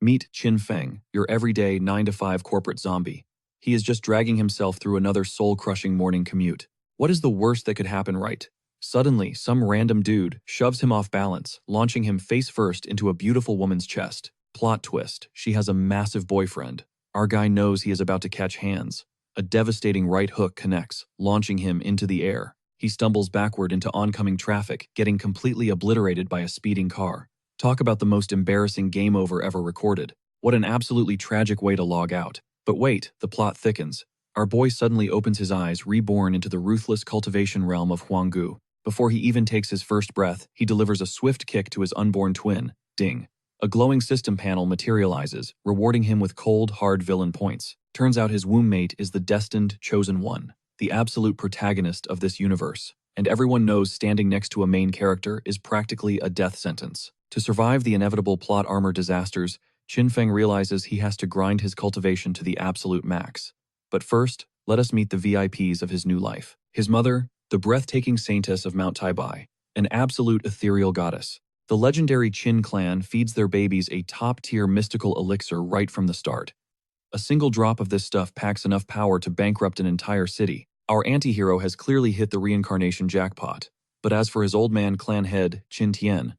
Meet Chin Feng, your everyday 9-to-5 corporate zombie. He is just dragging himself through another soul-crushing morning commute. What is the worst that could happen, right? Suddenly, some random dude shoves him off balance, launching him face-first into a beautiful woman's chest. Plot twist, she has a massive boyfriend. Our guy knows he is about to catch hands. A devastating right hook connects, launching him into the air. He stumbles backward into oncoming traffic, getting completely obliterated by a speeding car. Talk about the most embarrassing game over ever recorded. What an absolutely tragic way to log out. But wait, the plot thickens. Our boy suddenly opens his eyes, reborn into the ruthless cultivation realm of Huanggu. Before he even takes his first breath, he delivers a swift kick to his unborn twin. Ding. A glowing system panel materializes, rewarding him with cold, hard villain points. Turns out his womb mate is the destined chosen one, the absolute protagonist of this universe. And everyone knows standing next to a main character is practically a death sentence. To survive the inevitable plot armor disasters, Chin Feng realizes he has to grind his cultivation to the absolute max. But first, let us meet the VIPs of his new life. His mother, the breathtaking saintess of Mount Taibai, an absolute ethereal goddess. The legendary Qin clan feeds their babies a top-tier mystical elixir right from the start. A single drop of this stuff packs enough power to bankrupt an entire city. Our anti-hero has clearly hit the reincarnation jackpot. But as for his old man clan head, Qin Tian,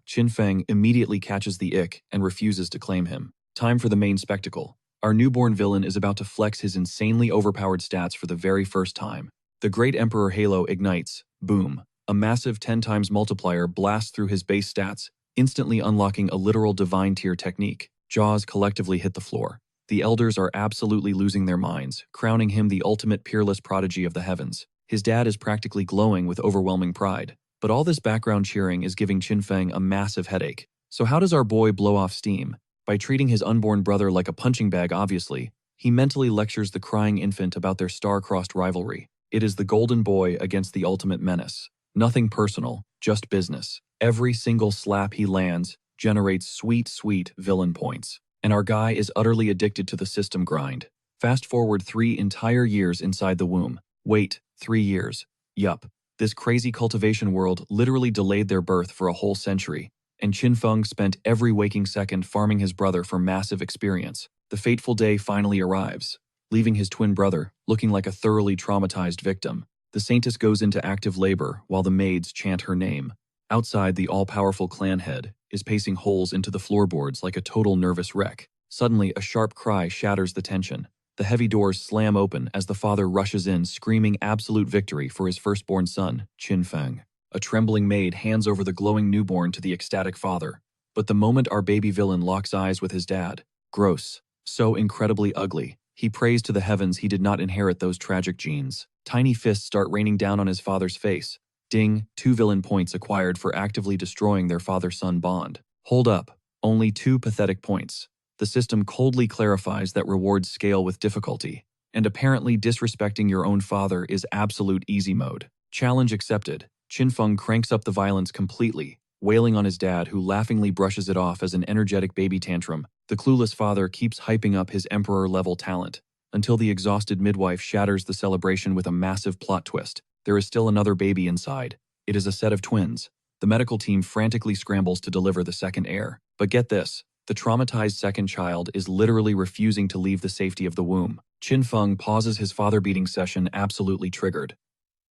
Chin Feng immediately catches the ick and refuses to claim him. Time for the main spectacle. Our newborn villain is about to flex his insanely overpowered stats for the very first time. The Great Emperor Halo ignites. Boom. A massive 10 times multiplier blasts through his base stats, instantly unlocking a literal divine tier technique. Jaws collectively hit the floor. The elders are absolutely losing their minds, crowning him the ultimate peerless prodigy of the heavens. His dad is practically glowing with overwhelming pride. But all this background cheering is giving Chin Feng a massive headache. So how does our boy blow off steam? By treating his unborn brother like a punching bag, obviously. He mentally lectures the crying infant about their star-crossed rivalry. It is the golden boy against the ultimate menace. Nothing personal, just business. Every single slap he lands generates sweet villain points. And our guy is utterly addicted to the system grind. Fast forward 3 entire years inside the womb. Wait, 3 years. Yup. This crazy cultivation world literally delayed their birth for a whole century, and Chin Feng spent every waking second farming his brother for massive experience. The fateful day finally arrives, leaving his twin brother looking like a thoroughly traumatized victim. The saintess goes into active labor while the maids chant her name. Outside, the all-powerful clan head is pacing holes into the floorboards like a total nervous wreck. Suddenly, a sharp cry shatters the tension. The heavy doors slam open as the father rushes in, screaming absolute victory for his firstborn son, Chin Feng. A trembling maid hands over the glowing newborn to the ecstatic father. But the moment our baby villain locks eyes with his dad, gross, so incredibly ugly, he prays to the heavens he did not inherit those tragic genes. Tiny fists start raining down on his father's face. Ding, 2 villain points acquired for actively destroying their father-son bond. Hold up, only 2 pathetic points. The system coldly clarifies that rewards scale with difficulty, and apparently disrespecting your own father is absolute easy mode. Challenge accepted. Chin Feng cranks up the violence completely, wailing on his dad who laughingly brushes it off as an energetic baby tantrum. The clueless father keeps hyping up his emperor-level talent, until the exhausted midwife shatters the celebration with a massive plot twist. There is still another baby inside. It is a set of twins. The medical team frantically scrambles to deliver the second heir. But get this. The traumatized second child is literally refusing to leave the safety of the womb. Chin Feng pauses his father-beating session, absolutely triggered.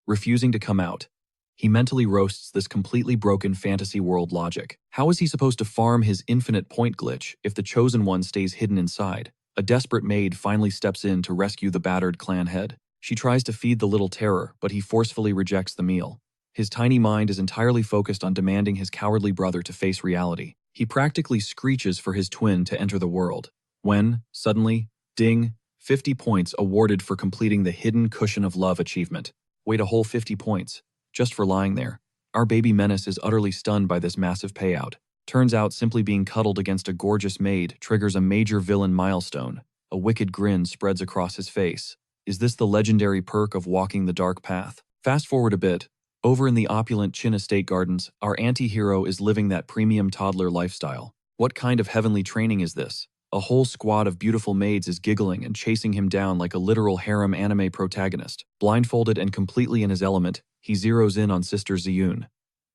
Refusing to come out. He mentally roasts this completely broken fantasy world logic. How is he supposed to farm his infinite point glitch if the chosen one stays hidden inside? A desperate maid finally steps in to rescue the battered clan head. She tries to feed the little terror, but he forcefully rejects the meal. His tiny mind is entirely focused on demanding his cowardly brother to face reality. He practically screeches for his twin to enter the world. When, suddenly, ding, 50 points awarded for completing the Hidden Cushion of Love achievement. Wait, a whole 50 points, just for lying there. Our baby menace is utterly stunned by this massive payout. Turns out simply being cuddled against a gorgeous maid triggers a major villain milestone. A wicked grin spreads across his face. Is this the legendary perk of walking the dark path? Fast forward a bit. Over in the opulent Chin Estate Gardens, our anti-hero is living that premium toddler lifestyle. What kind of heavenly training is this? A whole squad of beautiful maids is giggling and chasing him down like a literal harem anime protagonist. Blindfolded and completely in his element, he zeroes in on Sister Ziyun.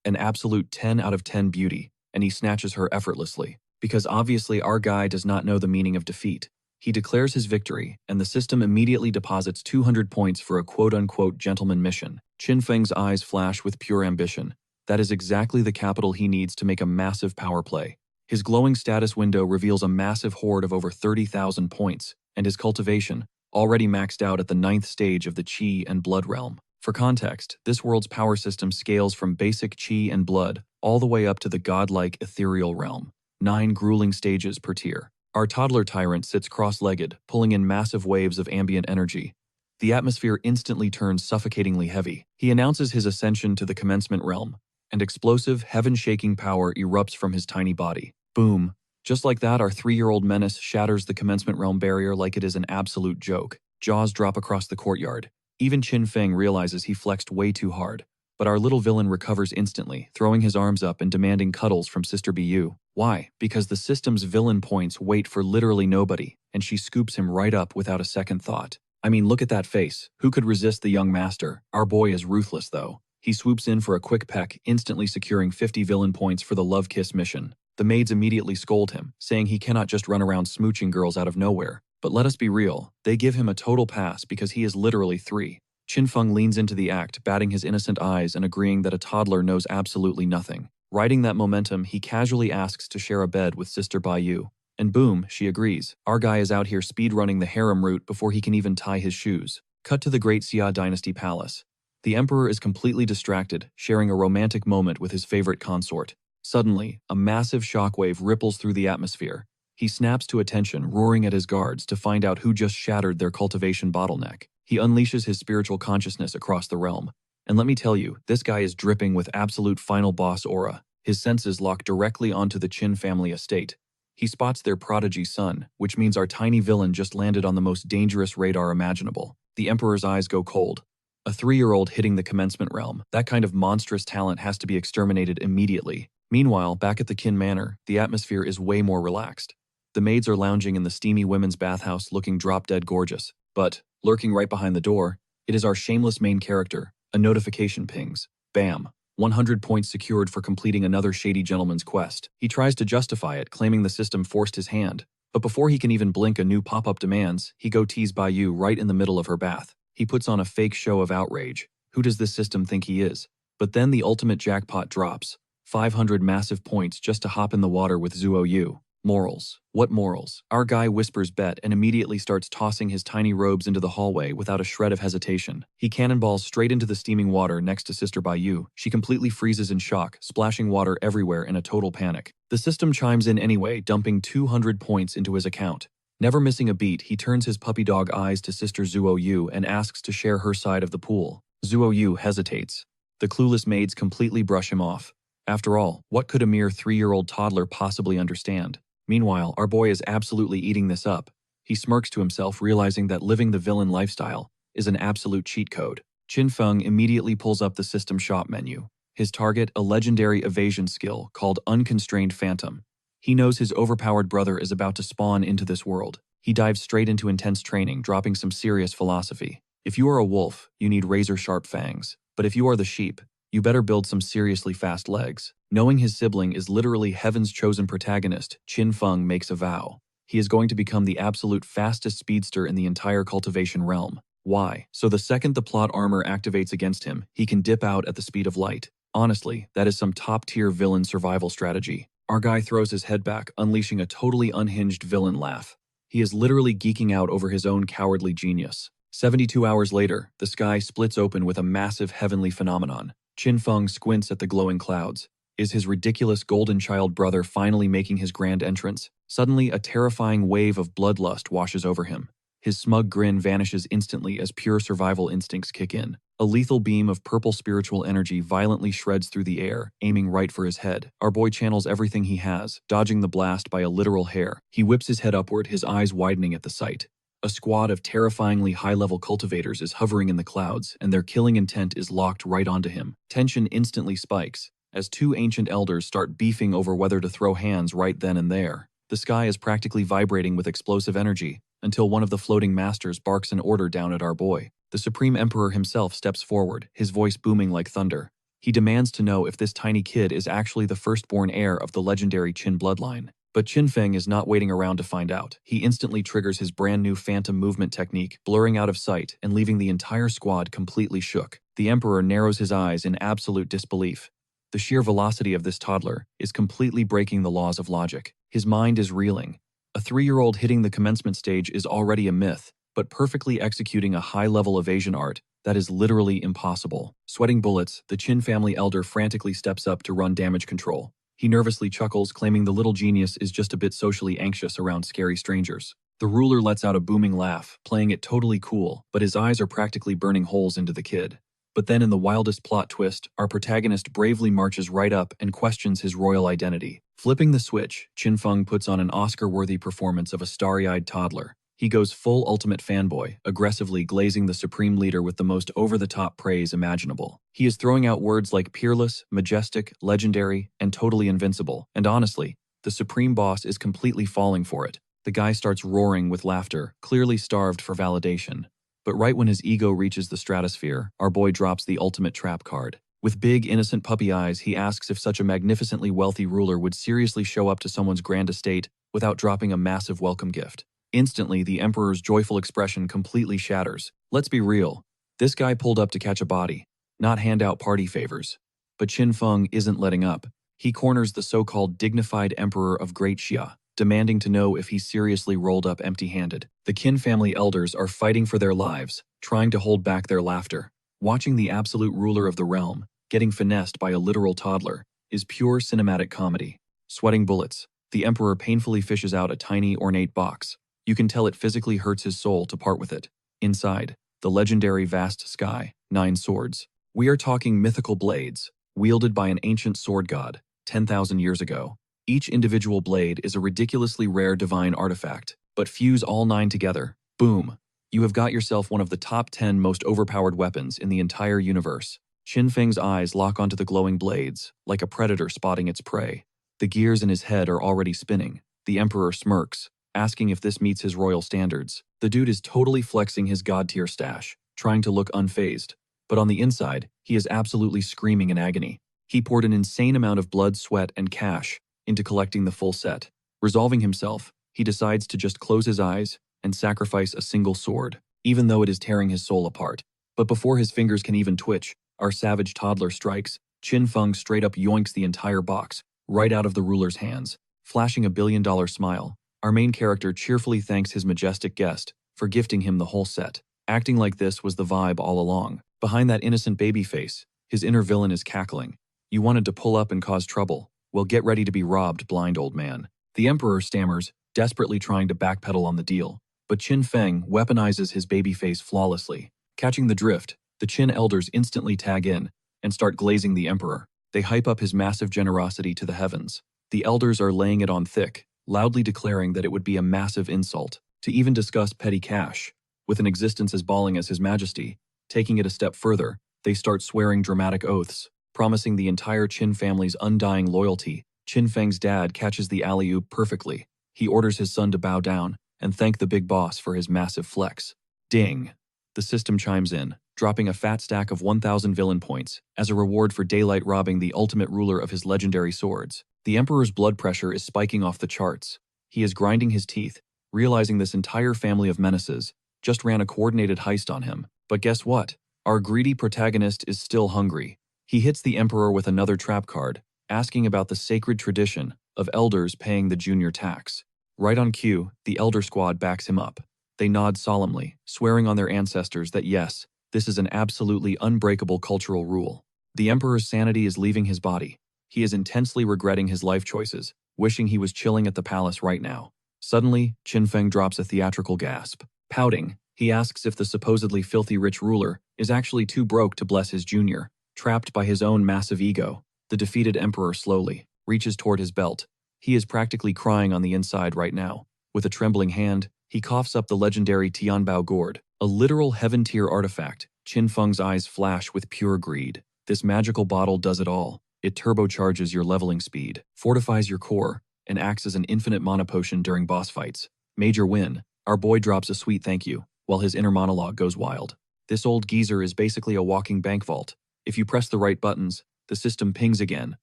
An absolute 10 out of 10 beauty, and he snatches her effortlessly. Because obviously our guy does not know the meaning of defeat. He declares his victory, and the system immediately deposits 200 points for a quote-unquote gentleman mission. Qin Feng's eyes flash with pure ambition. That is exactly the capital he needs to make a massive power play. His glowing status window reveals a massive hoard of over 30,000 points, and his cultivation, already maxed out at the 9th stage of the Qi and Blood realm. For context, this world's power system scales from basic Qi and Blood all the way up to the godlike ethereal realm. 9 grueling stages per tier. Our toddler tyrant sits cross-legged, pulling in massive waves of ambient energy. The atmosphere instantly turns suffocatingly heavy. He announces his ascension to the commencement realm, and explosive, heaven-shaking power erupts from his tiny body. Boom. Just like that, our 3-year-old menace shatters the commencement realm barrier like it is an absolute joke. Jaws drop across the courtyard. Even Qin Feng realizes he flexed way too hard. But our little villain recovers instantly, throwing his arms up and demanding cuddles from Sister Bu. Why? Because the system's villain points wait for literally nobody, and she scoops him right up without a second thought. I mean, look at that face. Who could resist the young master? Our boy is ruthless, though. He swoops in for a quick peck, instantly securing 50 villain points for the love kiss mission. The maids immediately scold him, saying he cannot just run around smooching girls out of nowhere. But let us be real, they give him a total pass because he is literally 3. Qin Feng leans into the act, batting his innocent eyes and agreeing that a toddler knows absolutely nothing. Riding that momentum, he casually asks to share a bed with Sister Bai. And boom, she agrees. Our guy is out here speedrunning the harem route before he can even tie his shoes. Cut to the Great Xia Dynasty Palace. The Emperor is completely distracted, sharing a romantic moment with his favorite consort. Suddenly, a massive shockwave ripples through the atmosphere. He snaps to attention, roaring at his guards to find out who just shattered their cultivation bottleneck. He unleashes his spiritual consciousness across the realm. And let me tell you, this guy is dripping with absolute final boss aura. His senses lock directly onto the Qin family estate. He spots their prodigy son, which means our tiny villain just landed on the most dangerous radar imaginable. The Emperor's eyes go cold. A 3-year-old hitting the commencement realm, that kind of monstrous talent has to be exterminated immediately. Meanwhile, back at the Qin Manor, the atmosphere is way more relaxed. The maids are lounging in the steamy women's bathhouse looking drop-dead gorgeous. But, lurking right behind the door, it is our shameless main character. A notification pings. Bam. 100 points secured for completing another shady gentleman's quest. He tries to justify it, claiming the system forced his hand. But before he can even blink, a new pop-up demands, he go tease Bai right in the middle of her bath. He puts on a fake show of outrage. Who does this system think he is? But then the ultimate jackpot drops. 500 massive points just to hop in the water with Zuo. Morals. What morals? Our guy whispers bet and immediately starts tossing his tiny robes into the hallway without a shred of hesitation. He cannonballs straight into the steaming water next to Sister Bai. She completely freezes in shock, splashing water everywhere in a total panic. The system chimes in anyway, dumping 200 points into his account. Never missing a beat, he turns his puppy dog eyes to Sister Zuo and asks to share her side of the pool. Zuo hesitates. The clueless maids completely brush him off. After all, what could a mere 3-year-old toddler possibly understand? Meanwhile, our boy is absolutely eating this up. He smirks to himself, realizing that living the villain lifestyle is an absolute cheat code. Qin Feng immediately pulls up the system shop menu. His target, a legendary evasion skill called Unconstrained Phantom. He knows his overpowered brother is about to spawn into this world. He dives straight into intense training, dropping some serious philosophy. If you are a wolf, you need razor-sharp fangs. But if you are the sheep, you better build some seriously fast legs. Knowing his sibling is literally heaven's chosen protagonist, Qin Feng makes a vow. He is going to become the absolute fastest speedster in the entire cultivation realm. Why? So the second the plot armor activates against him, he can dip out at the speed of light. Honestly, that is some top-tier villain survival strategy. Our guy throws his head back, unleashing a totally unhinged villain laugh. He is literally geeking out over his own cowardly genius. 72 hours later, the sky splits open with a massive heavenly phenomenon. Qin Feng squints at the glowing clouds. Is his ridiculous golden child brother finally making his grand entrance? Suddenly, a terrifying wave of bloodlust washes over him. His smug grin vanishes instantly as pure survival instincts kick in. A lethal beam of purple spiritual energy violently shreds through the air, aiming right for his head. Our boy channels everything he has, dodging the blast by a literal hair. He whips his head upward, his eyes widening at the sight. A squad of terrifyingly high-level cultivators is hovering in the clouds, and their killing intent is locked right onto him. Tension instantly spikes, as 2 ancient elders start beefing over whether to throw hands right then and there. The sky is practically vibrating with explosive energy, until one of the floating masters barks an order down at our boy. The Supreme Emperor himself steps forward, his voice booming like thunder. He demands to know if this tiny kid is actually the firstborn heir of the legendary Qin bloodline. But Qinfeng is not waiting around to find out. He instantly triggers his brand new phantom movement technique, blurring out of sight and leaving the entire squad completely shook. The Emperor narrows his eyes in absolute disbelief. The sheer velocity of this toddler is completely breaking the laws of logic. His mind is reeling. A 3-year-old hitting the commencement stage is already a myth, but perfectly executing a high-level evasion art, that is literally impossible. Sweating bullets, the Qin family elder frantically steps up to run damage control. He nervously chuckles, claiming the little genius is just a bit socially anxious around scary strangers. The ruler lets out a booming laugh, playing it totally cool, but his eyes are practically burning holes into the kid. But then in the wildest plot twist, our protagonist bravely marches right up and questions his royal identity. Flipping the switch, Qinfeng puts on an Oscar-worthy performance of a starry-eyed toddler. He goes full ultimate fanboy, aggressively glazing the supreme leader with the most over-the-top praise imaginable. He is throwing out words like peerless, majestic, legendary, and totally invincible. And honestly, the supreme boss is completely falling for it. The guy starts roaring with laughter, clearly starved for validation. But right when his ego reaches the stratosphere, our boy drops the ultimate trap card. With big, innocent puppy eyes, he asks if such a magnificently wealthy ruler would seriously show up to someone's grand estate without dropping a massive welcome gift. Instantly, the Emperor's joyful expression completely shatters. Let's be real. This guy pulled up to catch a body, not hand out party favors. But Qinfeng isn't letting up. He corners the so-called dignified Emperor of Great Xia, demanding to know if he seriously rolled up empty-handed. The Qin family elders are fighting for their lives, trying to hold back their laughter. Watching the absolute ruler of the realm getting finessed by a literal toddler is pure cinematic comedy. Sweating bullets, the Emperor painfully fishes out a tiny, ornate box. You can tell it physically hurts his soul to part with it. Inside, the legendary vast sky, 9 swords. We are talking mythical blades, wielded by an ancient sword god, 10,000 years ago. Each individual blade is a ridiculously rare divine artifact, but fuse all 9 together, boom, you have got yourself one of the top 10 most overpowered weapons in the entire universe. Qinfeng's eyes lock onto the glowing blades, like a predator spotting its prey. The gears in his head are already spinning. The Emperor smirks, asking if this meets his royal standards. The dude is totally flexing his god-tier stash, trying to look unfazed. But on the inside, he is absolutely screaming in agony. He poured an insane amount of blood, sweat, and cash into collecting the full set. Resolving himself, he decides to just close his eyes and sacrifice a single sword, even though it is tearing his soul apart. But before his fingers can even twitch, our savage toddler strikes. Qinfeng straight up yoinks the entire box, right out of the ruler's hands. Flashing a billion-dollar smile, our main character cheerfully thanks his majestic guest for gifting him the whole set. Acting like this was the vibe all along. Behind that innocent baby face, his inner villain is cackling. You wanted to pull up and cause trouble. Well, get ready to be robbed, blind old man. The Emperor stammers, desperately trying to backpedal on the deal. But Qinfeng weaponizes his baby face flawlessly. Catching the drift, the Qin elders instantly tag in and start glazing the Emperor. They hype up his massive generosity to the heavens. The elders are laying it on thick, loudly declaring that it would be a massive insult to even discuss petty cash. With an existence as balling as His Majesty, taking it a step further, they start swearing dramatic oaths, promising the entire Qin family's undying loyalty. Qinfeng's dad catches the alley-oop perfectly. He orders his son to bow down and thank the big boss for his massive flex. Ding! The system chimes in, dropping a fat stack of 1,000 villain points as a reward for daylight robbing the ultimate ruler of his legendary swords. The Emperor's blood pressure is spiking off the charts. He is grinding his teeth, realizing this entire family of menaces just ran a coordinated heist on him. But guess what? Our greedy protagonist is still hungry. He hits the Emperor with another trap card, asking about the sacred tradition of elders paying the junior tax. Right on cue, the elder squad backs him up. They nod solemnly, swearing on their ancestors that yes, this is an absolutely unbreakable cultural rule. The Emperor's sanity is leaving his body. He is intensely regretting his life choices, wishing he was chilling at the palace right now. Suddenly, Qinfeng drops a theatrical gasp. Pouting, he asks if the supposedly filthy rich ruler is actually too broke to bless his junior. Trapped by his own massive ego, the defeated Emperor slowly reaches toward his belt. He is practically crying on the inside right now. With a trembling hand, he coughs up the legendary Tianbao gourd, a literal heaven-tier artifact. Qinfeng's eyes flash with pure greed. This magical bottle does it all. It turbocharges your leveling speed, fortifies your core, and acts as an infinite mana potion during boss fights. Major win. Our boy drops a sweet thank you, while his inner monologue goes wild. This old geezer is basically a walking bank vault. If you press the right buttons, the system pings again,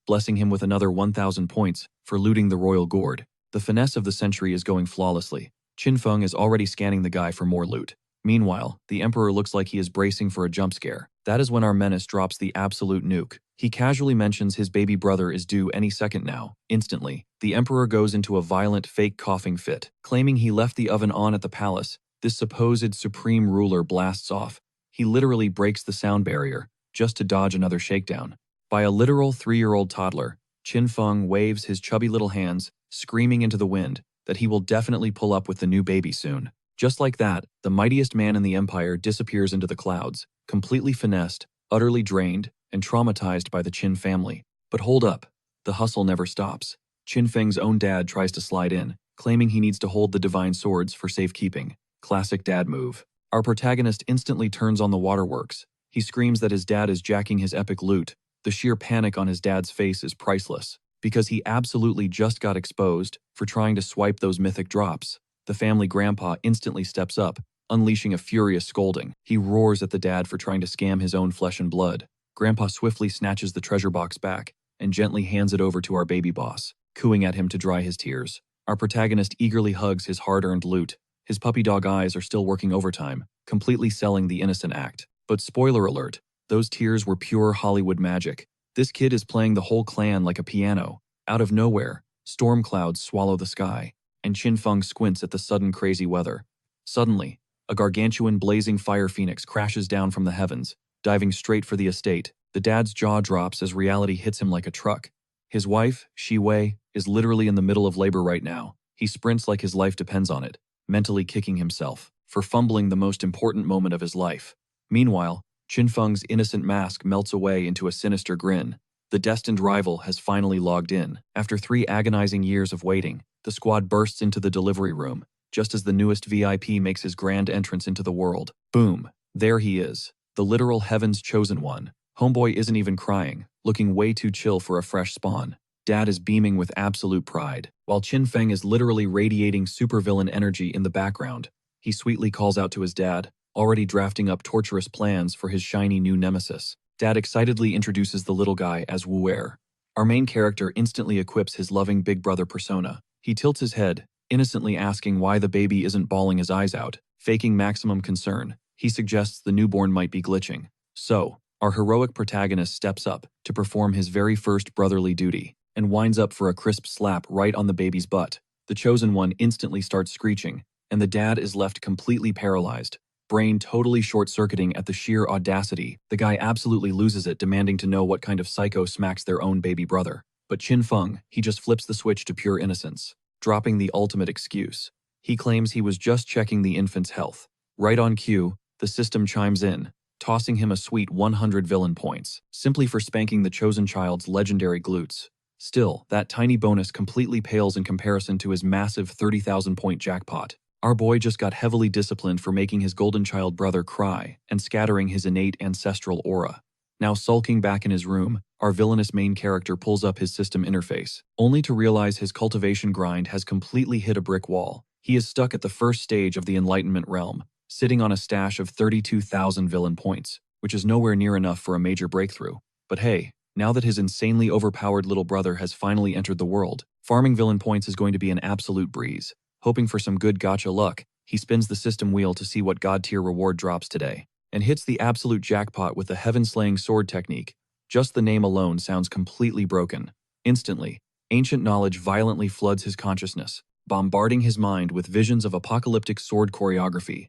blessing him with another 1,000 points for looting the royal gourd. The finesse of the century is going flawlessly. Qin Feng is already scanning the guy for more loot. Meanwhile, the Emperor looks like he is bracing for a jump scare. That is when our menace drops the absolute nuke. He casually mentions his baby brother is due any second now. Instantly, the Emperor goes into a violent fake coughing fit, claiming he left the oven on at the palace. This supposed supreme ruler blasts off. He literally breaks the sound barrier, just to dodge another shakedown. By a literal 3-year-old toddler, Qin Feng waves his chubby little hands, screaming into the wind that he will definitely pull up with the new baby soon. Just like that, the mightiest man in the empire disappears into the clouds, completely finessed, utterly drained, and traumatized by the Qin family. But hold up, the hustle never stops. Qin Feng's own dad tries to slide in, claiming he needs to hold the divine swords for safekeeping. Classic dad move. Our protagonist instantly turns on the waterworks. He screams that his dad is jacking his epic loot. The sheer panic on his dad's face is priceless, because he absolutely just got exposed for trying to swipe those mythic drops. The family grandpa instantly steps up, unleashing a furious scolding. He roars at the dad for trying to scam his own flesh and blood. Grandpa swiftly snatches the treasure box back and gently hands it over to our baby boss, cooing at him to dry his tears. Our protagonist eagerly hugs his hard-earned loot. His puppy dog eyes are still working overtime, completely selling the innocent act. But spoiler alert, those tears were pure Hollywood magic. This kid is playing the whole clan like a piano. Out of nowhere, storm clouds swallow the sky, and Qin Feng squints at the sudden crazy weather. Suddenly, a gargantuan blazing fire phoenix crashes down from the heavens, diving straight for the estate. The dad's jaw drops as reality hits him like a truck. His wife, Shi Wei, is literally in the middle of labor right now. He sprints like his life depends on it, mentally kicking himself for fumbling the most important moment of his life. Meanwhile, Qin Feng's innocent mask melts away into a sinister grin. The destined rival has finally logged in. After 3 agonizing years of waiting, the squad bursts into the delivery room, just as the newest VIP makes his grand entrance into the world. Boom! There he is, the literal heaven's chosen one. Homeboy isn't even crying, looking way too chill for a fresh spawn. Dad is beaming with absolute pride, while Qin Feng is literally radiating supervillain energy in the background. He sweetly calls out to his dad, already drafting up torturous plans for his shiny new nemesis. Dad excitedly introduces the little guy as Wu-Er. Our main character instantly equips his loving big brother persona. He tilts his head, innocently asking why the baby isn't bawling his eyes out. Faking maximum concern, he suggests the newborn might be glitching. So, our heroic protagonist steps up to perform his very first brotherly duty, and winds up for a crisp slap right on the baby's butt. The chosen one instantly starts screeching, and the dad is left completely paralyzed, brain totally short-circuiting at the sheer audacity. The guy absolutely loses it, demanding to know what kind of psycho smacks their own baby brother. But Qin Feng, he just flips the switch to pure innocence, dropping the ultimate excuse. He claims he was just checking the infant's health. Right on cue, the system chimes in, tossing him a sweet 100 villain points, simply for spanking the chosen child's legendary glutes. Still, that tiny bonus completely pales in comparison to his massive 30,000-point jackpot. Our boy just got heavily disciplined for making his golden child brother cry and scattering his innate ancestral aura. Now sulking back in his room, our villainous main character pulls up his system interface, only to realize his cultivation grind has completely hit a brick wall. He is stuck at the first stage of the Enlightenment realm, sitting on a stash of 32,000 villain points, which is nowhere near enough for a major breakthrough. But hey, now that his insanely overpowered little brother has finally entered the world, farming villain points is going to be an absolute breeze. Hoping for some good gacha luck, he spins the system wheel to see what god-tier reward drops today, and hits the absolute jackpot with the heaven-slaying sword technique. Just the name alone sounds completely broken. Instantly, ancient knowledge violently floods his consciousness, bombarding his mind with visions of apocalyptic sword choreography.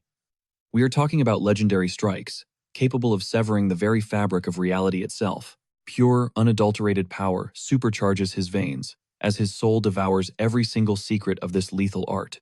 We are talking about legendary strikes, capable of severing the very fabric of reality itself. Pure, unadulterated power supercharges his veins, as his soul devours every single secret of this lethal art.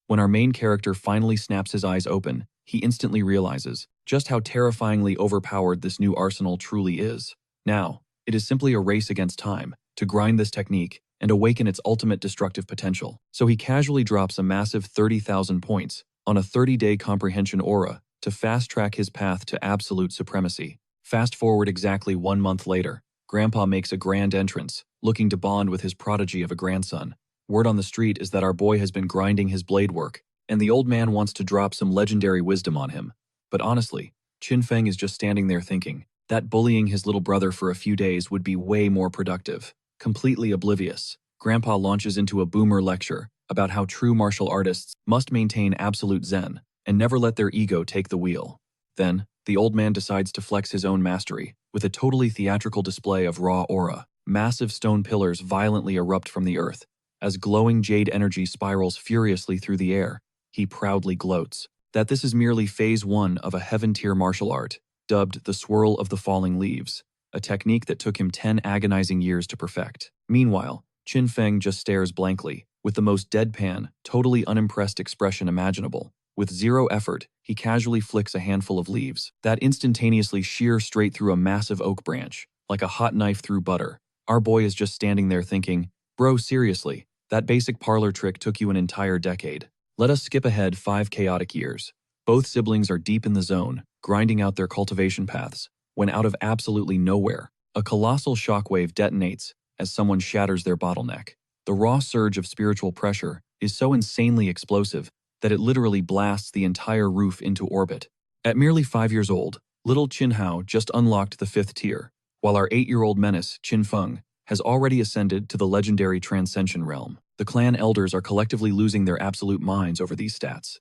When our main character finally snaps his eyes open, he instantly realizes just how terrifyingly overpowered this new arsenal truly is. Now, it is simply a race against time to grind this technique and awaken its ultimate destructive potential. So he casually drops a massive 30,000 points on a 30-day comprehension aura to fast-track his path to absolute supremacy. Fast forward exactly 1 month later, Grandpa makes a grand entrance, looking to bond with his prodigy of a grandson. Word on the street is that our boy has been grinding his blade work, and the old man wants to drop some legendary wisdom on him. But honestly, Qin Feng is just standing there thinking that bullying his little brother for a few days would be way more productive. Completely oblivious, Grandpa launches into a boomer lecture about how true martial artists must maintain absolute zen and never let their ego take the wheel. Then, the old man decides to flex his own mastery with a totally theatrical display of raw aura. Massive stone pillars violently erupt from the earth. As glowing jade energy spirals furiously through the air, he proudly gloats that this is merely phase 1 of a heaven-tier martial art, dubbed the swirl of the falling leaves, a technique that took him 10 agonizing years to perfect. Meanwhile, Qin Feng just stares blankly, with the most deadpan, totally unimpressed expression imaginable. With zero effort, he casually flicks a handful of leaves that instantaneously shear straight through a massive oak branch, like a hot knife through butter. Our boy is just standing there thinking, bro, seriously, that basic parlor trick took you an entire decade. Let us skip ahead 5 chaotic years. Both siblings are deep in the zone, grinding out their cultivation paths, when out of absolutely nowhere, a colossal shockwave detonates as someone shatters their bottleneck. The raw surge of spiritual pressure is so insanely explosive that it literally blasts the entire roof into orbit. At merely 5 years old, little Qin Hao just unlocked the 5th tier, while our 8-year-old menace, Qin Feng, has already ascended to the legendary Transcension realm. The clan elders are collectively losing their absolute minds over these stats.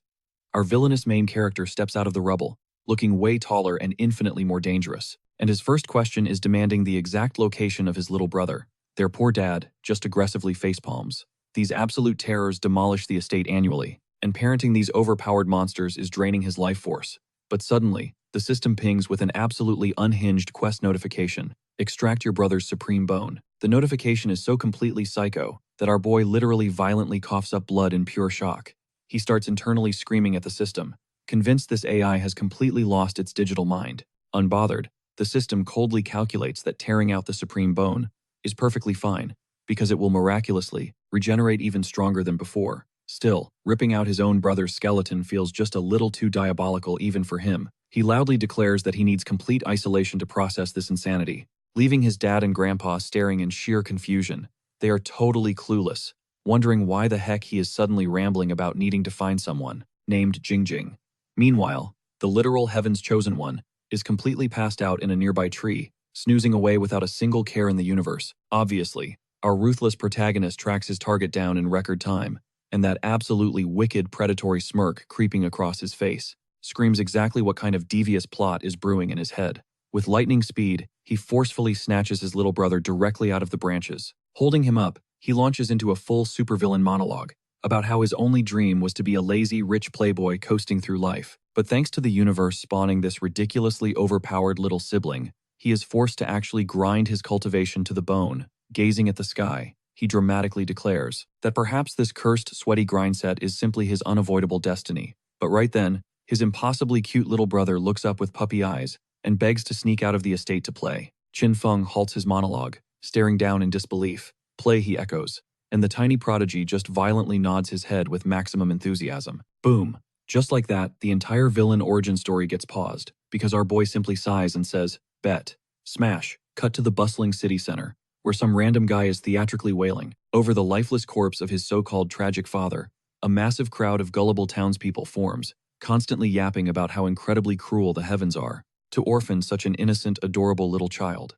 Our villainous main character steps out of the rubble, looking way taller and infinitely more dangerous, and his first question is demanding the exact location of his little brother. Their poor dad just aggressively facepalms. These absolute terrors demolish the estate annually, and parenting these overpowered monsters is draining his life force. But suddenly, the system pings with an absolutely unhinged quest notification. Extract your brother's supreme bone. The notification is so completely psycho that our boy literally violently coughs up blood in pure shock. He starts internally screaming at the system, convinced this AI has completely lost its digital mind. Unbothered, the system coldly calculates that tearing out the supreme bone is perfectly fine, because it will miraculously regenerate even stronger than before. Still, ripping out his own brother's skeleton feels just a little too diabolical even for him. He loudly declares that he needs complete isolation to process this insanity, leaving his dad and grandpa staring in sheer confusion. They are totally clueless, wondering why the heck he is suddenly rambling about needing to find someone named Jingjing. Meanwhile, the literal Heaven's Chosen One is completely passed out in a nearby tree, snoozing away without a single care in the universe. Obviously, our ruthless protagonist tracks his target down in record time, and that absolutely wicked predatory smirk creeping across his face screams exactly what kind of devious plot is brewing in his head. With lightning speed, he forcefully snatches his little brother directly out of the branches. Holding him up, he launches into a full supervillain monologue about how his only dream was to be a lazy, rich playboy coasting through life. But thanks to the universe spawning this ridiculously overpowered little sibling, he is forced to actually grind his cultivation to the bone. Gazing at the sky, he dramatically declares that perhaps this cursed, sweaty grind set is simply his unavoidable destiny. But right then, his impossibly cute little brother looks up with puppy eyes and begs to sneak out of the estate to play. Qin Feng halts his monologue, staring down in disbelief. Play, he echoes, and the tiny prodigy just violently nods his head with maximum enthusiasm. Boom. Just like that, the entire villain origin story gets paused, because our boy simply sighs and says, bet. Smash. Cut to the bustling city center, where some random guy is theatrically wailing over the lifeless corpse of his so-called tragic father. A massive crowd of gullible townspeople forms, constantly yapping about how incredibly cruel the heavens are to orphan such an innocent, adorable little child.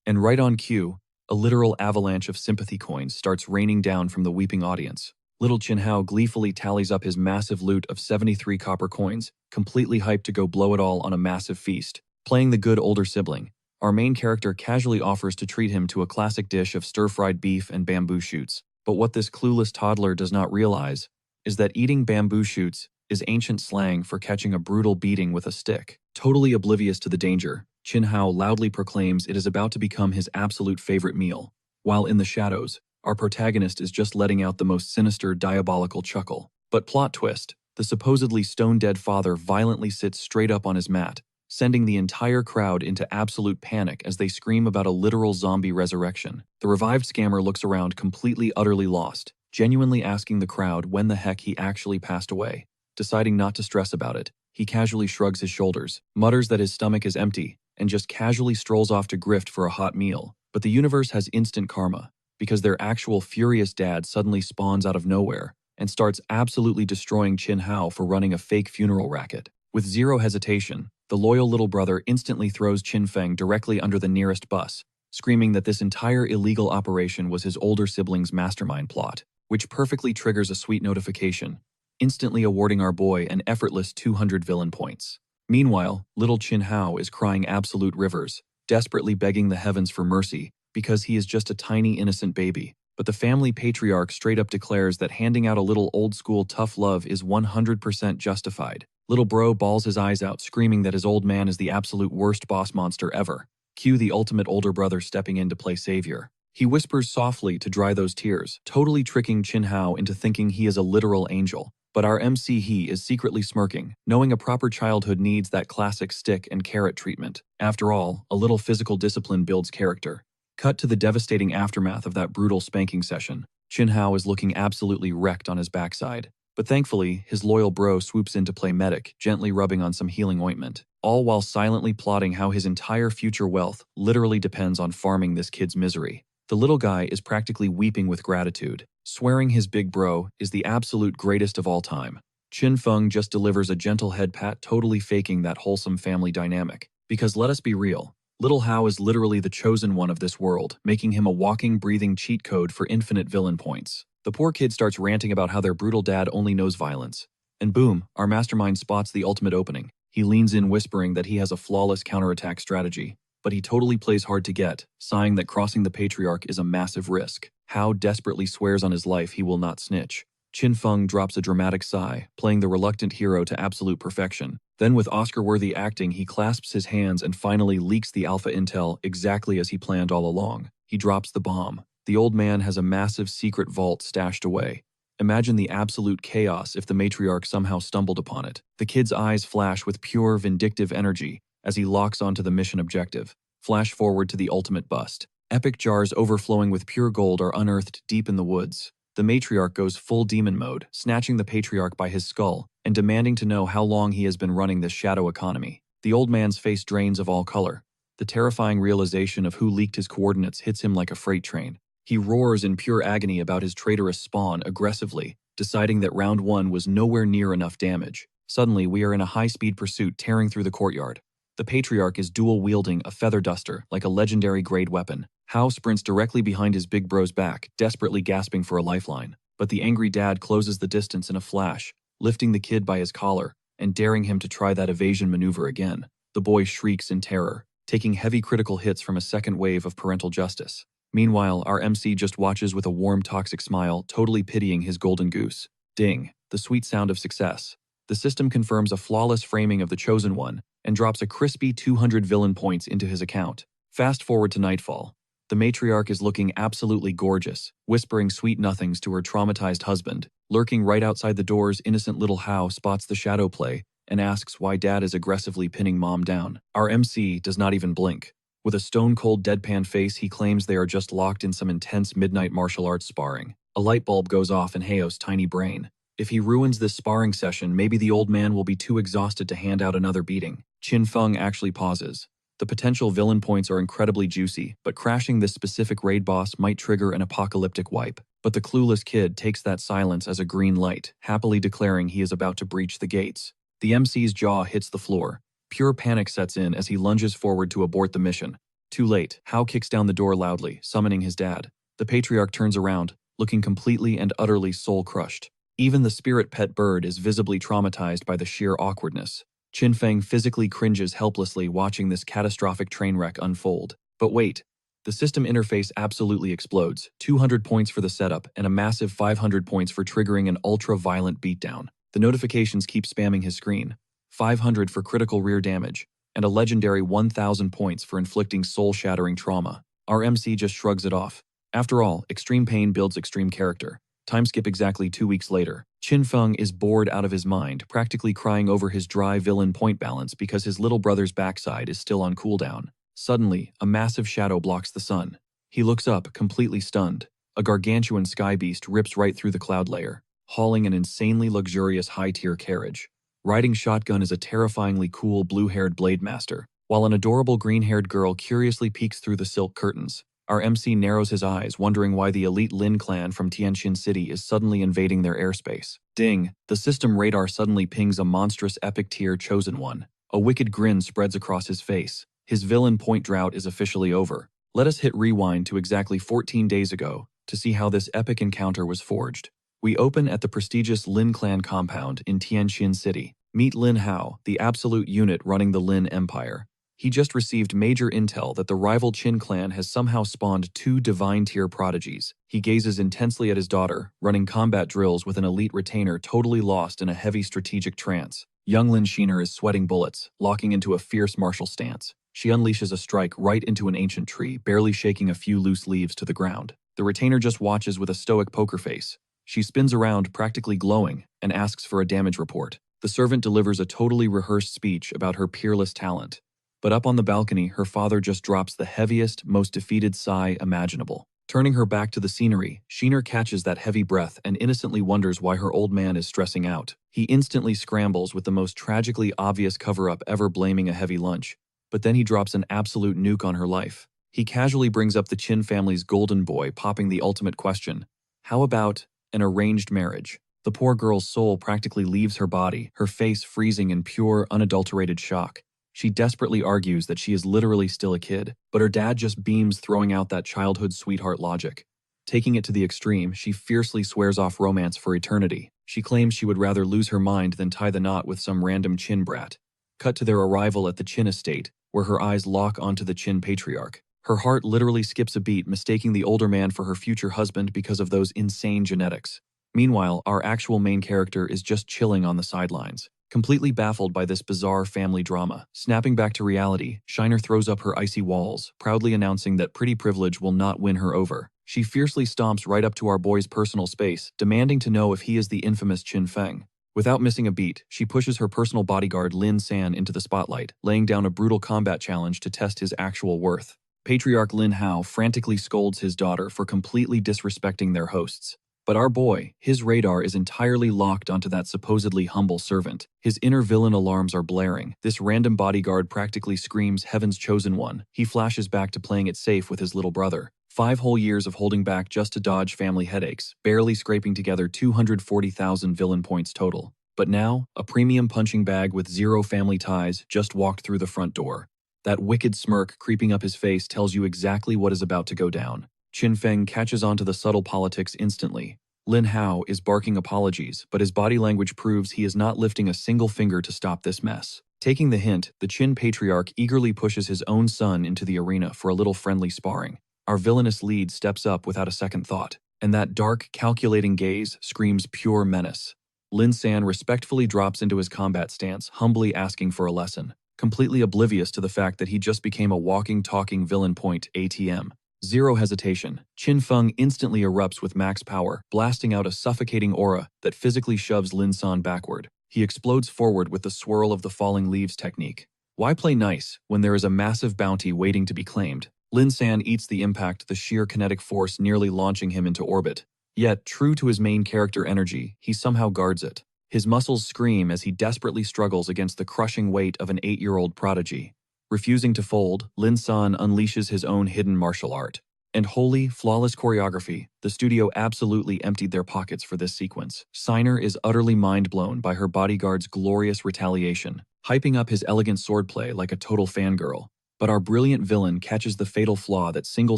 And right on cue, a literal avalanche of sympathy coins starts raining down from the weeping audience. Little Qin Hao gleefully tallies up his massive loot of 73 copper coins, completely hyped to go blow it all on a massive feast. Playing the good older sibling, our main character casually offers to treat him to a classic dish of stir-fried beef and bamboo shoots. But what this clueless toddler does not realize is that eating bamboo shoots is ancient slang for catching a brutal beating with a stick. Totally oblivious to the danger, Qin Hao loudly proclaims it is about to become his absolute favorite meal, while in the shadows, our protagonist is just letting out the most sinister, diabolical chuckle. But plot twist, the supposedly stone-dead father violently sits straight up on his mat, sending the entire crowd into absolute panic as they scream about a literal zombie resurrection. The revived scammer looks around completely utterly lost, genuinely asking the crowd when the heck he actually passed away. Deciding not to stress about it, he casually shrugs his shoulders, mutters that his stomach is empty, and just casually strolls off to grift for a hot meal. But the universe has instant karma, because their actual furious dad suddenly spawns out of nowhere and starts absolutely destroying Qin Hao for running a fake funeral racket. With zero hesitation, the loyal little brother instantly throws Qin Feng directly under the nearest bus, screaming that this entire illegal operation was his older sibling's mastermind plot, which perfectly triggers a sweet notification, instantly awarding our boy an effortless 200 villain points. Meanwhile, little Chin Hao is crying absolute rivers, desperately begging the heavens for mercy because he is just a tiny innocent baby. But the family patriarch straight up declares that handing out a little old-school tough love is 100% justified. Little bro bawls his eyes out, screaming that his old man is the absolute worst boss monster ever. Cue the ultimate older brother stepping in to play savior. He whispers softly to dry those tears, totally tricking Chin Hao into thinking he is a literal angel. But our MC he is secretly smirking, knowing a proper childhood needs that classic stick and carrot treatment. After all, a little physical discipline builds character. Cut to the devastating aftermath of that brutal spanking session. Chin Hao is looking absolutely wrecked on his backside. But thankfully, his loyal bro swoops in to play medic, gently rubbing on some healing ointment, all while silently plotting how his entire future wealth literally depends on farming this kid's misery. The little guy is practically weeping with gratitude, swearing his big bro is the absolute greatest of all time. Chin Feng just delivers a gentle head pat, totally faking that wholesome family dynamic. Because let us be real, little Hao is literally the chosen one of this world, making him a walking, breathing cheat code for infinite villain points. The poor kid starts ranting about how their brutal dad only knows violence. And boom, our mastermind spots the ultimate opening. He leans in whispering that he has a flawless counterattack strategy. But he totally plays hard to get, sighing that crossing the patriarch is a massive risk. Hao desperately swears on his life he will not snitch. Chin Feng drops a dramatic sigh, playing the reluctant hero to absolute perfection. Then with Oscar-worthy acting, he clasps his hands and finally leaks the alpha intel exactly as he planned all along. He drops the bomb. The old man has a massive secret vault stashed away. Imagine the absolute chaos if the matriarch somehow stumbled upon it. The kid's eyes flash with pure, vindictive energy as he locks onto the mission objective. Flash forward to the ultimate bust. Epic jars overflowing with pure gold are unearthed deep in the woods. The matriarch goes full demon mode, snatching the patriarch by his skull and demanding to know how long he has been running this shadow economy. The old man's face drains of all color. The terrifying realization of who leaked his coordinates hits him like a freight train. He roars in pure agony about his traitorous spawn aggressively, deciding that round one was nowhere near enough damage. Suddenly, we are in a high-speed pursuit tearing through the courtyard. The patriarch is dual-wielding a feather duster like a legendary grade weapon. Hao sprints directly behind his big bro's back, desperately gasping for a lifeline. But the angry dad closes the distance in a flash, lifting the kid by his collar and daring him to try that evasion maneuver again. The boy shrieks in terror, taking heavy critical hits from a second wave of parental justice. Meanwhile, our MC just watches with a warm, toxic smile, totally pitying his golden goose. Ding, the sweet sound of success. The system confirms a flawless framing of the chosen one and drops a crispy 200 villain points into his account. Fast forward to nightfall. The matriarch is looking absolutely gorgeous, whispering sweet nothings to her traumatized husband. Lurking right outside the doors, innocent little Hao spots the shadow play and asks why dad is aggressively pinning mom down. Our MC does not even blink. With a stone-cold deadpan face, he claims they are just locked in some intense midnight martial arts sparring. A light bulb goes off in Hao's tiny brain. If he ruins this sparring session, maybe the old man will be too exhausted to hand out another beating. Chin Feng actually pauses. The potential villain points are incredibly juicy, but crashing this specific raid boss might trigger an apocalyptic wipe. But the clueless kid takes that silence as a green light, happily declaring he is about to breach the gates. The MC's jaw hits the floor. Pure panic sets in as he lunges forward to abort the mission. Too late, Hao kicks down the door loudly, summoning his dad. The patriarch turns around, looking completely and utterly soul-crushed. Even the spirit pet bird is visibly traumatized by the sheer awkwardness. Chin Feng physically cringes helplessly watching this catastrophic train wreck unfold. But wait, the system interface absolutely explodes. 200 points for the setup and a massive 500 points for triggering an ultra-violent beatdown. The notifications keep spamming his screen. 500 for critical rear damage, and a legendary 1,000 points for inflicting soul-shattering trauma. Our MC just shrugs it off. After all, extreme pain builds extreme character. Timeskip exactly 2 weeks later. Chin Feng is bored out of his mind, practically crying over his dry villain point balance because his little brother's backside is still on cooldown. Suddenly, a massive shadow blocks the sun. He looks up, completely stunned. A gargantuan sky beast rips right through the cloud layer, hauling an insanely luxurious high-tier carriage. Riding shotgun is a terrifyingly cool blue-haired blade master, while an adorable green-haired girl curiously peeks through the silk curtains. Our MC narrows his eyes, wondering why the elite Lin clan from Tianxin City is suddenly invading their airspace. Ding! The system radar suddenly pings a monstrous epic tier chosen one. A wicked grin spreads across his face. His villain point drought is officially over. Let us hit rewind to exactly 14 days ago to see how this epic encounter was forged. We open at the prestigious Lin clan compound in Tianjin City. Meet Lin Hao, the absolute unit running the Lin Empire. He just received major intel that the rival Qin clan has somehow spawned 2 divine-tier prodigies. He gazes intensely at his daughter, running combat drills with an elite retainer totally lost in a heavy strategic trance. Young Lin Shiner is sweating bullets, locking into a fierce martial stance. She unleashes a strike right into an ancient tree, barely shaking a few loose leaves to the ground. The retainer just watches with a stoic poker face. She spins around, practically glowing, and asks for a damage report. The servant delivers a totally rehearsed speech about her peerless talent. But up on the balcony, her father just drops the heaviest, most defeated sigh imaginable. Turning her back to the scenery, Shiner catches that heavy breath and innocently wonders why her old man is stressing out. He instantly scrambles with the most tragically obvious cover-up ever, blaming a heavy lunch. But then he drops an absolute nuke on her life. He casually brings up the Qin family's golden boy, popping the ultimate question. How about an arranged marriage? The poor girl's soul practically leaves her body, her face freezing in pure, unadulterated shock. She desperately argues that she is literally still a kid, but her dad just beams, throwing out that childhood sweetheart logic. Taking it to the extreme, she fiercely swears off romance for eternity. She claims she would rather lose her mind than tie the knot with some random Qin brat. Cut to their arrival at the Qin estate, where her eyes lock onto the Qin patriarch. Her heart literally skips a beat, mistaking the older man for her future husband because of those insane genetics. Meanwhile, our actual main character is just chilling on the sidelines, completely baffled by this bizarre family drama. Snapping back to reality, Shiner throws up her icy walls, proudly announcing that pretty privilege will not win her over. She fiercely stomps right up to our boy's personal space, demanding to know if he is the infamous Qin Feng. Without missing a beat, she pushes her personal bodyguard Lin San into the spotlight, laying down a brutal combat challenge to test his actual worth. Patriarch Lin Hao frantically scolds his daughter for completely disrespecting their hosts. But our boy, his radar is entirely locked onto that supposedly humble servant. His inner villain alarms are blaring. This random bodyguard practically screams Heaven's chosen one. He flashes back to playing it safe with his little brother. 5 whole years of holding back just to dodge family headaches, barely scraping together 240,000 villain points total. But now, a premium punching bag with 0 family ties just walked through the front door. That wicked smirk creeping up his face tells you exactly what is about to go down. Qin Feng catches on to the subtle politics instantly. Lin Hao is barking apologies, but his body language proves he is not lifting a single finger to stop this mess. Taking the hint, the Qin patriarch eagerly pushes his own son into the arena for a little friendly sparring. Our villainous lead steps up without a second thought, and that dark, calculating gaze screams pure menace. Lin San respectfully drops into his combat stance, humbly asking for a lesson, completely oblivious to the fact that he just became a walking, talking villain point ATM. 0 hesitation, Qin Feng instantly erupts with max power, blasting out a suffocating aura that physically shoves Lin San backward. He explodes forward with the swirl of the falling leaves technique. Why play nice when there is a massive bounty waiting to be claimed? Lin San eats the impact, the sheer kinetic force nearly launching him into orbit. Yet, true to his main character energy, he somehow guards it. His muscles scream as he desperately struggles against the crushing weight of an 8-year-old prodigy. Refusing to fold, Lin San unleashes his own hidden martial art. And holy, flawless choreography, the studio absolutely emptied their pockets for this sequence. Shiner is utterly mind-blown by her bodyguard's glorious retaliation, hyping up his elegant swordplay like a total fangirl. But our brilliant villain catches the fatal flaw that single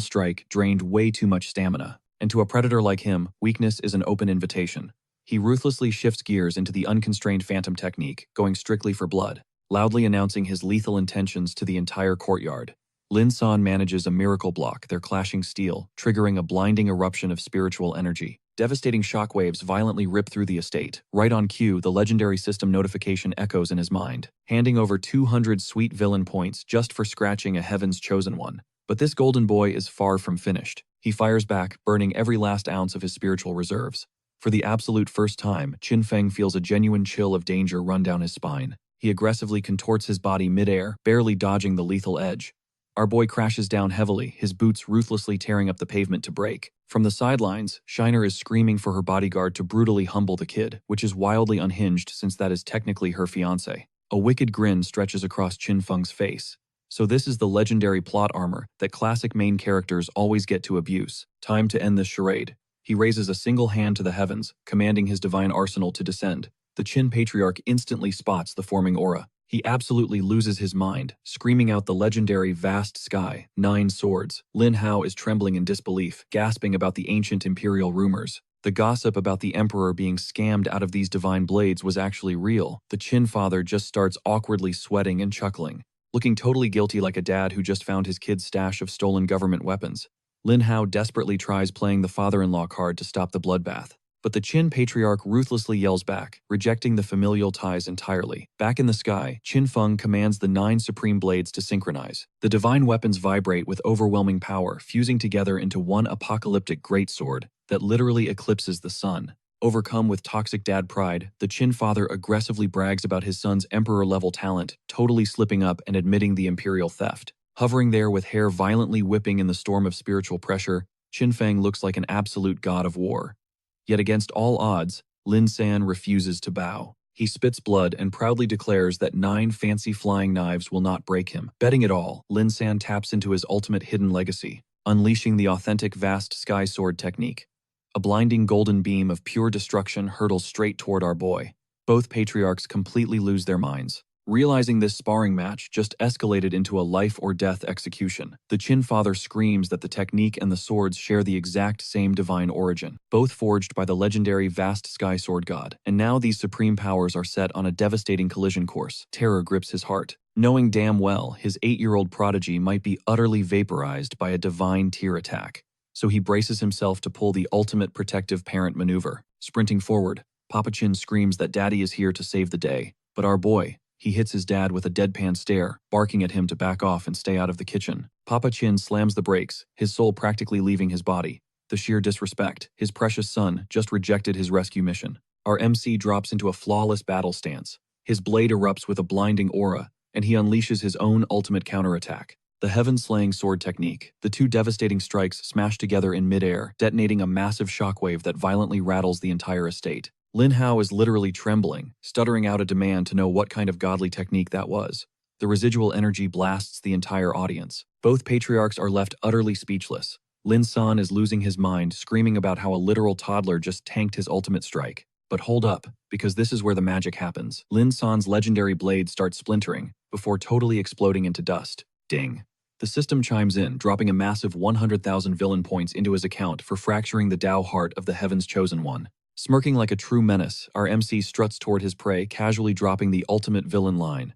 strike drained way too much stamina. And to a predator like him, weakness is an open invitation. He ruthlessly shifts gears into the unconstrained phantom technique, going strictly for blood, loudly announcing his lethal intentions to the entire courtyard. Lin San manages a miracle block, their clashing steel, triggering a blinding eruption of spiritual energy. Devastating shockwaves violently rip through the estate. Right on cue, the legendary system notification echoes in his mind, handing over 200 sweet villain points just for scratching a Heaven's chosen one. But this golden boy is far from finished. He fires back, burning every last ounce of his spiritual reserves. For the absolute first time, Qin Feng feels a genuine chill of danger run down his spine. He aggressively contorts his body midair, barely dodging the lethal edge. Our boy crashes down heavily, his boots ruthlessly tearing up the pavement to brake. From the sidelines, Shiner is screaming for her bodyguard to brutally humble the kid, which is wildly unhinged since that is technically her fiancé. A wicked grin stretches across Qin Feng's face. So this is the legendary plot armor that classic main characters always get to abuse. Time to end this charade. He raises a single hand to the heavens, commanding his divine arsenal to descend. The Qin patriarch instantly spots the forming aura. He absolutely loses his mind, screaming out the legendary vast sky, 9 swords. Lin Hao is trembling in disbelief, gasping about the ancient imperial rumors. The gossip about the emperor being scammed out of these divine blades was actually real. The Qin father just starts awkwardly sweating and chuckling, looking totally guilty like a dad who just found his kid's stash of stolen government weapons. Lin Hao desperately tries playing the father-in-law card to stop the bloodbath, but the Qin patriarch ruthlessly yells back, rejecting the familial ties entirely. Back in the sky, Qin Feng commands the 9 supreme blades to synchronize. The divine weapons vibrate with overwhelming power, fusing together into one apocalyptic greatsword that literally eclipses the sun. Overcome with toxic dad pride, the Qin father aggressively brags about his son's emperor-level talent, totally slipping up and admitting the imperial theft. Hovering there with hair violently whipping in the storm of spiritual pressure, Qin Feng looks like an absolute god of war. Yet against all odds, Lin San refuses to bow. He spits blood and proudly declares that 9 fancy flying knives will not break him. Betting it all, Lin San taps into his ultimate hidden legacy, unleashing the authentic vast sky sword technique. A blinding golden beam of pure destruction hurtles straight toward our boy. Both patriarchs completely lose their minds. Realizing this sparring match just escalated into a life-or-death execution, the Qin father screams that the technique and the swords share the exact same divine origin, both forged by the legendary vast sky sword god. And now these supreme powers are set on a devastating collision course. Terror grips his heart, knowing damn well his 8-year-old prodigy might be utterly vaporized by a divine tear attack. So he braces himself to pull the ultimate protective parent maneuver. Sprinting forward, Papa Qin screams that Daddy is here to save the day. But our boy, he hits his dad with a deadpan stare, barking at him to back off and stay out of the kitchen. Papa Qin slams the brakes, his soul practically leaving his body. The sheer disrespect. His precious son just rejected his rescue mission. Our MC drops into a flawless battle stance. His blade erupts with a blinding aura, and he unleashes his own ultimate counterattack. The heaven-slaying sword technique. The 2 devastating strikes smash together in midair, detonating a massive shockwave that violently rattles the entire estate. Lin Hao is literally trembling, stuttering out a demand to know what kind of godly technique that was. The residual energy blasts the entire audience. Both patriarchs are left utterly speechless. Lin San is losing his mind, screaming about how a literal toddler just tanked his ultimate strike. But hold up, because this is where the magic happens. Lin San's legendary blade starts splintering, before totally exploding into dust. Ding. The system chimes in, dropping a massive 100,000 villain points into his account for fracturing the Tao heart of the Heaven's Chosen One. Smirking like a true menace, our MC struts toward his prey, casually dropping the ultimate villain line.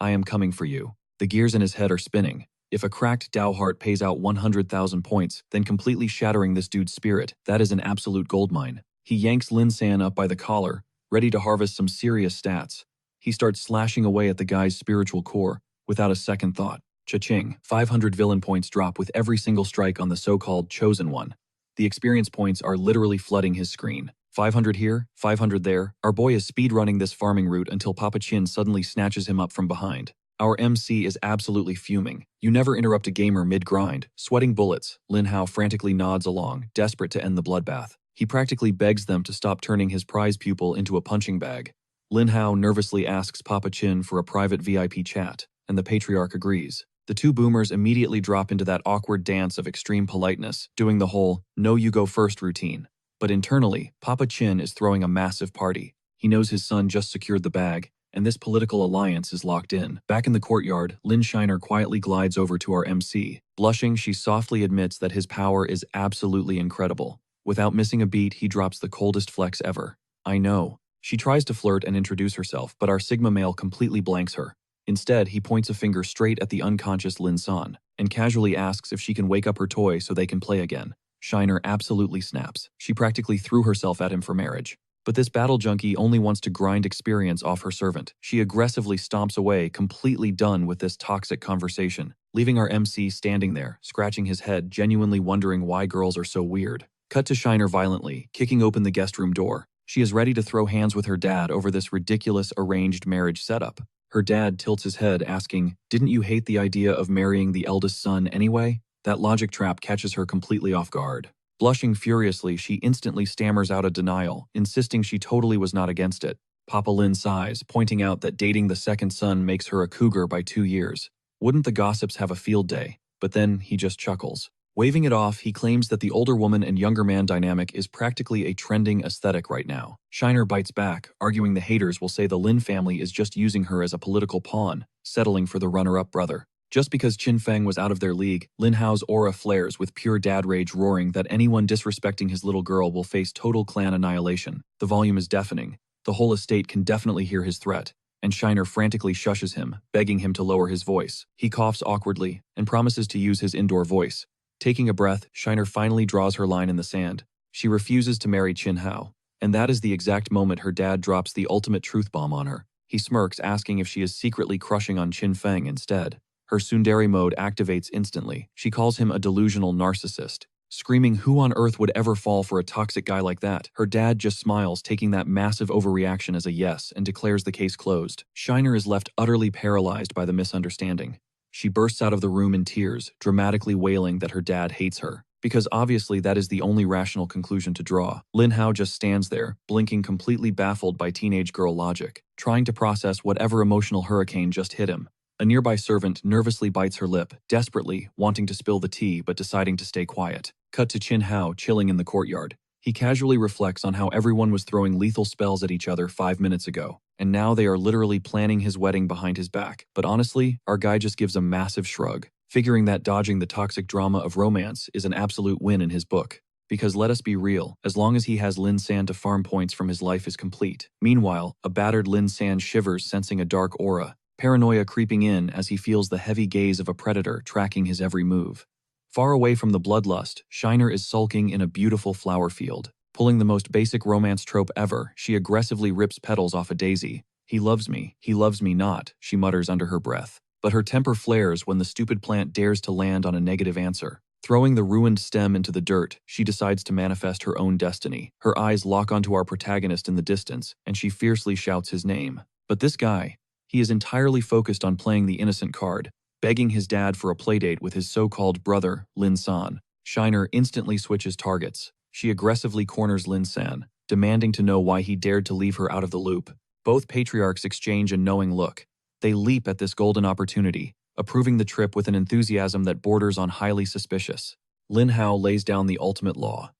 I am coming for you. The gears in his head are spinning. If a cracked Tao heart pays out 100,000 points, then completely shattering this dude's spirit, that is an absolute goldmine. He yanks Lin San up by the collar, ready to harvest some serious stats. He starts slashing away at the guy's spiritual core, without a second thought. Cha-ching, 500 villain points drop with every single strike on the so-called Chosen One. The experience points are literally flooding his screen. 500 here, 500 there. Our boy is speedrunning this farming route until Papa Qin suddenly snatches him up from behind. Our MC is absolutely fuming. You never interrupt a gamer mid-grind. Sweating bullets, Lin Hao frantically nods along, desperate to end the bloodbath. He practically begs them to stop turning his prize pupil into a punching bag. Lin Hao nervously asks Papa Qin for a private VIP chat, and the patriarch agrees. The 2 boomers immediately drop into that awkward dance of extreme politeness, doing the whole "no you go first" routine. But internally, Papa Qin is throwing a massive party. He knows his son just secured the bag, and this political alliance is locked in. Back in the courtyard, Lin Shiner quietly glides over to our MC. Blushing, she softly admits that his power is absolutely incredible. Without missing a beat, he drops the coldest flex ever. I know. She tries to flirt and introduce herself, but our Sigma male completely blanks her. Instead, he points a finger straight at the unconscious Lin San, and casually asks if she can wake up her toy so they can play again. Shiner absolutely snaps. She practically threw herself at him for marriage. But this battle junkie only wants to grind experience off her servant. She aggressively stomps away, completely done with this toxic conversation, leaving our MC standing there, scratching his head, genuinely wondering why girls are so weird. Cut to Shiner violently, kicking open the guest room door. She is ready to throw hands with her dad over this ridiculous arranged marriage setup. Her dad tilts his head, asking, "Didn't you hate the idea of marrying the eldest son anyway?" That logic trap catches her completely off guard. Blushing furiously, she instantly stammers out a denial, insisting she totally was not against it. Papa Lin sighs, pointing out that dating the second son makes her a cougar by 2 years. Wouldn't the gossips have a field day? But then he just chuckles. Waving it off, he claims that the older woman and younger man dynamic is practically a trending aesthetic right now. Shiner bites back, arguing the haters will say the Lin family is just using her as a political pawn, settling for the runner-up brother. Just because Qin Feng was out of their league, Lin Hao's aura flares with pure dad rage, roaring that anyone disrespecting his little girl will face total clan annihilation. The volume is deafening. The whole estate can definitely hear his threat, and Shiner frantically shushes him, begging him to lower his voice. He coughs awkwardly and promises to use his indoor voice. Taking a breath, Shiner finally draws her line in the sand. She refuses to marry Qin Hao, and that is the exact moment her dad drops the ultimate truth bomb on her. He smirks, asking if she is secretly crushing on Qin Feng instead. Her tsundere mode activates instantly. She calls him a delusional narcissist, screaming who on earth would ever fall for a toxic guy like that. Her dad just smiles, taking that massive overreaction as a yes, and declares the case closed. Shiner is left utterly paralyzed by the misunderstanding. She bursts out of the room in tears, dramatically wailing that her dad hates her, because obviously that is the only rational conclusion to draw. Lin Hao just stands there, blinking, completely baffled by teenage girl logic, trying to process whatever emotional hurricane just hit him. A nearby servant nervously bites her lip, desperately wanting to spill the tea but deciding to stay quiet. Cut to Qin Hao chilling in the courtyard. He casually reflects on how everyone was throwing lethal spells at each other 5 minutes ago, and now they are literally planning his wedding behind his back. But honestly, our guy just gives a massive shrug, figuring that dodging the toxic drama of romance is an absolute win in his book. Because let us be real, as long as he has Lin San to farm points from, his life is complete. Meanwhile, a battered Lin San shivers, sensing a dark aura, paranoia creeping in as he feels the heavy gaze of a predator tracking his every move. Far away from the bloodlust, Shiner is sulking in a beautiful flower field. Pulling the most basic romance trope ever, she aggressively rips petals off a daisy. He loves me not, she mutters under her breath. But her temper flares when the stupid plant dares to land on a negative answer. Throwing the ruined stem into the dirt, she decides to manifest her own destiny. Her eyes lock onto our protagonist in the distance, and she fiercely shouts his name. But this guy, he is entirely focused on playing the innocent card, begging his dad for a playdate with his so-called brother, Lin San. Shiner instantly switches targets. She aggressively corners Lin San, demanding to know why he dared to leave her out of the loop. Both patriarchs exchange a knowing look. They leap at this golden opportunity, approving the trip with an enthusiasm that borders on highly suspicious. Lin Hao lays down the ultimate law.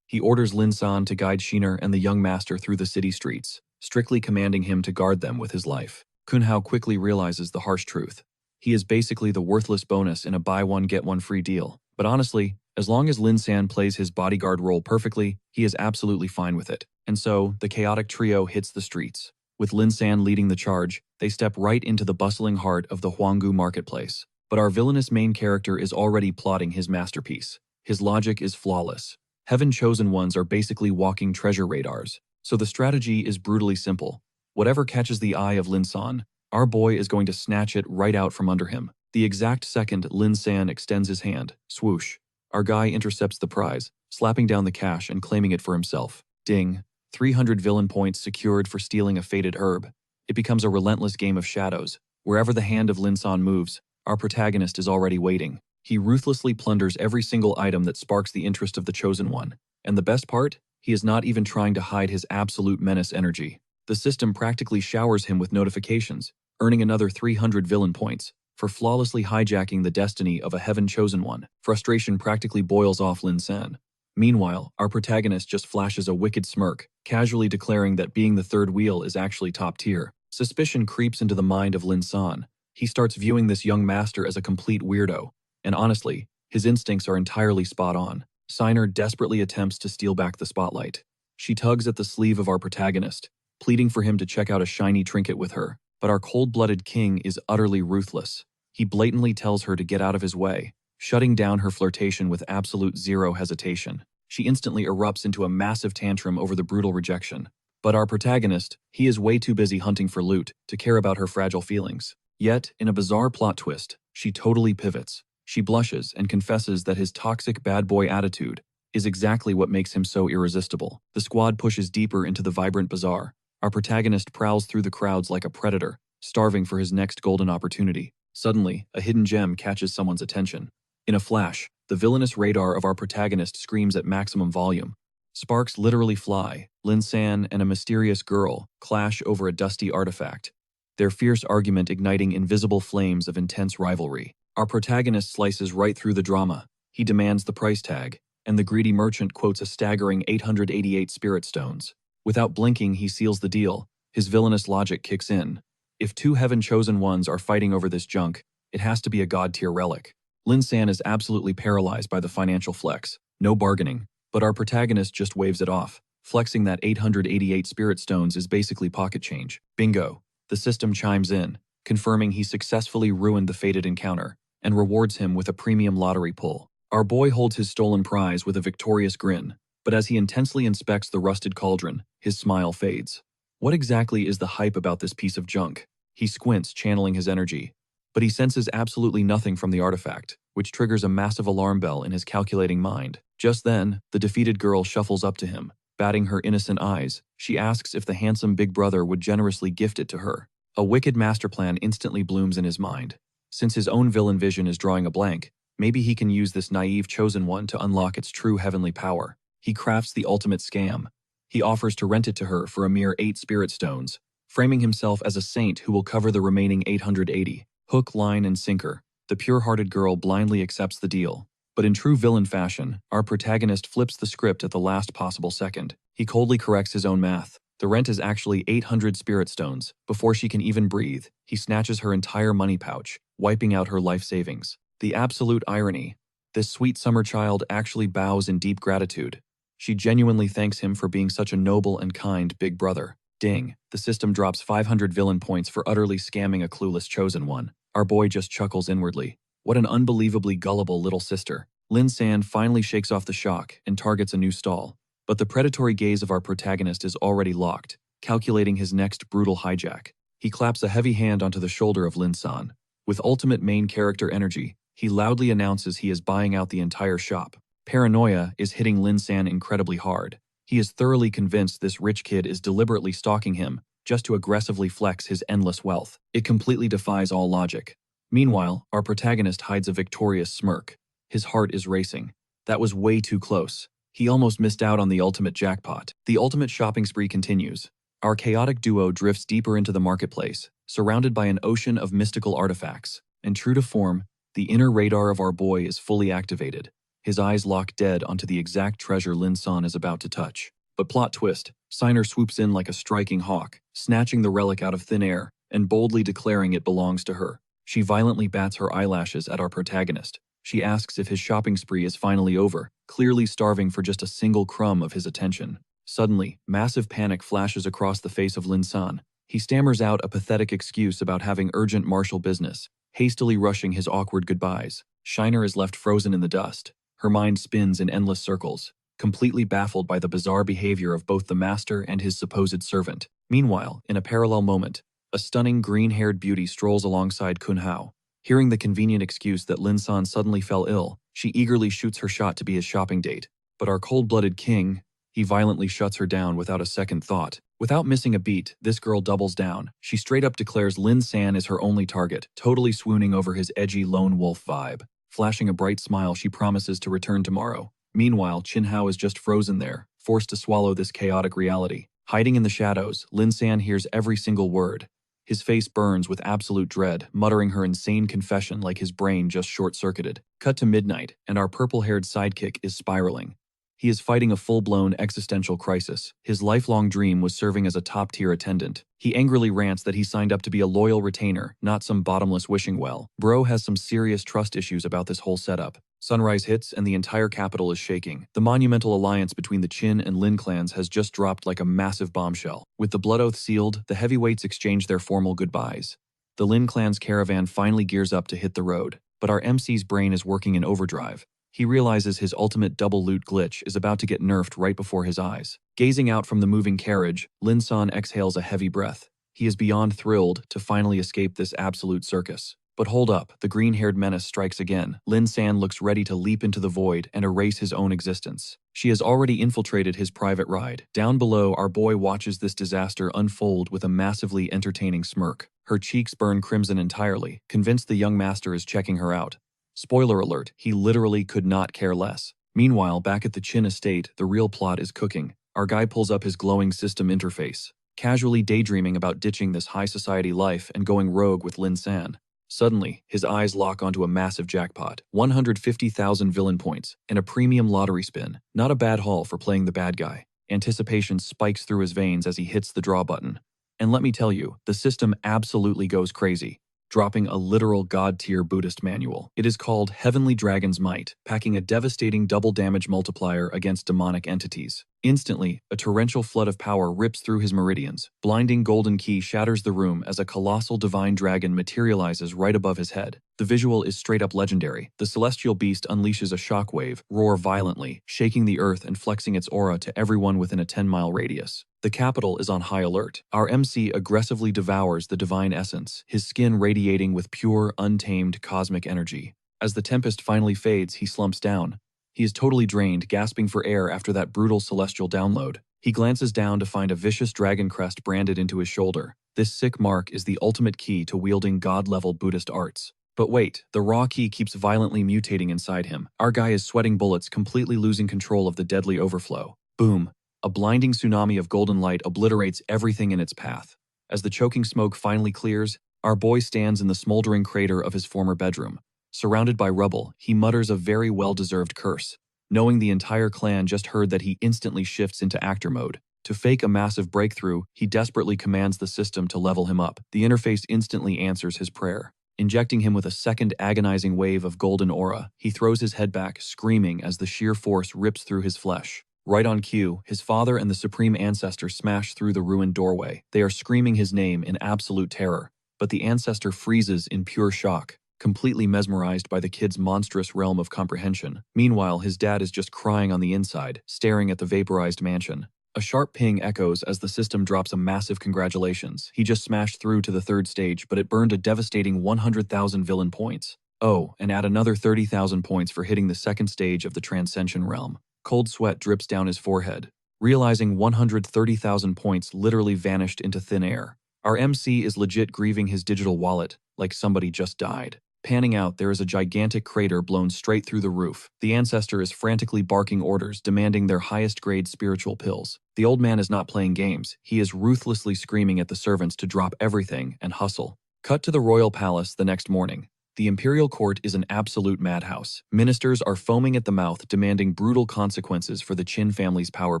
He orders Lin San to guide Shiner and the young master through the city streets, strictly commanding him to guard them with his life. Kun Hao quickly realizes the harsh truth. He is basically the worthless bonus in a buy one get one free deal. But honestly, as long as Lin San plays his bodyguard role perfectly, he is absolutely fine with it. And so, the chaotic trio hits the streets. With Lin San leading the charge, they step right into the bustling heart of the Huanggu marketplace. But our villainous main character is already plotting his masterpiece. His logic is flawless. Heaven-chosen ones are basically walking treasure radars. So the strategy is brutally simple. Whatever catches the eye of Lin San, our boy is going to snatch it right out from under him. The exact second Lin San extends his hand, swoosh, our guy intercepts the prize, slapping down the cash and claiming it for himself. Ding, 300 villain points secured for stealing a fated herb. It becomes a relentless game of shadows. Wherever the hand of Lin San moves, our protagonist is already waiting. He ruthlessly plunders every single item that sparks the interest of the chosen one. And the best part? He is not even trying to hide his absolute menace energy. The system practically showers him with notifications, earning another 300 villain points for flawlessly hijacking the destiny of a heaven-chosen one. Frustration practically boils off Lin San. Meanwhile, our protagonist just flashes a wicked smirk, casually declaring that being the third wheel is actually top tier. Suspicion creeps into the mind of Lin San. He starts viewing this young master as a complete weirdo, and honestly, his instincts are entirely spot on. Shiner desperately attempts to steal back the spotlight. She tugs at the sleeve of our protagonist, pleading for him to check out a shiny trinket with her. But our cold-blooded king is utterly ruthless. He blatantly tells her to get out of his way, shutting down her flirtation with absolute zero hesitation. She instantly erupts into a massive tantrum over the brutal rejection. But our protagonist, he is way too busy hunting for loot to care about her fragile feelings. Yet, in a bizarre plot twist, she totally pivots. She blushes and confesses that his toxic bad boy attitude is exactly what makes him so irresistible. The squad pushes deeper into the vibrant bazaar. Our protagonist prowls through the crowds like a predator, starving for his next golden opportunity. Suddenly, a hidden gem catches someone's attention. In a flash, the villainous radar of our protagonist screams at maximum volume. Sparks literally fly. Lin San and a mysterious girl clash over a dusty artifact, their fierce argument igniting invisible flames of intense rivalry. Our protagonist slices right through the drama, He demands the price tag, and the greedy merchant quotes a staggering 888 spirit stones. Without blinking, he seals the deal. His villainous logic kicks in. If two heaven-chosen ones are fighting over this junk, it has to be a god-tier relic. Lin San is absolutely paralyzed by the financial flex. No bargaining. But our protagonist just waves it off, flexing that 888 spirit stones is basically pocket change. Bingo. The system chimes in, confirming he successfully ruined the fated encounter, and rewards him with a premium lottery pull. Our boy holds his stolen prize with a victorious grin, but as he intensely inspects the rusted cauldron, his smile fades. What exactly is the hype about this piece of junk? He squints, channeling his energy, but he senses absolutely nothing from the artifact, which triggers a massive alarm bell in his calculating mind. Just then, the defeated girl shuffles up to him. Batting her innocent eyes, she asks if the handsome big brother would generously gift it to her. A wicked master plan instantly blooms in his mind. Since his own villain vision is drawing a blank, maybe he can use this naive chosen one to unlock its true heavenly power. He crafts the ultimate scam. He offers to rent it to her for a mere 8 spirit stones, framing himself as a saint who will cover the remaining 880. Hook, line, and sinker. The pure-hearted girl blindly accepts the deal. But in true villain fashion, our protagonist flips the script at the last possible second. He coldly corrects his own math. The rent is actually 800 spirit stones. Before she can even breathe, he snatches her entire money pouch, wiping out her life savings. The absolute irony. This sweet summer child actually bows in deep gratitude. She genuinely thanks him for being such a noble and kind big brother. Ding, the system drops 500 villain points for utterly scamming a clueless chosen one. Our boy just chuckles inwardly. What an unbelievably gullible little sister. Lin San finally shakes off the shock and targets a new stall. But the predatory gaze of our protagonist is already locked, calculating his next brutal hijack. He claps a heavy hand onto the shoulder of Lin San. With ultimate main character energy, he loudly announces he is buying out the entire shop. Paranoia is hitting Lin San incredibly hard. He is thoroughly convinced this rich kid is deliberately stalking him, just to aggressively flex his endless wealth. It completely defies all logic. Meanwhile, our protagonist hides a victorious smirk. His heart is racing. That was way too close. He almost missed out on the ultimate jackpot. The ultimate shopping spree continues. Our chaotic duo drifts deeper into the marketplace, surrounded by an ocean of mystical artifacts. And true to form, the inner radar of our boy is fully activated. His eyes lock dead onto the exact treasure Lin San is about to touch. But plot twist, Signer swoops in like a striking hawk, snatching the relic out of thin air and boldly declaring it belongs to her. She violently bats her eyelashes at our protagonist. She asks if his shopping spree is finally over, clearly starving for just a single crumb of his attention. Suddenly, massive panic flashes across the face of Lin San. He stammers out a pathetic excuse about having urgent martial business, hastily rushing his awkward goodbyes. Shiner is left frozen in the dust. Her mind spins in endless circles, completely baffled by the bizarre behavior of both the master and his supposed servant. Meanwhile, in a parallel moment, a stunning green-haired beauty strolls alongside Kun Hao. Hearing the convenient excuse that Lin San suddenly fell ill, she eagerly shoots her shot to be his shopping date. But our cold-blooded king, he violently shuts her down without a second thought. Without missing a beat, this girl doubles down. She straight up declares Lin San is her only target, totally swooning over his edgy lone wolf vibe. Flashing a bright smile, she promises to return tomorrow. Meanwhile, Qin Hao is just frozen there, forced to swallow this chaotic reality. Hiding in the shadows, Lin San hears every single word. His face burns with absolute dread, muttering her insane confession like his brain just short-circuited. Cut to midnight, and our purple-haired sidekick is spiraling. He is fighting a full-blown existential crisis. His lifelong dream was serving as a top-tier attendant. He angrily rants that he signed up to be a loyal retainer, not some bottomless wishing well. Bro has some serious trust issues about this whole setup. Sunrise hits and the entire capital is shaking. The monumental alliance between the Qin and Lin clans has just dropped like a massive bombshell. With the blood oath sealed, the heavyweights exchange their formal goodbyes. The Lin clan's caravan finally gears up to hit the road, but our MC's brain is working in overdrive. He realizes his ultimate double loot glitch is about to get nerfed right before his eyes. Gazing out from the moving carriage, Lin San exhales a heavy breath. He is beyond thrilled to finally escape this absolute circus. But hold up, the green-haired menace strikes again. Lin San looks ready to leap into the void and erase his own existence. She has already infiltrated his private ride. Down below, our boy watches this disaster unfold with a massively entertaining smirk. Her cheeks burn crimson entirely, convinced the young master is checking her out. Spoiler alert, he literally could not care less. Meanwhile, back at the Qin estate, the real plot is cooking. Our guy pulls up his glowing system interface, casually daydreaming about ditching this high society life and going rogue with Lin San. Suddenly, his eyes lock onto a massive jackpot, 150,000 villain points, and a premium lottery spin. Not a bad haul for playing the bad guy. Anticipation spikes through his veins as he hits the draw button. And let me tell you, the system absolutely goes crazy, dropping a literal god-tier Buddhist manual. It is called Heavenly Dragon's Might, packing a devastating double damage multiplier against demonic entities. Instantly, a torrential flood of power rips through his meridians. Blinding golden key shatters the room as a colossal divine dragon materializes right above his head. The visual is straight up legendary. The celestial beast unleashes a shockwave, roar violently, shaking the earth and flexing its aura to everyone within a 10-mile radius. The capital is on high alert. Our MC aggressively devours the divine essence, his skin radiating with pure, untamed cosmic energy. As the tempest finally fades, he slumps down. He is totally drained, gasping for air after that brutal celestial download. He glances down to find a vicious dragon crest branded into his shoulder. This sick mark is the ultimate key to wielding god-level Buddhist arts. But wait, the raw key keeps violently mutating inside him. Our guy is sweating bullets, completely losing control of the deadly overflow. Boom. A blinding tsunami of golden light obliterates everything in its path. As the choking smoke finally clears, our boy stands in the smoldering crater of his former bedroom. Surrounded by rubble, he mutters a very well-deserved curse. Knowing the entire clan just heard that, he instantly shifts into actor mode. To fake a massive breakthrough, he desperately commands the system to level him up. The interface instantly answers his prayer. Injecting him with a second agonizing wave of golden aura, he throws his head back, screaming as the sheer force rips through his flesh. Right on cue, his father and the Supreme Ancestor smash through the ruined doorway. They are screaming his name in absolute terror, but the Ancestor freezes in pure shock, completely mesmerized by the kid's monstrous realm of comprehension. Meanwhile, his dad is just crying on the inside, staring at the vaporized mansion. A sharp ping echoes as the system drops a massive congratulations. He just smashed through to the third stage, but it burned a devastating 100,000 villain points. Oh, and add another 30,000 points for hitting the second stage of the Transcension realm. Cold sweat drips down his forehead, realizing 130,000 points literally vanished into thin air. Our MC is legit grieving his digital wallet, like somebody just died. Panning out, there is a gigantic crater blown straight through the roof. The Ancestor is frantically barking orders, demanding their highest-grade spiritual pills. The old man is not playing games. He is ruthlessly screaming at the servants to drop everything and hustle. Cut to the royal palace the next morning. The imperial court is an absolute madhouse. Ministers are foaming at the mouth, demanding brutal consequences for the Qin family's power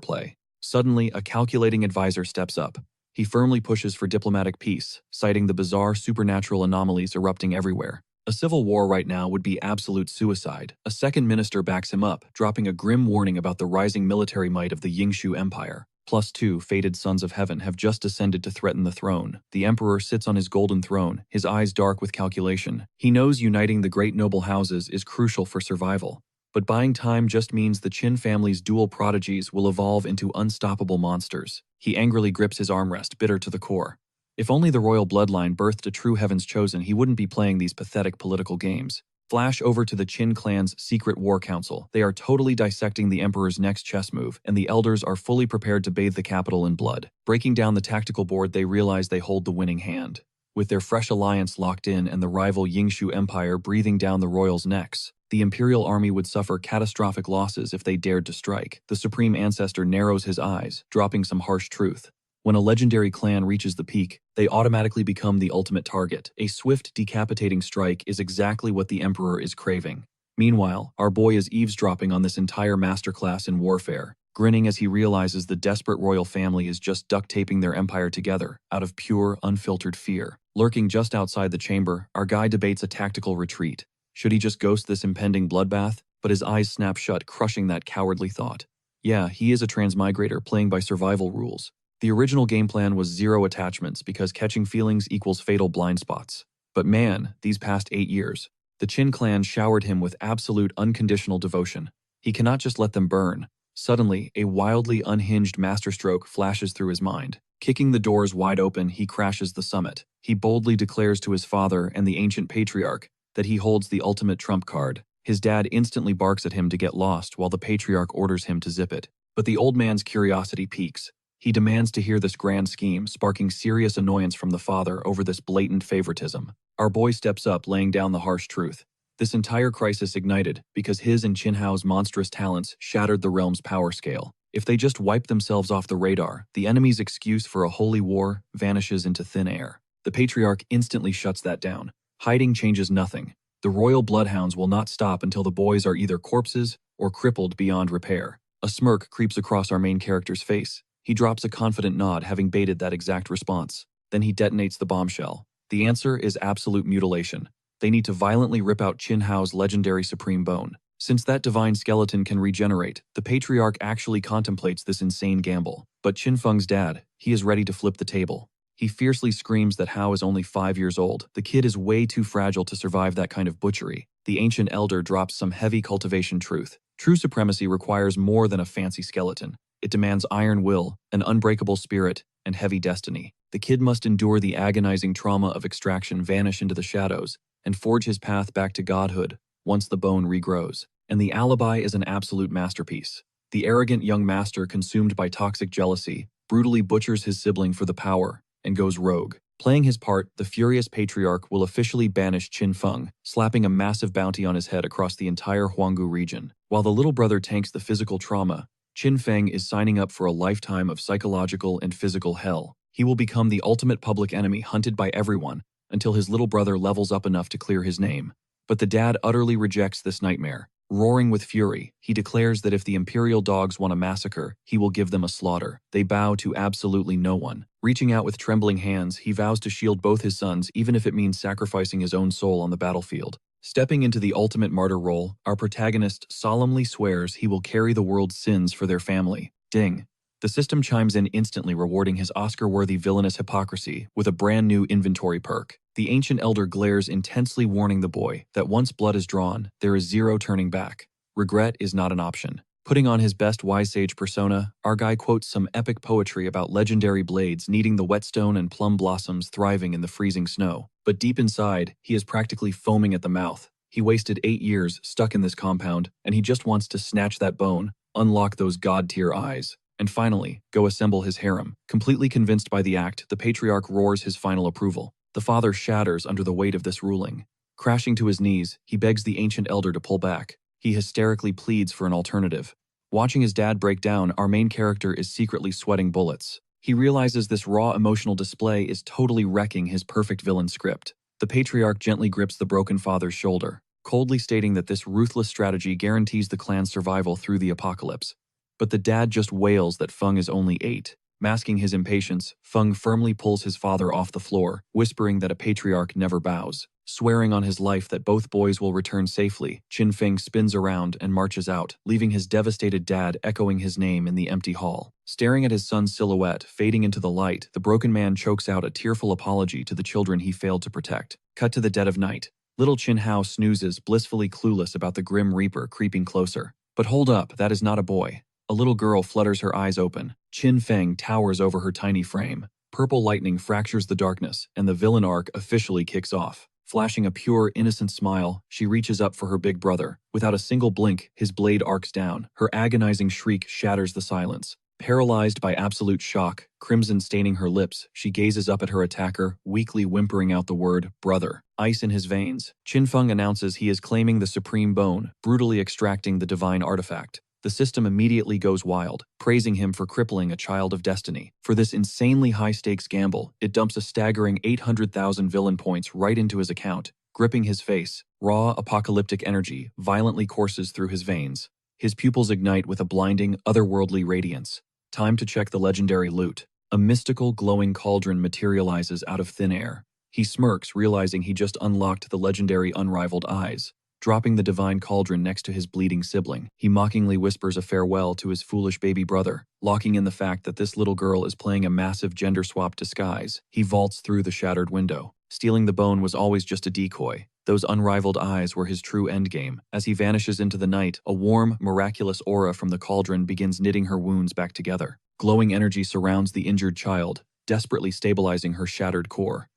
play. Suddenly, a calculating advisor steps up. He firmly pushes for diplomatic peace, citing the bizarre supernatural anomalies erupting everywhere. A civil war right now would be absolute suicide. A second minister backs him up, dropping a grim warning about the rising military might of the Yingshu Empire. +2 fated sons of heaven have just descended to threaten the throne. The emperor sits on his golden throne, his eyes dark with calculation. He knows uniting the great noble houses is crucial for survival. But buying time just means the Qin family's dual prodigies will evolve into unstoppable monsters. He angrily grips his armrest, bitter to the core. If only the royal bloodline birthed a true Heaven's Chosen, he wouldn't be playing these pathetic political games. Flash over to the Qin clan's secret war council. They are totally dissecting the emperor's next chess move, and the elders are fully prepared to bathe the capital in blood. Breaking down the tactical board, they realize they hold the winning hand. With their fresh alliance locked in and the rival Yingshu Empire breathing down the royals' necks, the imperial army would suffer catastrophic losses if they dared to strike. The Supreme Ancestor narrows his eyes, dropping some harsh truth. When a legendary clan reaches the peak, they automatically become the ultimate target. A swift, decapitating strike is exactly what the Emperor is craving. Meanwhile, our boy is eavesdropping on this entire masterclass in warfare, grinning as he realizes the desperate royal family is just duct-taping their empire together out of pure, unfiltered fear. Lurking just outside the chamber, our guy debates a tactical retreat. Should he just ghost this impending bloodbath? But his eyes snap shut, crushing that cowardly thought. Yeah, he is a transmigrator playing by survival rules. The original game plan was 0 attachments because catching feelings equals fatal blind spots. But man, these past 8 years, the Qin clan showered him with absolute unconditional devotion. He cannot just let them burn. Suddenly, a wildly unhinged masterstroke flashes through his mind. Kicking the doors wide open, he crashes the summit. He boldly declares to his father and the ancient patriarch that he holds the ultimate trump card. His dad instantly barks at him to get lost while the patriarch orders him to zip it. But the old man's curiosity peaks. He demands to hear this grand scheme, sparking serious annoyance from the father over this blatant favoritism. Our boy steps up, laying down the harsh truth. This entire crisis ignited because his and Qinhao's monstrous talents shattered the realm's power scale. If they just wipe themselves off the radar, the enemy's excuse for a holy war vanishes into thin air. The patriarch instantly shuts that down. Hiding changes nothing. The royal bloodhounds will not stop until the boys are either corpses or crippled beyond repair. A smirk creeps across our main character's face. He drops a confident nod, having baited that exact response. Then he detonates the bombshell. The answer is absolute mutilation. They need to violently rip out Qin Hao's legendary supreme bone. Since that divine skeleton can regenerate, the patriarch actually contemplates this insane gamble. But Qin Feng's dad, he is ready to flip the table. He fiercely screams that Hao is only 5 years old. The kid is way too fragile to survive that kind of butchery. The ancient elder drops some heavy cultivation truth. True supremacy requires more than a fancy skeleton. It demands iron will, an unbreakable spirit, and heavy destiny. The kid must endure the agonizing trauma of extraction, vanish into the shadows, and forge his path back to godhood once the bone regrows. And the alibi is an absolute masterpiece. The arrogant young master, consumed by toxic jealousy, brutally butchers his sibling for the power and goes rogue. Playing his part, the furious patriarch will officially banish Qin Feng, slapping a massive bounty on his head across the entire Huanggu region. While the little brother tanks the physical trauma, Qin Feng is signing up for a lifetime of psychological and physical hell. He will become the ultimate public enemy, hunted by everyone, until his little brother levels up enough to clear his name. But the dad utterly rejects this nightmare. Roaring with fury, he declares that if the imperial dogs want a massacre, he will give them a slaughter. They bow to absolutely no one. Reaching out with trembling hands, he vows to shield both his sons, even if it means sacrificing his own soul on the battlefield. Stepping into the ultimate martyr role, our protagonist solemnly swears he will carry the world's sins for their family. Ding. The system chimes in instantly, rewarding his Oscar-worthy villainous hypocrisy with a brand new inventory perk. The ancient elder glares intensely, warning the boy that once blood is drawn, there is zero turning back. Regret is not an option. Putting on his best wise sage persona, our guy quotes some epic poetry about legendary blades needing the whetstone and plum blossoms thriving in the freezing snow. But deep inside, he is practically foaming at the mouth. He wasted 8 years stuck in this compound, and he just wants to snatch that bone, unlock those god-tier eyes, and finally, go assemble his harem. Completely convinced by the act, the patriarch roars his final approval. The father shatters under the weight of this ruling. Crashing to his knees, he begs the ancient elder to pull back. He hysterically pleads for an alternative. Watching his dad break down, our main character is secretly sweating bullets. He realizes this raw emotional display is totally wrecking his perfect villain script. The patriarch gently grips the broken father's shoulder, coldly stating that this ruthless strategy guarantees the clan's survival through the apocalypse. But the dad just wails that Feng is only 8. Masking his impatience, Feng firmly pulls his father off the floor, whispering that a patriarch never bows. Swearing on his life that both boys will return safely, Qin Feng spins around and marches out, leaving his devastated dad echoing his name in the empty hall. Staring at his son's silhouette fading into the light, the broken man chokes out a tearful apology to the children he failed to protect. Cut to the dead of night. Little Qin Hao snoozes, blissfully clueless about the grim reaper creeping closer. But hold up, that is not a boy. A little girl flutters her eyes open. Qin Feng towers over her tiny frame. Purple lightning fractures the darkness, and the villain arc officially kicks off. Flashing a pure, innocent smile, she reaches up for her big brother. Without a single blink, his blade arcs down. Her agonizing shriek shatters the silence. Paralyzed by absolute shock, crimson staining her lips, she gazes up at her attacker, weakly whimpering out the word, brother. Ice in his veins, Qin Feng announces he is claiming the supreme bone, brutally extracting the divine artifact. The system immediately goes wild, praising him for crippling a child of destiny. For this insanely high-stakes gamble, it dumps a staggering 800,000 villain points right into his account. Gripping his face, raw, apocalyptic energy violently courses through his veins. His pupils ignite with a blinding, otherworldly radiance. Time to check the legendary loot. A mystical, glowing cauldron materializes out of thin air. He smirks, realizing he just unlocked the legendary unrivaled eyes. Dropping the divine cauldron next to his bleeding sibling, he mockingly whispers a farewell to his foolish baby brother, locking in the fact that this little girl is playing a massive gender-swap disguise. He vaults through the shattered window. Stealing the bone was always just a decoy. Those unrivaled eyes were his true endgame. As he vanishes into the night, a warm, miraculous aura from the cauldron begins knitting her wounds back together. Glowing energy surrounds the injured child, desperately stabilizing her shattered core.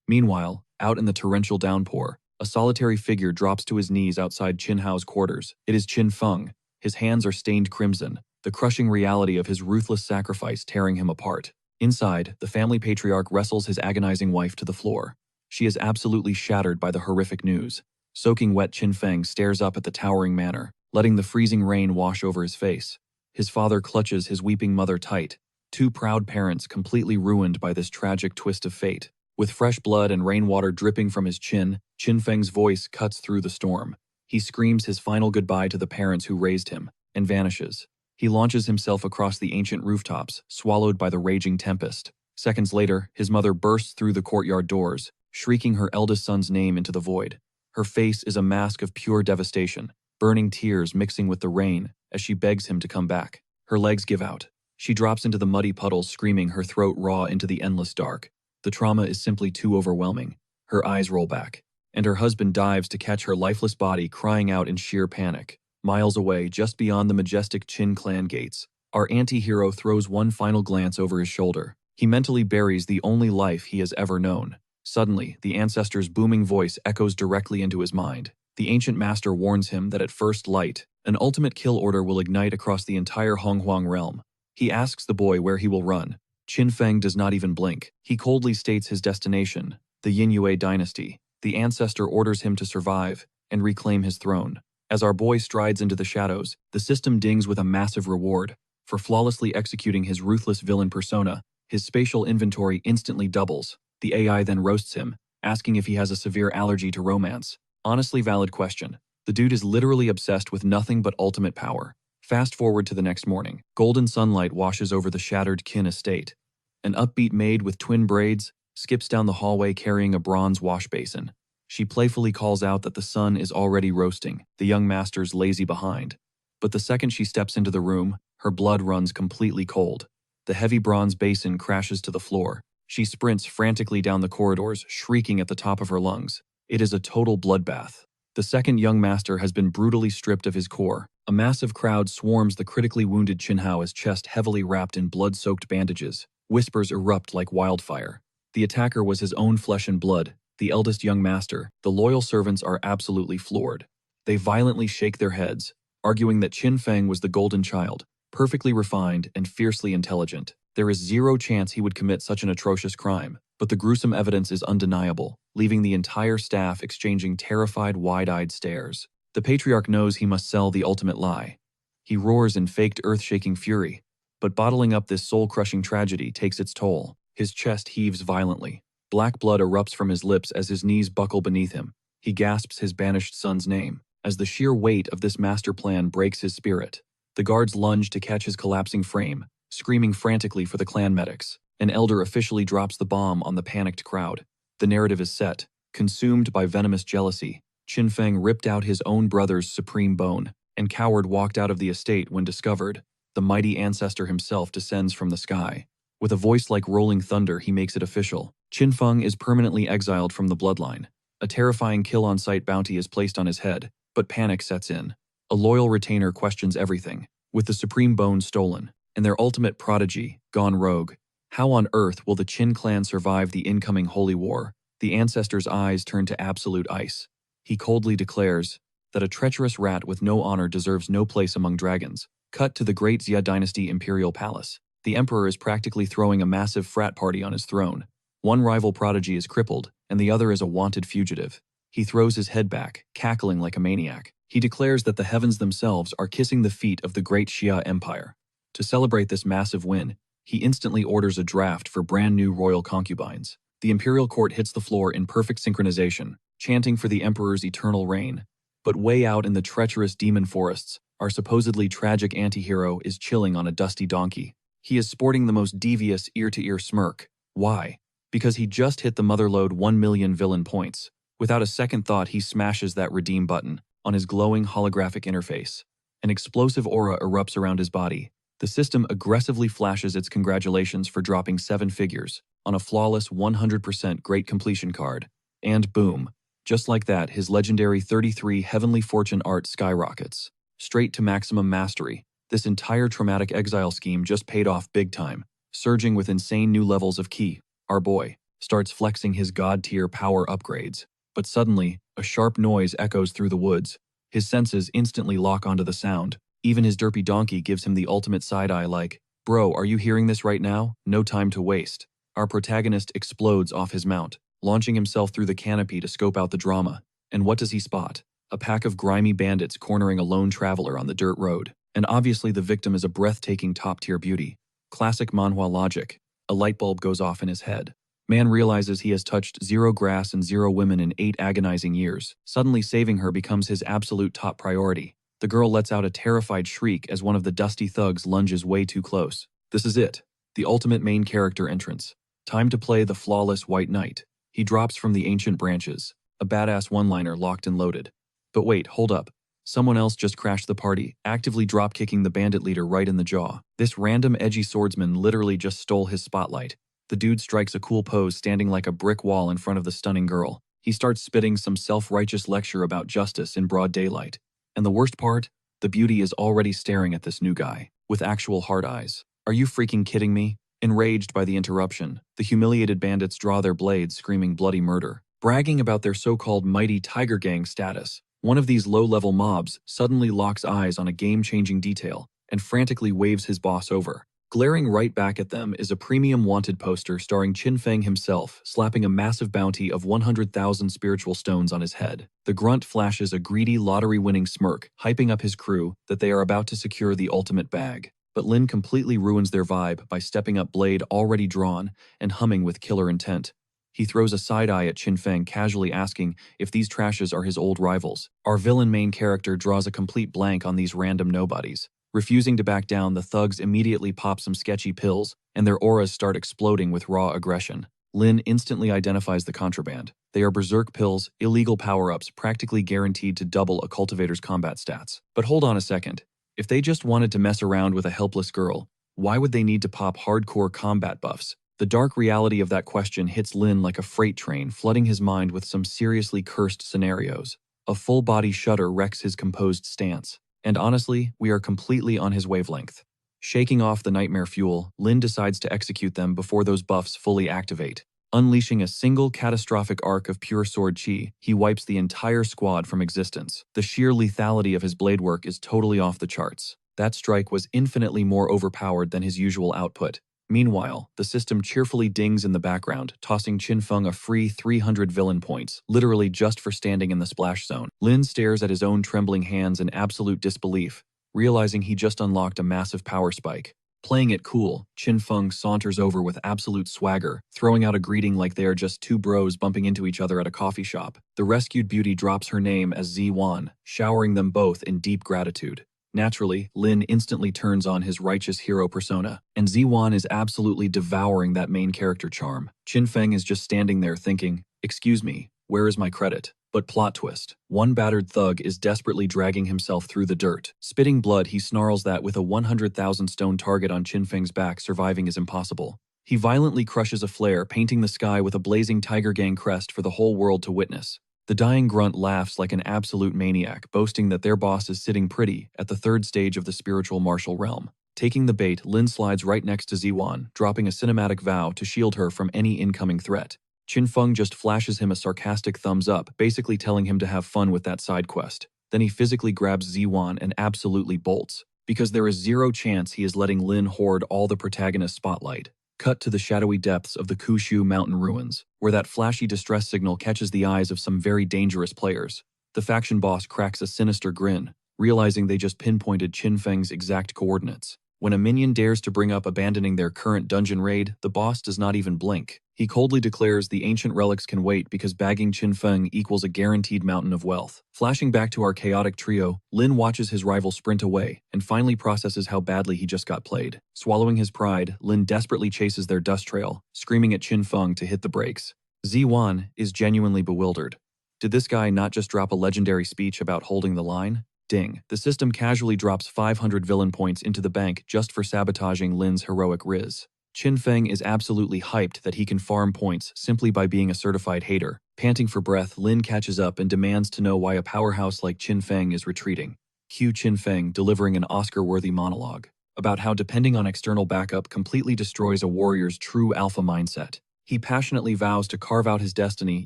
Meanwhile, out in the torrential downpour, a solitary figure drops to his knees outside Qin Hao's quarters. It is Qin Feng. His hands are stained crimson, the crushing reality of his ruthless sacrifice tearing him apart. Inside, the family patriarch wrestles his agonizing wife to the floor. She is absolutely shattered by the horrific news. Soaking wet, Qin Feng stares up at the towering manor, letting the freezing rain wash over his face. His father clutches his weeping mother tight, two proud parents completely ruined by this tragic twist of fate. With fresh blood and rainwater dripping from his chin, Qin Feng's voice cuts through the storm. He screams his final goodbye to the parents who raised him, and vanishes. He launches himself across the ancient rooftops, swallowed by the raging tempest. Seconds later, his mother bursts through the courtyard doors, shrieking her eldest son's name into the void. Her face is a mask of pure devastation, burning tears mixing with the rain as she begs him to come back. Her legs give out. She drops into the muddy puddles, screaming, her throat raw into the endless dark. The trauma is simply too overwhelming. Her eyes roll back, and her husband dives to catch her lifeless body, crying out in sheer panic. Miles away, just beyond the majestic Qin clan gates, our anti-hero throws one final glance over his shoulder. He mentally buries the only life he has ever known. Suddenly, the ancestor's booming voice echoes directly into his mind. The ancient master warns him that at first light, an ultimate kill order will ignite across the entire Honghuang realm. He asks the boy where he will run. Qin Feng does not even blink. He coldly states his destination, the Yinyue dynasty. The ancestor orders him to survive and reclaim his throne. As our boy strides into the shadows, the system dings with a massive reward. For flawlessly executing his ruthless villain persona, his spatial inventory instantly doubles. The AI then roasts him, asking if he has a severe allergy to romance. Honestly valid question. The dude is literally obsessed with nothing but ultimate power. Fast forward to the next morning. Golden sunlight washes over the shattered Qin estate. An upbeat maid with twin braids skips down the hallway carrying a bronze wash basin. She playfully calls out that the sun is already roasting, the young master's lazy behind. But the second she steps into the room, her blood runs completely cold. The heavy bronze basin crashes to the floor. She sprints frantically down the corridors, shrieking at the top of her lungs. It is a total bloodbath. The second young master has been brutally stripped of his core. A massive crowd swarms the critically wounded Qinhao's chest, heavily wrapped in blood-soaked bandages. Whispers erupt like wildfire. The attacker was his own flesh and blood, the eldest young master. The loyal servants are absolutely floored. They violently shake their heads, arguing that Qin Feng was the golden child, perfectly refined and fiercely intelligent. There is zero chance he would commit such an atrocious crime, but the gruesome evidence is undeniable, leaving the entire staff exchanging terrified, wide-eyed stares. The patriarch knows he must sell the ultimate lie. He roars in faked earth-shaking fury, but bottling up this soul-crushing tragedy takes its toll. His chest heaves violently. Black blood erupts from his lips as his knees buckle beneath him. He gasps his banished son's name, as the sheer weight of this master plan breaks his spirit. The guards lunge to catch his collapsing frame, screaming frantically for the clan medics. An elder officially drops the bomb on the panicked crowd. The narrative is set. Consumed by venomous jealousy, Qin Feng ripped out his own brother's supreme bone, and coward walked out of the estate when discovered. The mighty ancestor himself descends from the sky. With a voice like rolling thunder, he makes it official. Qin Feng is permanently exiled from the bloodline. A terrifying kill-on-sight bounty is placed on his head, but panic sets in. A loyal retainer questions everything. With the supreme bone stolen, and their ultimate prodigy gone rogue, how on earth will the Qin clan survive the incoming holy war? The ancestor's eyes turn to absolute ice. He coldly declares that a treacherous rat with no honor deserves no place among dragons. Cut to the great Xia dynasty imperial palace. The emperor is practically throwing a massive frat party on his throne. One rival prodigy is crippled, and the other is a wanted fugitive. He throws his head back, cackling like a maniac. He declares that the heavens themselves are kissing the feet of the great Xia empire. To celebrate this massive win, he instantly orders a draft for brand new royal concubines. The imperial court hits the floor in perfect synchronization, chanting for the emperor's eternal reign. But way out in the treacherous demon forests, our supposedly tragic anti-hero is chilling on a dusty donkey. He is sporting the most devious ear-to-ear smirk. Why? Because he just hit the motherlode 1 million villain points. Without a second thought, he smashes that redeem button on his glowing holographic interface. An explosive aura erupts around his body. The system aggressively flashes its congratulations for dropping 7 figures on a flawless 100% great completion card. And boom, just like that, his legendary 33 Heavenly Fortune art skyrockets. Straight to maximum mastery. This entire traumatic exile scheme just paid off big time, surging with insane new levels of ki. Our boy starts flexing his god-tier power upgrades. But suddenly, a sharp noise echoes through the woods. His senses instantly lock onto the sound. Even his derpy donkey gives him the ultimate side-eye like, "Bro, are you hearing this right now? No time to waste." Our protagonist explodes off his mount, launching himself through the canopy to scope out the drama. And what does he spot? A pack of grimy bandits cornering a lone traveler on the dirt road. And obviously the victim is a breathtaking top-tier beauty. Classic manhwa logic. A light bulb goes off in his head. Man realizes he has touched 0 grass and 0 women in 8 agonizing years. Suddenly saving her becomes his absolute top priority. The girl lets out a terrified shriek as one of the dusty thugs lunges way too close. This is it. The ultimate main character entrance. Time to play the flawless White Knight. He drops from the ancient branches. A badass one-liner locked and loaded. But wait, hold up. Someone else just crashed the party, actively drop-kicking the bandit leader right in the jaw. This random edgy swordsman literally just stole his spotlight. The dude strikes a cool pose standing like a brick wall in front of the stunning girl. He starts spitting some self-righteous lecture about justice in broad daylight. And the worst part? The beauty is already staring at this new guy, with actual hard eyes. Are you freaking kidding me? Enraged by the interruption, the humiliated bandits draw their blades, screaming bloody murder. Bragging about their so-called mighty Tiger Gang status, one of these low-level mobs suddenly locks eyes on a game-changing detail and frantically waves his boss over. Glaring right back at them is a premium wanted poster starring Qin Feng himself, slapping a massive bounty of 100,000 spiritual stones on his head. The grunt flashes a greedy lottery-winning smirk, hyping up his crew that they are about to secure the ultimate bag. But Lin completely ruins their vibe by stepping up blade already drawn and humming with killer intent. He throws a side-eye at Qin Feng, casually asking if these trashes are his old rivals. Our villain main character draws a complete blank on these random nobodies. Refusing to back down, the thugs immediately pop some sketchy pills, and their auras start exploding with raw aggression. Lin instantly identifies the contraband. They are berserk pills, illegal power-ups practically guaranteed to double a cultivator's combat stats. But hold on a second. If they just wanted to mess around with a helpless girl, why would they need to pop hardcore combat buffs? The dark reality of that question hits Lin like a freight train, flooding his mind with some seriously cursed scenarios. A full-body shudder wrecks his composed stance. And honestly, we are completely on his wavelength. Shaking off the nightmare fuel, Lin decides to execute them before those buffs fully activate. Unleashing a single catastrophic arc of pure sword chi, he wipes the entire squad from existence. The sheer lethality of his blade work is totally off the charts. That strike was infinitely more overpowered than his usual output. Meanwhile, the system cheerfully dings in the background, tossing Qin Feng a free 300 villain points, literally just for standing in the splash zone. Lin stares at his own trembling hands in absolute disbelief, realizing he just unlocked a massive power spike. Playing it cool, Qin Feng saunters over with absolute swagger, throwing out a greeting like they are just two bros bumping into each other at a coffee shop. The rescued beauty drops her name as Ziwan, showering them both in deep gratitude. Naturally, Lin instantly turns on his righteous hero persona, and Ziwan is absolutely devouring that main character charm. Qin Feng is just standing there thinking, "Excuse me, where is my credit?" But plot twist, one battered thug is desperately dragging himself through the dirt. Spitting blood, he snarls that with a 100,000 stone target on Qin Feng's back, surviving is impossible. He violently crushes a flare, painting the sky with a blazing Tiger Gang crest for the whole world to witness. The dying grunt laughs like an absolute maniac, boasting that their boss is sitting pretty at the third stage of the spiritual martial realm. Taking the bait, Lin slides right next to Ziwan, dropping a cinematic vow to shield her from any incoming threat. Qin Feng just flashes him a sarcastic thumbs up, basically telling him to have fun with that side quest. Then he physically grabs Ziwan and absolutely bolts, because there is zero chance he is letting Lin hoard all the protagonist's spotlight. Cut to the shadowy depths of the Kushu mountain ruins, where that flashy distress signal catches the eyes of some very dangerous players. The faction boss cracks a sinister grin, realizing they just pinpointed Qin Feng's exact coordinates. When a minion dares to bring up abandoning their current dungeon raid, the boss does not even blink. He coldly declares the ancient relics can wait because bagging Qin Feng equals a guaranteed mountain of wealth. Flashing back to our chaotic trio, Lin watches his rival sprint away and finally processes how badly he just got played. Swallowing his pride, Lin desperately chases their dust trail, screaming at Qin Feng to hit the brakes. Ziwan is genuinely bewildered. Did this guy not just drop a legendary speech about holding the line? Ding. The system casually drops 500 villain points into the bank just for sabotaging Lin's heroic riz. Qin Feng is absolutely hyped that he can farm points simply by being a certified hater. Panting for breath, Lin catches up and demands to know why a powerhouse like Qin Feng is retreating. Cue Qin Feng delivering an Oscar-worthy monologue about how depending on external backup completely destroys a warrior's true alpha mindset. He passionately vows to carve out his destiny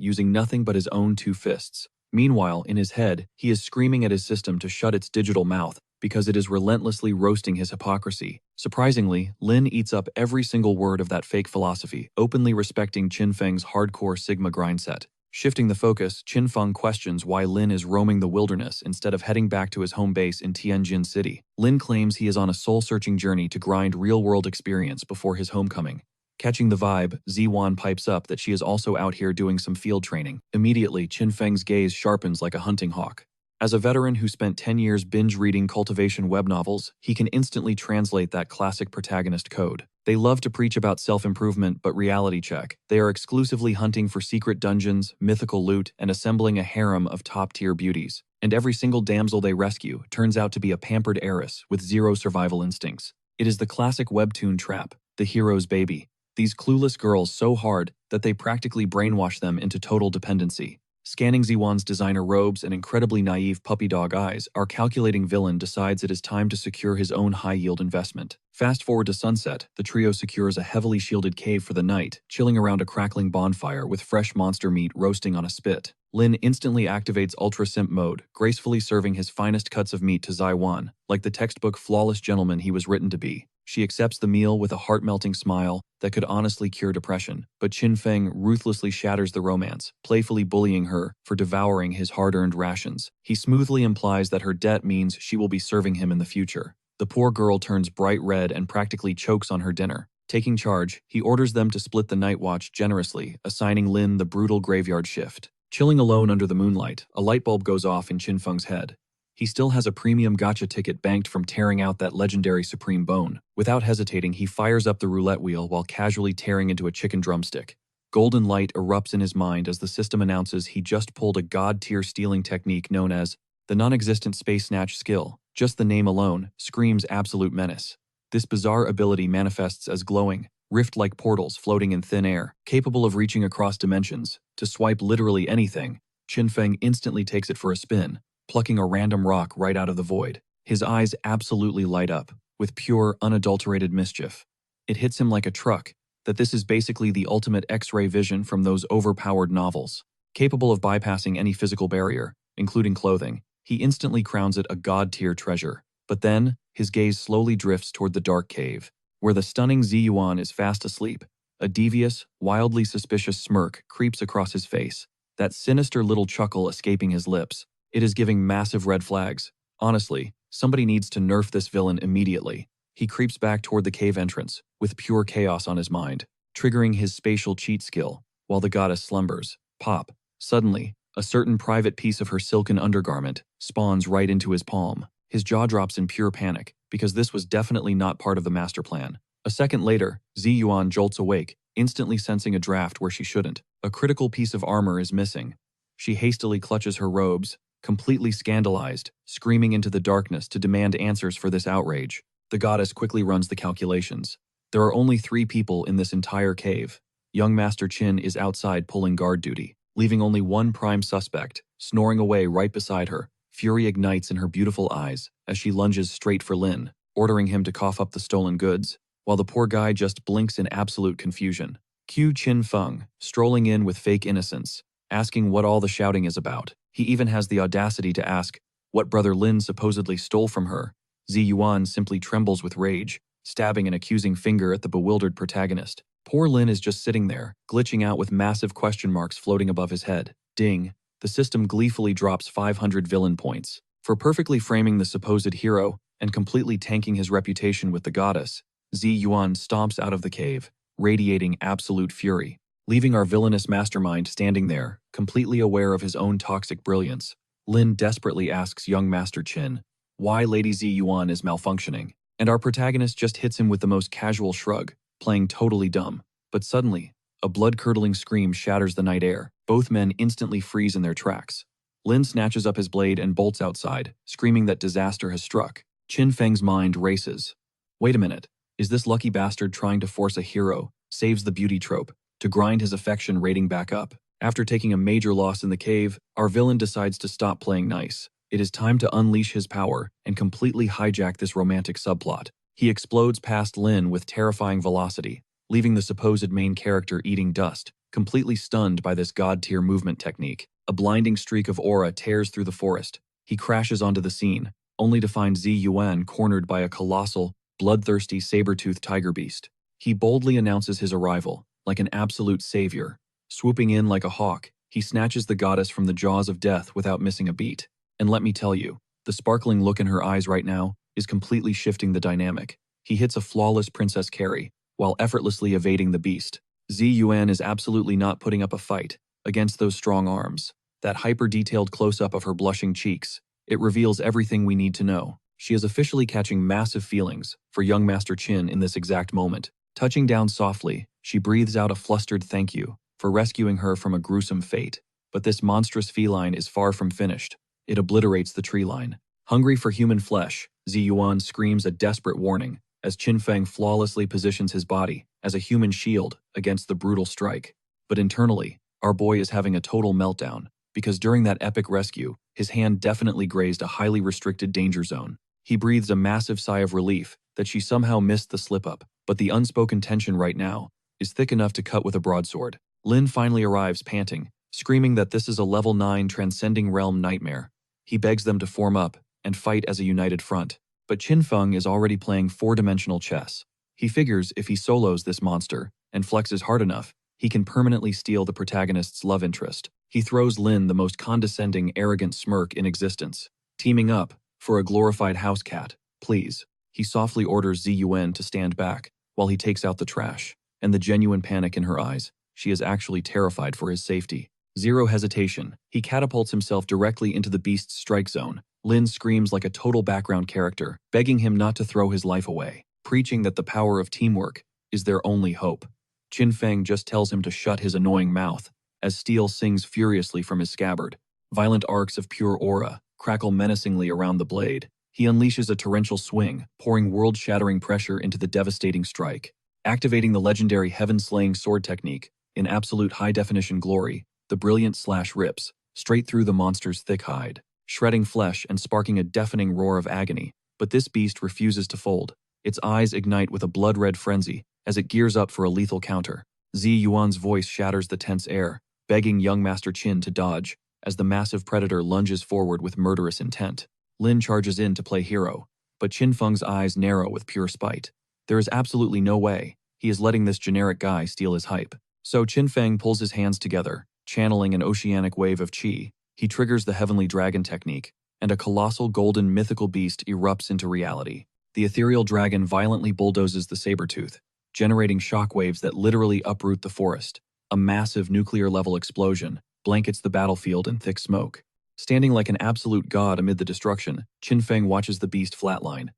using nothing but his own two fists. Meanwhile, in his head, he is screaming at his system to shut its digital mouth because it is relentlessly roasting his hypocrisy. Surprisingly, Lin eats up every single word of that fake philosophy, openly respecting Qin Feng's hardcore Sigma grindset. Shifting the focus, Qin Feng questions why Lin is roaming the wilderness instead of heading back to his home base in Tianjin City. Lin claims he is on a soul-searching journey to grind real-world experience before his homecoming. Catching the vibe, Ziwan pipes up that she is also out here doing some field training. Immediately, Qin Feng's gaze sharpens like a hunting hawk. As a veteran who spent 10 years binge-reading cultivation web novels, he can instantly translate that classic protagonist code. They love to preach about self-improvement, but reality check. They are exclusively hunting for secret dungeons, mythical loot, and assembling a harem of top-tier beauties. And every single damsel they rescue turns out to be a pampered heiress with zero survival instincts. It is the classic webtoon trap, the hero's baby. These clueless girls so hard that they practically brainwash them into total dependency. Scanning Ziwan's designer robes and incredibly naive puppy dog eyes, our calculating villain decides it is time to secure his own high-yield investment. Fast forward to sunset, the trio secures a heavily shielded cave for the night, chilling around a crackling bonfire with fresh monster meat roasting on a spit. Lin instantly activates Ultra Simp mode, gracefully serving his finest cuts of meat to Ziwan, like the textbook flawless gentleman he was written to be. She accepts the meal with a heart-melting smile that could honestly cure depression, but Qin Feng ruthlessly shatters the romance, playfully bullying her for devouring his hard-earned rations. He smoothly implies that her debt means she will be serving him in the future. The poor girl turns bright red and practically chokes on her dinner. Taking charge, he orders them to split the night watch generously, assigning Lin the brutal graveyard shift. Chilling alone under the moonlight, a light bulb goes off in Qin Feng's head. He still has a premium gacha ticket banked from tearing out that legendary supreme bone. Without hesitating, he fires up the roulette wheel while casually tearing into a chicken drumstick. Golden light erupts in his mind as the system announces he just pulled a god-tier stealing technique known as the non-existent space snatch skill. Just the name alone screams absolute menace. This bizarre ability manifests as glowing, rift-like portals floating in thin air, capable of reaching across dimensions. To swipe literally anything, Qin Feng instantly takes it for a spin, plucking a random rock right out of the void. His eyes absolutely light up, with pure, unadulterated mischief. It hits him like a truck that this is basically the ultimate X-ray vision from those overpowered novels. Capable of bypassing any physical barrier, including clothing, he instantly crowns it a god-tier treasure. But then, his gaze slowly drifts toward the dark cave, where the stunning Ziyuan is fast asleep. A devious, wildly suspicious smirk creeps across his face, that sinister little chuckle escaping his lips. It is giving massive red flags. Honestly, somebody needs to nerf this villain immediately. He creeps back toward the cave entrance, with pure chaos on his mind, triggering his spatial cheat skill, while the goddess slumbers. Pop. Suddenly, a certain private piece of her silken undergarment spawns right into his palm. His jaw drops in pure panic, because this was definitely not part of the master plan. A second later, Ziyuan jolts awake, instantly sensing a draft where she shouldn't. A critical piece of armor is missing. She hastily clutches her robes, completely scandalized, screaming into the darkness to demand answers for this outrage. The goddess quickly runs the calculations. There are only 3 people in this entire cave. Young Master Qin is outside pulling guard duty, leaving only one prime suspect, snoring away right beside her. Fury ignites in her beautiful eyes as she lunges straight for Lin, ordering him to cough up the stolen goods, while the poor guy just blinks in absolute confusion. Cue Qin Feng, strolling in with fake innocence, asking what all the shouting is about. He even has the audacity to ask what brother Lin supposedly stole from her. Ziyuan simply trembles with rage, stabbing an accusing finger at the bewildered protagonist. Poor Lin is just sitting there, glitching out with massive question marks floating above his head. Ding. The system gleefully drops 500 villain points. For perfectly framing the supposed hero and completely tanking his reputation with the goddess, Ziyuan stomps out of the cave, radiating absolute fury, leaving our villainous mastermind standing there, completely aware of his own toxic brilliance. Lin desperately asks young Master Qin why Lady Ziyuan is malfunctioning, and our protagonist just hits him with the most casual shrug, playing totally dumb. But suddenly, a blood-curdling scream shatters the night air. Both men instantly freeze in their tracks. Lin snatches up his blade and bolts outside, screaming that disaster has struck. Qin Feng's mind races. Wait a minute, is this lucky bastard trying to force a hero, saves the beauty trope, to grind his affection rating back up? After taking a major loss in the cave, our villain decides to stop playing nice. It is time to unleash his power and completely hijack this romantic subplot. He explodes past Lin with terrifying velocity, leaving the supposed main character eating dust, completely stunned by this god-tier movement technique. A blinding streak of aura tears through the forest. He crashes onto the scene, only to find Ziyuan cornered by a colossal, bloodthirsty saber-toothed tiger beast. He boldly announces his arrival, like an absolute savior. Swooping in like a hawk, he snatches the goddess from the jaws of death without missing a beat. And let me tell you, the sparkling look in her eyes right now is completely shifting the dynamic. He hits a flawless princess carry, while effortlessly evading the beast. Ziyuan is absolutely not putting up a fight against those strong arms. That hyper-detailed close-up of her blushing cheeks, it reveals everything we need to know. She is officially catching massive feelings for young Master Qin in this exact moment. Touching down softly, she breathes out a flustered thank you for rescuing her from a gruesome fate. But this monstrous feline is far from finished. It obliterates the tree line. Hungry for human flesh, Ziyuan screams a desperate warning as Qin Feng flawlessly positions his body as a human shield against the brutal strike. But internally, our boy is having a total meltdown, because during that epic rescue, his hand definitely grazed a highly restricted danger zone. He breathes a massive sigh of relief that she somehow missed the slip-up, but the unspoken tension right now is thick enough to cut with a broadsword. Lin finally arrives panting, screaming that this is a level 9 transcending realm nightmare. He begs them to form up and fight as a united front. But Qin Feng is already playing 4-dimensional chess. He figures if he solos this monster and flexes hard enough, he can permanently steal the protagonist's love interest. He throws Lin the most condescending, arrogant smirk in existence. Teaming up for a glorified house cat, please. He softly orders Ziyuan to stand back while he takes out the trash, and the genuine panic in her eyes. She is actually terrified for his safety. Zero hesitation, he catapults himself directly into the beast's strike zone. Lin screams like a total background character, begging him not to throw his life away, preaching that the power of teamwork is their only hope. Qin Feng just tells him to shut his annoying mouth, as steel sings furiously from his scabbard. Violent arcs of pure aura crackle menacingly around the blade. He unleashes a torrential swing, pouring world-shattering pressure into the devastating strike. Activating the legendary heaven-slaying sword technique, in absolute high-definition glory, the brilliant slash rips straight through the monster's thick hide, shredding flesh and sparking a deafening roar of agony. But this beast refuses to fold. Its eyes ignite with a blood-red frenzy as it gears up for a lethal counter. Ziyuan's voice shatters the tense air, begging young Master Qin to dodge as the massive predator lunges forward with murderous intent. Lin charges in to play hero, but Qin Feng's eyes narrow with pure spite. There is absolutely no way he is letting this generic guy steal his hype. So Qin Feng pulls his hands together, channeling an oceanic wave of qi. He triggers the heavenly dragon technique, and a colossal golden mythical beast erupts into reality. The ethereal dragon violently bulldozes the saber-tooth, generating shockwaves that literally uproot the forest. A massive nuclear-level explosion blankets the battlefield in thick smoke. Standing like an absolute god amid the destruction, Qin Feng watches the beast flatline.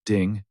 Ding.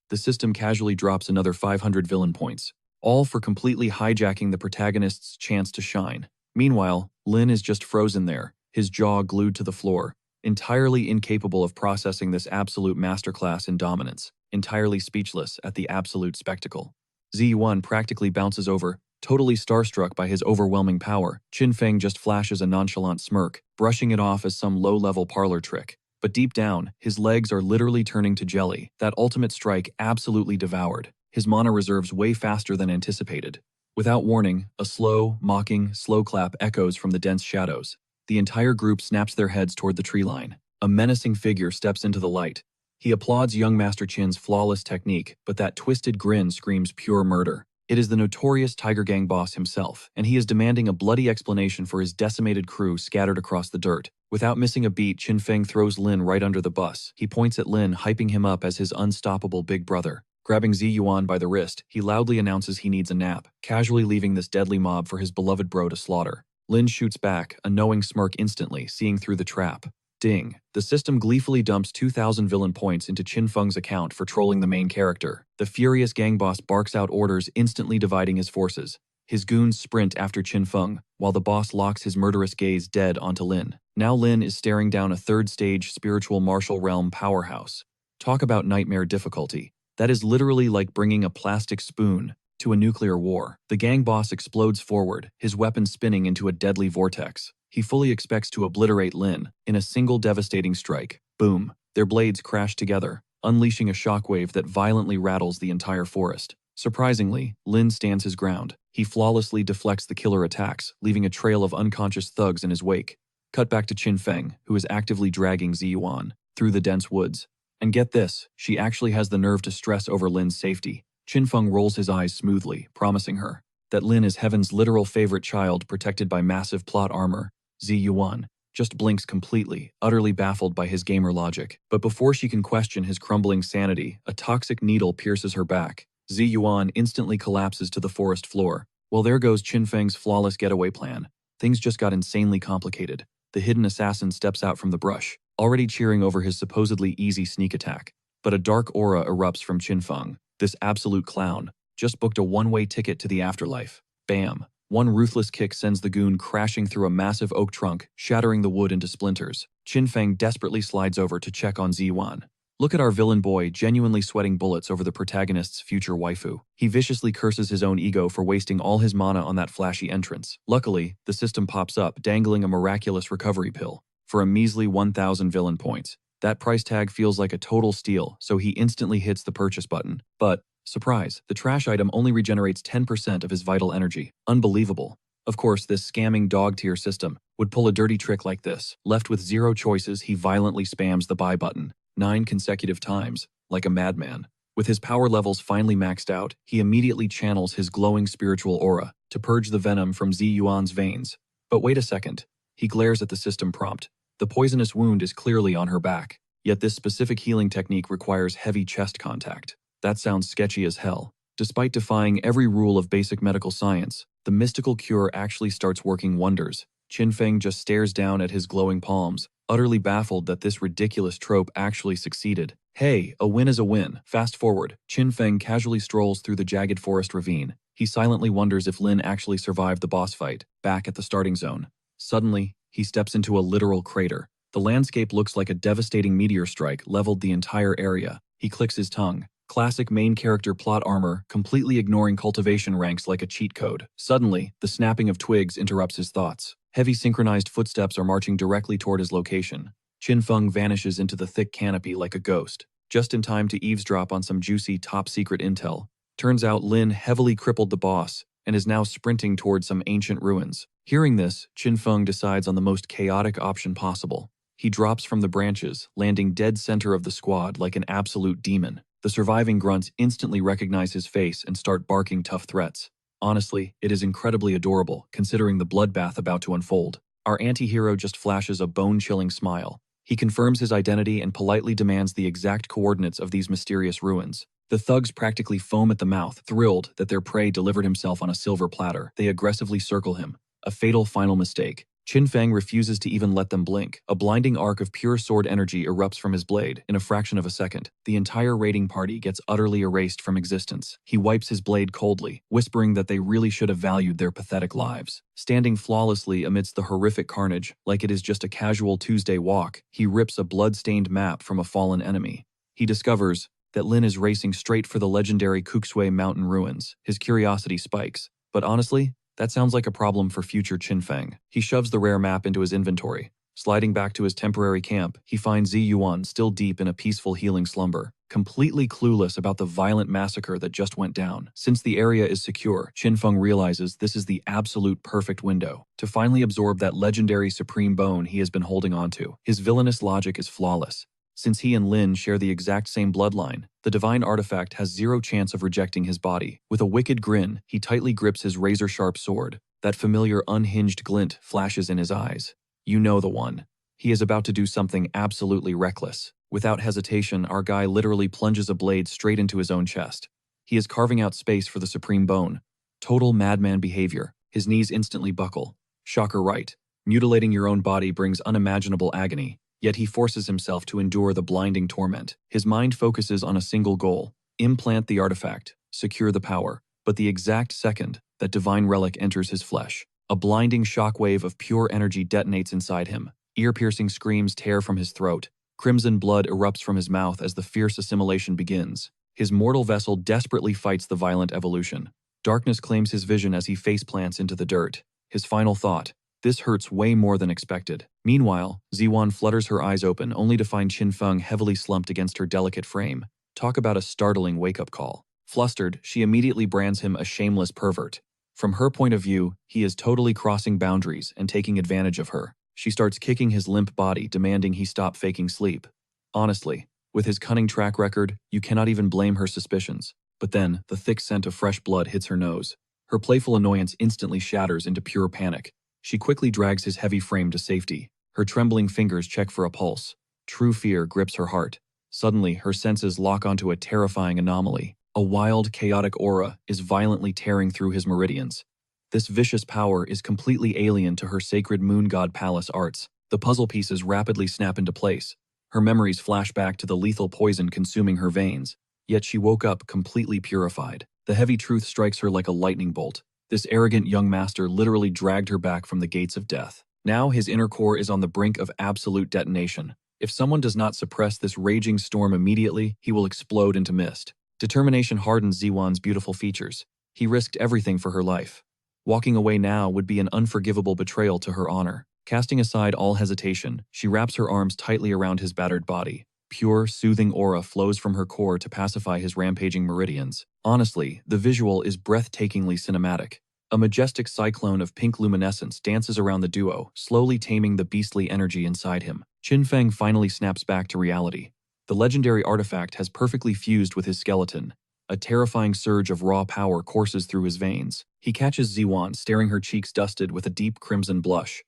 The system casually drops another 500 villain points, all for completely hijacking the protagonist's chance to shine. Meanwhile, Lin is just frozen there, his jaw glued to the floor, entirely incapable of processing this absolute masterclass in dominance, entirely speechless at the absolute spectacle. Ziyuan practically bounces over, totally starstruck by his overwhelming power. Qin Feng just flashes a nonchalant smirk, brushing it off as some low-level parlor trick. But deep down, his legs are literally turning to jelly. That ultimate strike absolutely devoured his mana reserves way faster than anticipated. Without warning, a slow, mocking, slow clap echoes from the dense shadows. The entire group snaps their heads toward the tree line. A menacing figure steps into the light. He applauds young Master Qin's flawless technique, but that twisted grin screams pure murder. It is the notorious Tiger Gang boss himself, and he is demanding a bloody explanation for his decimated crew scattered across the dirt. Without missing a beat, Qin Feng throws Lin right under the bus. He points at Lin, hyping him up as his unstoppable big brother. Grabbing Ziyuan by the wrist, he loudly announces he needs a nap, casually leaving this deadly mob for his beloved bro to slaughter. Lin shoots back, a knowing smirk instantly, seeing through the trap. Ding. The system gleefully dumps 2,000 villain points into Qin Feng's account for trolling the main character. The furious gang boss barks out orders, instantly dividing his forces. His goons sprint after Qin Feng, while the boss locks his murderous gaze dead onto Lin. Now Lin is staring down a third-stage spiritual martial realm powerhouse. Talk about nightmare difficulty. That is literally like bringing a plastic spoon to a nuclear war. The gang boss explodes forward, his weapon spinning into a deadly vortex. He fully expects to obliterate Lin in a single devastating strike. Boom. Their blades crash together, unleashing a shockwave that violently rattles the entire forest. Surprisingly, Lin stands his ground. He flawlessly deflects the killer attacks, leaving a trail of unconscious thugs in his wake. Cut back to Qin Feng, who is actively dragging Ziyuan through the dense woods. And get this, she actually has the nerve to stress over Lin's safety. Qin Feng rolls his eyes smoothly, promising her that Lin is Heaven's literal favorite child protected by massive plot armor. Ziyuan just blinks completely, utterly baffled by his gamer logic. But before she can question his crumbling sanity, a toxic needle pierces her back. Zi Yuan instantly collapses to the forest floor. Well, there goes Qin Feng's flawless getaway plan. Things just got insanely complicated. The hidden assassin steps out from the brush, already cheering over his supposedly easy sneak attack. But a dark aura erupts from Qin Feng. This absolute clown just booked a one-way ticket to the afterlife. Bam! One ruthless kick sends the goon crashing through a massive oak trunk, shattering the wood into splinters. Qin Feng desperately slides over to check on Zi Yuan. Look at our villain boy genuinely sweating bullets over the protagonist's future waifu. He viciously curses his own ego for wasting all his mana on that flashy entrance. Luckily, the system pops up, dangling a miraculous recovery pill for a measly 1,000 villain points. That price tag feels like a total steal, so he instantly hits the purchase button. But, surprise, the trash item only regenerates 10% of his vital energy. Unbelievable. Of course, this scamming dog-tier system would pull a dirty trick like this. Left with zero choices, he violently spams the buy button 9 consecutive times, like a madman. With his power levels finally maxed out, he immediately channels his glowing spiritual aura to purge the venom from Zi Yuan's veins. But wait a second. He glares at the system prompt. The poisonous wound is clearly on her back, yet this specific healing technique requires heavy chest contact. That sounds sketchy as hell. Despite defying every rule of basic medical science, the mystical cure actually starts working wonders. Qin Feng just stares down at his glowing palms, utterly baffled that this ridiculous trope actually succeeded. Hey, a win is a win. Fast forward, Qin Feng casually strolls through the jagged forest ravine. He silently wonders if Lin actually survived the boss fight, back at the starting zone. Suddenly, he steps into a literal crater. The landscape looks like a devastating meteor strike leveled the entire area. He clicks his tongue. Classic main character plot armor, completely ignoring cultivation ranks like a cheat code. Suddenly, the snapping of twigs interrupts his thoughts. Heavy synchronized footsteps are marching directly toward his location. Qin Feng vanishes into the thick canopy like a ghost, just in time to eavesdrop on some juicy top-secret intel. Turns out Lin heavily crippled the boss and is now sprinting toward some ancient ruins. Hearing this, Qin Feng decides on the most chaotic option possible. He drops from the branches, landing dead center of the squad like an absolute demon. The surviving grunts instantly recognize his face and start barking tough threats. Honestly, it is incredibly adorable, considering the bloodbath about to unfold. Our anti-hero just flashes a bone-chilling smile. He confirms his identity and politely demands the exact coordinates of these mysterious ruins. The thugs practically foam at the mouth, thrilled that their prey delivered himself on a silver platter. They aggressively circle him. A fatal final mistake. Qin Feng refuses to even let them blink. A blinding arc of pure sword energy erupts from his blade in a fraction of a second. The entire raiding party gets utterly erased from existence. He wipes his blade coldly, whispering that they really should have valued their pathetic lives. Standing flawlessly amidst the horrific carnage, like it is just a casual Tuesday walk, he rips a blood-stained map from a fallen enemy. He discovers that Lin is racing straight for the legendary Kuksui mountain ruins. His curiosity spikes. But honestly, that sounds like a problem for future Qin Feng. He shoves the rare map into his inventory. Sliding back to his temporary camp, he finds Zi Yuan still deep in a peaceful healing slumber, completely clueless about the violent massacre that just went down. Since the area is secure, Qin Feng realizes this is the absolute perfect window to finally absorb that legendary supreme bone he has been holding onto. His villainous logic is flawless. Since he and Lin share the exact same bloodline, the divine artifact has zero chance of rejecting his body. With a wicked grin, he tightly grips his razor-sharp sword. That familiar unhinged glint flashes in his eyes. You know the one. He is about to do something absolutely reckless. Without hesitation, our guy literally plunges a blade straight into his own chest. He is carving out space for the supreme bone. Total madman behavior. His knees instantly buckle. Shocker right. Mutilating your own body brings unimaginable agony. Yet he forces himself to endure the blinding torment. His mind focuses on a single goal: implant the artifact, secure the power. But the exact second that divine relic enters his flesh, a blinding shockwave of pure energy detonates inside him. Ear-piercing screams tear from his throat. Crimson blood erupts from his mouth as the fierce assimilation begins. His mortal vessel desperately fights the violent evolution. Darkness claims his vision as he faceplants into the dirt. His final thought: this hurts way more than expected. Meanwhile, Zi Yuan flutters her eyes open only to find Qin Feng heavily slumped against her delicate frame. Talk about a startling wake-up call. Flustered, she immediately brands him a shameless pervert. From her point of view, he is totally crossing boundaries and taking advantage of her. She starts kicking his limp body, demanding he stop faking sleep. Honestly, with his cunning track record, you cannot even blame her suspicions. But then, the thick scent of fresh blood hits her nose. Her playful annoyance instantly shatters into pure panic. She quickly drags his heavy frame to safety. Her trembling fingers check for a pulse. True fear grips her heart. Suddenly, her senses lock onto a terrifying anomaly. A wild, chaotic aura is violently tearing through his meridians. This vicious power is completely alien to her sacred moon god palace arts. The puzzle pieces rapidly snap into place. Her memories flash back to the lethal poison consuming her veins, yet she woke up completely purified. The heavy truth strikes her like a lightning bolt. This arrogant young master literally dragged her back from the gates of death. Now his inner core is on the brink of absolute detonation. If someone does not suppress this raging storm immediately, he will explode into mist. Determination hardens Ziwan's beautiful features. He risked everything for her life. Walking away now would be an unforgivable betrayal to her honor. Casting aside all hesitation, she wraps her arms tightly around his battered body. Pure, soothing aura flows from her core to pacify his rampaging meridians. Honestly, the visual is breathtakingly cinematic. A majestic cyclone of pink luminescence dances around the duo, slowly taming the beastly energy inside him. Qinfeng finally snaps back to reality. The legendary artifact has perfectly fused with his skeleton. A terrifying surge of raw power courses through his veins. He catches Ziwan staring, her cheeks dusted with a deep crimson blush.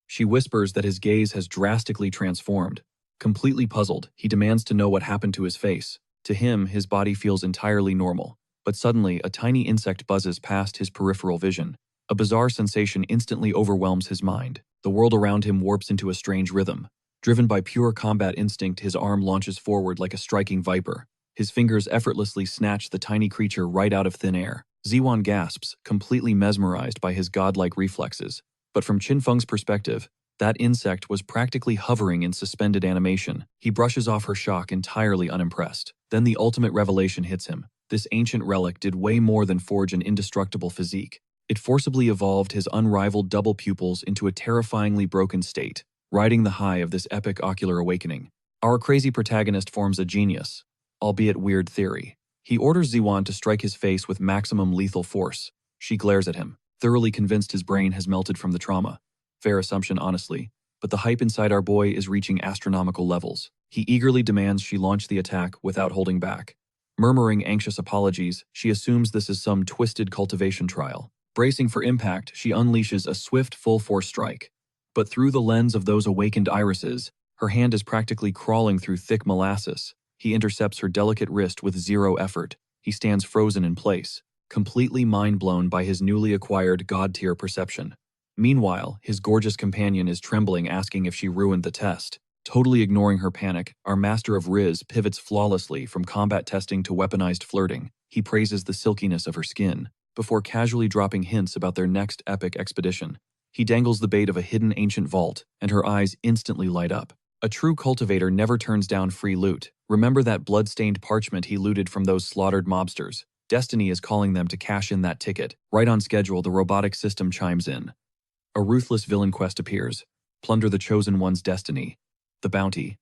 She whispers that his gaze has drastically transformed. Completely puzzled, he demands to know what happened to his face. To him, his body feels entirely normal. But suddenly, a tiny insect buzzes past his peripheral vision. A bizarre sensation instantly overwhelms his mind. The world around him warps into a strange rhythm. Driven by pure combat instinct, his arm launches forward like a striking viper. His fingers effortlessly snatch the tiny creature right out of thin air. Ziwan gasps, completely mesmerized by his godlike reflexes. But from Qinfeng's perspective, that insect was practically hovering in suspended animation. He brushes off her shock, entirely unimpressed. Then the ultimate revelation hits him. This ancient relic did way more than forge an indestructible physique. It forcibly evolved his unrivaled double pupils into a terrifyingly broken state, riding the high of this epic ocular awakening. Our crazy protagonist forms a genius, albeit weird theory. He orders Ziwan to strike his face with maximum lethal force. She glares at him, thoroughly convinced his brain has melted from the trauma. Fair assumption, honestly, but the hype inside our boy is reaching astronomical levels. He eagerly demands she launch the attack without holding back. Murmuring anxious apologies, she assumes this is some twisted cultivation trial. Bracing for impact, she unleashes a swift full-force strike. But through the lens of those awakened irises, her hand is practically crawling through thick molasses. He intercepts her delicate wrist with zero effort. He stands frozen in place, completely mind-blown by his newly acquired god-tier perception. Meanwhile, his gorgeous companion is trembling, asking if she ruined the test. Totally ignoring her panic, our master of Riz pivots flawlessly from combat testing to weaponized flirting. He praises the silkiness of her skin, before casually dropping hints about their next epic expedition. He dangles the bait of a hidden ancient vault, and her eyes instantly light up. A true cultivator never turns down free loot. Remember that blood-stained parchment he looted from those slaughtered mobsters? Destiny is calling them to cash in that ticket. Right on schedule, the robotic system chimes in. A ruthless villain quest appears. Plunder the Chosen One's destiny. The bounty.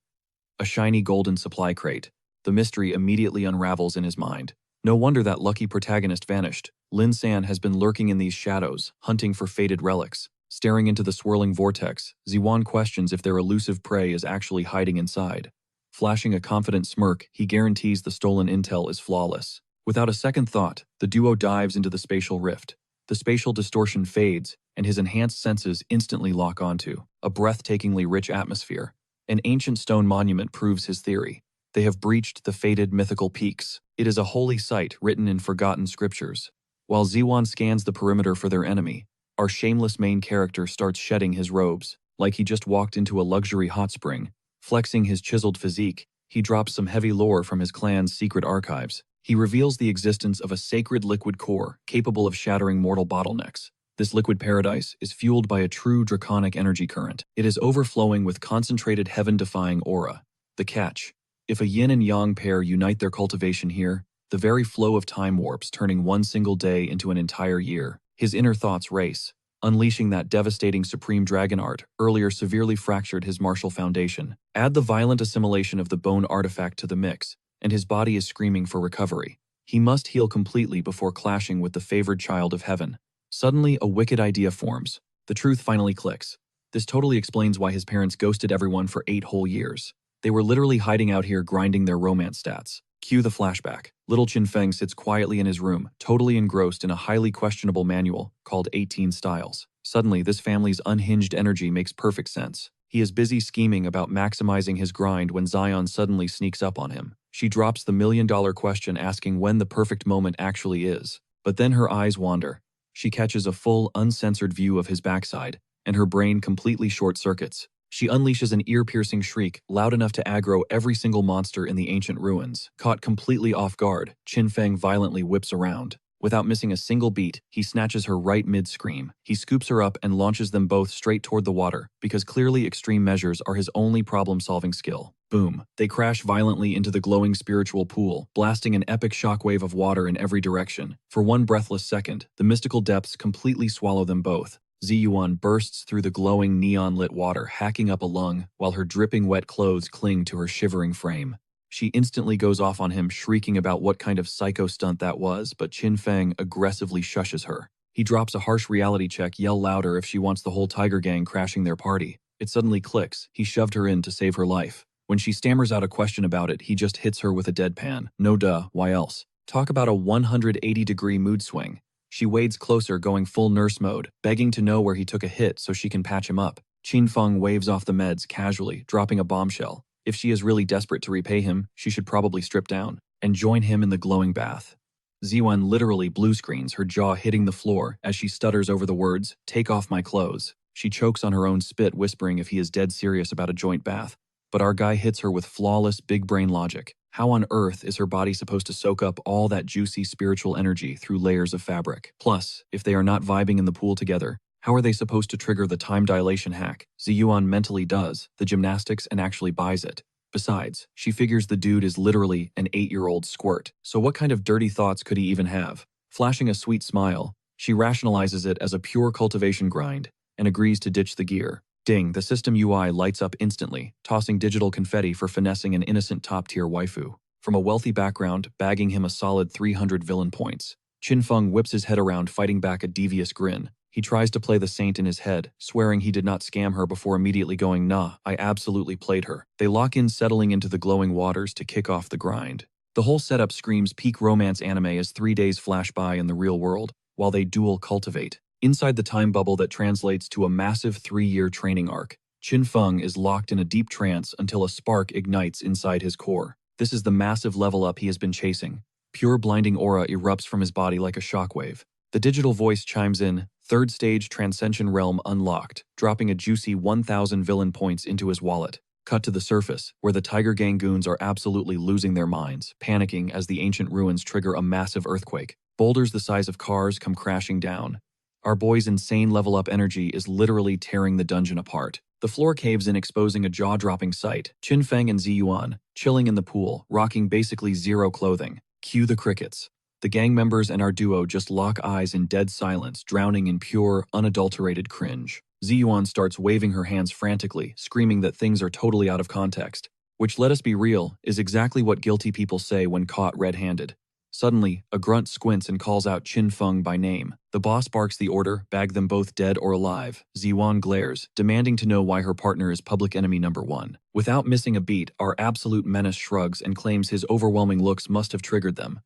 A shiny golden supply crate. The mystery immediately unravels in his mind. No wonder that lucky protagonist vanished. Lin San has been lurking in these shadows, hunting for fated relics. Staring into the swirling vortex, Ziwan questions if their elusive prey is actually hiding inside. Flashing a confident smirk, he guarantees the stolen intel is flawless. Without a second thought, the duo dives into the spatial rift. The spatial distortion fades, and his enhanced senses instantly lock onto a breathtakingly rich atmosphere. An ancient stone monument proves his theory. They have breached the fated mythical peaks. It is a holy site written in forgotten scriptures. While Ziwan scans the perimeter for their enemy, our shameless main character starts shedding his robes, like he just walked into a luxury hot spring. Flexing his chiseled physique, he drops some heavy lore from his clan's secret archives. He reveals the existence of a sacred liquid core capable of shattering mortal bottlenecks. This liquid paradise is fueled by a true draconic energy current. It is overflowing with concentrated heaven-defying aura. The catch: if a yin and yang pair unite their cultivation here, the very flow of time warps, turning one single day into an entire year. His inner thoughts race. Unleashing that devastating supreme dragon art earlier severely fractured his martial foundation. Add the violent assimilation of the bone artifact to the mix, and his body is screaming for recovery. He must heal completely before clashing with the favored child of heaven. Suddenly, a wicked idea forms. The truth finally clicks. This totally explains why his parents ghosted everyone for 8 whole years. They were literally hiding out here grinding their romance stats. Cue the flashback. Little Qinfeng sits quietly in his room, totally engrossed in a highly questionable manual called 18 Styles. Suddenly, this family's unhinged energy makes perfect sense. He is busy scheming about maximizing his grind when Zion suddenly sneaks up on him. She drops the million-dollar question asking when the perfect moment actually is. But then her eyes wander. She catches a full, uncensored view of his backside, and her brain completely short-circuits. She unleashes an ear-piercing shriek, loud enough to aggro every single monster in the ancient ruins. Caught completely off guard, Qin Feng violently whips around. Without missing a single beat, he snatches her right mid-scream. He scoops her up and launches them both straight toward the water, because clearly extreme measures are his only problem-solving skill. Boom. They crash violently into the glowing spiritual pool, blasting an epic shockwave of water in every direction. For one breathless second, the mystical depths completely swallow them both. Ziyuan bursts through the glowing neon-lit water, hacking up a lung, while her dripping wet clothes cling to her shivering frame. She instantly goes off on him, shrieking about what kind of psycho stunt that was, but Qin Feng aggressively shushes her. He drops a harsh reality check, yell louder if she wants the whole tiger gang crashing their party. It suddenly clicks. He shoved her in to save her life. When she stammers out a question about it, he just hits her with a deadpan. No duh, why else? Talk about a 180-degree mood swing. She wades closer, going full nurse mode, begging to know where he took a hit so she can patch him up. Qin Feng waves off the meds casually, dropping a bombshell. If she is really desperate to repay him, she should probably strip down and join him in the glowing bath. Ziyuan literally blue screens, her jaw hitting the floor as she stutters over the words, "Take off my clothes." She chokes on her own spit, whispering if he is dead serious about a joint bath. But our guy hits her with flawless big brain logic. How on earth is her body supposed to soak up all that juicy spiritual energy through layers of fabric? Plus, if they are not vibing in the pool together, how are they supposed to trigger the time dilation hack? Ziyuan mentally does the gymnastics and actually buys it. Besides, she figures the dude is literally an 8-year-old squirt, so what kind of dirty thoughts could he even have? Flashing a sweet smile, she rationalizes it as a pure cultivation grind and agrees to ditch the gear. Ding, the system UI lights up instantly, tossing digital confetti for finessing an innocent top-tier waifu. From a wealthy background, bagging him a solid 300 villain points. Qin Feng whips his head around, fighting back a devious grin. He tries to play the saint in his head, swearing he did not scam her before immediately going, "Nah, I absolutely played her." They lock in, settling into the glowing waters to kick off the grind. The whole setup screams peak romance anime as 3 days flash by in the real world, while they dual cultivate. Inside the time bubble that translates to a massive 3-year training arc, Qin Feng is locked in a deep trance until a spark ignites inside his core. This is the massive level up he has been chasing. Pure blinding aura erupts from his body like a shockwave. The digital voice chimes in, "Third stage Transcension Realm unlocked," dropping a juicy 1,000 villain points into his wallet. Cut to the surface, where the Tiger Gang goons are absolutely losing their minds, panicking as the ancient ruins trigger a massive earthquake. Boulders the size of cars come crashing down. Our boy's insane level-up energy is literally tearing the dungeon apart. The floor caves in, exposing a jaw-dropping sight. Qin Feng and Ziyuan, chilling in the pool, rocking basically zero clothing. Cue the crickets. The gang members and our duo just lock eyes in dead silence, drowning in pure, unadulterated cringe. Ziyuan starts waving her hands frantically, screaming that things are totally out of context. Which, let us be real, is exactly what guilty people say when caught red-handed. Suddenly, a grunt squints and calls out Qin Feng by name. The boss barks the order, bag them both dead or alive. Ziyuan glares, demanding to know why her partner is public enemy number 1. Without missing a beat, our absolute menace shrugs and claims his overwhelming looks must have triggered them.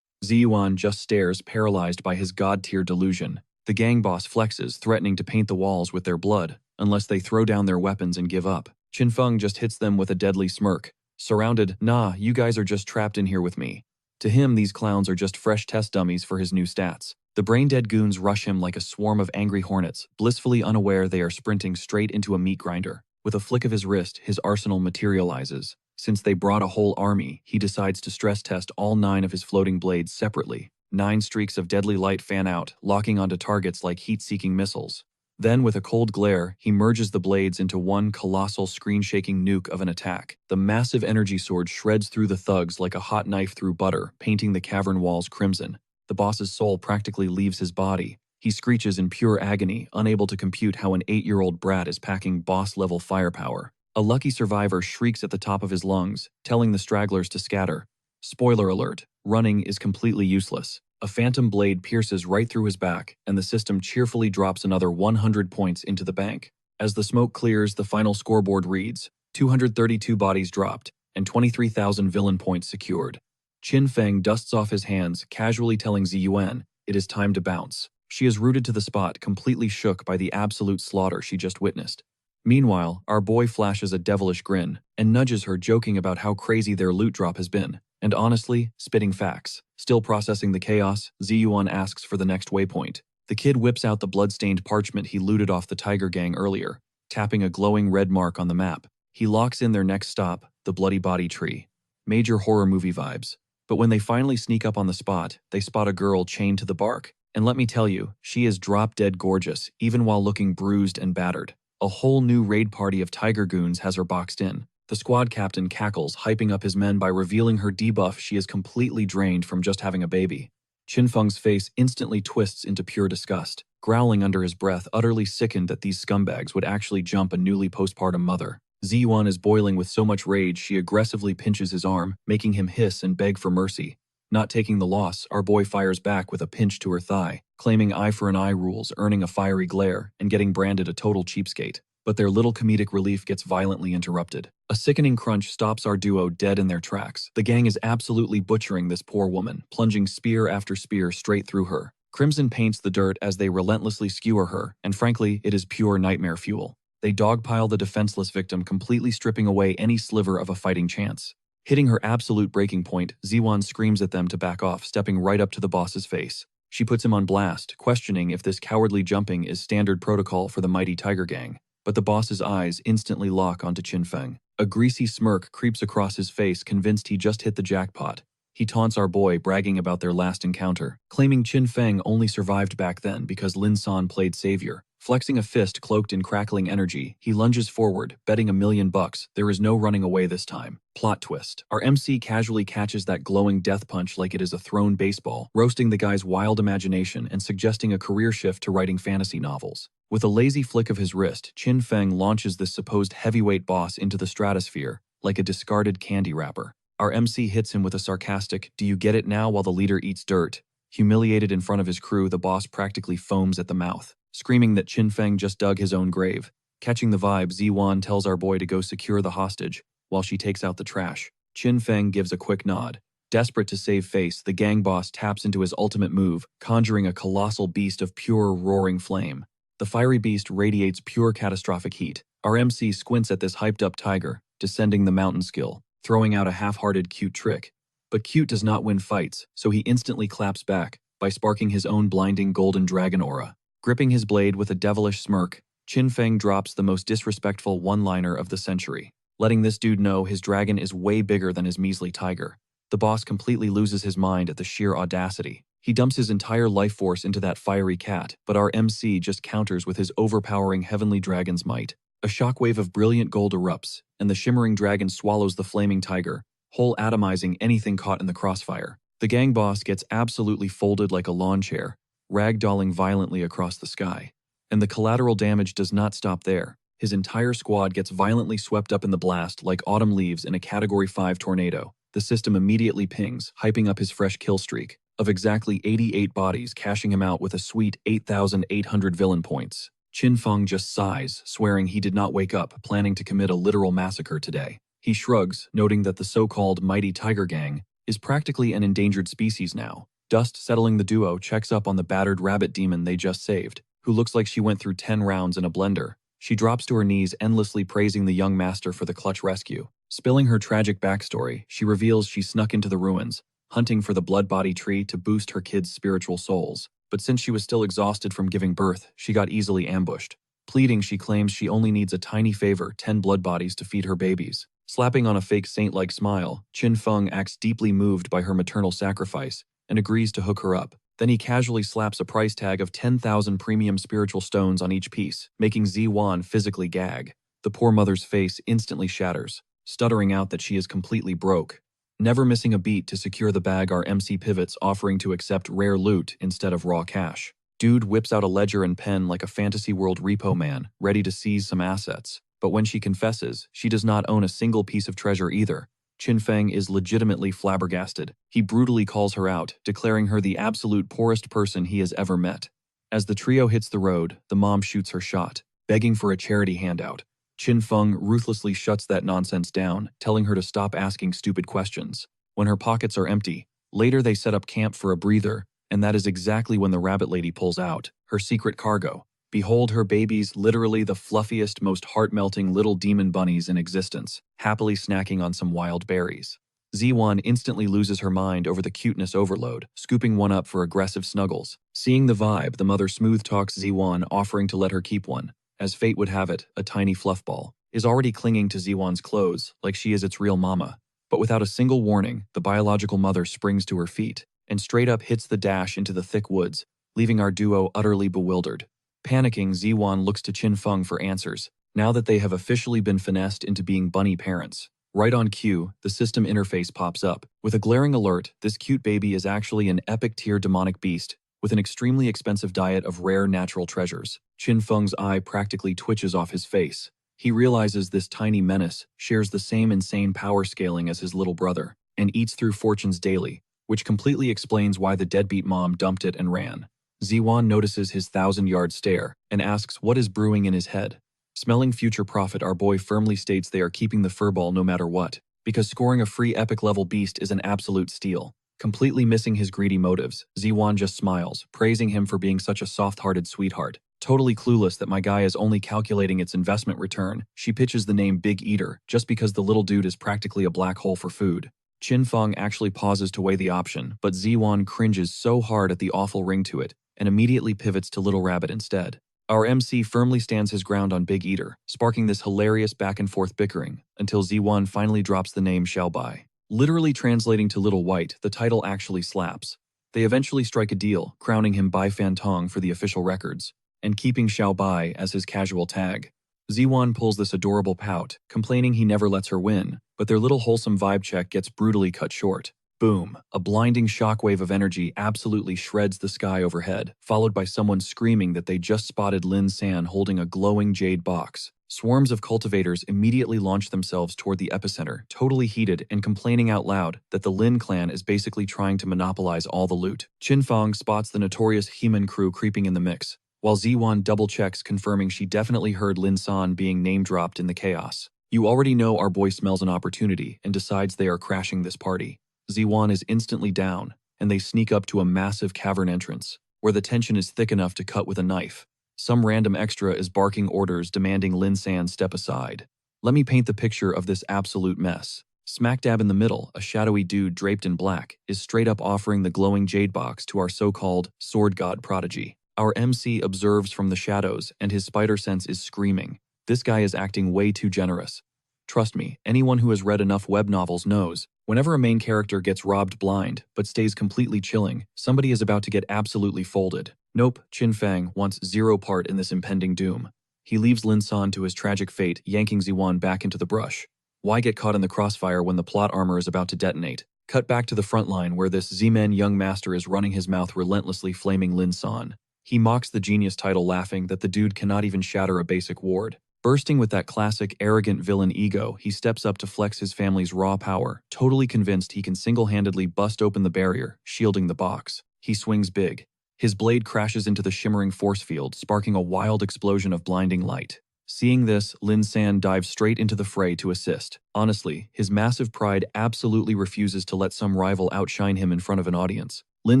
Ziyuan just stares, paralyzed by his god-tier delusion. The gang boss flexes, threatening to paint the walls with their blood, unless they throw down their weapons and give up. Qin Feng just hits them with a deadly smirk. Surrounded, "Nah, you guys are just trapped in here with me." To him, these clowns are just fresh test dummies for his new stats. The brain-dead goons rush him like a swarm of angry hornets, blissfully unaware they are sprinting straight into a meat grinder. With a flick of his wrist, his arsenal materializes. Since they brought a whole army, he decides to stress test all 9 of his floating blades separately. 9 streaks of deadly light fan out, locking onto targets like heat-seeking missiles. Then, with a cold glare, he merges the blades into one colossal screen-shaking nuke of an attack. The massive energy sword shreds through the thugs like a hot knife through butter, painting the cavern walls crimson. The boss's soul practically leaves his body. He screeches in pure agony, unable to compute how an 8-year-old brat is packing boss-level firepower. A lucky survivor shrieks at the top of his lungs, telling the stragglers to scatter. Spoiler alert, running is completely useless. A phantom blade pierces right through his back, and the system cheerfully drops another 100 points into the bank. As the smoke clears, the final scoreboard reads, 232 bodies dropped, and 23,000 villain points secured. Qin Feng dusts off his hands, casually telling Ziyuan, it is time to bounce. She is rooted to the spot, completely shook by the absolute slaughter she just witnessed. Meanwhile, our boy flashes a devilish grin and nudges her, joking about how crazy their loot drop has been. And honestly, spitting facts. Still processing the chaos, Ziyuan asks for the next waypoint. The kid whips out the blood-stained parchment he looted off the Tiger Gang earlier, tapping a glowing red mark on the map. He locks in their next stop, the Bloody Body Tree. Major horror movie vibes. But when they finally sneak up on the spot, they spot a girl chained to the bark. And let me tell you, she is drop-dead gorgeous, even while looking bruised and battered. A whole new raid party of tiger goons has her boxed in. The squad captain cackles, hyping up his men by revealing her debuff she is completely drained from just having a baby. Qinfeng's face instantly twists into pure disgust, growling under his breath, utterly sickened that these scumbags would actually jump a newly postpartum mother. Ziyuan is boiling with so much rage she aggressively pinches his arm, making him hiss and beg for mercy. Not taking the loss, our boy fires back with a pinch to her thigh, claiming eye for an eye rules, earning a fiery glare, and getting branded a total cheapskate. But their little comedic relief gets violently interrupted. A sickening crunch stops our duo dead in their tracks. The gang is absolutely butchering this poor woman, plunging spear after spear straight through her. Crimson paints the dirt as they relentlessly skewer her, and frankly, it is pure nightmare fuel. They dogpile the defenseless victim, completely stripping away any sliver of a fighting chance. Hitting her absolute breaking point, Ziyuan screams at them to back off, stepping right up to the boss's face. She puts him on blast, questioning if this cowardly jumping is standard protocol for the mighty Tiger Gang. But the boss's eyes instantly lock onto Qinfeng. A greasy smirk creeps across his face, convinced he just hit the jackpot. He taunts our boy, bragging about their last encounter, claiming Qinfeng only survived back then because Lin San played savior. Flexing a fist cloaked in crackling energy, he lunges forward, betting $1 million. There is no running away this time. Plot twist. Our MC casually catches that glowing death punch like it is a thrown baseball, roasting the guy's wild imagination and suggesting a career shift to writing fantasy novels. With a lazy flick of his wrist, Qinfeng launches this supposed heavyweight boss into the stratosphere, like a discarded candy wrapper. Our MC hits him with a sarcastic, "Do you get it now?" while the leader eats dirt. Humiliated in front of his crew, the boss practically foams at the mouth, screaming that Qinfeng just dug his own grave. Catching the vibe, Ziyuan tells our boy to go secure the hostage, while she takes out the trash. Qinfeng gives a quick nod. Desperate to save face, the gang boss taps into his ultimate move, conjuring a colossal beast of pure roaring flame. The fiery beast radiates pure catastrophic heat. Our MC squints at this hyped-up tiger, descending the mountain skill, throwing out a half-hearted cute trick. But cute does not win fights, so he instantly claps back by sparking his own blinding golden dragon aura. Gripping his blade with a devilish smirk, Qinfeng drops the most disrespectful one-liner of the century, letting this dude know his dragon is way bigger than his measly tiger. The boss completely loses his mind at the sheer audacity. He dumps his entire life force into that fiery cat, but our MC just counters with his overpowering heavenly dragon's might. A shockwave of brilliant gold erupts, and the shimmering dragon swallows the flaming tiger, whole atomizing anything caught in the crossfire. The gang boss gets absolutely folded like a lawn chair, ragdolling violently across the sky. And the collateral damage does not stop there. His entire squad gets violently swept up in the blast like autumn leaves in a Category 5 tornado. The system immediately pings, hyping up his fresh kill streak of exactly 88 bodies, cashing him out with a sweet 8,800 villain points. Qinfeng just sighs, swearing he did not wake up planning to commit a literal massacre today. He shrugs, noting that the so-called mighty Tiger Gang is practically an endangered species now. Dust settling, the duo checks up on the battered rabbit demon they just saved, who looks like she went through 10 rounds in a blender. She drops to her knees, endlessly praising the young master for the clutch rescue. Spilling her tragic backstory, she reveals she snuck into the ruins, hunting for the blood body tree to boost her kids' spiritual souls. But since she was still exhausted from giving birth, she got easily ambushed. Pleading, she claims she only needs a tiny favor, 10 blood bodies to feed her babies. Slapping on a fake saint-like smile, Qinfeng acts deeply moved by her maternal sacrifice and agrees to hook her up. Then he casually slaps a price tag of 10,000 premium spiritual stones on each piece, making Ziyuan physically gag. The poor mother's face instantly shatters, stuttering out that she is completely broke. Never missing a beat to secure the bag, our MC pivots, offering to accept rare loot instead of raw cash. Dude whips out a ledger and pen like a fantasy world repo man, ready to seize some assets. But when she confesses, she does not own a single piece of treasure either. Qinfeng is legitimately flabbergasted. He brutally calls her out, declaring her the absolute poorest person he has ever met. As the trio hits the road, the mom shoots her shot, begging for a charity handout. Qinfeng ruthlessly shuts that nonsense down, telling her to stop asking stupid questions. When her pockets are empty, later they set up camp for a breather, and that is exactly when the rabbit lady pulls out her secret cargo. Behold her babies, literally the fluffiest, most heart-melting little demon bunnies in existence, happily snacking on some wild berries. Z1 instantly loses her mind over the cuteness overload, scooping one up for aggressive snuggles. Seeing the vibe, the mother smooth talks Z1, offering to let her keep one. As fate would have it, a tiny fluffball is already clinging to Z1's clothes like she is its real mama. But without a single warning, the biological mother springs to her feet and straight up hits the dash into the thick woods, leaving our duo utterly bewildered. Panicking, Z1 looks to Qin Feng for answers, now that they have officially been finessed into being bunny parents. Right on cue, the system interface pops up. With a glaring alert, this cute baby is actually an epic-tier demonic beast with an extremely expensive diet of rare natural treasures. Qin Feng's eye practically twitches off his face. He realizes this tiny menace shares the same insane power scaling as his little brother and eats through fortunes daily, which completely explains why the deadbeat mom dumped it and ran. Z1 notices his 1,000-yard stare and asks what is brewing in his head. Smelling future profit, our boy firmly states they are keeping the furball no matter what, because scoring a free epic-level beast is an absolute steal. Completely missing his greedy motives, Z1 just smiles, praising him for being such a soft-hearted sweetheart. Totally clueless that my guy is only calculating its investment return, she pitches the name Big Eater just because the little dude is practically a black hole for food. Qin Feng actually pauses to weigh the option, but Z1 cringes so hard at the awful ring to it and immediately pivots to Little Rabbit instead. Our MC firmly stands his ground on Big Eater, sparking this hilarious back-and-forth bickering until Z1 finally drops the name Xiaobai. Literally translating to Little White, the title actually slaps. They eventually strike a deal, crowning him Bai Fantong for the official records, and keeping Xiaobai as his casual tag. Z1 pulls this adorable pout, complaining he never lets her win, but their little wholesome vibe check gets brutally cut short. Boom! A blinding shockwave of energy absolutely shreds the sky overhead, followed by someone screaming that they just spotted Lin San holding a glowing jade box. Swarms of cultivators immediately launch themselves toward the epicenter, totally heated and complaining out loud that the Lin clan is basically trying to monopolize all the loot. Qin Feng spots the notorious Heman crew creeping in the mix, while Z1 double-checks, confirming she definitely heard Lin San being name-dropped in the chaos. You already know our boy smells an opportunity and decides they are crashing this party. Z1 is instantly down, and they sneak up to a massive cavern entrance, where the tension is thick enough to cut with a knife. Some random extra is barking orders demanding Lin San step aside. Let me paint the picture of this absolute mess. Smack dab in the middle, a shadowy dude draped in black is straight up offering the glowing jade box to our so-called sword god prodigy. Our MC observes from the shadows, and his spider sense is screaming. This guy is acting way too generous. Trust me, anyone who has read enough web novels knows, whenever a main character gets robbed blind but stays completely chilling, somebody is about to get absolutely folded. Nope, Qin Feng wants zero part in this impending doom. He leaves Lin San to his tragic fate, yanking Z1 back into the brush. Why get caught in the crossfire when the plot armor is about to detonate? Cut back to the front line where this Z-Man young master is running his mouth relentlessly flaming Lin San. He mocks the genius title, laughing that the dude cannot even shatter a basic ward. Bursting with that classic arrogant villain ego, he steps up to flex his family's raw power, totally convinced he can single-handedly bust open the barrier, shielding the box. He swings big. His blade crashes into the shimmering force field, sparking a wild explosion of blinding light. Seeing this, Lin San dives straight into the fray to assist. Honestly, his massive pride absolutely refuses to let some rival outshine him in front of an audience. Lin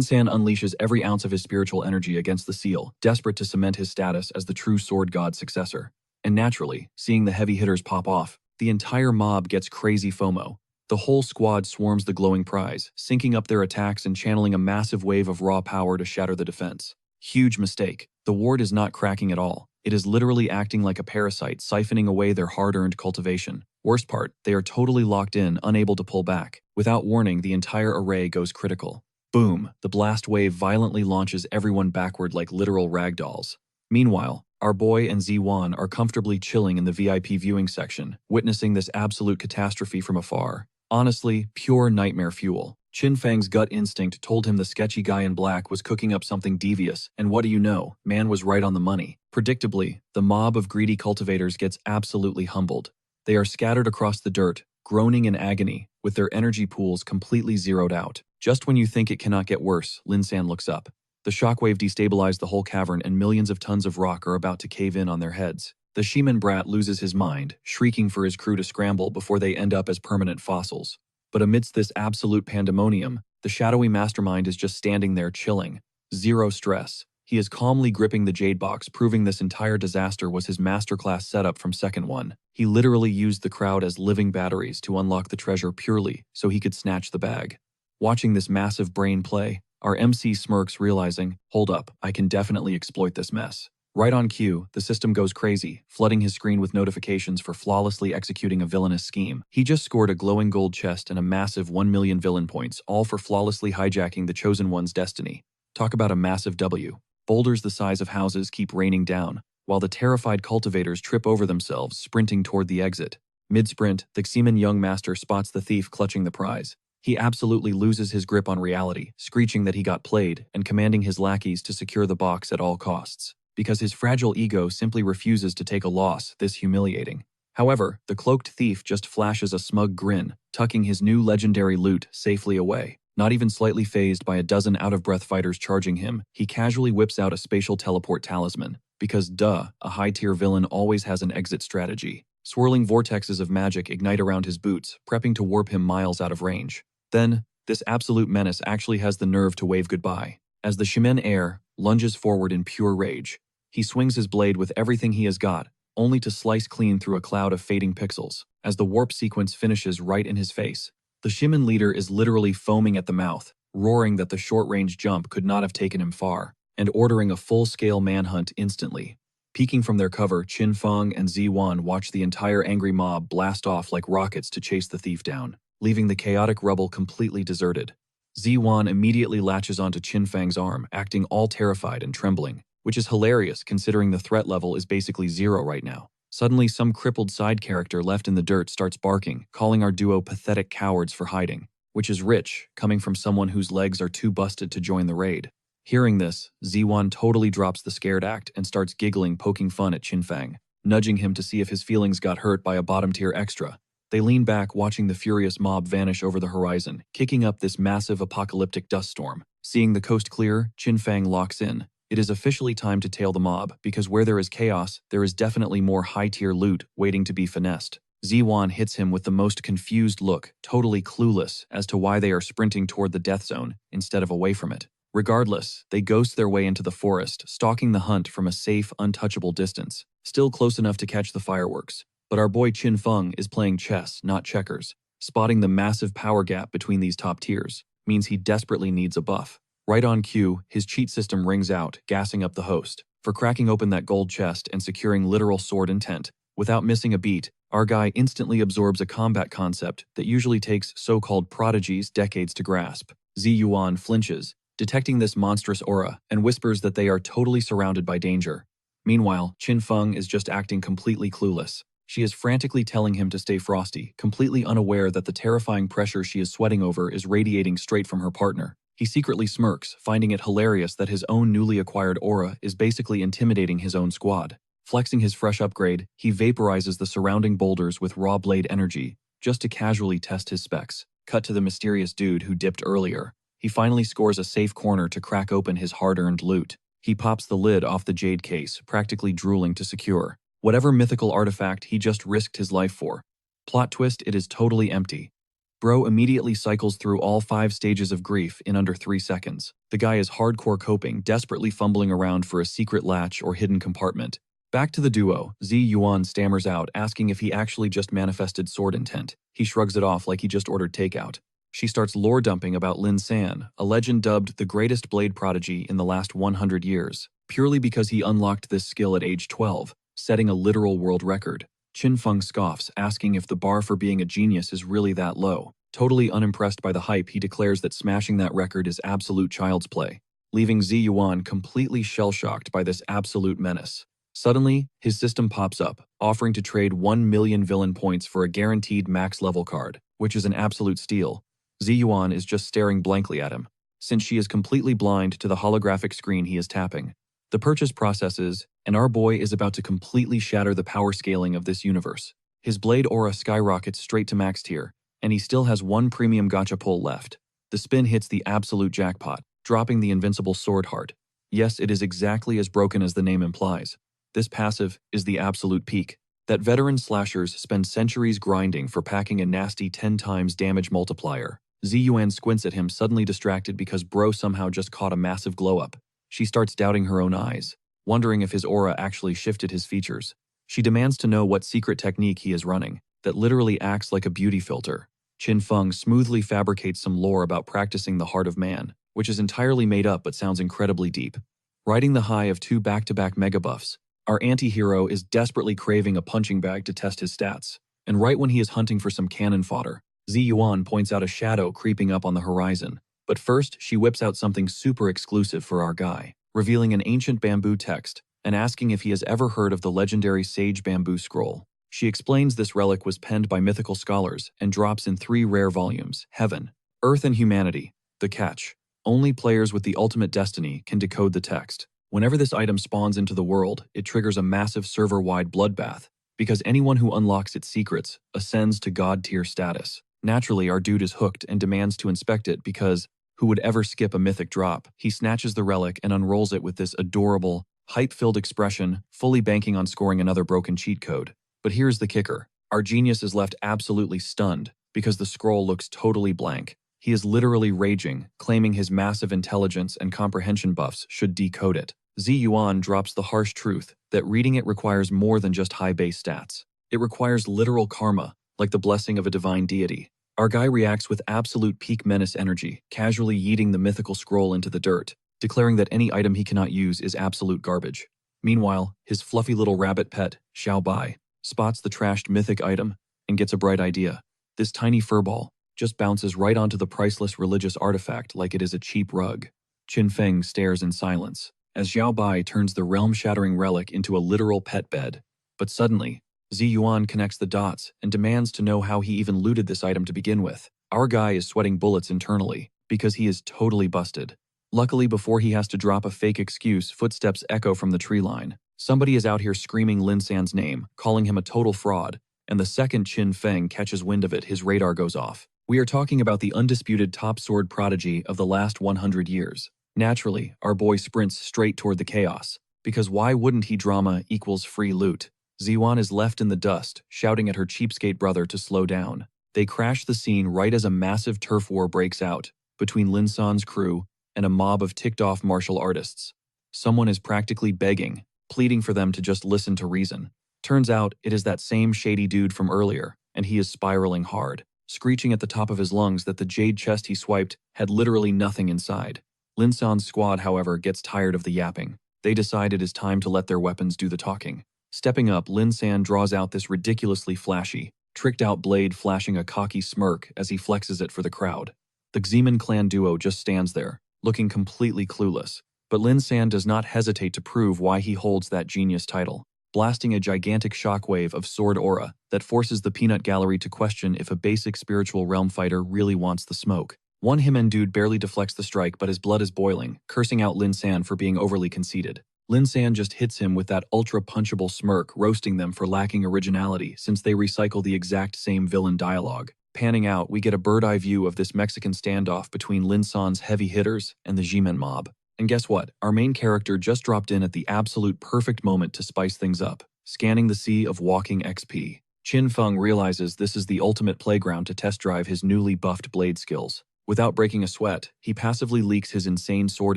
San unleashes every ounce of his spiritual energy against the seal, desperate to cement his status as the true sword god successor. And naturally, seeing the heavy hitters pop off, the entire mob gets crazy FOMO. The whole squad swarms the glowing prize, syncing up their attacks and channeling a massive wave of raw power to shatter the defense. Huge mistake. The ward is not cracking at all. It is literally acting like a parasite, siphoning away their hard-earned cultivation. Worst part, they are totally locked in, unable to pull back. Without warning, the entire array goes critical. Boom! The blast wave violently launches everyone backward like literal ragdolls. Meanwhile, our boy and Z1 are comfortably chilling in the VIP viewing section, witnessing this absolute catastrophe from afar. Honestly, pure nightmare fuel. Qin Feng's gut instinct told him the sketchy guy in black was cooking up something devious, and what do you know, man was right on the money. Predictably, the mob of greedy cultivators gets absolutely humbled. They are scattered across the dirt, groaning in agony, with their energy pools completely zeroed out. Just when you think it cannot get worse, Lin San looks up. The shockwave destabilized the whole cavern and millions of tons of rock are about to cave in on their heads. The Sheman brat loses his mind, shrieking for his crew to scramble before they end up as permanent fossils. But amidst this absolute pandemonium, the shadowy mastermind is just standing there chilling. Zero stress. He is calmly gripping the jade box, proving this entire disaster was his masterclass setup from second one. He literally used the crowd as living batteries to unlock the treasure purely so he could snatch the bag. Watching this massive brain play, our MC smirks, realizing, hold up, I can definitely exploit this mess. Right on cue, the system goes crazy, flooding his screen with notifications for flawlessly executing a villainous scheme. He just scored a glowing gold chest and a massive 1 million villain points, all for flawlessly hijacking the Chosen One's destiny. Talk about a massive W. Boulders the size of houses keep raining down, while the terrified cultivators trip over themselves, sprinting toward the exit. Mid-sprint, the Ximen young master spots the thief clutching the prize. He absolutely loses his grip on reality, screeching that he got played and commanding his lackeys to secure the box at all costs. Because his fragile ego simply refuses to take a loss this humiliating. However, the cloaked thief just flashes a smug grin, tucking his new legendary loot safely away. Not even slightly fazed by a dozen out-of-breath fighters charging him, he casually whips out a spatial teleport talisman, because duh, a high-tier villain always has an exit strategy. Swirling vortexes of magic ignite around his boots, prepping to warp him miles out of range. Then, this absolute menace actually has the nerve to wave goodbye. As the Ximen heir lunges forward in pure rage, he swings his blade with everything he has got, only to slice clean through a cloud of fading pixels. As the warp sequence finishes right in his face, the Ximen leader is literally foaming at the mouth, roaring that the short-range jump could not have taken him far, and ordering a full-scale manhunt instantly. Peeking from their cover, Qin Feng and Ziwan watch the entire angry mob blast off like rockets to chase the thief down, leaving the chaotic rubble completely deserted. Ziwan immediately latches onto Qin Feng's arm, acting all terrified and trembling, which is hilarious considering the threat level is basically 0 right now. Suddenly, some crippled side character left in the dirt starts barking, calling our duo pathetic cowards for hiding, which is rich, coming from someone whose legs are too busted to join the raid. Hearing this, Ziwan totally drops the scared act and starts giggling, poking fun at Qin Feng, nudging him to see if his feelings got hurt by a bottom-tier extra. They lean back, watching the furious mob vanish over the horizon, kicking up this massive apocalyptic dust storm. Seeing the coast clear, Qin Feng locks in. It is officially time to tail the mob, because where there is chaos, there is definitely more high-tier loot waiting to be finessed. Ziwan hits him with the most confused look, totally clueless as to why they are sprinting toward the death zone instead of away from it. Regardless, they ghost their way into the forest, stalking the hunt from a safe, untouchable distance, still close enough to catch the fireworks. But our boy Qin Feng is playing chess, not checkers. Spotting the massive power gap between these top tiers means he desperately needs a buff. Right on cue, his cheat system rings out, gassing up the host for cracking open that gold chest and securing literal sword intent. Without missing a beat, our guy instantly absorbs a combat concept that usually takes so-called prodigies decades to grasp. Ziyuan flinches, detecting this monstrous aura, and whispers that they are totally surrounded by danger. Meanwhile, Qin Feng is just acting completely clueless. She is frantically telling him to stay frosty, completely unaware that the terrifying pressure she is sweating over is radiating straight from her partner. He secretly smirks, finding it hilarious that his own newly acquired aura is basically intimidating his own squad. Flexing his fresh upgrade, he vaporizes the surrounding boulders with raw blade energy, just to casually test his specs. Cut to the mysterious dude who dipped earlier. He finally scores a safe corner to crack open his hard-earned loot. He pops the lid off the jade case, practically drooling to secure whatever mythical artifact he just risked his life for. Plot twist, it is totally empty. Bro immediately cycles through all 5 stages of grief in under 3 seconds. The guy is hardcore coping, desperately fumbling around for a secret latch or hidden compartment. Back to the duo, Ziyuan stammers out, asking if he actually just manifested sword intent. He shrugs it off like he just ordered takeout. She starts lore dumping about Lin San, a legend dubbed the greatest blade prodigy in the last 100 years, purely because he unlocked this skill at age 12, setting a literal world record. Qin Feng scoffs, asking if the bar for being a genius is really that low. Totally unimpressed by the hype, he declares that smashing that record is absolute child's play, leaving Ziyuan completely shell-shocked by this absolute menace. Suddenly, his system pops up, offering to trade 1 million villain points for a guaranteed max level card, which is an absolute steal. Ziyuan is just staring blankly at him, since she is completely blind to the holographic screen he is tapping. The purchase processes, and our boy is about to completely shatter the power scaling of this universe. His blade aura skyrockets straight to max tier, and he still has 1 premium gacha pull left. The spin hits the absolute jackpot, dropping the invincible sword heart. Yes, it is exactly as broken as the name implies. This passive is the absolute peak that veteran slashers spend centuries grinding for, packing a nasty 10 times damage multiplier. Ziyuan squints at him, suddenly distracted because bro somehow just caught a massive glow-up. She starts doubting her own eyes, wondering if his aura actually shifted his features. She demands to know what secret technique he is running that literally acts like a beauty filter. Qin Feng smoothly fabricates some lore about practicing the heart of man, which is entirely made up but sounds incredibly deep. Riding the high of 2 back-to-back mega buffs, our anti-hero is desperately craving a punching bag to test his stats. And right when he is hunting for some cannon fodder, Zi Yuan points out a shadow creeping up on the horizon. But first, she whips out something super exclusive for our guy, revealing an ancient bamboo text and asking if he has ever heard of the legendary Sage Bamboo Scroll. She explains this relic was penned by mythical scholars and drops in 3 rare volumes: Heaven, Earth, and Humanity. The catch: only players with the ultimate destiny can decode the text. Whenever this item spawns into the world, it triggers a massive server-wide bloodbath, because anyone who unlocks its secrets ascends to god-tier status. Naturally, our dude is hooked and demands to inspect it because who would ever skip a mythic drop? He snatches the relic and unrolls it with this adorable, hype-filled expression, fully banking on scoring another broken cheat code. But here's the kicker. Our genius is left absolutely stunned because the scroll looks totally blank. He is literally raging, claiming his massive intelligence and comprehension buffs should decode it. Zi Yuan drops the harsh truth that reading it requires more than just high base stats. It requires literal karma, like the blessing of a divine deity. Our guy reacts with absolute peak menace energy, casually yeeting the mythical scroll into the dirt, declaring that any item he cannot use is absolute garbage. Meanwhile, his fluffy little rabbit pet, Xiao Bai, spots the trashed mythic item and gets a bright idea. This tiny furball just bounces right onto the priceless religious artifact like it is a cheap rug. Qin Feng stares in silence as Xiao Bai turns the realm-shattering relic into a literal pet bed. But suddenly, Zi Yuan connects the dots and demands to know how he even looted this item to begin with. Our guy is sweating bullets internally because he is totally busted. Luckily, before he has to drop a fake excuse, footsteps echo from the tree line. Somebody is out here screaming Lin San's name, calling him a total fraud, and the second Qin Feng catches wind of it, his radar goes off. We are talking about the undisputed top sword prodigy of the last 100 years. Naturally, our boy sprints straight toward the chaos, because why wouldn't he? Drama equals free loot. Ziwan is left in the dust, shouting at her cheapskate brother to slow down. They crash the scene right as a massive turf war breaks out between Lin San's crew and a mob of ticked-off martial artists. Someone is practically begging, pleading for them to just listen to reason. Turns out, it is that same shady dude from earlier, and he is spiraling hard, screeching at the top of his lungs that the jade chest he swiped had literally nothing inside. Lin San's squad, however, gets tired of the yapping. They decide it is time to let their weapons do the talking. Stepping up, Lin San draws out this ridiculously flashy, tricked-out blade, flashing a cocky smirk as he flexes it for the crowd. The Ximen clan duo just stands there, looking completely clueless, but Lin San does not hesitate to prove why he holds that genius title, blasting a gigantic shockwave of sword aura that forces the peanut gallery to question if a basic spiritual realm fighter really wants the smoke. One Himen dude barely deflects the strike, but his blood is boiling, cursing out Lin San for being overly conceited. Lin San just hits him with that ultra-punchable smirk, roasting them for lacking originality since they recycle the exact same villain dialogue. Panning out, we get a bird-eye view of this Mexican standoff between Lin San's heavy hitters and the Ximen mob. And guess what? Our main character just dropped in at the absolute perfect moment to spice things up, scanning the sea of walking XP. Qin Feng realizes this is the ultimate playground to test drive his newly buffed blade skills. Without breaking a sweat, he passively leaks his insane sword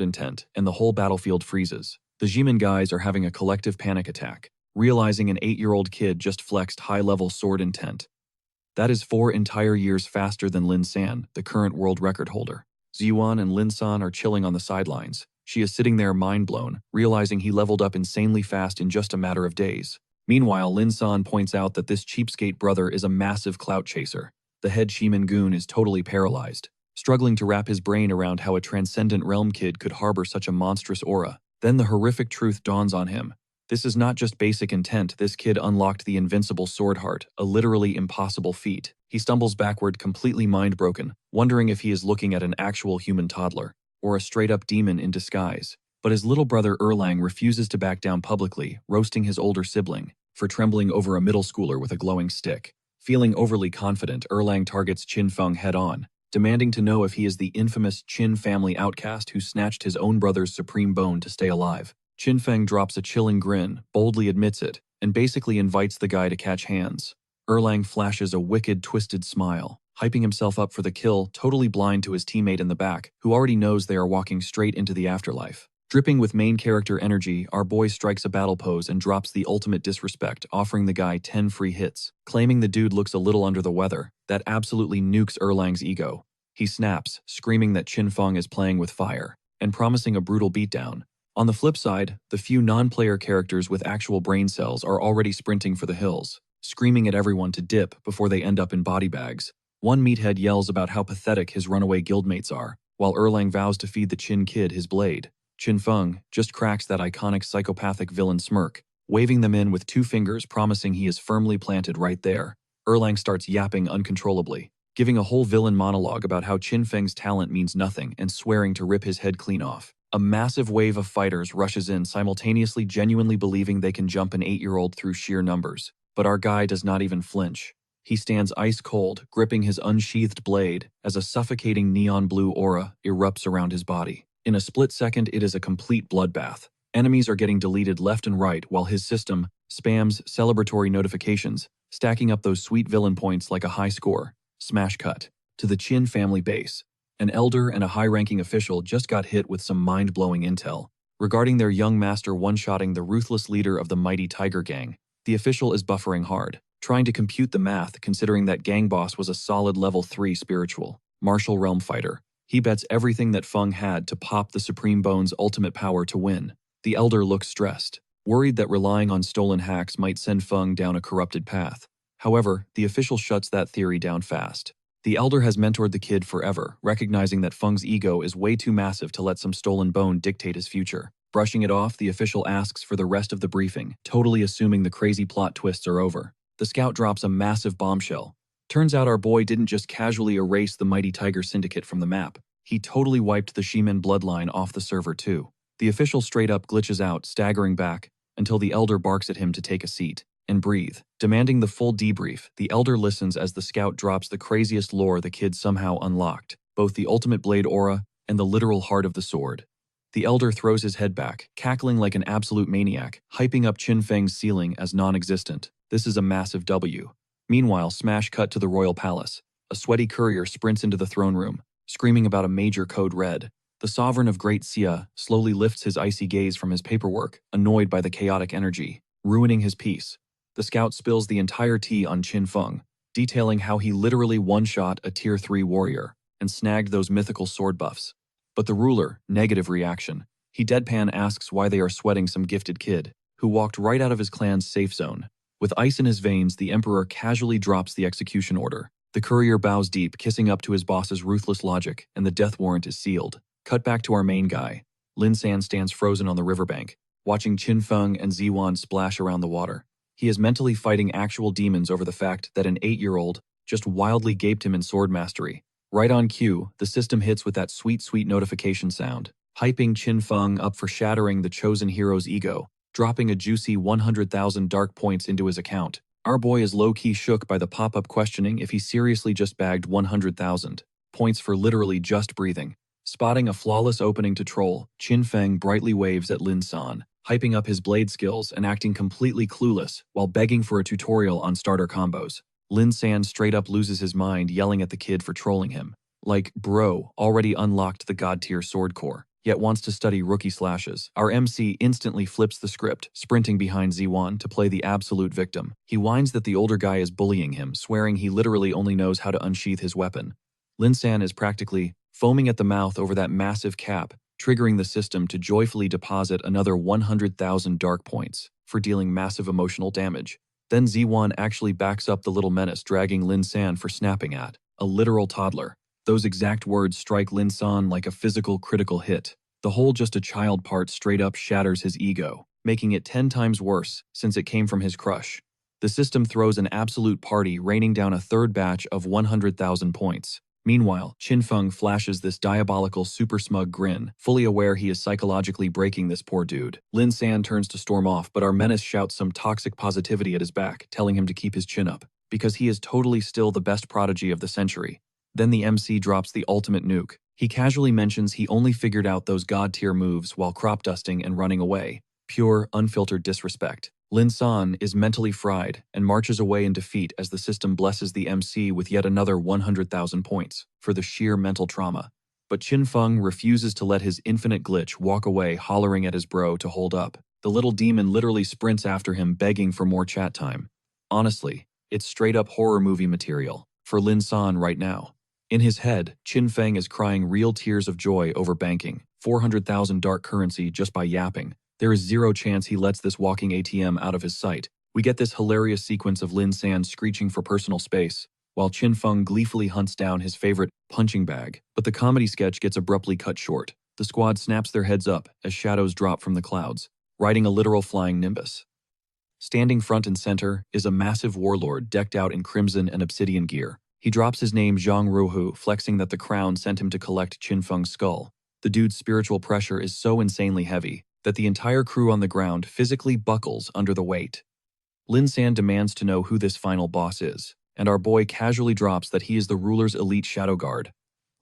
intent, and the whole battlefield freezes. The Ximen guys are having a collective panic attack, realizing an 8-year-old kid just flexed high-level sword intent. That is 4 entire years faster than Lin San, the current world record holder. Ziyuan and Lin San are chilling on the sidelines. She is sitting there mind-blown, realizing he leveled up insanely fast in just a matter of days. Meanwhile, Lin San points out that this cheapskate brother is a massive clout chaser. The head Ximen goon is totally paralyzed, struggling to wrap his brain around how a transcendent realm kid could harbor such a monstrous aura. Then the horrific truth dawns on him. This is not just basic intent, this kid unlocked the invincible sword heart, a literally impossible feat. He stumbles backward, completely mind-broken, wondering if he is looking at an actual human toddler, or a straight-up demon in disguise. But his little brother Erlang refuses to back down publicly, roasting his older sibling for trembling over a middle schooler with a glowing stick. Feeling overly confident, Erlang targets Qin Feng head-on, demanding to know if he is the infamous Qin family outcast who snatched his own brother's supreme bone to stay alive. Qin Feng drops a chilling grin, boldly admits it, and basically invites the guy to catch hands. Erlang flashes a wicked, twisted smile, hyping himself up for the kill, totally blind to his teammate in the back, who already knows they are walking straight into the afterlife. Dripping with main character energy, our boy strikes a battle pose and drops the ultimate disrespect, offering the guy 10 free hits. Claiming the dude looks a little under the weather, that absolutely nukes Erlang's ego. He snaps, screaming that Qinfeng is playing with fire, and promising a brutal beatdown. On the flip side, the few non-player characters with actual brain cells are already sprinting for the hills, screaming at everyone to dip before they end up in body bags. One meathead yells about how pathetic his runaway guildmates are, while Erlang vows to feed the Qin kid his blade. Qinfeng just cracks that iconic psychopathic villain smirk, waving them in with 2 fingers, promising he is firmly planted right there. Erlang starts yapping uncontrollably, giving a whole villain monologue about how Qinfeng's talent means nothing and swearing to rip his head clean off. A massive wave of fighters rushes in, simultaneously genuinely believing they can jump an 8-year-old through sheer numbers. But our guy does not even flinch. He stands ice cold, gripping his unsheathed blade as a suffocating neon blue aura erupts around his body. In a split second, it is a complete bloodbath. Enemies are getting deleted left and right while his system spams celebratory notifications, stacking up those sweet villain points like a high score. Smash cut to the Qin family base. An elder and a high-ranking official just got hit with some mind-blowing intel regarding their young master one-shotting the ruthless leader of the mighty Tiger Gang. The official is buffering hard, trying to compute the math considering that gang boss was a solid level 3 spiritual martial realm fighter. He bets everything that Feng had to pop the Supreme Bone's ultimate power to win. The elder looks stressed, worried that relying on stolen hacks might send Feng down a corrupted path. However, the official shuts that theory down fast. The elder has mentored the kid forever, recognizing that Feng's ego is way too massive to let some stolen bone dictate his future. Brushing it off, the official asks for the rest of the briefing, totally assuming the crazy plot twists are over. The scout drops a massive bombshell. Turns out our boy didn't just casually erase the mighty Tiger Syndicate from the map. He totally wiped the Shimen bloodline off the server too. The official straight up glitches out, staggering back, until the elder barks at him to take a seat and breathe. Demanding the full debrief, the elder listens as the scout drops the craziest lore the kid somehow unlocked, both the ultimate blade aura and the literal heart of the sword. The elder throws his head back, cackling like an absolute maniac, hyping up Qinfeng's ceiling as non-existent. This is a massive W. Meanwhile, smash cut to the royal palace. A sweaty courier sprints into the throne room, screaming about a major code red. The sovereign of Great Xia slowly lifts his icy gaze from his paperwork, annoyed by the chaotic energy, ruining his peace. The scout spills the entire tea on Qinfeng, detailing how he literally one-shot a tier 3 warrior and snagged those mythical sword buffs. But the ruler, negative reaction. He deadpan asks why they are sweating some gifted kid, who walked right out of his clan's safe zone. With ice in his veins, the emperor casually drops the execution order. The courier bows deep, kissing up to his boss's ruthless logic, and the death warrant is sealed. Cut back to our main guy. Lin San stands frozen on the riverbank, watching Qinfeng and Ziwan splash around the water. He is mentally fighting actual demons over the fact that an 8-year-old just wildly gaped him in sword mastery. Right on cue, the system hits with that sweet, sweet notification sound, hyping Qinfeng up for shattering the chosen hero's ego, dropping a juicy 100,000 dark points into his account. Our boy is low-key shook by the pop-up questioning if he seriously just bagged 100,000 points for literally just breathing. Spotting a flawless opening to troll, Qinfeng brightly waves at Lin San, hyping up his blade skills and acting completely clueless while begging for a tutorial on starter combos. Lin San straight up loses his mind, yelling at the kid for trolling him. Like, bro, already unlocked the god-tier sword core, yet wants to study rookie slashes. Our MC instantly flips the script, sprinting behind Ziwan to play the absolute victim. He whines that the older guy is bullying him, swearing he literally only knows how to unsheath his weapon. Lin San is practically foaming at the mouth over that massive cap, triggering the system to joyfully deposit another 100,000 dark points for dealing massive emotional damage. Then Ziwan actually backs up the little menace, dragging Lin San for snapping at a literal toddler. Those exact words strike Lin San like a physical critical hit. The whole just a child part straight up shatters his ego, making it 10 times worse since it came from his crush. The system throws an absolute party, raining down a third batch of 100,000 points. Meanwhile, Qinfeng flashes this diabolical super smug grin, fully aware he is psychologically breaking this poor dude. Lin San turns to storm off, but our menace shouts some toxic positivity at his back, telling him to keep his chin up, because he is totally still the best prodigy of the century. Then the MC drops the ultimate nuke. He casually mentions he only figured out those god-tier moves while crop dusting and running away. Pure, unfiltered disrespect. Lin San is mentally fried and marches away in defeat as the system blesses the MC with yet another 100,000 points for the sheer mental trauma. But Qin Feng refuses to let his infinite glitch walk away, hollering at his bro to hold up. The little demon literally sprints after him, begging for more chat time. Honestly, it's straight-up horror movie material for Lin San right now. In his head, Qin Feng is crying real tears of joy over banking 400,000 dark currency just by yapping. There is zero chance he lets this walking ATM out of his sight. We get this hilarious sequence of Lin San screeching for personal space, while Qin Feng gleefully hunts down his favorite punching bag. But the comedy sketch gets abruptly cut short. The squad snaps their heads up as shadows drop from the clouds, riding a literal flying nimbus. Standing front and center is a massive warlord decked out in crimson and obsidian gear. He drops his name Zhang Ruohu, flexing that the crown sent him to collect Qin Feng's skull. The dude's spiritual pressure is so insanely heavy that the entire crew on the ground physically buckles under the weight. Lin San demands to know who this final boss is, and our boy casually drops that he is the ruler's elite shadow guard.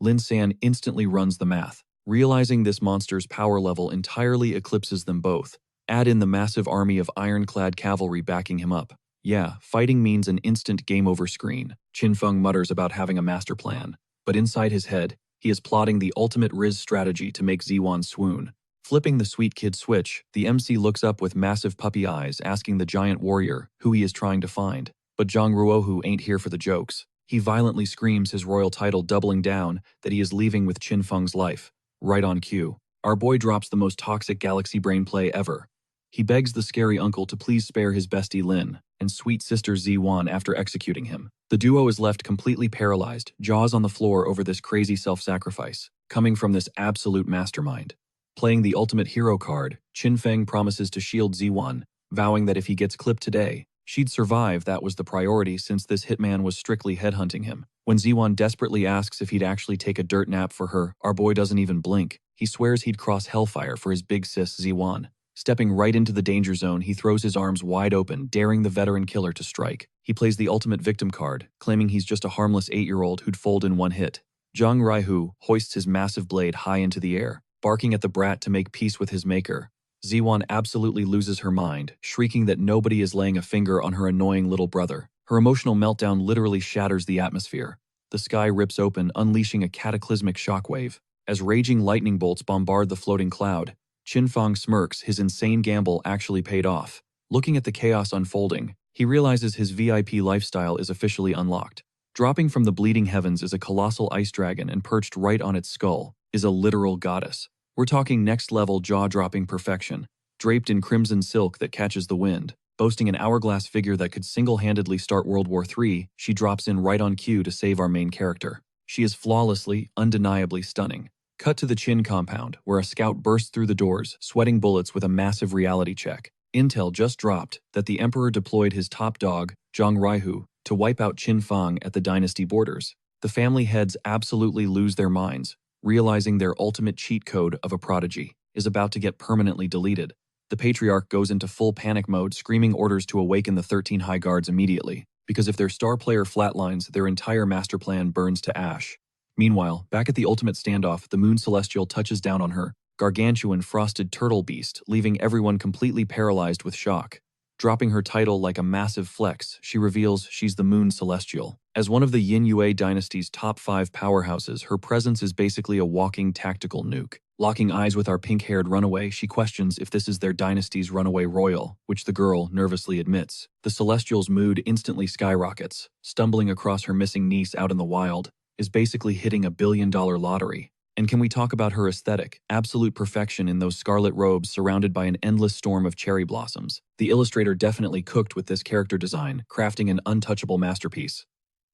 Lin San instantly runs the math, realizing this monster's power level entirely eclipses them both. Add in the massive army of ironclad cavalry backing him up. Yeah, fighting means an instant game over screen. Qin Feng mutters about having a master plan, but inside his head, he is plotting the ultimate Riz strategy to make Ziwan swoon. Flipping the sweet kid switch, the MC looks up with massive puppy eyes, asking the giant warrior who he is trying to find. But Zhang Ruohu ain't here for the jokes. He violently screams his royal title, doubling down that he is leaving with Qin Feng's life. Right on cue, our boy drops the most toxic galaxy brain play ever. He begs the scary uncle to please spare his bestie Lin and sweet sister Ziwan after executing him. The duo is left completely paralyzed, jaws on the floor over this crazy self-sacrifice, coming from this absolute mastermind. Playing the ultimate hero card, Qin Feng promises to shield Ziwan, vowing that if he gets clipped today, she'd survive. That was the priority since this hitman was strictly headhunting him. When Ziwan desperately asks if he'd actually take a dirt nap for her, our boy doesn't even blink. He swears he'd cross hellfire for his big sis Ziwan. Stepping right into the danger zone, he throws his arms wide open, daring the veteran killer to strike. He plays the ultimate victim card, claiming he's just a harmless 8-year-old who'd fold in one hit. Zhang Ruohu hoists his massive blade high into the air, barking at the brat to make peace with his maker. Ziwan absolutely loses her mind, shrieking that nobody is laying a finger on her annoying little brother. Her emotional meltdown literally shatters the atmosphere. The sky rips open, unleashing a cataclysmic shockwave. As raging lightning bolts bombard the floating cloud, Qin Feng smirks. His insane gamble actually paid off. Looking at the chaos unfolding, he realizes his VIP lifestyle is officially unlocked. Dropping from the bleeding heavens is a colossal ice dragon, and perched right on its skull is a literal goddess. We're talking next-level jaw-dropping perfection, draped in crimson silk that catches the wind. Boasting an hourglass figure that could single-handedly start World War III, she drops in right on cue to save our main character. She is flawlessly, undeniably stunning. Cut to the Qin compound, where a scout bursts through the doors, sweating bullets with a massive reality check. Intel just dropped that the Emperor deployed his top dog, Zhang Ruohu, to wipe out Qin Feng at the dynasty borders. The family heads absolutely lose their minds, realizing their ultimate cheat code of a prodigy is about to get permanently deleted. The patriarch goes into full panic mode, screaming orders to awaken the 13 high guards immediately, because if their star player flatlines, their entire master plan burns to ash. Meanwhile, back at the ultimate standoff, the moon celestial touches down on her, gargantuan frosted turtle beast, leaving everyone completely paralyzed with shock. Dropping her title like a massive flex, she reveals she's the moon celestial. As one of the Yin Yue dynasty's top 5 powerhouses, her presence is basically a walking tactical nuke. Locking eyes with our pink-haired runaway, she questions if this is their dynasty's runaway royal, which the girl nervously admits. The celestial's mood instantly skyrockets. Stumbling across her missing niece out in the wild is basically hitting $1 billion lottery. And can we talk about her aesthetic? Absolute perfection in those scarlet robes surrounded by an endless storm of cherry blossoms. The illustrator definitely cooked with this character design, crafting an untouchable masterpiece.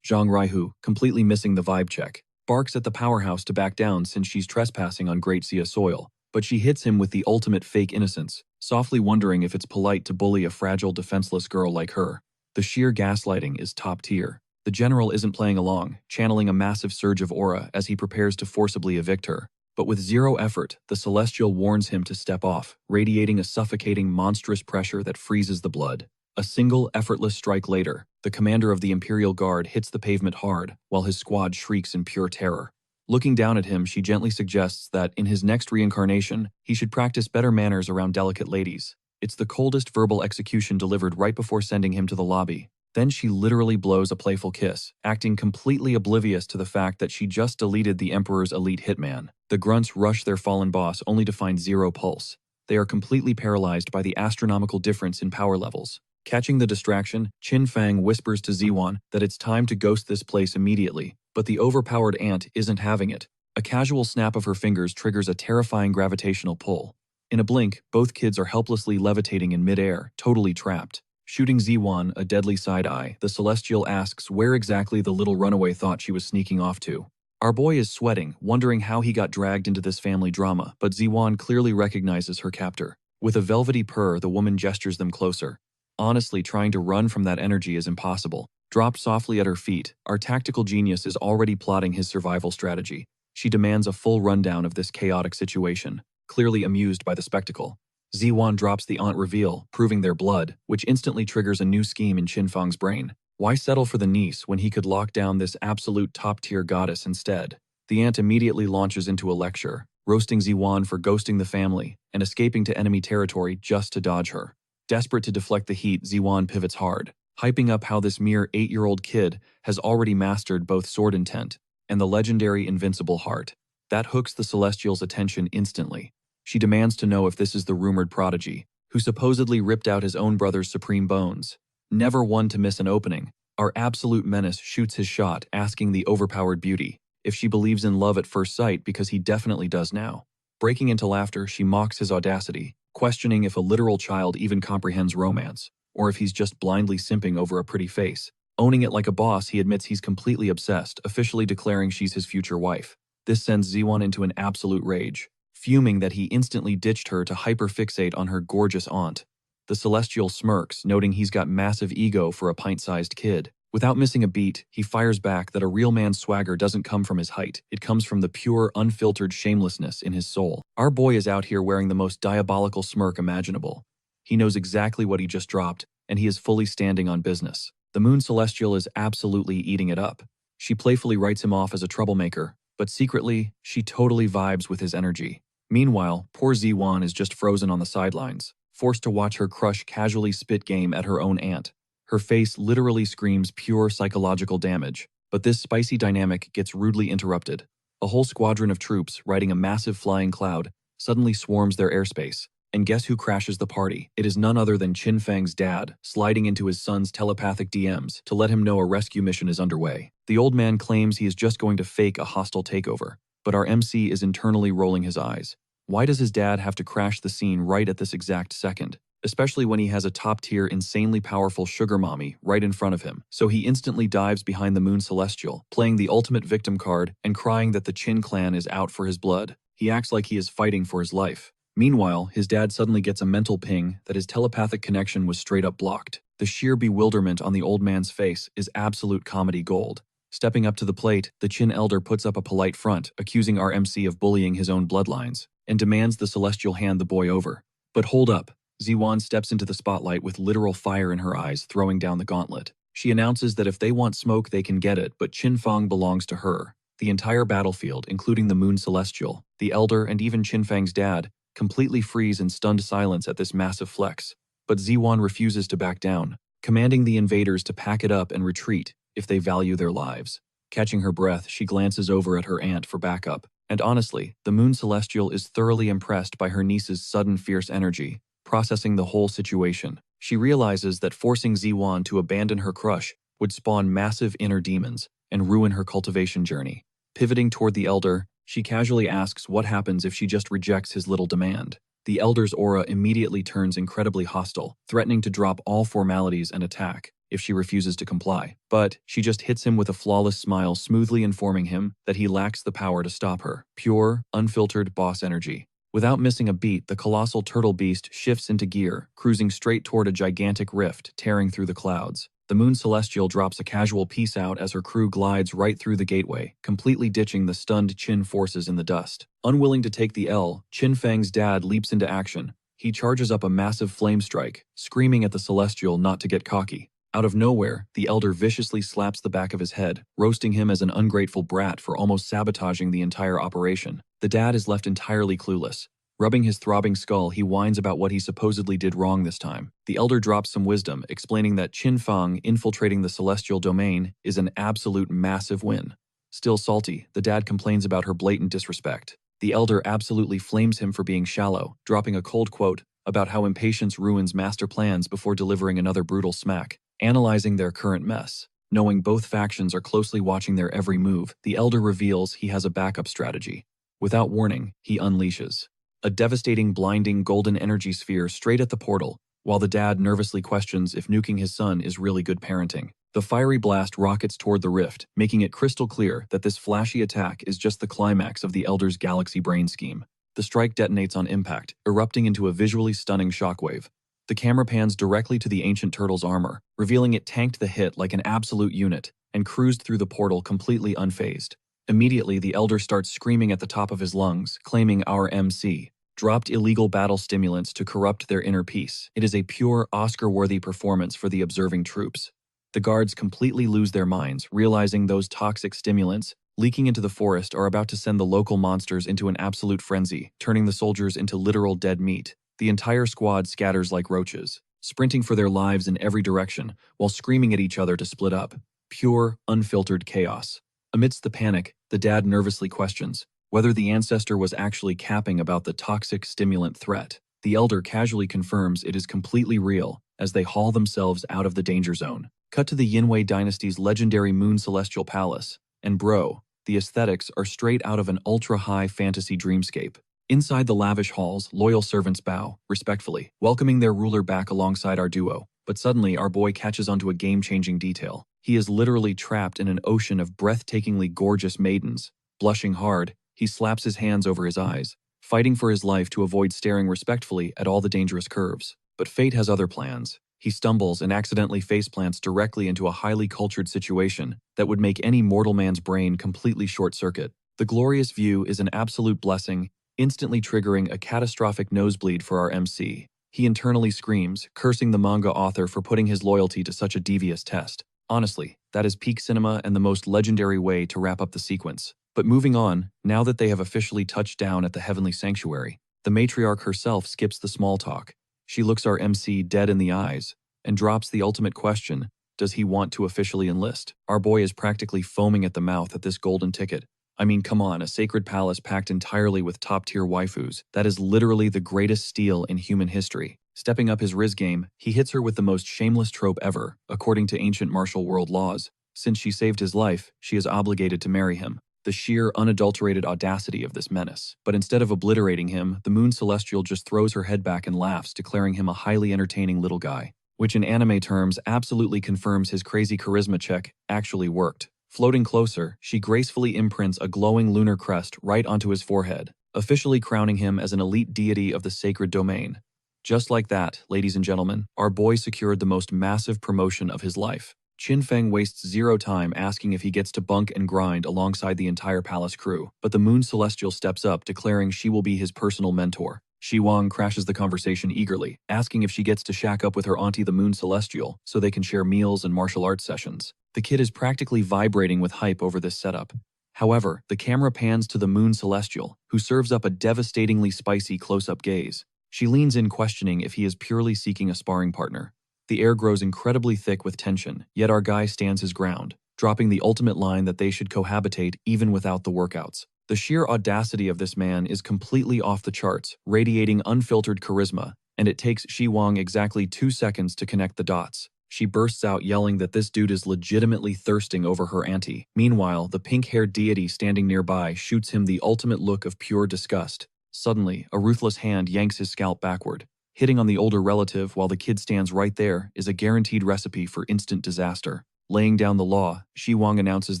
Zhang Ruohu, completely missing the vibe check, barks at the powerhouse to back down since she's trespassing on Great Xia soil, but she hits him with the ultimate fake innocence, softly wondering if it's polite to bully a fragile, defenseless girl like her. The sheer gaslighting is top tier. The general isn't playing along, channeling a massive surge of aura as he prepares to forcibly evict her. But with zero effort, the celestial warns him to step off, radiating a suffocating, monstrous pressure that freezes the blood. A single, effortless strike later, the commander of the Imperial Guard hits the pavement hard, while his squad shrieks in pure terror. Looking down at him, she gently suggests that, in his next reincarnation, he should practice better manners around delicate ladies. It's the coldest verbal execution delivered right before sending him to the lobby. Then she literally blows a playful kiss, acting completely oblivious to the fact that she just deleted the Emperor's elite hitman. The grunts rush their fallen boss only to find zero pulse. They are completely paralyzed by the astronomical difference in power levels. Catching the distraction, Qin Fang whispers to Ziwan that it's time to ghost this place immediately, but the overpowered ant isn't having it. A casual snap of her fingers triggers a terrifying gravitational pull. In a blink, both kids are helplessly levitating in midair, totally trapped. Shooting Ziwan a deadly side-eye, the Celestial asks where exactly the little runaway thought she was sneaking off to. Our boy is sweating, wondering how he got dragged into this family drama, but Ziwan clearly recognizes her captor. With a velvety purr, the woman gestures them closer. Honestly, trying to run from that energy is impossible. Dropped softly at her feet, our tactical genius is already plotting his survival strategy. She demands a full rundown of this chaotic situation, clearly amused by the spectacle. Ziwan drops the aunt reveal, proving their blood, which instantly triggers a new scheme in Qin Fang's brain. Why settle for the niece when he could lock down this absolute top-tier goddess instead? The aunt immediately launches into a lecture, roasting Ziwan for ghosting the family and escaping to enemy territory just to dodge her. Desperate to deflect the heat, Ziwan pivots hard, hyping up how this mere 8-year-old kid has already mastered both sword intent and the legendary invincible heart. That hooks the Celestial's attention instantly. She demands to know if this is the rumored prodigy, who supposedly ripped out his own brother's supreme bones. Never one to miss an opening, our absolute menace shoots his shot, asking the overpowered beauty if she believes in love at first sight, because he definitely does now. Breaking into laughter, she mocks his audacity, questioning if a literal child even comprehends romance, or if he's just blindly simping over a pretty face. Owning it like a boss, he admits he's completely obsessed, officially declaring she's his future wife. This sends Ziwan into an absolute rage, fuming that he instantly ditched her to hyperfixate on her gorgeous aunt. The Celestial smirks, noting he's got massive ego for a pint-sized kid. Without missing a beat, he fires back that a real man's swagger doesn't come from his height. It comes from the pure, unfiltered shamelessness in his soul. Our boy is out here wearing the most diabolical smirk imaginable. He knows exactly what he just dropped, and he is fully standing on business. The Moon Celestial is absolutely eating it up. She playfully writes him off as a troublemaker, but secretly, she totally vibes with his energy. Meanwhile, poor Ziwan is just frozen on the sidelines, forced to watch her crush casually spit game at her own aunt. Her face literally screams pure psychological damage, but this spicy dynamic gets rudely interrupted. A whole squadron of troops, riding a massive flying cloud, suddenly swarms their airspace. And guess who crashes the party? It is none other than Qin Fang's dad, sliding into his son's telepathic DMs to let him know a rescue mission is underway. The old man claims he is just going to fake a hostile takeover, but our MC is internally rolling his eyes. Why does his dad have to crash the scene right at this exact second? Especially when he has a top-tier, insanely powerful sugar mommy right in front of him. So he instantly dives behind the Moon Celestial, playing the ultimate victim card and crying that the Qin clan is out for his blood. He acts like he is fighting for his life. Meanwhile, his dad suddenly gets a mental ping that his telepathic connection was straight up blocked. The sheer bewilderment on the old man's face is absolute comedy gold. Stepping up to the plate, the Qin elder puts up a polite front, accusing our MC of bullying his own bloodlines, and demands the Celestial hand the boy over. But hold up. Ziwan steps into the spotlight with literal fire in her eyes, throwing down the gauntlet. She announces that if they want smoke, they can get it, but Qin Fang belongs to her. The entire battlefield, including the Moon Celestial, the Elder, and even Qin Fang's dad, completely freeze in stunned silence at this massive flex. But Ziwan refuses to back down, commanding the invaders to pack it up and retreat if they value their lives. Catching her breath, she glances over at her aunt for backup. And honestly, the Moon Celestial is thoroughly impressed by her niece's sudden fierce energy. Processing the whole situation, she realizes that forcing Ziwan to abandon her crush would spawn massive inner demons and ruin her cultivation journey. Pivoting toward the Elder, she casually asks what happens if she just rejects his little demand. The Elder's aura immediately turns incredibly hostile, threatening to drop all formalities and attack if she refuses to comply. But she just hits him with a flawless smile, smoothly informing him that he lacks the power to stop her. Pure, unfiltered boss energy. Without missing a beat, the colossal turtle beast shifts into gear, cruising straight toward a gigantic rift, tearing through the clouds. The Moon Celestial drops a casual peace out as her crew glides right through the gateway, completely ditching the stunned Qin forces in the dust. Unwilling to take the L, Qin Fang's dad leaps into action. He charges up a massive flame strike, screaming at the Celestial not to get cocky. Out of nowhere, the Elder viciously slaps the back of his head, roasting him as an ungrateful brat for almost sabotaging the entire operation. The dad is left entirely clueless, Rubbing his throbbing skull, he whines about what he supposedly did wrong this time. The elder drops some wisdom, explaining that Qin Fang infiltrating the celestial domain is an absolute massive win. Still salty, the dad complains about her blatant disrespect. The elder absolutely flames him for being shallow, dropping a cold quote about how impatience ruins master plans before delivering another brutal smack. Analyzing their current mess, knowing both factions are closely watching their every move, the elder reveals he has a backup strategy. Without warning, he unleashes a devastating, blinding golden energy sphere straight at the portal, while the dad nervously questions if nuking his son is really good parenting. The fiery blast rockets toward the rift, making it crystal clear that this flashy attack is just the climax of the elder's galaxy brain scheme. The strike detonates on impact, erupting into a visually stunning shockwave. The camera pans directly to the ancient turtle's armor, revealing it tanked the hit like an absolute unit and cruised through the portal completely unfazed. Immediately, the elder starts screaming at the top of his lungs, claiming our MC dropped illegal battle stimulants to corrupt their inner peace. It is a pure Oscar-worthy performance for the observing troops. The guards completely lose their minds, realizing those toxic stimulants leaking into the forest are about to send the local monsters into an absolute frenzy, turning the soldiers into literal dead meat. The entire squad scatters like roaches, sprinting for their lives in every direction, while screaming at each other to split up. Pure, unfiltered chaos. Amidst the panic, the dad nervously questions whether the ancestor was actually capping about the toxic stimulant threat. The elder casually confirms it is completely real as they haul themselves out of the danger zone. Cut to the Yinwei dynasty's legendary Moon Celestial Palace, and bro, the aesthetics are straight out of an ultra-high fantasy dreamscape. Inside the lavish halls, loyal servants bow, respectfully, welcoming their ruler back alongside our duo. But suddenly, our boy catches onto a game-changing detail. He is literally trapped in an ocean of breathtakingly gorgeous maidens. Blushing hard, he slaps his hands over his eyes, fighting for his life to avoid staring respectfully at all the dangerous curves. But fate has other plans. He stumbles and accidentally faceplants directly into a highly cultured situation that would make any mortal man's brain completely short-circuit. The glorious view is an absolute blessing, instantly triggering a catastrophic nosebleed for our MC. He internally screams, cursing the manga author for putting his loyalty to such a devious test. Honestly, that is peak cinema and the most legendary way to wrap up the sequence. But moving on, now that they have officially touched down at the heavenly sanctuary, the matriarch herself skips the small talk. She looks our MC dead in the eyes and drops the ultimate question, does he want to officially enlist? Our boy is practically foaming at the mouth at this golden ticket. I mean, come on, a sacred palace packed entirely with top-tier waifus. That is literally the greatest steal in human history. Stepping up his riz game, he hits her with the most shameless trope ever, according to ancient martial world laws. Since she saved his life, she is obligated to marry him. The sheer, unadulterated audacity of this menace. But instead of obliterating him, the Moon Celestial just throws her head back and laughs, declaring him a highly entertaining little guy, which in anime terms absolutely confirms his crazy charisma check actually worked. Floating closer, she gracefully imprints a glowing lunar crest right onto his forehead, officially crowning him as an elite deity of the sacred domain. Just like that, ladies and gentlemen, our boy secured the most massive promotion of his life. Qin Feng wastes zero time asking if he gets to bunk and grind alongside the entire palace crew, but the Moon Celestial steps up, declaring she will be his personal mentor. Shi Wang crashes the conversation eagerly, asking if she gets to shack up with her auntie the Moon Celestial so they can share meals and martial arts sessions. The kid is practically vibrating with hype over this setup. However, the camera pans to the Moon Celestial, who serves up a devastatingly spicy close-up gaze. She leans in, questioning if he is purely seeking a sparring partner. The air grows incredibly thick with tension, yet our guy stands his ground, dropping the ultimate line that they should cohabitate even without the workouts. The sheer audacity of this man is completely off the charts, radiating unfiltered charisma, and it takes Shi Wang exactly 2 seconds to connect the dots. She bursts out yelling that this dude is legitimately thirsting over her auntie. Meanwhile, the pink-haired deity standing nearby shoots him the ultimate look of pure disgust. Suddenly, a ruthless hand yanks his scalp backward. Hitting on the older relative while the kid stands right there is a guaranteed recipe for instant disaster. Laying down the law, Shi Wang announces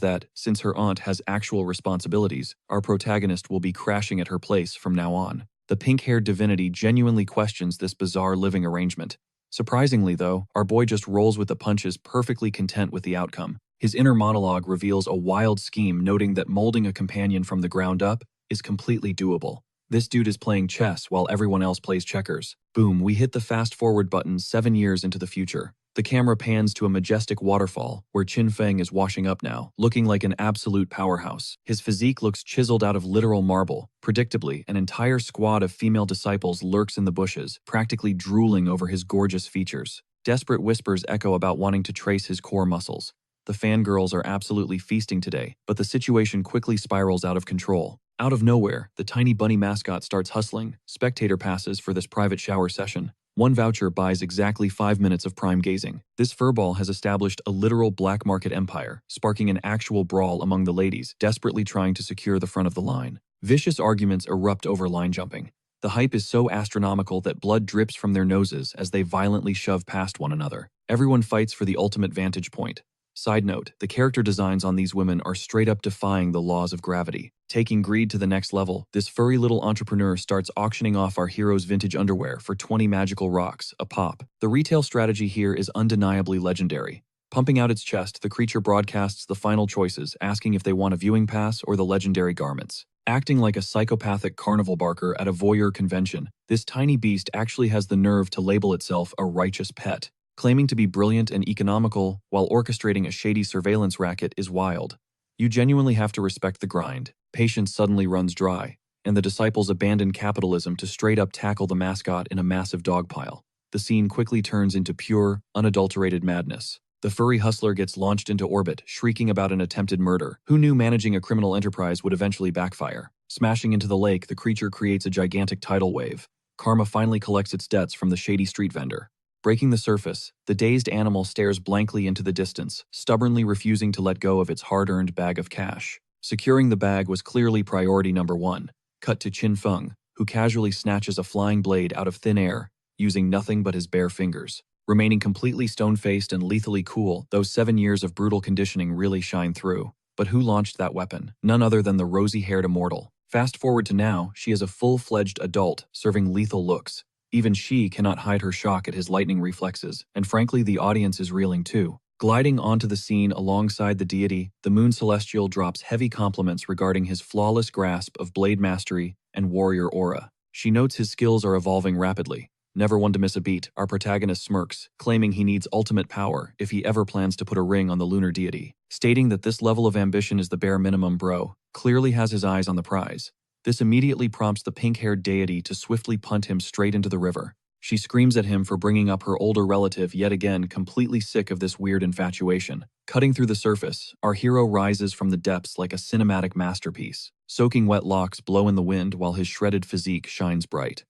that, since her aunt has actual responsibilities, our protagonist will be crashing at her place from now on. The pink-haired divinity genuinely questions this bizarre living arrangement. Surprisingly, though, our boy just rolls with the punches, perfectly content with the outcome. His inner monologue reveals a wild scheme, noting that molding a companion from the ground up is completely doable. This dude is playing chess while everyone else plays checkers. Boom, we hit the fast-forward button 7 years into the future. The camera pans to a majestic waterfall where Qin Feng is washing up now, looking like an absolute powerhouse. His physique looks chiseled out of literal marble. Predictably, an entire squad of female disciples lurks in the bushes, practically drooling over his gorgeous features. Desperate whispers echo about wanting to trace his core muscles. The fangirls are absolutely feasting today, but the situation quickly spirals out of control. Out of nowhere, the tiny bunny mascot starts hustling. Spectator passes for this private shower session. One voucher buys exactly 5 minutes of prime gazing. This furball has established a literal black market empire, sparking an actual brawl among the ladies, desperately trying to secure the front of the line. Vicious arguments erupt over line jumping. The hype is so astronomical that blood drips from their noses as they violently shove past one another. Everyone fights for the ultimate vantage point. Side note, the character designs on these women are straight up defying the laws of gravity. Taking greed to the next level, this furry little entrepreneur starts auctioning off our hero's vintage underwear for 20 magical rocks a pop. The retail strategy here is undeniably legendary. Pumping out its chest, the creature broadcasts the final choices, asking if they want a viewing pass or the legendary garments. Acting like a psychopathic carnival barker at a voyeur convention, this tiny beast actually has the nerve to label itself a righteous pet. Claiming to be brilliant and economical while orchestrating a shady surveillance racket is wild. You genuinely have to respect the grind. Patience suddenly runs dry, and the disciples abandon capitalism to straight up tackle the mascot in a massive dog pile. The scene quickly turns into pure, unadulterated madness. The furry hustler gets launched into orbit, shrieking about an attempted murder. Who knew managing a criminal enterprise would eventually backfire? Smashing into the lake, the creature creates a gigantic tidal wave. Karma finally collects its debts from the shady street vendor. Breaking the surface, the dazed animal stares blankly into the distance, stubbornly refusing to let go of its hard-earned bag of cash. Securing the bag was clearly priority number one. Cut to Qin Feng, who casually snatches a flying blade out of thin air, using nothing but his bare fingers. Remaining completely stone-faced and lethally cool, those 7 years of brutal conditioning really shine through. But who launched that weapon? None other than the rosy-haired immortal. Fast forward to now, she is a full-fledged adult, serving lethal looks. Even she cannot hide her shock at his lightning reflexes, and frankly the audience is reeling too. Gliding onto the scene alongside the deity, the Moon Celestial drops heavy compliments regarding his flawless grasp of blade mastery and warrior aura. She notes his skills are evolving rapidly. Never one to miss a beat, our protagonist smirks, claiming he needs ultimate power if he ever plans to put a ring on the lunar deity. Stating that this level of ambition is the bare minimum, bro clearly has his eyes on the prize. This immediately prompts the pink-haired deity to swiftly punt him straight into the river. She screams at him for bringing up her older relative, yet again completely sick of this weird infatuation. Cutting through the surface, our hero rises from the depths like a cinematic masterpiece. Soaking wet locks blow in the wind while his shredded physique shines bright.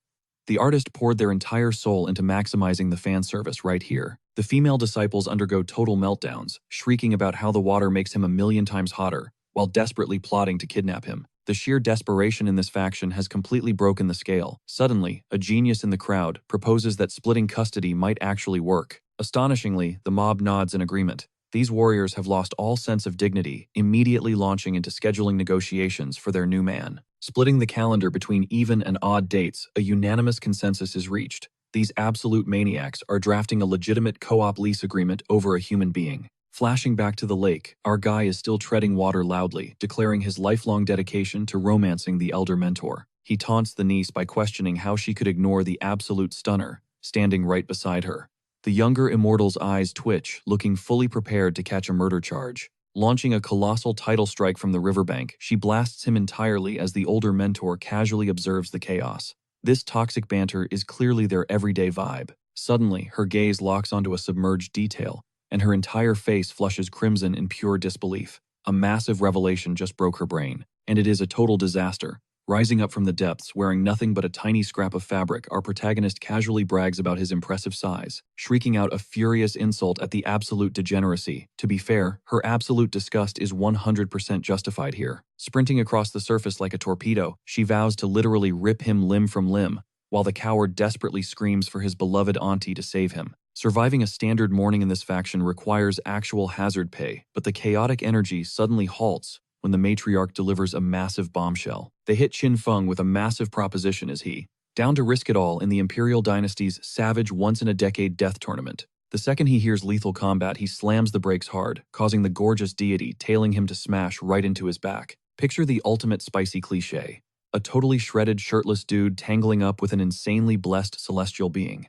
The artist poured their entire soul into maximizing the fan service right here. The female disciples undergo total meltdowns, shrieking about how the water makes him 1,000,000 times hotter, while desperately plotting to kidnap him. The sheer desperation in this faction has completely broken the scale. Suddenly, a genius in the crowd proposes that splitting custody might actually work. Astonishingly, the mob nods in agreement. These warriors have lost all sense of dignity, immediately launching into scheduling negotiations for their new man. Splitting the calendar between even and odd dates, a unanimous consensus is reached. These absolute maniacs are drafting a legitimate co-op lease agreement over a human being. Flashing back to the lake, our guy is still treading water loudly, declaring his lifelong dedication to romancing the elder mentor. He taunts the niece by questioning how she could ignore the absolute stunner, standing right beside her. The younger immortal's eyes twitch, looking fully prepared to catch a murder charge. Launching a colossal tidal strike from the riverbank, she blasts him entirely as the older mentor casually observes the chaos. This toxic banter is clearly their everyday vibe. Suddenly, her gaze locks onto a submerged detail, and her entire face flushes crimson in pure disbelief. A massive revelation just broke her brain, and it is a total disaster. Rising up from the depths, wearing nothing but a tiny scrap of fabric, our protagonist casually brags about his impressive size, shrieking out a furious insult at the absolute degeneracy. To be fair, her absolute disgust is 100% justified here. Sprinting across the surface like a torpedo, she vows to literally rip him limb from limb, while the coward desperately screams for his beloved auntie to save him. Surviving a standard morning in this faction requires actual hazard pay, but the chaotic energy suddenly halts when the matriarch delivers a massive bombshell. They hit Qin Feng with a massive proposition as he, down to risk it all in the Imperial Dynasty's savage once-in-a-decade death tournament. The second he hears lethal combat, he slams the brakes hard, causing the gorgeous deity tailing him to smash right into his back. Picture the ultimate spicy cliché. A totally shredded, shirtless dude tangling up with an insanely blessed celestial being.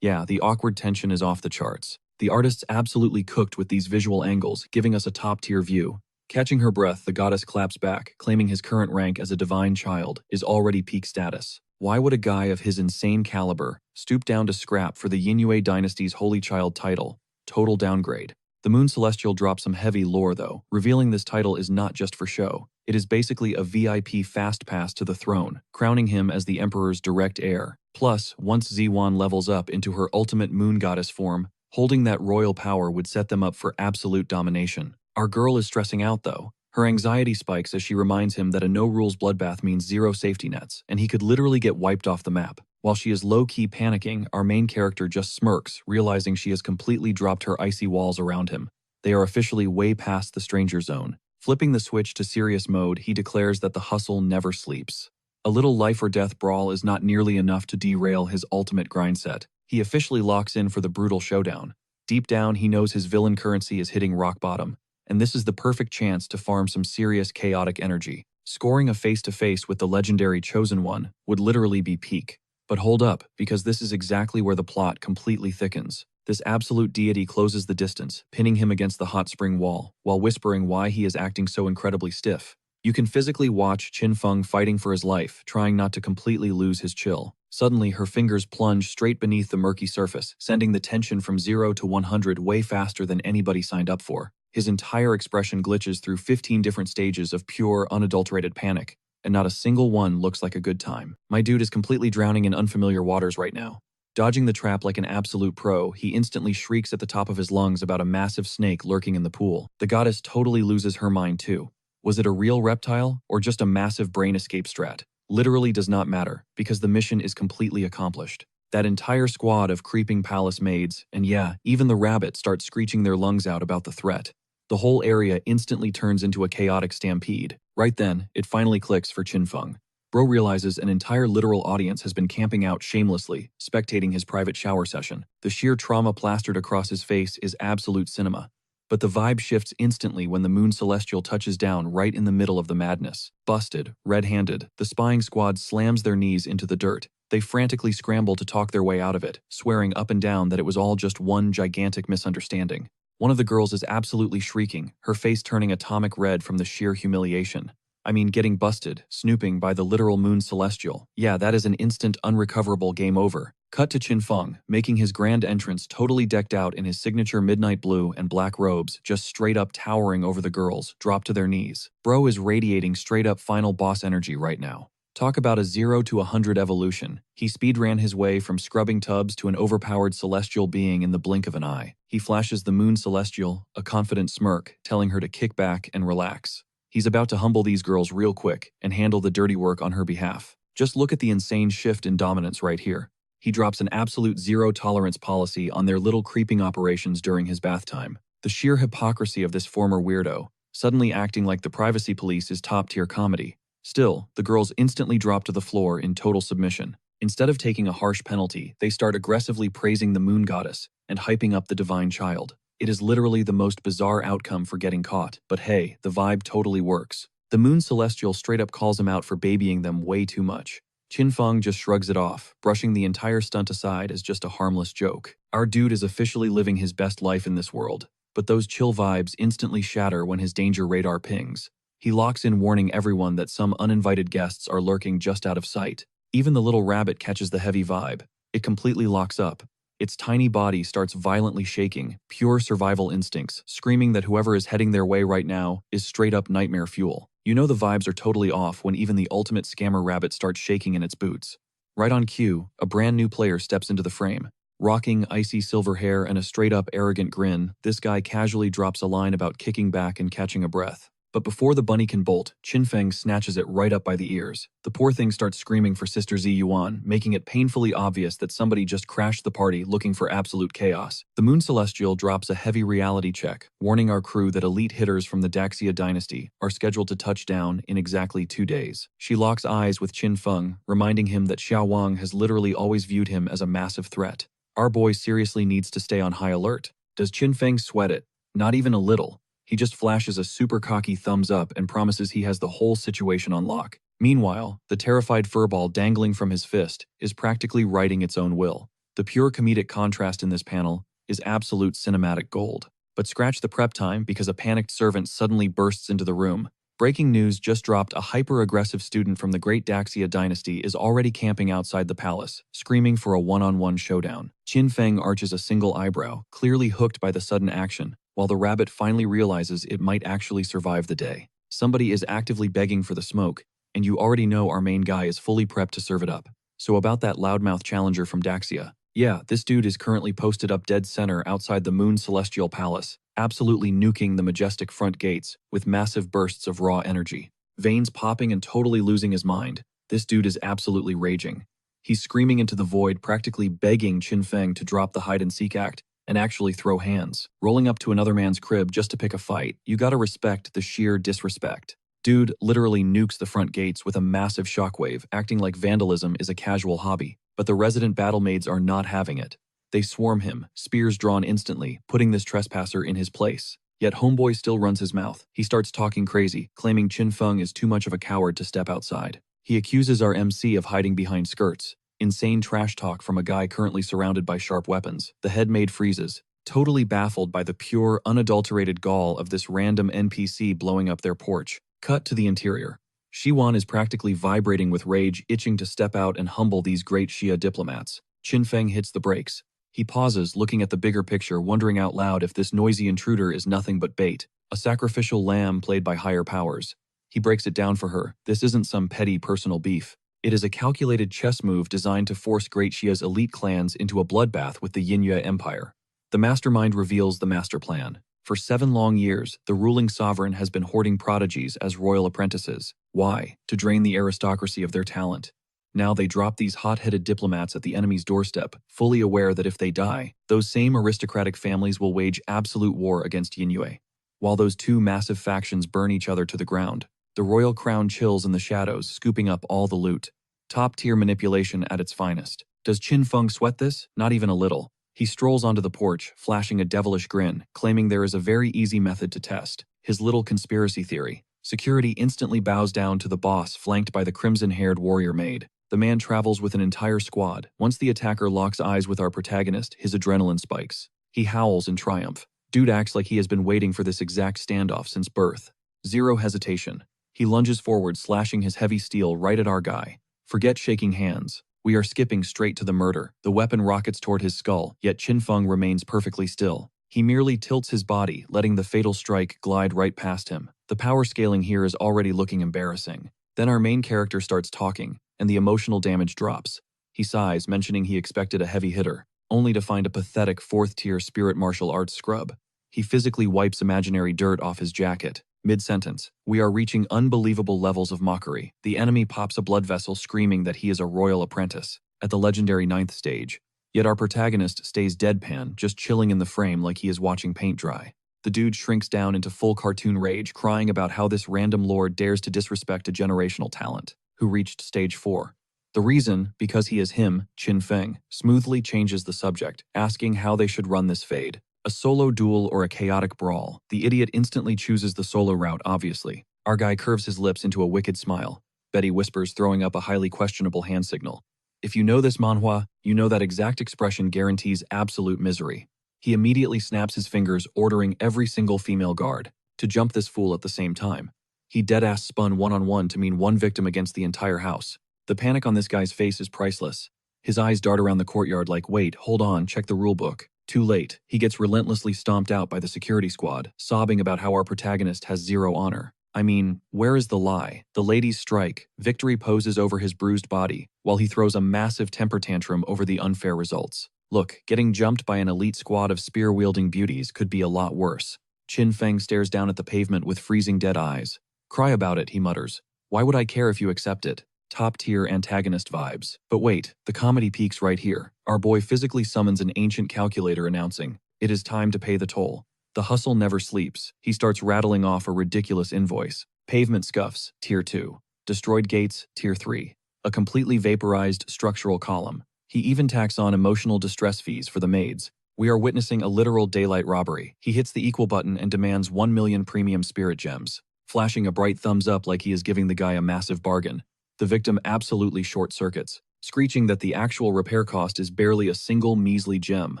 Yeah, the awkward tension is off the charts. The artists absolutely cooked with these visual angles, giving us a top-tier view. Catching her breath, the goddess claps back, claiming his current rank as a divine child is already peak status. Why would a guy of his insane caliber stoop down to scrap for the Yingyue dynasty's holy child title? Total downgrade. The Moon Celestial drops some heavy lore though, revealing this title is not just for show. It is basically a VIP fast pass to the throne, crowning him as the Emperor's direct heir. Plus, once Ziwan levels up into her ultimate moon goddess form, holding that royal power would set them up for absolute domination. Our girl is stressing out though. Her anxiety spikes as she reminds him that a no-rules bloodbath means zero safety nets, and he could literally get wiped off the map. While she is low-key panicking, our main character just smirks, realizing she has completely dropped her icy walls around him. They are officially way past the stranger zone. Flipping the switch to serious mode, he declares that the hustle never sleeps. A little life-or-death brawl is not nearly enough to derail his ultimate grind set. He officially locks in for the brutal showdown. Deep down, he knows his villain currency is hitting rock bottom, and this is the perfect chance to farm some serious chaotic energy. Scoring a face-to-face with the legendary Chosen One would literally be peak. But hold up, because this is exactly where the plot completely thickens. This absolute deity closes the distance, pinning him against the hot spring wall, while whispering why he is acting so incredibly stiff. You can physically watch Qin Feng fighting for his life, trying not to completely lose his chill. Suddenly, her fingers plunge straight beneath the murky surface, sending the tension from 0 to 100 way faster than anybody signed up for. His entire expression glitches through 15 different stages of pure, unadulterated panic, and not a single one looks like a good time. My dude is completely drowning in unfamiliar waters right now. Dodging the trap like an absolute pro, he instantly shrieks at the top of his lungs about a massive snake lurking in the pool. The goddess totally loses her mind too. Was it a real reptile, or just a massive brain escape strat? Literally does not matter, because the mission is completely accomplished. That entire squad of creeping palace maids, and yeah, even the rabbit start screeching their lungs out about the threat. The whole area instantly turns into a chaotic stampede. Right then, it finally clicks for Qin Feng. Bro realizes an entire literal audience has been camping out shamelessly, spectating his private shower session. The sheer trauma plastered across his face is absolute cinema. But the vibe shifts instantly when the Moon Celestial touches down right in the middle of the madness. Busted, red-handed, the spying squad slams their knees into the dirt. They frantically scramble to talk their way out of it, swearing up and down that it was all just one gigantic misunderstanding. One of the girls is absolutely shrieking, her face turning atomic red from the sheer humiliation. I mean, getting busted, snooping by the literal Moon Celestial. Yeah, that is an instant unrecoverable game over. Cut to Qin Feng, making his grand entrance totally decked out in his signature midnight blue and black robes, just straight up towering over the girls, drop to their knees. Bro is radiating straight up final boss energy right now. Talk about a 0 to 100 evolution. He speedran his way from scrubbing tubs to an overpowered celestial being in the blink of an eye. He flashes the Moon Celestial, a confident smirk, telling her to kick back and relax. He's about to humble these girls real quick and handle the dirty work on her behalf. Just look at the insane shift in dominance right here. He drops an absolute zero-tolerance policy on their little creeping operations during his bath time. The sheer hypocrisy of this former weirdo, suddenly acting like the privacy police is top-tier comedy. Still, the girls instantly drop to the floor in total submission. Instead of taking a harsh penalty, they start aggressively praising the moon goddess and hyping up the divine child. It is literally the most bizarre outcome for getting caught, but hey, the vibe totally works. The Moon Celestial straight up calls him out for babying them way too much. Qin Feng just shrugs it off, brushing the entire stunt aside as just a harmless joke. Our dude is officially living his best life in this world, but those chill vibes instantly shatter when his danger radar pings. He locks in, warning everyone that some uninvited guests are lurking just out of sight. Even the little rabbit catches the heavy vibe. It completely locks up. Its tiny body starts violently shaking, pure survival instincts, screaming that whoever is heading their way right now is straight up nightmare fuel. You know the vibes are totally off when even the ultimate scammer rabbit starts shaking in its boots. Right on cue, a brand new player steps into the frame. Rocking icy silver hair and a straight up arrogant grin, this guy casually drops a line about kicking back and catching a breath. But before the bunny can bolt, Qin Feng snatches it right up by the ears. The poor thing starts screaming for Sister Zi Yuan, making it painfully obvious that somebody just crashed the party looking for absolute chaos. The Moon Celestial drops a heavy reality check, warning our crew that elite hitters from the Daxia dynasty are scheduled to touch down in exactly 2 days. She locks eyes with Qin Feng, reminding him that Xiao Wang has literally always viewed him as a massive threat. Our boy seriously needs to stay on high alert. Does Qin Feng sweat it? Not even a little. He just flashes a super cocky thumbs up and promises he has the whole situation on lock. Meanwhile, the terrified furball dangling from his fist is practically writing its own will. The pure comedic contrast in this panel is absolute cinematic gold. But scratch the prep time because a panicked servant suddenly bursts into the room. Breaking news just dropped: a hyper-aggressive student from the Great Daxia dynasty is already camping outside the palace, screaming for a one-on-one showdown. Qin Feng arches a single eyebrow, clearly hooked by the sudden action, while the rabbit finally realizes it might actually survive the day. Somebody is actively begging for the smoke, and you already know our main guy is fully prepped to serve it up. So about that loudmouth challenger from Daxia. Yeah, this dude is currently posted up dead center outside the Moon Celestial Palace, absolutely nuking the majestic front gates with massive bursts of raw energy. Veins popping and totally losing his mind. This dude is absolutely raging. He's screaming into the void, practically begging Qin Feng to drop the hide-and-seek act and actually throw hands. Rolling up to another man's crib just to pick a fight. You gotta respect the sheer disrespect. Dude literally nukes the front gates with a massive shockwave, acting like vandalism is a casual hobby. But the resident battlemaids are not having it. They swarm him, spears drawn instantly, putting this trespasser in his place. Yet homeboy still runs his mouth. He starts talking crazy, claiming Qin Feng is too much of a coward to step outside. He accuses our MC of hiding behind skirts. Insane trash talk from a guy currently surrounded by sharp weapons. The headmaid freezes, totally baffled by the pure, unadulterated gall of this random NPC blowing up their porch. Cut to the interior. Shiwan is practically vibrating with rage, itching to step out and humble these great Xia diplomats. Qin Feng hits the brakes. He pauses, looking at the bigger picture, wondering out loud if this noisy intruder is nothing but bait, a sacrificial lamb played by higher powers. He breaks it down for her. This isn't some petty personal beef. It is a calculated chess move designed to force Great Xia's elite clans into a bloodbath with the Yinyue Empire. The mastermind reveals the master plan. For 7 long years, the ruling sovereign has been hoarding prodigies as royal apprentices. Why? To drain the aristocracy of their talent. Now they drop these hot-headed diplomats at the enemy's doorstep, fully aware that if they die, those same aristocratic families will wage absolute war against Yinyue. While those two massive factions burn each other to the ground, the royal crown chills in the shadows, scooping up all the loot. Top-tier manipulation at its finest. Does Qin Feng sweat this? Not even a little. He strolls onto the porch, flashing a devilish grin, claiming there is a very easy method to test. His little conspiracy theory. Security instantly bows down to the boss, flanked by the crimson-haired warrior maid. The man travels with an entire squad. Once the attacker locks eyes with our protagonist, his adrenaline spikes. He howls in triumph. Dude acts like he has been waiting for this exact standoff since birth. Zero hesitation. He lunges forward, slashing his heavy steel right at our guy. Forget shaking hands. We are skipping straight to the murder. The weapon rockets toward his skull, yet Qin Feng remains perfectly still. He merely tilts his body, letting the fatal strike glide right past him. The power scaling here is already looking embarrassing. Then our main character starts talking, and the emotional damage drops. He sighs, mentioning he expected a heavy hitter, only to find a pathetic 4th-tier spirit martial arts scrub. He physically wipes imaginary dirt off his jacket. Mid-sentence, we are reaching unbelievable levels of mockery. The enemy pops a blood vessel, screaming that he is a royal apprentice, at the legendary 9th stage. Yet our protagonist stays deadpan, just chilling in the frame like he is watching paint dry. The dude shrinks down into full cartoon rage, crying about how this random lord dares to disrespect a generational talent, who reached stage 4. The reason, because he is him, Qin Feng, smoothly changes the subject, asking how they should run this fade. A solo duel or a chaotic brawl. The idiot instantly chooses the solo route, obviously. Our guy curves his lips into a wicked smile. Betty whispers, throwing up a highly questionable hand signal. If you know this manhwa, you know that exact expression guarantees absolute misery. He immediately snaps his fingers, ordering every single female guard to jump this fool at the same time. He deadass spun one-on-one to mean one victim against the entire house. The panic on this guy's face is priceless. His eyes dart around the courtyard like, wait, hold on, check the rulebook. Too late. He gets relentlessly stomped out by the security squad, sobbing about how our protagonist has zero honor. I mean, where is the lie? The ladies strike. Victory poses over his bruised body, while he throws a massive temper tantrum over the unfair results. Look, getting jumped by an elite squad of spear-wielding beauties could be a lot worse. Qin Feng stares down at the pavement with freezing dead eyes. Cry about it, he mutters. Why would I care if you accept it? Top-tier antagonist vibes. But wait, the comedy peaks right here. Our boy physically summons an ancient calculator, announcing, it is time to pay the toll. The hustle never sleeps. He starts rattling off a ridiculous invoice. Pavement scuffs, Tier 2. Destroyed gates, Tier 3. A completely vaporized structural column. He even tacks on emotional distress fees for the maids. We are witnessing a literal daylight robbery. He hits the equal button and demands 1 million premium spirit gems, flashing a bright thumbs up like he is giving the guy a massive bargain. The victim absolutely short-circuits, screeching that the actual repair cost is barely a single measly gem.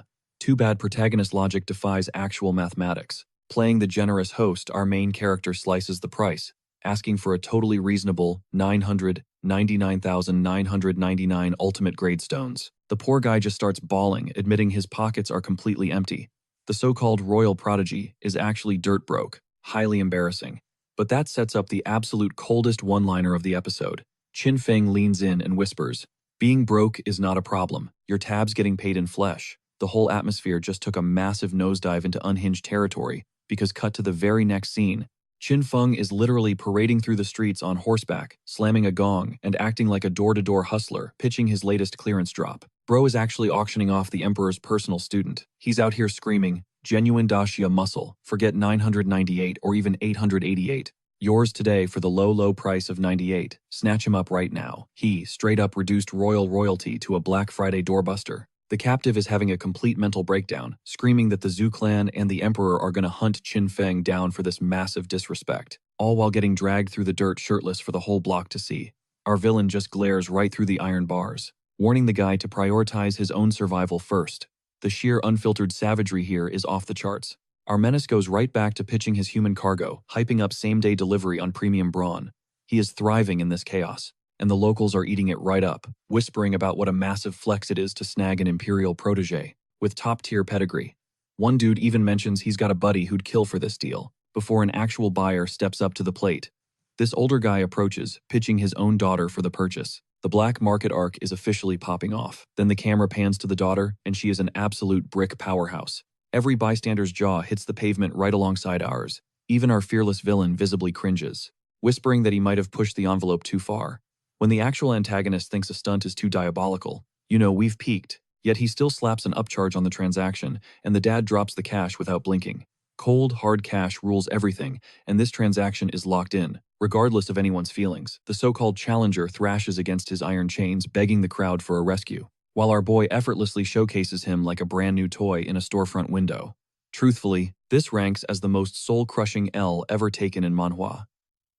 Too bad protagonist logic defies actual mathematics. Playing the generous host, our main character slices the price, asking for a totally reasonable 999,999 ultimate grade stones. The poor guy just starts bawling, admitting his pockets are completely empty. The so-called royal prodigy is actually dirt broke, highly embarrassing. But that sets up the absolute coldest one-liner of the episode. Qin Feng leans in and whispers, "Being broke is not a problem. Your tab's getting paid in flesh." The whole atmosphere just took a massive nosedive into unhinged territory, because cut to the very next scene, Qin Feng is literally parading through the streets on horseback, slamming a gong and acting like a door-to-door hustler, pitching his latest clearance drop. Bro is actually auctioning off the emperor's personal student. He's out here screaming, "Genuine Daxia muscle, forget 998 or even 888. Yours today for the low, low price of 98. Snatch him up right now." He straight up reduced royal royalty to a Black Friday doorbuster. The captive is having a complete mental breakdown, screaming that the Zhu clan and the emperor are going to hunt Qin Feng down for this massive disrespect, all while getting dragged through the dirt shirtless for the whole block to see. Our villain just glares right through the iron bars, warning the guy to prioritize his own survival first. The sheer unfiltered savagery here is off the charts. Our menace goes right back to pitching his human cargo, hyping up same-day delivery on premium brawn. He is thriving in this chaos, and the locals are eating it right up, whispering about what a massive flex it is to snag an imperial protege with top-tier pedigree. One dude even mentions he's got a buddy who'd kill for this deal, before an actual buyer steps up to the plate. This older guy approaches, pitching his own daughter for the purchase. The black market arc is officially popping off. Then the camera pans to the daughter, and she is an absolute brick powerhouse. Every bystander's jaw hits the pavement right alongside ours. Even our fearless villain visibly cringes, whispering that he might have pushed the envelope too far. When the actual antagonist thinks a stunt is too diabolical, we've peaked. Yet he still slaps an upcharge on the transaction, and the dad drops the cash without blinking. Cold, hard cash rules everything, and this transaction is locked in, regardless of anyone's feelings. The so-called challenger thrashes against his iron chains, begging the crowd for a rescue, while our boy effortlessly showcases him like a brand new toy in a storefront window. Truthfully, this ranks as the most soul-crushing L ever taken in manhwa.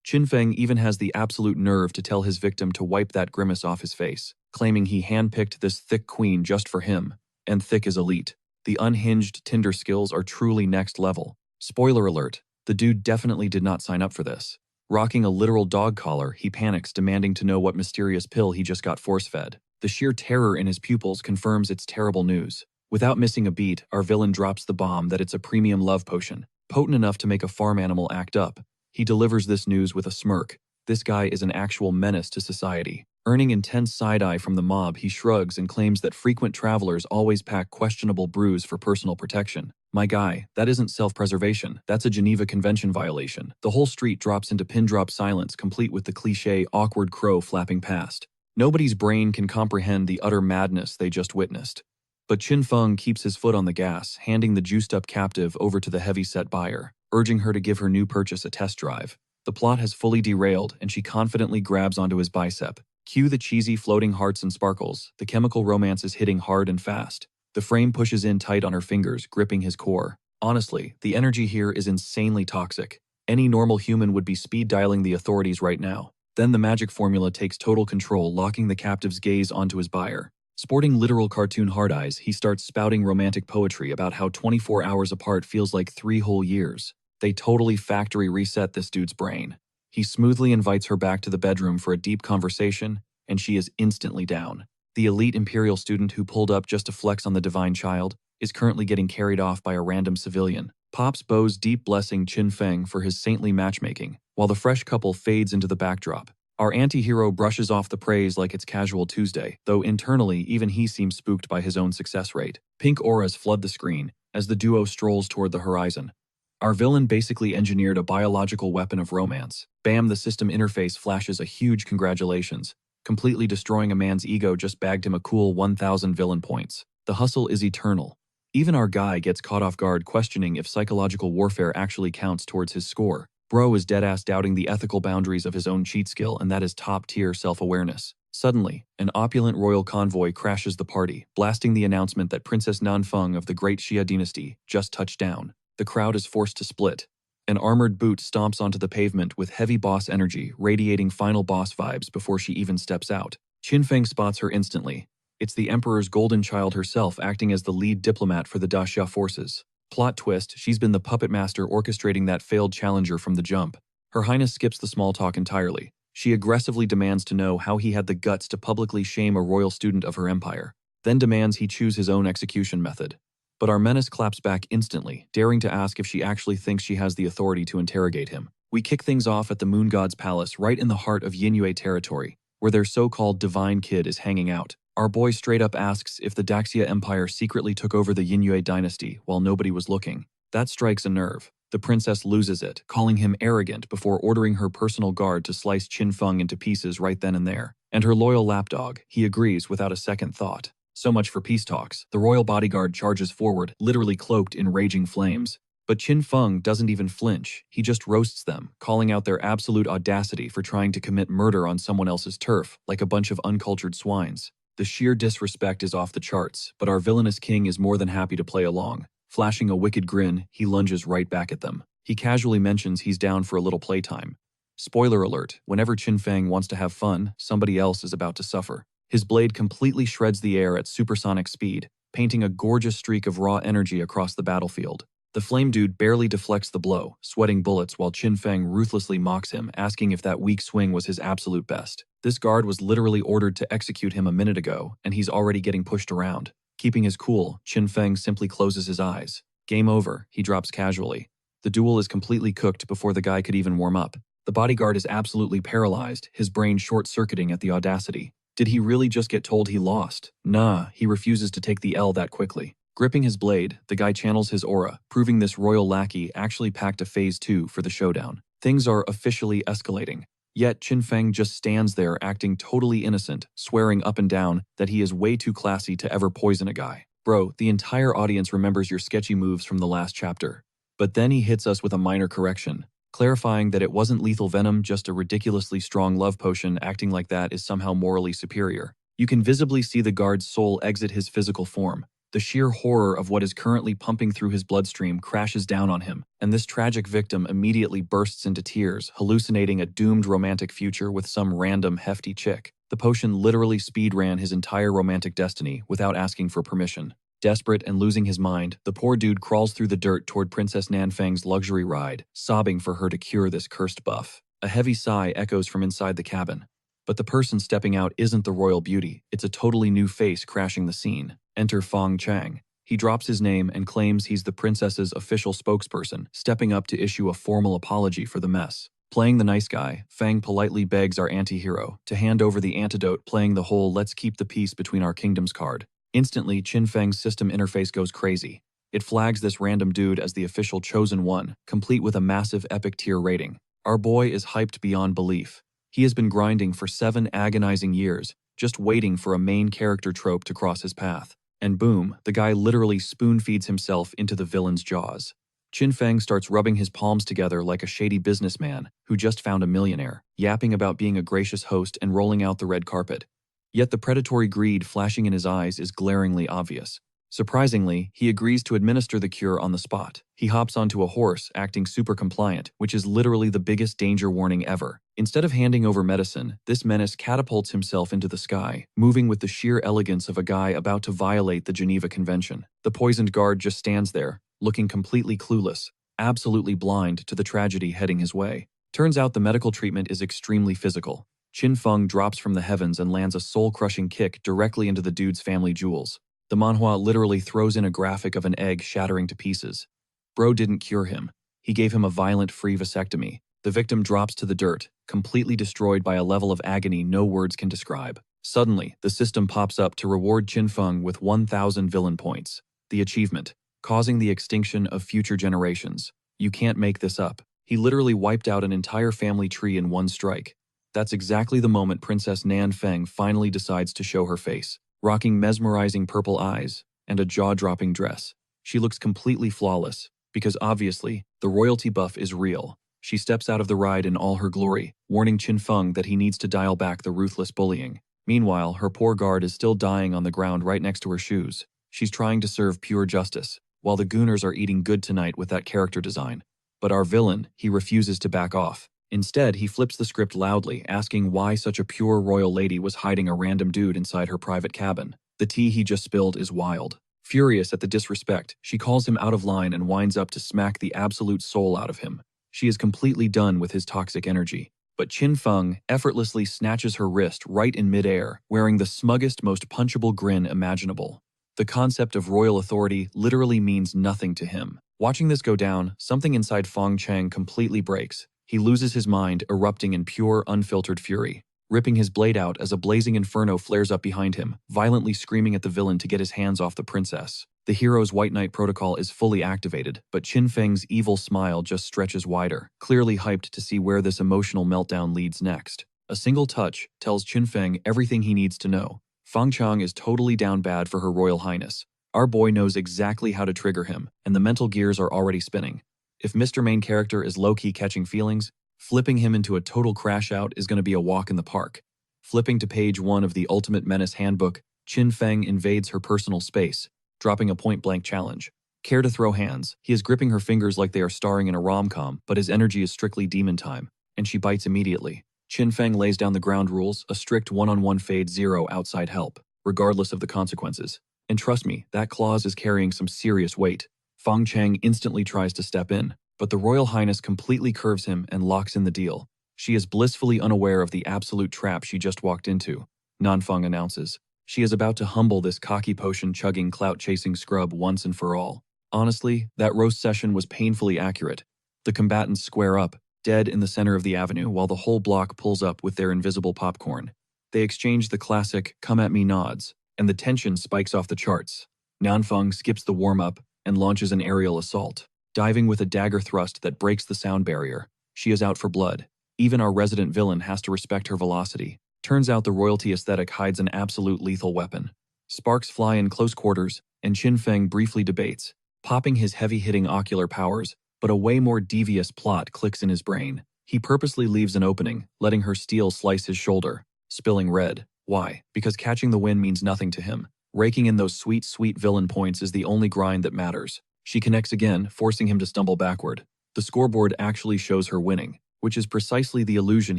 Qin Feng even has the absolute nerve to tell his victim to wipe that grimace off his face, claiming he handpicked this thick queen just for him, and thick is elite. The unhinged Tinder skills are truly next level. Spoiler alert, the dude definitely did not sign up for this. Rocking a literal dog collar, he panics, demanding to know what mysterious pill he just got force-fed. The sheer terror in his pupils confirms it's terrible news. Without missing a beat, our villain drops the bomb that it's a premium love potion, potent enough to make a farm animal act up. He delivers this news with a smirk. This guy is an actual menace to society. Earning intense side-eye from the mob, he shrugs and claims that frequent travelers always pack questionable brews for personal protection. My guy, that isn't self-preservation, that's a Geneva Convention violation. The whole street drops into pin-drop silence, complete with the cliché awkward crow flapping past. Nobody's brain can comprehend the utter madness they just witnessed. But Qin Feng keeps his foot on the gas, handing the juiced-up captive over to the heavy-set buyer, urging her to give her new purchase a test drive. The plot has fully derailed, and she confidently grabs onto his bicep. Cue the cheesy floating hearts and sparkles. The chemical romance is hitting hard and fast. The frame pushes in tight on her fingers, gripping his core. Honestly, the energy here is insanely toxic. Any normal human would be speed dialing the authorities right now. Then the magic formula takes total control, locking the captive's gaze onto his buyer. Sporting literal cartoon hard eyes, he starts spouting romantic poetry about how 24 hours apart feels like 3 whole years. They totally factory reset this dude's brain. He smoothly invites her back to the bedroom for a deep conversation, and she is instantly down. The elite imperial student who pulled up just to flex on the divine child is currently getting carried off by a random civilian. Pops bows deep blessing Qin Feng for his saintly matchmaking, while the fresh couple fades into the backdrop. Our anti-hero brushes off the praise like it's casual Tuesday, though internally even he seems spooked by his own success rate. Pink auras flood the screen as the duo strolls toward the horizon. Our villain basically engineered a biological weapon of romance. Bam, the system interface flashes a huge congratulations. Completely destroying a man's ego just bagged him a cool 1,000 villain points. The hustle is eternal. Even our guy gets caught off guard questioning if psychological warfare actually counts towards his score. Bro is deadass doubting the ethical boundaries of his own cheat skill, and that is top-tier self-awareness. Suddenly, an opulent royal convoy crashes the party, blasting the announcement that Princess Nanfeng of the Great Xia dynasty just touched down. The crowd is forced to split. An armored boot stomps onto the pavement with heavy boss energy, radiating final boss vibes before she even steps out. Qin Feng spots her instantly. It's the Emperor's golden child herself acting as the lead diplomat for the Daxia forces. Plot twist, she's been the puppet master orchestrating that failed challenger from the jump. Her Highness skips the small talk entirely. She aggressively demands to know how he had the guts to publicly shame a royal student of her empire, then demands he choose his own execution method. But our menace claps back instantly, daring to ask if she actually thinks she has the authority to interrogate him. We kick things off at the Moon God's palace right in the heart of Yinyue territory, where their so-called divine kid is hanging out. Our boy straight up asks if the Daxia Empire secretly took over the Yinyue dynasty while nobody was looking. That strikes a nerve. The princess loses it, calling him arrogant before ordering her personal guard to slice Qin Feng into pieces right then and there. And her loyal lapdog, he agrees without a second thought. So much for peace talks. The royal bodyguard charges forward, literally cloaked in raging flames. But Qin Feng doesn't even flinch. He just roasts them, calling out their absolute audacity for trying to commit murder on someone else's turf, like a bunch of uncultured swines. The sheer disrespect is off the charts, but our villainous king is more than happy to play along. Flashing a wicked grin, he lunges right back at them. He casually mentions he's down for a little playtime. Spoiler alert, whenever Qin Feng wants to have fun, somebody else is about to suffer. His blade completely shreds the air at supersonic speed, painting a gorgeous streak of raw energy across the battlefield. The flame dude barely deflects the blow, sweating bullets while Qin Feng ruthlessly mocks him, asking if that weak swing was his absolute best. This guard was literally ordered to execute him a minute ago, and he's already getting pushed around. Keeping his cool, Qin Feng simply closes his eyes. Game over, he drops casually. The duel is completely cooked before the guy could even warm up. The bodyguard is absolutely paralyzed, his brain short-circuiting at the audacity. Did he really just get told he lost? Nah, he refuses to take the L that quickly. Gripping his blade, the guy channels his aura, proving this royal lackey actually packed a phase 2 for the showdown. Things are officially escalating. Yet Qin Feng just stands there acting totally innocent, swearing up and down that he is way too classy to ever poison a guy. Bro, the entire audience remembers your sketchy moves from the last chapter. But then he hits us with a minor correction, clarifying that it wasn't lethal venom, just a ridiculously strong love potion. Acting like that is somehow morally superior. You can visibly see the guard's soul exit his physical form. The sheer horror of what is currently pumping through his bloodstream crashes down on him, and this tragic victim immediately bursts into tears, hallucinating a doomed romantic future with some random hefty chick. The potion literally speedran his entire romantic destiny without asking for permission. Desperate and losing his mind, the poor dude crawls through the dirt toward Princess Nanfang's luxury ride, sobbing for her to cure this cursed buff. A heavy sigh echoes from inside the cabin. But the person stepping out isn't the royal beauty, it's a totally new face crashing the scene. Enter Fong Chang. He drops his name and claims he's the princess's official spokesperson, stepping up to issue a formal apology for the mess. Playing the nice guy, Fang politely begs our anti-hero to hand over the antidote, playing the whole "let's keep the peace between our kingdoms" card. Instantly, Qin Feng's system interface goes crazy. It flags this random dude as the official chosen one, complete with a massive epic tier rating. Our boy is hyped beyond belief. He has been grinding for 7 agonizing years, just waiting for a main character trope to cross his path. And boom, the guy literally spoon-feeds himself into the villain's jaws. Qin Feng starts rubbing his palms together like a shady businessman who just found a millionaire, yapping about being a gracious host and rolling out the red carpet. Yet the predatory greed flashing in his eyes is glaringly obvious. Surprisingly, he agrees to administer the cure on the spot. He hops onto a horse, acting super compliant, which is literally the biggest danger warning ever. Instead of handing over medicine, this menace catapults himself into the sky, moving with the sheer elegance of a guy about to violate the Geneva Convention. The poisoned guard just stands there, looking completely clueless, absolutely blind to the tragedy heading his way. Turns out the medical treatment is extremely physical. Qin Feng drops from the heavens and lands a soul-crushing kick directly into the dude's family jewels. The manhwa literally throws in a graphic of an egg shattering to pieces. Bro didn't cure him. He gave him a violent free vasectomy. The victim drops to the dirt, completely destroyed by a level of agony no words can describe. Suddenly, the system pops up to reward Qin Feng with 1,000 villain points. The achievement, causing the extinction of future generations. You can't make this up. He literally wiped out an entire family tree in one strike. That's exactly the moment Princess Nan Feng finally decides to show her face. Rocking mesmerizing purple eyes and a jaw-dropping dress. She looks completely flawless, because obviously, the royalty buff is real. She steps out of the ride in all her glory, warning Qin Feng that he needs to dial back the ruthless bullying. Meanwhile, her poor guard is still dying on the ground right next to her shoes. She's trying to serve pure justice, while the gooners are eating good tonight with that character design. But our villain, he refuses to back off. Instead, he flips the script loudly, asking why such a pure royal lady was hiding a random dude inside her private cabin. The tea he just spilled is wild. Furious at the disrespect, she calls him out of line and winds up to smack the absolute soul out of him. She is completely done with his toxic energy. But Qin Feng effortlessly snatches her wrist right in midair, wearing the smuggest, most punchable grin imaginable. The concept of royal authority literally means nothing to him. Watching this go down, something inside Feng Chang completely breaks. He loses his mind, erupting in pure, unfiltered fury, ripping his blade out as a blazing inferno flares up behind him, violently screaming at the villain to get his hands off the princess. The hero's White Knight protocol is fully activated, but Qin Feng's evil smile just stretches wider, clearly hyped to see where this emotional meltdown leads next. A single touch tells Qin Feng everything he needs to know. Feng Chang is totally down bad for Her Royal Highness. Our boy knows exactly how to trigger him, and the mental gears are already spinning. If Mr. Main Character is low-key catching feelings, flipping him into a total crash-out is going to be a walk in the park. Flipping to page 1 of the Ultimate Menace Handbook, Qin Feng invades her personal space, dropping a point-blank challenge. Care to throw hands? He is gripping her fingers like they are starring in a rom-com, but his energy is strictly demon time, and she bites immediately. Qin Feng lays down the ground rules, a strict one-on-one fade 0 outside help, regardless of the consequences. And trust me, that clause is carrying some serious weight. Feng Chang instantly tries to step in, but the Royal Highness completely curves him and locks in the deal. She is blissfully unaware of the absolute trap she just walked into. Nanfeng announces. She is about to humble this cocky potion-chugging, clout-chasing scrub once and for all. Honestly, that roast session was painfully accurate. The combatants square up, dead in the center of the avenue, while the whole block pulls up with their invisible popcorn. They exchange the classic come-at-me nods, and the tension spikes off the charts. Nanfeng skips the warm-up and launches an aerial assault, diving with a dagger thrust that breaks the sound barrier. She is out for blood. Even our resident villain has to respect her velocity. Turns out the royalty aesthetic hides an absolute lethal weapon. Sparks fly in close quarters, and Qin Feng briefly debates, popping his heavy-hitting ocular powers, but a way more devious plot clicks in his brain. He purposely leaves an opening, letting her steel slice his shoulder, spilling red. Why? Because catching the win means nothing to him. Raking in those sweet, sweet villain points is the only grind that matters. She connects again, forcing him to stumble backward. The scoreboard actually shows her winning, which is precisely the illusion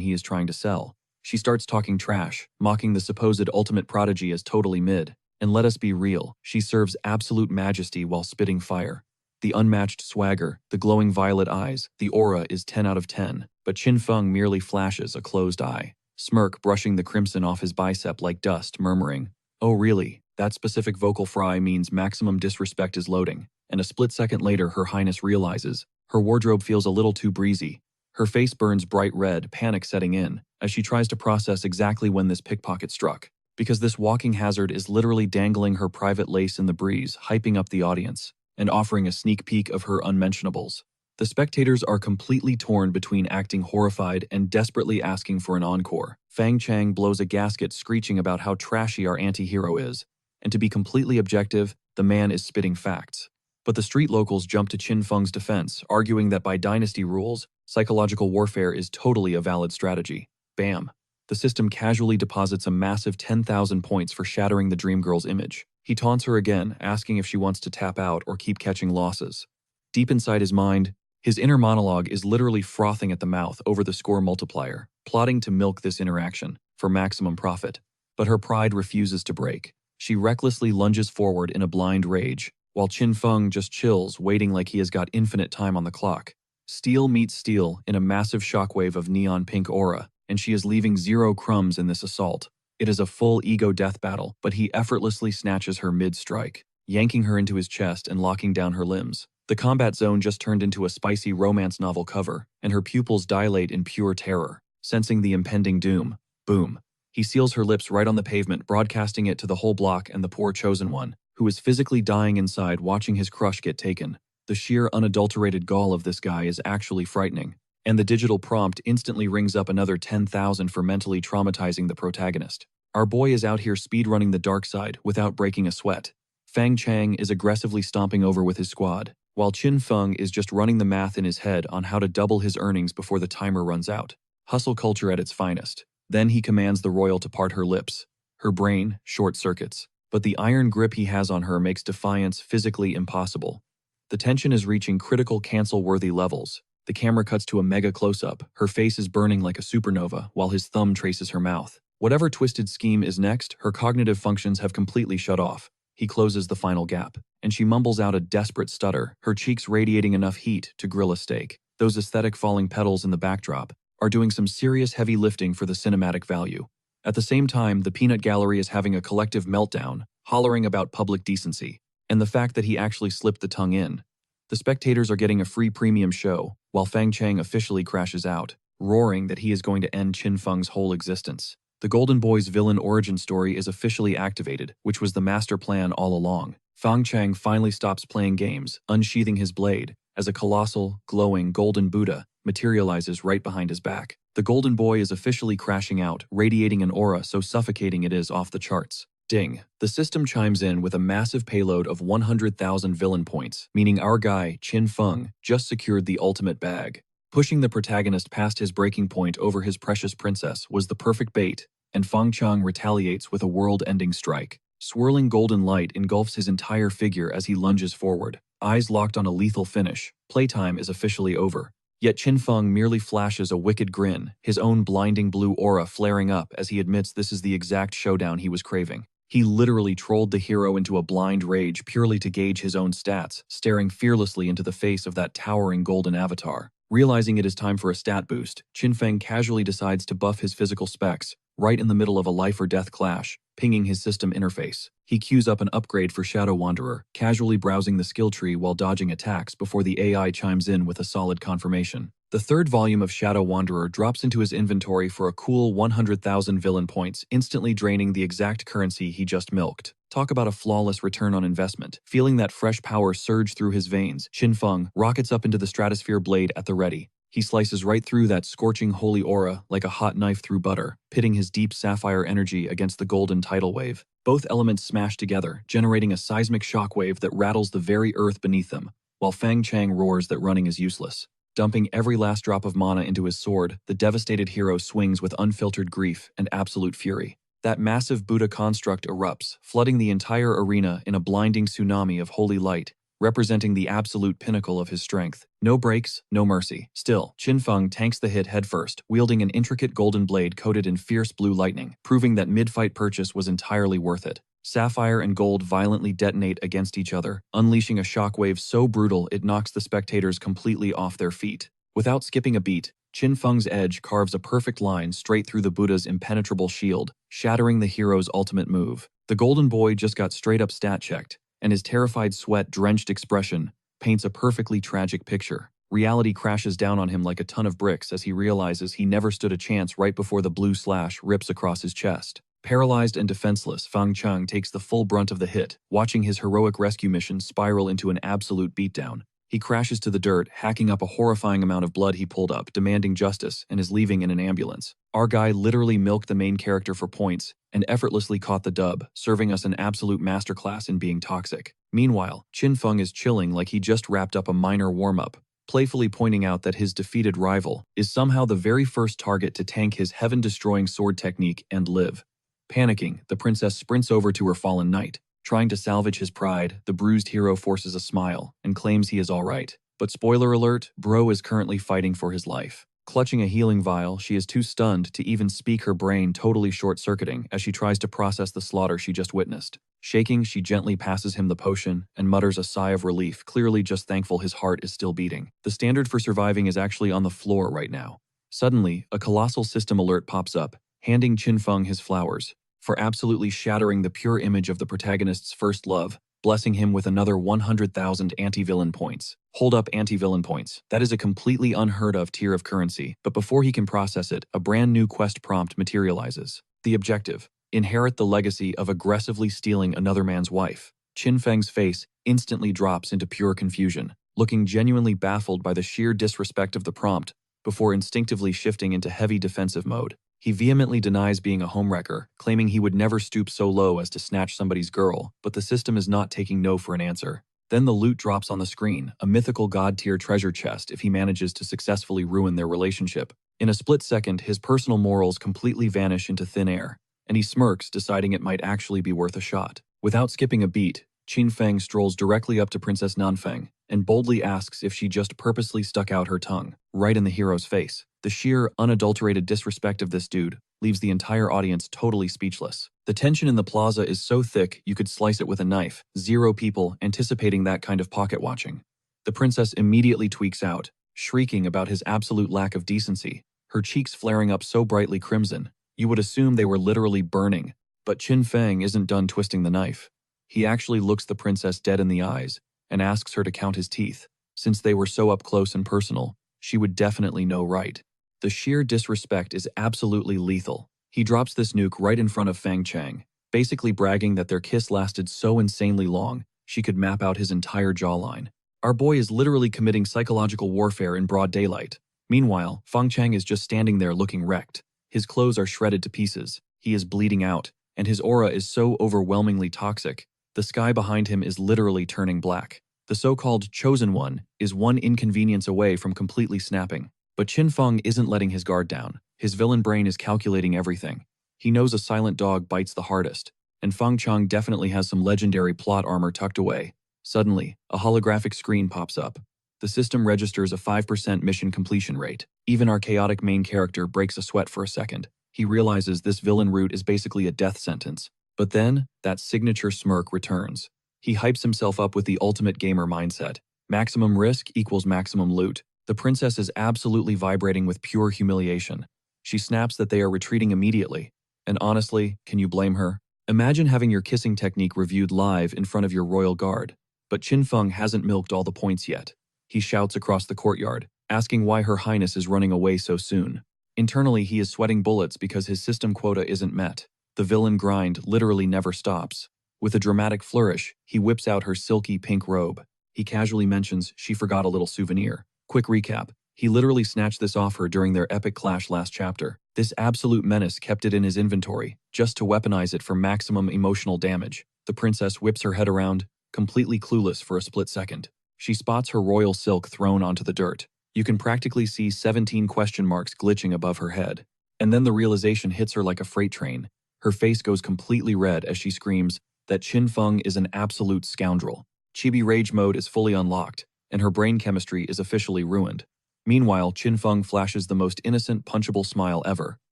he is trying to sell. She starts talking trash, mocking the supposed ultimate prodigy as totally mid. And let us be real, she serves absolute majesty while spitting fire. The unmatched swagger, the glowing violet eyes, the aura is 10 out of 10, but Qin Feng merely flashes a closed eye, smirk brushing the crimson off his bicep like dust, murmuring, "Oh really? That specific vocal fry means maximum disrespect is loading." And a split second later her highness realizes, her wardrobe feels a little too breezy. Her face burns bright red, panic setting in, as she tries to process exactly when this pickpocket struck. Because this walking hazard is literally dangling her private lace in the breeze, hyping up the audience, and offering a sneak peek of her unmentionables. The spectators are completely torn between acting horrified and desperately asking for an encore. Feng Chang blows a gasket screeching about how trashy our anti-hero is, and to be completely objective, the man is spitting facts. But the street locals jump to Qin Feng's defense, arguing that by dynasty rules, psychological warfare is totally a valid strategy. Bam. The system casually deposits a massive 10,000 points for shattering the dream girl's image. He taunts her again, asking if she wants to tap out or keep catching losses. Deep inside his mind, his inner monologue is literally frothing at the mouth over the score multiplier, plotting to milk this interaction for maximum profit. But her pride refuses to break. She recklessly lunges forward in a blind rage, while Qin Feng just chills, waiting like he has got infinite time on the clock. Steel meets steel in a massive shockwave of neon pink aura, and she is leaving zero crumbs in this assault. It is a full ego death battle, but he effortlessly snatches her mid-strike, yanking her into his chest and locking down her limbs. The combat zone just turned into a spicy romance novel cover, and her pupils dilate in pure terror, sensing the impending doom. Boom. He seals her lips right on the pavement, broadcasting it to the whole block and the poor chosen one, who is physically dying inside watching his crush get taken. The sheer unadulterated gall of this guy is actually frightening, and the digital prompt instantly rings up another 10,000 for mentally traumatizing the protagonist. Our boy is out here speedrunning the dark side without breaking a sweat. Feng Chang is aggressively stomping over with his squad, while Qin Feng is just running the math in his head on how to double his earnings before the timer runs out. Hustle culture at its finest. Then he commands the royal to part her lips. Her brain short circuits, but the iron grip he has on her makes defiance physically impossible. The tension is reaching critical cancel-worthy levels. The camera cuts to a mega close-up. Her face is burning like a supernova while his thumb traces her mouth. Whatever twisted scheme is next, her cognitive functions have completely shut off. He closes the final gap, and she mumbles out a desperate stutter, her cheeks radiating enough heat to grill a steak. Those aesthetic falling petals in the backdrop are doing some serious heavy lifting for the cinematic value. At the same time, the peanut gallery is having a collective meltdown, hollering about public decency, and the fact that he actually slipped the tongue in. The spectators are getting a free premium show, while Fang Chang officially crashes out, roaring that he is going to end Qin Feng's whole existence. The Golden Boy's villain origin story is officially activated, which was the master plan all along. Fang Chang finally stops playing games, unsheathing his blade, as a colossal, glowing golden Buddha materializes right behind his back. The Golden Boy is officially crashing out, radiating an aura so suffocating it is off the charts. Ding. The system chimes in with a massive payload of 100,000 villain points, meaning our guy, Qin Feng, just secured the ultimate bag. Pushing the protagonist past his breaking point over his precious princess was the perfect bait, and Fang Chang retaliates with a world-ending strike. Swirling golden light engulfs his entire figure as he lunges forward, eyes locked on a lethal finish. Playtime is officially over. Yet Qin Feng merely flashes a wicked grin, his own blinding blue aura flaring up as he admits this is the exact showdown he was craving. He literally trolled the hero into a blind rage purely to gauge his own stats, staring fearlessly into the face of that towering golden avatar. Realizing it is time for a stat boost, Qin Feng casually decides to buff his physical specs, right in the middle of a life-or-death clash, pinging his system interface. He queues up an upgrade for Shadow Wanderer, casually browsing the skill tree while dodging attacks before the AI chimes in with a solid confirmation. The third volume of Shadow Wanderer drops into his inventory for a cool 100,000 villain points, instantly draining the exact currency he just milked. Talk about a flawless return on investment. Feeling that fresh power surge through his veins, Qin Feng rockets up into the stratosphere blade at the ready. He slices right through that scorching holy aura like a hot knife through butter, pitting his deep sapphire energy against the golden tidal wave. Both elements smash together, generating a seismic shockwave that rattles the very earth beneath them, while Fang Chang roars that running is useless. Dumping every last drop of mana into his sword, the devastated hero swings with unfiltered grief and absolute fury. That massive Buddha construct erupts, flooding the entire arena in a blinding tsunami of holy light, representing the absolute pinnacle of his strength. No breaks, no mercy. Still, Qin Feng tanks the hit headfirst, wielding an intricate golden blade coated in fierce blue lightning, proving that mid-fight purchase was entirely worth it. Sapphire and gold violently detonate against each other, unleashing a shockwave so brutal it knocks the spectators completely off their feet. Without skipping a beat, Qin Feng's edge carves a perfect line straight through the Buddha's impenetrable shield, shattering the hero's ultimate move. The Golden Boy just got straight-up stat-checked, and his terrified sweat-drenched expression paints a perfectly tragic picture. Reality crashes down on him like a ton of bricks as he realizes he never stood a chance right before the blue slash rips across his chest. Paralyzed and defenseless, Fang Chang takes the full brunt of the hit, watching his heroic rescue mission spiral into an absolute beatdown. He crashes to the dirt, hacking up a horrifying amount of blood he pulled up, demanding justice, and is leaving in an ambulance. Our guy literally milked the main character for points and effortlessly caught the dub, serving us an absolute masterclass in being toxic. Meanwhile, Qin Feng is chilling like he just wrapped up a minor warm-up, playfully pointing out that his defeated rival is somehow the very first target to tank his heaven-destroying sword technique and live. Panicking, the princess sprints over to her fallen knight. Trying to salvage his pride, the bruised hero forces a smile and claims he is all right. But spoiler alert, bro is currently fighting for his life. Clutching a healing vial, she is too stunned to even speak, her brain totally short-circuiting as she tries to process the slaughter she just witnessed. Shaking, she gently passes him the potion and mutters a sigh of relief, clearly just thankful his heart is still beating. The standard for surviving is actually on the floor right now. Suddenly, a colossal system alert pops up, handing Qin Feng his flowers for absolutely shattering the pure image of the protagonist's first love, blessing him with another 100,000 anti-villain points. Hold up, anti-villain points. That is a completely unheard of tier of currency, but before he can process it, a brand new quest prompt materializes. The objective: inherit the legacy of aggressively stealing another man's wife. Qin Feng's face instantly drops into pure confusion, looking genuinely baffled by the sheer disrespect of the prompt, before instinctively shifting into heavy defensive mode. He vehemently denies being a homewrecker, claiming he would never stoop so low as to snatch somebody's girl, but the system is not taking no for an answer. Then the loot drops on the screen, a mythical god-tier treasure chest if he manages to successfully ruin their relationship. In a split second, his personal morals completely vanish into thin air, and he smirks, deciding it might actually be worth a shot. Without skipping a beat, Qin Feng strolls directly up to Princess Nanfeng and boldly asks if she just purposely stuck out her tongue, right in the hero's face. The sheer, unadulterated disrespect of this dude leaves the entire audience totally speechless. The tension in the plaza is so thick you could slice it with a knife. 0 people anticipating that kind of pocket watching. The princess immediately tweaks out, shrieking about his absolute lack of decency, her cheeks flaring up so brightly crimson, you would assume they were literally burning. But Qin Feng isn't done twisting the knife. He actually looks the princess dead in the eyes and asks her to count his teeth. Since they were so up close and personal, she would definitely know right. The sheer disrespect is absolutely lethal. He drops this nuke right in front of Fang Chang, basically bragging that their kiss lasted so insanely long, she could map out his entire jawline. Our boy is literally committing psychological warfare in broad daylight. Meanwhile, Fang Chang is just standing there looking wrecked. His clothes are shredded to pieces, he is bleeding out, and his aura is so overwhelmingly toxic, the sky behind him is literally turning black. The so-called Chosen One is one inconvenience away from completely snapping. But Qin Feng isn't letting his guard down. His villain brain is calculating everything. He knows a silent dog bites the hardest, and Fang Chang definitely has some legendary plot armor tucked away. Suddenly, a holographic screen pops up. The system registers a 5% mission completion rate. Even our chaotic main character breaks a sweat for a second. He realizes this villain route is basically a death sentence. But then, that signature smirk returns. He hypes himself up with the ultimate gamer mindset. Maximum risk equals maximum loot. The princess is absolutely vibrating with pure humiliation. She snaps that they are retreating immediately. And honestly, can you blame her? Imagine having your kissing technique reviewed live in front of your royal guard. But Qin Feng hasn't milked all the points yet. He shouts across the courtyard, asking why Her Highness is running away so soon. Internally, he is sweating bullets because his system quota isn't met. The villain grind literally never stops. With a dramatic flourish, he whips out her silky pink robe. He casually mentions she forgot a little souvenir. Quick recap, he literally snatched this off her during their epic clash last chapter. This absolute menace kept it in his inventory, just to weaponize it for maximum emotional damage. The princess whips her head around, completely clueless for a split second. She spots her royal silk thrown onto the dirt. You can practically see 17 question marks glitching above her head. And then the realization hits her like a freight train. Her face goes completely red as she screams that Qin Feng is an absolute scoundrel. Chibi Rage mode is fully unlocked, and her brain chemistry is officially ruined. Meanwhile, Qin Feng flashes the most innocent, punchable smile ever.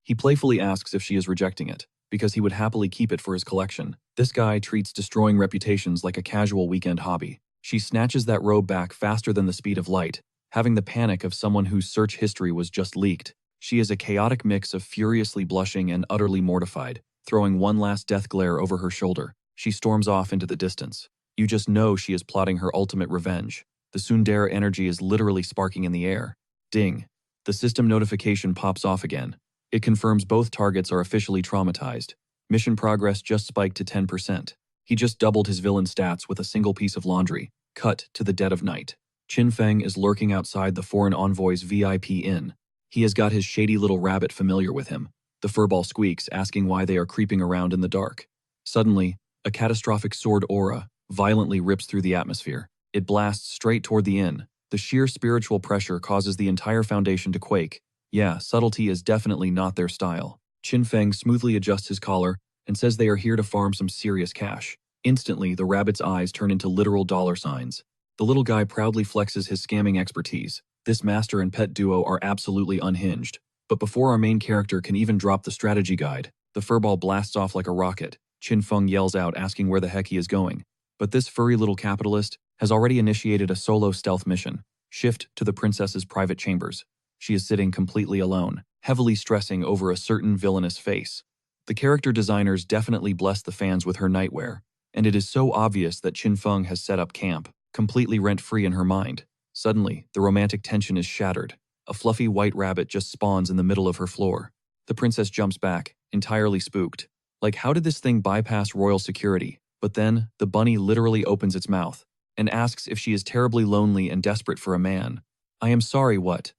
He playfully asks if she is rejecting it, because he would happily keep it for his collection. This guy treats destroying reputations like a casual weekend hobby. She snatches that robe back faster than the speed of light, having the panic of someone whose search history was just leaked. She is a chaotic mix of furiously blushing and utterly mortified, throwing one last death glare over her shoulder. She storms off into the distance. You just know she is plotting her ultimate revenge. The tsundere energy is literally sparking in the air. Ding. The system notification pops off again. It confirms both targets are officially traumatized. Mission progress just spiked to 10%. He just doubled his villain stats with a single piece of laundry. Cut to the dead of night. Qin Feng is lurking outside the foreign envoy's VIP inn. He has got his shady little rabbit familiar with him. The furball squeaks, asking why they are creeping around in the dark. Suddenly, a catastrophic sword aura violently rips through the atmosphere. It blasts straight toward the inn. The sheer spiritual pressure causes the entire foundation to quake. Yeah, subtlety is definitely not their style. Qin Feng smoothly adjusts his collar and says they are here to farm some serious cash. Instantly, the rabbit's eyes turn into literal dollar signs. The little guy proudly flexes his scamming expertise. This master and pet duo are absolutely unhinged. But before our main character can even drop the strategy guide, the furball blasts off like a rocket. Qin Feng yells out, asking where the heck he is going. But this furry little capitalist has already initiated a solo stealth mission. Shift to the princess's private chambers. She is sitting completely alone, heavily stressing over a certain villainous face. The character designers definitely blessed the fans with her nightwear, and it is so obvious that Qin Feng has set up camp, completely rent-free in her mind. Suddenly, the romantic tension is shattered. A fluffy white rabbit just spawns in the middle of her floor. The princess jumps back, entirely spooked. Like, how did this thing bypass royal security? But then, the bunny literally opens its mouth and asks if she is terribly lonely and desperate for a man. I am sorry, what?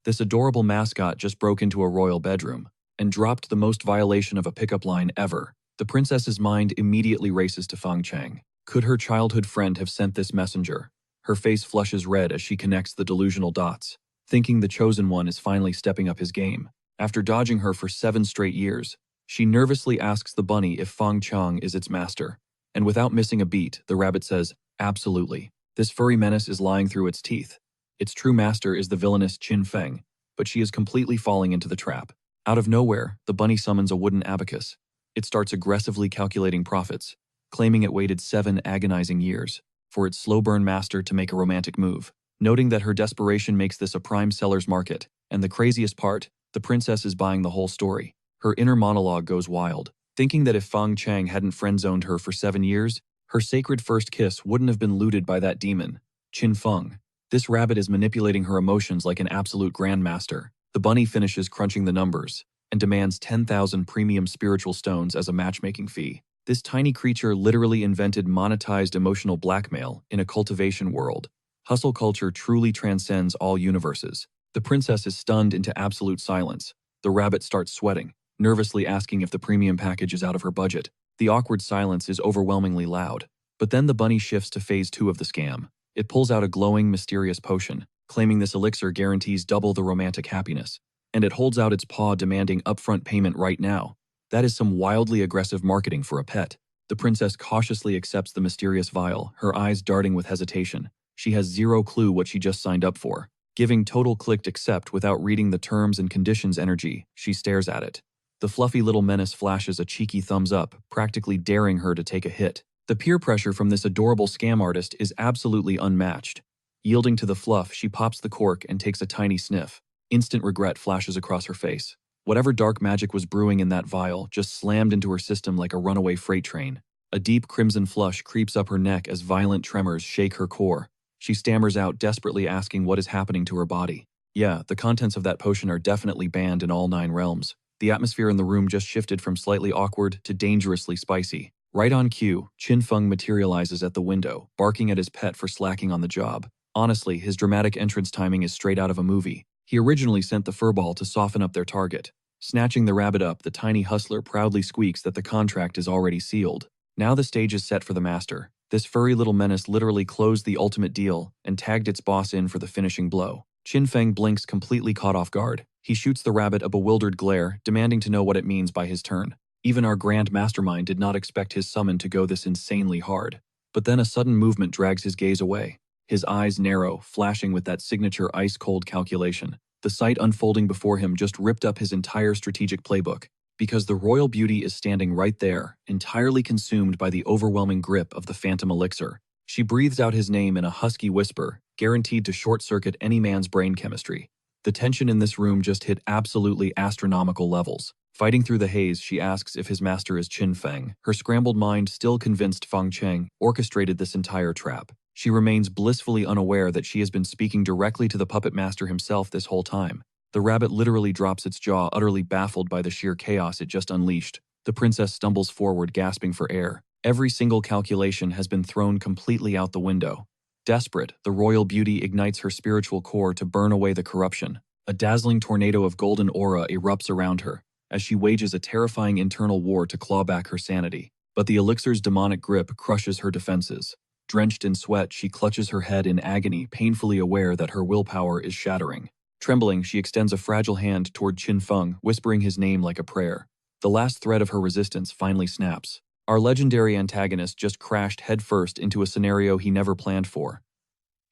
This adorable mascot just broke into a royal bedroom and dropped the most violation of a pickup line ever. The princess's mind immediately races to Fang Chang. Could her childhood friend have sent this messenger? Her face flushes red as she connects the delusional dots, thinking the Chosen One is finally stepping up his game. After dodging her for 7 straight years, she nervously asks the bunny if Fang Chang is its master. And without missing a beat, the rabbit says, absolutely. This furry menace is lying through its teeth. Its true master is the villainous Qin Feng, but she is completely falling into the trap. Out of nowhere, the bunny summons a wooden abacus. It starts aggressively calculating profits, claiming it waited 7 agonizing years for its slow-burn master to make a romantic move. Noting that her desperation makes this a prime seller's market, and the craziest part, the princess is buying the whole story. Her inner monologue goes wild, thinking that if Fang Chang hadn't friend-zoned her for 7 years, her sacred first kiss wouldn't have been looted by that demon, Qin Feng. This rabbit is manipulating her emotions like an absolute grandmaster. The bunny finishes crunching the numbers and demands 10,000 premium spiritual stones as a matchmaking fee. This tiny creature literally invented monetized emotional blackmail in a cultivation world. Hustle culture truly transcends all universes. The princess is stunned into absolute silence. The rabbit starts sweating, nervously asking if the premium package is out of her budget. The awkward silence is overwhelmingly loud. But then the bunny shifts to phase 2 of the scam. It pulls out a glowing, mysterious potion, claiming this elixir guarantees double the romantic happiness. And it holds out its paw demanding upfront payment right now. That is some wildly aggressive marketing for a pet. The princess cautiously accepts the mysterious vial, her eyes darting with hesitation. She has zero clue what she just signed up for. Giving total clicked accept without reading the terms and conditions energy, she stares at it. The fluffy little menace flashes a cheeky thumbs up, practically daring her to take a hit. The peer pressure from this adorable scam artist is absolutely unmatched. Yielding to the fluff, she pops the cork and takes a tiny sniff. Instant regret flashes across her face. Whatever dark magic was brewing in that vial just slammed into her system like a runaway freight train. A deep crimson flush creeps up her neck as violent tremors shake her core. She stammers out, desperately asking what is happening to her body. Yeah, the contents of that potion are definitely banned in all 9 realms. The atmosphere in the room just shifted from slightly awkward to dangerously spicy. Right on cue, Qin Feng materializes at the window, barking at his pet for slacking on the job. Honestly, his dramatic entrance timing is straight out of a movie. He originally sent the furball to soften up their target. Snatching the rabbit up, the tiny hustler proudly squeaks that the contract is already sealed. Now the stage is set for the master. This furry little menace literally closed the ultimate deal and tagged its boss in for the finishing blow. Qin Feng blinks, completely caught off guard. He shoots the rabbit a bewildered glare, demanding to know what it means by his turn. Even our grand mastermind did not expect his summon to go this insanely hard. But then a sudden movement drags his gaze away. His eyes narrow, flashing with that signature ice-cold calculation. The sight unfolding before him just ripped up his entire strategic playbook, because the royal beauty is standing right there, entirely consumed by the overwhelming grip of the phantom elixir. She breathes out his name in a husky whisper, guaranteed to short-circuit any man's brain chemistry. The tension in this room just hit absolutely astronomical levels. Fighting through the haze, she asks if his master is Qin Feng. Her scrambled mind, still convinced Fang Cheng orchestrated this entire trap. She remains blissfully unaware that she has been speaking directly to the puppet master himself this whole time. The rabbit literally drops its jaw, utterly baffled by the sheer chaos it just unleashed. The princess stumbles forward, gasping for air. Every single calculation has been thrown completely out the window. Desperate, the royal beauty ignites her spiritual core to burn away the corruption. A dazzling tornado of golden aura erupts around her, as she wages a terrifying internal war to claw back her sanity. But the elixir's demonic grip crushes her defenses. Drenched in sweat, she clutches her head in agony, painfully aware that her willpower is shattering. Trembling, she extends a fragile hand toward Qin Feng, whispering his name like a prayer. The last thread of her resistance finally snaps. Our legendary antagonist just crashed headfirst into a scenario he never planned for.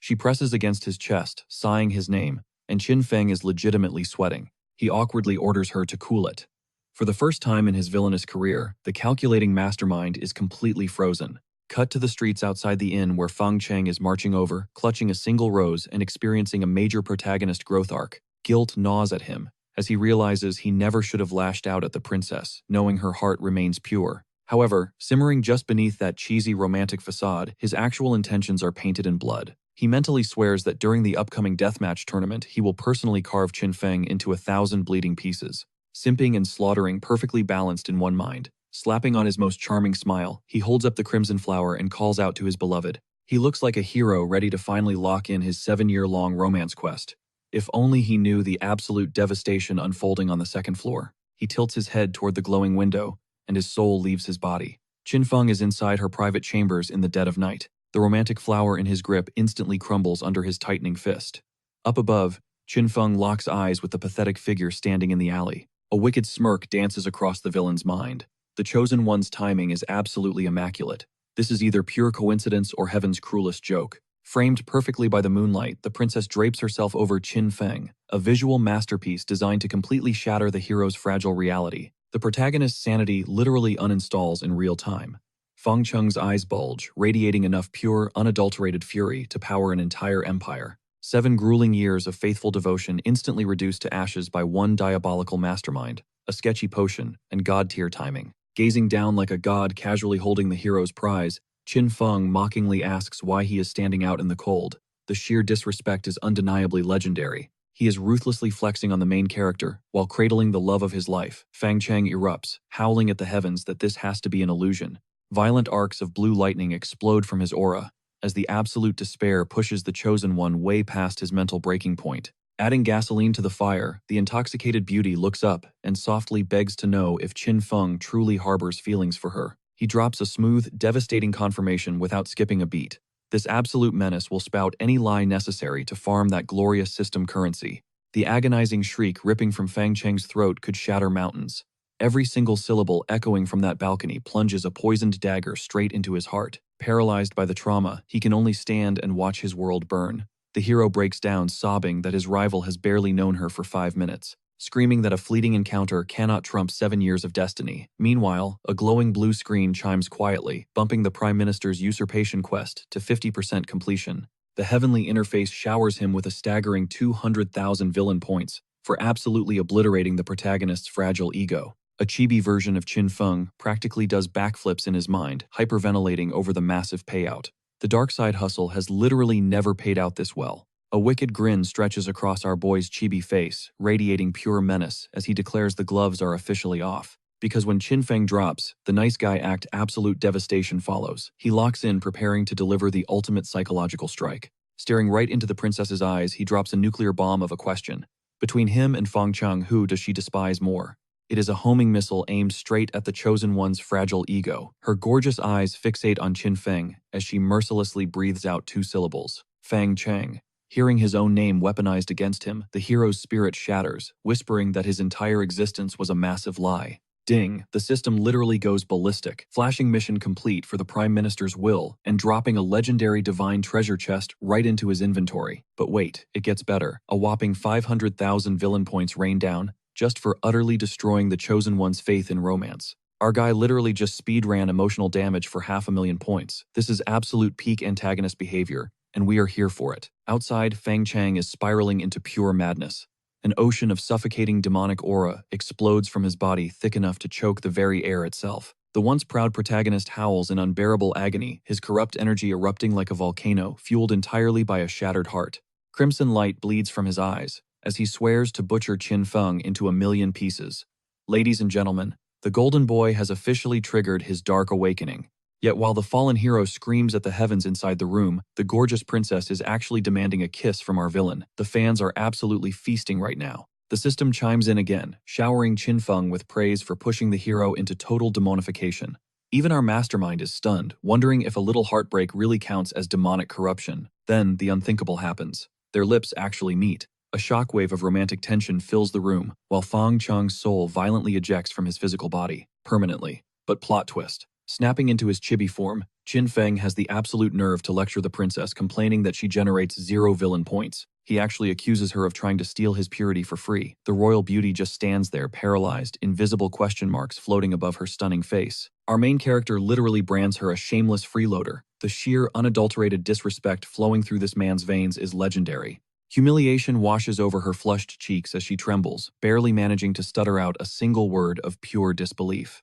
She presses against his chest, sighing his name, and Qin Feng is legitimately sweating. He awkwardly orders her to cool it. For the first time in his villainous career, the calculating mastermind is completely frozen. Cut to the streets outside the inn where Fang Cheng is marching over, clutching a single rose and experiencing a major protagonist growth arc. Guilt gnaws at him, as he realizes he never should have lashed out at the princess, knowing her heart remains pure. However, simmering just beneath that cheesy romantic facade, his actual intentions are painted in blood. He mentally swears that during the upcoming deathmatch tournament, he will personally carve Qin Feng into 1,000 bleeding pieces. Simping and slaughtering perfectly balanced in one mind. Slapping on his most charming smile, he holds up the crimson flower and calls out to his beloved. He looks like a hero ready to finally lock in his 7-year-long romance quest. If only he knew the absolute devastation unfolding on the second floor. He tilts his head toward the glowing window, and his soul leaves his body. Qin Feng is inside her private chambers in the dead of night. The romantic flower in his grip instantly crumbles under his tightening fist. Up above, Qin Feng locks eyes with the pathetic figure standing in the alley. A wicked smirk dances across the villain's mind. The Chosen One's timing is absolutely immaculate. This is either pure coincidence or heaven's cruelest joke. Framed perfectly by the moonlight, the princess drapes herself over Qin Feng, a visual masterpiece designed to completely shatter the hero's fragile reality. The protagonist's sanity literally uninstalls in real time. Feng Cheng's eyes bulge, radiating enough pure, unadulterated fury to power an entire empire. 7 grueling years of faithful devotion instantly reduced to ashes by one diabolical mastermind, a sketchy potion, and god-tier timing. Gazing down like a god casually holding the hero's prize, Qin Feng mockingly asks why he is standing out in the cold. The sheer disrespect is undeniably legendary. He is ruthlessly flexing on the main character, while cradling the love of his life. Fang Cheng erupts, howling at the heavens that this has to be an illusion. Violent arcs of blue lightning explode from his aura, as the absolute despair pushes the Chosen One way past his mental breaking point. Adding gasoline to the fire, the intoxicated beauty looks up and softly begs to know if Qin Feng truly harbors feelings for her. He drops a smooth, devastating confirmation without skipping a beat. This absolute menace will spout any lie necessary to farm that glorious system currency. The agonizing shriek ripping from Fang Cheng's throat could shatter mountains. Every single syllable echoing from that balcony plunges a poisoned dagger straight into his heart. Paralyzed by the trauma, he can only stand and watch his world burn. The hero breaks down, sobbing that his rival has barely known her for 5 minutes, screaming that a fleeting encounter cannot trump 7 years of destiny. Meanwhile, a glowing blue screen chimes quietly, bumping the Prime Minister's usurpation quest to 50% completion. The heavenly interface showers him with a staggering 200,000 villain points for absolutely obliterating the protagonist's fragile ego. A chibi version of Qin Feng practically does backflips in his mind, hyperventilating over the massive payout. The dark side hustle has literally never paid out this well. A wicked grin stretches across our boy's chibi face, radiating pure menace as he declares the gloves are officially off. Because when Qin Feng drops, the nice guy act absolute devastation follows. He locks in, preparing to deliver the ultimate psychological strike. Staring right into the princess's eyes, he drops a nuclear bomb of a question. Between him and Feng Cheng, who does she despise more? It is a homing missile aimed straight at the Chosen One's fragile ego. Her gorgeous eyes fixate on Qin Feng as she mercilessly breathes out 2 syllables. Fang Cheng. Hearing his own name weaponized against him, the hero's spirit shatters, whispering that his entire existence was a massive lie. Ding, the system literally goes ballistic, flashing mission complete for the Prime Minister's will and dropping a legendary divine treasure chest right into his inventory. But wait, it gets better. A whopping 500,000 villain points rain down, just for utterly destroying the Chosen One's faith in romance. Our guy literally just speedran emotional damage for 500,000 points. This is absolute peak antagonist behavior, and we are here for it. Outside, Fang Cheng is spiraling into pure madness. An ocean of suffocating demonic aura explodes from his body, thick enough to choke the very air itself. The once proud protagonist howls in unbearable agony, his corrupt energy erupting like a volcano, fueled entirely by a shattered heart. Crimson light bleeds from his eyes as he swears to butcher Qin Feng into a million pieces. Ladies and gentlemen, the Golden Boy has officially triggered his dark awakening. Yet while the fallen hero screams at the heavens inside the room, the gorgeous princess is actually demanding a kiss from our villain. The fans are absolutely feasting right now. The system chimes in again, showering Qin Feng with praise for pushing the hero into total demonification. Even our mastermind is stunned, wondering if a little heartbreak really counts as demonic corruption. Then the unthinkable happens. Their lips actually meet. A shockwave of romantic tension fills the room, while Fang Cheng's soul violently ejects from his physical body, permanently. But plot twist. Snapping into his chibi form, Qin Feng has the absolute nerve to lecture the princess, complaining that she generates 0 villain points. He actually accuses her of trying to steal his purity for free. The royal beauty just stands there, paralyzed, invisible question marks floating above her stunning face. Our main character literally brands her a shameless freeloader. The sheer, unadulterated disrespect flowing through this man's veins is legendary. Humiliation washes over her flushed cheeks as she trembles, barely managing to stutter out a single word of pure disbelief.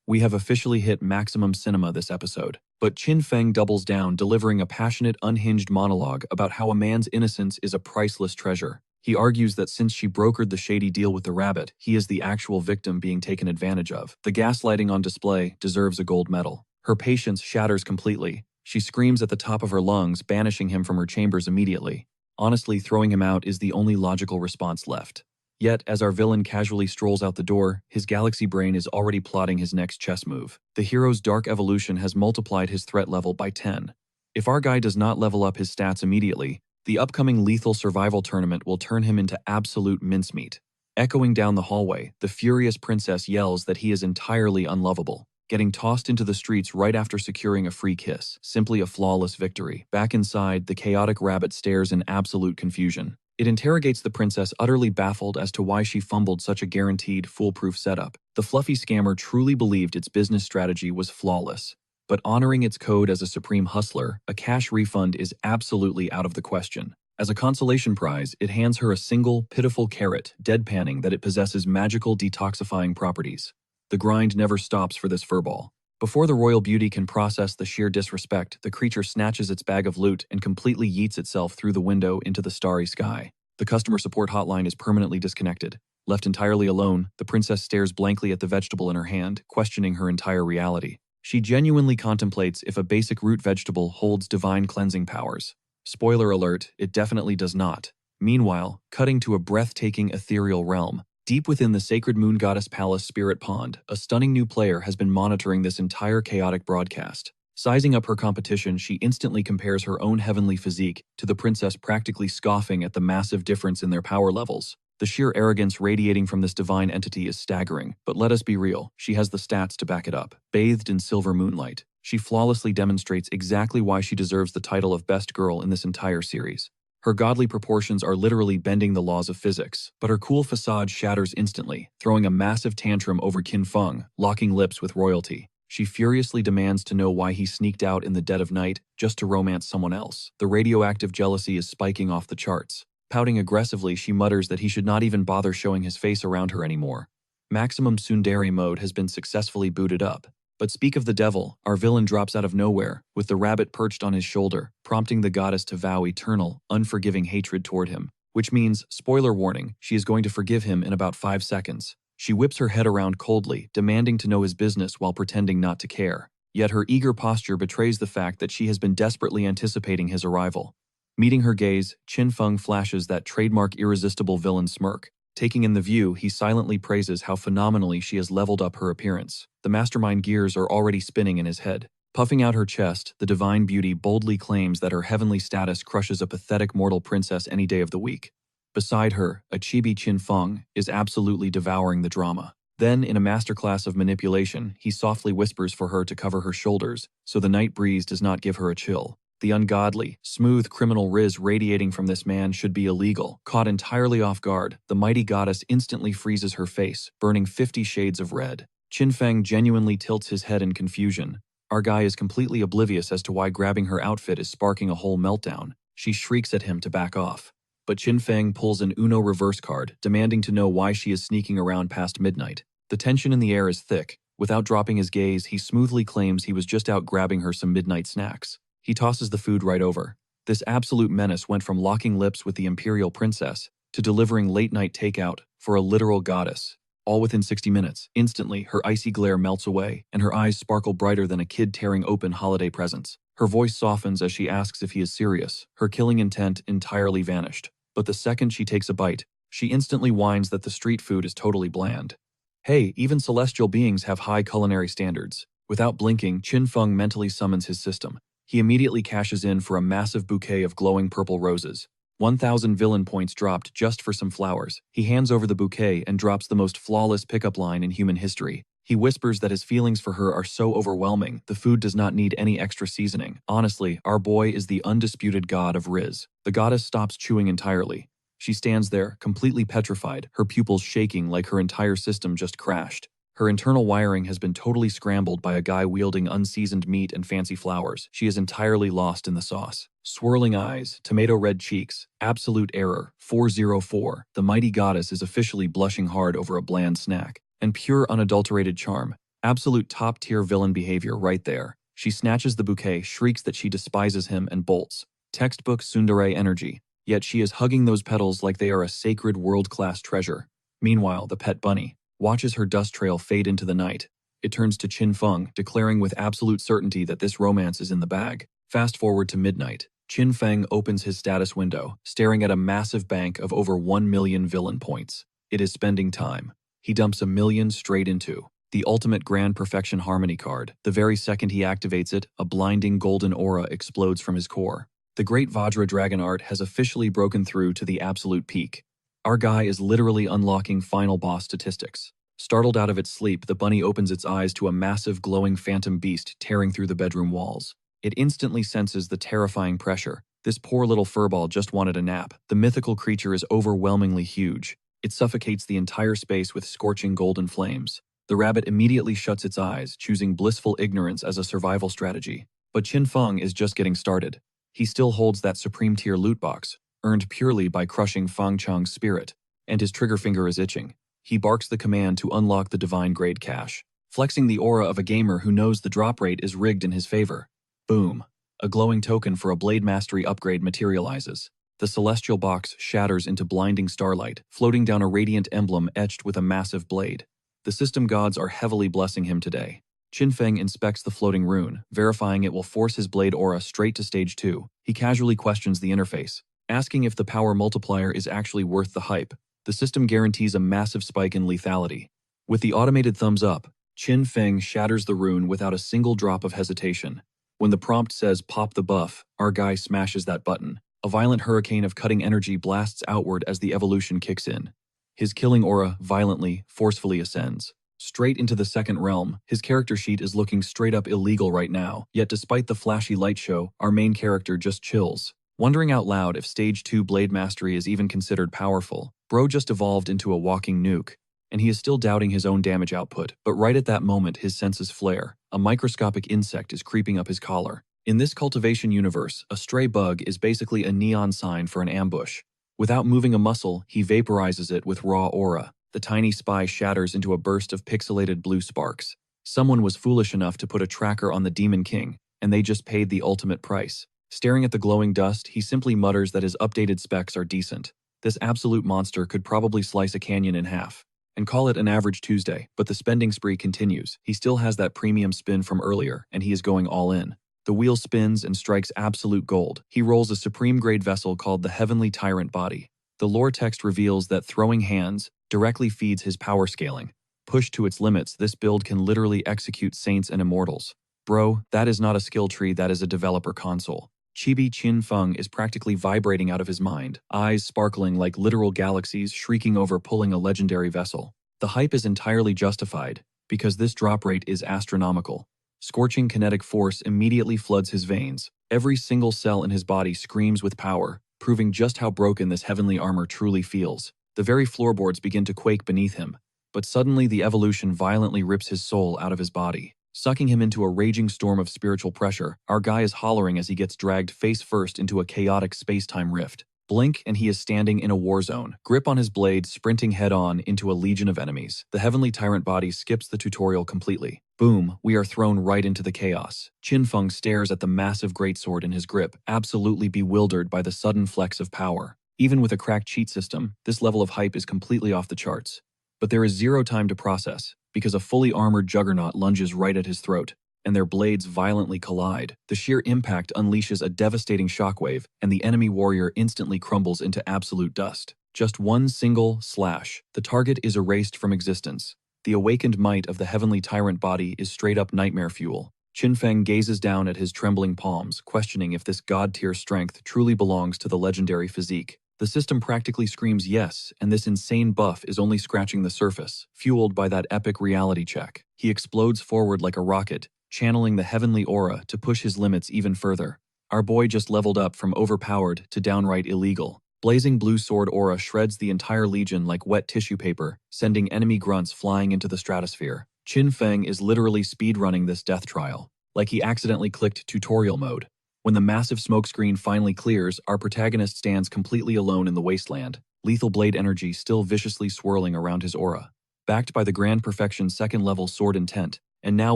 We have officially hit maximum cinema this episode, but Qin Feng doubles down, delivering a passionate, unhinged monologue about how a man's innocence is a priceless treasure. He argues that since she brokered the shady deal with the rabbit, he is the actual victim being taken advantage of. The gaslighting on display deserves a gold medal. Her patience shatters completely. She screams at the top of her lungs, banishing him from her chambers immediately. Honestly, throwing him out is the only logical response left. Yet, as our villain casually strolls out the door, his galaxy brain is already plotting his next chess move. The hero's dark evolution has multiplied his threat level by 10. If our guy does not level up his stats immediately, the upcoming lethal survival tournament will turn him into absolute mincemeat. Echoing down the hallway, the furious princess yells that he is entirely unlovable. getting tossed into the streets right after securing a free kiss. Simply a flawless victory. Back inside, the chaotic rabbit stares in absolute confusion. It interrogates the princess, utterly baffled as to why she fumbled such a guaranteed, foolproof setup. The fluffy scammer truly believed its business strategy was flawless. But honoring its code as a supreme hustler, a cash refund is absolutely out of the question. As a consolation prize, it hands her a single, pitiful carrot, deadpanning that it possesses magical detoxifying properties. The grind never stops for this furball. Before the royal beauty can process the sheer disrespect, the creature snatches its bag of loot and completely yeets itself through the window into the starry sky. The customer support hotline is permanently disconnected. Left entirely alone, the princess stares blankly at the vegetable in her hand, questioning her entire reality. She genuinely contemplates if a basic root vegetable holds divine cleansing powers. Spoiler alert, it definitely does not. Meanwhile, cutting to a breathtaking ethereal realm. Deep within the sacred moon goddess palace spirit pond, a stunning new player has been monitoring this entire chaotic broadcast. Sizing up her competition, she instantly compares her own heavenly physique to the princess, practically scoffing at the massive difference in their power levels. The sheer arrogance radiating from this divine entity is staggering, but let us be real, she has the stats to back it up. Bathed in silver moonlight, she flawlessly demonstrates exactly why she deserves the title of best girl in this entire series. Her godly proportions are literally bending the laws of physics, but her cool facade shatters instantly, throwing a massive tantrum over Qin Feng, locking lips with royalty. She furiously demands to know why he sneaked out in the dead of night just to romance someone else. The radioactive jealousy is spiking off the charts. Pouting aggressively, she mutters that he should not even bother showing his face around her anymore. Maximum tsundere mode has been successfully booted up. But speak of the devil, our villain drops out of nowhere, with the rabbit perched on his shoulder, prompting the goddess to vow eternal, unforgiving hatred toward him. Which means, spoiler warning, she is going to forgive him in about 5 seconds. She whips her head around coldly, demanding to know his business while pretending not to care. Yet her eager posture betrays the fact that she has been desperately anticipating his arrival. Meeting her gaze, Qin Feng flashes that trademark irresistible villain smirk. Taking in the view, he silently praises how phenomenally she has leveled up her appearance. The mastermind gears are already spinning in his head. Puffing out her chest, the divine beauty boldly claims that her heavenly status crushes a pathetic mortal princess any day of the week. Beside her, a chibi Qin Feng is absolutely devouring the drama. Then, in a masterclass of manipulation, he softly whispers for her to cover her shoulders, so the night breeze does not give her a chill. The ungodly, smooth criminal riz radiating from this man should be illegal. Caught entirely off guard, the mighty goddess instantly freezes her face, burning 50 shades of red. Qin Feng genuinely tilts his head in confusion. Our guy is completely oblivious as to why grabbing her outfit is sparking a whole meltdown. She shrieks at him to back off. But Qin Feng pulls an Uno reverse card, demanding to know why she is sneaking around past midnight. The tension in the air is thick. Without dropping his gaze, he smoothly claims he was just out grabbing her some midnight snacks. He tosses the food right over. This absolute menace went from locking lips with the imperial princess to delivering late-night takeout for a literal goddess. All within 60 minutes. Instantly, her icy glare melts away, and her eyes sparkle brighter than a kid tearing open holiday presents. Her voice softens as she asks if he is serious. Her killing intent entirely vanished. But the second she takes a bite, she instantly whines that the street food is totally bland. Hey, even celestial beings have high culinary standards. Without blinking, Qin Feng mentally summons his system. He immediately cashes in for a massive bouquet of glowing purple roses. 1,000 villain points dropped just for some flowers. He hands over the bouquet and drops the most flawless pickup line in human history. He whispers that his feelings for her are so overwhelming, the food does not need any extra seasoning. Honestly, our boy is the undisputed god of Riz. The goddess stops chewing entirely. She stands there, completely petrified, her pupils shaking like her entire system just crashed. Her internal wiring has been totally scrambled by a guy wielding unseasoned meat and fancy flowers. She is entirely lost in the sauce. Swirling eyes, tomato red cheeks, absolute error, 404. The mighty goddess is officially blushing hard over a bland snack. And pure unadulterated charm. Absolute top-tier villain behavior right there. She snatches the bouquet, shrieks that she despises him, and bolts. Textbook tsundere energy. Yet she is hugging those petals like they are a sacred world-class treasure. Meanwhile, the pet bunny watches her dust trail fade into the night. It turns to Qin Feng, declaring with absolute certainty that this romance is in the bag. Fast forward to midnight. Qin Feng opens his status window, staring at a massive bank of over 1 million villain points. It is spending time. He dumps 1 million straight into the ultimate grand perfection harmony card. The very second he activates it, a blinding golden aura explodes from his core. The great Vajra dragon art has officially broken through to the absolute peak. Our guy is literally unlocking final boss statistics. Startled out of its sleep, the bunny opens its eyes to a massive glowing phantom beast tearing through the bedroom walls. It instantly senses the terrifying pressure. This poor little furball just wanted a nap. The mythical creature is overwhelmingly huge. It suffocates the entire space with scorching golden flames. The rabbit immediately shuts its eyes, choosing blissful ignorance as a survival strategy. But Qin Feng is just getting started. He still holds that supreme tier loot box, earned purely by crushing Fang Chang's spirit, and his trigger finger is itching. He barks the command to unlock the divine grade cache, flexing the aura of a gamer who knows the drop rate is rigged in his favor. Boom. A glowing token for a Blade Mastery upgrade materializes. The celestial box shatters into blinding starlight, floating down a radiant emblem etched with a massive blade. The system gods are heavily blessing him today. Qin Feng inspects the floating rune, verifying it will force his blade aura straight to stage 2. He casually questions the interface, asking if the power multiplier is actually worth the hype. The system guarantees a massive spike in lethality. With the automated thumbs up, Qin Feng shatters the rune without a single drop of hesitation. When the prompt says pop the buff, our guy smashes that button. A violent hurricane of cutting energy blasts outward as the evolution kicks in. His killing aura violently, forcefully ascends. Straight into the second realm, his character sheet is looking straight up illegal right now, yet despite the flashy light show, our main character just chills. Wondering out loud if Stage 2 Blade Mastery is even considered powerful, bro just evolved into a walking nuke, and he is still doubting his own damage output, but right at that moment his senses flare. A microscopic insect is creeping up his collar. In this cultivation universe, a stray bug is basically a neon sign for an ambush. Without moving a muscle, he vaporizes it with raw aura. The tiny spy shatters into a burst of pixelated blue sparks. Someone was foolish enough to put a tracker on the Demon King, and they just paid the ultimate price. Staring at the glowing dust, he simply mutters that his updated specs are decent. This absolute monster could probably slice a canyon in half. And call it an average Tuesday, but the spending spree continues. He still has that premium spin from earlier, and he is going all in. The wheel spins and strikes absolute gold. He rolls a supreme-grade vessel called the Heavenly Tyrant Body. The lore text reveals that throwing hands directly feeds his power scaling. Pushed to its limits, this build can literally execute saints and immortals. Bro, that is not a skill tree, that is a developer console. Chibi Qin Feng is practically vibrating out of his mind, eyes sparkling like literal galaxies shrieking over pulling a legendary vessel. The hype is entirely justified, because this drop rate is astronomical. Scorching kinetic force immediately floods his veins. Every single cell in his body screams with power, proving just how broken this heavenly armor truly feels. The very floorboards begin to quake beneath him, but suddenly the evolution violently rips his soul out of his body, sucking him into a raging storm of spiritual pressure. Our guy is hollering as he gets dragged face first into a chaotic space-time rift. Blink and he is standing in a war zone, grip on his blade, sprinting head-on into a legion of enemies. The Heavenly Tyrant Body skips the tutorial completely. Boom, we are thrown right into the chaos. Qin Feng stares at the massive greatsword in his grip, absolutely bewildered by the sudden flex of power. Even with a cracked cheat system, this level of hype is completely off the charts. But there is zero time to process, because a fully armored juggernaut lunges right at his throat, and their blades violently collide. The sheer impact unleashes a devastating shockwave, and the enemy warrior instantly crumbles into absolute dust. Just one single slash. The target is erased from existence. The awakened might of the Heavenly Tyrant Body is straight-up nightmare fuel. Qin Feng gazes down at his trembling palms, questioning if this god-tier strength truly belongs to the legendary physique. The system practically screams yes, and this insane buff is only scratching the surface, fueled by that epic reality check. He explodes forward like a rocket, channeling the heavenly aura to push his limits even further. Our boy just leveled up from overpowered to downright illegal. Blazing blue sword aura shreds the entire legion like wet tissue paper, sending enemy grunts flying into the stratosphere. Qin Feng is literally speedrunning this death trial, like he accidentally clicked tutorial mode. When the massive smokescreen finally clears, our protagonist stands completely alone in the wasteland, lethal blade energy still viciously swirling around his aura. Backed by the Grand Perfection second-level sword intent, and now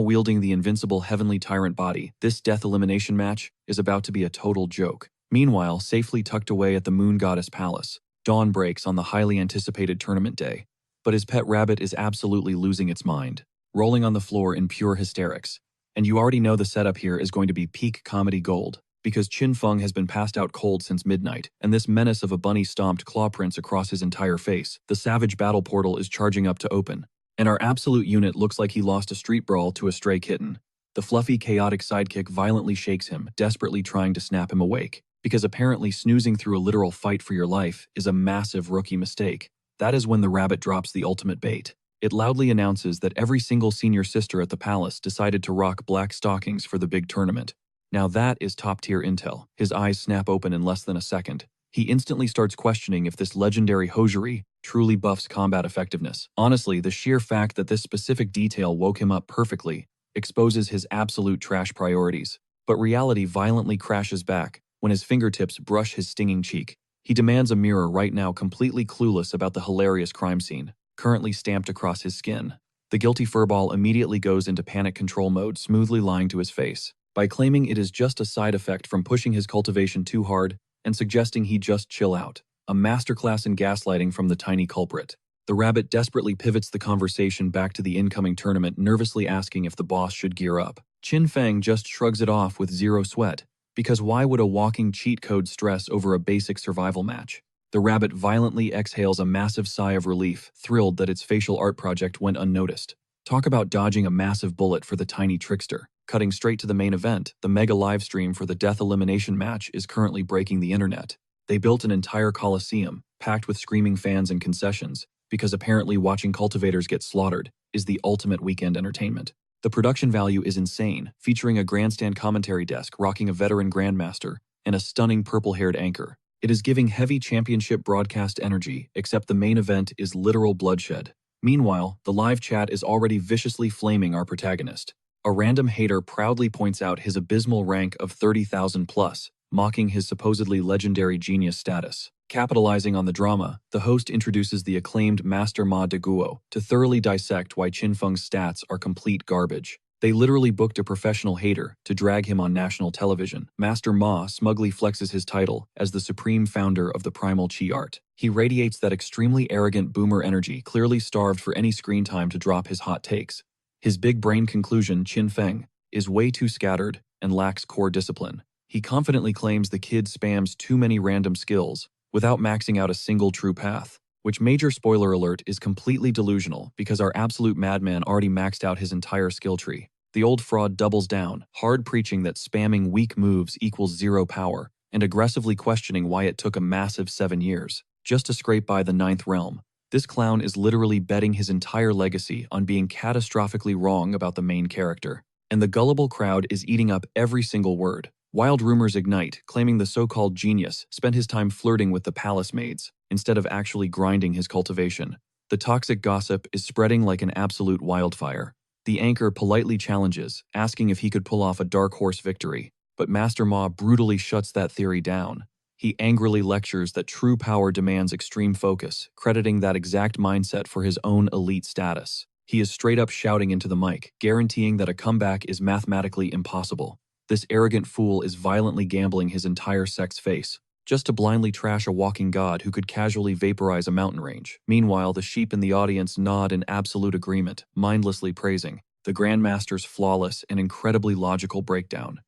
wielding the invincible Heavenly Tyrant Body, this death elimination match is about to be a total joke. Meanwhile, safely tucked away at the Moon Goddess Palace, dawn breaks on the highly anticipated tournament day. But his pet rabbit is absolutely losing its mind, rolling on the floor in pure hysterics. And you already know the setup here is going to be peak comedy gold, because Qin Feng has been passed out cold since midnight, and this menace of a bunny stomped claw prints across his entire face. The savage battle portal is charging up to open, and our absolute unit looks like he lost a street brawl to a stray kitten. The fluffy, chaotic sidekick violently shakes him, desperately trying to snap him awake, because apparently snoozing through a literal fight for your life is a massive rookie mistake. That is when the rabbit drops the ultimate bait. It loudly announces that every single senior sister at the palace decided to rock black stockings for the big tournament. Now that is top-tier intel. His eyes snap open in less than a second. He instantly starts questioning if this legendary hosiery truly buffs combat effectiveness. Honestly, the sheer fact that this specific detail woke him up perfectly exposes his absolute trash priorities. But reality violently crashes back when his fingertips brush his stinging cheek. He demands a mirror right now, completely clueless about the hilarious crime scene currently stamped across his skin. The guilty furball immediately goes into panic control mode, smoothly lying to his face by claiming it is just a side effect from pushing his cultivation too hard and suggesting he just chill out. A masterclass in gaslighting from the tiny culprit. The rabbit desperately pivots the conversation back to the incoming tournament, nervously asking if the boss should gear up. Qin Feng just shrugs it off with zero sweat, because why would a walking cheat code stress over a basic survival match? The rabbit violently exhales a massive sigh of relief, thrilled that its facial art project went unnoticed. Talk about dodging a massive bullet for the tiny trickster. Cutting straight to the main event, the mega livestream for the death elimination match is currently breaking the internet. They built an entire coliseum, packed with screaming fans and concessions, because apparently watching cultivators get slaughtered is the ultimate weekend entertainment. The production value is insane, featuring a grandstand commentary desk rocking a veteran grandmaster and a stunning purple-haired anchor. It is giving heavy championship broadcast energy, except the main event is literal bloodshed. Meanwhile, the live chat is already viciously flaming our protagonist. A random hater proudly points out his abysmal rank of 30,000 plus, mocking his supposedly legendary genius status. Capitalizing on the drama, the host introduces the acclaimed Master Ma de Guo to thoroughly dissect why Qin Feng's stats are complete garbage. They literally booked a professional hater to drag him on national television. Master Ma smugly flexes his title as the supreme founder of the primal chi art. He radiates that extremely arrogant boomer energy, clearly starved for any screen time to drop his hot takes. His big brain conclusion, Qin Feng, is way too scattered and lacks core discipline. He confidently claims the kid spams too many random skills without maxing out a single true path, which, major spoiler alert, is completely delusional because our absolute madman already maxed out his entire skill tree. The old fraud doubles down, hard preaching that spamming weak moves equals zero power, and aggressively questioning why it took a massive 7 years just to scrape by the 9th realm. This clown is literally betting his entire legacy on being catastrophically wrong about the main character. And the gullible crowd is eating up every single word. Wild rumors ignite, claiming the so-called genius spent his time flirting with the palace maids instead of actually grinding his cultivation. The toxic gossip is spreading like an absolute wildfire. The anchor politely challenges, asking if he could pull off a dark horse victory, but Master Ma brutally shuts that theory down. He angrily lectures that true power demands extreme focus, crediting that exact mindset for his own elite status. He is straight up shouting into the mic, guaranteeing that a comeback is mathematically impossible. This arrogant fool is violently gambling his entire sex face, just to blindly trash a walking god who could casually vaporize a mountain range. Meanwhile, the sheep in the audience nod in absolute agreement, mindlessly praising the Grandmaster's flawless and incredibly logical breakdown.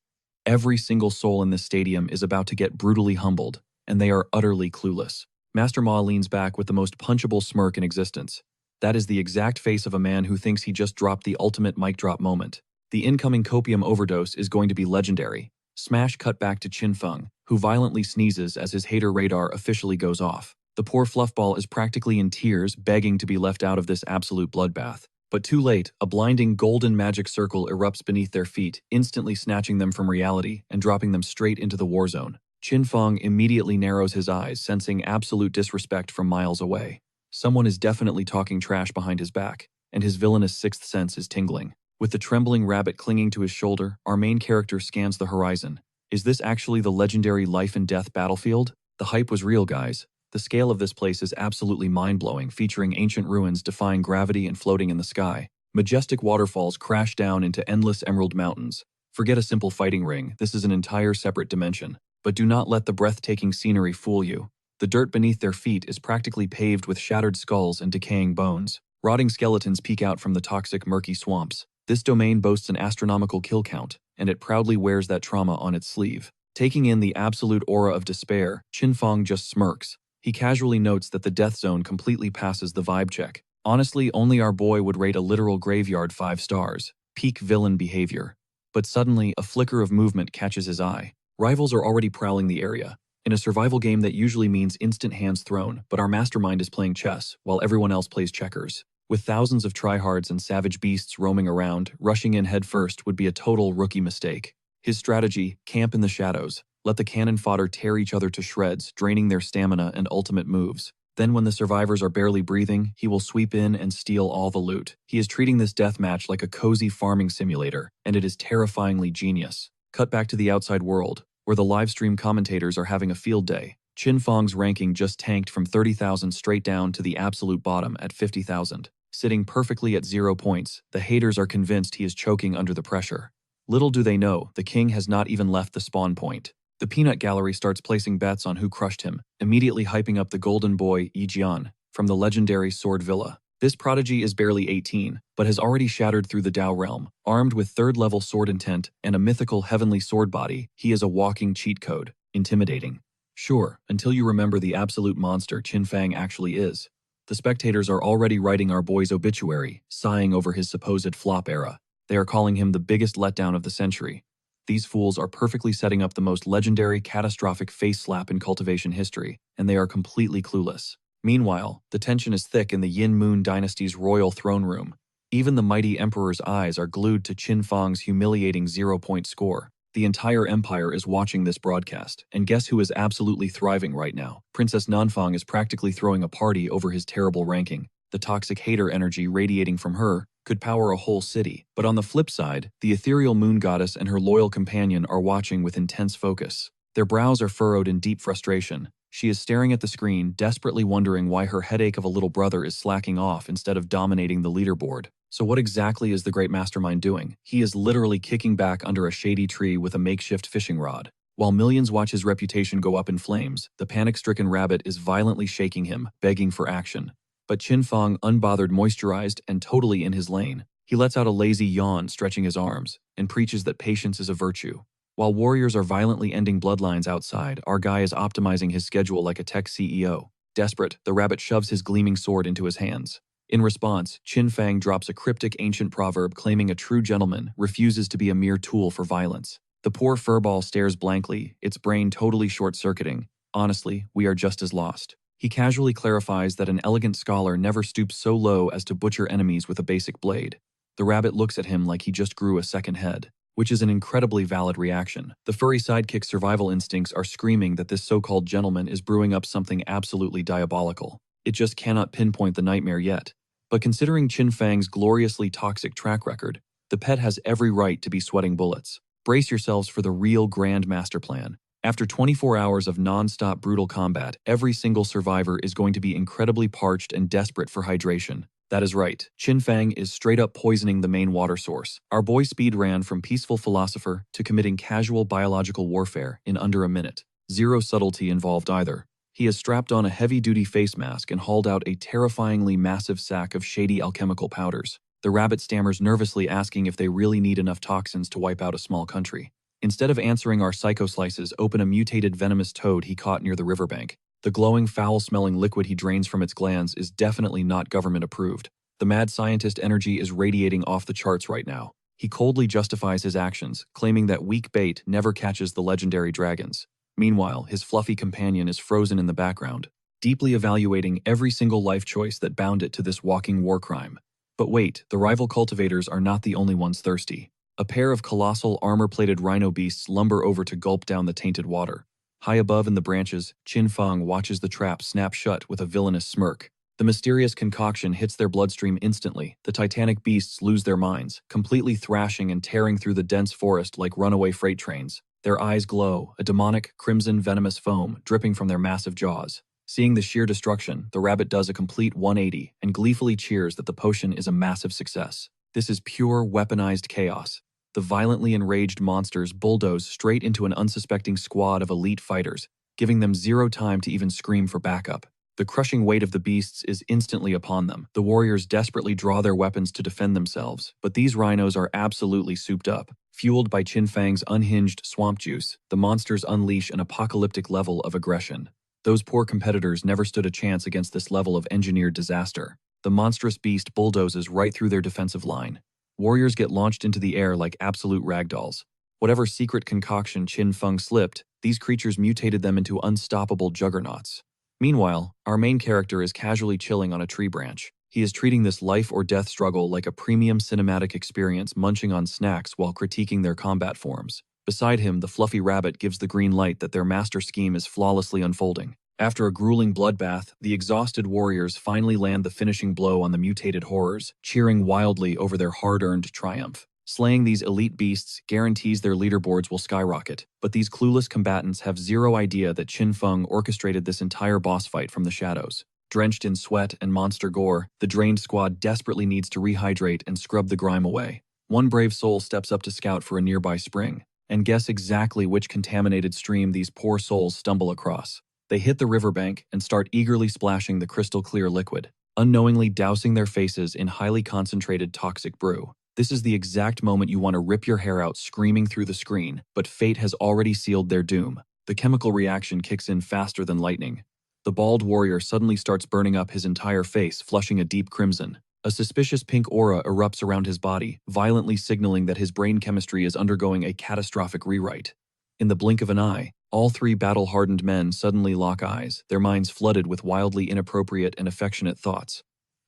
Every single soul in this stadium is about to get brutally humbled, and they are utterly clueless. Master Ma leans back with the most punchable smirk in existence. That is the exact face of a man who thinks he just dropped the ultimate mic drop moment. The incoming copium overdose is going to be legendary. Smash cut back to Qin Feng, who violently sneezes as his hater radar officially goes off. The poor fluffball is practically in tears, begging to be left out of this absolute bloodbath. But too late, a blinding golden magic circle erupts beneath their feet, instantly snatching them from reality and dropping them straight into the war zone. Qin Feng immediately narrows his eyes, sensing absolute disrespect from miles away. Someone is definitely talking trash behind his back, and his villainous sixth sense is tingling. With the trembling rabbit clinging to his shoulder, our main character scans the horizon. Is this actually the legendary life and death battlefield? The hype was real, guys. The scale of this place is absolutely mind-blowing, featuring ancient ruins defying gravity and floating in the sky. Majestic waterfalls crash down into endless emerald mountains. Forget a simple fighting ring, this is an entire separate dimension. But do not let the breathtaking scenery fool you. The dirt beneath their feet is practically paved with shattered skulls and decaying bones. Rotting skeletons peek out from the toxic, murky swamps. This domain boasts an astronomical kill count, and it proudly wears that trauma on its sleeve. Taking in the absolute aura of despair, Qin Feng just smirks. He casually notes that the death zone completely passes the vibe check. Honestly, only our boy would rate a literal graveyard 5 stars. Peak villain behavior. But suddenly, a flicker of movement catches his eye. Rivals are already prowling the area. In a survival game that usually means instant hands thrown, but our mastermind is playing chess, while everyone else plays checkers. With thousands of tryhards and savage beasts roaming around, rushing in headfirst would be a total rookie mistake. His strategy: camp in the shadows, let the cannon fodder tear each other to shreds, draining their stamina and ultimate moves. Then when the survivors are barely breathing, he will sweep in and steal all the loot. He is treating this deathmatch like a cozy farming simulator, and it is terrifyingly genius. Cut back to the outside world, where the livestream commentators are having a field day. Qin Fang's ranking just tanked from 30,000 straight down to the absolute bottom at 50,000. Sitting perfectly at 0 points, the haters are convinced he is choking under the pressure. Little do they know, the king has not even left the spawn point. The peanut gallery starts placing bets on who crushed him, immediately hyping up the golden boy Yi Jian from the legendary Sword Villa. This prodigy is barely 18, but has already shattered through the Dao realm. Armed with 3rd-level sword intent and a mythical heavenly sword body, he is a walking cheat code. Intimidating. Sure, until you remember the absolute monster Qin Fang actually is. The spectators are already writing our boy's obituary, sighing over his supposed flop era. They are calling him the biggest letdown of the century. These fools are perfectly setting up the most legendary, catastrophic face slap in cultivation history, and they are completely clueless. Meanwhile, the tension is thick in the Yin Moon dynasty's royal throne room. Even the mighty emperor's eyes are glued to Qin Fang's humiliating 0-point score. The entire empire is watching this broadcast, and guess who is absolutely thriving right now? Princess Nanfang is practically throwing a party over his terrible ranking. The toxic hater energy radiating from her could power a whole city. But on the flip side, the ethereal moon goddess and her loyal companion are watching with intense focus. Their brows are furrowed in deep frustration. She is staring at the screen, desperately wondering why her headache of a little brother is slacking off instead of dominating the leaderboard. So what exactly is the great mastermind doing? He is literally kicking back under a shady tree with a makeshift fishing rod. While millions watch his reputation go up in flames, the panic-stricken rabbit is violently shaking him, begging for action. But Qin Fang, unbothered, moisturized, and totally in his lane. He lets out a lazy yawn, stretching his arms, and preaches that patience is a virtue. While warriors are violently ending bloodlines outside, our guy is optimizing his schedule like a tech CEO. Desperate, the rabbit shoves his gleaming sword into his hands. In response, Qin Fang drops a cryptic ancient proverb claiming a true gentleman refuses to be a mere tool for violence. The poor furball stares blankly, its brain totally short-circuiting. Honestly, we are just as lost. He casually clarifies that an elegant scholar never stoops so low as to butcher enemies with a basic blade. The rabbit looks at him like he just grew a second head, which is an incredibly valid reaction. The furry sidekick's survival instincts are screaming that this so-called gentleman is brewing up something absolutely diabolical. It just cannot pinpoint the nightmare yet. But considering Qin Fang's gloriously toxic track record, the pet has every right to be sweating bullets. Brace yourselves for the real grand master plan. After 24 hours of non-stop brutal combat, every single survivor is going to be incredibly parched and desperate for hydration. That is right, Qin Fang is straight up poisoning the main water source. Our boy speed ran from peaceful philosopher to committing casual biological warfare in under a minute. Zero subtlety involved either. He has strapped on a heavy-duty face mask and hauled out a terrifyingly massive sack of shady alchemical powders. The rabbit stammers nervously, asking if they really need enough toxins to wipe out a small country. Instead of answering, our psycho slices open a mutated venomous toad he caught near the riverbank. The glowing, foul-smelling liquid he drains from its glands is definitely not government-approved. The mad scientist energy is radiating off the charts right now. He coldly justifies his actions, claiming that weak bait never catches the legendary dragons. Meanwhile, his fluffy companion is frozen in the background, deeply evaluating every single life choice that bound it to this walking war crime. But wait, the rival cultivators are not the only ones thirsty. A pair of colossal armor-plated rhino beasts lumber over to gulp down the tainted water. High above in the branches, Qin Fang watches the trap snap shut with a villainous smirk. The mysterious concoction hits their bloodstream instantly. The titanic beasts lose their minds, completely thrashing and tearing through the dense forest like runaway freight trains. Their eyes glow, a demonic, crimson, venomous foam dripping from their massive jaws. Seeing the sheer destruction, the rabbit does a complete 180 and gleefully cheers that the potion is a massive success. This is pure, weaponized chaos. The violently enraged monsters bulldoze straight into an unsuspecting squad of elite fighters, giving them zero time to even scream for backup. The crushing weight of the beasts is instantly upon them. The warriors desperately draw their weapons to defend themselves, but these rhinos are absolutely souped up. Fueled by Qin Fang's unhinged swamp juice, the monsters unleash an apocalyptic level of aggression. Those poor competitors never stood a chance against this level of engineered disaster. The monstrous beast bulldozes right through their defensive line. Warriors get launched into the air like absolute ragdolls. Whatever secret concoction Qin Fang slipped, these creatures mutated them into unstoppable juggernauts. Meanwhile, our main character is casually chilling on a tree branch. He is treating this life-or-death struggle like a premium cinematic experience, munching on snacks while critiquing their combat forms. Beside him, the fluffy rabbit gives the green light that their master scheme is flawlessly unfolding. After a grueling bloodbath, the exhausted warriors finally land the finishing blow on the mutated horrors, cheering wildly over their hard-earned triumph. Slaying these elite beasts guarantees their leaderboards will skyrocket, but these clueless combatants have zero idea that Qin Feng orchestrated this entire boss fight from the shadows. Drenched in sweat and monster gore, the drained squad desperately needs to rehydrate and scrub the grime away. One brave soul steps up to scout for a nearby spring, and guess exactly which contaminated stream these poor souls stumble across. They hit the riverbank and start eagerly splashing the crystal-clear liquid, unknowingly dousing their faces in highly concentrated toxic brew. This is the exact moment you want to rip your hair out screaming through the screen, but fate has already sealed their doom. The chemical reaction kicks in faster than lightning. The bald warrior suddenly starts burning up his entire face, flushing a deep crimson. A suspicious pink aura erupts around his body, violently signaling that his brain chemistry is undergoing a catastrophic rewrite. In the blink of an eye, all three battle-hardened men suddenly lock eyes, their minds flooded with wildly inappropriate and affectionate thoughts.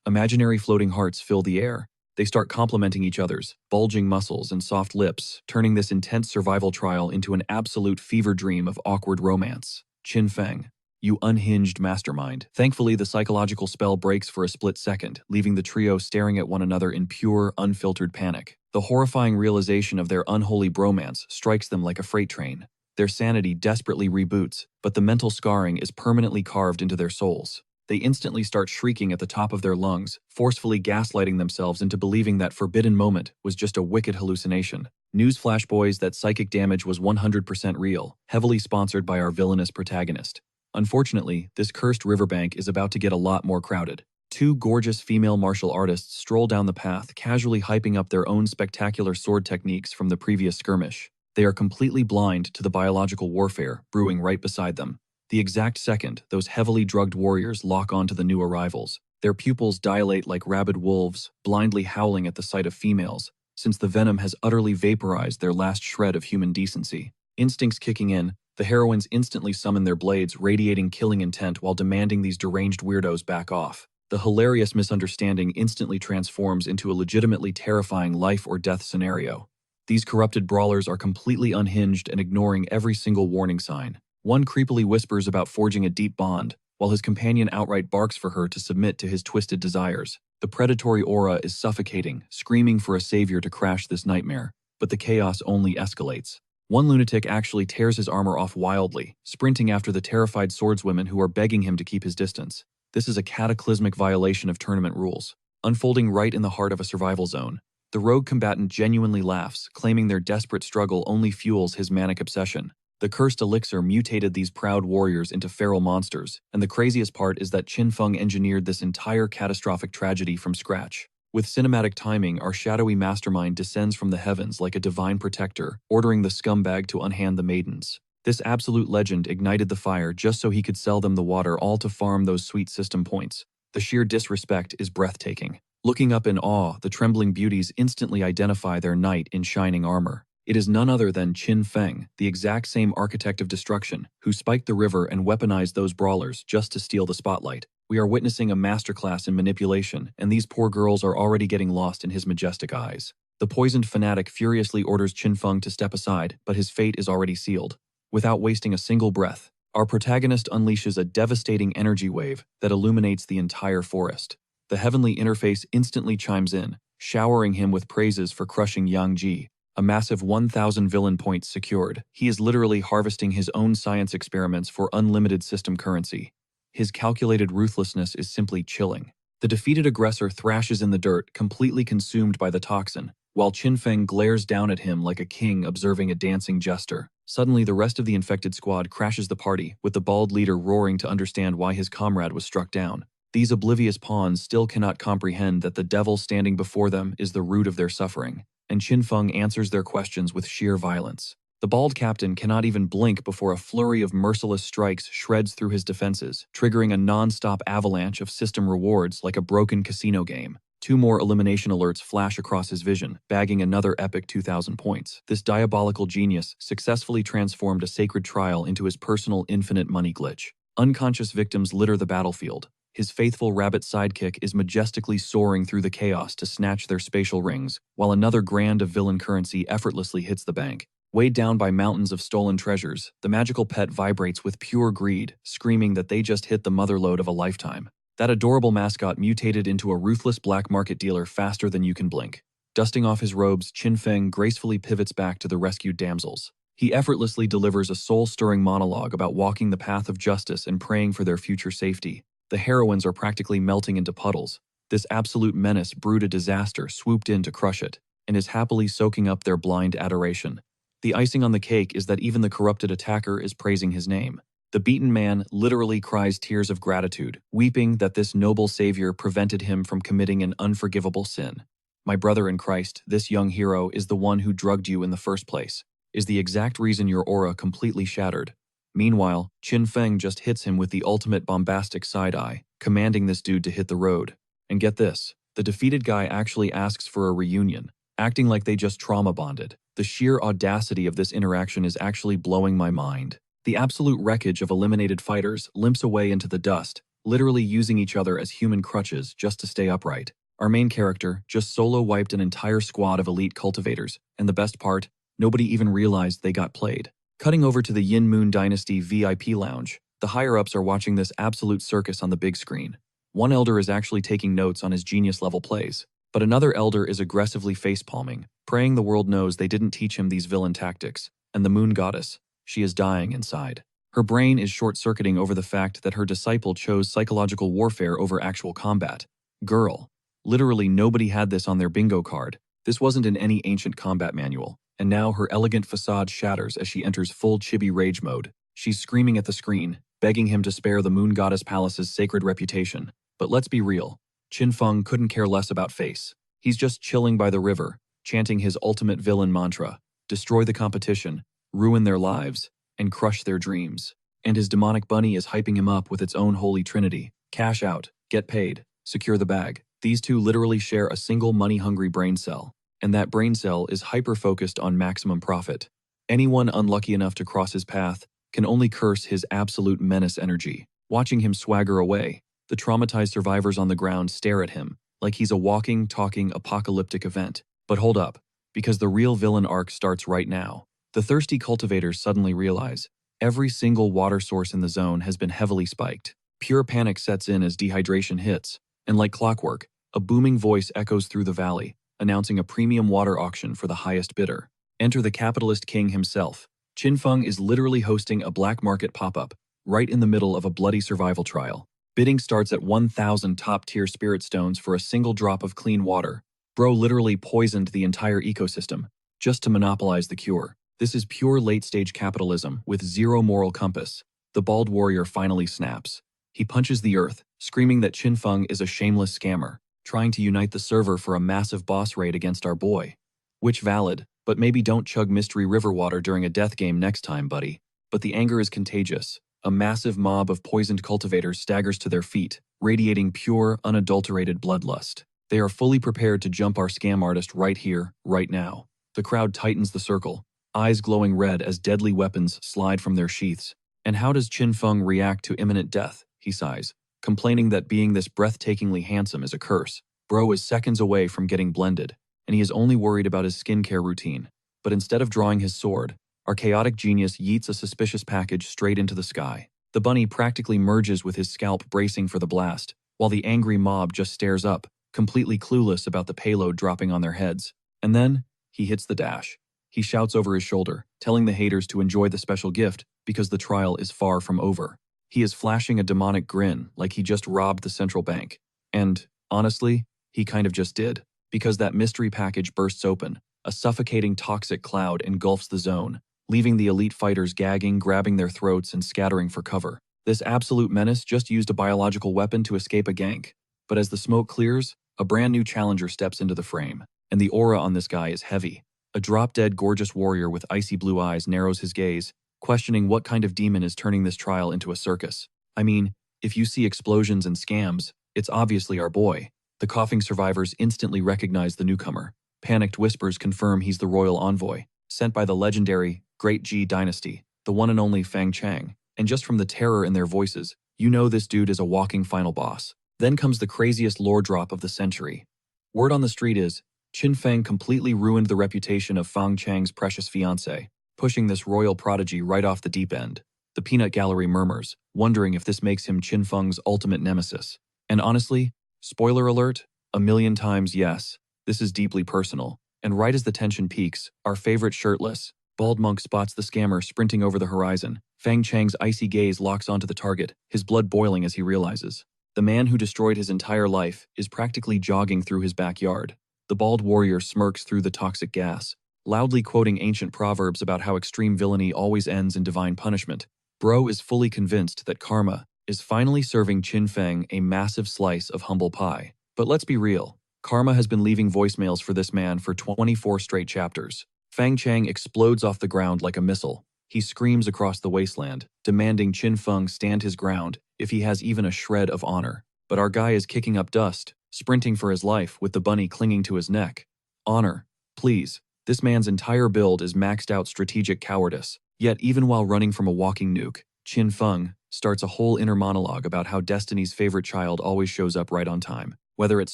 Imaginary floating hearts fill the air. They start complimenting each other's bulging muscles and soft lips, turning this intense survival trial into an absolute fever dream of awkward romance. Qin Feng, you unhinged mastermind. Thankfully, the psychological spell breaks for a split second, leaving the trio staring at one another in pure, unfiltered panic. The horrifying realization of their unholy bromance strikes them like a freight train. Their sanity desperately reboots, but the mental scarring is permanently carved into their souls. They instantly start shrieking at the top of their lungs, forcefully gaslighting themselves into believing that forbidden moment was just a wicked hallucination. Newsflash, boys, that psychic damage was 100% real, heavily sponsored by our villainous protagonist. Unfortunately, this cursed riverbank is about to get a lot more crowded. Two gorgeous female martial artists stroll down the path, casually hyping up their own spectacular sword techniques from the previous skirmish. They are completely blind to the biological warfare brewing right beside them. The exact second, those heavily drugged warriors lock onto the new arrivals. Their pupils dilate like rabid wolves, blindly howling at the sight of females, since the venom has utterly vaporized their last shred of human decency. Instincts kicking in, the heroines instantly summon their blades, radiating killing intent while demanding these deranged weirdos back off. The hilarious misunderstanding instantly transforms into a legitimately terrifying life-or-death scenario. These corrupted brawlers are completely unhinged and ignoring every single warning sign. One creepily whispers about forging a deep bond, while his companion outright barks for her to submit to his twisted desires. The predatory aura is suffocating, screaming for a savior to crash this nightmare, but the chaos only escalates. One lunatic actually tears his armor off wildly, sprinting after the terrified swordswomen who are begging him to keep his distance. This is a cataclysmic violation of tournament rules, unfolding right in the heart of a survival zone. The rogue combatant genuinely laughs, claiming their desperate struggle only fuels his manic obsession. The cursed elixir mutated these proud warriors into feral monsters, and the craziest part is that Qin Feng engineered this entire catastrophic tragedy from scratch. With cinematic timing, our shadowy mastermind descends from the heavens like a divine protector, ordering the scumbag to unhand the maidens. This absolute legend ignited the fire just so he could sell them the water, all to farm those sweet system points. The sheer disrespect is breathtaking. Looking up in awe, the trembling beauties instantly identify their knight in shining armor. It is none other than Qin Feng, the exact same architect of destruction, who spiked the river and weaponized those brawlers just to steal the spotlight. We are witnessing a masterclass in manipulation, and these poor girls are already getting lost in his majestic eyes. The poisoned fanatic furiously orders Qin Feng to step aside, but his fate is already sealed. Without wasting a single breath, our protagonist unleashes a devastating energy wave that illuminates the entire forest. The heavenly interface instantly chimes in, showering him with praises for crushing Yang Ji. A massive 1,000 villain points secured. He is literally harvesting his own science experiments for unlimited system currency. His calculated ruthlessness is simply chilling. The defeated aggressor thrashes in the dirt, completely consumed by the toxin, while Qin Feng glares down at him like a king observing a dancing jester. Suddenly, the rest of the infected squad crashes the party, with the bald leader roaring to understand why his comrade was struck down. These oblivious pawns still cannot comprehend that the devil standing before them is the root of their suffering, and Qin Feng answers their questions with sheer violence. The bald captain cannot even blink before a flurry of merciless strikes shreds through his defenses, triggering a non-stop avalanche of system rewards like a broken casino game. 2 more elimination alerts flash across his vision, bagging another epic 2,000 points. This diabolical genius successfully transformed a sacred trial into his personal infinite money glitch. Unconscious victims litter the battlefield, His faithful rabbit sidekick is majestically soaring through the chaos to snatch their spatial rings, while another grand of villain currency effortlessly hits the bank. Weighed down by mountains of stolen treasures, the magical pet vibrates with pure greed, screaming that they just hit the motherlode of a lifetime. That adorable mascot mutated into a ruthless black market dealer faster than you can blink. Dusting off his robes, Qin Feng gracefully pivots back to the rescued damsels. He effortlessly delivers a soul-stirring monologue about walking the path of justice and praying for their future safety. The heroines are practically melting into puddles. This absolute menace brewed a disaster, swooped in to crush it, and is happily soaking up their blind adoration. The icing on the cake is that even the corrupted attacker is praising his name. The beaten man literally cries tears of gratitude, weeping that this noble savior prevented him from committing an unforgivable sin. My brother in Christ, this young hero is the one who drugged you in the first place, is the exact reason your aura completely shattered. Meanwhile, Qin Feng just hits him with the ultimate bombastic side-eye, commanding this dude to hit the road. And get this, the defeated guy actually asks for a reunion, acting like they just trauma bonded. The sheer audacity of this interaction is actually blowing my mind. The absolute wreckage of eliminated fighters limps away into the dust, literally using each other as human crutches just to stay upright. Our main character just solo-wiped an entire squad of elite cultivators, and the best part, nobody even realized they got played. Cutting over to the Yin Moon Dynasty VIP lounge, the higher-ups are watching this absolute circus on the big screen. One elder is actually taking notes on his genius-level plays, but another elder is aggressively facepalming, praying the world knows they didn't teach him these villain tactics. And the moon goddess, she is dying inside. Her brain is short-circuiting over the fact that her disciple chose psychological warfare over actual combat. Girl. Literally nobody had this on their bingo card. This wasn't in any ancient combat manual. And now her elegant facade shatters as she enters full chibi rage mode. She's screaming at the screen, begging him to spare the Moon Goddess Palace's sacred reputation. But let's be real, Qin Feng couldn't care less about face. He's just chilling by the river, chanting his ultimate villain mantra: destroy the competition, ruin their lives, and crush their dreams. And his demonic bunny is hyping him up with its own holy trinity: cash out, get paid, secure the bag. These two literally share a single money-hungry brain cell. And that brain cell is hyper-focused on maximum profit. Anyone unlucky enough to cross his path can only curse his absolute menace energy. Watching him swagger away, the traumatized survivors on the ground stare at him like he's a walking, talking apocalyptic event. But hold up, because the real villain arc starts right now. The thirsty cultivators suddenly realize every single water source in the zone has been heavily spiked. Pure panic sets in as dehydration hits, and like clockwork, a booming voice echoes through the valley, announcing a premium water auction for the highest bidder. Enter the capitalist king himself. Qin Feng is literally hosting a black market pop-up, right in the middle of a bloody survival trial. Bidding starts at 1,000 top-tier spirit stones for a single drop of clean water. Bro literally poisoned the entire ecosystem, just to monopolize the cure. This is pure late-stage capitalism with zero moral compass. The bald warrior finally snaps. He punches the earth, screaming that Qin Feng is a shameless scammer, trying to unite the server for a massive boss raid against our boy. Which valid, but maybe don't chug mystery river water during a death game next time, buddy. But the anger is contagious. A massive mob of poisoned cultivators staggers to their feet, radiating pure, unadulterated bloodlust. They are fully prepared to jump our scam artist right here, right now. The crowd tightens the circle, eyes glowing red as deadly weapons slide from their sheaths. And how does Qin Feng react to imminent death? He sighs, complaining that being this breathtakingly handsome is a curse. Bro is seconds away from getting blended, and he is only worried about his skincare routine. But instead of drawing his sword, our chaotic genius yeets a suspicious package straight into the sky. The bunny practically merges with his scalp, bracing for the blast, while the angry mob just stares up, completely clueless about the payload dropping on their heads. And then, he hits the dash. He shouts over his shoulder, telling the haters to enjoy the special gift because the trial is far from over. He is flashing a demonic grin like he just robbed the central bank. And, honestly, he kind of just did, because that mystery package bursts open. A suffocating toxic cloud engulfs the zone, leaving the elite fighters gagging, grabbing their throats, and scattering for cover. This absolute menace just used a biological weapon to escape a gank. But as the smoke clears, a brand new challenger steps into the frame, and the aura on this guy is heavy. A drop-dead gorgeous warrior with icy blue eyes narrows his gaze, questioning what kind of demon is turning this trial into a circus. I mean, if you see explosions and scams, it's obviously our boy. The coughing survivors instantly recognize the newcomer. Panicked whispers confirm he's the royal envoy, sent by the legendary Great G Dynasty, the one and only Fang Chang. And just from the terror in their voices, You know this dude is a walking final boss. Then comes the craziest lore drop of the century. Word on the street is, Qin Feng completely ruined the reputation of Fang Chang's precious fiancé, pushing this royal prodigy right off the deep end. The peanut gallery murmurs, wondering if this makes him Qin Feng's ultimate nemesis. And honestly, spoiler alert, a million times yes, this is deeply personal. And right as the tension peaks, our favorite shirtless, bald monk spots the scammer sprinting over the horizon. Fang Chang's icy gaze locks onto the target, his blood boiling as he realizes. The man who destroyed his entire life is practically jogging through his backyard. The bald warrior smirks through the toxic gas, loudly quoting ancient proverbs about how extreme villainy always ends in divine punishment. Bro is fully convinced that karma is finally serving Qin Feng a massive slice of humble pie. But let's be real, karma has been leaving voicemails for this man for 24 straight chapters. Fang Chang explodes off the ground like a missile. He screams across the wasteland, demanding Qin Feng stand his ground if he has even a shred of honor. But our guy is kicking up dust, sprinting for his life with the bunny clinging to his neck. Honor, please. This man's entire build is maxed out strategic cowardice. Yet even while running from a walking nuke, Qin Feng starts a whole inner monologue about how Destiny's favorite child always shows up right on time. Whether it's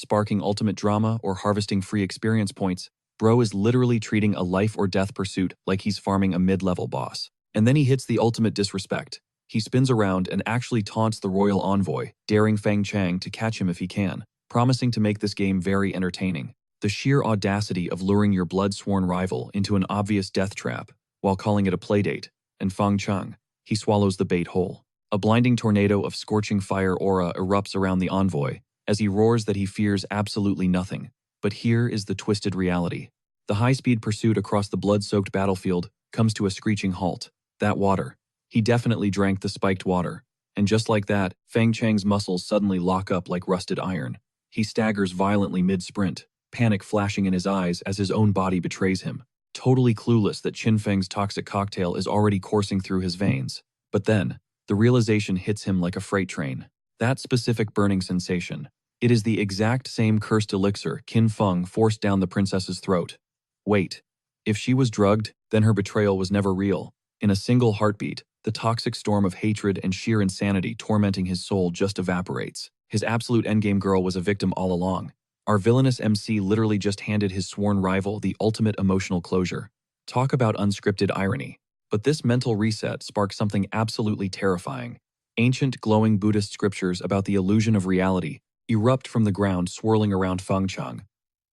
sparking ultimate drama or harvesting free experience points, bro is literally treating a life or death pursuit like he's farming a mid-level boss. And then he hits the ultimate disrespect. He spins around and actually taunts the royal envoy, daring Fang Chang to catch him if he can, promising to make this game very entertaining. The sheer audacity of luring your blood-sworn rival into an obvious death trap while calling it a playdate, and Fang Chang, he swallows the bait whole. A blinding tornado of scorching fire aura erupts around the envoy as he roars that he fears absolutely nothing. But here is the twisted reality. The high-speed pursuit across the blood-soaked battlefield comes to a screeching halt. That water. He definitely drank the spiked water. And just like that, Fang Chang's muscles suddenly lock up like rusted iron. He staggers violently mid-sprint, panic flashing in his eyes as his own body betrays him, totally clueless that Qin Feng's toxic cocktail is already coursing through his veins. But then, the realization hits him like a freight train. That specific burning sensation. It is the exact same cursed elixir Qin Feng forced down the princess's throat. Wait. If she was drugged, then her betrayal was never real. In a single heartbeat, the toxic storm of hatred and sheer insanity tormenting his soul just evaporates. His absolute endgame girl was a victim all along. Our villainous MC literally just handed his sworn rival the ultimate emotional closure. Talk about unscripted irony. But this mental reset sparks something absolutely terrifying. Ancient glowing Buddhist scriptures about the illusion of reality erupt from the ground swirling around Fang Chang.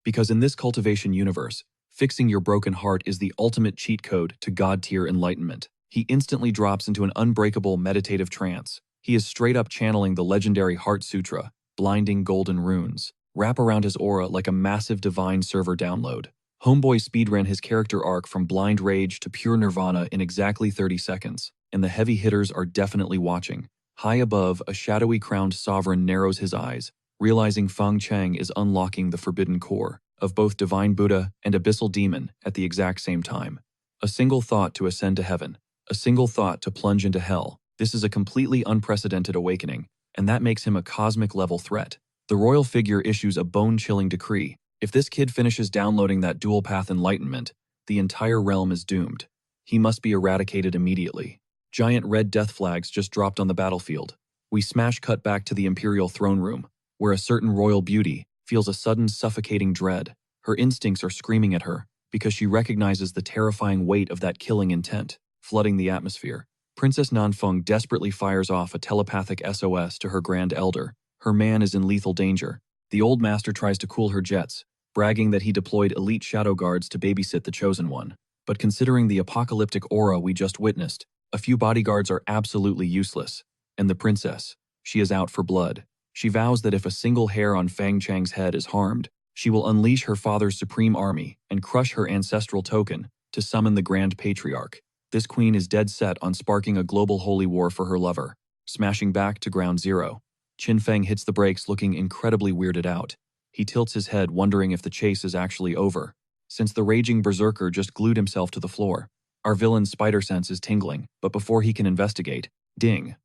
Because in this cultivation universe, fixing your broken heart is the ultimate cheat code to God-tier enlightenment. He instantly drops into an unbreakable meditative trance. He is straight up channeling the legendary Heart Sutra, blinding golden runes, wrap around his aura like a massive divine server download. Homeboy speedran his character arc from blind rage to pure nirvana in exactly 30 seconds, and the heavy hitters are definitely watching. High above, a shadowy crowned sovereign narrows his eyes, realizing Fang Chang is unlocking the forbidden core of both divine Buddha and abyssal demon at the exact same time. A single thought to ascend to heaven, a single thought to plunge into hell. This is a completely unprecedented awakening, and that makes him a cosmic-level threat. The royal figure issues a bone-chilling decree. If this kid finishes downloading that dual-path enlightenment, the entire realm is doomed. He must be eradicated immediately. Giant red death flags just dropped on the battlefield. We smash cut back to the imperial throne room, where a certain royal beauty feels a sudden suffocating dread. Her instincts are screaming at her, because she recognizes the terrifying weight of that killing intent, flooding the atmosphere. Princess Nanfeng desperately fires off a telepathic SOS to her grand elder. Her man is in lethal danger. The old master tries to cool her jets, bragging that he deployed elite shadow guards to babysit the chosen one. But considering the apocalyptic aura we just witnessed, a few bodyguards are absolutely useless. And the princess, she is out for blood. She vows that if a single hair on Fang Chang's head is harmed, she will unleash her father's supreme army and crush her ancestral token to summon the Grand Patriarch. This queen is dead set on sparking a global holy war for her lover. Smashing back to ground zero, Qin Feng hits the brakes looking incredibly weirded out. He tilts his head wondering if the chase is actually over, since the raging berserker just glued himself to the floor. Our villain's spider sense is tingling, but before he can investigate, ding.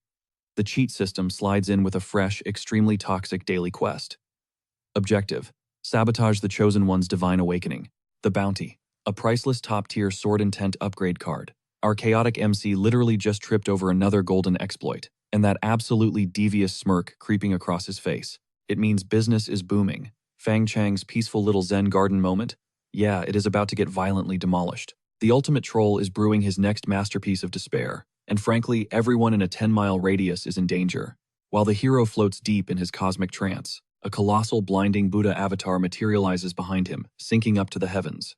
The cheat system slides in with a fresh, extremely toxic daily quest. Objective: sabotage the Chosen One's divine awakening. The bounty: a priceless top-tier sword intent upgrade card. Our chaotic MC literally just tripped over another golden exploit. and that absolutely devious smirk creeping across his face. It means business is booming. Fang Chang's peaceful little Zen garden moment? Yeah, it is about to get violently demolished. The ultimate troll is brewing his next masterpiece of despair, and frankly, everyone in a 10-mile radius is in danger. While the hero floats deep in his cosmic trance, a colossal blinding Buddha avatar materializes behind him, sinking up to the heavens.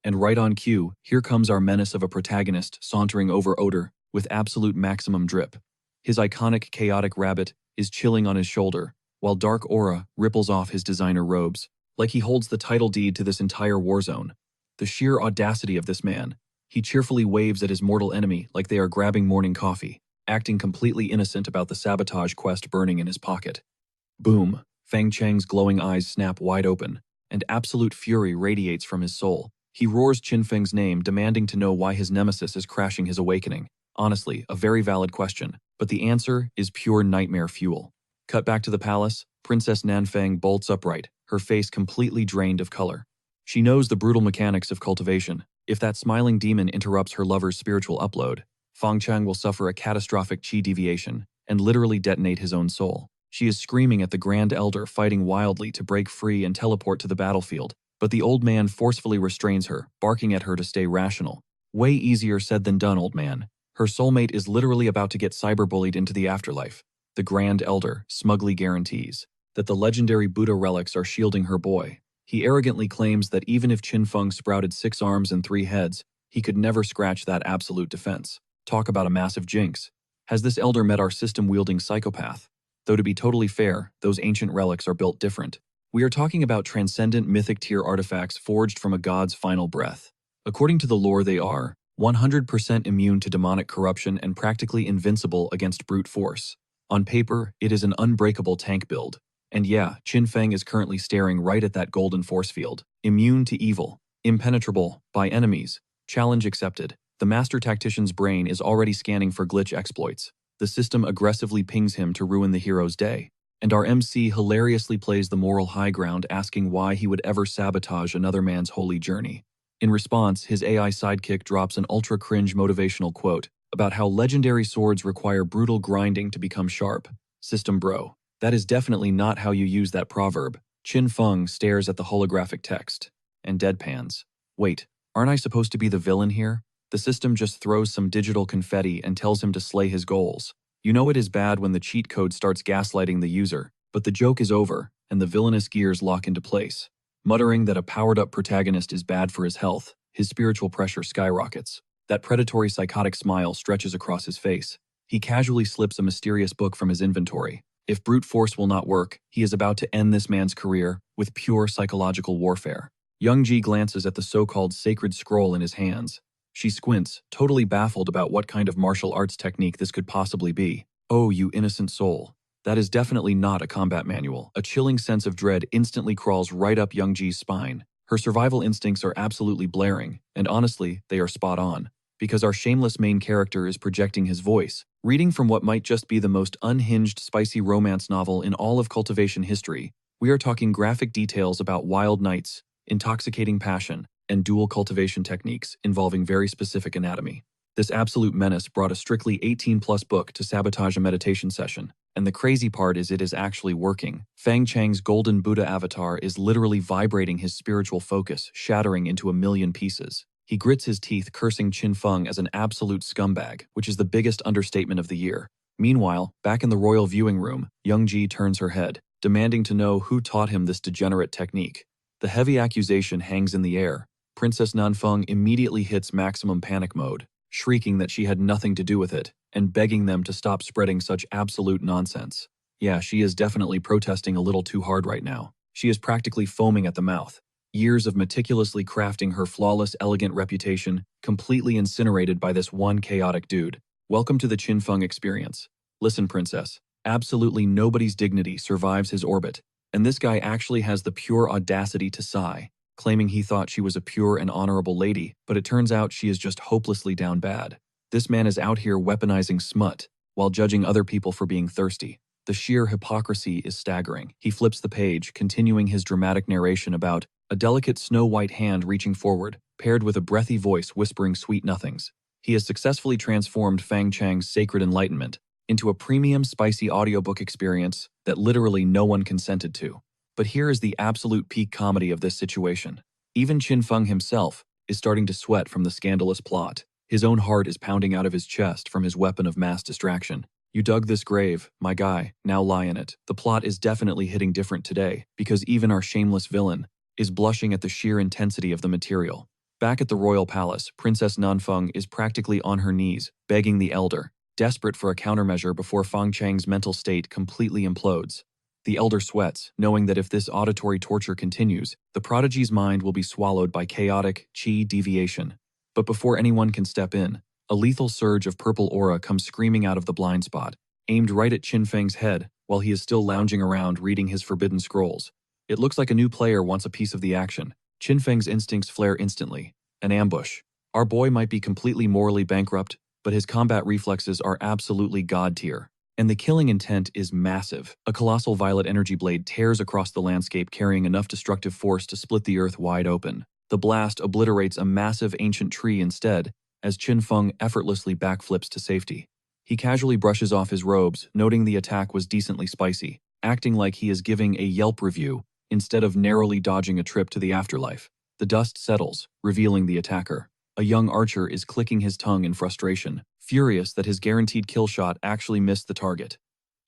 And right on cue, here comes our menace of a protagonist sauntering over odor with absolute maximum drip. His iconic chaotic rabbit is chilling on his shoulder, while dark aura ripples off his designer robes, like he holds the title deed to this entire war zone. The sheer audacity of this man. He cheerfully waves at his mortal enemy like they are grabbing morning coffee, acting completely innocent about the sabotage quest burning in his pocket. Boom! Fang Chang's glowing eyes snap wide open, and absolute fury radiates from his soul. He roars Qin Feng's name, demanding to know why his nemesis is crashing his awakening. Honestly, a very valid question, but the answer is pure nightmare fuel. Cut back to the palace, Princess Nanfang bolts upright, her face completely drained of color. She knows the brutal mechanics of cultivation. If that smiling demon interrupts her lover's spiritual upload, Fang Chang will suffer a catastrophic chi deviation and literally detonate his own soul. She is screaming at the Grand Elder, fighting wildly to break free and teleport to the battlefield, but the old man forcefully restrains her, barking at her to stay rational. Way easier said than done, old man. Her soulmate is literally about to get cyberbullied into the afterlife. The Grand Elder smugly guarantees that the legendary Buddha relics are shielding her boy. He arrogantly claims that even if Qin Feng sprouted 6 arms and 3 heads, he could never scratch that absolute defense. Talk about a massive jinx. Has this elder met our system-wielding psychopath? Though to be totally fair, those ancient relics are built different. We are talking about transcendent mythic-tier artifacts forged from a god's final breath. According to the lore, they are 100% immune to demonic corruption and practically invincible against brute force. On paper, it is an unbreakable tank build. And yeah, Qin Feng is currently staring right at that golden force field. Immune to evil. Impenetrable by enemies. Challenge accepted. The master tactician's brain is already scanning for glitch exploits. The system aggressively pings him to ruin the hero's day. And our MC hilariously plays the moral high ground, asking why he would ever sabotage another man's holy journey. In response, his AI sidekick drops an ultra-cringe motivational quote about how legendary swords require brutal grinding to become sharp. System bro. That is definitely not how you use that proverb. Qin Feng stares at the holographic text and deadpans. Wait, aren't I supposed to be the villain here? The system just throws some digital confetti and tells him to slay his goals. You know it is bad when the cheat code starts gaslighting the user, but the joke is over, and the villainous gears lock into place. Muttering that a powered-up protagonist is bad for his health, his spiritual pressure skyrockets. That predatory psychotic smile stretches across his face. He casually slips a mysterious book from his inventory. If brute force will not work, he is about to end this man's career with pure psychological warfare. Young Ji glances at the so-called sacred scroll in his hands. She squints, totally baffled about what kind of martial arts technique this could possibly be. Oh, you innocent soul. That is definitely not a combat manual. A chilling sense of dread instantly crawls right up Young Ji's spine. Her survival instincts are absolutely blaring, and honestly, they are spot on. Because our shameless main character is projecting his voice, reading from what might just be the most unhinged spicy romance novel in all of cultivation history. We are talking graphic details about wild nights, intoxicating passion, and dual cultivation techniques involving very specific anatomy. This absolute menace brought a strictly 18+ book to sabotage a meditation session, and the crazy part is it is actually working. Fang Chang's golden Buddha avatar is literally vibrating his spiritual focus, shattering into a million pieces. He grits his teeth, cursing Qin Feng as an absolute scumbag, which is the biggest understatement of the year. Meanwhile, back in the royal viewing room, Young Ji turns her head, demanding to know who taught him this degenerate technique. The heavy accusation hangs in the air. Princess Nanfeng immediately hits maximum panic mode, shrieking that she had nothing to do with it, and begging them to stop spreading such absolute nonsense. Yeah, she is definitely protesting a little too hard right now. She is practically foaming at the mouth. Years of meticulously crafting her flawless, elegant reputation, completely incinerated by this one chaotic dude. Welcome to the Qin Feng experience. Listen, princess, absolutely nobody's dignity survives his orbit, and this guy actually has the pure audacity to sigh, claiming he thought she was a pure and honorable lady, but it turns out she is just hopelessly down bad. This man is out here weaponizing smut, while judging other people for being thirsty. The sheer hypocrisy is staggering. He flips the page, continuing his dramatic narration about a delicate snow-white hand reaching forward, paired with a breathy voice whispering sweet nothings. He has successfully transformed Fang Chang's sacred enlightenment, into a premium spicy audiobook experience that literally no one consented to. But here is the absolute peak comedy of this situation. Even Chin Feng himself is starting to sweat from the scandalous plot. His own heart is pounding out of his chest from his weapon of mass distraction. You dug this grave, my guy, now lie in it. The plot is definitely hitting different today, because even our shameless villain is blushing at the sheer intensity of the material. Back at the royal palace, Princess Nanfeng is practically on her knees, begging the elder, desperate for a countermeasure before Fang Chang's mental state completely implodes. The elder sweats, knowing that if this auditory torture continues, the prodigy's mind will be swallowed by chaotic qi deviation. But before anyone can step in, a lethal surge of purple aura comes screaming out of the blind spot, aimed right at Qin Feng's head while he is still lounging around reading his forbidden scrolls. It looks like a new player wants a piece of the action. Qin Feng's instincts flare instantly. An ambush. Our boy might be completely morally bankrupt, but his combat reflexes are absolutely god tier. And the killing intent is massive. A colossal violet energy blade tears across the landscape, carrying enough destructive force to split the earth wide open. The blast obliterates a massive ancient tree instead, as Qin Feng effortlessly backflips to safety. He casually brushes off his robes, noting the attack was decently spicy, acting like he is giving a Yelp review instead of narrowly dodging a trip to the afterlife. The dust settles, revealing the attacker. A young archer is clicking his tongue in frustration, furious that his guaranteed kill shot actually missed the target.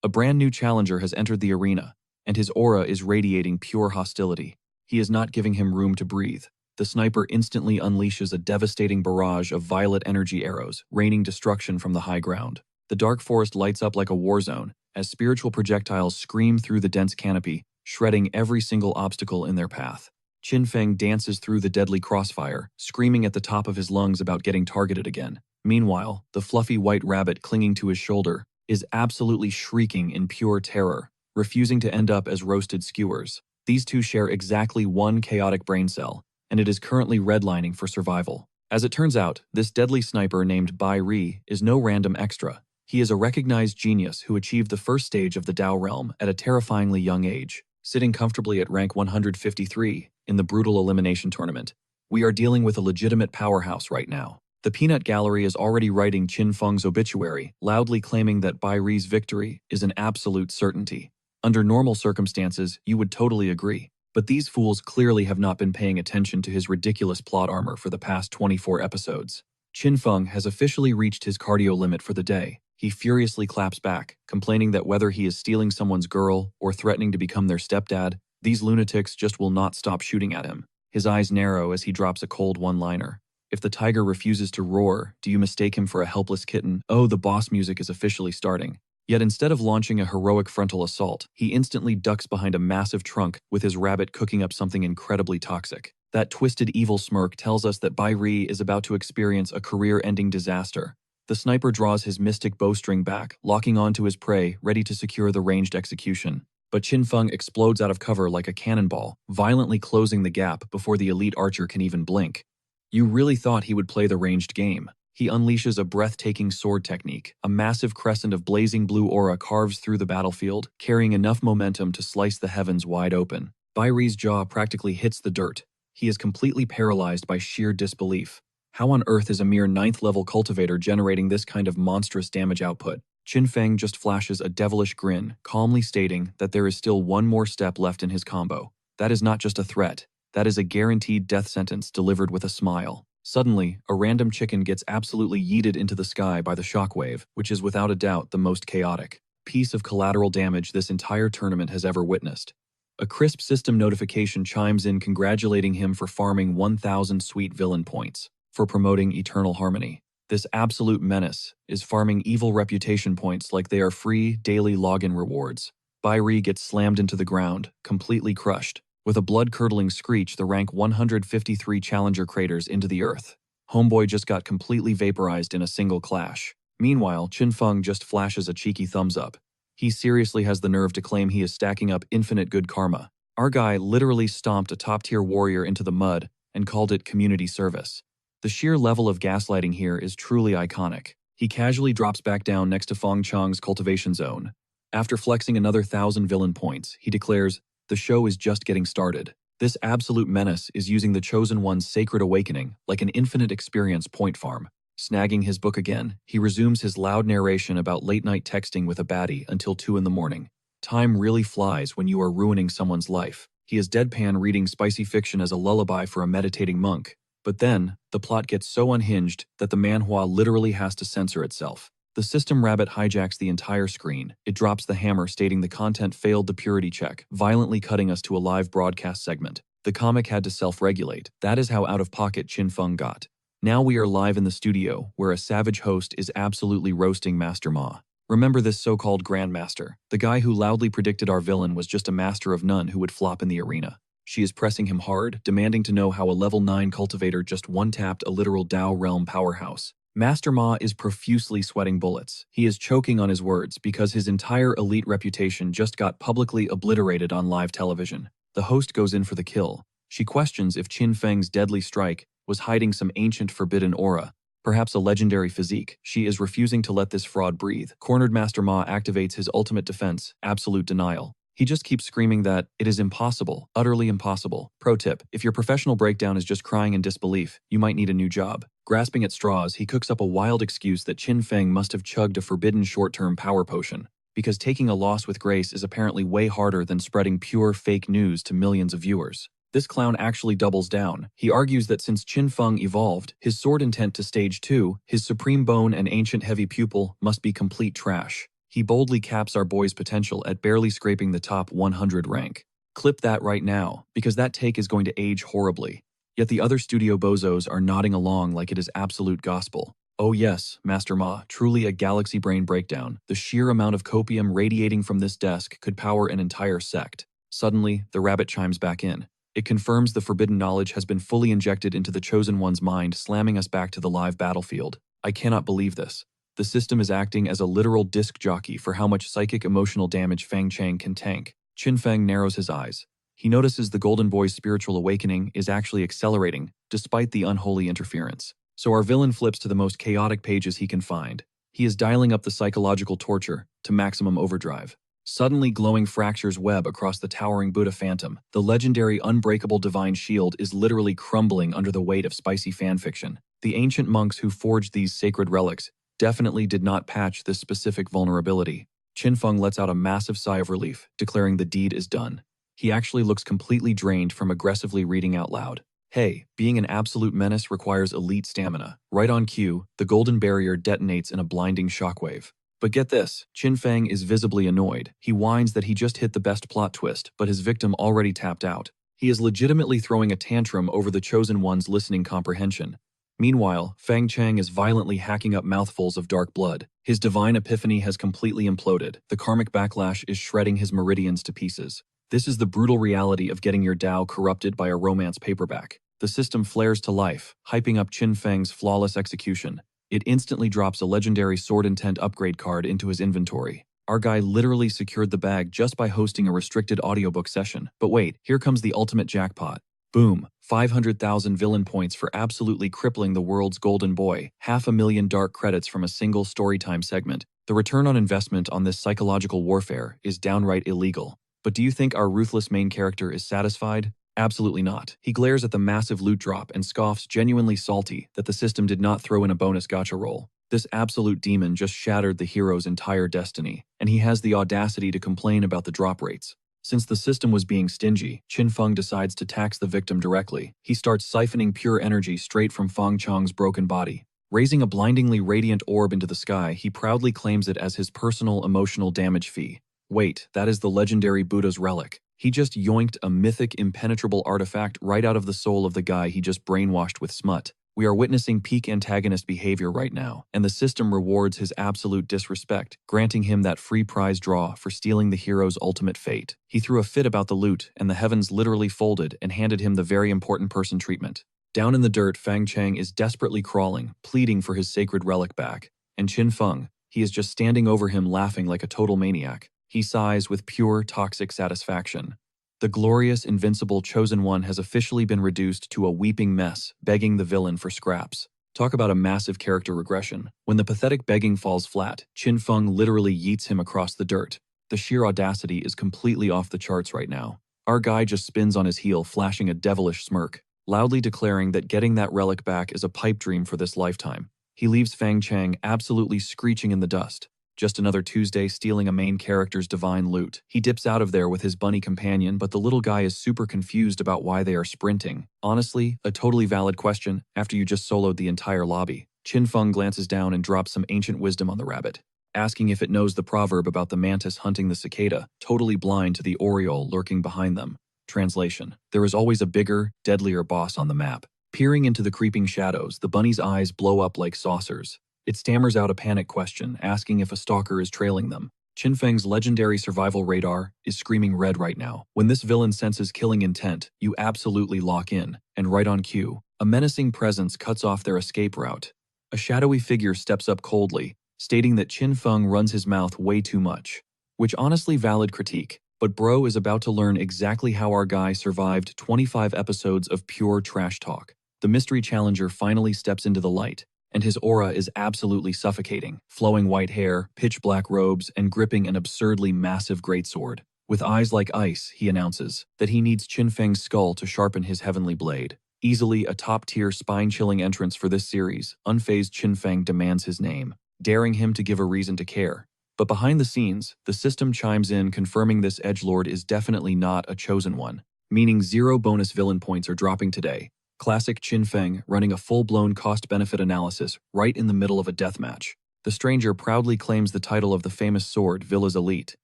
A brand new challenger has entered the arena, and his aura is radiating pure hostility. He is not giving him room to breathe. The sniper instantly unleashes a devastating barrage of violet energy arrows, raining destruction from the high ground. The dark forest lights up like a war zone, as spiritual projectiles scream through the dense canopy, shredding every single obstacle in their path. Qin Feng dances through the deadly crossfire, screaming at the top of his lungs about getting targeted again. Meanwhile, the fluffy white rabbit clinging to his shoulder is absolutely shrieking in pure terror, refusing to end up as roasted skewers. These two share exactly one chaotic brain cell, and it is currently redlining for survival. As it turns out, this deadly sniper named Bai Ri is no random extra. He is a recognized genius who achieved the first stage of the Dao realm at a terrifyingly young age, sitting comfortably at rank 153 in the brutal elimination tournament. We are dealing with a legitimate powerhouse right now. The peanut gallery is already writing Qin Feng's obituary, loudly claiming that Bai Ri's victory is an absolute certainty. Under normal circumstances, you would totally agree. But these fools clearly have not been paying attention to his ridiculous plot armor for the past 24 episodes. Qin Feng has officially reached his cardio limit for the day. He furiously claps back, complaining that whether he is stealing someone's girl or threatening to become their stepdad, these lunatics just will not stop shooting at him. His eyes narrow as he drops a cold one-liner. If the tiger refuses to roar, do you mistake him for a helpless kitten? Oh, the boss music is officially starting. Yet instead of launching a heroic frontal assault, he instantly ducks behind a massive trunk with his rabbit cooking up something incredibly toxic. That twisted evil smirk tells us that Bai Ri is about to experience a career-ending disaster. The sniper draws his mystic bowstring back, locking onto his prey, ready to secure the ranged execution. But Qin Feng explodes out of cover like a cannonball, violently closing the gap before the elite archer can even blink. You really thought he would play the ranged game. He unleashes a breathtaking sword technique. A massive crescent of blazing blue aura carves through the battlefield, carrying enough momentum to slice the heavens wide open. Bai Ri's jaw practically hits the dirt. He is completely paralyzed by sheer disbelief. How on earth is a mere 9th-level cultivator generating this kind of monstrous damage output? Qin Feng just flashes a devilish grin, calmly stating that there is still one more step left in his combo. That is not just a threat. That is a guaranteed death sentence delivered with a smile. Suddenly, a random chicken gets absolutely yeeted into the sky by the shockwave, which is without a doubt the most chaotic piece of collateral damage this entire tournament has ever witnessed. A crisp system notification chimes in congratulating him for farming 1,000 sweet villain points, for promoting eternal harmony. This absolute menace is farming evil reputation points like they are free daily login rewards. Bai Ri gets slammed into the ground, completely crushed. With a blood-curdling screech, the rank 153 challenger craters into the earth. Homeboy just got completely vaporized in a single clash. Meanwhile, Qin Feng just flashes a cheeky thumbs up. He seriously has the nerve to claim he is stacking up infinite good karma. Our guy literally stomped a top-tier warrior into the mud and called it community service. The sheer level of gaslighting here is truly iconic. He casually drops back down next to Feng Chang's cultivation zone. After flexing another 1,000 villain points, he declares, "The show is just getting started." This absolute menace is using the Chosen One's sacred awakening like an infinite experience point farm. Snagging his book again, he resumes his loud narration about late-night texting with a baddie until 2 in the morning. Time really flies when you are ruining someone's life. He is deadpan reading spicy fiction as a lullaby for a meditating monk. But then, the plot gets so unhinged that the manhwa literally has to censor itself. The system rabbit hijacks the entire screen. It drops the hammer stating the content failed the purity check, violently cutting us to a live broadcast segment. The comic had to self-regulate. That is how out-of-pocket Chin Feng got. Now we are live in the studio, where a savage host is absolutely roasting Master Ma. Remember this so-called Grandmaster, the guy who loudly predicted our villain was just a master of none who would flop in the arena. She is pressing him hard, demanding to know how a level 9 cultivator just one-tapped a literal Dao realm powerhouse. Master Ma is profusely sweating bullets. He is choking on his words because his entire elite reputation just got publicly obliterated on live television. The host goes in for the kill. She questions if Qin Feng's deadly strike was hiding some ancient forbidden aura, perhaps a legendary physique. She is refusing to let this fraud breathe. Cornered Master Ma activates his ultimate defense, absolute denial. He just keeps screaming that it is impossible, utterly impossible. Pro tip, if your professional breakdown is just crying in disbelief, you might need a new job. Grasping at straws, he cooks up a wild excuse that Qin Feng must have chugged a forbidden short-term power potion, because taking a loss with grace is apparently way harder than spreading pure fake news to millions of viewers. This clown actually doubles down. He argues that since Qin Feng evolved his sword intent to stage 2, his supreme bone and ancient heavy pupil must be complete trash. He boldly caps our boy's potential at barely scraping the top 100 rank. Clip that right now, because that take is going to age horribly. Yet the other studio bozos are nodding along like it is absolute gospel. Oh yes, Master Ma, truly a galaxy brain breakdown. The sheer amount of copium radiating from this desk could power an entire sect. Suddenly, the rabbit chimes back in. It confirms the forbidden knowledge has been fully injected into the Chosen One's mind, slamming us back to the live battlefield. I cannot believe this. The system is acting as a literal disc jockey for how much psychic emotional damage Fang Chang can tank. Qin Feng narrows his eyes. He notices the Golden Boy's spiritual awakening is actually accelerating, despite the unholy interference. So our villain flips to the most chaotic pages he can find. He is dialing up the psychological torture to maximum overdrive. Suddenly glowing fractures web across the towering Buddha Phantom. The legendary unbreakable divine shield is literally crumbling under the weight of spicy fanfiction. The ancient monks who forged these sacred relics definitely did not patch this specific vulnerability. Qin Feng lets out a massive sigh of relief, declaring the deed is done. He actually looks completely drained from aggressively reading out loud. Hey, being an absolute menace requires elite stamina. Right on cue, the golden barrier detonates in a blinding shockwave. But get this, Qin Feng is visibly annoyed. He whines that he just hit the best plot twist, but his victim already tapped out. He is legitimately throwing a tantrum over the Chosen One's listening comprehension. Meanwhile, Fang Chang is violently hacking up mouthfuls of dark blood. His divine epiphany has completely imploded. The karmic backlash is shredding his meridians to pieces. This is the brutal reality of getting your Dao corrupted by a romance paperback. The system flares to life, hyping up Qin Feng's flawless execution. It instantly drops a legendary sword intent upgrade card into his inventory. Our guy literally secured the bag just by hosting a restricted audiobook session. But wait, here comes the ultimate jackpot. Boom, 500,000 villain points for absolutely crippling the world's golden boy, 500,000 dark credits from a single storytime segment. The return on investment on this psychological warfare is downright illegal. But do you think our ruthless main character is satisfied? Absolutely not. He glares at the massive loot drop and scoffs, genuinely salty that the system did not throw in a bonus gacha roll. This absolute demon just shattered the hero's entire destiny, and he has the audacity to complain about the drop rates. Since the system was being stingy, Qin Feng decides to tax the victim directly. He starts siphoning pure energy straight from Fang Chang's broken body. Raising a blindingly radiant orb into the sky, he proudly claims it as his personal emotional damage fee. Wait, that is the legendary Buddha's relic. He just yoinked a mythic impenetrable artifact right out of the soul of the guy he just brainwashed with smut. We are witnessing peak antagonist behavior right now, and the system rewards his absolute disrespect, granting him that free prize draw for stealing the hero's ultimate fate. He threw a fit about the loot, and the heavens literally folded and handed him the very important person treatment. Down in the dirt, Fang Chang is desperately crawling, pleading for his sacred relic back. And Qin Feng, he is just standing over him laughing like a total maniac. He sighs with pure, toxic satisfaction. The glorious, invincible Chosen One has officially been reduced to a weeping mess, begging the villain for scraps. Talk about a massive character regression. When the pathetic begging falls flat, Qin Feng literally yeets him across the dirt. The sheer audacity is completely off the charts right now. Our guy just spins on his heel, flashing a devilish smirk, loudly declaring that getting that relic back is a pipe dream for this lifetime. He leaves Fang Chang absolutely screeching in the dust. Just another Tuesday stealing a main character's divine loot. He dips out of there with his bunny companion, but the little guy is super confused about why they are sprinting. Honestly, a totally valid question after you just soloed the entire lobby. Qin Feng glances down and drops some ancient wisdom on the rabbit, asking if it knows the proverb about the mantis hunting the cicada, totally blind to the oriole lurking behind them. Translation: there is always a bigger, deadlier boss on the map. Peering into the creeping shadows, the bunny's eyes blow up like saucers. It stammers out a panic question, asking if a stalker is trailing them. Qin Feng's legendary survival radar is screaming red right now. When this villain senses killing intent, you absolutely lock in, and right on cue, a menacing presence cuts off their escape route. A shadowy figure steps up coldly, stating that Qin Feng runs his mouth way too much. Which honestly valid critique, but bro is about to learn exactly how our guy survived 25 episodes of pure trash talk. The mystery challenger finally steps into the light, and his aura is absolutely suffocating. Flowing white hair, pitch-black robes, and gripping an absurdly massive greatsword. With eyes like ice, he announces that he needs Qin Feng's skull to sharpen his heavenly blade. Easily a top-tier spine-chilling entrance for this series, unfazed Qin Feng demands his name, daring him to give a reason to care. But behind the scenes, the system chimes in confirming this edgelord is definitely not a chosen one, meaning 0 bonus villain points are dropping today. Classic Qin Feng running a full-blown cost-benefit analysis right in the middle of a deathmatch. The stranger proudly claims the title of the famous sword Villa's Elite.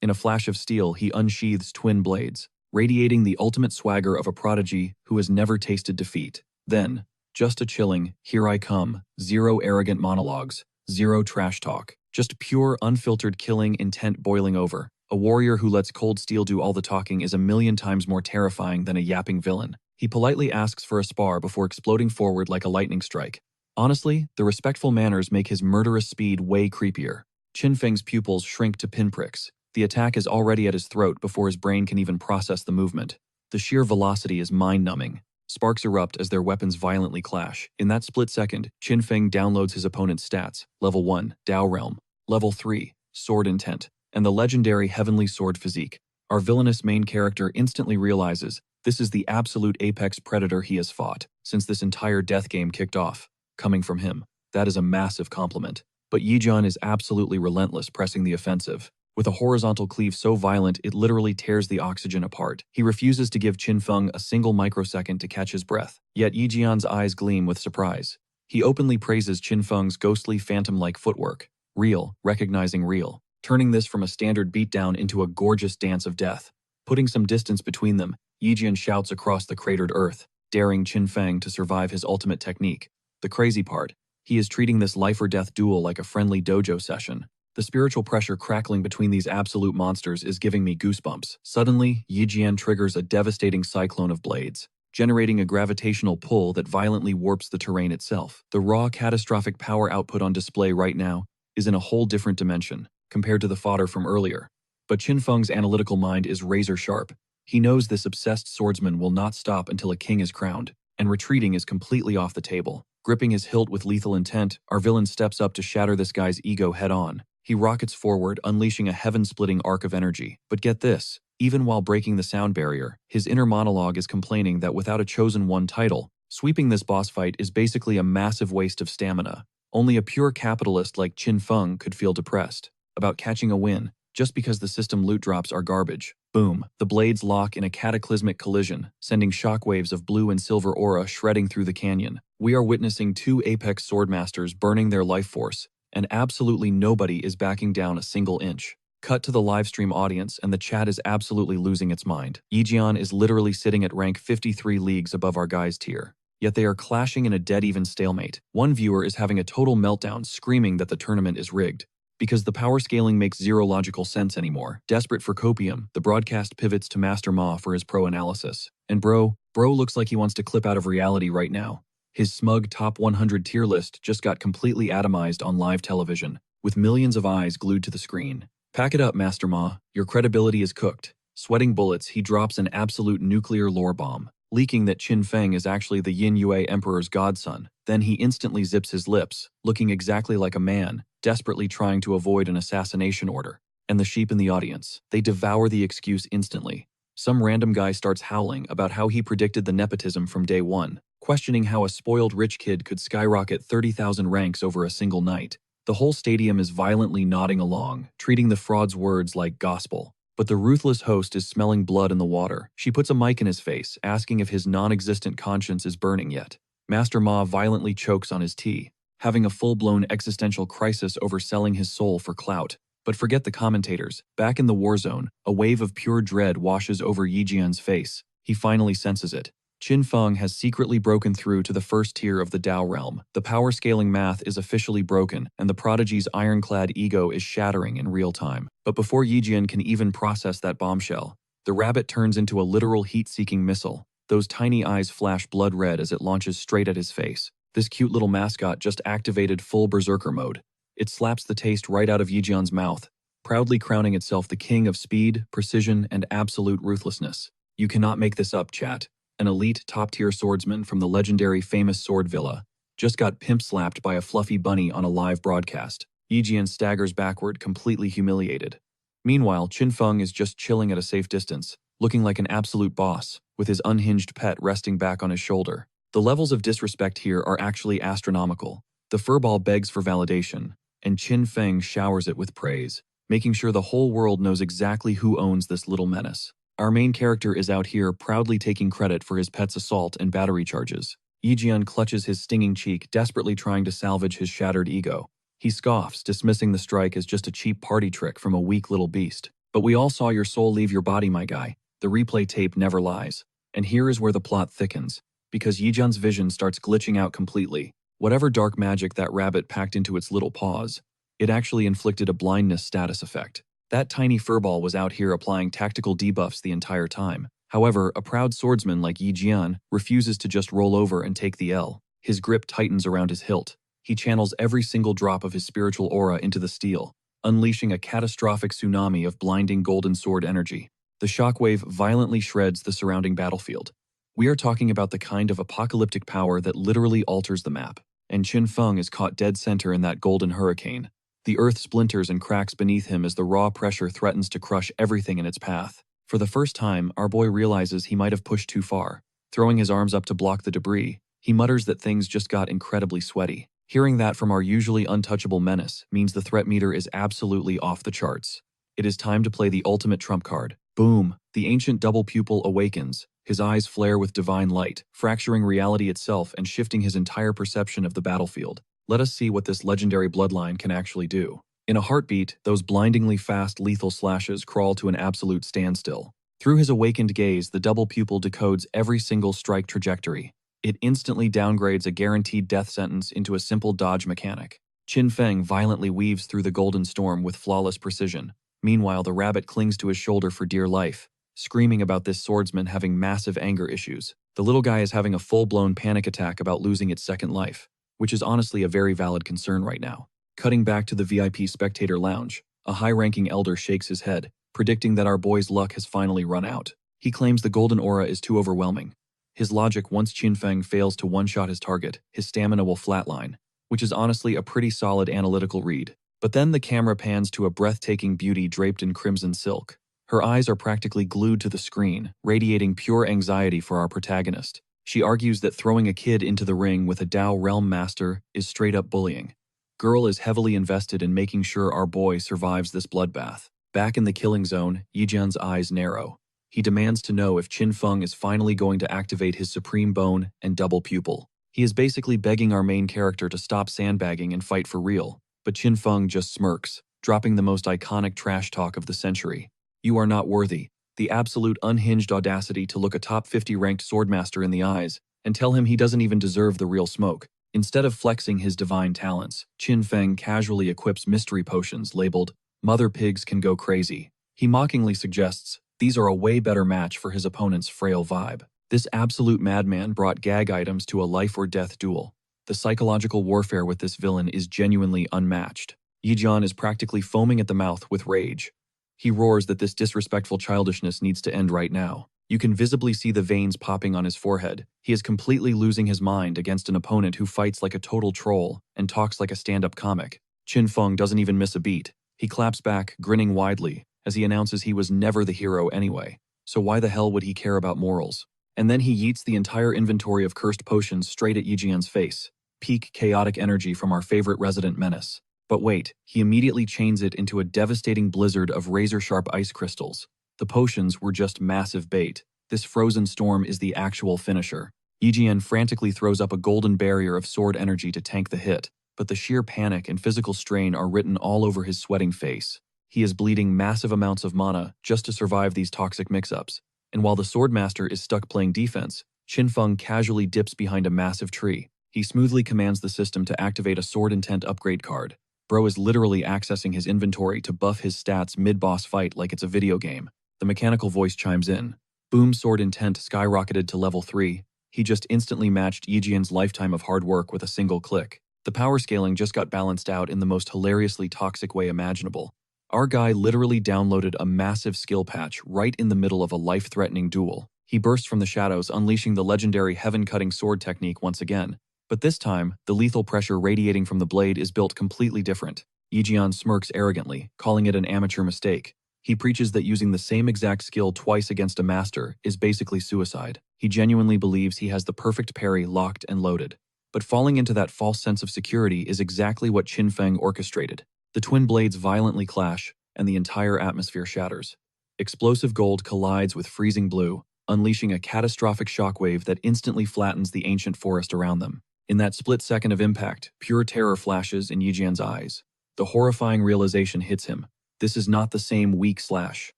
In a flash of steel, he unsheathes twin blades, radiating the ultimate swagger of a prodigy who has never tasted defeat. Then, just a chilling, here I come, 0 arrogant monologues, 0 trash talk, just pure unfiltered killing intent boiling over. A warrior who lets cold steel do all the talking is a million times more terrifying than a yapping villain. He politely asks for a spar before exploding forward like a lightning strike. Honestly, the respectful manners make his murderous speed way creepier. Qin Feng's pupils shrink to pinpricks. The attack is already at his throat before his brain can even process the movement. The sheer velocity is mind-numbing. Sparks erupt as their weapons violently clash. In that split second, Qin Feng downloads his opponent's stats. Level 1, Dao Realm. Level 3, Sword Intent. And the legendary Heavenly Sword Physique. Our villainous main character instantly realizes this is the absolute apex predator he has fought since this entire death game kicked off. Coming from him, that is a massive compliment. But Yijun is absolutely relentless, pressing the offensive. With a horizontal cleave so violent it literally tears the oxygen apart. He refuses to give Qin Feng a single microsecond to catch his breath. Yet Yijian's eyes gleam with surprise. He openly praises Qin Feng's ghostly phantom-like footwork. Real, recognizing real. Turning this from a standard beatdown into a gorgeous dance of death. Putting some distance between them, Yijian shouts across the cratered earth, daring Qin Feng to survive his ultimate technique. The crazy part, he is treating this life-or-death duel like a friendly dojo session. The spiritual pressure crackling between these absolute monsters is giving me goosebumps. Suddenly, Yijian triggers a devastating cyclone of blades, generating a gravitational pull that violently warps the terrain itself. The raw, catastrophic power output on display right now is in a whole different dimension compared to the fodder from earlier. But Qin Feng's analytical mind is razor-sharp. He knows this obsessed swordsman will not stop until a king is crowned, and retreating is completely off the table. Gripping his hilt with lethal intent, our villain steps up to shatter this guy's ego head-on. He rockets forward, unleashing a heaven-splitting arc of energy. But get this, even while breaking the sound barrier, his inner monologue is complaining that without a chosen one title, sweeping this boss fight is basically a massive waste of stamina. Only a pure capitalist like Qin Feng could feel depressed about catching a win, just because the system loot drops are garbage. Boom, the blades lock in a cataclysmic collision, sending shockwaves of blue and silver aura shredding through the canyon. We are witnessing 2 apex swordmasters burning their life force, and absolutely nobody is backing down a single inch. Cut to the livestream audience and the chat is absolutely losing its mind. Yijian is literally sitting at rank 53 leagues above our guy's tier. Yet they are clashing in a dead-even stalemate. One viewer is having a total meltdown screaming that the tournament is rigged, because the power scaling makes 0 logical sense anymore. Desperate for copium, the broadcast pivots to Master Ma for his pro analysis. And bro looks like he wants to clip out of reality right now. His smug top 100 tier list just got completely atomized on live television, with millions of eyes glued to the screen. Pack it up, Master Ma, your credibility is cooked. Sweating bullets, he drops an absolute nuclear lore bomb, leaking that Qin Feng is actually the Yin Yue Emperor's godson. Then he instantly zips his lips, looking exactly like a man, desperately trying to avoid an assassination order. And the sheep in the audience, they devour the excuse instantly. Some random guy starts howling about how he predicted the nepotism from day one, questioning how a spoiled rich kid could skyrocket 30,000 ranks over a single night. The whole stadium is violently nodding along, treating the fraud's words like gospel. But the ruthless host is smelling blood in the water. She puts a mic in his face, asking if his non-existent conscience is burning yet. Master Ma violently chokes on his tea, having a full-blown existential crisis over selling his soul for clout. But forget the commentators. Back in the war zone, a wave of pure dread washes over Yijian's face. He finally senses it. Qin Feng has secretly broken through to the first tier of the Dao realm. The power scaling math is officially broken, and the prodigy's ironclad ego is shattering in real time. But before Yijian can even process that bombshell, the rabbit turns into a literal heat-seeking missile. Those tiny eyes flash blood red as it launches straight at his face. This cute little mascot just activated full berserker mode. It slaps the taste right out of Yijian's mouth, proudly crowning itself the king of speed, precision, and absolute ruthlessness. You cannot make this up, chat. An elite top-tier swordsman from the legendary famous sword villa just got pimp-slapped by a fluffy bunny on a live broadcast. Yijian staggers backward, completely humiliated. Meanwhile, Qin Feng is just chilling at a safe distance, looking like an absolute boss, with his unhinged pet resting back on his shoulder. The levels of disrespect here are actually astronomical. The furball begs for validation, and Qin Feng showers it with praise, making sure the whole world knows exactly who owns this little menace. Our main character is out here proudly taking credit for his pet's assault and battery charges. Yijian clutches his stinging cheek, desperately trying to salvage his shattered ego. He scoffs, dismissing the strike as just a cheap party trick from a weak little beast. But we all saw your soul leave your body, my guy. The replay tape never lies. And here is where the plot thickens, because Yijian's vision starts glitching out completely. Whatever dark magic that rabbit packed into its little paws, it actually inflicted a blindness status effect. That tiny furball was out here applying tactical debuffs the entire time. However, a proud swordsman like Yijian refuses to just roll over and take the L. His grip tightens around his hilt. He channels every single drop of his spiritual aura into the steel, unleashing a catastrophic tsunami of blinding golden sword energy. The shockwave violently shreds the surrounding battlefield. We are talking about the kind of apocalyptic power that literally alters the map. And Qin Feng is caught dead center in that golden hurricane. The earth splinters and cracks beneath him as the raw pressure threatens to crush everything in its path. For the first time, our boy realizes he might have pushed too far. Throwing his arms up to block the debris, he mutters that things just got incredibly sweaty. Hearing that from our usually untouchable menace means the threat meter is absolutely off the charts. It is time to play the ultimate trump card. Boom! The ancient double pupil awakens. His eyes flare with divine light, fracturing reality itself and shifting his entire perception of the battlefield. Let us see what this legendary bloodline can actually do. In a heartbeat, those blindingly fast, lethal slashes crawl to an absolute standstill. Through his awakened gaze, the double pupil decodes every single strike trajectory. It instantly downgrades a guaranteed death sentence into a simple dodge mechanic. Qin Feng violently weaves through the golden storm with flawless precision. Meanwhile, the rabbit clings to his shoulder for dear life, screaming about this swordsman having massive anger issues. The little guy is having a full-blown panic attack about losing its second life, which is honestly a very valid concern right now. Cutting back to the VIP spectator lounge, a high-ranking elder shakes his head, predicting that our boy's luck has finally run out. He claims the golden aura is too overwhelming. His logic, once Qin Feng fails to one-shot his target, his stamina will flatline, which is honestly a pretty solid analytical read. But then the camera pans to a breathtaking beauty draped in crimson silk. Her eyes are practically glued to the screen, radiating pure anxiety for our protagonist. She argues that throwing a kid into the ring with a Dao Realm Master is straight-up bullying. Girl is heavily invested in making sure our boy survives this bloodbath. Back in the killing zone, Yijian's eyes narrow. He demands to know if Qin Feng is finally going to activate his supreme bone and double pupil. He is basically begging our main character to stop sandbagging and fight for real. But Qin Feng just smirks, dropping the most iconic trash talk of the century. You are not worthy. The absolute unhinged audacity to look a top 50 ranked swordmaster in the eyes and tell him he doesn't even deserve the real smoke. Instead of flexing his divine talents, Qin Feng casually equips mystery potions labeled, "Mother Pigs Can Go Crazy." He mockingly suggests these are a way better match for his opponent's frail vibe. This absolute madman brought gag items to a life-or-death duel. The psychological warfare with this villain is genuinely unmatched. Yijian is practically foaming at the mouth with rage. He roars that this disrespectful childishness needs to end right now. You can visibly see the veins popping on his forehead. He is completely losing his mind against an opponent who fights like a total troll and talks like a stand-up comic. Qin Feng doesn't even miss a beat. He claps back, grinning widely, as he announces he was never the hero anyway. So why the hell would he care about morals? And then he yeets the entire inventory of cursed potions straight at Yijian's face. Peak chaotic energy from our favorite resident menace. But wait, he immediately chains it into a devastating blizzard of razor-sharp ice crystals. The potions were just massive bait. This frozen storm is the actual finisher. Yijian frantically throws up a golden barrier of sword energy to tank the hit, but the sheer panic and physical strain are written all over his sweating face. He is bleeding massive amounts of mana just to survive these toxic mix-ups. And while the Swordmaster is stuck playing defense, Qinfeng casually dips behind a massive tree. He smoothly commands the system to activate a Sword Intent upgrade card. Bro is literally accessing his inventory to buff his stats mid-boss fight like it's a video game. The mechanical voice chimes in. Boom, Sword Intent skyrocketed to level 3. He just instantly matched Yijian's lifetime of hard work with a single click. The power scaling just got balanced out in the most hilariously toxic way imaginable. Our guy literally downloaded a massive skill patch right in the middle of a life-threatening duel. He bursts from the shadows, unleashing the legendary heaven-cutting sword technique once again. But this time, the lethal pressure radiating from the blade is built completely different. Yijian smirks arrogantly, calling it an amateur mistake. He preaches that using the same exact skill twice against a master is basically suicide. He genuinely believes he has the perfect parry locked and loaded. But falling into that false sense of security is exactly what Qinfeng orchestrated. The twin blades violently clash, and the entire atmosphere shatters. Explosive gold collides with freezing blue, unleashing a catastrophic shockwave that instantly flattens the ancient forest around them. In that split second of impact, pure terror flashes in Yijian's eyes. The horrifying realization hits him. This is not the same weak slash.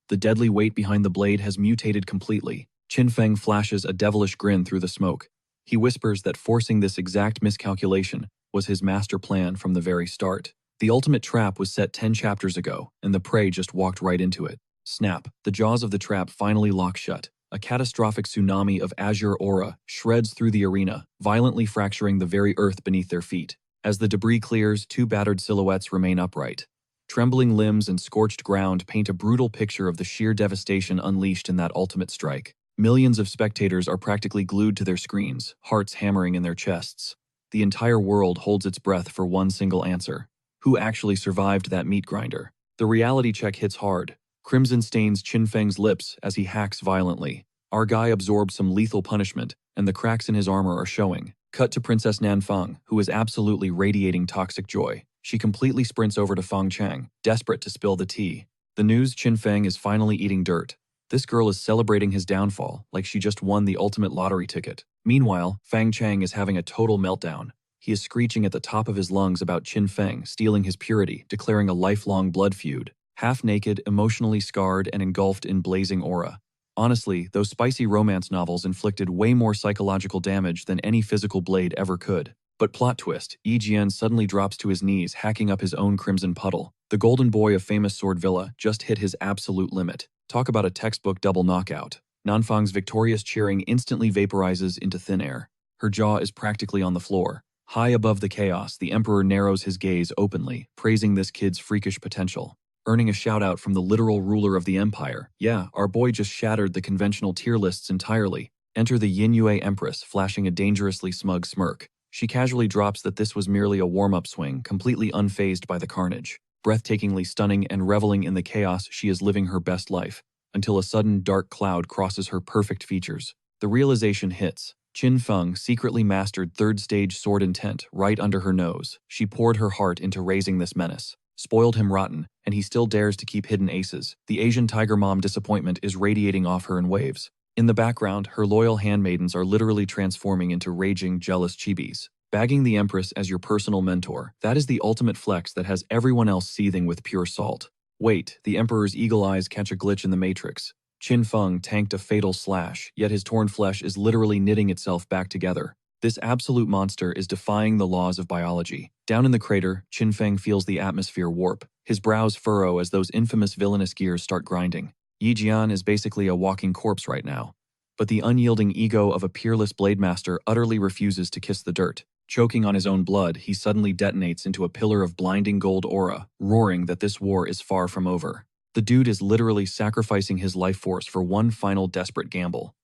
The deadly weight behind the blade has mutated completely. Qinfeng flashes a devilish grin through the smoke. He whispers that forcing this exact miscalculation was his master plan from the very start. The ultimate trap was set 10 chapters ago, and the prey just walked right into it. Snap, the jaws of the trap finally lock shut. A catastrophic tsunami of azure aura shreds through the arena, violently fracturing the very earth beneath their feet. As the debris clears, two battered silhouettes remain upright. Trembling limbs and scorched ground paint a brutal picture of the sheer devastation unleashed in that ultimate strike. Millions of spectators are practically glued to their screens, hearts hammering in their chests. The entire world holds its breath for one single answer. Who actually survived that meat grinder? The reality check hits hard. Crimson stains Qinfeng's lips as he hacks violently. Our guy absorbs some lethal punishment, and the cracks in his armor are showing. Cut to Princess Nanfang, who is absolutely radiating toxic joy. She completely sprints over to Fang Chang, desperate to spill the tea. The news Qinfeng is finally eating dirt. This girl is celebrating his downfall like she just won the ultimate lottery ticket. Meanwhile, Fang Chang is having a total meltdown. He is screeching at the top of his lungs about Qinfeng stealing his purity, declaring a lifelong blood feud. Half-naked, emotionally scarred, and engulfed in blazing aura. Honestly, those spicy romance novels inflicted way more psychological damage than any physical blade ever could. But plot twist, Yijian suddenly drops to his knees, hacking up his own crimson puddle. The golden boy of famous Sword Villa just hit his absolute limit. Talk about a textbook double knockout. Nanfang's victorious cheering instantly vaporizes into thin air. Her jaw is practically on the floor. High above the chaos, the Emperor narrows his gaze openly, praising this kid's freakish potential. Earning a shout-out from the literal ruler of the empire. Yeah, our boy just shattered the conventional tier lists entirely. Enter the Yin Yue Empress, flashing a dangerously smug smirk. She casually drops that this was merely a warm-up swing, completely unfazed by the carnage. Breathtakingly stunning and reveling in the chaos, she is living her best life, until a sudden dark cloud crosses her perfect features. The realization hits. Qinfeng secretly mastered third-stage sword intent right under her nose. She poured her heart into raising this menace. Spoiled him rotten, and he still dares to keep hidden aces. The Asian tiger mom disappointment is radiating off her in waves. In the background, her loyal handmaidens are literally transforming into raging, jealous chibis. Bagging the Empress as your personal mentor, that is the ultimate flex that has everyone else seething with pure salt. Wait, the Emperor's eagle eyes catch a glitch in the Matrix. Qinfeng tanked a fatal slash, yet his torn flesh is literally knitting itself back together. This absolute monster is defying the laws of biology. Down in the crater, Qinfeng feels the atmosphere warp. His brows furrow as those infamous villainous gears start grinding. Yijian is basically a walking corpse right now. But the unyielding ego of a peerless blade master utterly refuses to kiss the dirt. Choking on his own blood, he suddenly detonates into a pillar of blinding gold aura, roaring that this war is far from over. The dude is literally sacrificing his life force for one final desperate gamble.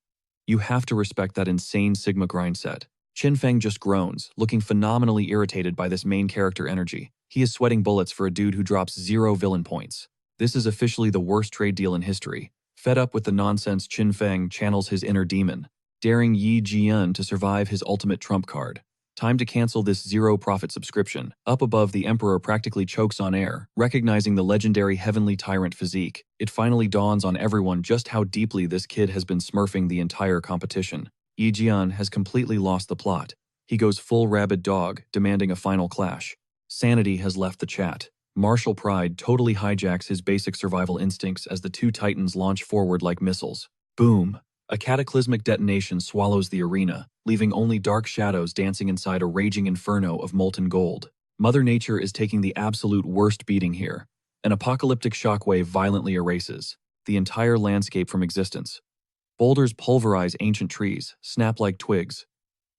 You have to respect that insane Sigma grind set. Qinfeng just groans, looking phenomenally irritated by this main character energy. He is sweating bullets for a dude who drops 0 villain points. This is officially the worst trade deal in history. Fed up with the nonsense, Qinfeng channels his inner demon. daring Yi Jian to survive his ultimate trump card. Time to cancel this zero-profit subscription. Up above, the Emperor practically chokes on air, recognizing the legendary Heavenly Tyrant physique. It finally dawns on everyone just how deeply this kid has been smurfing the entire competition. Yi Jian has completely lost the plot. He goes full rabid dog, demanding a final clash. Sanity has left the chat. Martial pride totally hijacks his basic survival instincts as the two titans launch forward like missiles. Boom! A cataclysmic detonation swallows the arena, leaving only dark shadows dancing inside a raging inferno of molten gold. Mother Nature is taking the absolute worst beating here. An apocalyptic shockwave violently erases the entire landscape from existence. Boulders pulverize ancient trees, snap like twigs.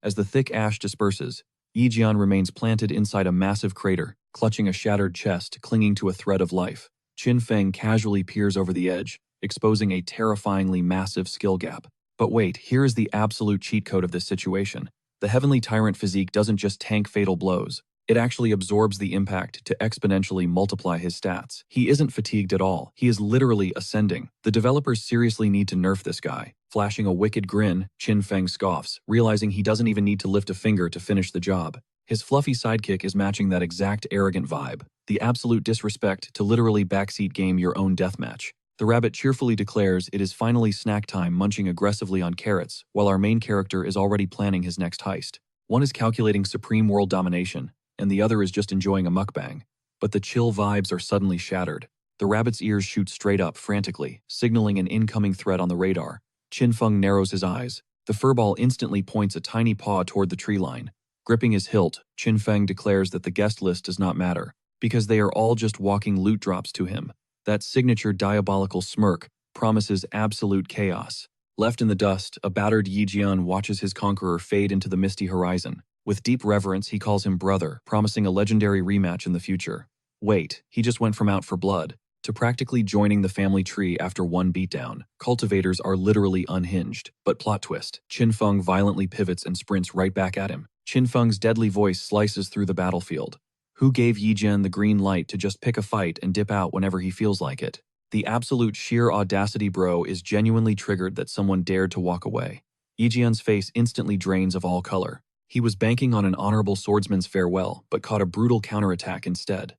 As the thick ash disperses, Yi Jian remains planted inside a massive crater, clutching a shattered chest clinging to a thread of life. Qin Feng casually peers over the edge, exposing a terrifyingly massive skill gap. But wait, here is the absolute cheat code of this situation. The Heavenly Tyrant physique doesn't just tank fatal blows, it actually absorbs the impact to exponentially multiply his stats. He isn't fatigued at all, he is literally ascending. The developers seriously need to nerf this guy. Flashing a wicked grin, Qin Feng scoffs, realizing he doesn't even need to lift a finger to finish the job. His fluffy sidekick is matching that exact arrogant vibe. The absolute disrespect to literally backseat game your own deathmatch. The rabbit cheerfully declares it is finally snack time, munching aggressively on carrots, while our main character is already planning his next heist. One is calculating supreme world domination, and the other is just enjoying a mukbang. But the chill vibes are suddenly shattered. The rabbit's ears shoot straight up frantically, signaling an incoming threat on the radar. Qin Feng narrows his eyes. The furball instantly points a tiny paw toward the tree line. Gripping his hilt, Qin Feng declares that the guest list does not matter, because they are all just walking loot drops to him. That signature diabolical smirk promises absolute chaos. Left in the dust, a battered Yi Jian watches his conqueror fade into the misty horizon. With deep reverence, he calls him brother, promising a legendary rematch in the future. Wait, he just went from out for blood to practically joining the family tree after one beatdown. Cultivators are literally unhinged. But plot twist, Qin Feng violently pivots and sprints right back at him. Qin Feng's deadly voice slices through the battlefield. Who gave Yi Jian the green light to just pick a fight and dip out whenever he feels like it? The absolute sheer audacity, bro, is genuinely triggered that someone dared to walk away. Yi Jian's face instantly drains of all color. He was banking on an honorable swordsman's farewell, but caught a brutal counterattack instead.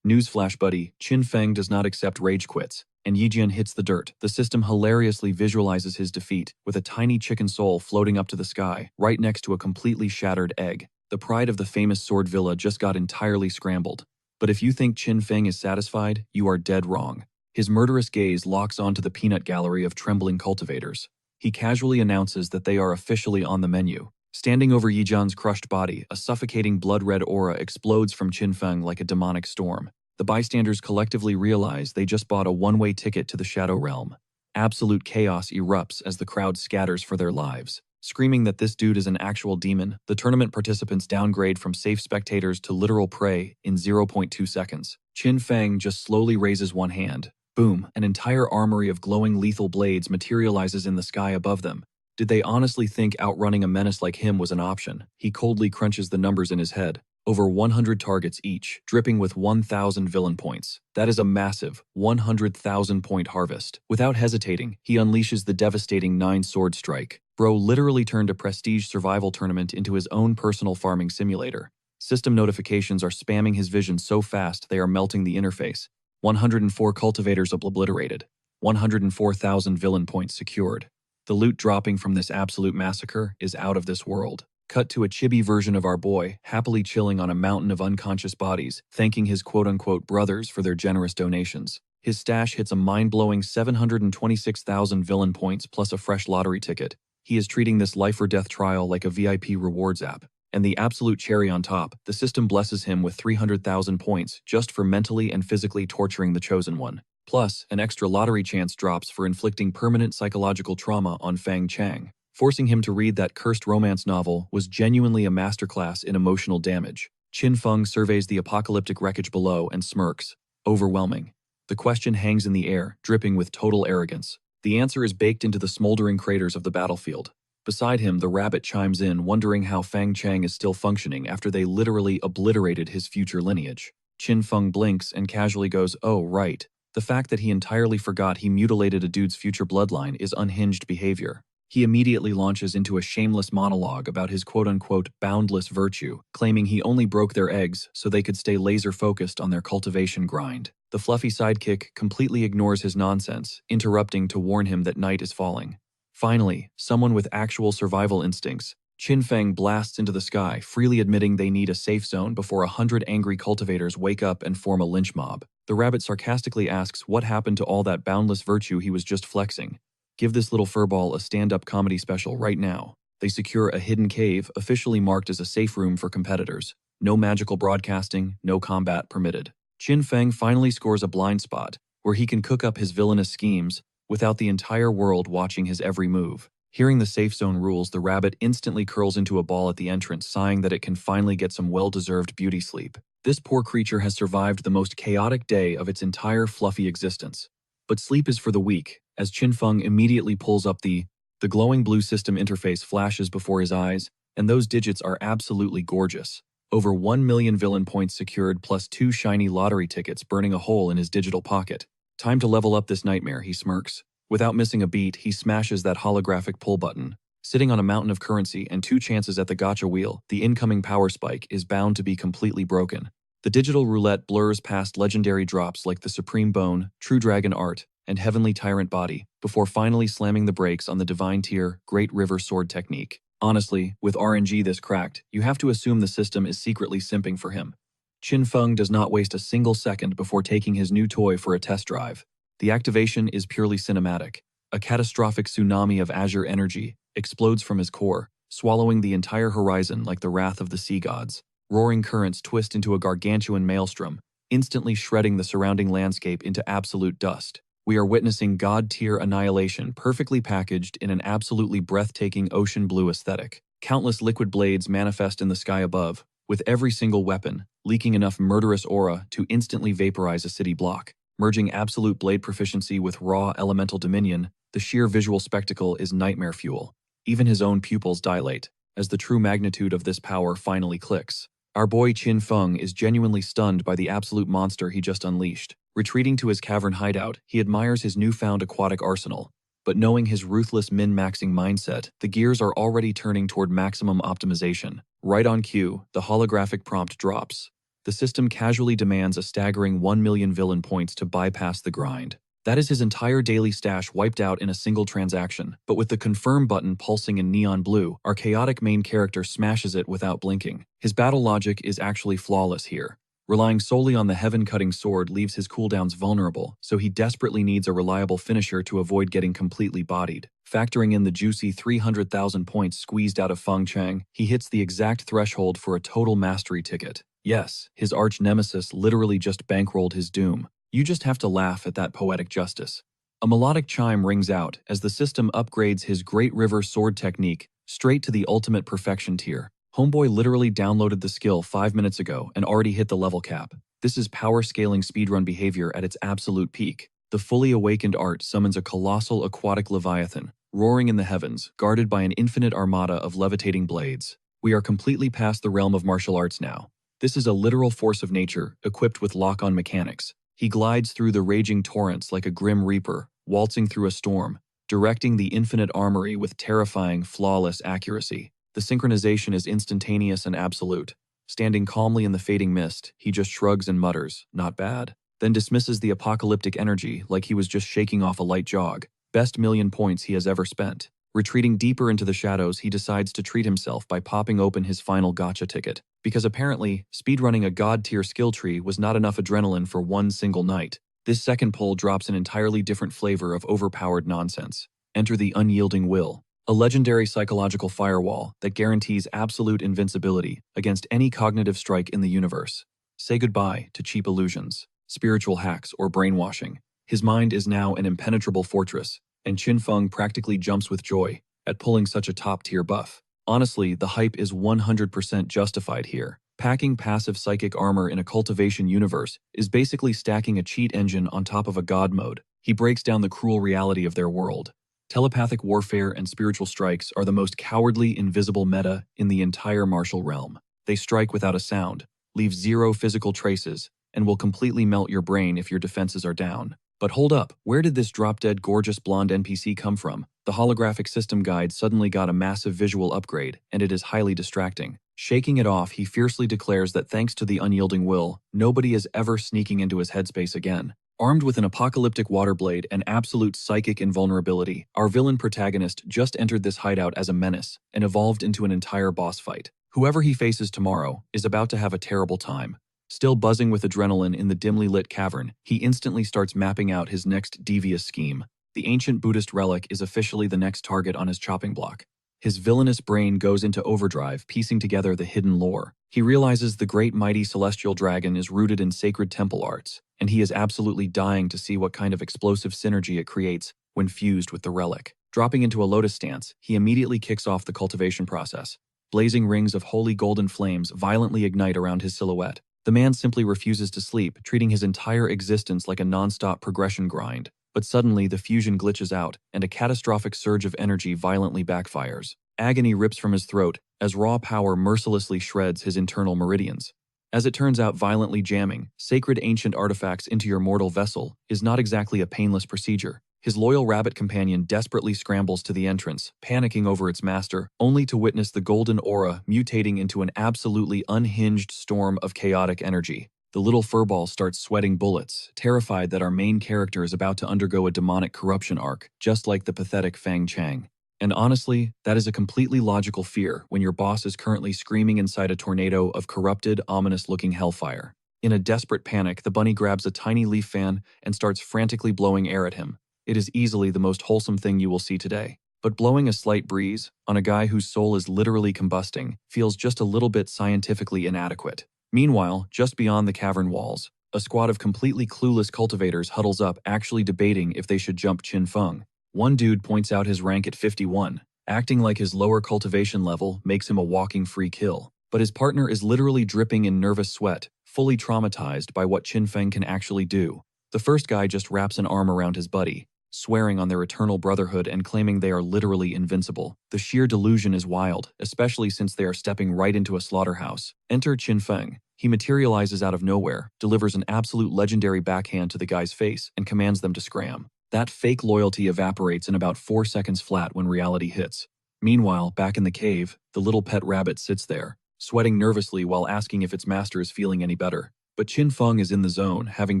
Newsflash, buddy, Qin Feng does not accept rage quits, and Yi Jian hits the dirt. The system hilariously visualizes his defeat, with a tiny chicken soul floating up to the sky, right next to a completely shattered egg. The pride of the famous sword villa just got entirely scrambled. But if you think Qin Feng is satisfied, you are dead wrong. His murderous gaze locks onto the peanut gallery of trembling cultivators. He casually announces that they are officially on the menu. Standing over Yi Jian's crushed body, a suffocating blood-red aura explodes from Qin Feng like a demonic storm. The bystanders collectively realize they just bought a one-way ticket to the Shadow Realm. Absolute chaos erupts as the crowd scatters for their lives. Screaming that this dude is an actual demon, the tournament participants downgrade from safe spectators to literal prey in 0.2 seconds. Qin Feng just slowly raises one hand. Boom, an entire armory of glowing lethal blades materializes in the sky above them. Did they honestly think outrunning a menace like him was an option? He coldly crunches the numbers in his head. Over 100 targets each, dripping with 1,000 villain points. That is a massive 100,000 point harvest. Without hesitating, he unleashes the devastating 9-sword strike. Bro literally turned a prestige survival tournament into his own personal farming simulator. System notifications are spamming his vision so fast they are melting the interface. 104 cultivators obliterated. 104,000 villain points secured. The loot dropping from this absolute massacre is out of this world. Cut to a chibi version of our boy, happily chilling on a mountain of unconscious bodies, thanking his quote-unquote brothers for their generous donations. His stash hits a mind-blowing 726,000 villain points plus a fresh lottery ticket. He is treating this life-or-death trial like a VIP rewards app. And the absolute cherry on top, the system blesses him with 300,000 points just for mentally and physically torturing the chosen one. Plus, an extra lottery chance drops for inflicting permanent psychological trauma on Fang Chang. Forcing him to read that cursed romance novel was genuinely a masterclass in emotional damage. Qin Feng surveys the apocalyptic wreckage below and smirks. Overwhelming. The question hangs in the air, dripping with total arrogance. The answer is baked into the smoldering craters of the battlefield. Beside him, the rabbit chimes in, wondering how Fang Chang is still functioning after they literally obliterated his future lineage. Qin Feng blinks and casually goes, "Oh, right." The fact that he entirely forgot he mutilated a dude's future bloodline is unhinged behavior. He immediately launches into a shameless monologue about his quote-unquote boundless virtue, claiming he only broke their eggs so they could stay laser-focused on their cultivation grind. The fluffy sidekick completely ignores his nonsense, interrupting to warn him that night is falling. Finally, someone with actual survival instincts, Qin Feng blasts into the sky, freely admitting they need a safe zone before 100 angry cultivators wake up and form a lynch mob. The rabbit sarcastically asks what happened to all that boundless virtue he was just flexing. Give this little furball a stand-up comedy special right now. They secure a hidden cave, officially marked as a safe room for competitors. No magical broadcasting, no combat permitted. Qin Feng finally scores a blind spot, where he can cook up his villainous schemes without the entire world watching his every move. Hearing the safe zone rules, the rabbit instantly curls into a ball at the entrance, sighing that it can finally get some well-deserved beauty sleep. This poor creature has survived the most chaotic day of its entire fluffy existence. But sleep is for the weak, as Qin Feng immediately pulls up the glowing blue system interface flashes before his eyes, and those digits are absolutely gorgeous. Over 1 million villain points secured plus 2 shiny lottery tickets burning a hole in his digital pocket. Time to level up this nightmare, he smirks. Without missing a beat, he smashes that holographic pull button. Sitting on a mountain of currency and 2 chances at the gacha wheel, the incoming power spike is bound to be completely broken. The digital roulette blurs past legendary drops like the Supreme Bone, True Dragon Art, and Heavenly Tyrant Body, before finally slamming the brakes on the Divine Tier Great River Sword technique. Honestly, with RNG this cracked, you have to assume the system is secretly simping for him. Qin Feng does not waste a single second before taking his new toy for a test drive. The activation is purely cinematic. A catastrophic tsunami of azure energy explodes from his core, swallowing the entire horizon like the wrath of the sea gods. Roaring currents twist into a gargantuan maelstrom, instantly shredding the surrounding landscape into absolute dust. We are witnessing god-tier annihilation perfectly packaged in an absolutely breathtaking ocean blue aesthetic. Countless liquid blades manifest in the sky above, with every single weapon leaking enough murderous aura to instantly vaporize a city block. Merging absolute blade proficiency with raw elemental dominion, the sheer visual spectacle is nightmare fuel. Even his own pupils dilate, as the true magnitude of this power finally clicks. Our boy Qin Feng is genuinely stunned by the absolute monster he just unleashed. Retreating to his cavern hideout, he admires his newfound aquatic arsenal. But knowing his ruthless min-maxing mindset, the gears are already turning toward maximum optimization. Right on cue, the holographic prompt drops. The system casually demands a staggering 1 million villain points to bypass the grind. That is his entire daily stash wiped out in a single transaction, but with the confirm button pulsing in neon blue, our chaotic main character smashes it without blinking. His battle logic is actually flawless here. Relying solely on the heaven-cutting sword leaves his cooldowns vulnerable, so he desperately needs a reliable finisher to avoid getting completely bodied. Factoring in the juicy 300,000 points squeezed out of Feng Chang, he hits the exact threshold for a total mastery ticket. Yes, his arch-nemesis literally just bankrolled his doom. You just have to laugh at that poetic justice. A melodic chime rings out as the system upgrades his Great River Sword technique straight to the ultimate perfection tier. Homeboy literally downloaded the skill 5 minutes ago and already hit the level cap. This is power scaling speedrun behavior at its absolute peak. The fully awakened art summons a colossal aquatic leviathan, roaring in the heavens, guarded by an infinite armada of levitating blades. We are completely past the realm of martial arts now. This is a literal force of nature, equipped with lock-on mechanics. He glides through the raging torrents like a grim reaper, waltzing through a storm, directing the infinite armory with terrifying, flawless accuracy. The synchronization is instantaneous and absolute. Standing calmly in the fading mist, he just shrugs and mutters, "Not bad," then dismisses the apocalyptic energy like he was just shaking off a light jog. Best 1,000,000 points he has ever spent. Retreating deeper into the shadows, he decides to treat himself by popping open his final gacha ticket. Because apparently, speedrunning a god-tier skill tree was not enough adrenaline for one single night. This second pull drops an entirely different flavor of overpowered nonsense. Enter the Unyielding Will, a legendary psychological firewall that guarantees absolute invincibility against any cognitive strike in the universe. Say goodbye to cheap illusions, spiritual hacks, or brainwashing. His mind is now an impenetrable fortress, and Qin Feng practically jumps with joy at pulling such a top-tier buff. Honestly, the hype is 100% justified here. Packing passive psychic armor in a cultivation universe is basically stacking a cheat engine on top of a god mode. He breaks down the cruel reality of their world. Telepathic warfare and spiritual strikes are the most cowardly, invisible meta in the entire martial realm. They strike without a sound, leave zero physical traces, and will completely melt your brain if your defenses are down. But hold up, where did this drop-dead gorgeous blonde NPC come from? The holographic system guide suddenly got a massive visual upgrade, and it is highly distracting. Shaking it off, he fiercely declares that thanks to the unyielding will, nobody is ever sneaking into his headspace again. Armed with an apocalyptic water blade and absolute psychic invulnerability, our villain protagonist just entered this hideout as a menace and evolved into an entire boss fight. Whoever he faces tomorrow is about to have a terrible time. Still buzzing with adrenaline in the dimly lit cavern, he instantly starts mapping out his next devious scheme. The ancient Buddhist relic is officially the next target on his chopping block. His villainous brain goes into overdrive, piecing together the hidden lore. He realizes the great mighty celestial dragon is rooted in sacred temple arts, and he is absolutely dying to see what kind of explosive synergy it creates when fused with the relic. Dropping into a lotus stance, he immediately kicks off the cultivation process. Blazing rings of holy golden flames violently ignite around his silhouette. The man simply refuses to sleep, treating his entire existence like a non-stop progression grind. But suddenly, the fusion glitches out, and a catastrophic surge of energy violently backfires. Agony rips from his throat, as raw power mercilessly shreds his internal meridians. As it turns out, violently jamming sacred ancient artifacts into your mortal vessel is not exactly a painless procedure. His loyal rabbit companion desperately scrambles to the entrance, panicking over its master, only to witness the golden aura mutating into an absolutely unhinged storm of chaotic energy. The little furball starts sweating bullets, terrified that our main character is about to undergo a demonic corruption arc, just like the pathetic Fang Chang. And honestly, that is a completely logical fear when your boss is currently screaming inside a tornado of corrupted, ominous-looking hellfire. In a desperate panic, the bunny grabs a tiny leaf fan and starts frantically blowing air at him. It is easily the most wholesome thing you will see today. But blowing a slight breeze on a guy whose soul is literally combusting feels just a little bit scientifically inadequate. Meanwhile, just beyond the cavern walls, a squad of completely clueless cultivators huddles up, actually debating if they should jump Qin Feng. One dude points out his rank at 51, acting like his lower cultivation level makes him a walking free kill. But his partner is literally dripping in nervous sweat, fully traumatized by what Qin Feng can actually do. The first guy just wraps an arm around his buddy, swearing on their eternal brotherhood and claiming they are literally invincible. The sheer delusion is wild, especially since they are stepping right into a slaughterhouse. Enter Qin Feng. He materializes out of nowhere, delivers an absolute legendary backhand to the guy's face, and commands them to scram. That fake loyalty evaporates in about 4 seconds flat when reality hits. Meanwhile, back in the cave, the little pet rabbit sits there, sweating nervously while asking if its master is feeling any better. But Qin Feng is in the zone, having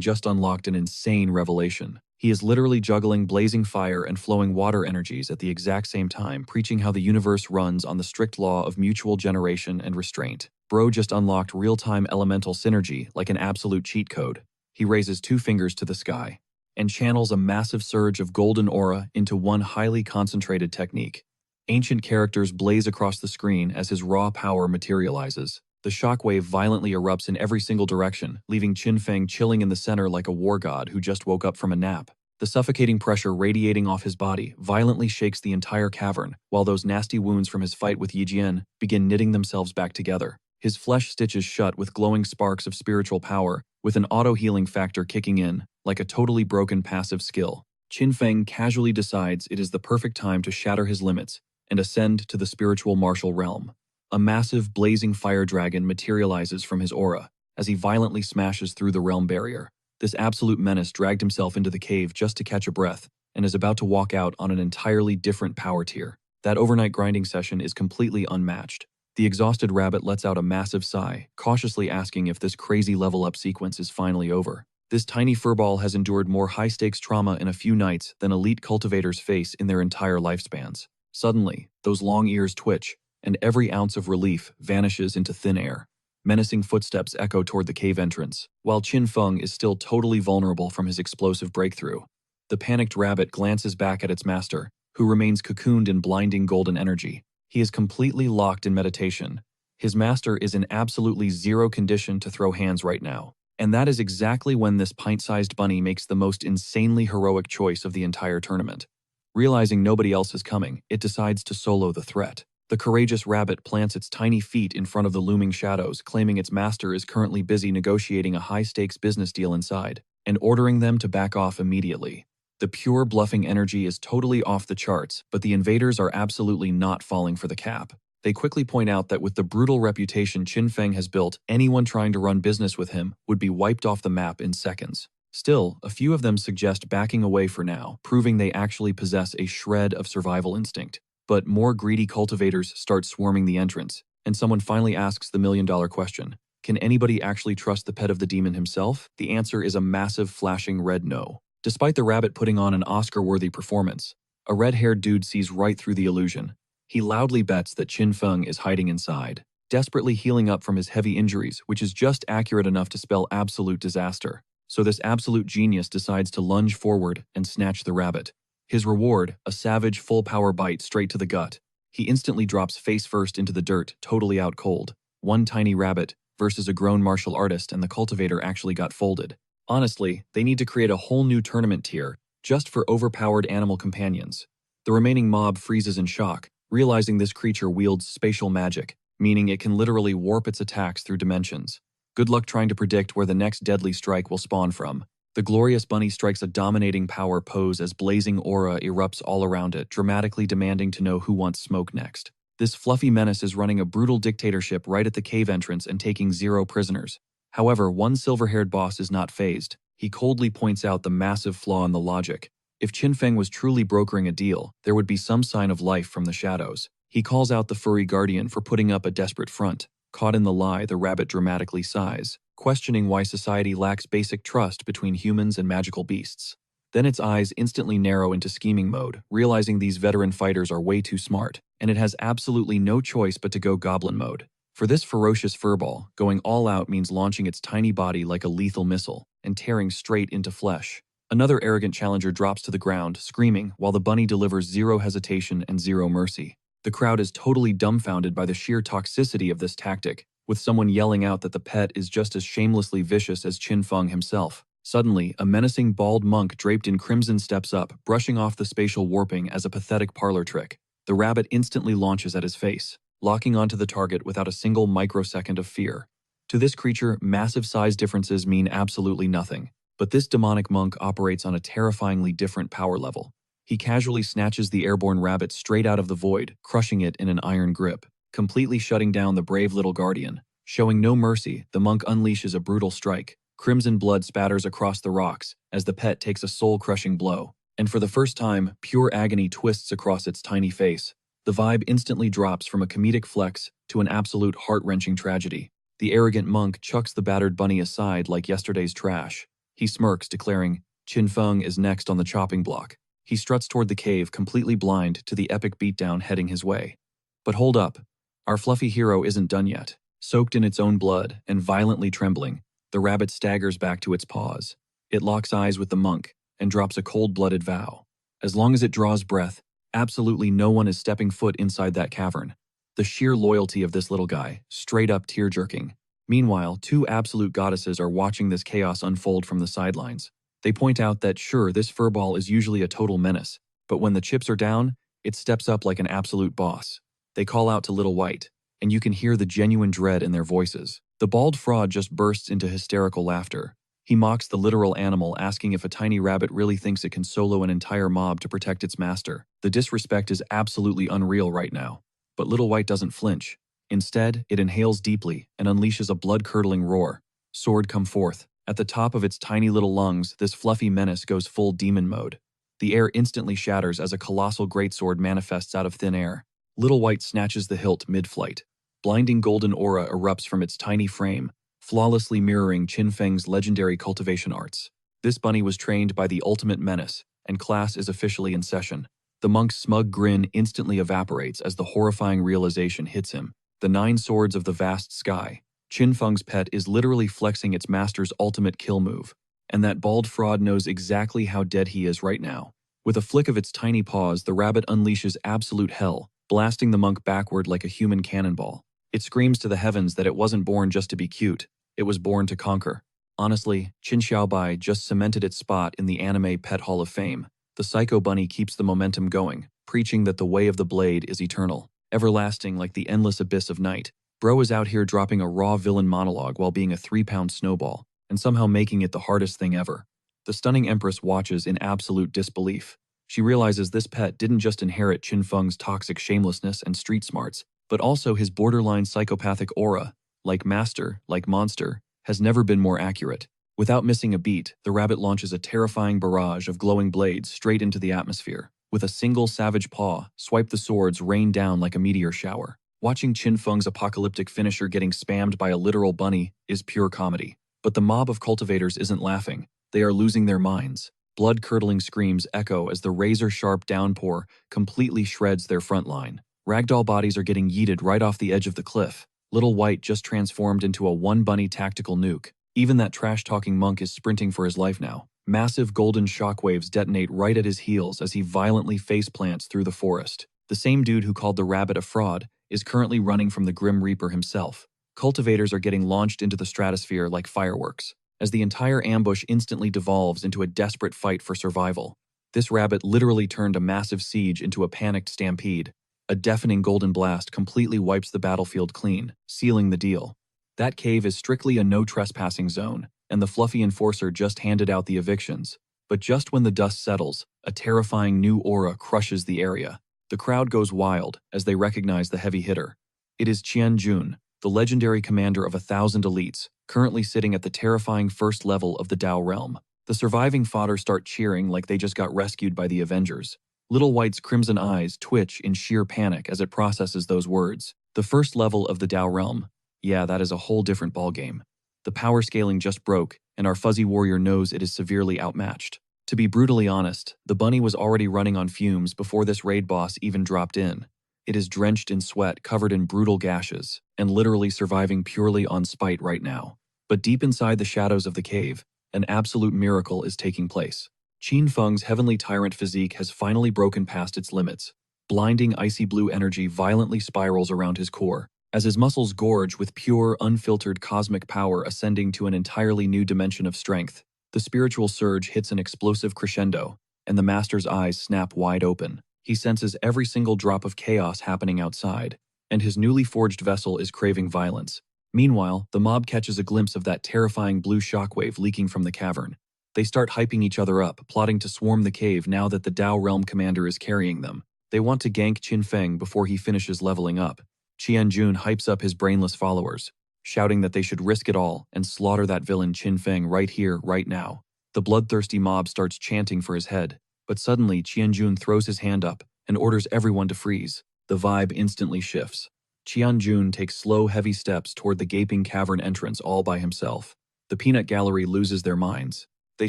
just unlocked an insane revelation. He is literally juggling blazing fire and flowing water energies at the exact same time, preaching how the universe runs on the strict law of mutual generation and restraint. Bro just unlocked real-time elemental synergy like an absolute cheat code. He raises 2 fingers to the sky and channels a massive surge of golden aura into one highly concentrated technique. Ancient characters blaze across the screen as his raw power materializes. The shockwave violently erupts in every single direction, leaving Qin Feng chilling in the center like a war god who just woke up from a nap. The suffocating pressure radiating off his body violently shakes the entire cavern, while those nasty wounds from his fight with Yi Jian begin knitting themselves back together. His flesh stitches shut with glowing sparks of spiritual power, with an auto-healing factor kicking in, like a totally broken passive skill. Qin Feng casually decides it is the perfect time to shatter his limits and ascend to the spiritual martial realm. A massive, blazing fire dragon materializes from his aura as he violently smashes through the realm barrier. This absolute menace dragged himself into the cave just to catch a breath and is about to walk out on an entirely different power tier. That overnight grinding session is completely unmatched. The exhausted rabbit lets out a massive sigh, cautiously asking if this crazy level-up sequence is finally over. This tiny furball has endured more high-stakes trauma in a few nights than elite cultivators face in their entire lifespans. Suddenly, those long ears twitch, and every ounce of relief vanishes into thin air. Menacing footsteps echo toward the cave entrance, while Qin Feng is still totally vulnerable from his explosive breakthrough. The panicked rabbit glances back at its master, who remains cocooned in blinding golden energy. He is completely locked in meditation. His master is in absolutely zero condition to throw hands right now. And that is exactly when this pint-sized bunny makes the most insanely heroic choice of the entire tournament. Realizing nobody else is coming, it decides to solo the threat. The courageous rabbit plants its tiny feet in front of the looming shadows, claiming its master is currently busy negotiating a high-stakes business deal inside, and ordering them to back off immediately. The pure bluffing energy is totally off the charts, but the invaders are absolutely not falling for the cap. They quickly point out that with the brutal reputation Qin Feng has built, anyone trying to run business with him would be wiped off the map in seconds. Still, a few of them suggest backing away for now, proving they actually possess a shred of survival instinct. But more greedy cultivators start swarming the entrance, and someone finally asks the million-dollar question. Can anybody actually trust the pet of the demon himself? The answer is a massive flashing red no. Despite the rabbit putting on an Oscar-worthy performance, a red-haired dude sees right through the illusion. He loudly bets that Qin Feng is hiding inside, desperately healing up from his heavy injuries, which is just accurate enough to spell absolute disaster. So this absolute genius decides to lunge forward and snatch the rabbit. His reward, a savage full-power bite straight to the gut. He instantly drops face first into the dirt, totally out cold. One tiny rabbit versus a grown martial artist, and the cultivator actually got folded. Honestly, they need to create a whole new tournament tier just for overpowered animal companions. The remaining mob freezes in shock, realizing this creature wields spatial magic, meaning it can literally warp its attacks through dimensions. Good luck trying to predict where the next deadly strike will spawn from. The glorious bunny strikes a dominating power pose as blazing aura erupts all around it, dramatically demanding to know who wants smoke next. This fluffy menace is running a brutal dictatorship right at the cave entrance and taking 0 prisoners. However, one silver-haired boss is not fazed. He coldly points out the massive flaw in the logic. If Qin Feng was truly brokering a deal, there would be some sign of life from the shadows. He calls out the furry guardian for putting up a desperate front. Caught in the lie, the rabbit dramatically sighs, questioning why society lacks basic trust between humans and magical beasts. Then its eyes instantly narrow into scheming mode, realizing these veteran fighters are way too smart, and it has absolutely no choice but to go goblin mode. For this ferocious furball, going all out means launching its tiny body like a lethal missile and tearing straight into flesh. Another arrogant challenger drops to the ground, screaming, while the bunny delivers 0 hesitation and 0 mercy. The crowd is totally dumbfounded by the sheer toxicity of this tactic, with someone yelling out that the pet is just as shamelessly vicious as Qin Feng himself. Suddenly, a menacing bald monk draped in crimson steps up, brushing off the spatial warping as a pathetic parlor trick. The rabbit instantly launches at his face, locking onto the target without a single microsecond of fear. To this creature, massive size differences mean absolutely nothing, but this demonic monk operates on a terrifyingly different power level. He casually snatches the airborne rabbit straight out of the void, crushing it in an iron grip, completely shutting down the brave little guardian. Showing no mercy, the monk unleashes a brutal strike. Crimson blood spatters across the rocks as the pet takes a soul-crushing blow, and for the first time, pure agony twists across its tiny face. The vibe instantly drops from a comedic flex to an absolute heart-wrenching tragedy. The arrogant monk chucks the battered bunny aside like yesterday's trash. He smirks, declaring, Qin Feng is next on the chopping block. He struts toward the cave, completely blind to the epic beatdown heading his way. But hold up. Our fluffy hero isn't done yet. Soaked in its own blood and violently trembling, the rabbit staggers back to its paws. It locks eyes with the monk and drops a cold-blooded vow. As long as it draws breath, absolutely no one is stepping foot inside that cavern. The sheer loyalty of this little guy, straight up tear-jerking. Meanwhile, 2 absolute goddesses are watching this chaos unfold from the sidelines. They point out that sure, this furball is usually a total menace, but when the chips are down, it steps up like an absolute boss. They call out to Little White, and you can hear the genuine dread in their voices. The bald fraud just bursts into hysterical laughter. He mocks the literal animal, asking if a tiny rabbit really thinks it can solo an entire mob to protect its master. The disrespect is absolutely unreal right now. But Little White doesn't flinch. Instead, it inhales deeply and unleashes a blood-curdling roar. Sword come forth. At the top of its tiny little lungs, this fluffy menace goes full demon mode. The air instantly shatters as a colossal greatsword manifests out of thin air. Little White snatches the hilt mid-flight. Blinding golden aura erupts from its tiny frame, flawlessly mirroring Qin Feng's legendary cultivation arts. This bunny was trained by the ultimate menace, and class is officially in session. The monk's smug grin instantly evaporates as the horrifying realization hits him. The 9 swords of the vast sky. Qin Feng's pet is literally flexing its master's ultimate kill move, and that bald fraud knows exactly how dead he is right now. With a flick of its tiny paws, the rabbit unleashes absolute hell, blasting the monk backward like a human cannonball. It screams to the heavens that it wasn't born just to be cute, it was born to conquer. Honestly, Qin Xiaobai just cemented its spot in the anime pet hall of fame. The psycho bunny keeps the momentum going, preaching that the way of the blade is eternal, everlasting like the endless abyss of night. Bro is out here dropping a raw villain monologue while being a 3-pound snowball, and somehow making it the hardest thing ever. The stunning Empress watches in absolute disbelief. She realizes this pet didn't just inherit Qin Feng's toxic shamelessness and street smarts, but also his borderline psychopathic aura, like master, like monster, has never been more accurate. Without missing a beat, the rabbit launches a terrifying barrage of glowing blades straight into the atmosphere. With a single savage paw, the swords rain down like a meteor shower. Watching Qin Feng's apocalyptic finisher getting spammed by a literal bunny is pure comedy. But the mob of cultivators isn't laughing. They are losing their minds. Blood-curdling screams echo as the razor-sharp downpour completely shreds their front line. Ragdoll bodies are getting yeeted right off the edge of the cliff. Little White just transformed into a one-bunny tactical nuke. Even that trash-talking monk is sprinting for his life now. Massive golden shockwaves detonate right at his heels as he violently faceplants through the forest. The same dude who called the rabbit a fraud is currently running from the Grim Reaper himself. Cultivators are getting launched into the stratosphere like fireworks, as the entire ambush instantly devolves into a desperate fight for survival. This rabbit literally turned a massive siege into a panicked stampede. A deafening golden blast completely wipes the battlefield clean, sealing the deal. That cave is strictly a no-trespassing zone, and the fluffy enforcer just handed out the evictions. But just when the dust settles, a terrifying new aura crushes the area. The crowd goes wild as they recognize the heavy hitter. It is Qianjun, the legendary commander of 1,000 elites, currently sitting at the terrifying first level of the Dao realm. The surviving fodder start cheering like they just got rescued by the Avengers. Little White's crimson eyes twitch in sheer panic as it processes those words. The first level of the Dao realm. Yeah, that is a whole different ballgame. The power scaling just broke, and our fuzzy warrior knows it is severely outmatched. To be brutally honest, the bunny was already running on fumes before this raid boss even dropped in. It is drenched in sweat, covered in brutal gashes, and literally surviving purely on spite right now. But deep inside the shadows of the cave, an absolute miracle is taking place. Qin Feng's heavenly tyrant physique has finally broken past its limits. Blinding icy blue energy violently spirals around his core, as his muscles gorge with pure, unfiltered cosmic power ascending to an entirely new dimension of strength. The spiritual surge hits an explosive crescendo, and the master's eyes snap wide open. He senses every single drop of chaos happening outside, and his newly forged vessel is craving violence. Meanwhile, the mob catches a glimpse of that terrifying blue shockwave leaking from the cavern. They start hyping each other up, plotting to swarm the cave now that the Dao Realm commander is carrying them. They want to gank Qin Feng before he finishes leveling up. Qianjun hypes up his brainless followers, shouting that they should risk it all and slaughter that villain Qin Feng right here, right now. The bloodthirsty mob starts chanting for his head, but suddenly Qianjun throws his hand up and orders everyone to freeze. The vibe instantly shifts. Qianjun takes slow, heavy steps toward the gaping cavern entrance all by himself. The peanut gallery loses their minds. They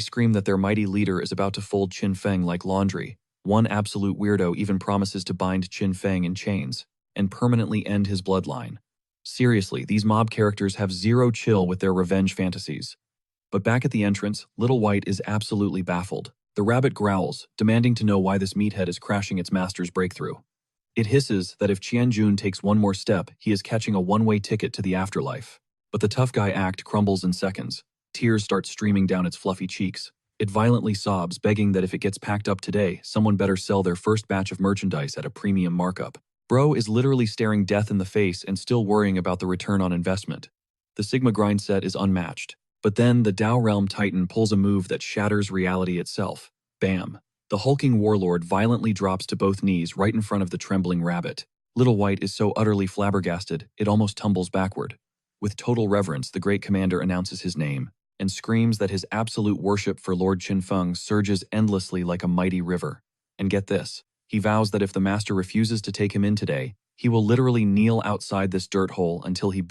scream that their mighty leader is about to fold Qin Feng like laundry. One absolute weirdo even promises to bind Qin Feng in chains and permanently end his bloodline. Seriously, these mob characters have zero chill with their revenge fantasies. But back at the entrance, Little White is absolutely baffled. The rabbit growls, demanding to know why this meathead is crashing its master's breakthrough. It hisses that if Qianjun takes one more step, he is catching a one-way ticket to the afterlife. But the tough guy act crumbles in seconds. Tears start streaming down its fluffy cheeks. It violently sobs, begging that if it gets packed up today, someone better sell their first batch of merchandise at a premium markup. Bro is literally staring death in the face and still worrying about the return on investment. The Sigma grind set is unmatched. But then the Dao Realm Titan pulls a move that shatters reality itself. Bam! The hulking warlord violently drops to both knees right in front of the trembling rabbit. Little White is so utterly flabbergasted, it almost tumbles backward. With total reverence, the great commander announces his name and screams that his absolute worship for Lord Qin Feng surges endlessly like a mighty river. And get this, he vows that if the master refuses to take him in today, he will literally kneel outside this dirt hole until he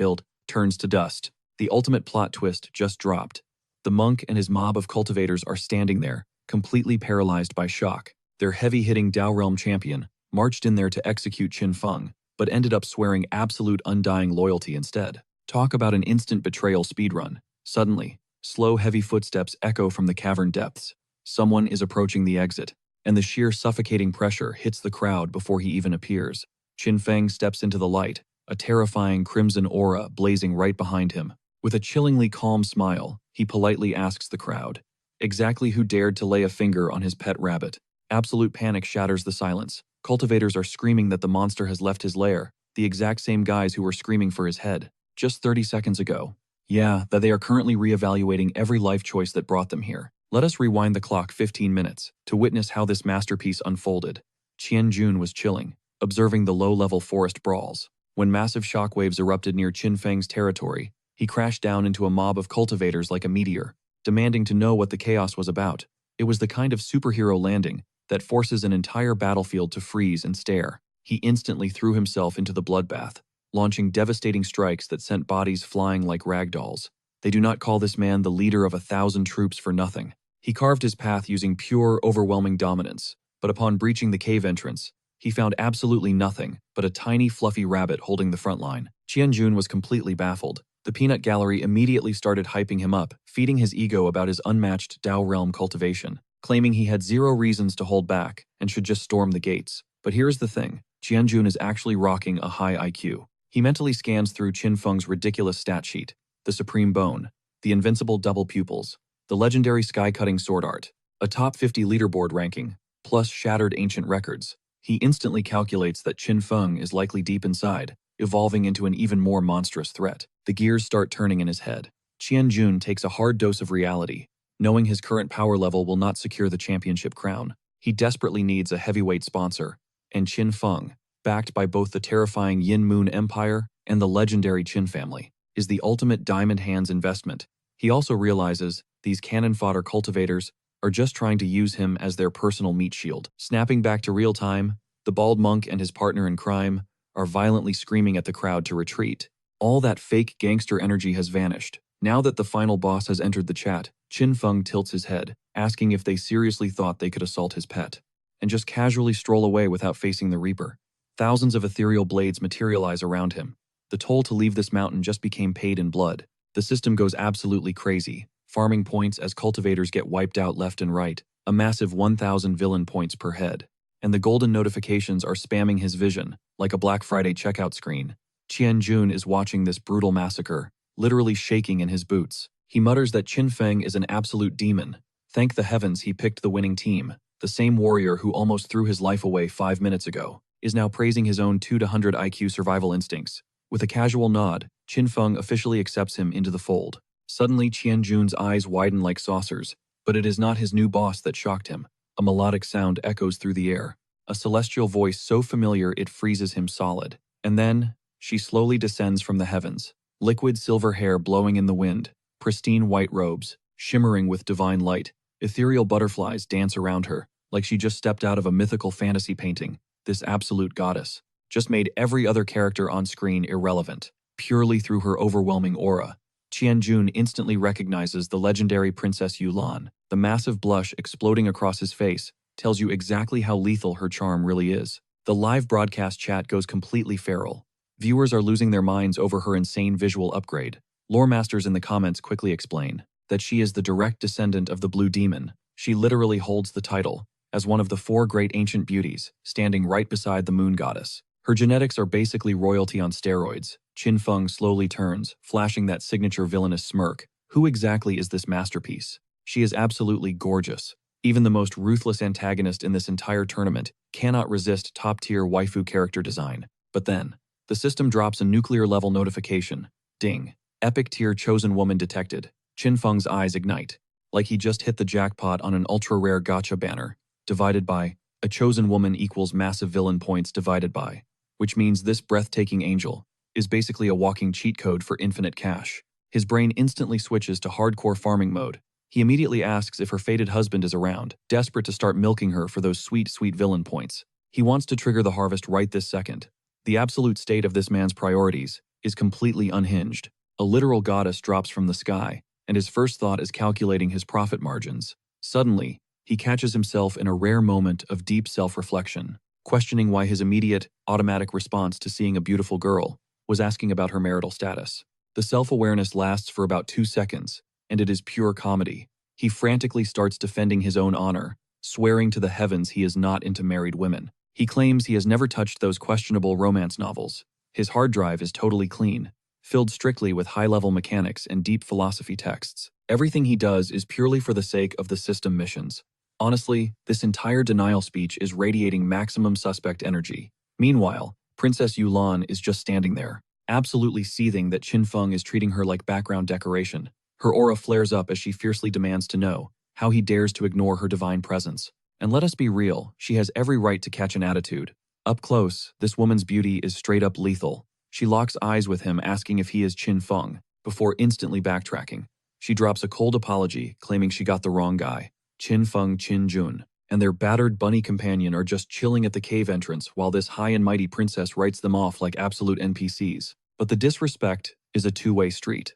turns to dust. The ultimate plot twist just dropped. The monk and his mob of cultivators are standing there, completely paralyzed by shock. Their heavy-hitting Dao Realm champion marched in there to execute Qin Feng, but ended up swearing absolute undying loyalty instead. Talk about an instant betrayal speedrun. Suddenly, slow, heavy footsteps echo from the cavern depths. Someone is approaching the exit, and the sheer suffocating pressure hits the crowd before he even appears. Qin Feng steps into the light, a terrifying crimson aura blazing right behind him. With a chillingly calm smile, he politely asks the crowd exactly who dared to lay a finger on his pet rabbit. Absolute panic shatters the silence. Cultivators are screaming that the monster has left his lair, the exact same guys who were screaming for his head just 30 seconds ago. Yeah, that they are currently reevaluating every life choice that brought them here. Let us rewind the clock 15 minutes to witness how this masterpiece unfolded. Qianjun was chilling, observing the low-level forest brawls. When massive shockwaves erupted near Qin Feng's territory, he crashed down into a mob of cultivators like a meteor. demanding to know what the chaos was about. It was the kind of superhero landing that forces an entire battlefield to freeze and stare. He instantly threw himself into the bloodbath, launching devastating strikes that sent bodies flying like ragdolls. They do not call this man the leader of 1,000 troops for nothing. He carved his path using pure, overwhelming dominance, but upon breaching the cave entrance, he found absolutely nothing but a tiny, fluffy rabbit holding the front line. Qianjun was completely baffled. The peanut gallery immediately started hyping him up, feeding his ego about his unmatched Dao realm cultivation, claiming he had zero reasons to hold back and should just storm the gates. But here's the thing, Qianjun is actually rocking a high IQ. He mentally scans through Qin Feng's ridiculous stat sheet, the supreme bone, the invincible double pupils, the legendary sky-cutting sword art, a top 50 leaderboard ranking, plus shattered ancient records. He instantly calculates that Qin Feng is likely deep inside, evolving into an even more monstrous threat. The gears start turning in his head. Qianjun takes a hard dose of reality, knowing his current power level will not secure the championship crown. He desperately needs a heavyweight sponsor, and Qin Feng, backed by both the terrifying Yin Moon Empire and the legendary Qin family, is the ultimate diamond hands investment. He also realizes these cannon fodder cultivators are just trying to use him as their personal meat shield. Snapping back to real time, the bald monk and his partner in crime are violently screaming at the crowd to retreat. All that fake gangster energy has vanished. Now that the final boss has entered the chat, Qin Feng tilts his head, asking if they seriously thought they could assault his pet, and just casually stroll away without facing the Reaper. Thousands of ethereal blades materialize around him. The toll to leave this mountain just became paid in blood. The system goes absolutely crazy, farming points as cultivators get wiped out left and right, a massive 1,000 villain points per head. And the golden notifications are spamming his vision, like a Black Friday checkout screen. Qianjun is watching this brutal massacre, literally shaking in his boots. He mutters that Qin Feng is an absolute demon. Thank the heavens he picked the winning team. The same warrior who almost threw his life away 5 minutes ago is now praising his own 200 IQ survival instincts. With a casual nod, Qin Feng officially accepts him into the fold. Suddenly, Qianjun's eyes widen like saucers, but it is not his new boss that shocked him. A melodic sound echoes through the air, a celestial voice so familiar it freezes him solid. And then, she slowly descends from the heavens, liquid silver hair blowing in the wind, pristine white robes, shimmering with divine light. Ethereal butterflies dance around her, like she just stepped out of a mythical fantasy painting. This absolute goddess just made every other character on screen irrelevant, purely through her overwhelming aura. Qianjun instantly recognizes the legendary Princess Yulan. The massive blush exploding across his face tells you exactly how lethal her charm really is. The live broadcast chat goes completely feral. Viewers are losing their minds over her insane visual upgrade. Lore masters in the comments quickly explain that she is the direct descendant of the Blue Demon. She literally holds the title as one of the 4 great ancient beauties, standing right beside the moon goddess. Her genetics are basically royalty on steroids. Qin Feng slowly turns, flashing that signature villainous smirk. Who exactly is this masterpiece? She is absolutely gorgeous. Even the most ruthless antagonist in this entire tournament cannot resist top-tier waifu character design. But then, the system drops a nuclear-level notification. Ding. Epic tier chosen woman detected. Qin Feng's eyes ignite, like he just hit the jackpot on an ultra-rare gacha banner. Divided by, a chosen woman equals massive villain points divided by, which means this breathtaking angel is basically a walking cheat code for infinite cash. His brain instantly switches to hardcore farming mode. He immediately asks if her fated husband is around, desperate to start milking her for those sweet, sweet villain points. He wants to trigger the harvest right this second. The absolute state of this man's priorities is completely unhinged. A literal goddess drops from the sky, and his first thought is calculating his profit margins. Suddenly, he catches himself in a rare moment of deep self-reflection, questioning why his immediate, automatic response to seeing a beautiful girl was asking about her marital status. The self-awareness lasts for about 2 seconds, and it is pure comedy. He frantically starts defending his own honor, swearing to the heavens he is not into married women. He claims he has never touched those questionable romance novels. His hard drive is totally clean, filled strictly with high-level mechanics and deep philosophy texts. Everything he does is purely for the sake of the system missions. Honestly, this entire denial speech is radiating maximum suspect energy. Meanwhile, Princess Yulan is just standing there, absolutely seething that Qin Feng is treating her like background decoration. Her aura flares up as she fiercely demands to know how he dares to ignore her divine presence. And let us be real, she has every right to catch an attitude. Up close, this woman's beauty is straight up lethal. She locks eyes with him asking if he is Qin Feng, before instantly backtracking. She drops a cold apology, claiming she got the wrong guy, Qin and their battered bunny companion are just chilling at the cave entrance while this high and mighty princess writes them off like absolute NPCs. But the disrespect is a two-way street.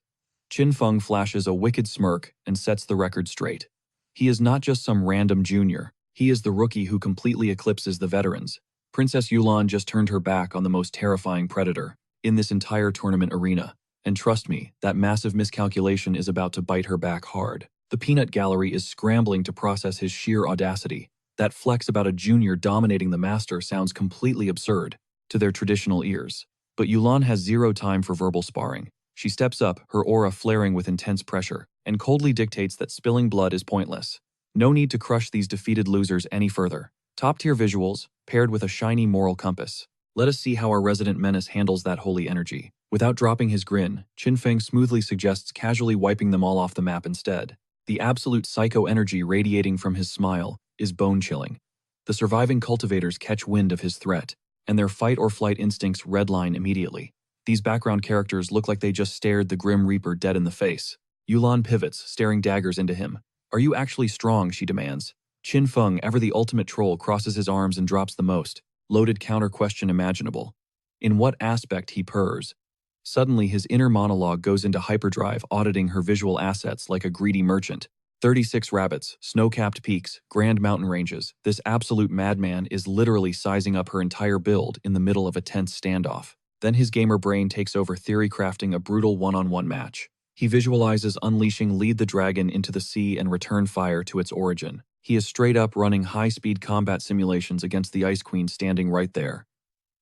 Qin flashes a wicked smirk and sets the record straight. He is not just some random junior, he is the rookie who completely eclipses the veterans. Princess Yulan just turned her back on the most terrifying predator in this entire tournament arena. And trust me, that massive miscalculation is about to bite her back hard. The peanut gallery is scrambling to process his sheer audacity. That flex about a junior dominating the master sounds completely absurd to their traditional ears. But Yulan has zero time for verbal sparring. She steps up, her aura flaring with intense pressure, and coldly dictates that spilling blood is pointless. No need to crush these defeated losers any further. Top-tier visuals, paired with a shiny moral compass. Let us see how our resident menace handles that holy energy. Without dropping his grin, Qin smoothly suggests casually wiping them all off the map instead. The absolute psycho energy radiating from his smile is bone-chilling. The surviving cultivators catch wind of his threat, and their fight-or-flight instincts redline immediately. These background characters look like they just stared the Grim Reaper dead in the face. Yulan pivots, staring daggers into him. "Are you actually strong?" she demands. Qin, ever the ultimate troll, crosses his arms and drops the most loaded counter-question imaginable. In what aspect, he purrs. Suddenly, his inner monologue goes into hyperdrive, auditing her visual assets like a greedy merchant. 36 rabbits, snow-capped peaks, grand mountain ranges. This absolute madman is literally sizing up her entire build in the middle of a tense standoff. Then his gamer brain takes over, theory crafting a brutal one-on-one match. He visualizes unleashing Lead the Dragon into the sea and return fire to its origin. He is straight up running high-speed combat simulations against the Ice Queen standing right there.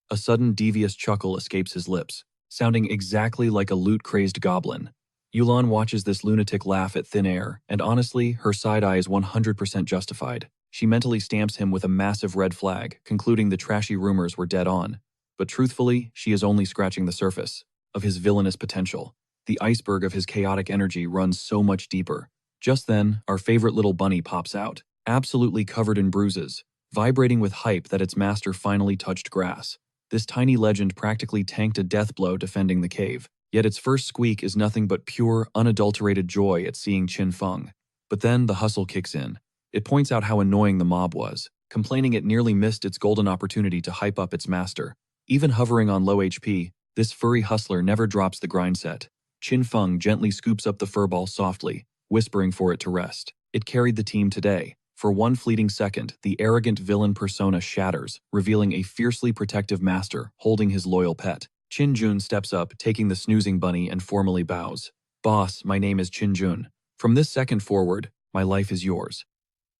A sudden devious chuckle escapes his lips, sounding exactly like a loot-crazed goblin. Yulan watches this lunatic laugh at thin air, and honestly, her side eye is 100% justified. She mentally stamps him with a massive red flag, concluding the trashy rumors were dead on. But truthfully, she is only scratching the surface of his villainous potential. The iceberg of his chaotic energy runs so much deeper. Just then, our favorite little bunny pops out, absolutely covered in bruises, vibrating with hype that its master finally touched grass. This tiny legend practically tanked a death blow defending the cave, yet its first squeak is nothing but pure, unadulterated joy at seeing Qin. But then the hustle kicks in. It points out how annoying the mob was, complaining it nearly missed its golden opportunity to hype up its master. Even hovering on low HP, this furry hustler never drops the grind set. Qin gently scoops up the furball softly, whispering for it to rest. It carried the team today. For one fleeting second, the arrogant villain persona shatters, revealing a fiercely protective master holding his loyal pet. Qin steps up, taking the snoozing bunny, and formally bows. "Boss, my name is Qin. From this second forward, my life is yours."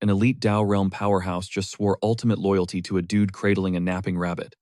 An elite Dao realm powerhouse just swore ultimate loyalty to a dude cradling a napping rabbit.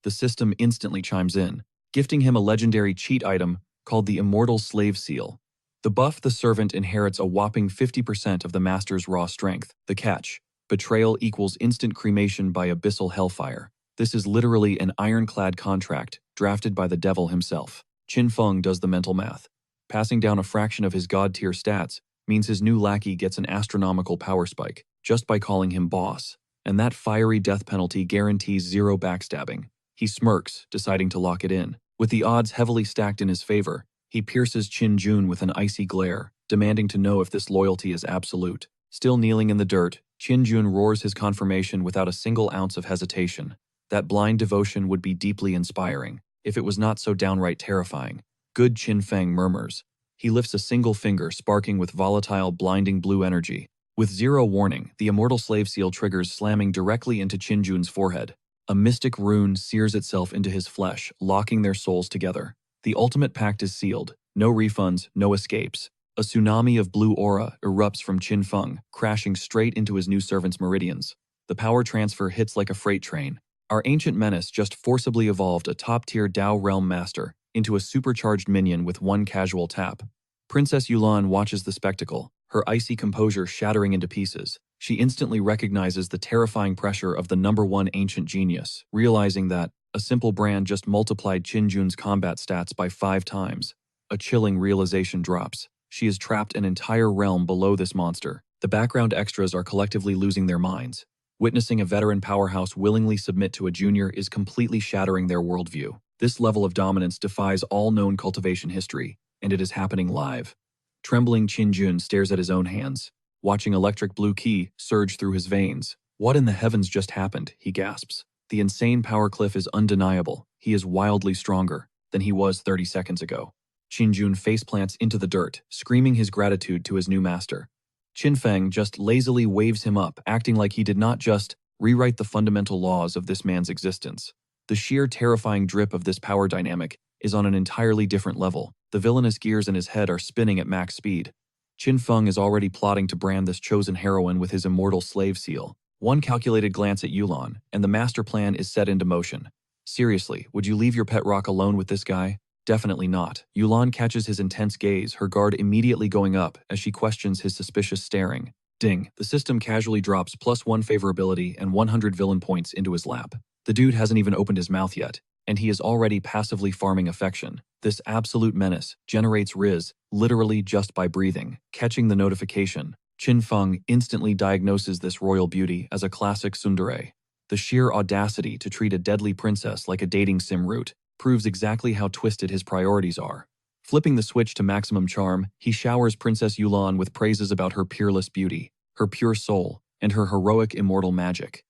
The system instantly chimes in, gifting him a legendary cheat item called the Immortal Slave Seal. The buff, the servant inherits a whopping 50% of the master's raw strength. The catch: betrayal equals instant cremation by abyssal hellfire. This is literally an ironclad contract, drafted by the devil himself. Qin does the mental math. Passing down a fraction of his god-tier stats means his new lackey gets an astronomical power spike, just by calling him boss. And that fiery death penalty guarantees zero backstabbing. He smirks, deciding to lock it in. With the odds heavily stacked in his favor, he pierces Qin with an icy glare, demanding to know if this loyalty is absolute. Still kneeling in the dirt, Qin roars his confirmation without a single ounce of hesitation. That blind devotion would be deeply inspiring, if it was not so downright terrifying. Good Qin murmurs. He lifts a single finger, sparking with volatile, blinding blue energy. With zero warning, the Immortal Slave Seal triggers, slamming directly into Qin's forehead. A mystic rune sears itself into his flesh, locking their souls together. The ultimate pact is sealed. No refunds, no escapes. A tsunami of blue aura erupts from Qin, crashing straight into his new servant's meridians. The power transfer hits like a freight train. Our ancient menace just forcibly evolved a top-tier Dao realm master into a supercharged minion with one casual tap. Princess Yulan watches the spectacle, her icy composure shattering into pieces. She instantly recognizes the terrifying pressure of the #1 ancient genius, realizing that a simple brand just multiplied Qin's combat stats by 5 times. A chilling realization drops. She has trapped an entire realm below this monster. The background extras are collectively losing their minds. Witnessing a veteran powerhouse willingly submit to a junior is completely shattering their worldview. This level of dominance defies all known cultivation history, and it is happening live. Trembling Qin stares at his own hands, watching electric blue ki surge through his veins. What in the heavens just happened, he gasps. The insane power cliff is undeniable. He is wildly stronger than he was 30 seconds ago. Qin faceplants into the dirt, screaming his gratitude to his new master. Qin Feng just lazily waves him up, acting like he did not just rewrite the fundamental laws of this man's existence. The sheer terrifying drip of this power dynamic is on an entirely different level. The villainous gears in his head are spinning at max speed. Qin Feng is already plotting to brand this chosen heroine with his immortal slave seal. One calculated glance at Yulan, and the master plan is set into motion. Seriously, would you leave your pet rock alone with this guy? Definitely not. Yulan catches his intense gaze, her guard immediately going up as she questions his suspicious staring. Ding, the system casually drops +1 favorability and 100 villain points into his lap. The dude hasn't even opened his mouth yet, and he is already passively farming affection. This absolute menace generates Riz, literally just by breathing. Catching the notification, Qin Feng instantly diagnoses this royal beauty as a classic tsundere. The sheer audacity to treat a deadly princess like a dating sim route proves exactly how twisted his priorities are. Flipping the switch to maximum charm, he showers Princess Yulan with praises about her peerless beauty, her pure soul, and her heroic immortal magic.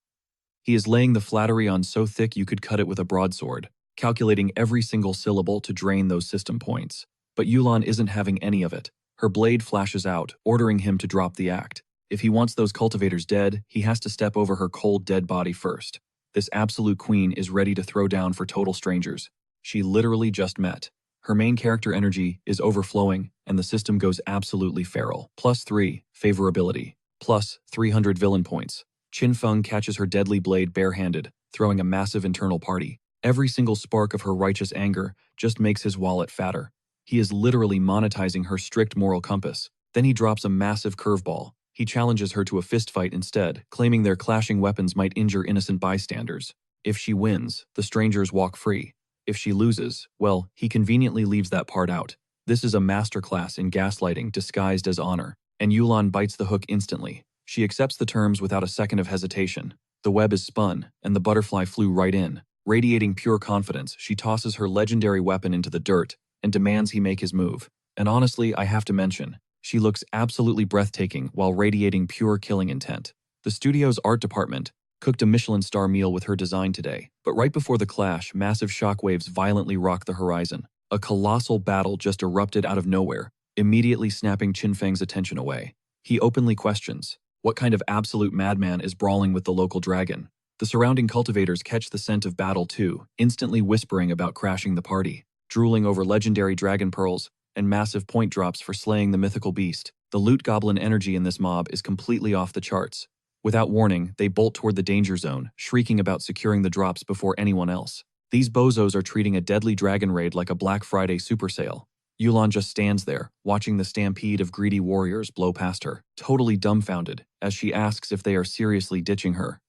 He is laying the flattery on so thick you could cut it with a broadsword, calculating every single syllable to drain those system points. But Yulan isn't having any of it. Her blade flashes out, ordering him to drop the act. If he wants those cultivators dead, he has to step over her cold, dead body first. This absolute queen is ready to throw down for total strangers. She literally just met. Her main character energy is overflowing, and the system goes absolutely feral. +3, favorability. +300 villain points. Qin Feng catches her deadly blade barehanded, throwing a massive internal party. Every single spark of her righteous anger just makes his wallet fatter. He is literally monetizing her strict moral compass. Then he drops a massive curveball. He challenges her to a fistfight instead, claiming their clashing weapons might injure innocent bystanders. If she wins, the strangers walk free. If she loses, well, he conveniently leaves that part out. This is a masterclass in gaslighting disguised as honor, and Yulan bites the hook instantly. She accepts the terms without a second of hesitation. The web is spun, and the butterfly flew right in. Radiating pure confidence, she tosses her legendary weapon into the dirt and demands he make his move. And honestly, I have to mention, she looks absolutely breathtaking while radiating pure killing intent. The studio's art department cooked a Michelin star meal with her design today, but right before the clash, massive shockwaves violently rock the horizon. A colossal battle just erupted out of nowhere, immediately snapping Qin Feng's attention away. He openly questions, what kind of absolute madman is brawling with the local dragon? The surrounding cultivators catch the scent of battle too, instantly whispering about crashing the party, drooling over legendary dragon pearls and massive point drops for slaying the mythical beast. The loot goblin energy in this mob is completely off the charts. Without warning, they bolt toward the danger zone, shrieking about securing the drops before anyone else. These bozos are treating a deadly dragon raid like a Black Friday super sale. Yulan just stands there, watching the stampede of greedy warriors blow past her, totally dumbfounded, as she asks if they are seriously ditching her.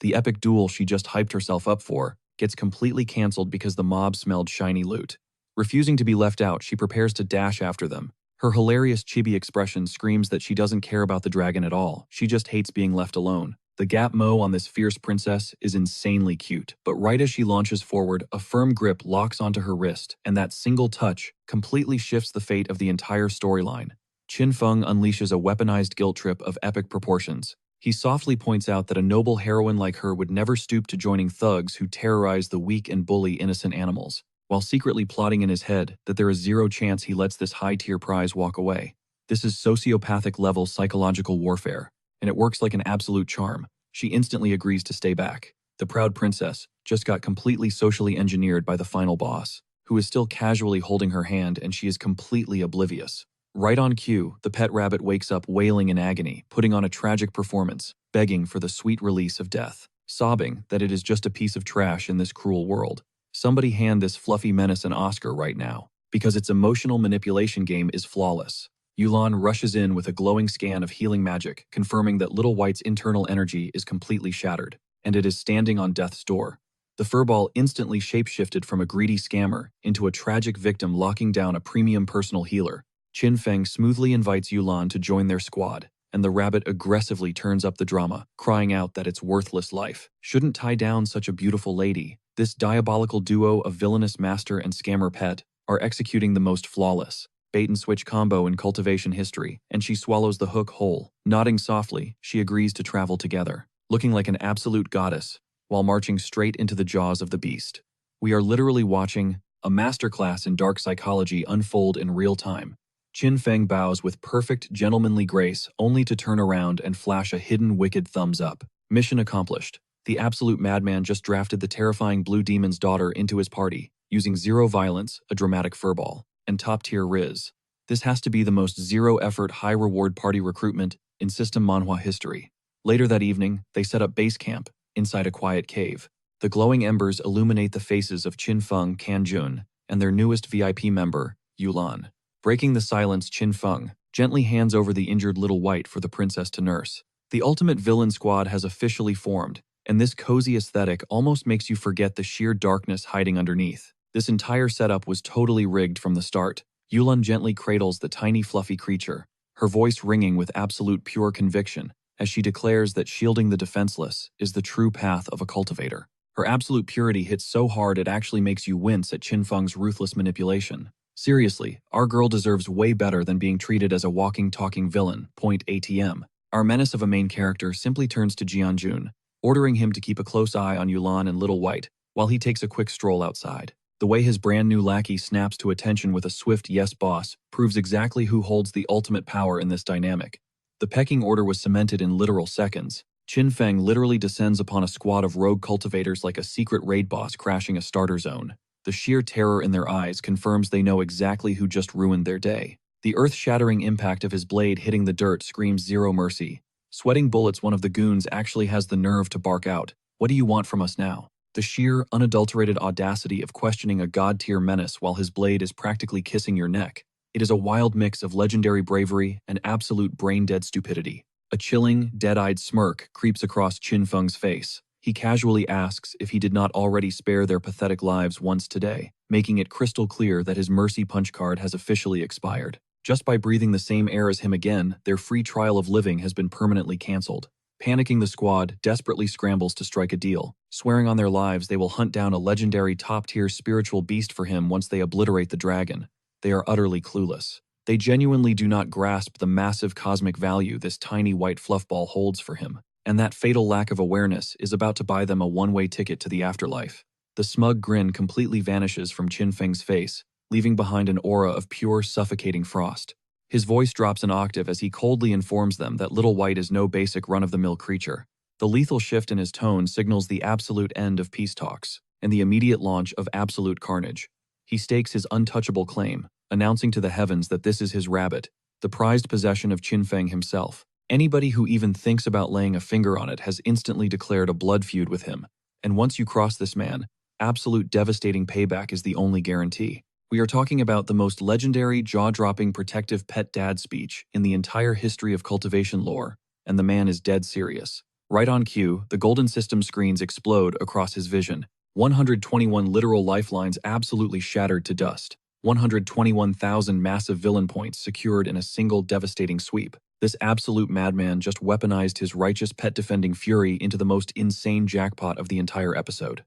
The epic duel she just hyped herself up for gets completely cancelled because the mob smelled shiny loot. Refusing to be left out, she prepares to dash after them. Her hilarious chibi expression screams that she doesn't care about the dragon at all, she just hates being left alone. The gap mo on this fierce princess is insanely cute, but right as she launches forward, a firm grip locks onto her wrist, and that single touch completely shifts the fate of the entire storyline. Qin Feng unleashes a weaponized guilt trip of epic proportions. He softly points out that a noble heroine like her would never stoop to joining thugs who terrorize the weak and bully innocent animals, while secretly plotting in his head that there is zero chance he lets this high-tier prize walk away. This is sociopathic-level psychological warfare, and it works like an absolute charm. She instantly agrees to stay back. The proud princess just got completely socially engineered by the final boss, who is still casually holding her hand, and she is completely oblivious. Right on cue, the pet rabbit wakes up wailing in agony, putting on a tragic performance, begging for the sweet release of death, sobbing that it is just a piece of trash in this cruel world. Somebody hand this fluffy menace an Oscar right now, because its emotional manipulation game is flawless. Yulan rushes in with a glowing scan of healing magic, confirming that Little White's internal energy is completely shattered, and it is standing on death's door. The furball instantly shapeshifted from a greedy scammer into a tragic victim locking down a premium personal healer. Qin Feng smoothly invites Yulan to join their squad, and the rabbit aggressively turns up the drama, crying out that its worthless life shouldn't tie down such a beautiful lady. This diabolical duo of villainous master and scammer pet are executing the most flawless bait-and-switch combo in cultivation history, and she swallows the hook whole. Nodding softly, she agrees to travel together, looking like an absolute goddess, while marching straight into the jaws of the beast. We are literally watching a masterclass in dark psychology unfold in real time. Qin Feng bows with perfect gentlemanly grace only to turn around and flash a hidden wicked thumbs up. Mission accomplished. The absolute madman just drafted the terrifying blue demon's daughter into his party, using zero violence, a dramatic furball, and top-tier riz. This has to be the most zero-effort, high-reward party recruitment in system manhwa history. Later that evening, they set up base camp inside a quiet cave. The glowing embers illuminate the faces of Qin Feng Kanjun and their newest VIP member, Yulan. Breaking the silence, Qin Feng gently hands over the injured little white for the princess to nurse. The ultimate villain squad has officially formed, and this cozy aesthetic almost makes you forget the sheer darkness hiding underneath. This entire setup was totally rigged from the start. Yulan gently cradles the tiny fluffy creature, her voice ringing with absolute pure conviction, as she declares that shielding the defenseless is the true path of a cultivator. Her absolute purity hits so hard it actually makes you wince at Qin Feng's ruthless manipulation. Seriously, our girl deserves way better than being treated as a walking, talking villain. Point ATM. Our menace of a main character simply turns to Jianjun, ordering him to keep a close eye on Yulan and Little White while he takes a quick stroll outside. The way his brand new lackey snaps to attention with a swift yes boss proves exactly who holds the ultimate power in this dynamic. The pecking order was cemented in literal seconds. Qin Feng literally descends upon a squad of rogue cultivators like a secret raid boss crashing a starter zone. The sheer terror in their eyes confirms they know exactly who just ruined their day. The earth-shattering impact of his blade hitting the dirt screams zero mercy. Sweating bullets, one of the goons actually has the nerve to bark out, "What do you want from us now?" The sheer, unadulterated audacity of questioning a god-tier menace while his blade is practically kissing your neck. It is a wild mix of legendary bravery and absolute brain-dead stupidity. A chilling, dead-eyed smirk creeps across Qin Feng's face. He casually asks if he did not already spare their pathetic lives once today, making it crystal clear that his mercy punch card has officially expired. Just by breathing the same air as him again, their free trial of living has been permanently cancelled. Panicking, the squad desperately scrambles to strike a deal, swearing on their lives they will hunt down a legendary top-tier spiritual beast for him once they obliterate the dragon. They are utterly clueless. They genuinely do not grasp the massive cosmic value this tiny white fluffball holds for him, and that fatal lack of awareness is about to buy them a one-way ticket to the afterlife. The smug grin completely vanishes from Qin Feng's face, leaving behind an aura of pure, suffocating frost. His voice drops an octave as he coldly informs them that Little White is no basic run-of-the-mill creature. The lethal shift in his tone signals the absolute end of peace talks and the immediate launch of absolute carnage. He stakes his untouchable claim, announcing to the heavens that this is his rabbit, the prized possession of Qin Feng himself. Anybody who even thinks about laying a finger on it has instantly declared a blood feud with him, and once you cross this man, absolute devastating payback is the only guarantee. We are talking about the most legendary, jaw-dropping, protective pet dad speech in the entire history of cultivation lore, and the man is dead serious. Right on cue, the golden system screens explode across his vision. 121 literal lifelines absolutely shattered to dust. 121,000 massive villain points secured in a single devastating sweep. This absolute madman just weaponized his righteous pet-defending fury into the most insane jackpot of the entire episode.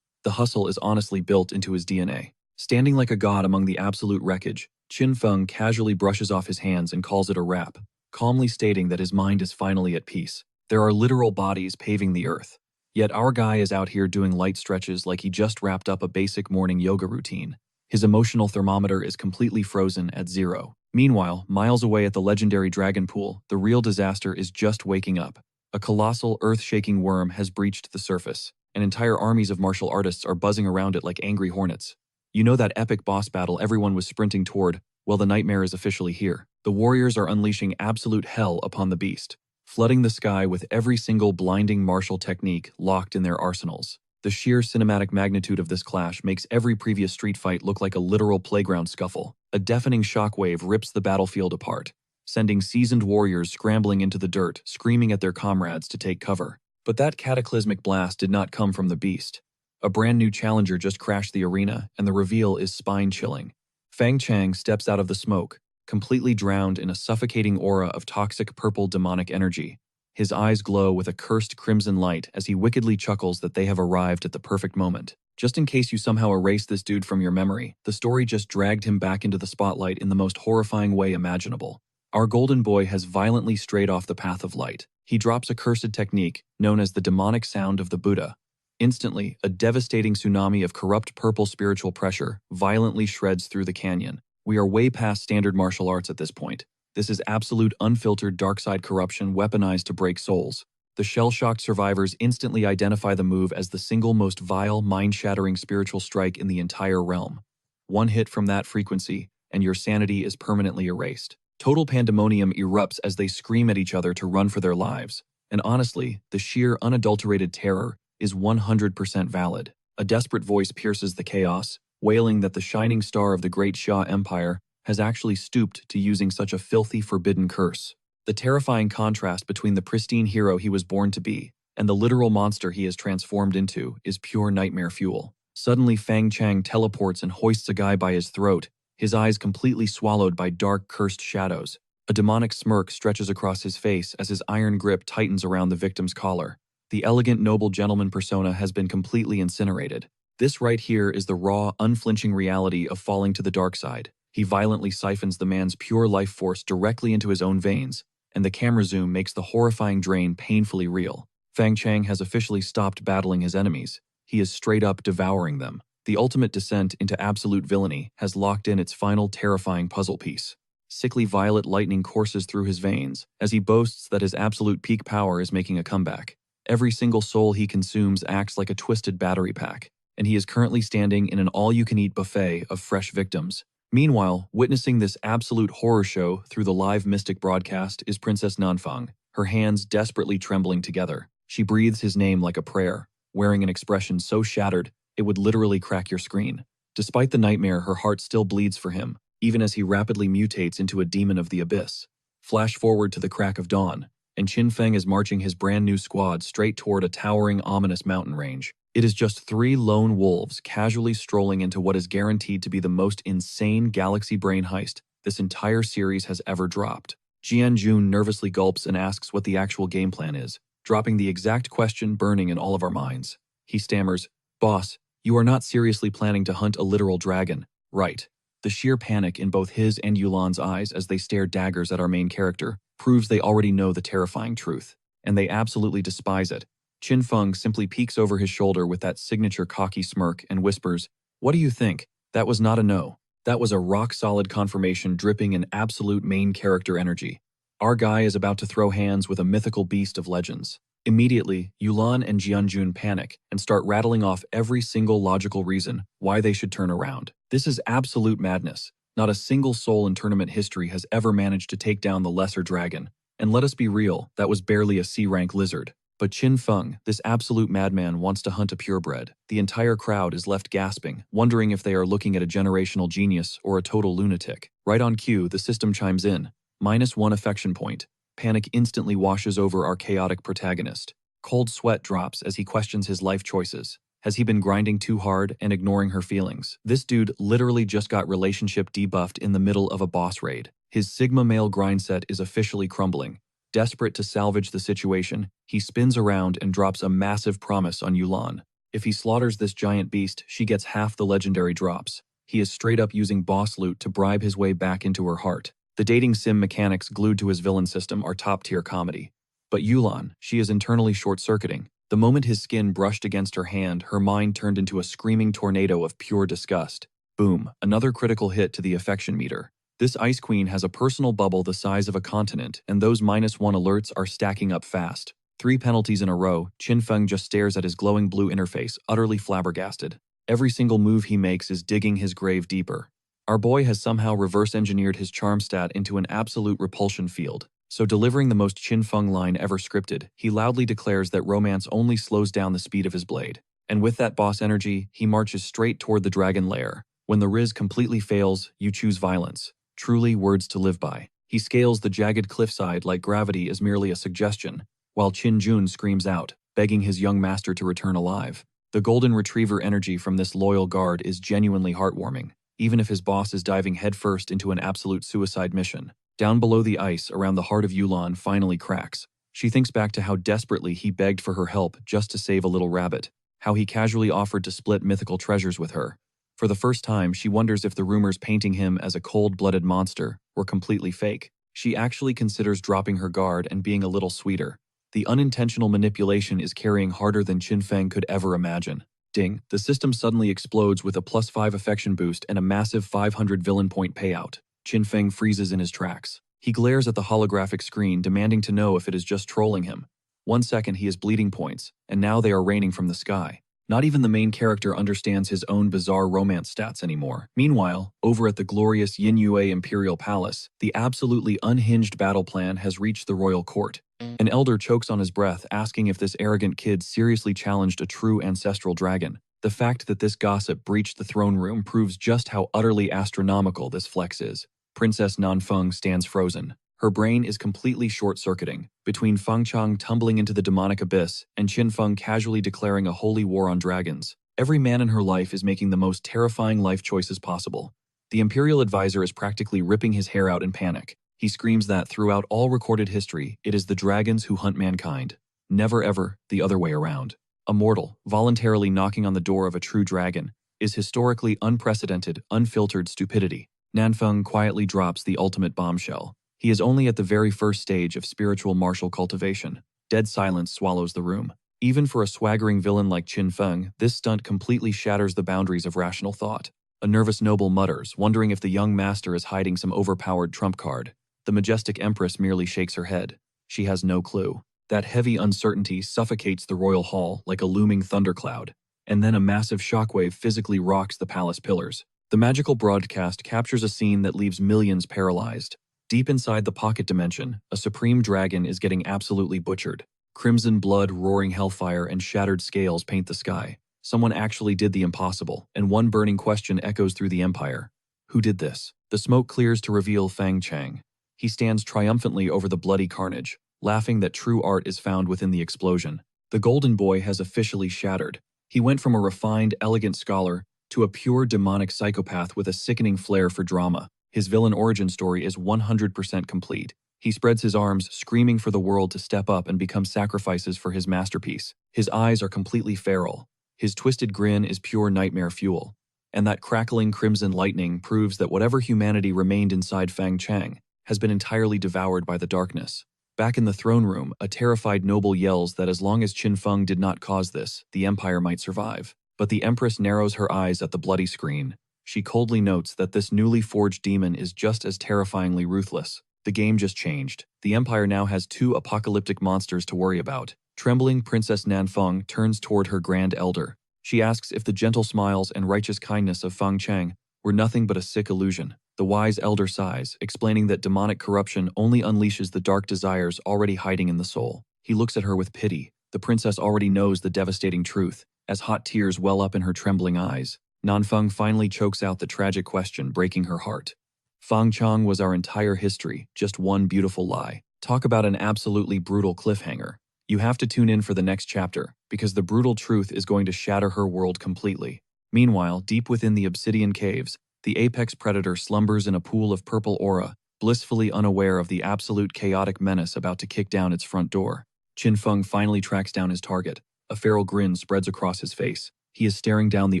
The hustle is honestly built into his DNA. Standing like a god among the absolute wreckage, Qin Feng casually brushes off his hands and calls it a wrap, calmly stating that his mind is finally at peace. There are literal bodies paving the earth. Yet our guy is out here doing light stretches like he just wrapped up a basic morning yoga routine. His emotional thermometer is completely frozen at 0. Meanwhile, miles away at the legendary dragon pool, the real disaster is just waking up. A colossal, earth-shaking worm has breached the surface, and entire armies of martial artists are buzzing around it like angry hornets. You know that epic boss battle everyone was sprinting toward? Well, the nightmare is officially here. The warriors are unleashing absolute hell upon the beast, flooding the sky with every single blinding martial technique locked in their arsenals. The sheer cinematic magnitude of this clash makes every previous street fight look like a literal playground scuffle. A deafening shockwave rips the battlefield apart, sending seasoned warriors scrambling into the dirt, screaming at their comrades to take cover. But that cataclysmic blast did not come from the beast. A brand new challenger just crashed the arena, and the reveal is spine-chilling. Fang Chang steps out of the smoke, completely drowned in a suffocating aura of toxic purple demonic energy. His eyes glow with a cursed crimson light as he wickedly chuckles that they have arrived at the perfect moment. Just in case you somehow erase this dude from your memory, the story just dragged him back into the spotlight in the most horrifying way imaginable. Our golden boy has violently strayed off the path of light. He drops a cursed technique known as the demonic sound of the Buddha. Instantly, a devastating tsunami of corrupt purple spiritual pressure violently shreds through the canyon. We are way past standard martial arts at this point. This is absolute unfiltered dark-side corruption weaponized to break souls. The shell-shocked survivors instantly identify the move as the single most vile, mind-shattering spiritual strike in the entire realm. One hit from that frequency, and your sanity is permanently erased. Total pandemonium erupts as they scream at each other to run for their lives. And honestly, the sheer, unadulterated terror is 100% valid. A desperate voice pierces the chaos, wailing that the shining star of the great Xia Empire has actually stooped to using such a filthy, forbidden curse. The terrifying contrast between the pristine hero he was born to be and the literal monster he has transformed into is pure nightmare fuel. Suddenly, Fang Chang teleports and hoists a guy by his throat, his eyes completely swallowed by dark, cursed shadows. A demonic smirk stretches across his face as his iron grip tightens around the victim's collar. The elegant, noble gentleman persona has been completely incinerated. This right here is the raw, unflinching reality of falling to the dark side. He violently siphons the man's pure life force directly into his own veins, and the camera zoom makes the horrifying drain painfully real. Fang Chang has officially stopped battling his enemies. He is straight up devouring them. The ultimate descent into absolute villainy has locked in its final terrifying puzzle piece. Sickly violet lightning courses through his veins as he boasts that his absolute peak power is making a comeback. Every single soul he consumes acts like a twisted battery pack, and he is currently standing in an all-you-can-eat buffet of fresh victims. Meanwhile, witnessing this absolute horror show through the live Mystic broadcast is Princess Nanfang, her hands desperately trembling together. She breathes his name like a prayer, wearing an expression so shattered it would literally crack your screen. Despite the nightmare, her heart still bleeds for him, even as he rapidly mutates into a demon of the abyss. Flash forward to the crack of dawn, and Qin Feng is marching his brand new squad straight toward a towering, ominous mountain range. It is just 3 lone wolves casually strolling into what is guaranteed to be the most insane galaxy brain heist this entire series has ever dropped. Jian Jun nervously gulps and asks what the actual game plan is, dropping the exact question burning in all of our minds. He stammers, "Boss, you are not seriously planning to hunt a literal dragon, right?" The sheer panic in both his and Yulan's eyes as they stare daggers at our main character proves they already know the terrifying truth, and they absolutely despise it. Qin Feng simply peeks over his shoulder with that signature cocky smirk and whispers, "What do you think? That was not a no. That was a rock-solid confirmation dripping in absolute main character energy. Our guy is about to throw hands with a mythical beast of legends." Immediately, Yulan and Jianjun panic and start rattling off every single logical reason why they should turn around. This is absolute madness. Not a single soul in tournament history has ever managed to take down the lesser dragon. And let us be real, that was barely a C-rank lizard. But Qin Feng, this absolute madman, wants to hunt a purebred. The entire crowd is left gasping, wondering if they are looking at a generational genius or a total lunatic. Right on cue, the system chimes in. -1 affection point. Panic instantly washes over our chaotic protagonist. Cold sweat drops as he questions his life choices. Has he been grinding too hard and ignoring her feelings? This dude literally just got relationship debuffed in the middle of a boss raid. His Sigma male grind set is officially crumbling. Desperate to salvage the situation, he spins around and drops a massive promise on Yulan. If he slaughters this giant beast, she gets half the legendary drops. He is straight up using boss loot to bribe his way back into her heart. The dating sim mechanics glued to his villain system are top-tier comedy. But Yulan, she is internally short-circuiting. The moment his skin brushed against her hand, her mind turned into a screaming tornado of pure disgust. Boom, another critical hit to the affection meter. This Ice Queen has a personal bubble the size of a continent, and those -1 alerts are stacking up fast. 3 penalties in a row, Qin Feng just stares at his glowing blue interface, utterly flabbergasted. Every single move he makes is digging his grave deeper. Our boy has somehow reverse-engineered his charm stat into an absolute repulsion field. So delivering the most Qin Feng line ever scripted, he loudly declares that romance only slows down the speed of his blade. And with that boss energy, he marches straight toward the dragon lair. When the Riz completely fails, you choose violence. Truly words to live by. He scales the jagged cliffside like gravity is merely a suggestion, while Qin Jun screams out, begging his young master to return alive. The golden retriever energy from this loyal guard is genuinely heartwarming, even if his boss is diving headfirst into an absolute suicide mission. Down below the ice, around the heart of Yulan finally cracks. She thinks back to how desperately he begged for her help just to save a little rabbit. how he casually offered to split mythical treasures with her. For the first time, she wonders if the rumors painting him as a cold-blooded monster were completely fake. She actually considers dropping her guard and being a little sweeter. The unintentional manipulation is carrying harder than Qinfeng could ever imagine. Ding, the system suddenly explodes with a +5 affection boost and a massive 500 villain point payout. Qinfeng freezes in his tracks. He glares at the holographic screen, demanding to know if it is just trolling him. 1 second he has bleeding points, and now they are raining from the sky. Not even the main character understands his own bizarre romance stats anymore. Meanwhile, over at the glorious Yinyue Imperial Palace, the absolutely unhinged battle plan has reached the royal court. An elder chokes on his breath, asking if this arrogant kid seriously challenged a true ancestral dragon. The fact that this gossip breached the throne room proves just how utterly astronomical this flex is. Princess Nanfeng stands frozen. Her brain is completely short-circuiting, between Fengchang tumbling into the demonic abyss and Qinfeng casually declaring a holy war on dragons. Every man in her life is making the most terrifying life choices possible. The Imperial Advisor is practically ripping his hair out in panic. He screams that throughout all recorded history, it is the dragons who hunt mankind. Never ever the other way around. A mortal, voluntarily knocking on the door of a true dragon, is historically unprecedented, unfiltered stupidity. Nanfeng quietly drops the ultimate bombshell. He is only at the very first stage of spiritual martial cultivation. Dead silence swallows the room. Even for a swaggering villain like Qinfeng, this stunt completely shatters the boundaries of rational thought. A nervous noble mutters, wondering if the young master is hiding some overpowered trump card. The majestic empress merely shakes her head. She has no clue. That heavy uncertainty suffocates the royal hall like a looming thundercloud, and then a massive shockwave physically rocks the palace pillars. The magical broadcast captures a scene that leaves millions paralyzed. Deep inside the pocket dimension, a supreme dragon is getting absolutely butchered. Crimson blood, roaring hellfire, and shattered scales paint the sky. Someone actually did the impossible, and one burning question echoes through the empire. Who did this? The smoke clears to reveal Fang Chang. He stands triumphantly over the bloody carnage, laughing that true art is found within the explosion. The Golden Boy has officially shattered. He went from a refined, elegant scholar to a pure demonic psychopath with a sickening flair for drama. His villain origin story is 100% complete. He spreads his arms, screaming for the world to step up and become sacrifices for his masterpiece. His eyes are completely feral. His twisted grin is pure nightmare fuel. And that crackling crimson lightning proves that whatever humanity remained inside Fang Chang has been entirely devoured by the darkness. Back in the throne room, a terrified noble yells that as long as Qinfeng did not cause this, the empire might survive. But the empress narrows her eyes at the bloody screen. She coldly notes that this newly forged demon is just as terrifyingly ruthless. The game just changed. The empire now has 2 apocalyptic monsters to worry about. Trembling Princess Nanfeng turns toward her grand elder. She asks if the gentle smiles and righteous kindness of Fang Chang were nothing but a sick illusion. The wise elder sighs, explaining that demonic corruption only unleashes the dark desires already hiding in the soul. He looks at her with pity. The princess already knows the devastating truth, as hot tears well up in her trembling eyes. Nanfeng finally chokes out the tragic question, breaking her heart. Fang Chang was our entire history, just one beautiful lie. Talk about an absolutely brutal cliffhanger. You have to tune in for the next chapter, because the brutal truth is going to shatter her world completely. Meanwhile, deep within the obsidian caves, the apex predator slumbers in a pool of purple aura, blissfully unaware of the absolute chaotic menace about to kick down its front door. Qinfeng finally tracks down his target. A feral grin spreads across his face. He is staring down the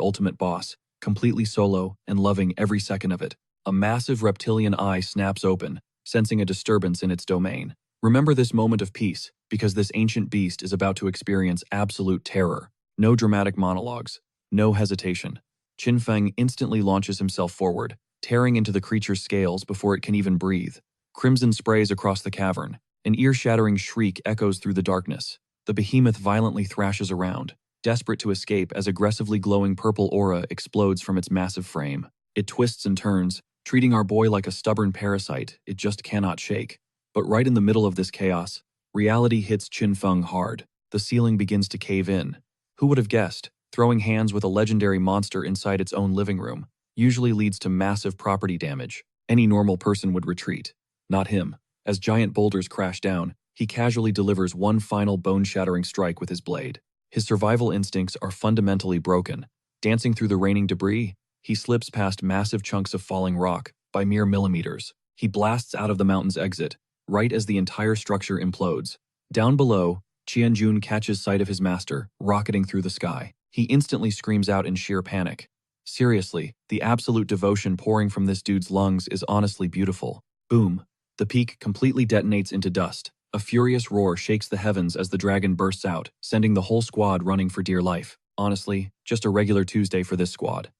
ultimate boss, completely solo and loving every second of it. A massive reptilian eye snaps open, sensing a disturbance in its domain. Remember this moment of peace, because this ancient beast is about to experience absolute terror. No dramatic monologues. No hesitation. Qinfeng instantly launches himself forward, tearing into the creature's scales before it can even breathe. Crimson sprays across the cavern. An ear-shattering shriek echoes through the darkness. The behemoth violently thrashes around, desperate to escape as aggressively glowing purple aura explodes from its massive frame. It twists and turns, treating our boy like a stubborn parasite it just cannot shake. But right in the middle of this chaos, reality hits Qinfeng hard. The ceiling begins to cave in. Who would have guessed? Throwing hands with a legendary monster inside its own living room usually leads to massive property damage. Any normal person would retreat. Not him. As giant boulders crash down, he casually delivers one final bone-shattering strike with his blade. His survival instincts are fundamentally broken. Dancing through the raining debris, he slips past massive chunks of falling rock by mere millimeters. He blasts out of the mountain's exit, right as the entire structure implodes. Down below, Qianjun catches sight of his master, rocketing through the sky. He instantly screams out in sheer panic. Seriously, the absolute devotion pouring from this dude's lungs is honestly beautiful. Boom. The peak completely detonates into dust. A furious roar shakes the heavens as the dragon bursts out, sending the whole squad running for dear life. Honestly, just a regular Tuesday for this squad.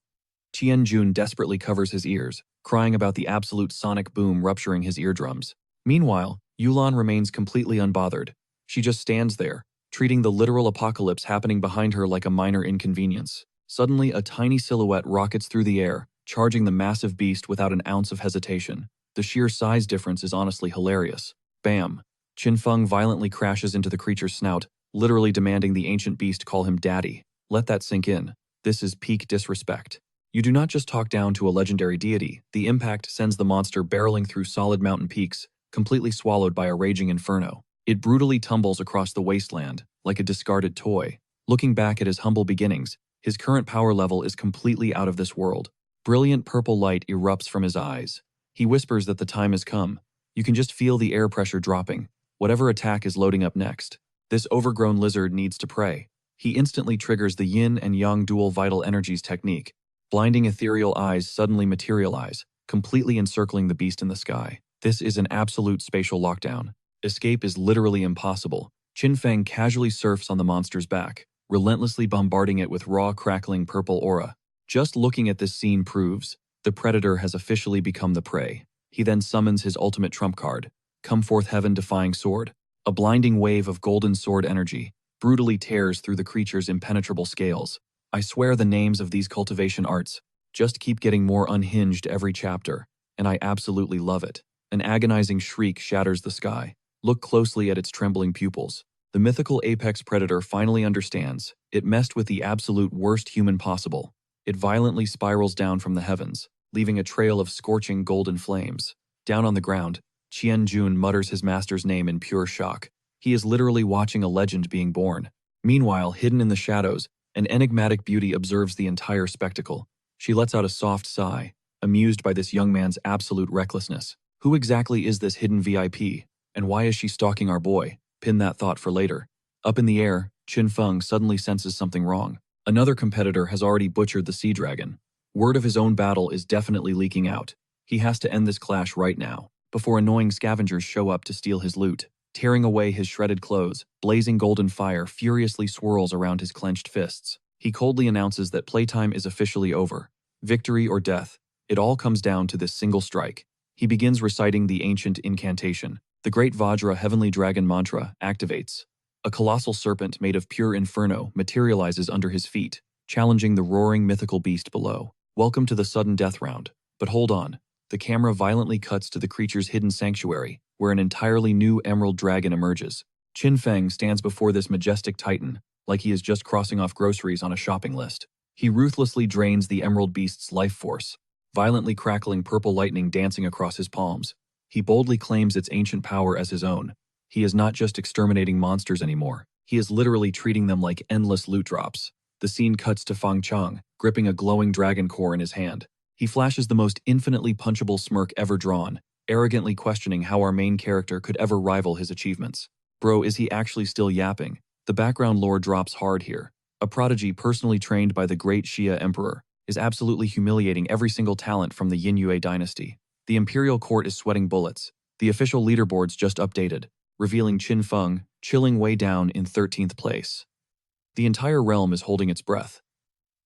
Jun desperately covers his ears, crying about the absolute sonic boom rupturing his eardrums. Meanwhile, Yulan remains completely unbothered. She just stands there, treating the literal apocalypse happening behind her like a minor inconvenience. Suddenly, a tiny silhouette rockets through the air, charging the massive beast without an ounce of hesitation. The sheer size difference is honestly hilarious. Bam! Qinfeng violently crashes into the creature's snout, literally demanding the ancient beast call him daddy. Let that sink in. This is peak disrespect. You do not just talk down to a legendary deity, the impact sends the monster barreling through solid mountain peaks, completely swallowed by a raging inferno. It brutally tumbles across the wasteland, like a discarded toy. Looking back at his humble beginnings, his current power level is completely out of this world. Brilliant purple light erupts from his eyes. He whispers that the time has come. You can just feel the air pressure dropping. Whatever attack is loading up next. This overgrown lizard needs to pray. He instantly triggers the yin and yang dual vital energies technique. Blinding ethereal eyes suddenly materialize, completely encircling the beast in the sky. This is an absolute spatial lockdown. Escape is literally impossible. Qinfeng casually surfs on the monster's back, relentlessly bombarding it with raw, crackling purple aura. Just looking at this scene proves the predator has officially become the prey. He then summons his ultimate trump card, Come Forth Heaven-Defying Sword. A blinding wave of golden sword energy brutally tears through the creature's impenetrable scales. I swear the names of these cultivation arts just keep getting more unhinged every chapter, and I absolutely love it. An agonizing shriek shatters the sky. Look closely at its trembling pupils. The mythical apex predator finally understands. It messed with the absolute worst human possible. It violently spirals down from the heavens, leaving a trail of scorching golden flames. Down on the ground, Jun mutters his master's name in pure shock. He is literally watching a legend being born. Meanwhile, hidden in the shadows, an enigmatic beauty observes the entire spectacle. She lets out a soft sigh, amused by this young man's absolute recklessness. Who exactly is this hidden VIP, and why is she stalking our boy? Pin that thought for later. Up in the air, Qinfeng suddenly senses something wrong. Another competitor has already butchered the sea dragon. Word of his own battle is definitely leaking out. He has to end this clash right now, before annoying scavengers show up to steal his loot. Tearing away his shredded clothes, blazing golden fire furiously swirls around his clenched fists. He coldly announces that playtime is officially over. Victory or death, it all comes down to this single strike. He begins reciting the ancient incantation. The great Vajra heavenly dragon mantra activates. A colossal serpent made of pure inferno materializes under his feet, challenging the roaring mythical beast below. Welcome to the sudden death round. But hold on. The camera violently cuts to the creature's hidden sanctuary, where an entirely new emerald dragon emerges. Qinfeng stands before this majestic titan, like he is just crossing off groceries on a shopping list. He ruthlessly drains the emerald beast's life force, violently crackling purple lightning dancing across his palms. He boldly claims its ancient power as his own. He is not just exterminating monsters anymore. He is literally treating them like endless loot drops. The scene cuts to Fang Chang, gripping a glowing dragon core in his hand. He flashes the most infinitely punchable smirk ever drawn, arrogantly questioning how our main character could ever rival his achievements. Bro, is he actually still yapping? The background lore drops hard here. A prodigy personally trained by the great Xia Emperor is absolutely humiliating every single talent from the Yin Yue dynasty. The imperial court is sweating bullets. The official leaderboards just updated, revealing Qinfeng chilling way down in 13th place. The entire realm is holding its breath.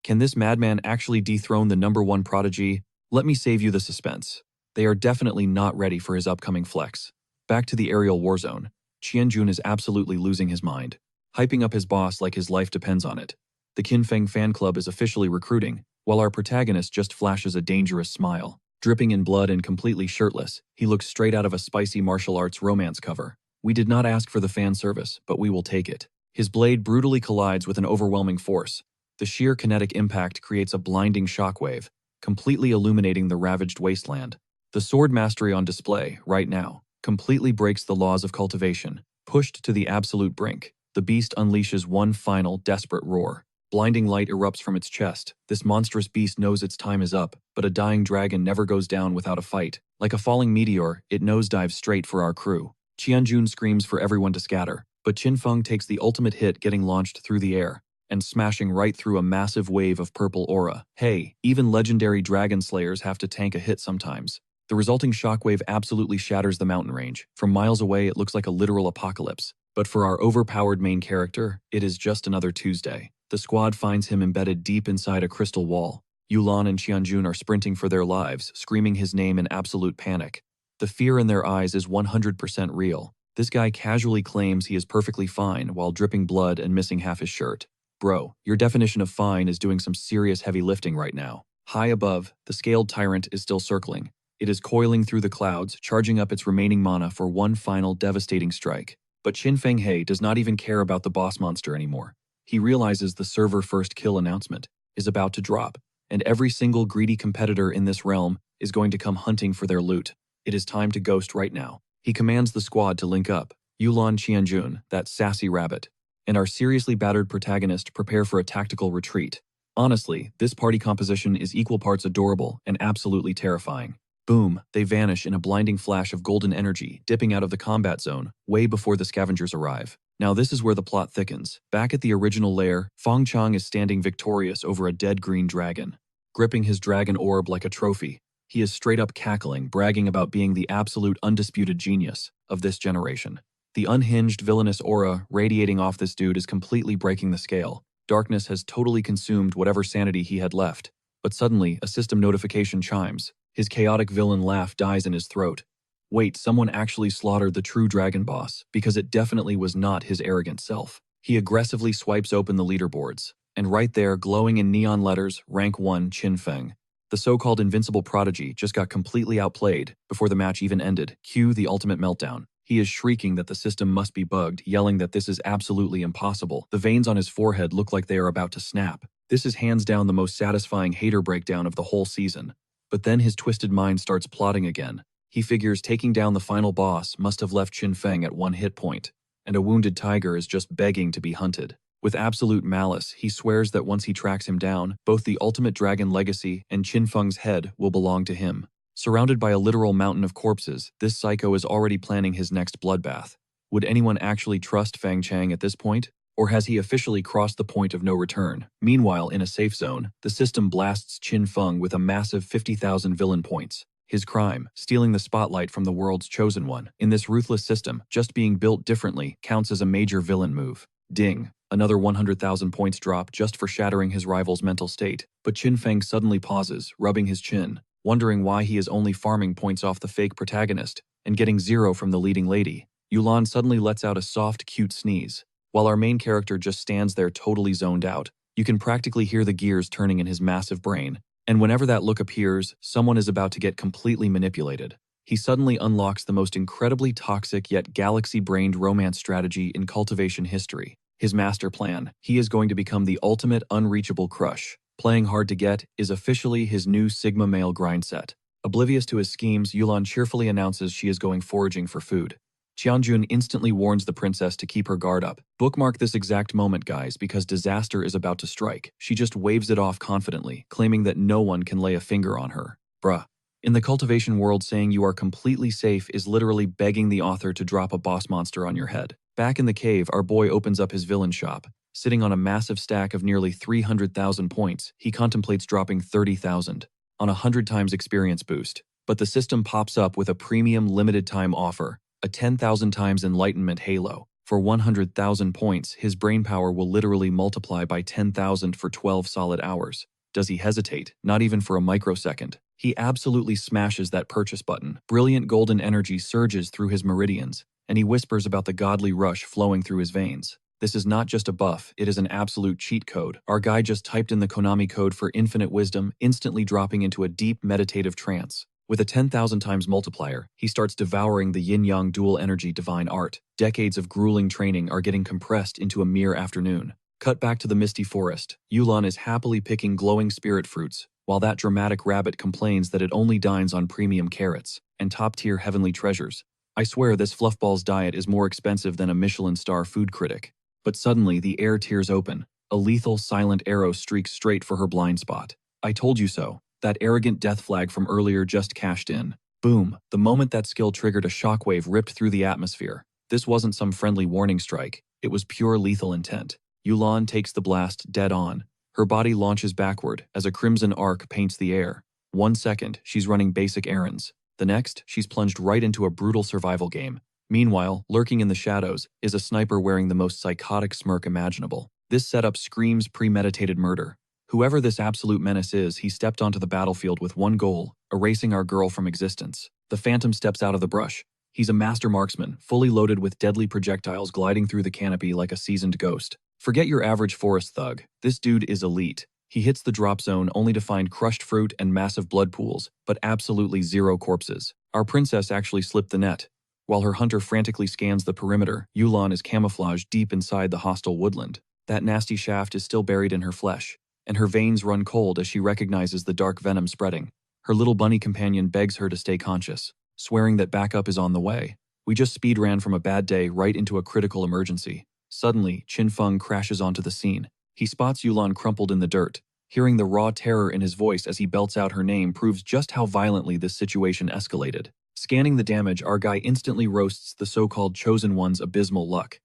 Can this madman actually dethrone the #1 prodigy? Let me save you the suspense. They are definitely not ready for his upcoming flex. Back to the aerial warzone, Jun is absolutely losing his mind, hyping up his boss like his life depends on it. The Qinfeng fan club is officially recruiting, while our protagonist just flashes a dangerous smile. Dripping in blood and completely shirtless, he looks straight out of a spicy martial arts romance cover. We did not ask for the fan service, but we will take it. His blade brutally collides with an overwhelming force. The sheer kinetic impact creates a blinding shockwave, completely illuminating the ravaged wasteland. The sword mastery on display, right now, completely breaks the laws of cultivation. Pushed to the absolute brink, the beast unleashes one final, desperate roar. Blinding light erupts from its chest. This monstrous beast knows its time is up, but a dying dragon never goes down without a fight. Like a falling meteor, it nosedives straight for our crew. Jun screams for everyone to scatter, but Qinfeng takes the ultimate hit, getting launched through the air. and smashing right through a massive wave of purple aura. Hey, even legendary dragon slayers have to tank a hit sometimes. The resulting shockwave absolutely shatters the mountain range. From miles away, it looks like a literal apocalypse. But for our overpowered main character, it is just another Tuesday. The squad finds him embedded deep inside a crystal wall. Yulan and Qianjun are sprinting for their lives, screaming his name in absolute panic. The fear in their eyes is 100% real. This guy casually claims he is perfectly fine while dripping blood and missing half his shirt. Bro, your definition of fine is doing some serious heavy lifting right now. High above, the scaled tyrant is still circling. It is coiling through the clouds, charging up its remaining mana for one final devastating strike. But Qin Fenghe does not even care about the boss monster anymore. He realizes the server first kill announcement is about to drop, and every single greedy competitor in this realm is going to come hunting for their loot. It is time to ghost right now. He commands the squad to link up. Yulan Qianjun, that sassy rabbit, and our seriously battered protagonist prepare for a tactical retreat. Honestly, this party composition is equal parts adorable and absolutely terrifying. Boom, they vanish in a blinding flash of golden energy, dipping out of the combat zone, way before the scavengers arrive. Now this is where the plot thickens. Back at the original lair, Feng Chang is standing victorious over a dead green dragon. Gripping his dragon orb like a trophy, he is straight up cackling, bragging about being the absolute undisputed genius of this generation. The unhinged villainous aura radiating off this dude is completely breaking the scale. Darkness has totally consumed whatever sanity he had left. But suddenly, a system notification chimes. His chaotic villain laugh dies in his throat. Wait, someone actually slaughtered the true dragon boss, because it definitely was not his arrogant self. He aggressively swipes open the leaderboards, and right there, glowing in neon letters, rank 1 Qin Feng. The so-called invincible prodigy just got completely outplayed before the match even ended. Cue the ultimate meltdown. He is shrieking that the system must be bugged, yelling that this is absolutely impossible. The veins on his forehead look like they are about to snap. This is hands down the most satisfying hater breakdown of the whole season. But then his twisted mind starts plotting again. He figures taking down the final boss must have left Qin Feng at 1 hit point, and a wounded tiger is just begging to be hunted. With absolute malice, he swears that once he tracks him down, both the ultimate dragon legacy and Qin Feng's head will belong to him. Surrounded by a literal mountain of corpses, this psycho is already planning his next bloodbath. Would anyone actually trust Fang Chang at this point? Or has he officially crossed the point of no return? Meanwhile, in a safe zone, the system blasts Qin Feng with a massive 50,000 villain points. His crime, stealing the spotlight from the world's chosen one. In this ruthless system, just being built differently counts as a major villain move. Ding. Another 100,000 points drop just for shattering his rival's mental state. But Qin Feng suddenly pauses, rubbing his chin, wondering why he is only farming points off the fake protagonist and getting 0 from the leading lady. Yulan suddenly lets out a soft, cute sneeze. While our main character just stands there totally zoned out, you can practically hear the gears turning in his massive brain. And whenever that look appears, someone is about to get completely manipulated. He suddenly unlocks the most incredibly toxic yet galaxy-brained romance strategy in cultivation history. His master plan. He is going to become the ultimate unreachable crush. Playing hard to get is officially his new Sigma male grind set. Oblivious to his schemes, Yulan cheerfully announces she is going foraging for food. Qianjun instantly warns the princess to keep her guard up. Bookmark this exact moment, guys, because disaster is about to strike. She just waves it off confidently, claiming that no one can lay a finger on her. Bruh. In the cultivation world, saying you are completely safe is literally begging the author to drop a boss monster on your head. Back in the cave, our boy opens up his villain shop. Sitting on a massive stack of nearly 300,000 points, he contemplates dropping 30,000 on a 100 times experience boost. But the system pops up with a premium limited time offer. A 10,000 times enlightenment halo. For 100,000 points, his brain power will literally multiply by 10,000 for 12 solid hours. Does he hesitate? Not even for a microsecond. He absolutely smashes that purchase button. Brilliant golden energy surges through his meridians, and he whispers about the godly rush flowing through his veins. This is not just a buff, it is an absolute cheat code. Our guy just typed in the Konami code for infinite wisdom, instantly dropping into a deep meditative trance. With a 10,000 times multiplier, he starts devouring the yin-yang dual energy divine art. Decades of grueling training are getting compressed into a mere afternoon. Cut back to the misty forest. Yulan is happily picking glowing spirit fruits, while that dramatic rabbit complains that it only dines on premium carrots and top-tier heavenly treasures. I swear this fluffball's diet is more expensive than a Michelin star food critic. But suddenly, the air tears open. A lethal, silent arrow streaks straight for her blind spot. I told you so. That arrogant death flag from earlier just cashed in. Boom. The moment that skill triggered, a shockwave ripped through the atmosphere. This wasn't some friendly warning strike. It was pure lethal intent. Yulan takes the blast dead on. Her body launches backward as a crimson arc paints the air. 1 second, she's running basic errands. The next, she's plunged right into a brutal survival game. Meanwhile, lurking in the shadows, is a sniper wearing the most psychotic smirk imaginable. This setup screams premeditated murder. Whoever this absolute menace is, he stepped onto the battlefield with one goal: erasing our girl from existence. The Phantom steps out of the brush. He's a master marksman, fully loaded with deadly projectiles gliding through the canopy like a seasoned ghost. Forget your average forest thug. This dude is elite. He hits the drop zone only to find crushed fruit and massive blood pools, but absolutely zero corpses. Our princess actually slipped the net. While her hunter frantically scans the perimeter, Yulan is camouflaged deep inside the hostile woodland. That nasty shaft is still buried in her flesh, and her veins run cold as she recognizes the dark venom spreading. Her little bunny companion begs her to stay conscious, swearing that backup is on the way. We just speed ran from a bad day right into a critical emergency. Suddenly, Qin Feng crashes onto the scene. He spots Yulan crumpled in the dirt. Hearing the raw terror in his voice as he belts out her name proves just how violently this situation escalated. Scanning the damage, our guy instantly roasts the so-called Chosen One's abysmal luck.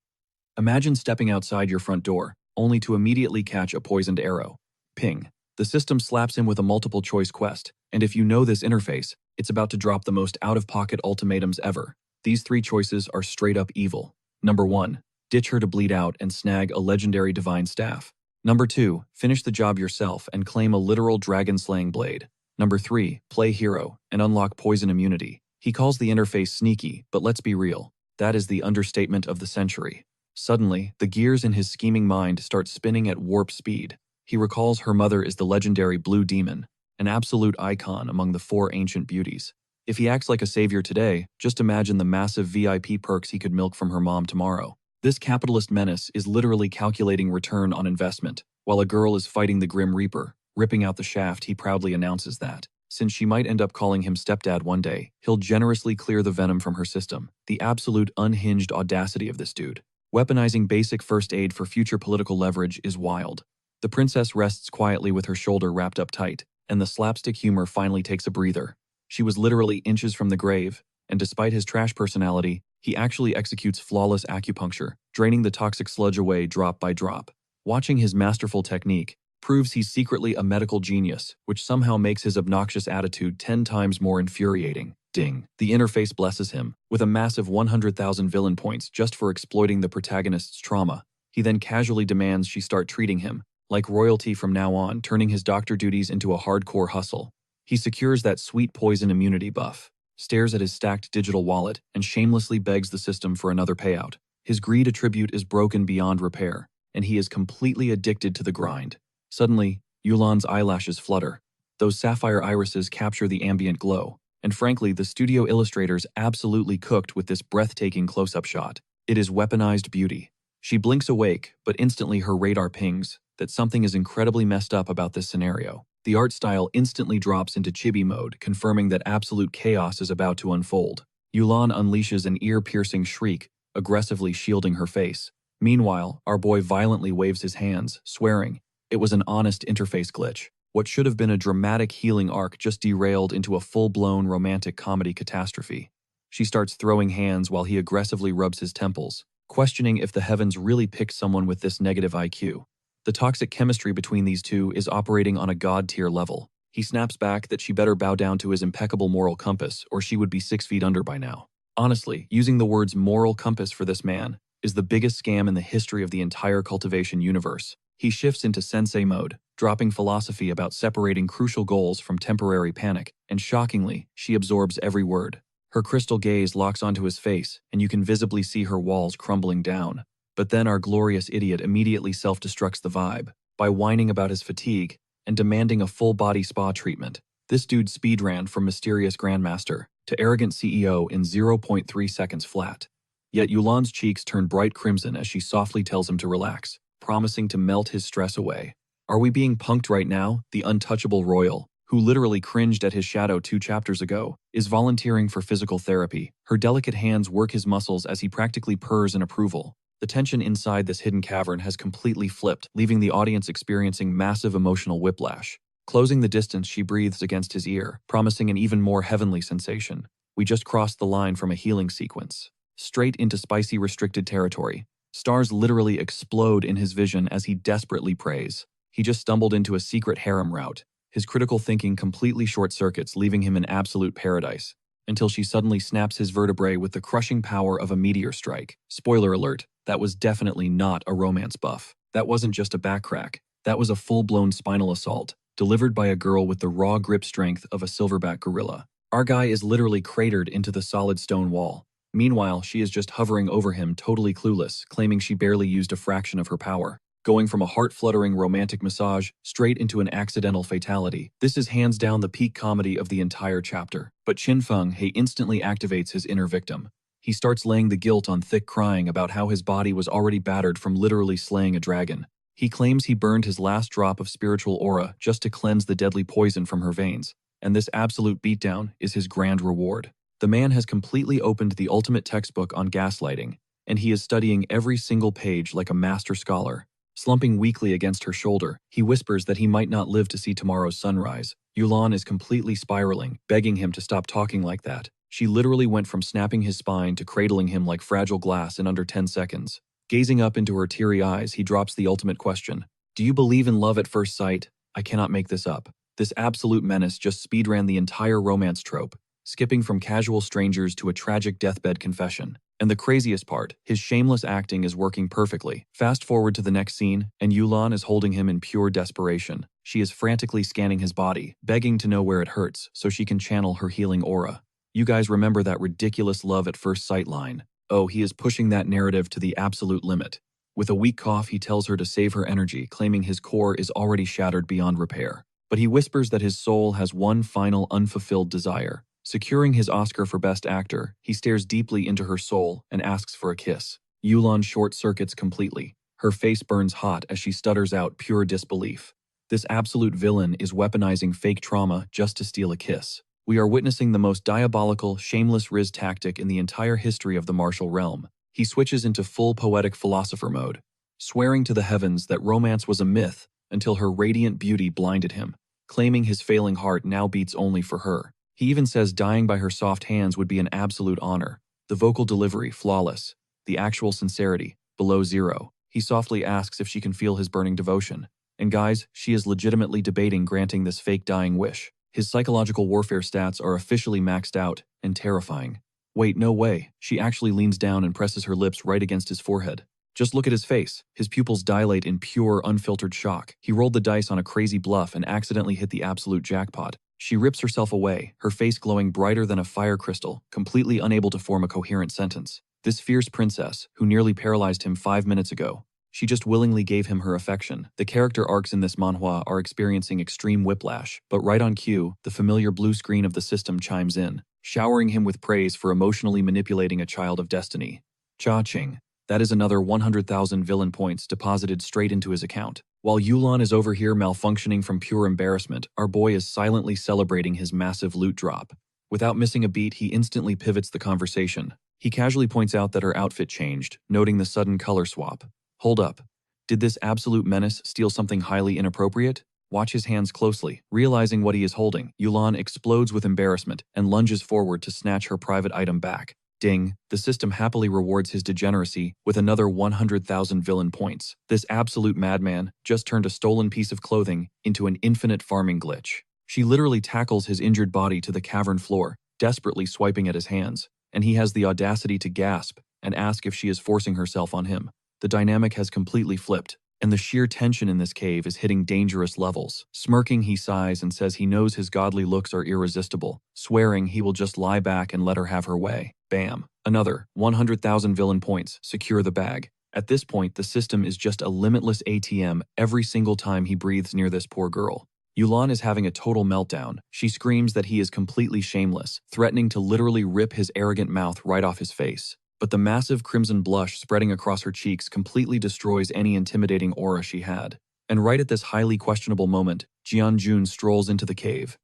Imagine stepping outside your front door, only to immediately catch a poisoned arrow. Ping. The system slaps him with a multiple-choice quest, and if you know this interface, it's about to drop the most out-of-pocket ultimatums ever. These 3 choices are straight-up evil. Number 1. Ditch her to bleed out and snag a legendary divine staff. Number 2. Finish the job yourself and claim a literal dragon-slaying blade. Number 3. Play hero and unlock poison immunity. He calls the interface sneaky, but let's be real. That is the understatement of the century. Suddenly, the gears in his scheming mind start spinning at warp speed. He recalls her mother is the legendary Blue Demon, an absolute icon among the 4 ancient beauties. If he acts like a savior today, just imagine the massive VIP perks he could milk from her mom tomorrow. This capitalist menace is literally calculating return on investment. While a girl is fighting the Grim Reaper, ripping out the shaft, he proudly announces that, since she might end up calling him stepdad one day, he'll generously clear the venom from her system. The absolute unhinged audacity of this dude. Weaponizing basic first aid for future political leverage is wild. The princess rests quietly with her shoulder wrapped up tight, and the slapstick humor finally takes a breather. She was literally inches from the grave, and despite his trash personality, he actually executes flawless acupuncture, draining the toxic sludge away drop by drop. Watching his masterful technique proves he's secretly a medical genius, which somehow makes his obnoxious attitude 10 times more infuriating. Ding. The interface blesses him with a massive 100,000 villain points just for exploiting the protagonist's trauma. He then casually demands she start treating him like royalty from now on, turning his doctor duties into a hardcore hustle. He secures that sweet poison immunity buff, stares at his stacked digital wallet, and shamelessly begs the system for another payout. His greed attribute is broken beyond repair, and he is completely addicted to the grind. Suddenly, Yulan's eyelashes flutter. Those sapphire irises capture the ambient glow, and frankly, the studio illustrators absolutely cooked with this breathtaking close-up shot. It is weaponized beauty. She blinks awake, but instantly her radar pings that something is incredibly messed up about this scenario. The art style instantly drops into chibi mode, confirming that absolute chaos is about to unfold. Yulan unleashes an ear-piercing shriek, aggressively shielding her face. Meanwhile, our boy violently waves his hands, swearing it was an honest interface glitch. What should have been a dramatic healing arc just derailed into a full-blown romantic comedy catastrophe. She starts throwing hands while he aggressively rubs his temples, questioning if the heavens really picked someone with this negative IQ. The toxic chemistry between these two is operating on a god-tier level. He snaps back that she better bow down to his impeccable moral compass, or she would be 6 feet under by now. Honestly, using the words moral compass for this man is the biggest scam in the history of the entire cultivation universe. He shifts into sensei mode, dropping philosophy about separating crucial goals from temporary panic, and shockingly, she absorbs every word. Her crystal gaze locks onto his face, and you can visibly see her walls crumbling down. But then our glorious idiot immediately self-destructs the vibe by whining about his fatigue and demanding a full-body spa treatment. This dude speedran from mysterious grandmaster to arrogant CEO in 0.3 seconds flat. Yet Yulan's cheeks turn bright crimson as she softly tells him to relax, promising to melt his stress away. Are we being punked right now? The untouchable royal, who literally cringed at his shadow 2 chapters ago, is volunteering for physical therapy. Her delicate hands work his muscles as he practically purrs in approval. The tension inside this hidden cavern has completely flipped, leaving the audience experiencing massive emotional whiplash. Closing the distance, she breathes against his ear, promising an even more heavenly sensation. We just crossed the line from a healing sequence straight into spicy restricted territory. Stars literally explode in his vision as he desperately prays. He just stumbled into a secret harem route. His critical thinking completely short-circuits, leaving him in absolute paradise, until she suddenly snaps his vertebrae with the crushing power of a meteor strike. Spoiler alert, that was definitely not a romance buff. That wasn't just a back crack. That was a full-blown spinal assault, delivered by a girl with the raw grip strength of a silverback gorilla. Our guy is literally cratered into the solid stone wall. Meanwhile, she is just hovering over him, totally clueless, claiming she barely used a fraction of her power. Going from a heart-fluttering romantic massage straight into an accidental fatality. This is hands down the peak comedy of the entire chapter. But Qinfeng He instantly activates his inner victim. He starts laying the guilt on thick, crying about how his body was already battered from literally slaying a dragon. He claims he burned his last drop of spiritual aura just to cleanse the deadly poison from her veins, and this absolute beatdown is his grand reward. The man has completely opened the ultimate textbook on gaslighting, and he is studying every single page like a master scholar. Slumping weakly against her shoulder, he whispers that he might not live to see tomorrow's sunrise. Yulan is completely spiraling, begging him to stop talking like that. She literally went from snapping his spine to cradling him like fragile glass in under 10 seconds. Gazing up into her teary eyes, he drops the ultimate question. Do you believe in love at first sight? I cannot make this up. This absolute menace just speedran the entire romance trope, skipping from casual strangers to a tragic deathbed confession. And the craziest part, his shameless acting is working perfectly. Fast forward to the next scene, and Yulan is holding him in pure desperation. She is frantically scanning his body, begging to know where it hurts so she can channel her healing aura. You guys remember that ridiculous love at first sight line? Oh, he is pushing that narrative to the absolute limit. With a weak cough, he tells her to save her energy, claiming his core is already shattered beyond repair. But he whispers that his soul has one final unfulfilled desire. Securing his Oscar for Best Actor, he stares deeply into her soul and asks for a kiss. Yulan short-circuits completely. Her face burns hot as she stutters out pure disbelief. This absolute villain is weaponizing fake trauma just to steal a kiss. We are witnessing the most diabolical, shameless Riz tactic in the entire history of the martial realm. He switches into full poetic philosopher mode, swearing to the heavens that romance was a myth until her radiant beauty blinded him, claiming his failing heart now beats only for her. He even says dying by her soft hands would be an absolute honor. The vocal delivery, flawless. The actual sincerity, below zero. He softly asks if she can feel his burning devotion. And guys, she is legitimately debating granting this fake dying wish. His psychological warfare stats are officially maxed out and terrifying. Wait, no way. She actually leans down and presses her lips right against his forehead. Just look at his face. His pupils dilate in pure, unfiltered shock. He rolled the dice on a crazy bluff and accidentally hit the absolute jackpot. She rips herself away, her face glowing brighter than a fire crystal, completely unable to form a coherent sentence. This fierce princess, who nearly paralyzed him 5 minutes ago, she just willingly gave him her affection. The character arcs in this manhwa are experiencing extreme whiplash, but right on cue, the familiar blue screen of the system chimes in, showering him with praise for emotionally manipulating a child of destiny. Cha-ching. That is another 100,000 villain points deposited straight into his account. While Yulan is over here malfunctioning from pure embarrassment, our boy is silently celebrating his massive loot drop. Without missing a beat, he instantly pivots the conversation. He casually points out that her outfit changed, noting the sudden color swap. Hold up. Did this absolute menace steal something highly inappropriate? Watch his hands closely. Realizing what he is holding, Yulan explodes with embarrassment and lunges forward to snatch her private item back. Ding, the system happily rewards his degeneracy with another 100,000 villain points. This absolute madman just turned a stolen piece of clothing into an infinite farming glitch. She literally tackles his injured body to the cavern floor, desperately swiping at his hands, and he has the audacity to gasp and ask if she is forcing herself on him. The dynamic has completely flipped, and the sheer tension in this cave is hitting dangerous levels. Smirking, he sighs and says he knows his godly looks are irresistible, swearing he will just lie back and let her have her way. Bam. Another 100,000 villain points. Secure the bag. At this point, the system is just a limitless ATM every single time he breathes near this poor girl. Yulan is having a total meltdown. She screams that he is completely shameless, threatening to literally rip his arrogant mouth right off his face. But the massive crimson blush spreading across her cheeks completely destroys any intimidating aura she had. And right at this highly questionable moment, Jianjun strolls into the cave,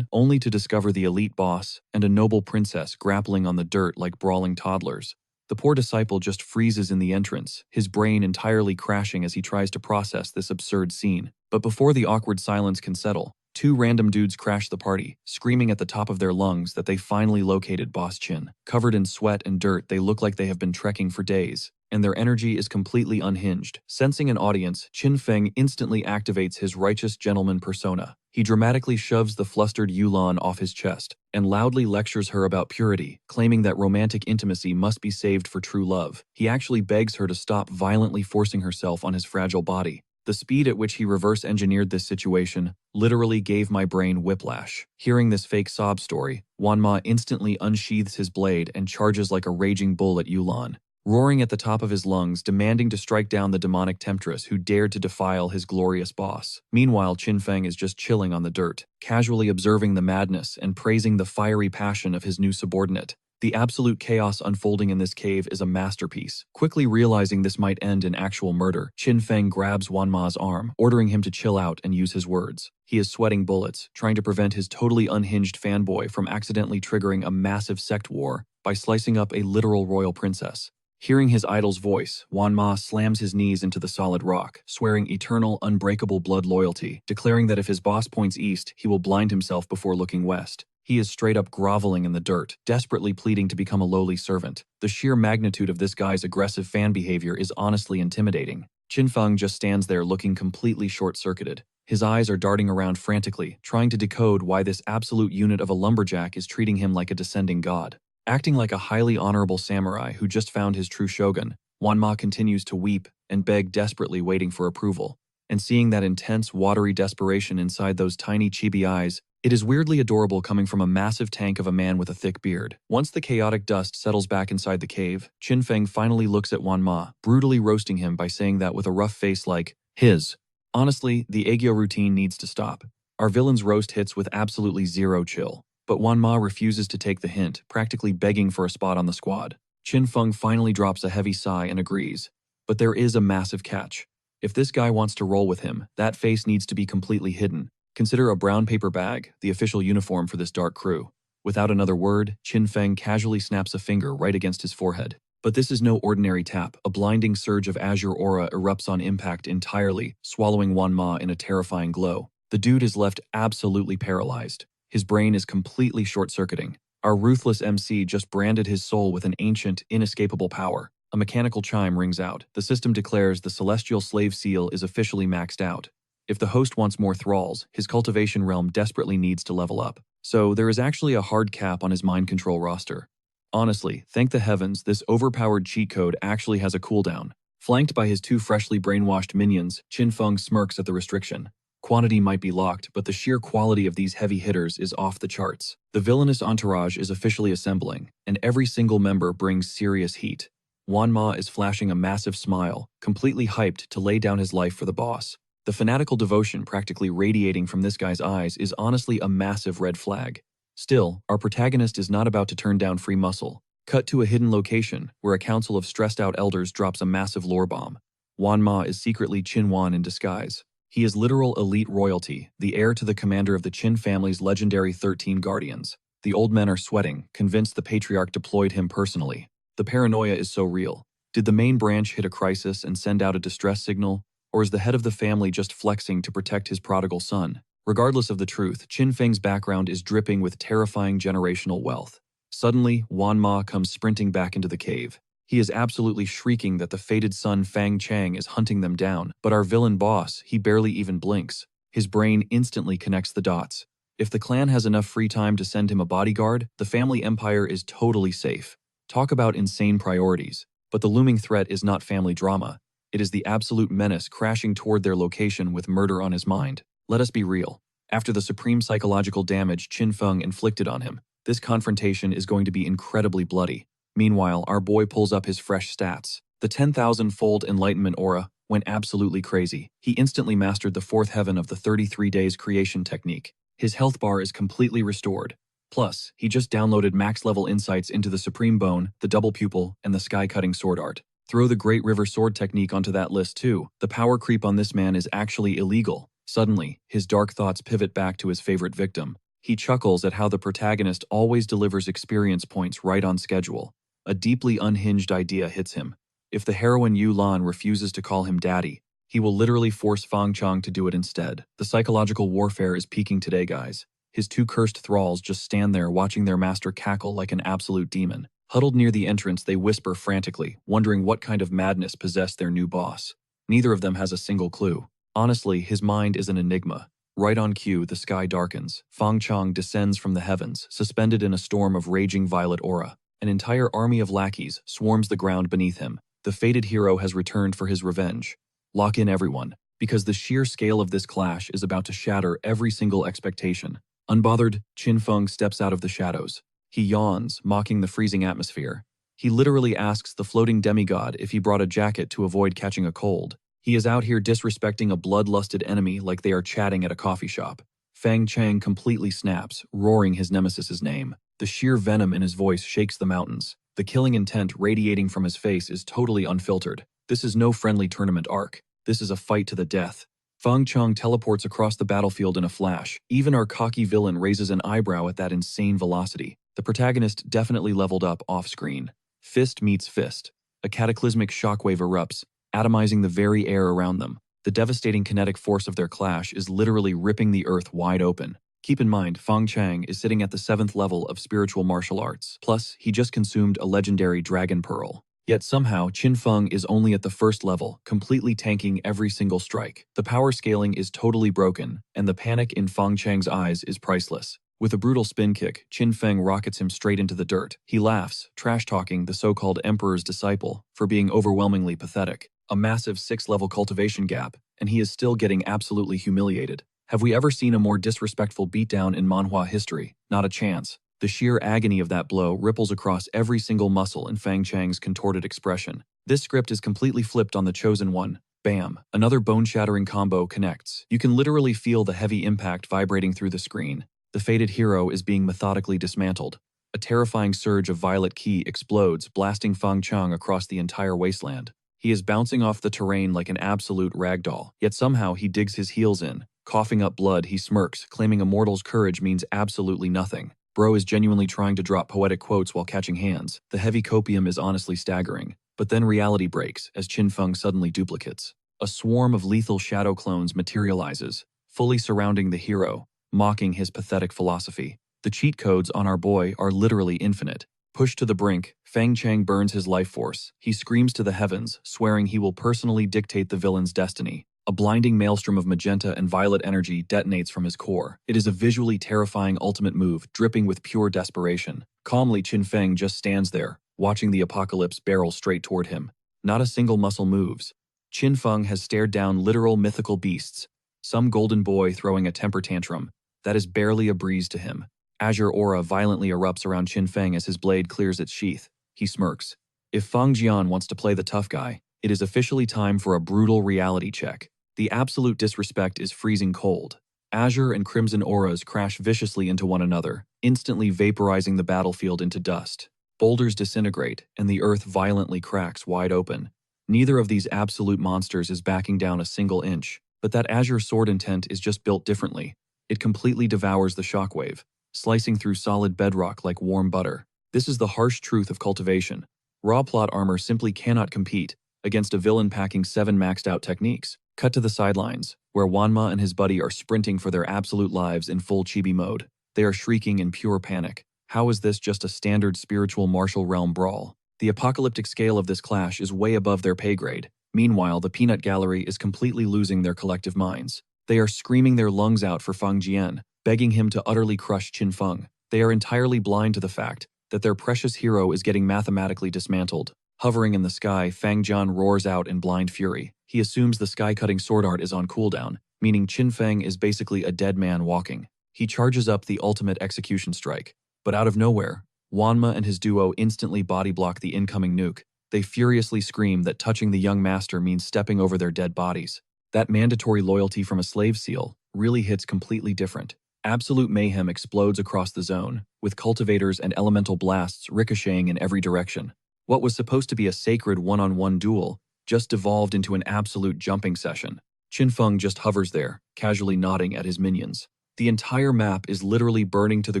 only to discover the elite boss and a noble princess grappling on the dirt like brawling toddlers. The poor disciple just freezes in the entrance, his brain entirely crashing as he tries to process this absurd scene. But before the awkward silence can settle, two random dudes crash the party, screaming at the top of their lungs that they finally located Boss Chin. Covered in sweat and dirt, they look like they have been trekking for days. and their energy is completely unhinged. Sensing an audience, Qin Feng instantly activates his righteous gentleman persona. He dramatically shoves the flustered Yulan off his chest and loudly lectures her about purity, claiming that romantic intimacy must be saved for true love. He actually begs her to stop violently forcing herself on his fragile body. The speed at which he reverse-engineered this situation literally gave my brain whiplash. Hearing this fake sob story, Wanma instantly unsheathes his blade and charges like a raging bull at Yulan, roaring at the top of his lungs, demanding to strike down the demonic temptress who dared to defile his glorious boss. Meanwhile, Qin Feng is just chilling on the dirt, casually observing the madness and praising the fiery passion of his new subordinate. The absolute chaos unfolding in this cave is a masterpiece. Quickly realizing this might end in actual murder, Qin Feng grabs Wanma's arm, ordering him to chill out and use his words. He is sweating bullets, trying to prevent his totally unhinged fanboy from accidentally triggering a massive sect war by slicing up a literal royal princess. Hearing his idol's voice, Wanma slams his knees into the solid rock, swearing eternal, unbreakable blood loyalty, declaring that if his boss points east, he will blind himself before looking west. He is straight up groveling in the dirt, desperately pleading to become a lowly servant. The sheer magnitude of this guy's aggressive fan behavior is honestly intimidating. Qin Feng just stands there looking completely short-circuited. His eyes are darting around frantically, trying to decode why this absolute unit of a lumberjack is treating him like a descending god. Acting like a highly honorable samurai who just found his true shogun, Wanma continues to weep and beg desperately, waiting for approval. And seeing that intense, watery desperation inside those tiny chibi eyes, it is weirdly adorable coming from a massive tank of a man with a thick beard. Once the chaotic dust settles back inside the cave, Qin Feng finally looks at Wanma, brutally roasting him by saying that with a rough face like his. Honestly, the Aegyo routine needs to stop. Our villain's roast hits with absolutely zero chill. But Wanma refuses to take the hint, practically begging for a spot on the squad. Qin Feng finally drops a heavy sigh and agrees. But there is a massive catch. If this guy wants to roll with him, that face needs to be completely hidden. Consider a brown paper bag, the official uniform for this dark crew. Without another word, Qin Feng casually snaps a finger right against his forehead. But this is no ordinary tap. A blinding surge of azure aura erupts on impact entirely, swallowing Wanma in a terrifying glow. The dude is left absolutely paralyzed. His brain is completely short-circuiting. Our ruthless MC just branded his soul with an ancient, inescapable power. A mechanical chime rings out. The system declares the celestial slave seal is officially maxed out. If the host wants more thralls, his cultivation realm desperately needs to level up. So there is actually a hard cap on his mind control roster. Honestly, thank the heavens, this overpowered cheat code actually has a cooldown. Flanked by his two freshly brainwashed minions, Qin Feng smirks at the restriction. Quantity might be locked, but the sheer quality of these heavy hitters is off the charts. The villainous entourage is officially assembling, and every single member brings serious heat. Wanma is flashing a massive smile, completely hyped to lay down his life for the boss. The fanatical devotion practically radiating from this guy's eyes is honestly a massive red flag. Still, our protagonist is not about to turn down free muscle. Cut to a hidden location, where a council of stressed-out elders drops a massive lore bomb. Wanma is secretly Qinwan in disguise. He is literal elite royalty, the heir to the commander of the Qin family's legendary 13 guardians. The old men are sweating, convinced the patriarch deployed him personally. The paranoia is so real. Did the main branch hit a crisis and send out a distress signal? Or is the head of the family just flexing to protect his prodigal son? Regardless of the truth, Qin Feng's background is dripping with terrifying generational wealth. Suddenly, Wanma comes sprinting back into the cave. He is absolutely shrieking that the fated son Fang Chang is hunting them down, but our villain boss, he barely even blinks. His brain instantly connects the dots. If the clan has enough free time to send him a bodyguard, the family empire is totally safe. Talk about insane priorities. But the looming threat is not family drama. It is the absolute menace crashing toward their location with murder on his mind. Let us be real. After the supreme psychological damage Qin Feng inflicted on him, this confrontation is going to be incredibly bloody. Meanwhile, our boy pulls up his fresh stats. The 10,000-fold enlightenment aura went absolutely crazy. He instantly mastered the fourth heaven of the 33 days creation technique. His health bar is completely restored. Plus, he just downloaded max-level insights into the Supreme Bone, the Double Pupil, and the Sky-Cutting Sword Art. Throw the Great River Sword technique onto that list too. The power creep on this man is actually illegal. Suddenly, his dark thoughts pivot back to his favorite victim. He chuckles at how the protagonist always delivers experience points right on schedule. A deeply unhinged idea hits him. If the heroine Yu Lan refuses to call him daddy, he will literally force Fang Chang to do it instead. The psychological warfare is peaking today, guys. His two cursed thralls just stand there watching their master cackle like an absolute demon. Huddled near the entrance, they whisper frantically, wondering what kind of madness possessed their new boss. Neither of them has a single clue. Honestly, his mind is an enigma. Right on cue, the sky darkens. Fang Chang descends from the heavens, suspended in a storm of raging violet aura. An entire army of lackeys swarms the ground beneath him. The fated hero has returned for his revenge. Lock in everyone, because the sheer scale of this clash is about to shatter every single expectation. Unbothered, Qin Feng steps out of the shadows. He yawns, mocking the freezing atmosphere. He literally asks the floating demigod if he brought a jacket to avoid catching a cold. He is out here disrespecting a bloodlusted enemy like they are chatting at a coffee shop. Fang Chang completely snaps, roaring his nemesis's name. The sheer venom in his voice shakes the mountains. The killing intent radiating from his face is totally unfiltered. This is no friendly tournament arc. This is a fight to the death. Fang Chang teleports across the battlefield in a flash. Even our cocky villain raises an eyebrow at that insane velocity. The protagonist definitely leveled up off-screen. Fist meets fist. A cataclysmic shockwave erupts, atomizing the very air around them. The devastating kinetic force of their clash is literally ripping the earth wide open. Keep in mind, Fang Chang is sitting at the 7th level of spiritual martial arts. Plus, he just consumed a legendary dragon pearl. Yet somehow, Qin Feng is only at the 1st level, completely tanking every single strike. The power scaling is totally broken, and the panic in Fang Chang's eyes is priceless. With a brutal spin kick, Qin Feng rockets him straight into the dirt. He laughs, trash-talking the so-called Emperor's disciple for being overwhelmingly pathetic. A massive 6-level cultivation gap, and he is still getting absolutely humiliated. Have we ever seen a more disrespectful beatdown in manhwa history? Not a chance. The sheer agony of that blow ripples across every single muscle in Fang Chang's contorted expression. This script is completely flipped on the chosen one. Bam! Another bone-shattering combo connects. You can literally feel the heavy impact vibrating through the screen. The fated hero is being methodically dismantled. A terrifying surge of violet ki explodes, blasting Fang Chang across the entire wasteland. He is bouncing off the terrain like an absolute ragdoll, yet somehow he digs his heels in. Coughing up blood, he smirks, claiming a mortal's courage means absolutely nothing. Bro is genuinely trying to drop poetic quotes while catching hands. The heavy copium is honestly staggering. But then reality breaks as Qin Feng suddenly duplicates. A swarm of lethal shadow clones materializes, fully surrounding the hero, mocking his pathetic philosophy. The cheat codes on our boy are literally infinite. Pushed to the brink, Fang Chang burns his life force. He screams to the heavens, swearing he will personally dictate the villain's destiny. A blinding maelstrom of magenta and violet energy detonates from his core. It is a visually terrifying ultimate move, dripping with pure desperation. Calmly, Qin Feng just stands there, watching the apocalypse barrel straight toward him. Not a single muscle moves. Qin Feng has stared down literal mythical beasts. Some golden boy throwing a temper tantrum. That is barely a breeze to him. Azure aura violently erupts around Qin Feng as his blade clears its sheath. He smirks. If Fang Jian wants to play the tough guy, it is officially time for a brutal reality check. The absolute disrespect is freezing cold. Azure and crimson auras crash viciously into one another, instantly vaporizing the battlefield into dust. Boulders disintegrate, and the earth violently cracks wide open. Neither of these absolute monsters is backing down a single inch, but that Azure sword intent is just built differently. It completely devours the shockwave, slicing through solid bedrock like warm butter. This is the harsh truth of cultivation. Raw plot armor simply cannot compete against a villain packing 7 maxed-out techniques. Cut to the sidelines, where Wanma and his buddy are sprinting for their absolute lives in full chibi mode. They are shrieking in pure panic. How is this just a standard spiritual martial realm brawl? The apocalyptic scale of this clash is way above their pay grade. Meanwhile, the peanut gallery is completely losing their collective minds. They are screaming their lungs out for Fang Jian, begging him to utterly crush Qin Feng. They are entirely blind to the fact that their precious hero is getting mathematically dismantled. Hovering in the sky, Fang Jian roars out in blind fury. He assumes the sky-cutting sword art is on cooldown, meaning Qin Feng is basically a dead man walking. He charges up the ultimate execution strike. But out of nowhere, Wanma and his duo instantly body-block the incoming nuke. They furiously scream that touching the young master means stepping over their dead bodies. That mandatory loyalty from a slave seal really hits completely different. Absolute mayhem explodes across the zone, with cultivators and elemental blasts ricocheting in every direction. What was supposed to be a sacred one-on-one duel just devolved into an absolute jumping session. Qin Feng just hovers there, casually nodding at his minions. The entire map is literally burning to the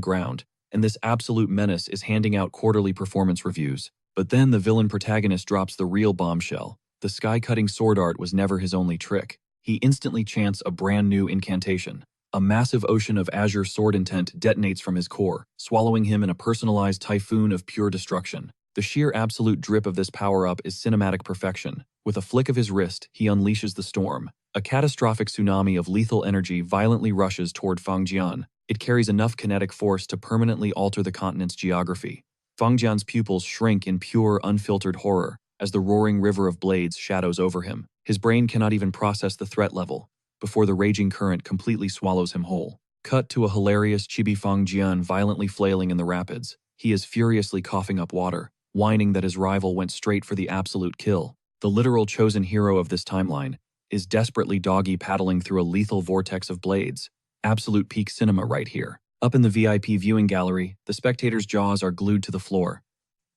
ground, and this absolute menace is handing out quarterly performance reviews. But then the villain protagonist drops the real bombshell. The sky-cutting sword art was never his only trick. He instantly chants a brand new incantation. A massive ocean of azure sword intent detonates from his core, swallowing him in a personalized typhoon of pure destruction. The sheer absolute drip of this power-up is cinematic perfection. With a flick of his wrist, he unleashes the storm. A catastrophic tsunami of lethal energy violently rushes toward Fangjian. It carries enough kinetic force to permanently alter the continent's geography. Fangjian's pupils shrink in pure, unfiltered horror as the roaring river of blades shadows over him. His brain cannot even process the threat level before the raging current completely swallows him whole. Cut to a hilarious chibi Fangjian violently flailing in the rapids. He is furiously coughing up water, whining that his rival went straight for the absolute kill. The literal chosen hero of this timeline is desperately doggy paddling through a lethal vortex of blades. Absolute peak cinema right here. Up in the VIP viewing gallery, the spectators' jaws are glued to the floor.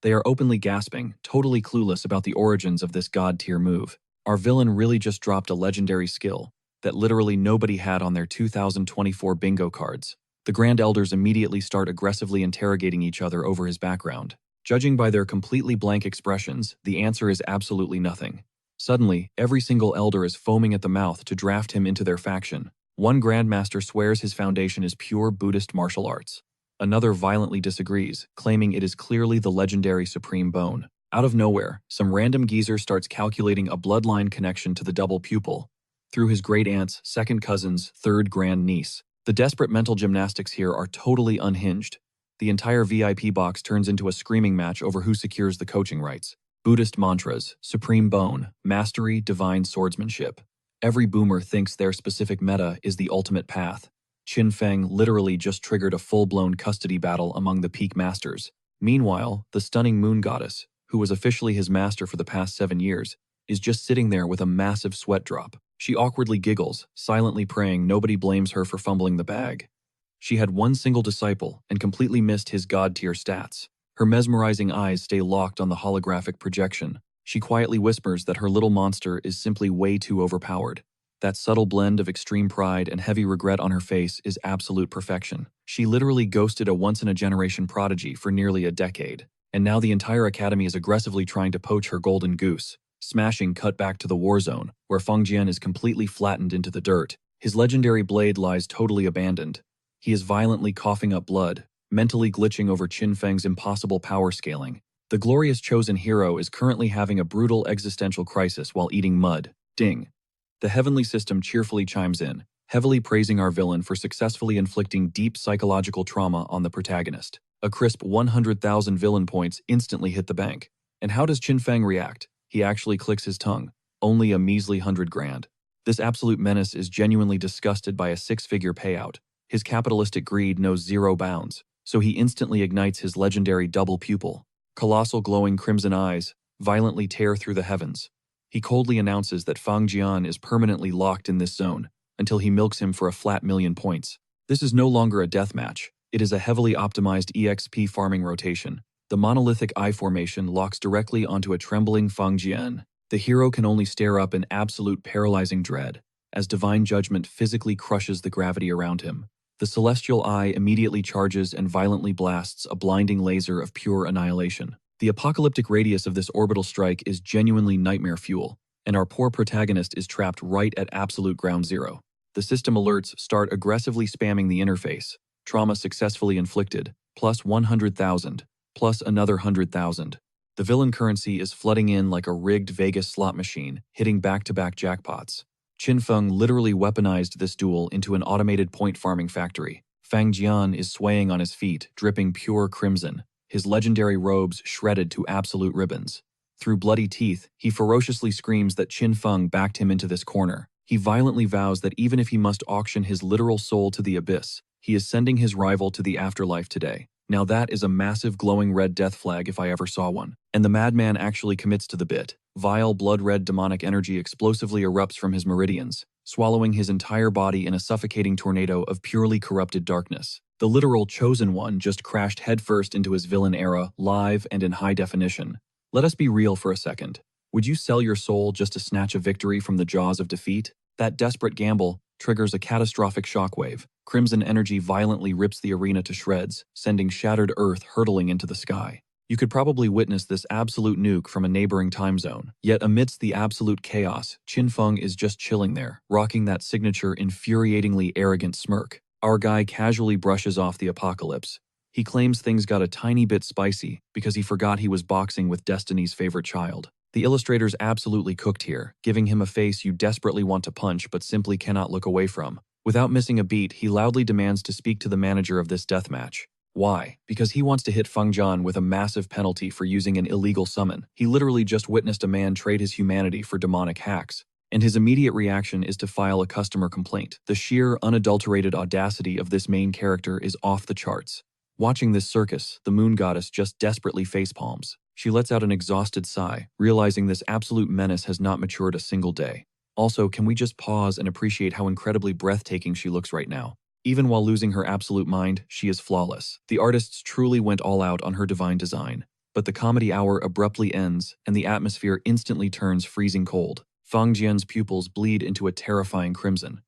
They are openly gasping, totally clueless about the origins of this god-tier move. Our villain really just dropped a legendary skill that literally nobody had on their 2024 bingo cards. The Grand Elders immediately start aggressively interrogating each other over his background. Judging by their completely blank expressions, the answer is absolutely nothing. Suddenly, every single elder is foaming at the mouth to draft him into their faction. One Grandmaster swears his foundation is pure Buddhist martial arts. Another violently disagrees, claiming it is clearly the legendary Supreme Bone. Out of nowhere, some random geezer starts calculating a bloodline connection to the double pupil through his great-aunt's second cousin's third grandniece. The desperate mental gymnastics here are totally unhinged. The entire VIP box turns into a screaming match over who secures the coaching rights. Buddhist mantras, supreme bone, mastery, divine swordsmanship. Every boomer thinks their specific meta is the ultimate path. Qin Feng literally just triggered a full-blown custody battle among the peak masters. Meanwhile, the stunning moon goddess, who was officially his master for the past 7 years, is just sitting there with a massive sweat drop. She awkwardly giggles, silently praying nobody blames her for fumbling the bag. She had one single disciple and completely missed his god-tier stats. Her mesmerizing eyes stay locked on the holographic projection. She quietly whispers that her little monster is simply way too overpowered. That subtle blend of extreme pride and heavy regret on her face is absolute perfection. She literally ghosted a once-in-a-generation prodigy for nearly a decade, and now the entire academy is aggressively trying to poach her golden goose. Smashing cut back to the war zone, where Fangjian is completely flattened into the dirt. His legendary blade lies totally abandoned. He is violently coughing up blood, mentally glitching over Qin Feng's impossible power scaling. The glorious chosen hero is currently having a brutal existential crisis while eating mud. Ding. The heavenly system cheerfully chimes in, heavily praising our villain for successfully inflicting deep psychological trauma on the protagonist. A crisp 100,000 villain points instantly hit the bank. And how does Qin Feng react? He actually clicks his tongue. Only a measly 100 grand. This absolute menace is genuinely disgusted by a 6-figure payout. His capitalistic greed knows zero bounds, so he instantly ignites his legendary double pupil. Colossal glowing crimson eyes violently tear through the heavens. He coldly announces that Fangjian is permanently locked in this zone until he milks him for a flat 1,000,000 points. This is no longer a deathmatch. It is a heavily optimized EXP farming rotation. The monolithic eye formation locks directly onto a trembling Fangjian. The hero can only stare up in absolute paralyzing dread as divine judgment physically crushes the gravity around him. The celestial eye immediately charges and violently blasts a blinding laser of pure annihilation. The apocalyptic radius of this orbital strike is genuinely nightmare fuel, and our poor protagonist is trapped right at absolute ground zero. The system alerts start aggressively spamming the interface. Trauma successfully inflicted, plus 100,000, plus another 100,000. The villain currency is flooding in like a rigged Vegas slot machine, hitting back-to-back jackpots. Qin Feng literally weaponized this duel into an automated point farming factory. Fangjian is swaying on his feet, dripping pure crimson, his legendary robes shredded to absolute ribbons. Through bloody teeth, he ferociously screams that Qin Feng backed him into this corner. He violently vows that even if he must auction his literal soul to the abyss, he is sending his rival to the afterlife today. Now that is a massive glowing red death flag if I ever saw one. And the madman actually commits to the bit. Vile blood-red demonic energy explosively erupts from his meridians, swallowing his entire body in a suffocating tornado of purely corrupted darkness. The literal chosen one just crashed headfirst into his villain era, live and in high definition. Let us be real for a second. Would you sell your soul just to snatch a victory from the jaws of defeat? That desperate gamble triggers a catastrophic shockwave. Crimson energy violently rips the arena to shreds, sending shattered earth hurtling into the sky. You could probably witness this absolute nuke from a neighboring time zone. Yet amidst the absolute chaos, Qin Feng is just chilling there, rocking that signature infuriatingly arrogant smirk. Our guy casually brushes off the apocalypse, He claims things got a tiny bit spicy because he forgot he was boxing with Destiny's favorite child. The illustrators absolutely cooked here, giving him a face you desperately want to punch but simply cannot look away from. Without missing a beat, he loudly demands to speak to the manager of this deathmatch. Why? Because he wants to hit Feng Jian with a massive penalty for using an illegal summon. He literally just witnessed a man trade his humanity for demonic hacks, and his immediate reaction is to file a customer complaint. The sheer, unadulterated audacity of this main character is off the charts. Watching this circus, the moon goddess just desperately facepalms. She lets out an exhausted sigh, realizing this absolute menace has not matured a single day. Also, can we just pause and appreciate how incredibly breathtaking she looks right now? Even while losing her absolute mind, she is flawless. The artists truly went all out on her divine design. But the comedy hour abruptly ends, and the atmosphere instantly turns freezing cold. Feng Jian's pupils bleed into a terrifying crimson.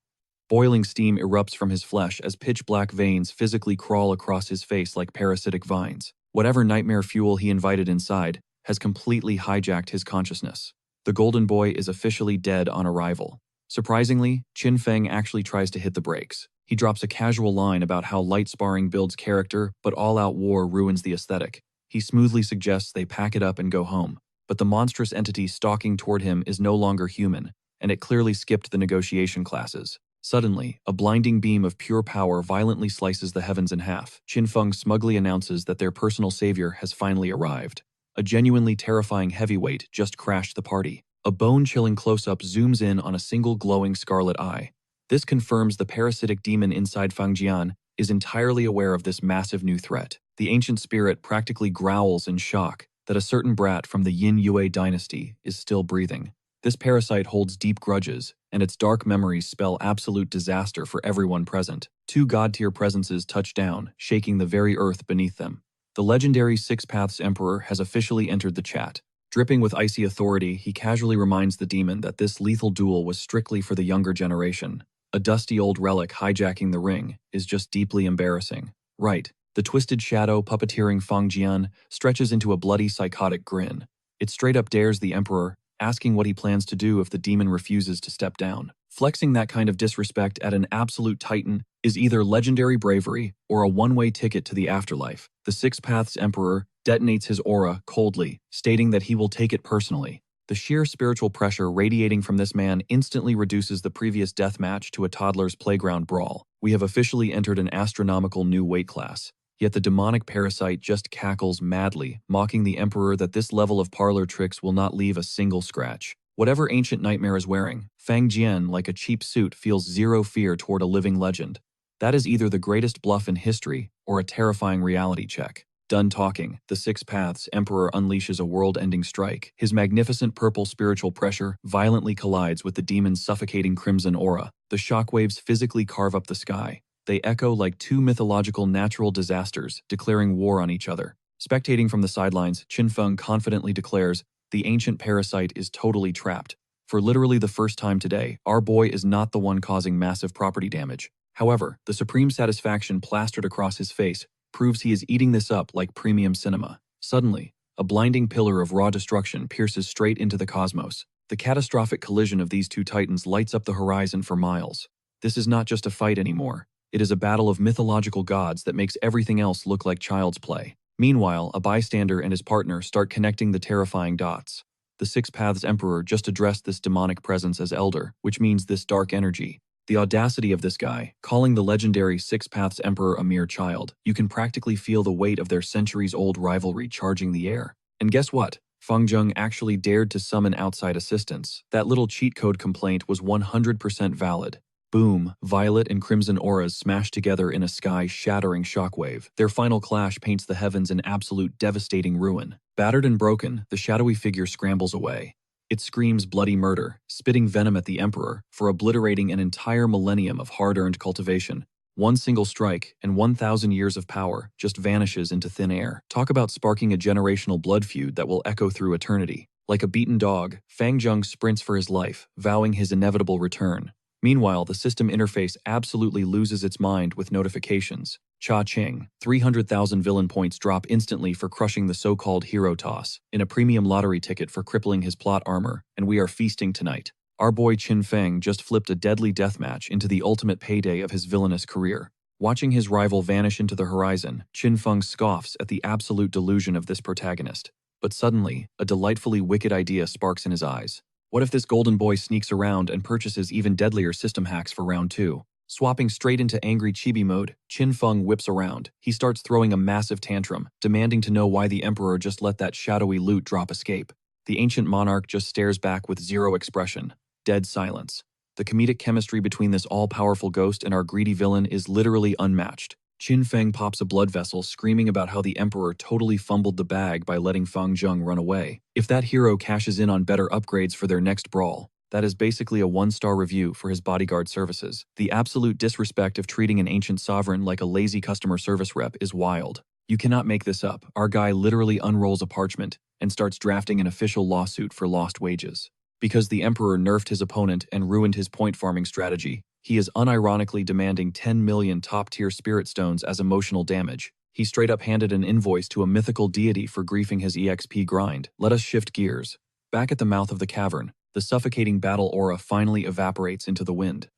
Boiling steam erupts from his flesh as pitch-black veins physically crawl across his face like parasitic vines. Whatever nightmare fuel he invited inside has completely hijacked his consciousness. The golden boy is officially dead on arrival. Surprisingly, Qin Feng actually tries to hit the brakes. He drops a casual line about how light sparring builds character, but all-out war ruins the aesthetic. He smoothly suggests they pack it up and go home. But the monstrous entity stalking toward him is no longer human, and it clearly skipped the negotiation classes. Suddenly, a blinding beam of pure power violently slices the heavens in half. Qin Feng smugly announces that their personal savior has finally arrived. A genuinely terrifying heavyweight just crashed the party. A bone-chilling close-up zooms in on a single glowing scarlet eye. This confirms the parasitic demon inside Feng Jian is entirely aware of this massive new threat. The ancient spirit practically growls in shock that a certain brat from the Yin Yue dynasty is still breathing. This parasite holds deep grudges, and its dark memories spell absolute disaster for everyone present. Two god-tier presences touch down, shaking the very earth beneath them. The legendary Six Paths Emperor has officially entered the chat. Dripping with icy authority, he casually reminds the demon that this lethal duel was strictly for the younger generation. A dusty old relic hijacking the ring is just deeply embarrassing. Right, the twisted shadow puppeteering Feng Jian stretches into a bloody psychotic grin. It straight up dares the Emperor, asking what he plans to do if the demon refuses to step down. Flexing that kind of disrespect at an absolute titan is either legendary bravery or a one-way ticket to the afterlife. The Six Paths Emperor detonates his aura coldly, stating that he will take it personally. The sheer spiritual pressure radiating from this man instantly reduces the previous death match to a toddler's playground brawl. We have officially entered an astronomical new weight class. Yet the demonic parasite just cackles madly, mocking the Emperor that this level of parlor tricks will not leave a single scratch. Whatever ancient nightmare is wearing, Feng Jian, like a cheap suit, feels zero fear toward a living legend. That is either the greatest bluff in history or a terrifying reality check. Done talking, the Six Paths Emperor unleashes a world-ending strike. His magnificent purple spiritual pressure violently collides with the demon's suffocating crimson aura. The shockwaves physically carve up the sky. They echo like two mythological natural disasters, declaring war on each other. Spectating from the sidelines, Qin Feng confidently declares, the ancient parasite is totally trapped. For literally the first time today, our boy is not the one causing massive property damage. However, the supreme satisfaction plastered across his face proves he is eating this up like premium cinema. Suddenly, a blinding pillar of raw destruction pierces straight into the cosmos. The catastrophic collision of these two titans lights up the horizon for miles. This is not just a fight anymore. It is a battle of mythological gods that makes everything else look like child's play. Meanwhile, a bystander and his partner start connecting the terrifying dots. The Six Paths Emperor just addressed this demonic presence as elder, which means this dark energy. The audacity of this guy, calling the legendary Six Paths Emperor a mere child. You can practically feel the weight of their centuries-old rivalry charging the air. And guess what? Feng Jian actually dared to summon outside assistance. That little cheat code complaint was 100% valid. Boom, violet and crimson auras smash together in a sky-shattering shockwave. Their final clash paints the heavens in absolute devastating ruin. Battered and broken, the shadowy figure scrambles away. It screams bloody murder, spitting venom at the Emperor for obliterating an entire millennium of hard-earned cultivation. One single strike, and 1,000 years of power just vanishes into thin air. Talk about sparking a generational blood feud that will echo through eternity. Like a beaten dog, Feng Jian sprints for his life, vowing his inevitable return. Meanwhile, the system interface absolutely loses its mind with notifications. Cha-ching, 300,000 villain points drop instantly for crushing the so-called hero toss, in a premium lottery ticket for crippling his plot armor, and we are feasting tonight. Our boy Qin Feng just flipped a deadly deathmatch into the ultimate payday of his villainous career. Watching his rival vanish into the horizon, Qin Feng scoffs at the absolute delusion of this protagonist. But suddenly, a delightfully wicked idea sparks in his eyes. What if this golden boy sneaks around and purchases even deadlier system hacks for round 2? Swapping straight into angry chibi mode, Qin Feng whips around. He starts throwing a massive tantrum, demanding to know why the emperor just let that shadowy loot drop escape. The ancient monarch just stares back with zero expression. Dead silence. The comedic chemistry between this all-powerful ghost and our greedy villain is literally unmatched. Qin Feng pops a blood vessel, screaming about how the emperor totally fumbled the bag by letting Fang Zheng run away. If that hero cashes in on better upgrades for their next brawl, that is basically a 1-star review for his bodyguard services. The absolute disrespect of treating an ancient sovereign like a lazy customer service rep is wild. You cannot make this up. Our guy literally unrolls a parchment and starts drafting an official lawsuit for lost wages. Because the emperor nerfed his opponent and ruined his point farming strategy, he is unironically demanding 10 million top-tier spirit stones as emotional damage. He straight up handed an invoice to a mythical deity for griefing his EXP grind. Let us shift gears. Back at the mouth of the cavern, the suffocating battle aura finally evaporates into the wind.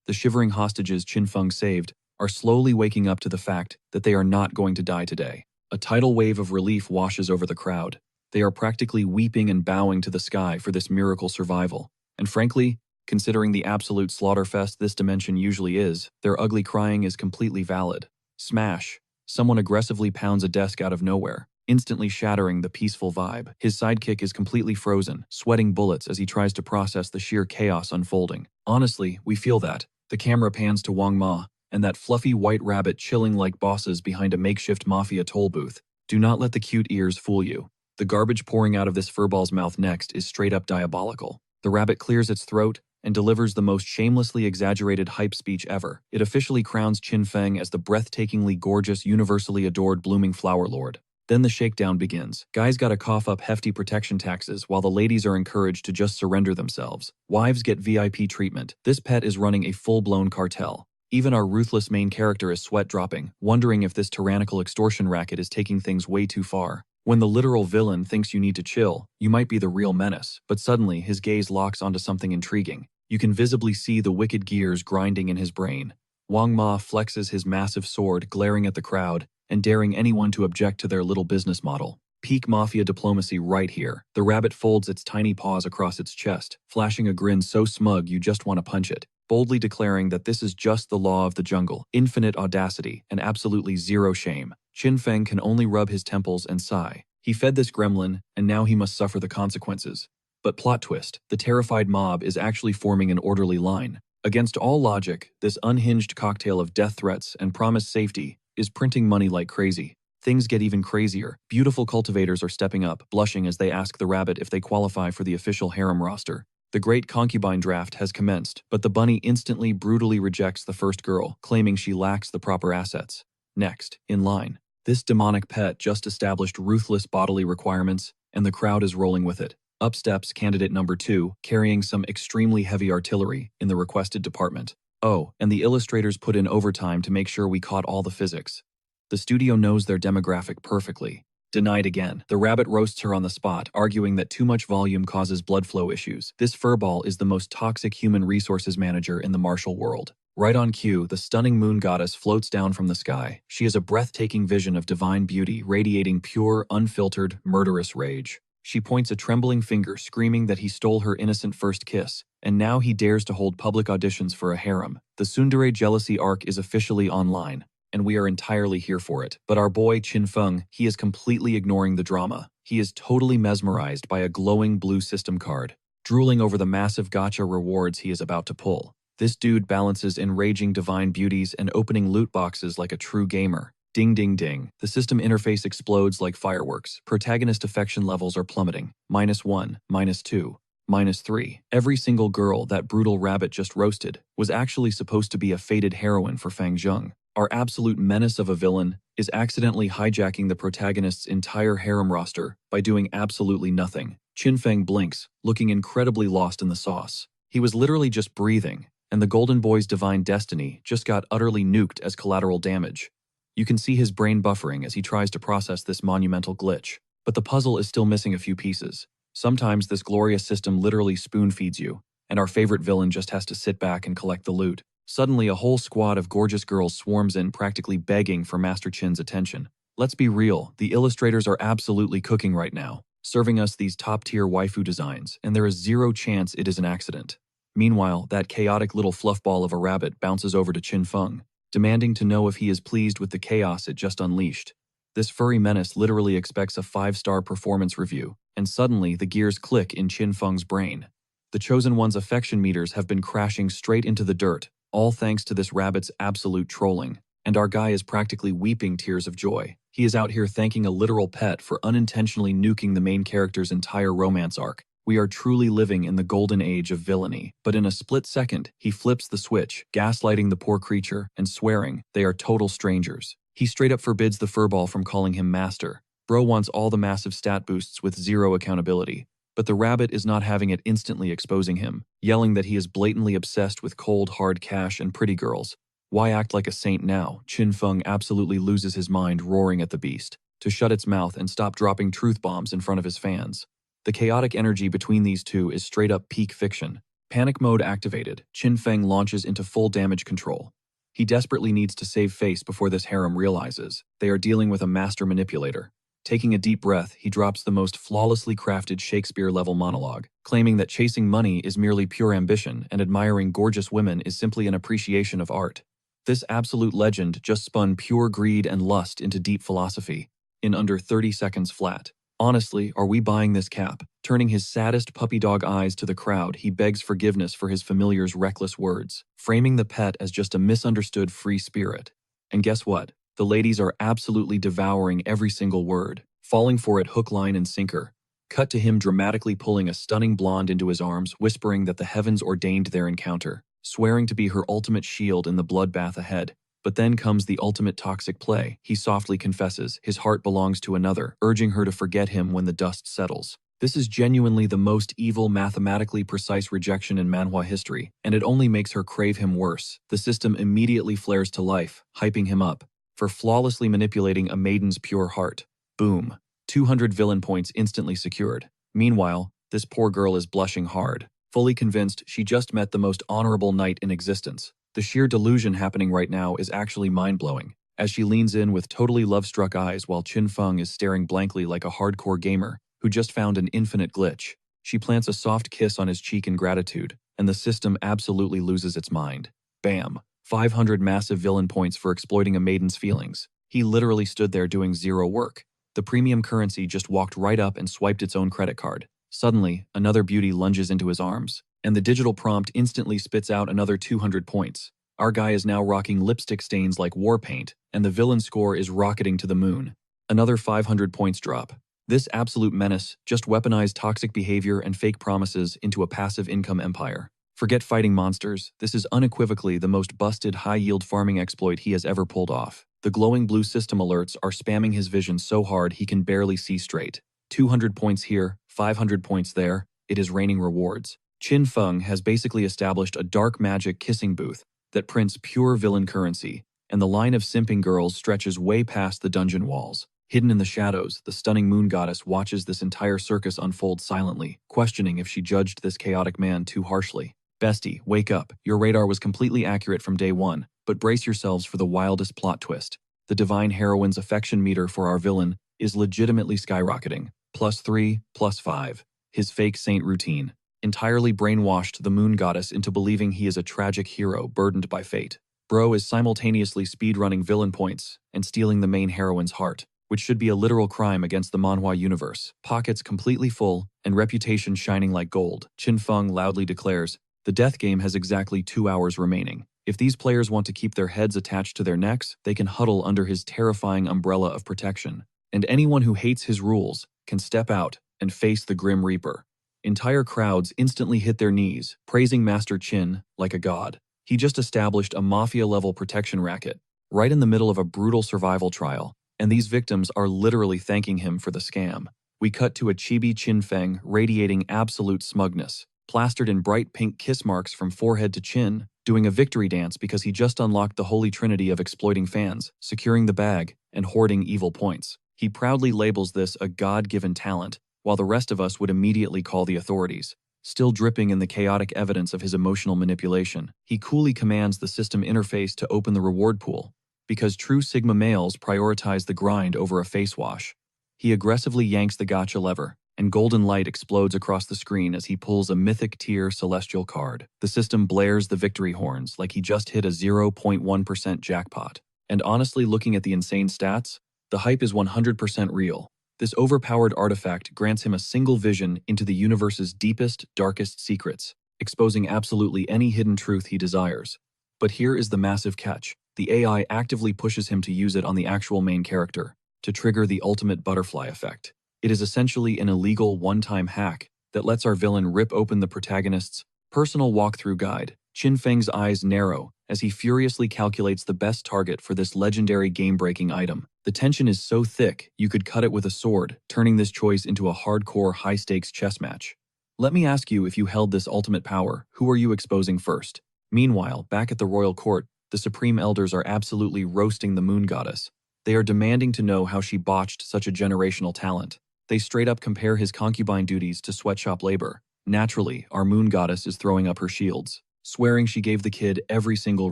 The shivering hostages Qin Feng saved are slowly waking up to the fact that they are not going to die today. A tidal wave of relief washes over the crowd. They are practically weeping and bowing to the sky for this miracle survival. And frankly, considering the absolute slaughterfest this dimension usually is, their ugly crying is completely valid. Smash! Someone aggressively pounds a desk out of nowhere, instantly shattering the peaceful vibe. His sidekick is completely frozen, sweating bullets as he tries to process the sheer chaos unfolding. Honestly, we feel that. The camera pans to Wang Ma, and that fluffy white rabbit chilling like bosses behind a makeshift mafia toll booth. Do not let the cute ears fool you. The garbage pouring out of this furball's mouth next is straight up diabolical. The rabbit clears its throat and delivers the most shamelessly exaggerated hype speech ever. It officially crowns Qin Feng as the breathtakingly gorgeous, universally adored blooming flower lord. Then the shakedown begins. Guys gotta cough up hefty protection taxes while the ladies are encouraged to just surrender themselves. Wives get VIP treatment. This pet is running a full-blown cartel. Even our ruthless main character is sweat-dropping, wondering if this tyrannical extortion racket is taking things way too far. When the literal villain thinks you need to chill, you might be the real menace, but suddenly his gaze locks onto something intriguing. You can visibly see the wicked gears grinding in his brain. Wang Ma flexes his massive sword, glaring at the crowd and daring anyone to object to their little business model. Peak mafia diplomacy right here. The rabbit folds its tiny paws across its chest, flashing a grin so smug you just want to punch it, boldly declaring that this is just the law of the jungle, infinite audacity, and absolutely zero shame. Qin Feng can only rub his temples and sigh. He fed this gremlin, and now he must suffer the consequences. But plot twist, the terrified mob is actually forming an orderly line. Against all logic, this unhinged cocktail of death threats and promised safety is printing money like crazy. Things get even crazier. Beautiful cultivators are stepping up, blushing as they ask the rabbit if they qualify for the official harem roster. The great concubine draft has commenced, but the bunny instantly brutally rejects the first girl, claiming she lacks the proper assets. Next, in line, this demonic pet just established ruthless bodily requirements, and the crowd is rolling with it. Up steps candidate number 2, carrying some extremely heavy artillery in the requested department. Oh, and the illustrators put in overtime to make sure we caught all the physics. The studio knows their demographic perfectly. Denied again. The rabbit roasts her on the spot, arguing that too much volume causes blood flow issues. This furball is the most toxic human resources manager in the martial world. Right on cue, the stunning moon goddess floats down from the sky. She is a breathtaking vision of divine beauty, radiating pure, unfiltered, murderous rage. She points a trembling finger, screaming that he stole her innocent first kiss, and now he dares to hold public auditions for a harem. The tsundere jealousy arc is officially online, and we are entirely here for it. But our boy Qin Feng, he is completely ignoring the drama. He is totally mesmerized by a glowing blue system card, drooling over the massive gacha rewards he is about to pull. This dude balances enraging divine beauties and opening loot boxes like a true gamer. Ding ding ding. The system interface explodes like fireworks. Protagonist affection levels are plummeting. -1, -2, -3. Every single girl that brutal rabbit just roasted was actually supposed to be a fated heroine for Fang Zheng. Our absolute menace of a villain is accidentally hijacking the protagonist's entire harem roster by doing absolutely nothing. Qin Feng blinks, looking incredibly lost in the sauce. He was literally just breathing, and the Golden Boy's divine destiny just got utterly nuked as collateral damage. You can see his brain buffering as he tries to process this monumental glitch. But the puzzle is still missing a few pieces. Sometimes this glorious system literally spoon-feeds you, and our favorite villain just has to sit back and collect the loot. Suddenly, a whole squad of gorgeous girls swarms in, practically begging for Master Chin's attention. Let's be real, the illustrators are absolutely cooking right now, serving us these top-tier waifu designs, and there is zero chance it is an accident. Meanwhile, that chaotic little fluffball of a rabbit bounces over to Qin Feng, demanding to know if he is pleased with the chaos it just unleashed. This furry menace literally expects a 5-star performance review, and suddenly the gears click in Qin Feng's brain. The Chosen One's affection meters have been crashing straight into the dirt, all thanks to this rabbit's absolute trolling, and our guy is practically weeping tears of joy. He is out here thanking a literal pet for unintentionally nuking the main character's entire romance arc. We are truly living in the golden age of villainy. But in a split second, he flips the switch, gaslighting the poor creature and swearing they are total strangers. He straight up forbids the furball from calling him master. Bro wants all the massive stat boosts with zero accountability. But the rabbit is not having it, instantly exposing him, yelling that he is blatantly obsessed with cold, hard cash and pretty girls. Why act like a saint now? Qin Feng absolutely loses his mind, roaring at the beast to shut its mouth and stop dropping truth bombs in front of his fans. The chaotic energy between these two is straight up peak fiction. Panic mode activated, Qin Feng launches into full damage control. He desperately needs to save face before this harem realizes they are dealing with a master manipulator. Taking a deep breath, he drops the most flawlessly crafted Shakespeare-level monologue, claiming that chasing money is merely pure ambition and admiring gorgeous women is simply an appreciation of art. This absolute legend just spun pure greed and lust into deep philosophy in under 30 seconds flat. Honestly, are we buying this cap? Turning his saddest puppy dog eyes to the crowd, he begs forgiveness for his familiar's reckless words, framing the pet as just a misunderstood free spirit. And guess what? The ladies are absolutely devouring every single word, falling for it hook, line, and sinker. Cut to him dramatically pulling a stunning blonde into his arms, whispering that the heavens ordained their encounter, swearing to be her ultimate shield in the bloodbath ahead. But then comes the ultimate toxic play. He softly confesses his heart belongs to another, urging her to forget him when the dust settles. This is genuinely the most evil, mathematically precise rejection in manhwa history, and it only makes her crave him worse. The system immediately flares to life, hyping him up for flawlessly manipulating a maiden's pure heart. Boom. 200 villain points instantly secured. Meanwhile, this poor girl is blushing hard, fully convinced she just met the most honorable knight in existence. The sheer delusion happening right now is actually mind-blowing, as she leans in with totally love-struck eyes while Qin Feng is staring blankly like a hardcore gamer who just found an infinite glitch. She plants a soft kiss on his cheek in gratitude, and the system absolutely loses its mind. Bam. 500 massive villain points for exploiting a maiden's feelings. He literally stood there doing zero work. The premium currency just walked right up and swiped its own credit card. Suddenly, another beauty lunges into his arms, and the digital prompt instantly spits out another 200 points. Our guy is now rocking lipstick stains like war paint, and the villain score is rocketing to the moon. Another 500 points drop. This absolute menace just weaponized toxic behavior and fake promises into a passive income empire. Forget fighting monsters, this is unequivocally the most busted high-yield farming exploit he has ever pulled off. The glowing blue system alerts are spamming his vision so hard he can barely see straight. 200 points here, 500 points there, it is raining rewards. Qin Feng has basically established a dark magic kissing booth that prints pure villain currency, and the line of simping girls stretches way past the dungeon walls. Hidden in the shadows, the stunning moon goddess watches this entire circus unfold silently, questioning if she judged this chaotic man too harshly. Bestie, wake up. Your radar was completely accurate from day one, but brace yourselves for the wildest plot twist. The divine heroine's affection meter for our villain is legitimately skyrocketing. +3, +5. His fake saint routine entirely brainwashed the moon goddess into believing he is a tragic hero burdened by fate. Bro is simultaneously speedrunning villain points and stealing the main heroine's heart, which should be a literal crime against the manhwa universe. Pockets completely full and reputation shining like gold, Qin Feng loudly declares, the death game has exactly 2 hours remaining. If these players want to keep their heads attached to their necks, they can huddle under his terrifying umbrella of protection. And anyone who hates his rules can step out and face the Grim Reaper. Entire crowds instantly hit their knees, praising Master Qin like a god. He just established a mafia-level protection racket, right in the middle of a brutal survival trial, and these victims are literally thanking him for the scam. We cut to a chibi Qin Feng radiating absolute smugness, plastered in bright pink kiss marks from forehead to chin, doing a victory dance because he just unlocked the holy trinity of exploiting fans, securing the bag, and hoarding evil points. He proudly labels this a God-given talent, while the rest of us would immediately call the authorities. Still dripping in the chaotic evidence of his emotional manipulation, he coolly commands the system interface to open the reward pool. Because true Sigma males prioritize the grind over a face wash. He aggressively yanks the gacha lever, and golden light explodes across the screen as he pulls a mythic tier celestial card. The system blares the victory horns like he just hit a 0.1% jackpot. And honestly, looking at the insane stats, the hype is 100% real. This overpowered artifact grants him a single vision into the universe's deepest, darkest secrets, exposing absolutely any hidden truth he desires. But here is the massive catch. The AI actively pushes him to use it on the actual main character, to trigger the ultimate butterfly effect. It is essentially an illegal one-time hack that lets our villain rip open the protagonist's personal walkthrough guide. Qin Feng's eyes narrow as he furiously calculates the best target for this legendary game-breaking item. The tension is so thick, you could cut it with a sword, turning this choice into a hardcore, high-stakes chess match. Let me ask you, if you held this ultimate power, who are you exposing first? Meanwhile, back at the royal court, the Supreme Elders are absolutely roasting the moon goddess. They are demanding to know how she botched such a generational talent. They straight up compare his concubine duties to sweatshop labor. Naturally, our moon goddess is throwing up her shields, swearing she gave the kid every single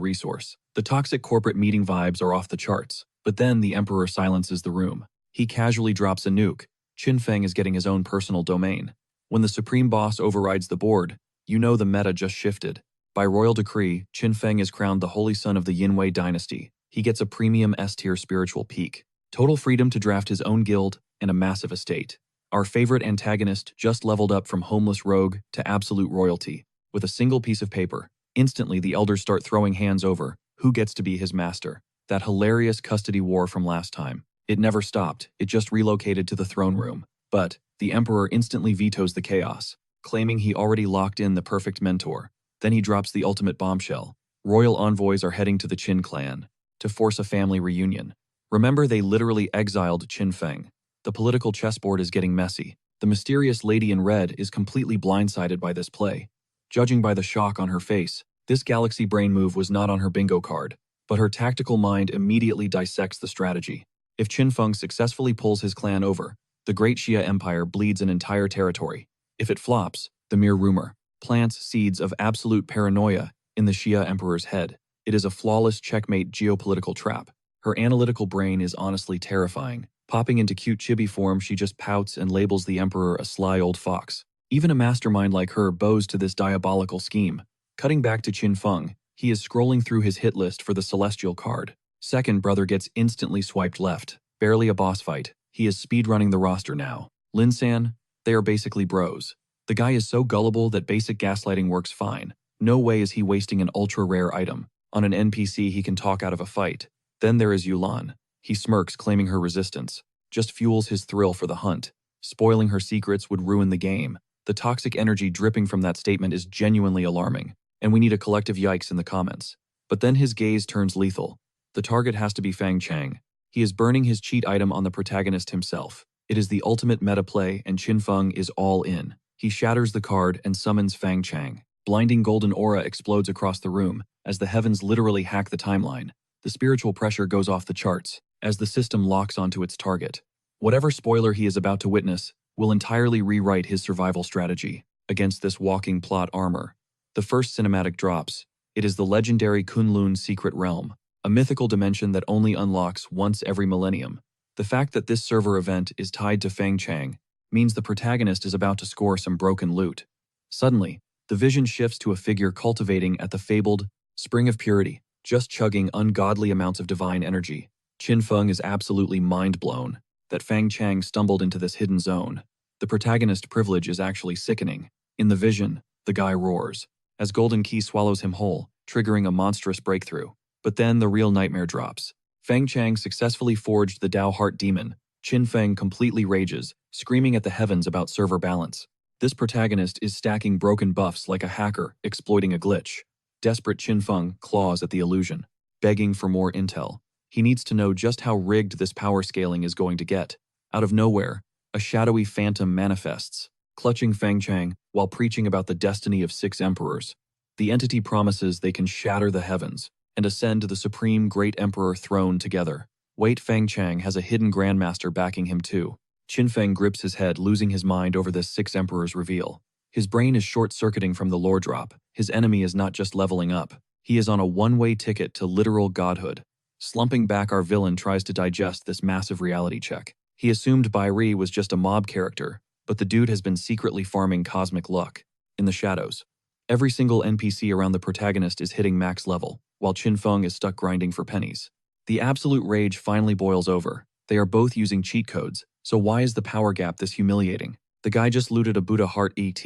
resource. The toxic corporate meeting vibes are off the charts, but then the Emperor silences the room. He casually drops a nuke. Qin Feng is getting his own personal domain. When the Supreme Boss overrides the board, you know the meta just shifted. By royal decree, Qin Feng is crowned the Holy Son of the Yinwei dynasty. He gets a premium S-tier spiritual peak, total freedom to draft his own guild, and a massive estate. Our favorite antagonist just leveled up from homeless rogue to absolute royalty. With a single piece of paper, instantly the elders start throwing hands over who gets to be his master. That hilarious custody war from last time. It never stopped, it just relocated to the throne room. But the Emperor instantly vetoes the chaos, claiming he already locked in the perfect mentor. Then he drops the ultimate bombshell. Royal envoys are heading to the Qin clan to force a family reunion. Remember, they literally exiled Qin Feng. The political chessboard is getting messy. The mysterious lady in red is completely blindsided by this play. Judging by the shock on her face, this galaxy brain move was not on her bingo card, but her tactical mind immediately dissects the strategy. If Qin Feng successfully pulls his clan over, the Great Xia Empire bleeds an entire territory. If it flops, the mere rumor plants seeds of absolute paranoia in the Xia Emperor's head. It is a flawless checkmate geopolitical trap. Her analytical brain is honestly terrifying. Popping into cute chibi form, she just pouts and labels the Emperor a sly old fox. Even a mastermind like her bows to this diabolical scheme. Cutting back to Qin Feng, he is scrolling through his hit list for the Celestial card. Second brother gets instantly swiped left. Barely a boss fight. He is speedrunning the roster now. Lin-san, they are basically bros. The guy is so gullible that basic gaslighting works fine. No way is he wasting an ultra-rare item on an NPC he can talk out of a fight. Then there is Yulan. He smirks, claiming her resistance just fuels his thrill for the hunt. Spoiling her secrets would ruin the game. The toxic energy dripping from that statement is genuinely alarming, and we need a collective yikes in the comments. But then his gaze turns lethal. The target has to be Fang Chang. He is burning his cheat item on the protagonist himself. It is the ultimate meta play, and Qin Feng is all in. He shatters the card and summons Fang Chang. Blinding golden aura explodes across the room as the heavens literally hack the timeline. The spiritual pressure goes off the charts as the system locks onto its target. Whatever spoiler he is about to witness will entirely rewrite his survival strategy against this walking plot armor. The first cinematic drops. It is the legendary Kunlun Secret Realm, a mythical dimension that only unlocks once every millennium. The fact that this server event is tied to Fang Chang means the protagonist is about to score some broken loot. Suddenly, the vision shifts to a figure cultivating at the fabled Spring of Purity, just chugging ungodly amounts of divine energy. Qin Feng is absolutely mind-blown that Fang Chang stumbled into this hidden zone. The protagonist privilege is actually sickening. In the vision, the guy roars as Golden Key swallows him whole, triggering a monstrous breakthrough. But then the real nightmare drops. Fang Chang successfully forged the Dao Heart Demon. Qin Feng completely rages, screaming at the heavens about server balance. This protagonist is stacking broken buffs like a hacker exploiting a glitch. Desperate Qin Feng claws at the illusion, begging for more intel. He needs to know just how rigged this power scaling is going to get. Out of nowhere, a shadowy phantom manifests, clutching Fang Chang while preaching about the destiny of 6 emperors. The entity promises they can shatter the heavens and ascend to the supreme great emperor throne together. Wait, Fang Chang has a hidden grandmaster backing him too. Qin Feng grips his head, losing his mind over this 6 emperors reveal. His brain is short-circuiting from the lore drop. His enemy is not just leveling up. He is on a one-way ticket to literal godhood. Slumping back, our villain tries to digest this massive reality check. He assumed Bairi was just a mob character, but the dude has been secretly farming cosmic luck in the shadows. Every single NPC around the protagonist is hitting max level, while Qin Feng is stuck grinding for pennies. The absolute rage finally boils over. They are both using cheat codes, so why is the power gap this humiliating? The guy just looted a Buddha Heart ET,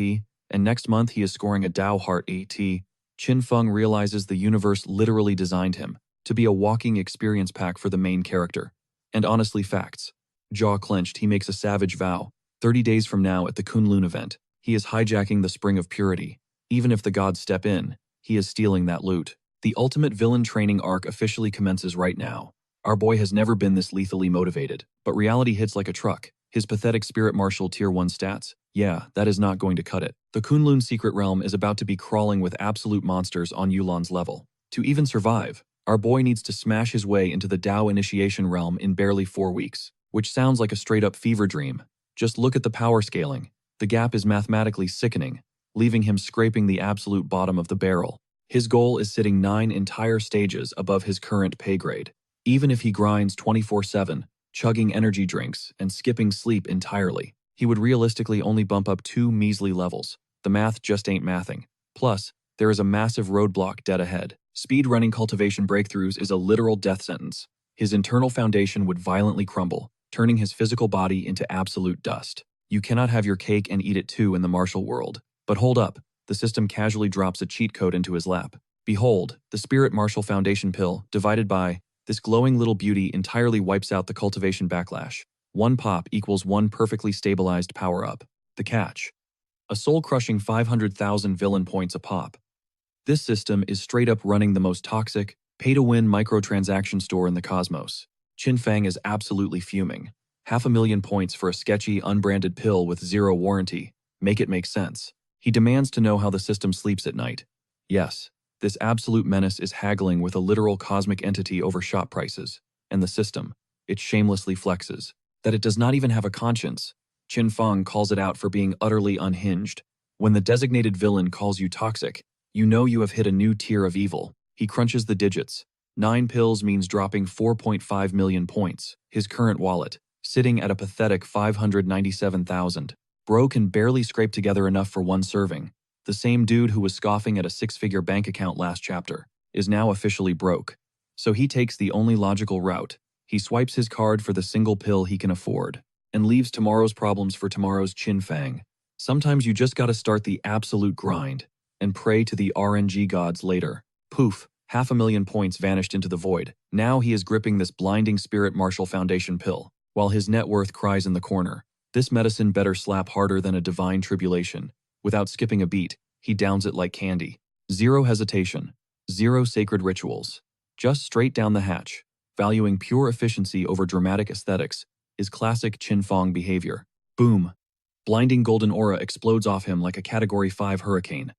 and next month he is scoring a Tao Heart ET. Qin Feng realizes the universe literally designed him to be a walking experience pack for the main character. And honestly, facts. Jaw clenched, he makes a savage vow. 30 days from now at the Kunlun event, he is hijacking the Spring of Purity. Even if the gods step in, he is stealing that loot. The ultimate villain training arc officially commences right now. Our boy has never been this lethally motivated, but reality hits like a truck. His pathetic Spirit Marshal Tier 1 stats, yeah, that is not going to cut it. The Kunlun Secret Realm is about to be crawling with absolute monsters on Yulan's level. To even survive, our boy needs to smash his way into the Dao Initiation Realm in barely 4 weeks, which sounds like a straight-up fever dream. Just look at the power scaling. The gap is mathematically sickening, leaving him scraping the absolute bottom of the barrel. His goal is sitting 9 entire stages above his current pay grade. Even if he grinds 24/7, chugging energy drinks and skipping sleep entirely, he would realistically only bump up 2 measly levels. The math just ain't mathing. Plus, there is a massive roadblock dead ahead. Speed-running cultivation breakthroughs is a literal death sentence. His internal foundation would violently crumble, turning his physical body into absolute dust. You cannot have your cake and eat it too in the martial world. But hold up, the system casually drops a cheat code into his lap. Behold, the Spirit Martial Foundation pill, divided by, this glowing little beauty entirely wipes out the cultivation backlash. 1 pop equals 1 perfectly stabilized power-up. The catch: a soul-crushing 500,000 villain points a pop. This system is straight up running the most toxic, pay-to-win microtransaction store in the cosmos. Qin Feng is absolutely fuming. 500,000 points for a sketchy, unbranded pill with 0 warranty. Make it make sense. He demands to know how the system sleeps at night. Yes, this absolute menace is haggling with a literal cosmic entity over shop prices. And the system, it shamelessly flexes that it does not even have a conscience. Qin Feng calls it out for being utterly unhinged. When the designated villain calls you toxic, you know you have hit a new tier of evil. He crunches the digits. 9 pills means dropping 4.5 million points. His current wallet, sitting at a pathetic 597,000. Bro can barely scrape together enough for 1 serving. The same dude who was scoffing at a 6-figure bank account last chapter is now officially broke. So he takes the only logical route. He swipes his card for the single pill he can afford and leaves tomorrow's problems for tomorrow's Qin Feng. Sometimes you just gotta start the absolute grind and pray to the RNG gods later. Poof, 500,000 points vanished into the void. Now he is gripping this blinding Spirit Martial Foundation pill, while his net worth cries in the corner. This medicine better slap harder than a divine tribulation. Without skipping a beat, he downs it like candy. 0 hesitation, 0 sacred rituals. Just straight down the hatch. Valuing pure efficiency over dramatic aesthetics is classic Qin Feng behavior. Boom. Blinding golden aura explodes off him like a Category 5 hurricane.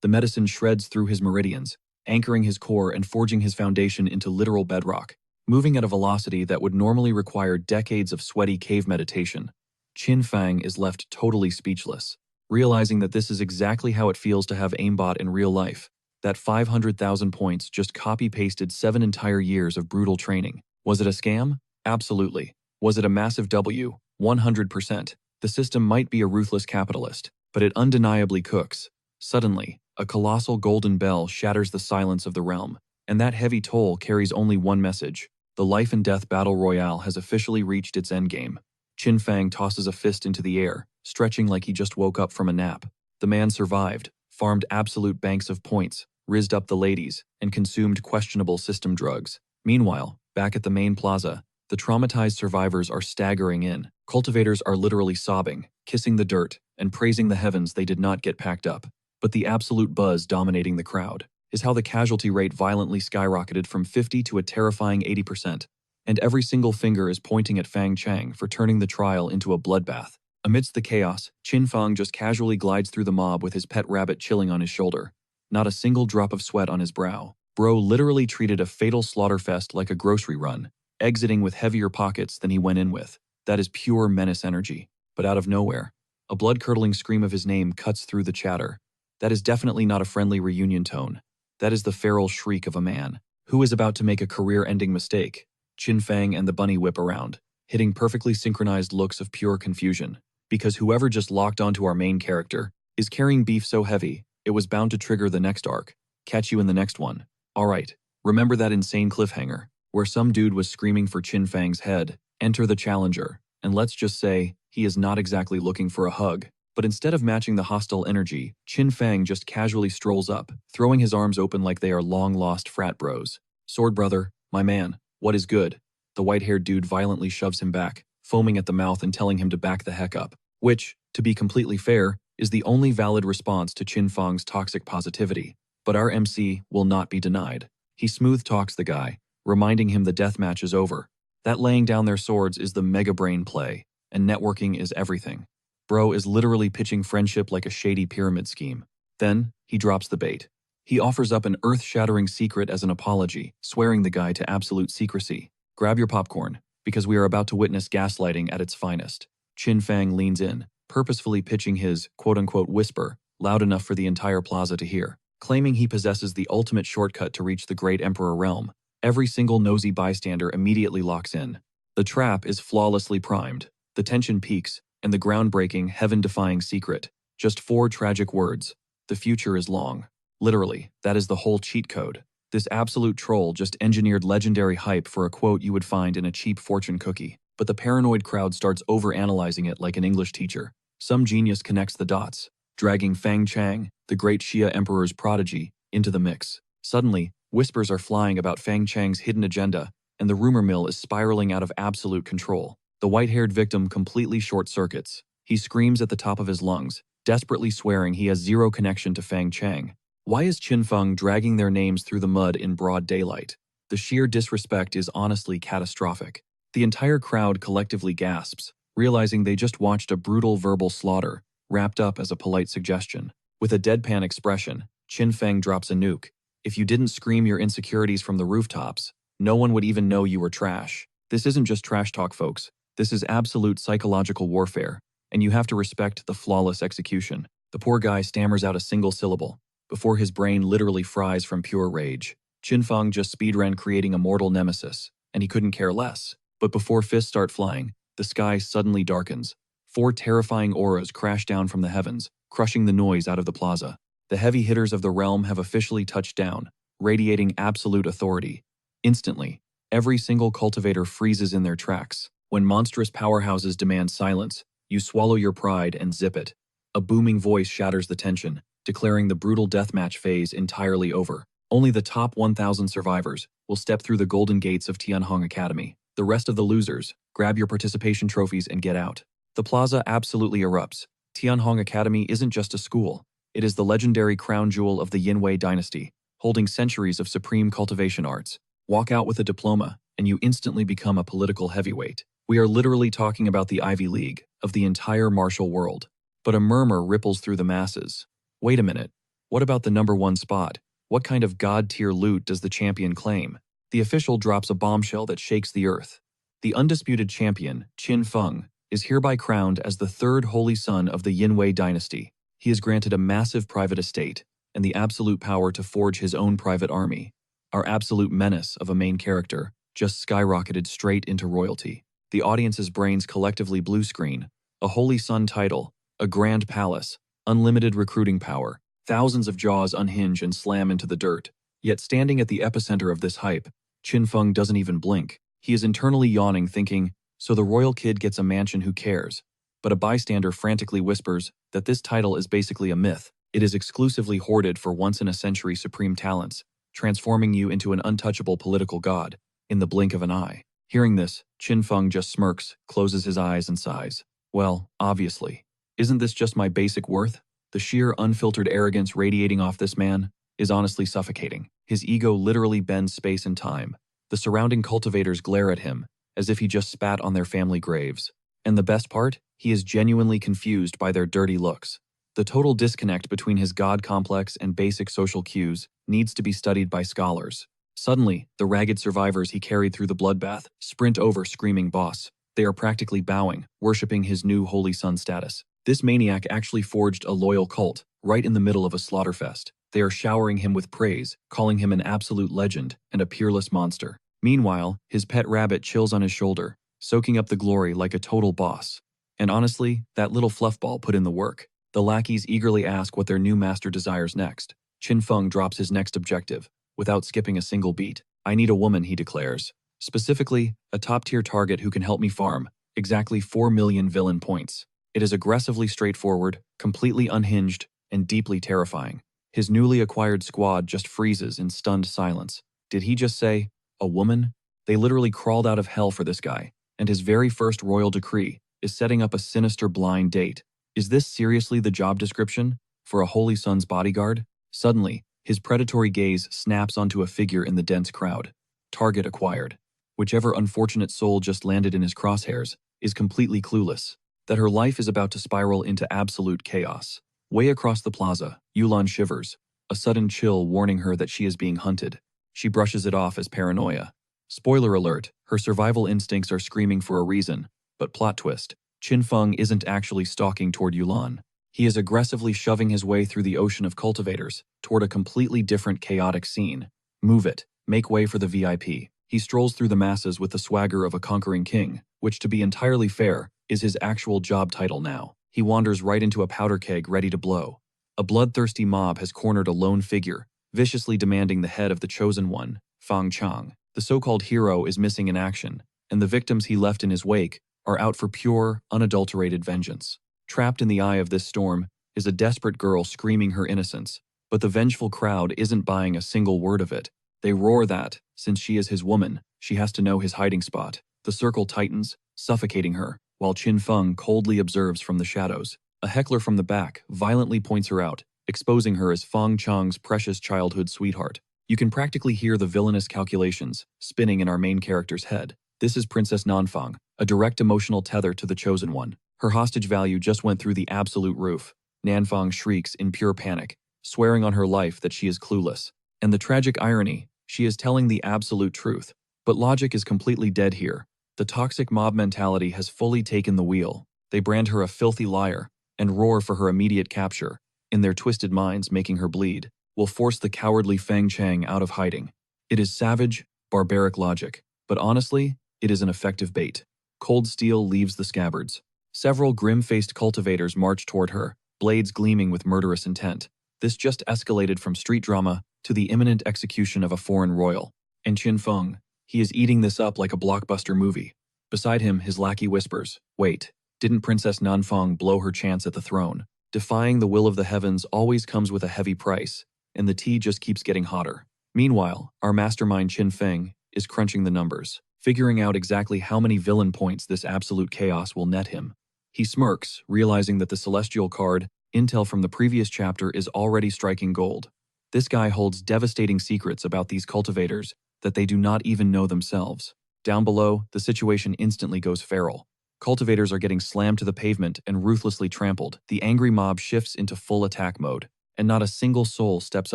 The medicine shreds through his meridians, anchoring his core and forging his foundation into literal bedrock. Moving at a velocity that would normally require decades of sweaty cave meditation, Qin Feng is left totally speechless, realizing that this is exactly how it feels to have aimbot in real life. That 500,000 points just copy-pasted 7 entire years of brutal training. Was it a scam? Absolutely. Was it a massive W? 100%. The system might be a ruthless capitalist, but it undeniably cooks. Suddenly, a colossal golden bell shatters the silence of the realm, and that heavy toll carries only one message. The life and death battle royale has officially reached its endgame. Qin Feng tosses a fist into the air, stretching like he just woke up from a nap. The man survived, farmed absolute banks of points, rizzed up the ladies, and consumed questionable system drugs. Meanwhile, back at the main plaza, the traumatized survivors are staggering in. Cultivators are literally sobbing, kissing the dirt, and praising the heavens they did not get packed up. But the absolute buzz dominating the crowd is how the casualty rate violently skyrocketed from 50 to a terrifying 80%. And every single finger is pointing at Fang Chang for turning the trial into a bloodbath. Amidst the chaos, Qin Feng just casually glides through the mob with his pet rabbit chilling on his shoulder. Not a single drop of sweat on his brow. Bro literally treated a fatal slaughterfest like a grocery run, exiting with heavier pockets than he went in with. That is pure menace energy. But out of nowhere, A blood-curdling scream of his name cuts through the chatter. That is definitely not a friendly reunion tone. That is the feral shriek of a man who is about to make a career-ending mistake. Qin Fang and the bunny whip around, hitting perfectly synchronized looks of pure confusion. Because whoever just locked onto our main character is carrying beef so heavy, it was bound to trigger the next arc. Catch you in the next one. Alright, remember that insane cliffhanger, where some dude was screaming for Qin Fang's head, enter the challenger, and let's just say, he is not exactly looking for a hug. But instead of matching the hostile energy, Qin Fang just casually strolls up, throwing his arms open like they are long-lost frat bros. Sword brother, my man, what is good? The white-haired dude violently shoves him back, foaming at the mouth and telling him to back the heck up. Which, to be completely fair, is the only valid response to Qin Fang's toxic positivity. But our MC will not be denied. He smooth talks the guy, reminding him the deathmatch is over. That laying down their swords is the mega brain play, and networking is everything. Bro is literally pitching friendship like a shady pyramid scheme. Then, he drops the bait. He offers up an earth-shattering secret as an apology, swearing the guy to absolute secrecy. Grab your popcorn, because we are about to witness gaslighting at its finest. Qin Fang leans in, purposefully pitching his quote-unquote whisper loud enough for the entire plaza to hear. Claiming he possesses the ultimate shortcut to reach the Great Emperor realm, every single nosy bystander immediately locks in. The trap is flawlessly primed, the tension peaks, and the groundbreaking, heaven-defying secret. Just 4 tragic words. The future is long. Literally, that is the whole cheat code. This absolute troll just engineered legendary hype for a quote you would find in a cheap fortune cookie. But the paranoid crowd starts overanalyzing it like an English teacher. Some genius connects the dots, dragging Fang Chang, the great Xia Emperor's prodigy, into the mix. Suddenly, whispers are flying about Fang Chang's hidden agenda, and the rumor mill is spiraling out of absolute control. The white-haired victim completely short-circuits. He screams at the top of his lungs, desperately swearing he has zero connection to Fang Chang. Why is Qin Feng dragging their names through the mud in broad daylight? The sheer disrespect is honestly catastrophic. The entire crowd collectively gasps, realizing they just watched a brutal verbal slaughter, wrapped up as a polite suggestion. With a deadpan expression, Qin Feng drops a nuke. If you didn't scream your insecurities from the rooftops, no one would even know you were trash. This isn't just trash talk, folks. This is absolute psychological warfare, and you have to respect the flawless execution. The poor guy stammers out a single syllable, before his brain literally fries from pure rage. Qin Feng just speedran creating a mortal nemesis, and he couldn't care less. But before fists start flying, the sky suddenly darkens. 4 terrifying auras crash down from the heavens, crushing the noise out of the plaza. The heavy hitters of the realm have officially touched down, radiating absolute authority. Instantly, every single cultivator freezes in their tracks. When monstrous powerhouses demand silence, you swallow your pride and zip it. A booming voice shatters the tension, declaring the brutal deathmatch phase entirely over. Only the top 1,000 survivors will step through the golden gates of Tianhong Academy. The rest of the losers, grab your participation trophies and get out. The plaza absolutely erupts. Tianhong Academy isn't just a school. It is the legendary crown jewel of the Yinwei dynasty, holding centuries of supreme cultivation arts. Walk out with a diploma, and you instantly become a political heavyweight. We are literally talking about the Ivy League of the entire martial world. But a murmur ripples through the masses. Wait a minute. What about the #1 spot? What kind of god-tier loot does the champion claim? The official drops a bombshell that shakes the earth. The undisputed champion, Qin Feng, is hereby crowned as the 3rd holy son of the Yinwei dynasty. He is granted a massive private estate and the absolute power to forge his own private army. Our absolute menace of a main character just skyrocketed straight into royalty. The audience's brains collectively blue screen. A holy son title, a grand palace, unlimited recruiting power. Thousands of jaws unhinge and slam into the dirt. Yet standing at the epicenter of this hype, Qin Feng doesn't even blink. He is internally yawning, thinking, so the royal kid gets a mansion, who cares? But a bystander frantically whispers that this title is basically a myth. It is exclusively hoarded for once-in-a-century supreme talents, transforming you into an untouchable political god in the blink of an eye. Hearing this, Qin Feng just smirks, closes his eyes and sighs. Well, obviously. Isn't this just my basic worth? The sheer unfiltered arrogance radiating off this man is honestly suffocating. His ego literally bends space and time. The surrounding cultivators glare at him, as if he just spat on their family graves. And the best part? He is genuinely confused by their dirty looks. The total disconnect between his god complex and basic social cues needs to be studied by scholars. Suddenly, the ragged survivors he carried through the bloodbath sprint over, screaming boss. They are practically bowing, worshipping his new holy son status. This maniac actually forged a loyal cult, right in the middle of a slaughterfest. They are showering him with praise, calling him an absolute legend and a peerless monster. Meanwhile, his pet rabbit chills on his shoulder, soaking up the glory like a total boss. And honestly, that little fluffball put in the work. The lackeys eagerly ask what their new master desires next. Qin Feng drops his next objective, without skipping a single beat. I need a woman, he declares. Specifically, a top-tier target who can help me farm exactly 4 million villain points. It is aggressively straightforward, completely unhinged, and deeply terrifying. His newly acquired squad just freezes in stunned silence. Did he just say, a woman? They literally crawled out of hell for this guy, and his very first royal decree is setting up a sinister blind date. Is this seriously the job description for a Holy Son's bodyguard? Suddenly, his predatory gaze snaps onto a figure in the dense crowd. Target acquired. Whichever unfortunate soul just landed in his crosshairs is completely clueless that her life is about to spiral into absolute chaos. Way across the plaza, Yulan shivers, a sudden chill warning her that she is being hunted. She brushes it off as paranoia. Spoiler alert, her survival instincts are screaming for a reason, but plot twist, Qin Feng isn't actually stalking toward Yulan. He is aggressively shoving his way through the ocean of cultivators toward a completely different chaotic scene. Move it, make way for the VIP. He strolls through the masses with the swagger of a conquering king, which, to be entirely fair, is his actual job title now. He wanders right into a powder keg ready to blow. A bloodthirsty mob has cornered a lone figure, viciously demanding the head of the chosen one, Fang Chang. The so-called hero is missing in action, and the victims he left in his wake are out for pure, unadulterated vengeance. Trapped in the eye of this storm is a desperate girl screaming her innocence, but the vengeful crowd isn't buying a single word of it. They roar that, since she is his woman, she has to know his hiding spot. The circle tightens, suffocating her, while Qin Feng coldly observes from the shadows. A heckler from the back violently points her out, exposing her as Fang Chang's precious childhood sweetheart. You can practically hear the villainous calculations spinning in our main character's head. This is Princess Nanfang, a direct emotional tether to the chosen one. Her hostage value just went through the absolute roof. Nanfang shrieks in pure panic, swearing on her life that she is clueless. And the tragic irony, she is telling the absolute truth. But logic is completely dead here. The toxic mob mentality has fully taken the wheel. They brand her a filthy liar and roar for her immediate capture, in their twisted minds making her bleed, will force the cowardly Fang Chang out of hiding. It is savage, barbaric logic, but honestly, it is an effective bait. Cold steel leaves the scabbards. Several grim-faced cultivators march toward her, blades gleaming with murderous intent. This just escalated from street drama to the imminent execution of a foreign royal. And Qin Feng, he is eating this up like a blockbuster movie. Beside him, his lackey whispers, wait, didn't Princess Nanfang blow her chance at the throne? Defying the will of the heavens always comes with a heavy price, and the tea just keeps getting hotter. Meanwhile, our mastermind Qin Feng is crunching the numbers, figuring out exactly how many villain points this absolute chaos will net him. He smirks, realizing that the celestial card, intel from the previous chapter, is already striking gold. This guy holds devastating secrets about these cultivators that they do not even know themselves. Down below, the situation instantly goes feral. Cultivators are getting slammed to the pavement and ruthlessly trampled. The angry mob shifts into full attack mode, and not a single soul steps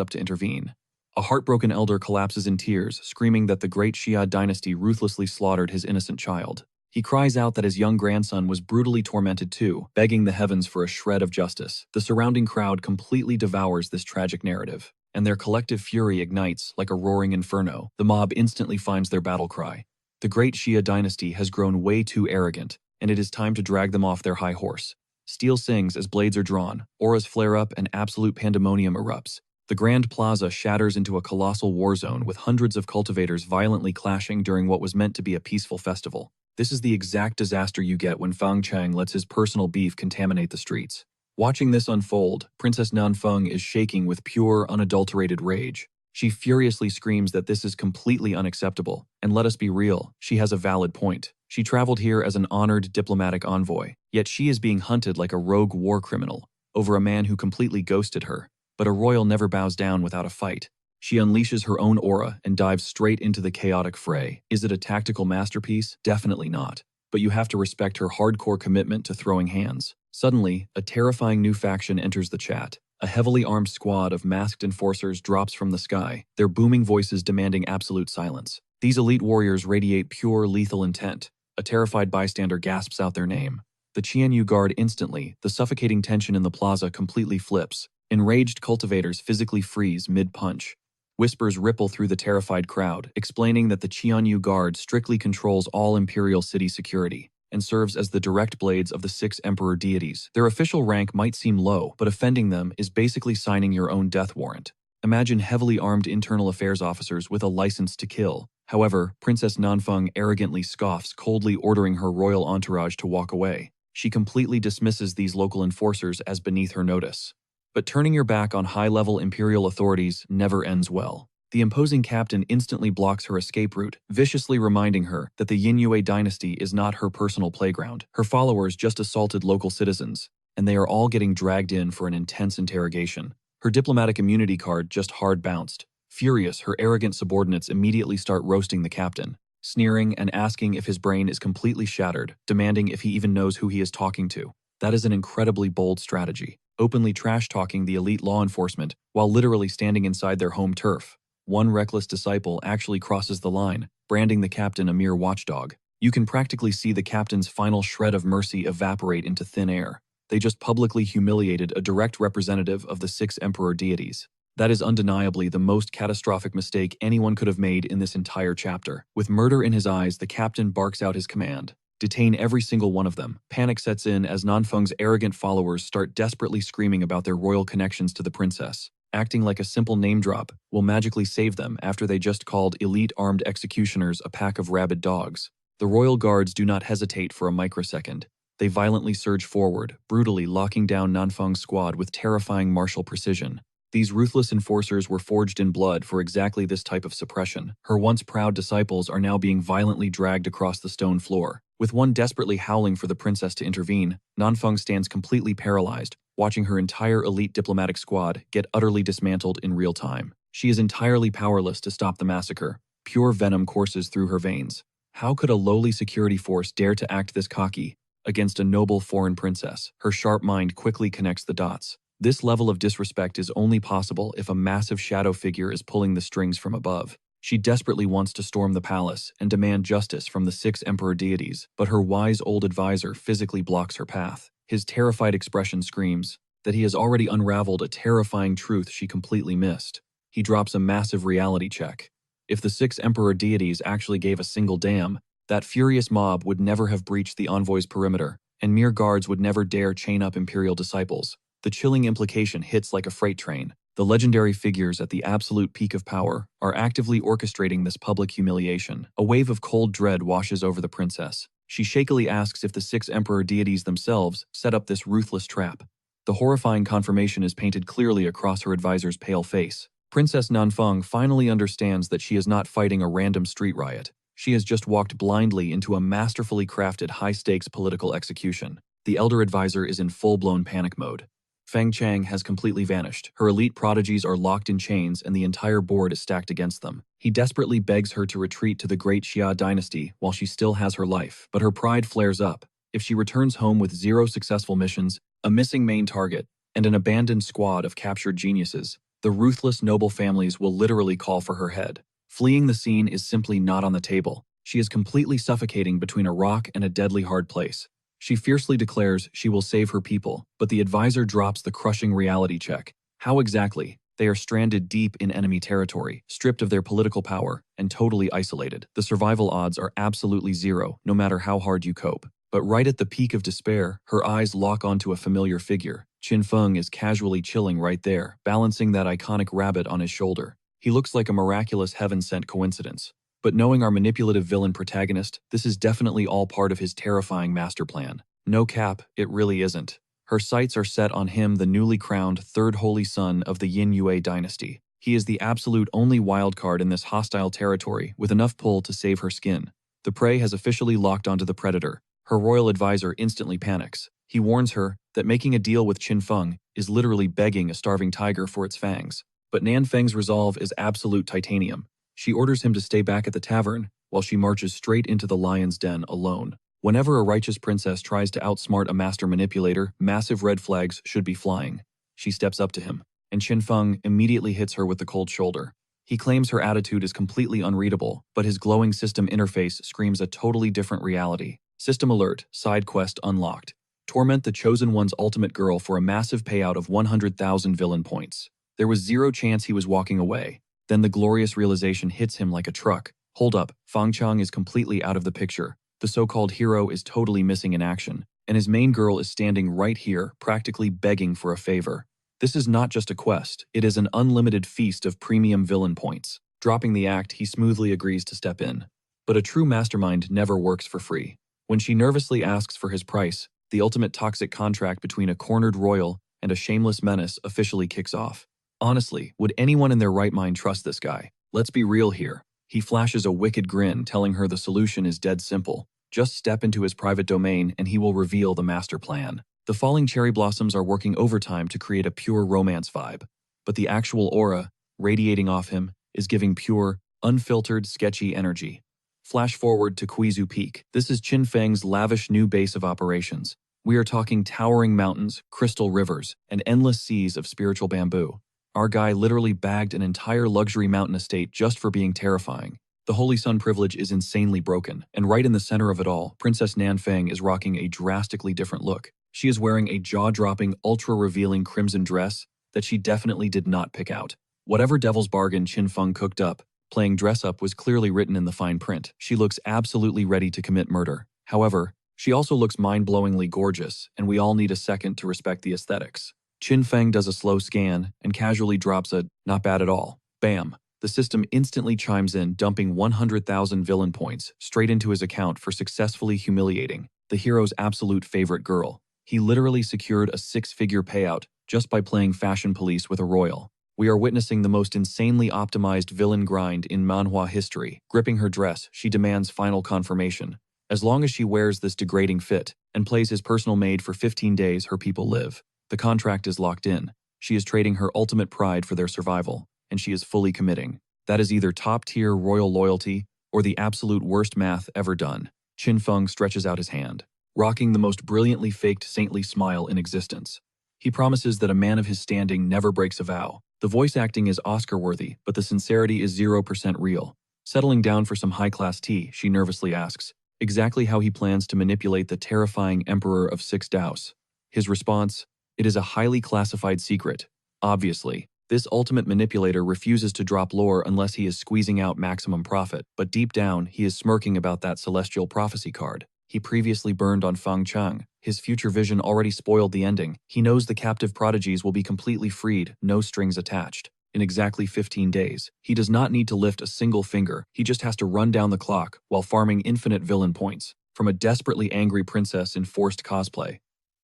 up to intervene. A heartbroken elder collapses in tears, screaming that the great Xia dynasty ruthlessly slaughtered his innocent child. He cries out that his young grandson was brutally tormented too, begging the heavens for a shred of justice. The surrounding crowd completely devours this tragic narrative, and their collective fury ignites like a roaring inferno. The mob instantly finds their battle cry. The great Xia dynasty has grown way too arrogant, and it is time to drag them off their high horse. Steel sings as blades are drawn, auras flare up, and absolute pandemonium erupts. The Grand Plaza shatters into a colossal war zone with hundreds of cultivators violently clashing during what was meant to be a peaceful festival. This is the exact disaster you get when Fang Chang lets his personal beef contaminate the streets. Watching this unfold, Princess Nanfeng is shaking with pure, unadulterated rage. She furiously screams that this is completely unacceptable, and let us be real, she has a valid point. She traveled here as an honored diplomatic envoy, yet she is being hunted like a rogue war criminal over a man who completely ghosted her. But a royal never bows down without a fight. She unleashes her own aura and dives straight into the chaotic fray. Is it a tactical masterpiece? Definitely not. But you have to respect her hardcore commitment to throwing hands. Suddenly, a terrifying new faction enters the chat. A heavily armed squad of masked enforcers drops from the sky, their booming voices demanding absolute silence. These elite warriors radiate pure, lethal intent. A terrified bystander gasps out their name. The Qianyu guard instantly, the suffocating tension in the plaza completely flips. Enraged cultivators physically freeze mid-punch. Whispers ripple through the terrified crowd, explaining that the Qianyu guard strictly controls all imperial city security and serves as the direct blades of the 6 emperor deities. Their official rank might seem low, but offending them is basically signing your own death warrant. Imagine heavily armed internal affairs officers with a license to kill. However, Princess Nanfeng arrogantly scoffs, coldly ordering her royal entourage to walk away. She completely dismisses these local enforcers as beneath her notice. But turning your back on high-level imperial authorities never ends well. The imposing captain instantly blocks her escape route, viciously reminding her that the Yingyue dynasty is not her personal playground. Her followers just assaulted local citizens, and they are all getting dragged in for an intense interrogation. Her diplomatic immunity card just hard bounced. Furious, her arrogant subordinates immediately start roasting the captain, sneering and asking if his brain is completely shattered, demanding if he even knows who he is talking to. That is an incredibly bold strategy, openly trash-talking the elite law enforcement while literally standing inside their home turf. One reckless disciple actually crosses the line, branding the captain a mere watchdog. You can practically see the captain's final shred of mercy evaporate into thin air. They just publicly humiliated a direct representative of the 6 emperor deities. That is undeniably the most catastrophic mistake anyone could have made in this entire chapter. With murder in his eyes, the captain barks out his command. Detain every single one of them. Panic sets in as Nanfeng's arrogant followers start desperately screaming about their royal connections to the princess. Acting like a simple name drop will magically save them after they just called elite armed executioners a pack of rabid dogs. The royal guards do not hesitate for a microsecond. They violently surge forward, brutally locking down Nanfeng's squad with terrifying martial precision. These ruthless enforcers were forged in blood for exactly this type of suppression. Her once proud disciples are now being violently dragged across the stone floor. With one desperately howling for the princess to intervene, Nanfeng stands completely paralyzed, watching her entire elite diplomatic squad get utterly dismantled in real time. She is entirely powerless to stop the massacre. Pure venom courses through her veins. How could a lowly security force dare to act this cocky against a noble foreign princess? Her sharp mind quickly connects the dots. This level of disrespect is only possible if a massive shadow figure is pulling the strings from above. She desperately wants to storm the palace and demand justice from the 6 emperor deities, but her wise old advisor physically blocks her path. His terrified expression screams that he has already unraveled a terrifying truth she completely missed. He drops a massive reality check. If the 6 emperor deities actually gave a single damn, that furious mob would never have breached the envoy's perimeter, and mere guards would never dare chain up imperial disciples. The chilling implication hits like a freight train. The legendary figures at the absolute peak of power are actively orchestrating this public humiliation. A wave of cold dread washes over the princess. She shakily asks if the 6 emperor deities themselves set up this ruthless trap. The horrifying confirmation is painted clearly across her advisor's pale face. Princess Nanfeng finally understands that she is not fighting a random street riot. She has just walked blindly into a masterfully crafted high-stakes political execution. The elder advisor is in full-blown panic mode. Feng Chang has completely vanished. Her elite prodigies are locked in chains and the entire board is stacked against them. He desperately begs her to retreat to the great Xia dynasty while she still has her life, but her pride flares up. If she returns home with 0 successful missions, a missing main target, and an abandoned squad of captured geniuses, the ruthless noble families will literally call for her head. Fleeing the scene is simply not on the table. She is completely suffocating between a rock and a deadly hard place. She fiercely declares she will save her people, but the advisor drops the crushing reality check. How exactly? They are stranded deep in enemy territory, stripped of their political power, and totally isolated. The survival odds are absolutely 0, no matter how hard you cope. But right at the peak of despair, her eyes lock onto a familiar figure. Qin Feng is casually chilling right there, balancing that iconic rabbit on his shoulder. He looks like a miraculous heaven-sent coincidence. But knowing our manipulative villain protagonist, this is definitely all part of his terrifying master plan. No cap, it really isn't. Her sights are set on him, the newly crowned 3rd holy son of the Yingyue dynasty. He is the absolute only wildcard in this hostile territory with enough pull to save her skin. The prey has officially locked onto the predator. Her royal advisor instantly panics. He warns her that making a deal with Qin Feng is literally begging a starving tiger for its fangs. But Nanfeng's resolve is absolute titanium. She orders him to stay back at the tavern while she marches straight into the lion's den alone. Whenever a righteous princess tries to outsmart a master manipulator, massive red flags should be flying. She steps up to him, and Qin Feng immediately hits her with the cold shoulder. He claims her attitude is completely unreadable, but his glowing system interface screams a totally different reality. System alert, side quest unlocked. Torment the Chosen One's ultimate girl for a massive payout of 100,000 villain points. There was zero chance he was walking away. Then the glorious realization hits him like a truck. Hold up, Fang Chang is completely out of the picture. The so-called hero is totally missing in action, and his main girl is standing right here, practically begging for a favor. This is not just a quest, it is an unlimited feast of premium villain points. Dropping the act, he smoothly agrees to step in. But a true mastermind never works for free. When she nervously asks for his price, the ultimate toxic contract between a cornered royal and a shameless menace officially kicks off. Honestly, would anyone in their right mind trust this guy? Let's be real here. He flashes a wicked grin, telling her the solution is dead simple. Just step into his private domain and he will reveal the master plan. The falling cherry blossoms are working overtime to create a pure romance vibe. But the actual aura, radiating off him, is giving pure, unfiltered, sketchy energy. Flash forward to Quizu Peak. This is Qin Feng's lavish new base of operations. We are talking towering mountains, crystal rivers, and endless seas of spiritual bamboo. Our guy literally bagged an entire luxury mountain estate just for being terrifying. The Holy Sun privilege is insanely broken, and right in the center of it all, Princess Nanfeng is rocking a drastically different look. She is wearing a jaw-dropping, ultra-revealing crimson dress that she definitely did not pick out. Whatever devil's bargain Qin Feng cooked up, playing dress-up was clearly written in the fine print. She looks absolutely ready to commit murder. However, she also looks mind-blowingly gorgeous, and we all need a second to respect the aesthetics. Qin Feng does a slow scan and casually drops a, "Not bad at all." Bam! The system instantly chimes in, dumping 100,000 villain points straight into his account for successfully humiliating the hero's absolute favorite girl. He literally secured a six-figure payout just by playing fashion police with a royal. We are witnessing the most insanely optimized villain grind in manhwa history. Gripping her dress, she demands final confirmation. As long as she wears this degrading fit and plays his personal maid for 15 days, her people live. The contract is locked in. She is trading her ultimate pride for their survival, and she is fully committing. That is either top-tier royal loyalty or the absolute worst math ever done. Qin Feng stretches out his hand, rocking the most brilliantly faked saintly smile in existence. He promises that a man of his standing never breaks a vow. The voice acting is Oscar-worthy, but the sincerity is 0% real. Settling down for some high-class tea, she nervously asks exactly how he plans to manipulate the terrifying Emperor of Six Daos. His response: "It is a highly classified secret." Obviously, this ultimate manipulator refuses to drop lore unless he is squeezing out maximum profit, but deep down, he is smirking about that celestial prophecy card he previously burned on Fang Chang. His future vision already spoiled the ending. He knows the captive prodigies will be completely freed, no strings attached, in exactly 15 days. He does not need to lift a single finger, he just has to run down the clock while farming infinite villain points from a desperately angry princess in forced cosplay.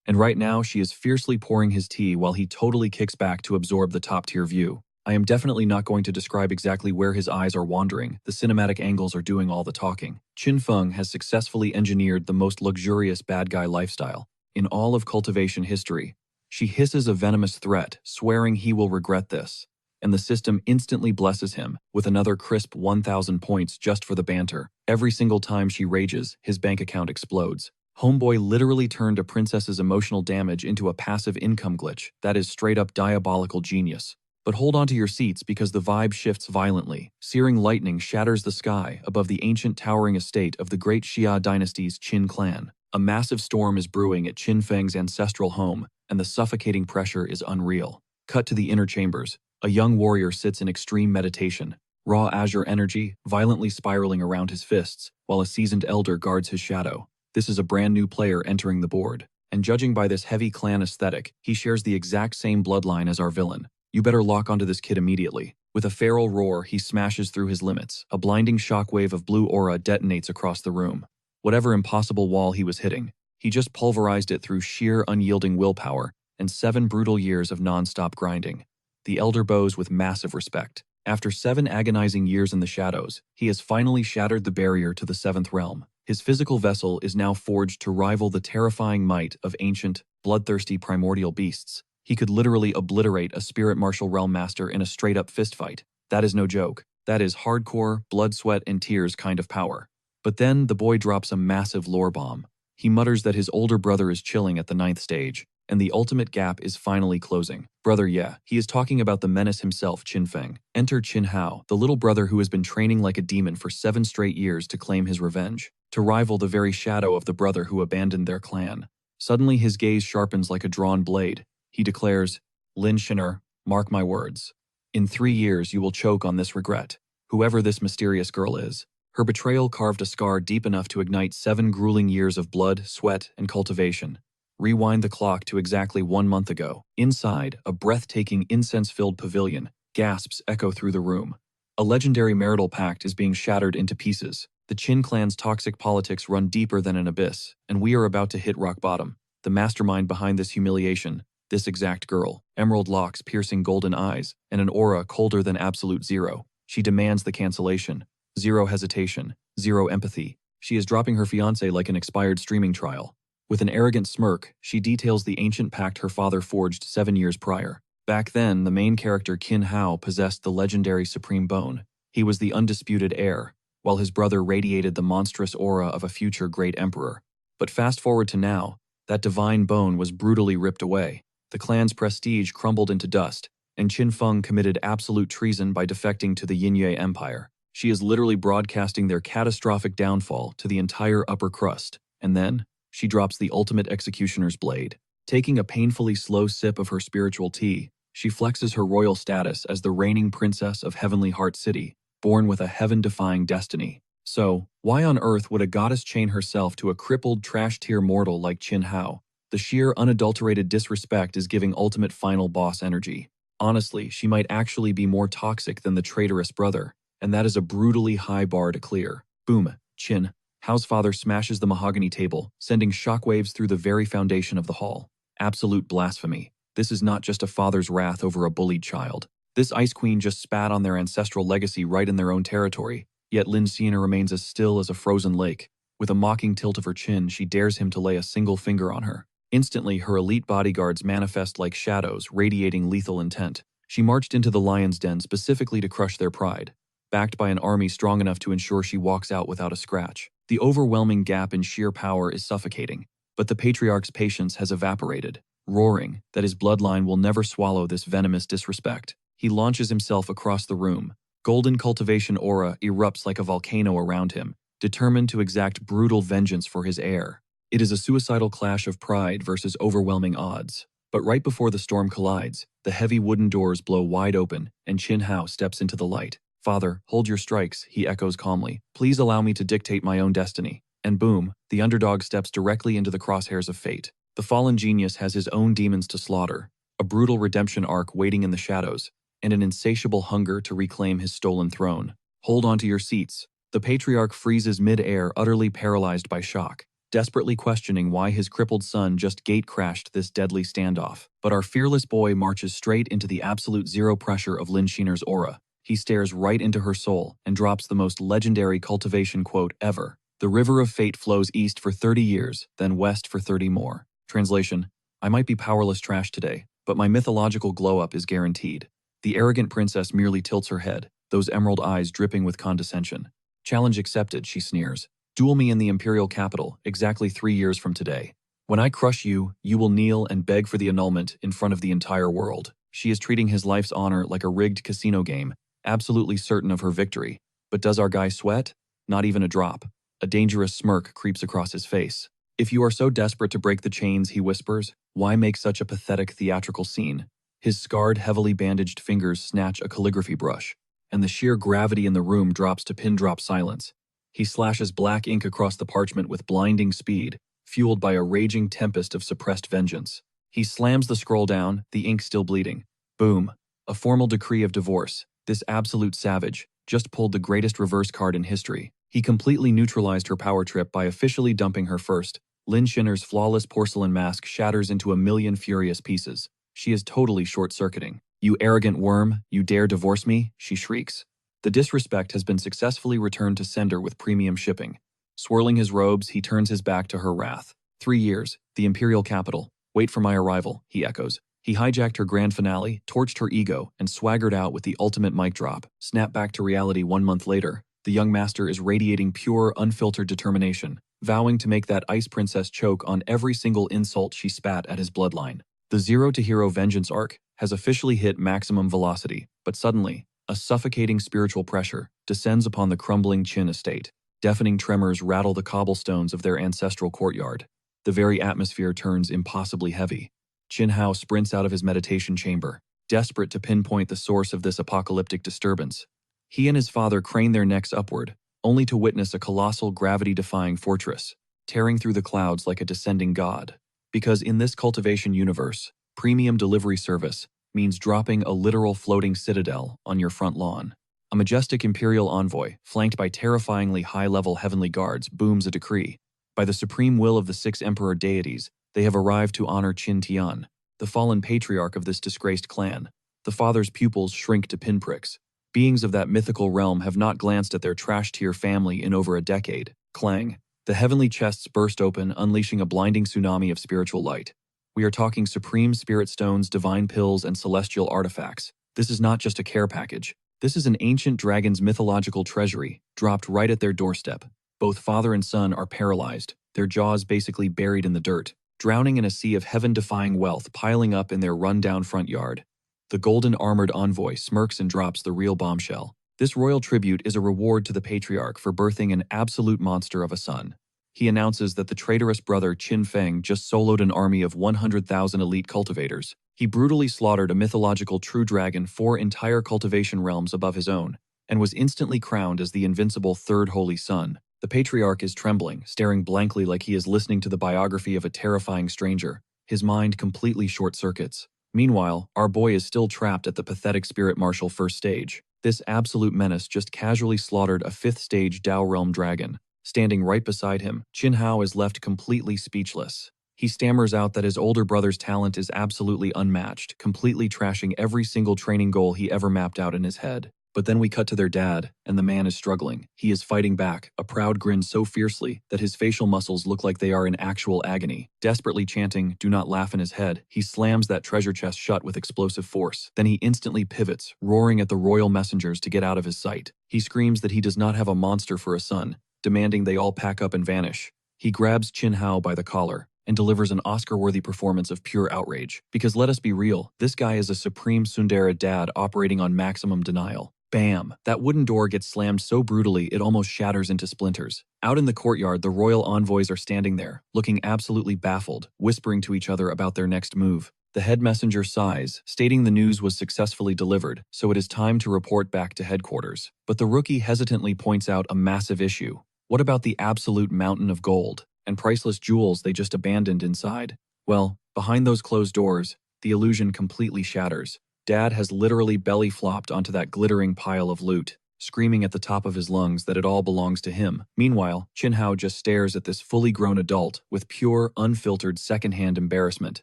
And right now, she is fiercely pouring his tea while he totally kicks back to absorb the top-tier view. I am definitely not going to describe exactly where his eyes are wandering. The cinematic angles are doing all the talking. Qin Feng has successfully engineered the most luxurious bad guy lifestyle in all of cultivation history. She hisses a venomous threat, swearing he will regret this. And the system instantly blesses him with another crisp 1,000 points just for the banter. Every single time she rages, his bank account explodes. Homeboy literally turned a princess's emotional damage into a passive income glitch. That is straight-up diabolical genius. But hold on to your seats because the vibe shifts violently. Searing lightning shatters the sky above the ancient towering estate of the great Xia dynasty's Qin clan. A massive storm is brewing at Qin Feng's ancestral home, and the suffocating pressure is unreal. Cut to the inner chambers. A young warrior sits in extreme meditation, raw azure energy violently spiraling around his fists, while a seasoned elder guards his shadow. This is a brand new player entering the board, and judging by this heavy clan aesthetic, he shares the exact same bloodline as our villain. You better lock onto this kid immediately. With a feral roar, he smashes through his limits. A blinding shockwave of blue aura detonates across the room. Whatever impossible wall he was hitting, he just pulverized it through sheer unyielding willpower and 7 brutal years of non-stop grinding. The elder bows with massive respect. After 7 agonizing years in the shadows, he has finally shattered the barrier to the 7th realm. His physical vessel is now forged to rival the terrifying might of ancient, bloodthirsty primordial beasts. He could literally obliterate a spirit martial realm master in a straight-up fistfight. That is no joke. That is hardcore, blood, sweat, and tears kind of power. But then the boy drops a massive lore bomb. He mutters that his older brother is chilling at the 9th stage, and the ultimate gap is finally closing. Brother, yeah, he is talking about the menace himself, Qin Feng. Enter Qin Hao, the little brother who has been training like a demon for 7 straight years to claim his revenge, to rival the very shadow of the brother who abandoned their clan. Suddenly his gaze sharpens like a drawn blade. He declares, Lin Shinner, mark my words. In 3 years you will choke on this regret. Whoever this mysterious girl is. Her betrayal carved a scar deep enough to ignite 7 grueling years of blood, sweat, and cultivation. Rewind the clock to exactly 1 month ago. Inside, a breathtaking incense-filled pavilion, gasps echo through the room. A legendary marital pact is being shattered into pieces. The Qin clan's toxic politics run deeper than an abyss, and we are about to hit rock bottom. The mastermind behind this humiliation, this exact girl, emerald locks, piercing golden eyes, and an aura colder than absolute zero. She demands the cancellation. Zero hesitation, zero empathy. She is dropping her fiancé like an expired streaming trial. With an arrogant smirk, she details the ancient pact her father forged 7 years prior. Back then, the main character Qin Hao possessed the legendary Supreme Bone. He was the undisputed heir, while his brother radiated the monstrous aura of a future great emperor. But fast forward to now, that divine bone was brutally ripped away. The clan's prestige crumbled into dust, and Qin Feng committed absolute treason by defecting to the Yinye Empire. She is literally broadcasting their catastrophic downfall to the entire upper crust, and then, she drops the ultimate executioner's blade. Taking a painfully slow sip of her spiritual tea, she flexes her royal status as the reigning princess of Heavenly Heart City, born with a heaven-defying destiny. So, why on earth would a goddess chain herself to a crippled trash-tier mortal like Qin Hao? The sheer unadulterated disrespect is giving ultimate final boss energy. Honestly, she might actually be more toxic than the traitorous brother, and that is a brutally high bar to clear. Boom, Qin Hao's father smashes the mahogany table, sending shockwaves through the very foundation of the hall. Absolute blasphemy. This is not just a father's wrath over a bullied child. This Ice Queen just spat on their ancestral legacy right in their own territory, yet Lin Sina remains as still as a frozen lake. With a mocking tilt of her chin, she dares him to lay a single finger on her. Instantly, her elite bodyguards manifest like shadows, radiating lethal intent. She marched into the lion's den specifically to crush their pride, backed by an army strong enough to ensure she walks out without a scratch. The overwhelming gap in sheer power is suffocating, but the patriarch's patience has evaporated, roaring that his bloodline will never swallow this venomous disrespect. He launches himself across the room. Golden cultivation aura erupts like a volcano around him, determined to exact brutal vengeance for his heir. It is a suicidal clash of pride versus overwhelming odds. But right before the storm collides, the heavy wooden doors blow wide open, and Qin Hao steps into the light. Father, hold your strikes, he echoes calmly. Please allow me to dictate my own destiny. And boom, the underdog steps directly into the crosshairs of fate. The fallen genius has his own demons to slaughter, a brutal redemption arc waiting in the shadows, and an insatiable hunger to reclaim his stolen throne. Hold on to your seats. The patriarch freezes mid-air, utterly paralyzed by shock, desperately questioning why his crippled son just gate-crashed this deadly standoff. But our fearless boy marches straight into the absolute zero pressure of Lin Shiner's aura. He stares right into her soul and drops the most legendary cultivation quote ever. The river of fate flows east for 30 years, then west for 30 more. Translation: I might be powerless trash today, but my mythological glow-up is guaranteed. The arrogant princess merely tilts her head, those emerald eyes dripping with condescension. Challenge accepted, she sneers. Duel me in the imperial capital, exactly 3 years from today. When I crush you, you will kneel and beg for the annulment in front of the entire world. She is treating his life's honor like a rigged casino game, absolutely certain of her victory. But does our guy sweat? Not even a drop. A dangerous smirk creeps across his face. If you are so desperate to break the chains, he whispers, why make such a pathetic theatrical scene? His scarred, heavily bandaged fingers snatch a calligraphy brush, and the sheer gravity in the room drops to pin-drop silence. He slashes black ink across the parchment with blinding speed, fueled by a raging tempest of suppressed vengeance. He slams the scroll down, the ink still bleeding. Boom. A formal decree of divorce. This absolute savage just pulled the greatest reverse card in history. He completely neutralized her power trip by officially dumping her first. Lin Shinner's flawless porcelain mask shatters into a million furious pieces. She is totally short-circuiting. You arrogant worm, you dare divorce me? She shrieks. The disrespect has been successfully returned to sender with premium shipping. Swirling his robes, he turns his back to her wrath. 3 years, the imperial capital. Wait for my arrival, he echoes. He hijacked her grand finale, torched her ego, and swaggered out with the ultimate mic drop. Snap back to reality 1 month later. The young master is radiating pure, unfiltered determination, vowing to make that ice princess choke on every single insult she spat at his bloodline. The Zero to Hero vengeance arc has officially hit maximum velocity, but suddenly, a suffocating spiritual pressure descends upon the crumbling Qin estate. Deafening tremors rattle the cobblestones of their ancestral courtyard. the very atmosphere turns impossibly heavy. Chin Hao sprints out of his meditation chamber, desperate to pinpoint the source of this apocalyptic disturbance. He and his father crane their necks upward, only to witness a colossal gravity-defying fortress, tearing through the clouds like a descending god. Because in this cultivation universe, premium delivery service means dropping a literal floating citadel on your front lawn. A majestic imperial envoy, flanked by terrifyingly high-level heavenly guards, booms a decree. By the supreme will of the 6 emperor deities, they have arrived to honor Qin Tian, the fallen patriarch of this disgraced clan. The father's pupils shrink to pinpricks. Beings of that mythical realm have not glanced at their trash-tier family in over a decade. Clang. The heavenly chests burst open, unleashing a blinding tsunami of spiritual light. We are talking supreme spirit stones, divine pills, and celestial artifacts. This is not just a care package. This is an ancient dragon's mythological treasury, dropped right at their doorstep. Both father and son are paralyzed, their jaws basically buried in the dirt, drowning in a sea of heaven-defying wealth piling up in their run-down front yard. The golden armored envoy smirks and drops the real bombshell. This royal tribute is a reward to the patriarch for birthing an absolute monster of a son. He announces that the traitorous brother Qin Feng just soloed an army of 100,000 elite cultivators. He brutally slaughtered a mythological true dragon 4 entire cultivation realms above his own, and was instantly crowned as the invincible third holy son. The patriarch is trembling, staring blankly like he is listening to the biography of a terrifying stranger. His mind completely short-circuits. Meanwhile, our boy is still trapped at the pathetic spirit martial first stage. This absolute menace just casually slaughtered a 5th stage Dao Realm dragon. Standing right beside him, Chin Hao is left completely speechless. He stammers out that his older brother's talent is absolutely unmatched, completely trashing every single training goal he ever mapped out in his head. But then we cut to their dad, and the man is struggling. He is fighting back, a proud grin so fiercely that his facial muscles look like they are in actual agony. Desperately chanting, "Do not laugh," in his head, he slams that treasure chest shut with explosive force. Then he instantly pivots, roaring at the royal messengers to get out of his sight. He screams that he does not have a monster for a son, demanding they all pack up and vanish. He grabs Chin Hao by the collar and delivers an Oscar-worthy performance of pure outrage. Because let us be real, this guy is a supreme tsundere dad operating on maximum denial. Bam! That wooden door gets slammed so brutally it almost shatters into splinters. Out in the courtyard, the royal envoys are standing there, looking absolutely baffled, whispering to each other about their next move. The head messenger sighs, stating the news was successfully delivered, so it is time to report back to headquarters. But the rookie hesitantly points out a massive issue. What about the absolute mountain of gold and priceless jewels they just abandoned inside? Well, behind those closed doors, the illusion completely shatters. Dad has literally belly-flopped onto that glittering pile of loot, screaming at the top of his lungs that it all belongs to him. Meanwhile, Chin Hao just stares at this fully grown adult with pure, unfiltered secondhand embarrassment.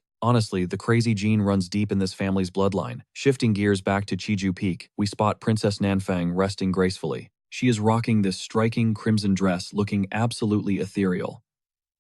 Honestly, the crazy gene runs deep in this family's bloodline. Shifting gears back to Chiju Peak, we spot Princess Nanfang resting gracefully. She is rocking this striking crimson dress looking absolutely ethereal.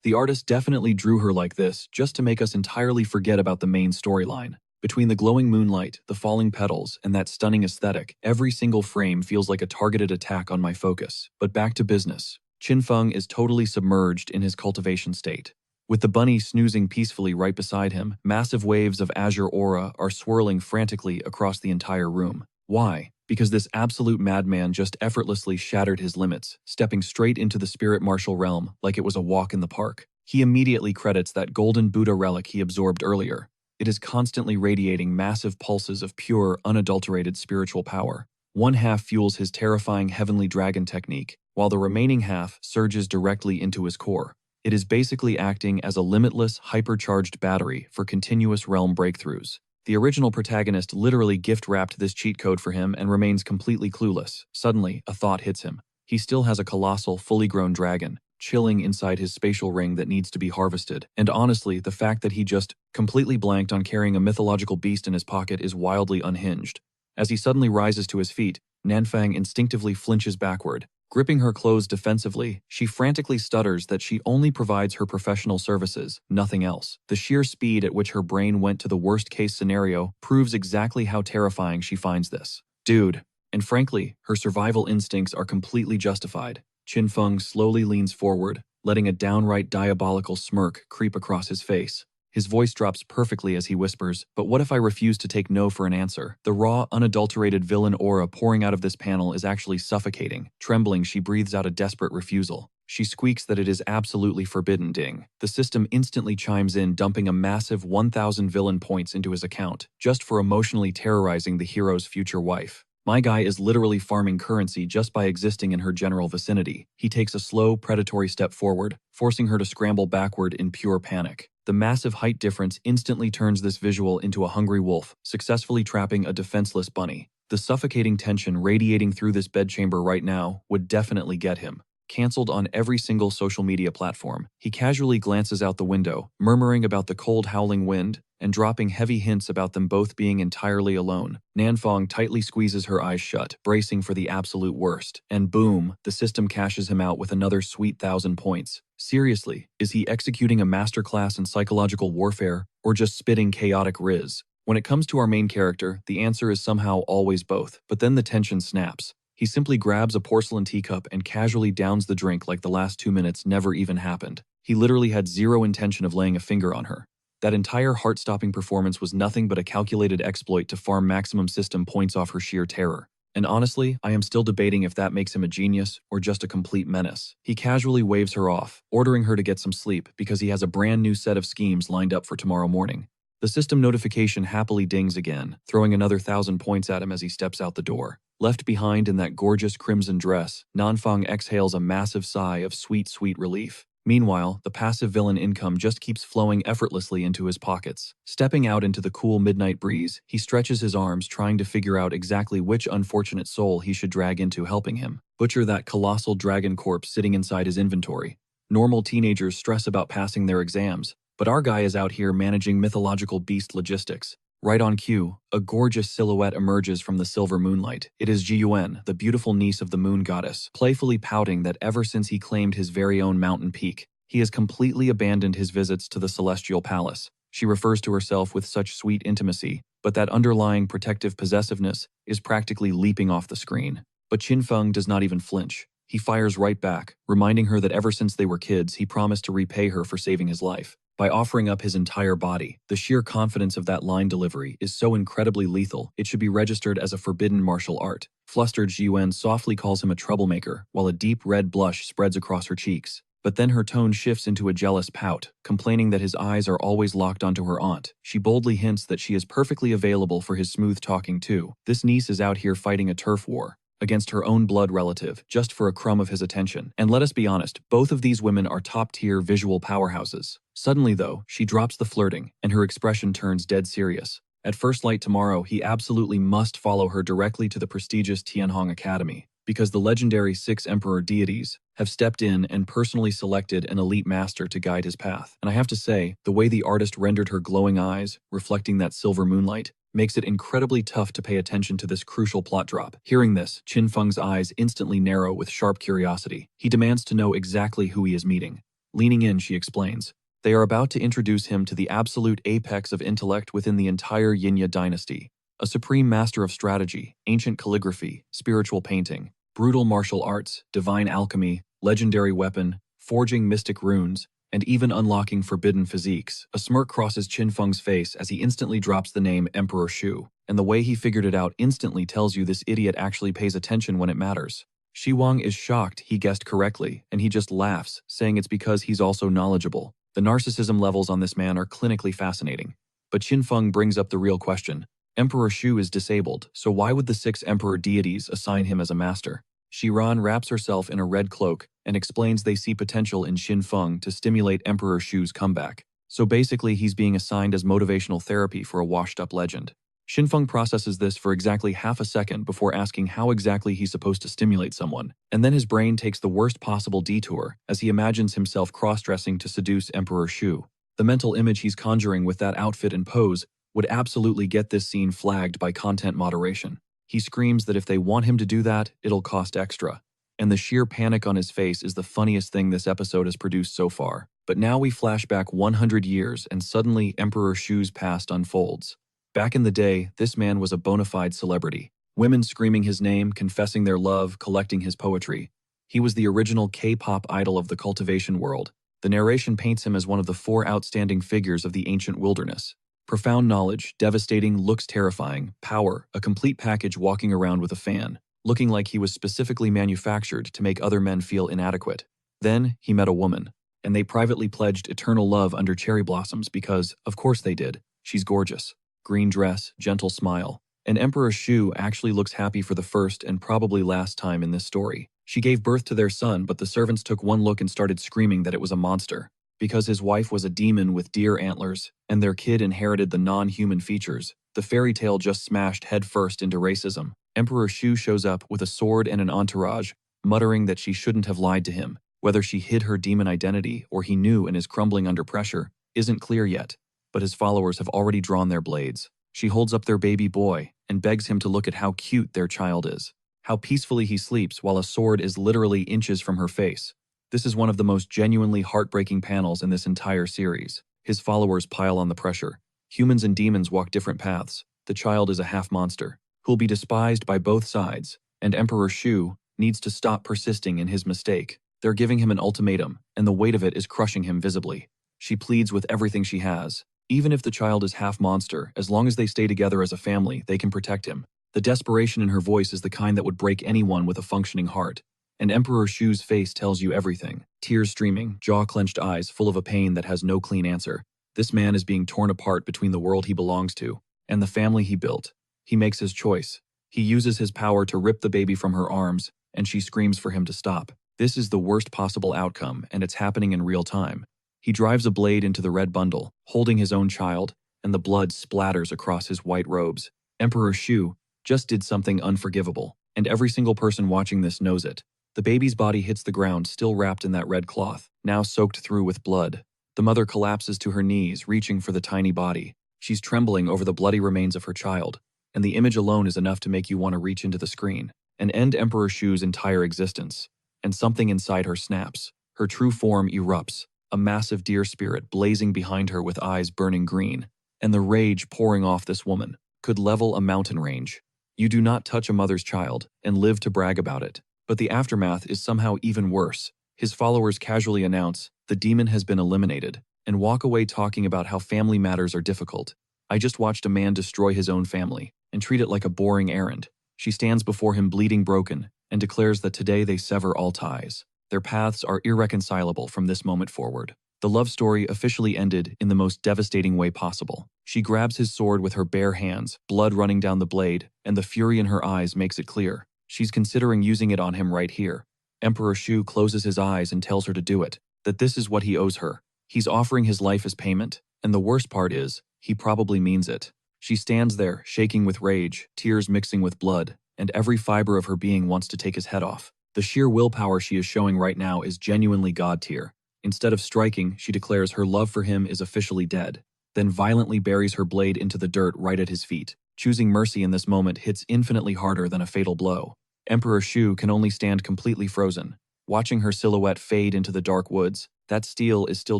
The artist definitely drew her like this just to make us entirely forget about the main storyline. Between the glowing moonlight, the falling petals, and that stunning aesthetic, every single frame feels like a targeted attack on my focus. But back to business. Qin Feng is totally submerged in his cultivation state. With the bunny snoozing peacefully right beside him, massive waves of azure aura are swirling frantically across the entire room. Why? Because this absolute madman just effortlessly shattered his limits, stepping straight into the spirit martial realm like it was a walk in the park. He immediately credits that golden Buddha relic he absorbed earlier. It is constantly radiating massive pulses of pure, unadulterated spiritual power. One half fuels his terrifying heavenly dragon technique, while the remaining half surges directly into his core. It is basically acting as a limitless, hypercharged battery for continuous realm breakthroughs. The original protagonist literally gift-wrapped this cheat code for him and remains completely clueless. Suddenly, a thought hits him. He still has a colossal, fully grown dragon, chilling inside his spatial ring that needs to be harvested. And honestly, the fact that he just completely blanked on carrying a mythological beast in his pocket is wildly unhinged. As he suddenly rises to his feet, Nanfang instinctively flinches backward. Gripping her clothes defensively, she frantically stutters that she only provides her professional services, nothing else. The sheer speed at which her brain went to the worst-case scenario proves exactly how terrifying she finds this. Dude. And frankly, her survival instincts are completely justified. Qin Feng slowly leans forward, letting a downright diabolical smirk creep across his face. His voice drops perfectly as he whispers, "But what if I refuse to take no for an answer?" The raw, unadulterated villain aura pouring out of this panel is actually suffocating. Trembling, she breathes out a desperate refusal. She squeaks that it is absolutely forbidden. Ding. The system instantly chimes in, dumping a massive 1,000 villain points into his account, just for emotionally terrorizing the hero's future wife. My guy is literally farming currency just by existing in her general vicinity. He takes a slow, predatory step forward, forcing her to scramble backward in pure panic. The massive height difference instantly turns this visual into a hungry wolf, successfully trapping a defenseless bunny. The suffocating tension radiating through this bedchamber right now would definitely get him. Cancelled on every single social media platform, he casually glances out the window, murmuring about the cold howling wind and dropping heavy hints about them both being entirely alone. Nanfong tightly squeezes her eyes shut, bracing for the absolute worst. And boom, the system cashes him out with another sweet 1,000 points. Seriously, is he executing a masterclass in psychological warfare or just spitting chaotic riz? When it comes to our main character, the answer is somehow always both, but then the tension snaps. He simply grabs a porcelain teacup and casually downs the drink like the last 2 minutes never even happened. He literally had zero intention of laying a finger on her. That entire heart-stopping performance was nothing but a calculated exploit to farm maximum system points off her sheer terror. And honestly, I am still debating if that makes him a genius or just a complete menace. He casually waves her off, ordering her to get some sleep because he has a brand new set of schemes lined up for tomorrow morning. The system notification happily dings again, throwing another 1,000 points at him as he steps out the door. Left behind in that gorgeous crimson dress, Nanfong exhales a massive sigh of sweet, sweet relief. Meanwhile, the passive villain income just keeps flowing effortlessly into his pockets. Stepping out into the cool midnight breeze, he stretches his arms trying to figure out exactly which unfortunate soul he should drag into helping him. Butcher that colossal dragon corpse sitting inside his inventory. Normal teenagers stress about passing their exams, but our guy is out here managing mythological beast logistics. Right on cue, a gorgeous silhouette emerges from the silver moonlight. It is Jiyuan, the beautiful niece of the moon goddess, playfully pouting that ever since he claimed his very own mountain peak, he has completely abandoned his visits to the celestial palace. She refers to herself with such sweet intimacy, but that underlying protective possessiveness is practically leaping off the screen. But Qinfeng does not even flinch. He fires right back, reminding her that ever since they were kids, he promised to repay her for saving his life by offering up his entire body. The sheer confidence of that line delivery is so incredibly lethal, it should be registered as a forbidden martial art. Flustered, Jiyuan softly calls him a troublemaker, while a deep red blush spreads across her cheeks. But then her tone shifts into a jealous pout, complaining that his eyes are always locked onto her aunt. She boldly hints that she is perfectly available for his smooth talking too. This niece is out here fighting a turf war against her own blood relative, just for a crumb of his attention. And let us be honest, both of these women are top-tier visual powerhouses. Suddenly though, she drops the flirting, and her expression turns dead serious. At first light tomorrow, he absolutely must follow her directly to the prestigious Tianhong Academy, because the legendary 6 emperor deities have stepped in and personally selected an elite master to guide his path. And I have to say, the way the artist rendered her glowing eyes, reflecting that silver moonlight, makes it incredibly tough to pay attention to this crucial plot drop. Hearing this, Qinfeng's eyes instantly narrow with sharp curiosity. He demands to know exactly who he is meeting. Leaning in, she explains, they are about to introduce him to the absolute apex of intellect within the entire Yinya dynasty. A supreme master of strategy, ancient calligraphy, spiritual painting, brutal martial arts, divine alchemy, legendary weapon, forging mystic runes, and even unlocking forbidden physiques. A smirk crosses Qinfeng's face as he instantly drops the name Emperor Shu, and the way he figured it out instantly tells you this idiot actually pays attention when it matters. Shi Wang is shocked he guessed correctly, and he just laughs, saying it's because he's also knowledgeable. The narcissism levels on this man are clinically fascinating. But Qinfeng brings up the real question. Emperor Shu is disabled, so why would the 6 emperor deities assign him as a master? Shiran wraps herself in a red cloak and explains they see potential in Qinfeng to stimulate Emperor Shu's comeback. So basically he's being assigned as motivational therapy for a washed-up legend. Qinfeng processes this for exactly half a second before asking how exactly he's supposed to stimulate someone, and then his brain takes the worst possible detour as he imagines himself cross-dressing to seduce Emperor Shu. The mental image he's conjuring with that outfit and pose would absolutely get this scene flagged by content moderation. He screams that if they want him to do that, it'll cost extra. And the sheer panic on his face is the funniest thing this episode has produced so far. But now we flash back 100 years and suddenly Emperor Shu's past unfolds. Back in the day, this man was a bona fide celebrity. Women screaming his name, confessing their love, collecting his poetry. He was the original K-pop idol of the cultivation world. The narration paints him as one of the 4 outstanding figures of the ancient wilderness. Profound knowledge, devastating, looks terrifying, power, a complete package walking around with a fan, looking like he was specifically manufactured to make other men feel inadequate. Then, he met a woman, and they privately pledged eternal love under cherry blossoms because, of course they did, she's gorgeous. Green dress, gentle smile. And Emperor Shu actually looks happy for the first and probably last time in this story. She gave birth to their son, but the servants took one look and started screaming that it was a monster. Because his wife was a demon with deer antlers, and their kid inherited the non-human features, the fairy tale just smashed headfirst into racism. Emperor Shu shows up with a sword and an entourage, muttering that she shouldn't have lied to him. Whether she hid her demon identity or he knew and is crumbling under pressure isn't clear yet, but his followers have already drawn their blades. She holds up their baby boy and begs him to look at how cute their child is, how peacefully he sleeps while a sword is literally inches from her face. This is one of the most genuinely heartbreaking panels in this entire series. His followers pile on the pressure. Humans and demons walk different paths. The child is a half-monster, who'll be despised by both sides, and Emperor Shu needs to stop persisting in his mistake. They're giving him an ultimatum, and the weight of it is crushing him visibly. She pleads with everything she has. Even if the child is half-monster, as long as they stay together as a family, they can protect him. The desperation in her voice is the kind that would break anyone with a functioning heart. And Emperor Shu's face tells you everything. Tears streaming, jaw-clenched eyes full of a pain that has no clean answer. This man is being torn apart between the world he belongs to and the family he built. He makes his choice. He uses his power to rip the baby from her arms, and she screams for him to stop. This is the worst possible outcome, and it's happening in real time. He drives a blade into the red bundle, holding his own child, and the blood splatters across his white robes. Emperor Shu just did something unforgivable, and every single person watching this knows it. The baby's body hits the ground, still wrapped in that red cloth, now soaked through with blood. The mother collapses to her knees, reaching for the tiny body. She's trembling over the bloody remains of her child, and the image alone is enough to make you want to reach into the screen and end Emperor Shu's entire existence. And something inside her snaps. Her true form erupts, a massive deer spirit blazing behind her with eyes burning green. And the rage pouring off this woman could level a mountain range. You do not touch a mother's child and live to brag about it. But the aftermath is somehow even worse. His followers casually announce, the demon has been eliminated, and walk away talking about how family matters are difficult. I just watched a man destroy his own family and treat it like a boring errand. She stands before him bleeding broken and declares that today they sever all ties. Their paths are irreconcilable from this moment forward. The love story officially ended in the most devastating way possible. She grabs his sword with her bare hands, blood running down the blade, and the fury in her eyes makes it clear. She's considering using it on him right here. Emperor Shu closes his eyes and tells her to do it, that this is what he owes her. He's offering his life as payment, and the worst part is, he probably means it. She stands there, shaking with rage, tears mixing with blood, and every fiber of her being wants to take his head off. The sheer willpower she is showing right now is genuinely God tier. Instead of striking, she declares her love for him is officially dead, then violently buries her blade into the dirt right at his feet. Choosing mercy in this moment hits infinitely harder than a fatal blow. Emperor Shu can only stand completely frozen. Watching her silhouette fade into the dark woods, that steel is still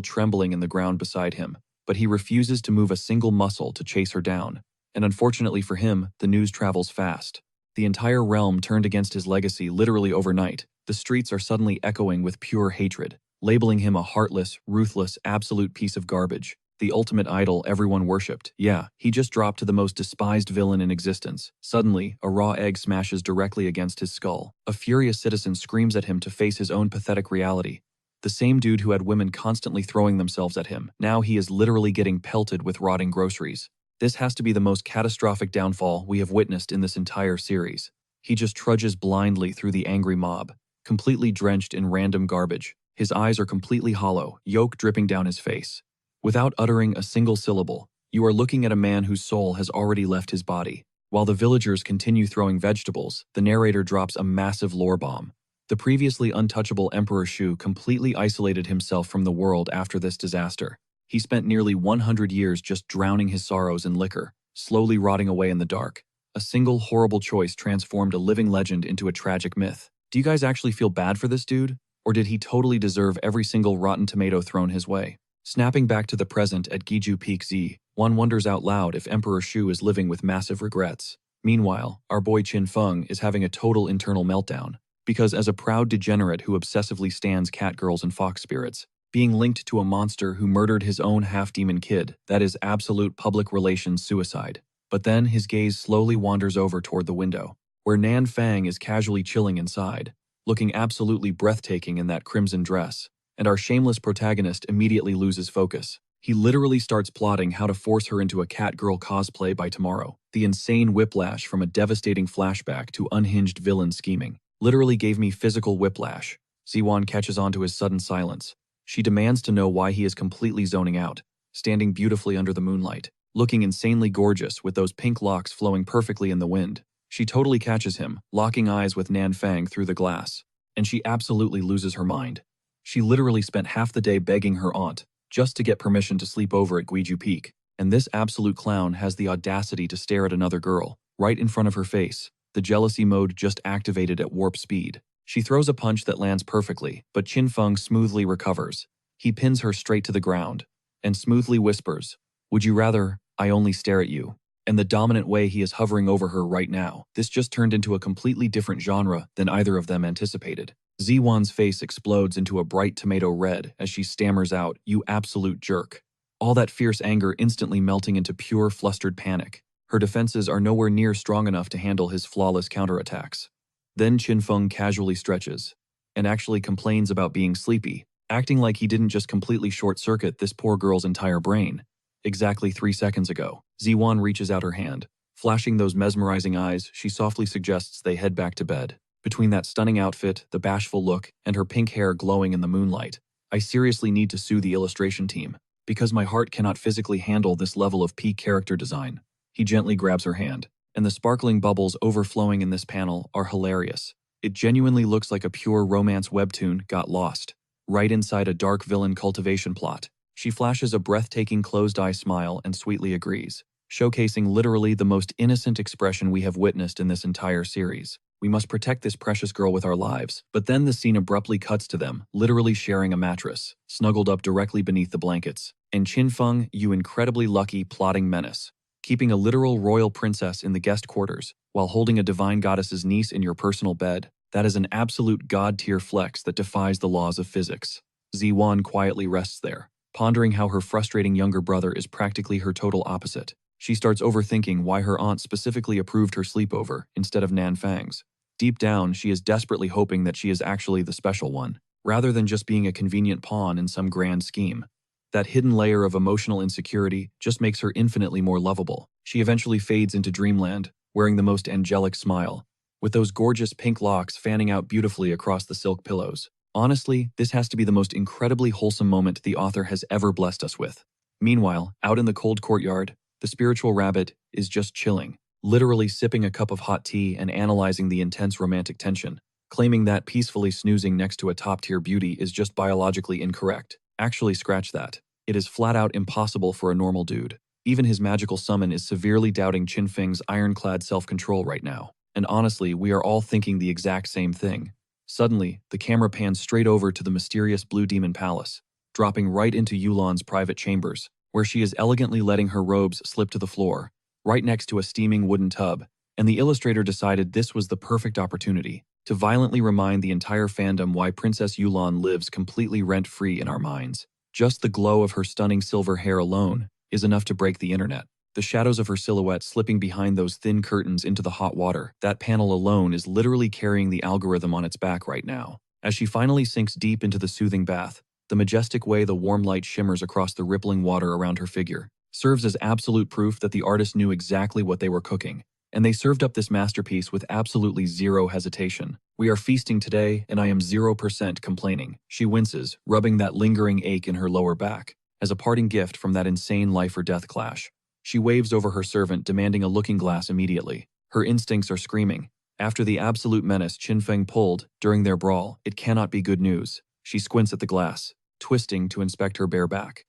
trembling in the ground beside him, but he refuses to move a single muscle to chase her down. And unfortunately for him, the news travels fast. The entire realm turned against his legacy literally overnight. The streets are suddenly echoing with pure hatred, labeling him a heartless, ruthless, absolute piece of garbage. The ultimate idol everyone worshipped. Yeah, he just dropped to the most despised villain in existence. Suddenly, a raw egg smashes directly against his skull. A furious citizen screams at him to face his own pathetic reality. The same dude who had women constantly throwing themselves at him. Now he is literally getting pelted with rotting groceries. This has to be the most catastrophic downfall we have witnessed in this entire series. He just trudges blindly through the angry mob, completely drenched in random garbage. His eyes are completely hollow, yolk dripping down his face. Without uttering a single syllable, you are looking at a man whose soul has already left his body. While the villagers continue throwing vegetables, the narrator drops a massive lore bomb. The previously untouchable Emperor Shu completely isolated himself from the world after this disaster. He spent nearly 100 years just drowning his sorrows in liquor, slowly rotting away in the dark. A single horrible choice transformed a living legend into a tragic myth. Do you guys actually feel bad for this dude? Or did he totally deserve every single rotten tomato thrown his way? Snapping back to the present at Giju Peak Z, one wonders out loud if Emperor Shu is living with massive regrets. Meanwhile, our boy Qin Feng is having a total internal meltdown, because as a proud degenerate who obsessively stands catgirls and fox spirits, being linked to a monster who murdered his own half-demon kid, that is absolute public relations suicide. But then his gaze slowly wanders over toward the window, where Nan Fang is casually chilling inside. looking absolutely breathtaking in that crimson dress. And our shameless protagonist immediately loses focus. He literally starts plotting how to force her into a Catgirl cosplay by tomorrow. The insane whiplash from a devastating flashback to unhinged villain scheming literally gave me physical whiplash. Ziwan catches on to his sudden silence. She demands to know why he is completely zoning out, standing beautifully under the moonlight, looking insanely gorgeous with those pink locks flowing perfectly in the wind. She totally catches him, locking eyes with Nan Fang through the glass. And she absolutely loses her mind. She literally spent half the day begging her aunt just to get permission to sleep over at Guiju Peak. And this absolute clown has the audacity to stare at another girl, right in front of her face. The jealousy mode just activated at warp speed. She throws a punch that lands perfectly, but Qin Feng smoothly recovers. He pins her straight to the ground and smoothly whispers, "Would you rather I only stare at you?" And the dominant way he is hovering over her right now, this just turned into a completely different genre than either of them anticipated. Ziwan's face explodes into a bright tomato red as she stammers out, "You absolute jerk." All that fierce anger instantly melting into pure flustered panic. Her defenses are nowhere near strong enough to handle his flawless counterattacks. Then Qin Feng casually stretches and actually complains about being sleepy, acting like he didn't just completely short-circuit this poor girl's entire brain. Exactly 3 seconds ago, Ziwan reaches out her hand. Flashing those mesmerizing eyes, she softly suggests they head back to bed. Between that stunning outfit, the bashful look, and her pink hair glowing in the moonlight, I seriously need to sue the illustration team, because my heart cannot physically handle this level of peak character design. He gently grabs her hand, and the sparkling bubbles overflowing in this panel are hilarious. It genuinely looks like a pure romance webtoon got lost, right inside a dark villain cultivation plot. She flashes a breathtaking closed-eye smile and sweetly agrees, showcasing literally the most innocent expression we have witnessed in this entire series. We must protect this precious girl with our lives. But then the scene abruptly cuts to them, literally sharing a mattress, snuggled up directly beneath the blankets. And Qin Feng, you incredibly lucky plotting menace, keeping a literal royal princess in the guest quarters while holding a divine goddess's niece in your personal bed, that is an absolute god-tier flex that defies the laws of physics. Ziwan quietly rests there, pondering how her frustrating younger brother is practically her total opposite. She starts overthinking why her aunt specifically approved her sleepover instead of Nan Fang's. Deep down, she is desperately hoping that she is actually the special one, rather than just being a convenient pawn in some grand scheme. That hidden layer of emotional insecurity just makes her infinitely more lovable. She eventually fades into dreamland, wearing the most angelic smile, with those gorgeous pink locks fanning out beautifully across the silk pillows. Honestly, this has to be the most incredibly wholesome moment the author has ever blessed us with. Meanwhile, out in the cold courtyard, the spiritual rabbit is just chilling, literally sipping a cup of hot tea and analyzing the intense romantic tension, claiming that peacefully snoozing next to a top-tier beauty is just biologically incorrect. Actually, scratch that. It is flat-out impossible for a normal dude. Even his magical summon is severely doubting Qin Feng's ironclad self-control right now. And honestly, we are all thinking the exact same thing. Suddenly, the camera pans straight over to the mysterious Blue Demon Palace, dropping right into Yulan's private chambers, where she is elegantly letting her robes slip to the floor, right next to a steaming wooden tub, and the illustrator decided this was the perfect opportunity to violently remind the entire fandom why Princess Yulan lives completely rent-free in our minds. Just the glow of her stunning silver hair alone is enough to break the internet. The shadows of her silhouette slipping behind those thin curtains into the hot water, that panel alone is literally carrying the algorithm on its back right now. As she finally sinks deep into the soothing bath, the majestic way the warm light shimmers across the rippling water around her figure serves as absolute proof that the artist knew exactly what they were cooking, and they served up this masterpiece with absolutely zero hesitation. We are feasting today, and I am 0% complaining. She winces, rubbing that lingering ache in her lower back, as a parting gift from that insane life-or-death clash. She waves over her servant, demanding a looking glass immediately. Her instincts are screaming. After the absolute menace Qin Feng pulled during their brawl, it cannot be good news. She squints at the glass, twisting to inspect her bare back.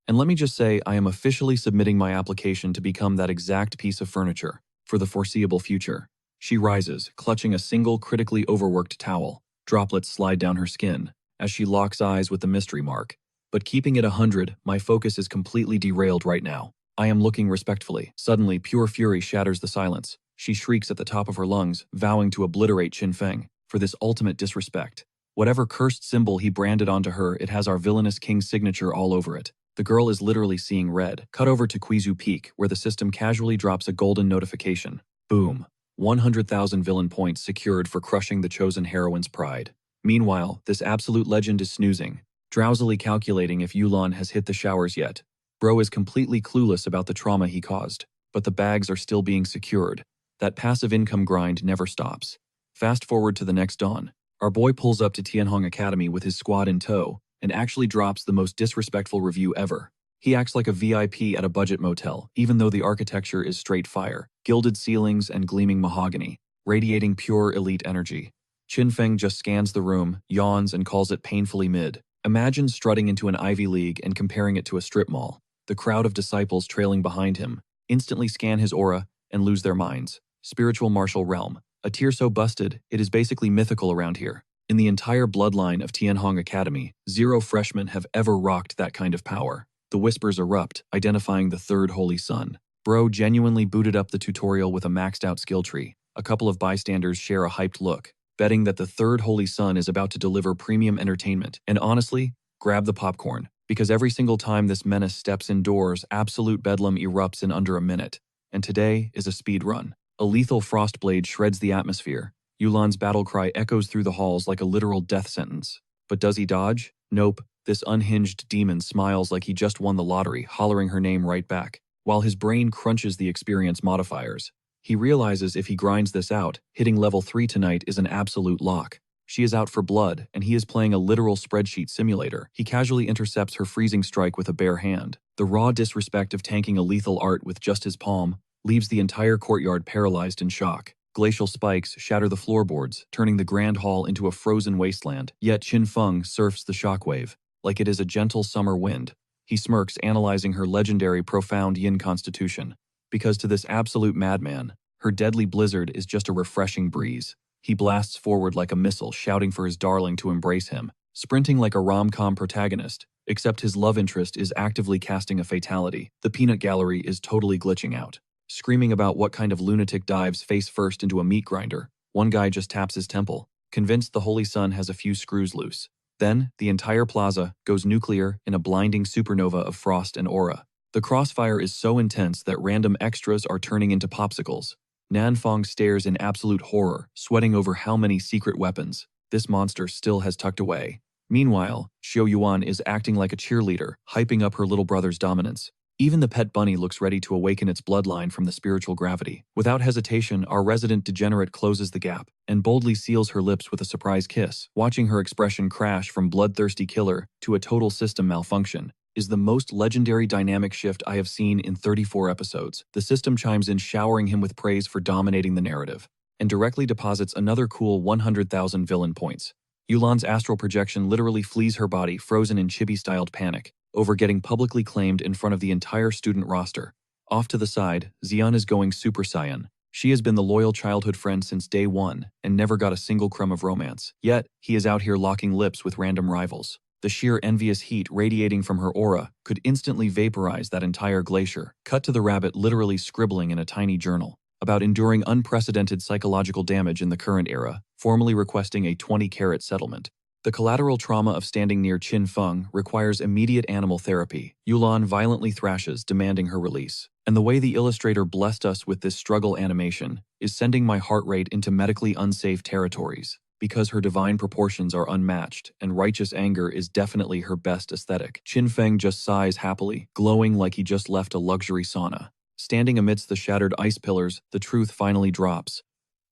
And let me just say, I am officially submitting my application to become that exact piece of furniture for the foreseeable future. She rises, clutching a single critically overworked towel. Droplets slide down her skin as she locks eyes with the mystery mark. But keeping it 100, my focus is completely derailed right now. I am looking respectfully. Suddenly, pure fury shatters the silence. She shrieks at the top of her lungs, vowing to obliterate Qin Feng for this ultimate disrespect. Whatever cursed symbol he branded onto her, it has our villainous king's signature all over it. The girl is literally seeing red. Cut over to Guizhou Peak, where the system casually drops a golden notification. Boom. 100,000 villain points secured for crushing the chosen heroine's pride. Meanwhile, this absolute legend is snoozing, drowsily calculating if Yulan has hit the showers yet. Bro is completely clueless about the trauma he caused, but the bags are still being secured. That passive income grind never stops. Fast forward to the next dawn. Our boy pulls up to Tianhong Academy with his squad in tow and actually drops the most disrespectful review ever. He acts like a VIP at a budget motel, even though the architecture is straight fire, gilded ceilings and gleaming mahogany, radiating pure elite energy. Qin Feng just scans the room, yawns and calls it painfully mid. Imagine strutting into an Ivy League and comparing it to a strip mall. The crowd of disciples trailing behind him instantly scan his aura and lose their minds. Spiritual martial realm. A tier so busted, it is basically mythical around here. In the entire bloodline of Tianhong Academy, 0 freshmen have ever rocked that kind of power. The whispers erupt, identifying the third holy sun. Bro genuinely booted up the tutorial with a maxed out skill tree. A couple of bystanders share a hyped look, betting that the third holy sun is about to deliver premium entertainment. And honestly, grab the popcorn, because every single time this menace steps indoors, absolute bedlam erupts in under a minute. And today is a speed run. A lethal frost blade shreds the atmosphere. Yulan's battle cry echoes through the halls like a literal death sentence. But does he dodge? Nope. This unhinged demon smiles like he just won the lottery, hollering her name right back. While his brain crunches the experience modifiers, he realizes if he grinds this out, hitting level 3 tonight is an absolute lock. She is out for blood, and he is playing a literal spreadsheet simulator. He casually intercepts her freezing strike with a bare hand. The raw disrespect of tanking a lethal art with just his palm leaves the entire courtyard paralyzed in shock. Glacial spikes shatter the floorboards, turning the grand hall into a frozen wasteland. Yet Qin Feng surfs the shockwave like it is a gentle summer wind. He smirks, analyzing her legendary profound yin constitution. Because to this absolute madman, her deadly blizzard is just a refreshing breeze. He blasts forward like a missile, shouting for his darling to embrace him, sprinting like a rom-com protagonist, except his love interest is actively casting a fatality. The peanut gallery is totally glitching out. Screaming about what kind of lunatic dives face first into a meat grinder, one guy just taps his temple, convinced the holy sun has a few screws loose. Then, the entire plaza goes nuclear in a blinding supernova of frost and aura. The crossfire is so intense that random extras are turning into popsicles. Nanfong stares in absolute horror, sweating over how many secret weapons this monster still has tucked away. Meanwhile, Xiao Yuan is acting like a cheerleader, hyping up her little brother's dominance. Even the pet bunny looks ready to awaken its bloodline from the spiritual gravity. Without hesitation, our resident degenerate closes the gap and boldly seals her lips with a surprise kiss. Watching her expression crash from bloodthirsty killer to a total system malfunction is the most legendary dynamic shift I have seen in 34 episodes. The system chimes in, showering him with praise for dominating the narrative, and directly deposits another cool 100,000 villain points. Yulan's astral projection literally flees her body, frozen in chibi-styled panic over getting publicly claimed in front of the entire student roster. Off to the side, Xian is going Super Saiyan. She has been the loyal childhood friend since day one and never got a single crumb of romance. Yet, he is out here locking lips with random rivals. The sheer envious heat radiating from her aura could instantly vaporize that entire glacier. Cut to the rabbit literally scribbling in a tiny journal about enduring unprecedented psychological damage in the current era, formally requesting a 20-carat settlement. The collateral trauma of standing near Qin Feng requires immediate animal therapy. Yulan violently thrashes, demanding her release. And the way the illustrator blessed us with this struggle animation is sending my heart rate into medically unsafe territories, because her divine proportions are unmatched, and righteous anger is definitely her best aesthetic. Qin Feng just sighs happily, glowing like he just left a luxury sauna. Standing amidst the shattered ice pillars, the truth finally drops.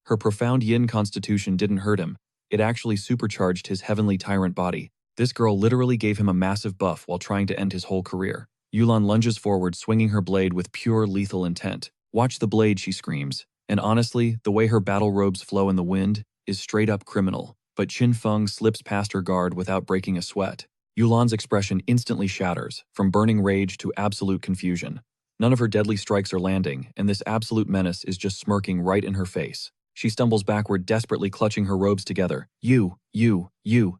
Her profound yin constitution didn't hurt him. It actually supercharged his heavenly tyrant body. This girl literally gave him a massive buff while trying to end his whole career. Yulan lunges forward, swinging her blade with pure lethal intent. "Watch the blade," she screams. And honestly, the way her battle robes flow in the wind is straight up criminal. But Qin Feng slips past her guard without breaking a sweat. Yulan's expression instantly shatters, from burning rage to absolute confusion. None of her deadly strikes are landing, and this absolute menace is just smirking right in her face. She stumbles backward, desperately clutching her robes together. You,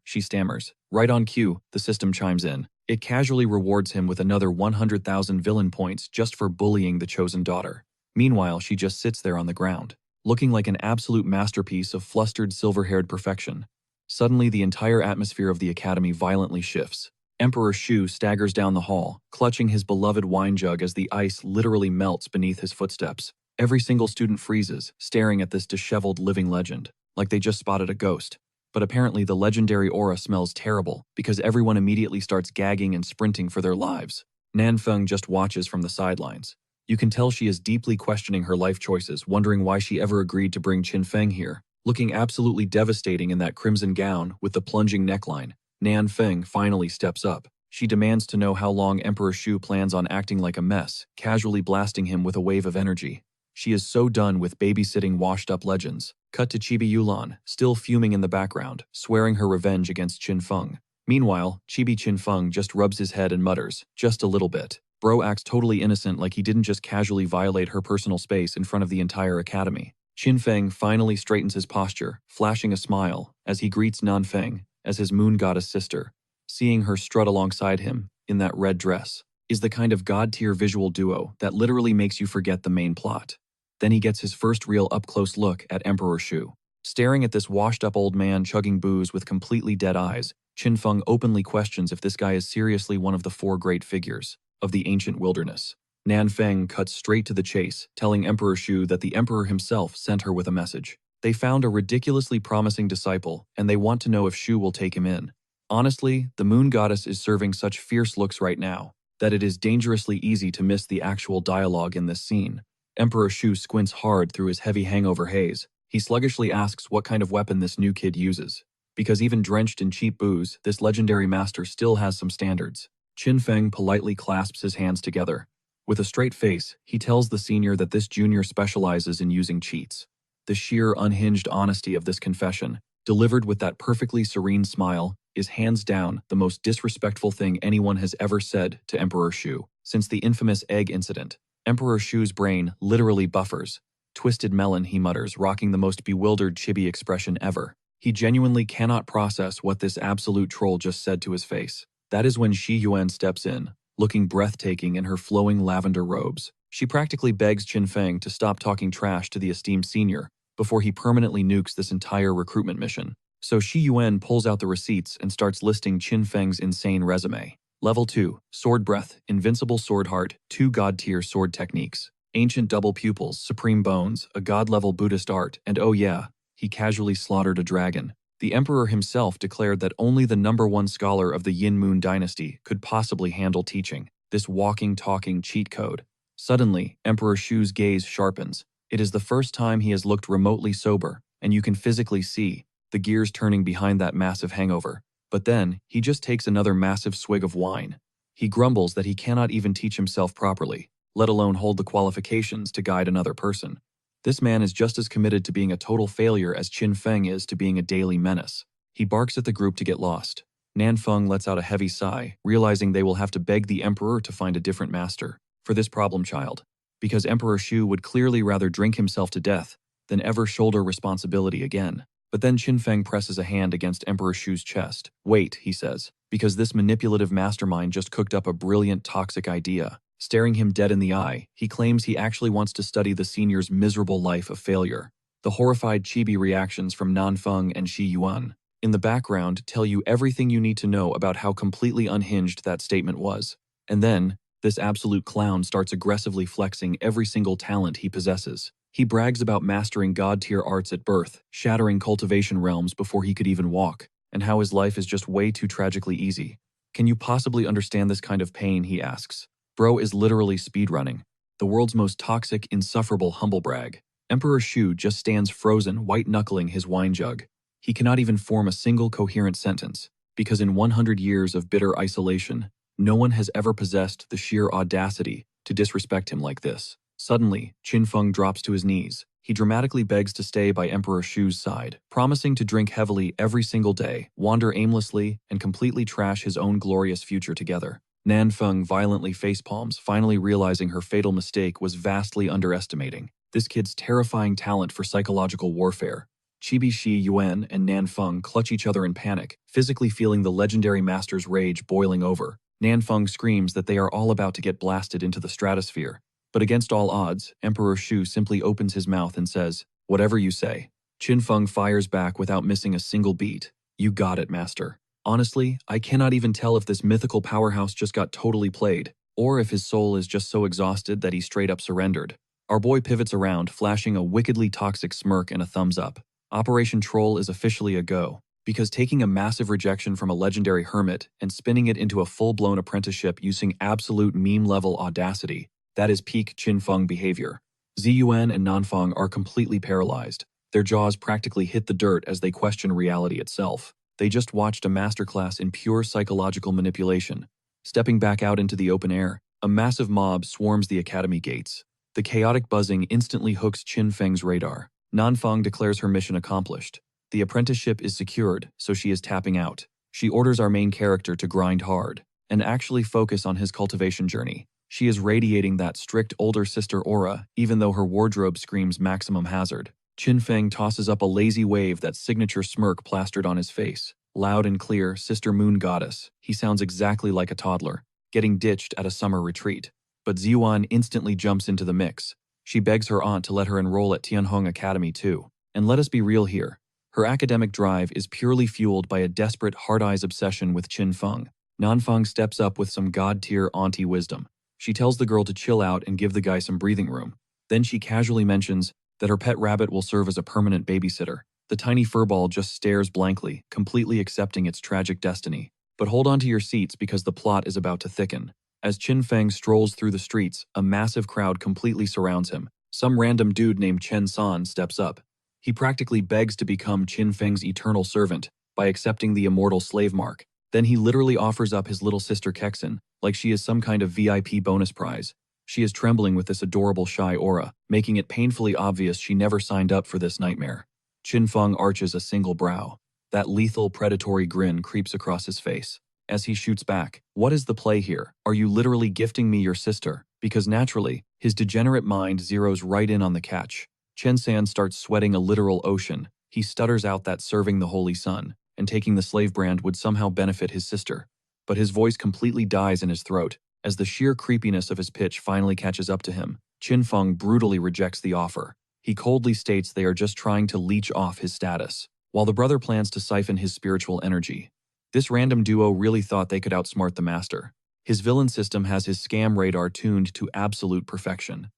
she stammers. Right on cue, the system chimes in. It casually rewards him with another 100,000 villain points just for bullying the chosen daughter. Meanwhile, she just sits there on the ground, looking like an absolute masterpiece of flustered silver-haired perfection. Suddenly, the entire atmosphere of the academy violently shifts. Emperor Shu staggers down the hall, clutching his beloved wine jug as the ice literally melts beneath his footsteps. Every single student freezes, staring at this disheveled living legend, like they just spotted a ghost. But apparently the legendary aura smells terrible because everyone immediately starts gagging and sprinting for their lives. Nanfeng just watches from the sidelines. You can tell she is deeply questioning her life choices, wondering why she ever agreed to bring Qinfeng here. Looking absolutely devastating in that crimson gown with the plunging neckline, Nanfeng finally steps up. She demands to know how long Emperor Shu plans on acting like a mess, casually blasting him with a wave of energy. She is so done with babysitting washed-up legends. Cut to Chibi Yulan, still fuming in the background, swearing her revenge against Qinfeng. Meanwhile, Chibi Qinfeng just rubs his head and mutters, just a little bit. Bro acts totally innocent, like he didn't just casually violate her personal space in front of the entire academy. Qinfeng finally straightens his posture, flashing a smile, as he greets Nanfeng as his moon goddess sister. Seeing her strut alongside him, in that red dress, is the kind of god-tier visual duo that literally makes you forget the main plot. Then he gets his first real up-close look at Emperor Shu. Staring at this washed-up old man chugging booze with completely dead eyes, Qinfeng openly questions if this guy is seriously one of the four great figures of the ancient wilderness. Nanfeng cuts straight to the chase, telling Emperor Shu that the emperor himself sent her with a message. They found a ridiculously promising disciple, and they want to know if Shu will take him in. Honestly, the moon goddess is serving such fierce looks right now that it is dangerously easy to miss the actual dialogue in this scene. Emperor Shu squints hard through his heavy hangover haze. He sluggishly asks what kind of weapon this new kid uses. Because even drenched in cheap booze, this legendary master still has some standards. Qinfeng politely clasps his hands together. With a straight face, he tells the senior that this junior specializes in using cheats. The sheer unhinged honesty of this confession, delivered with that perfectly serene smile, is hands down the most disrespectful thing anyone has ever said to Emperor Shu. Since the infamous egg incident, Emperor Shu's brain literally buffers. Twisted melon, he mutters, rocking the most bewildered chibi expression ever. He genuinely cannot process what this absolute troll just said to his face. That is when Shi Yuan steps in, looking breathtaking in her flowing lavender robes. She practically begs Qinfeng to stop talking trash to the esteemed senior before he permanently nukes this entire recruitment mission. So Shi Yuan pulls out the receipts and starts listing Qinfeng's insane resume. Level 2, Sword Breath, Invincible Sword Heart, 2 God-tier sword techniques, Ancient Double Pupils, Supreme Bones, a God-level Buddhist art, and oh yeah, he casually slaughtered a dragon. The emperor himself declared that only the #1 scholar of the Yin Moon dynasty could possibly handle teaching this walking, talking cheat code. Suddenly, Emperor Shu's gaze sharpens. It is the first time he has looked remotely sober, and you can physically see the gears turning behind that massive hangover. But then, he just takes another massive swig of wine. He grumbles that he cannot even teach himself properly, let alone hold the qualifications to guide another person. This man is just as committed to being a total failure as Qinfeng is to being a daily menace. He barks at the group to get lost. Nanfeng lets out a heavy sigh, realizing they will have to beg the emperor to find a different master for this problem child, because Emperor Shu would clearly rather drink himself to death than ever shoulder responsibility again. But then Qinfeng presses a hand against Emperor Shu's chest. Wait, he says, because this manipulative mastermind just cooked up a brilliant toxic idea. Staring him dead in the eye, he claims he actually wants to study the senior's miserable life of failure. The horrified chibi reactions from Nanfeng and Shi Yuan in the background tell you everything you need to know about how completely unhinged that statement was. And then, this absolute clown starts aggressively flexing every single talent he possesses. He brags about mastering god-tier arts at birth, shattering cultivation realms before he could even walk, and how his life is just way too tragically easy. Can you possibly understand this kind of pain, he asks. Bro is literally speedrunning. The world's most toxic, insufferable humblebrag. Emperor Shu just stands frozen, white-knuckling his wine jug. He cannot even form a single coherent sentence, because in 100 years of bitter isolation, no one has ever possessed the sheer audacity to disrespect him like this. Suddenly, Qinfeng drops to his knees. He dramatically begs to stay by Emperor Shu's side, promising to drink heavily every single day, wander aimlessly, and completely trash his own glorious future together. Nanfeng violently facepalms, finally realizing her fatal mistake was vastly underestimating this kid's terrifying talent for psychological warfare. Chibi Shi Yuan and Nanfeng clutch each other in panic, physically feeling the legendary master's rage boiling over. Nanfeng screams that they are all about to get blasted into the stratosphere. But against all odds, Emperor Shu simply opens his mouth and says, "Whatever you say." Qinfeng fires back without missing a single beat. "You got it, master." Honestly, I cannot even tell if this mythical powerhouse just got totally played, or if his soul is just so exhausted that he straight up surrendered. Our boy pivots around, flashing a wickedly toxic smirk and a thumbs up. Operation Troll is officially a go, because taking a massive rejection from a legendary hermit and spinning it into a full-blown apprenticeship using absolute meme-level audacity, that is peak Chin Feng behavior. Ziyuan and Nanfeng are completely paralyzed. Their jaws practically hit the dirt as they question reality itself. They just watched a masterclass in pure psychological manipulation. Stepping back out into the open air, a massive mob swarms the academy gates. The chaotic buzzing instantly hooks Chin Feng's radar. Nanfeng declares her mission accomplished. The apprenticeship is secured, so she is tapping out. She orders our main character to grind hard and actually focus on his cultivation journey. She is radiating that strict older sister aura, even though her wardrobe screams maximum hazard. Chin Feng tosses up a lazy wave, that signature smirk plastered on his face. Loud and clear, Sister Moon Goddess. He sounds exactly like a toddler, getting ditched at a summer retreat. But Ziyuan instantly jumps into the mix. She begs her aunt to let her enroll at Tianhong Academy too. And let us be real here. Her academic drive is purely fueled by a desperate hard-eyes obsession with Chin Feng. Nanfeng steps up with some god-tier auntie wisdom. She tells the girl to chill out and give the guy some breathing room. Then she casually mentions that her pet rabbit will serve as a permanent babysitter. The tiny furball just stares blankly, completely accepting its tragic destiny. But hold on to your seats, because the plot is about to thicken. As Chin Feng strolls through the streets, a massive crowd completely surrounds him. Some random dude named Chen San steps up. He practically begs to become Chin Feng's eternal servant by accepting the immortal slave mark. Then he literally offers up his little sister Kexin, like she is some kind of VIP bonus prize. She is trembling with this adorable shy aura, making it painfully obvious she never signed up for this nightmare. Chin Feng arches a single brow. That lethal, predatory grin creeps across his face. As he shoots back, "What is the play here? Are you literally gifting me your sister?" Because naturally, his degenerate mind zeroes right in on the catch. Chen San starts sweating a literal ocean. He stutters out that serving the Holy Sun and taking the slave brand would somehow benefit his sister. But his voice completely dies in his throat. As the sheer creepiness of his pitch finally catches up to him, Chin Feng brutally rejects the offer. He coldly states they are just trying to leech off his status, while the brother plans to siphon his spiritual energy. This random duo really thought they could outsmart the master. His villain system has his scam radar tuned to absolute perfection.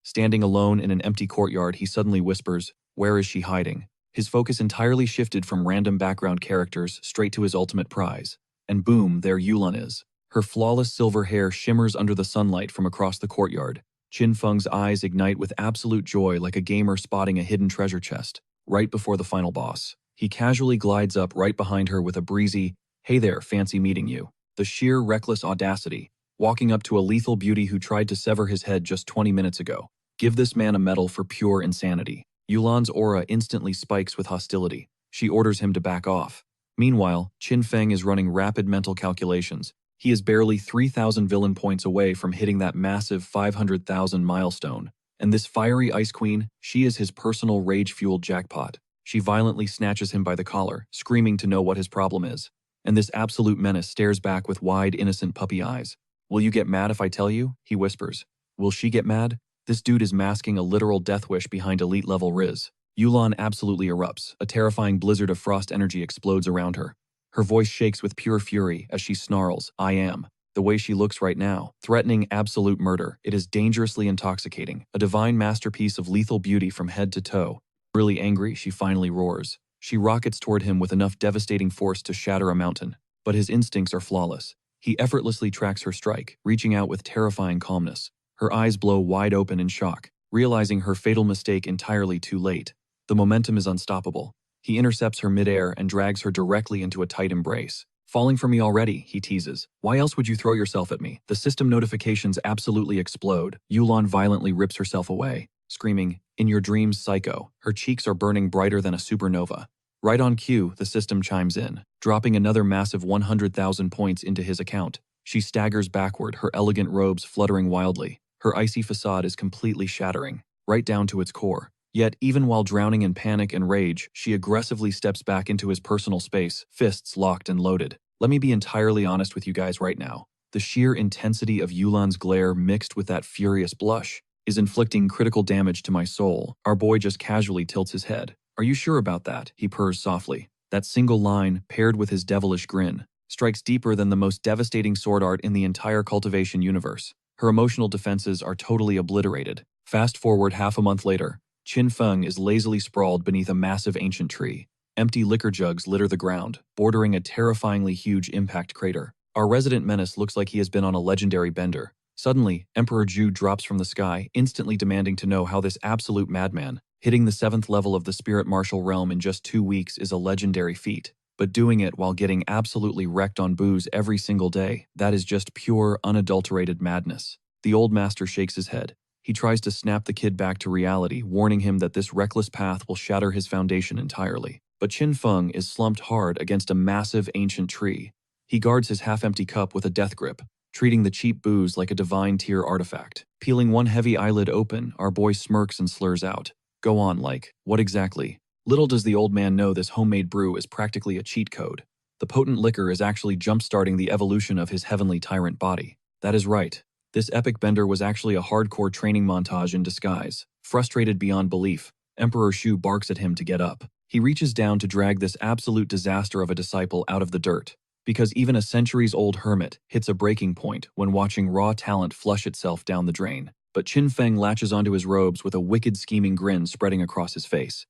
Standing alone in an empty courtyard, he suddenly whispers, "Where is she hiding?" His focus entirely shifted from random background characters straight to his ultimate prize. And boom, there Yulan is. Her flawless silver hair shimmers under the sunlight from across the courtyard. Chin Feng's eyes ignite with absolute joy, like a gamer spotting a hidden treasure chest. Right before the final boss, he casually glides up right behind her with a breezy, "Hey there, fancy meeting you." The sheer reckless audacity, walking up to a lethal beauty who tried to sever his head just 20 minutes ago. Give this man a medal for pure insanity. Yulan's aura instantly spikes with hostility. She orders him to back off. Meanwhile, Chin Feng is running rapid mental calculations. He is barely 3,000 villain points away from hitting that massive 500,000 milestone. And this fiery ice queen, she is his personal rage-fueled jackpot. She violently snatches him by the collar, screaming to know what his problem is. And this absolute menace stares back with wide, innocent puppy eyes. "Will you get mad if I tell you?" he whispers. Will she get mad? This dude is masking a literal death wish behind elite-level Riz. Yulan absolutely erupts. A terrifying blizzard of frost energy explodes around her. Her voice shakes with pure fury as she snarls, "I am." The way she looks right now, threatening absolute murder, it is dangerously intoxicating. A divine masterpiece of lethal beauty from head to toe. Really angry, she finally roars. She rockets toward him with enough devastating force to shatter a mountain. But his instincts are flawless. He effortlessly tracks her strike, reaching out with terrifying calmness. Her eyes blow wide open in shock, realizing her fatal mistake entirely too late. The momentum is unstoppable. He intercepts her midair and drags her directly into a tight embrace. "Falling for me already," he teases. "Why else would you throw yourself at me?" The system notifications absolutely explode. Yulan violently rips herself away, screaming, "In your dreams, psycho." Her cheeks are burning brighter than a supernova. Right on cue, the system chimes in, dropping another massive 100,000 points into his account. She staggers backward, her elegant robes fluttering wildly. Her icy facade is completely shattering, right down to its core. Yet, even while drowning in panic and rage, she aggressively steps back into his personal space, fists locked and loaded. Let me be entirely honest with you guys right now. The sheer intensity of Yulan's glare mixed with that furious blush is inflicting critical damage to my soul. Our boy just casually tilts his head. "Are you sure about that?" he purrs softly. That single line, paired with his devilish grin, strikes deeper than the most devastating sword art in the entire cultivation universe. Her emotional defenses are totally obliterated. Fast forward half a month later, Qin Feng is lazily sprawled beneath a massive ancient tree. Empty liquor jugs litter the ground, bordering a terrifyingly huge impact crater. Our resident menace looks like he has been on a legendary bender. Suddenly, Emperor Zhu drops from the sky, instantly demanding to know how this absolute madman, hitting the 7th level of the spirit martial realm in just 2 weeks, is a legendary feat. But doing it while getting absolutely wrecked on booze every single day, that is just pure, unadulterated madness. The old master shakes his head. He tries to snap the kid back to reality, warning him that this reckless path will shatter his foundation entirely. But Qin Feng is slumped hard against a massive ancient tree. He guards his half-empty cup with a death grip, treating the cheap booze like a divine tier artifact. Peeling one heavy eyelid open, our boy smirks and slurs out. Go on, like, what exactly? Little does the old man know this homemade brew is practically a cheat code. The potent liquor is actually jump-starting the evolution of his heavenly tyrant body. That is right. This epic bender was actually a hardcore training montage in disguise. Frustrated beyond belief, Emperor Shu barks at him to get up. He reaches down to drag this absolute disaster of a disciple out of the dirt. Because even a centuries-old hermit hits a breaking point when watching raw talent flush itself down the drain. But Qin Feng latches onto his robes with a wicked scheming grin spreading across his face.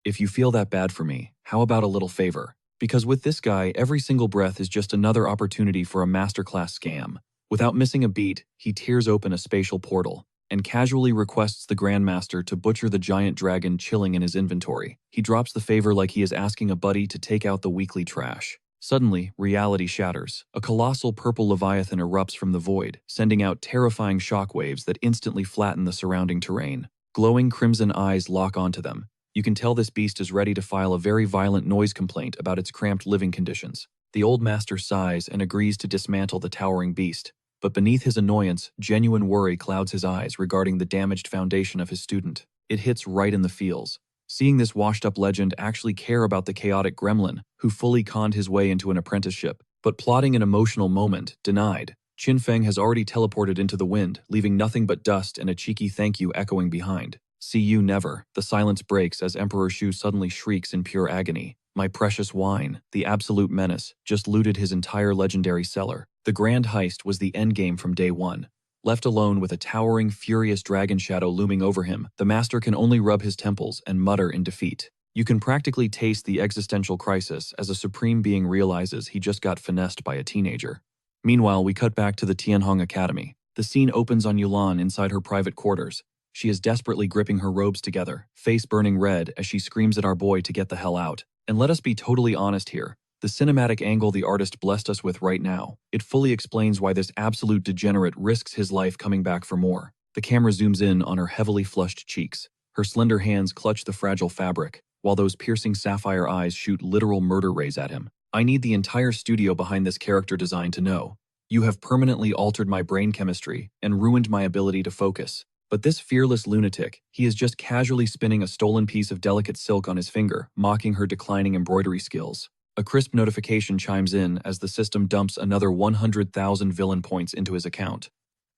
If you feel that bad for me, how about a little favor? Because with this guy, every single breath is just another opportunity for a masterclass scam. Without missing a beat, he tears open a spatial portal and casually requests the Grandmaster to butcher the giant dragon chilling in his inventory. He drops the favor like he is asking a buddy to take out the weekly trash. Suddenly, reality shatters. A colossal purple leviathan erupts from the void, sending out terrifying shockwaves that instantly flatten the surrounding terrain. Glowing crimson eyes lock onto them. You can tell this beast is ready to file a very violent noise complaint about its cramped living conditions. The old master sighs and agrees to dismantle the towering beast. But beneath his annoyance, genuine worry clouds his eyes regarding the damaged foundation of his student. It hits right in the feels. Seeing this washed-up legend actually care about the chaotic gremlin who fully conned his way into an apprenticeship, but plotting an emotional moment, denied. Qin Feng has already teleported into the wind, leaving nothing but dust and a cheeky thank you echoing behind. See you never. The silence breaks as Emperor Shu suddenly shrieks in pure agony. My precious wine, the absolute menace, just looted his entire legendary cellar. The grand heist was the endgame from day one. Left alone with a towering, furious dragon shadow looming over him, the master can only rub his temples and mutter in defeat. You can practically taste the existential crisis as a supreme being realizes he just got finessed by a teenager. Meanwhile, we cut back to the Tianhong Academy. The scene opens on Yulan inside her private quarters. She is desperately gripping her robes together, face burning red as she screams at our boy to get the hell out. And let us be totally honest here. The cinematic angle the artist blessed us with right now, it fully explains why this absolute degenerate risks his life coming back for more. The camera zooms in on her heavily flushed cheeks. Her slender hands clutch the fragile fabric, while those piercing sapphire eyes shoot literal murder rays at him. I need the entire studio behind this character design to know. You have permanently altered my brain chemistry and ruined my ability to focus. But this fearless lunatic, he is just casually spinning a stolen piece of delicate silk on his finger, mocking her declining embroidery skills. A crisp notification chimes in as the system dumps another 100,000 villain points into his account.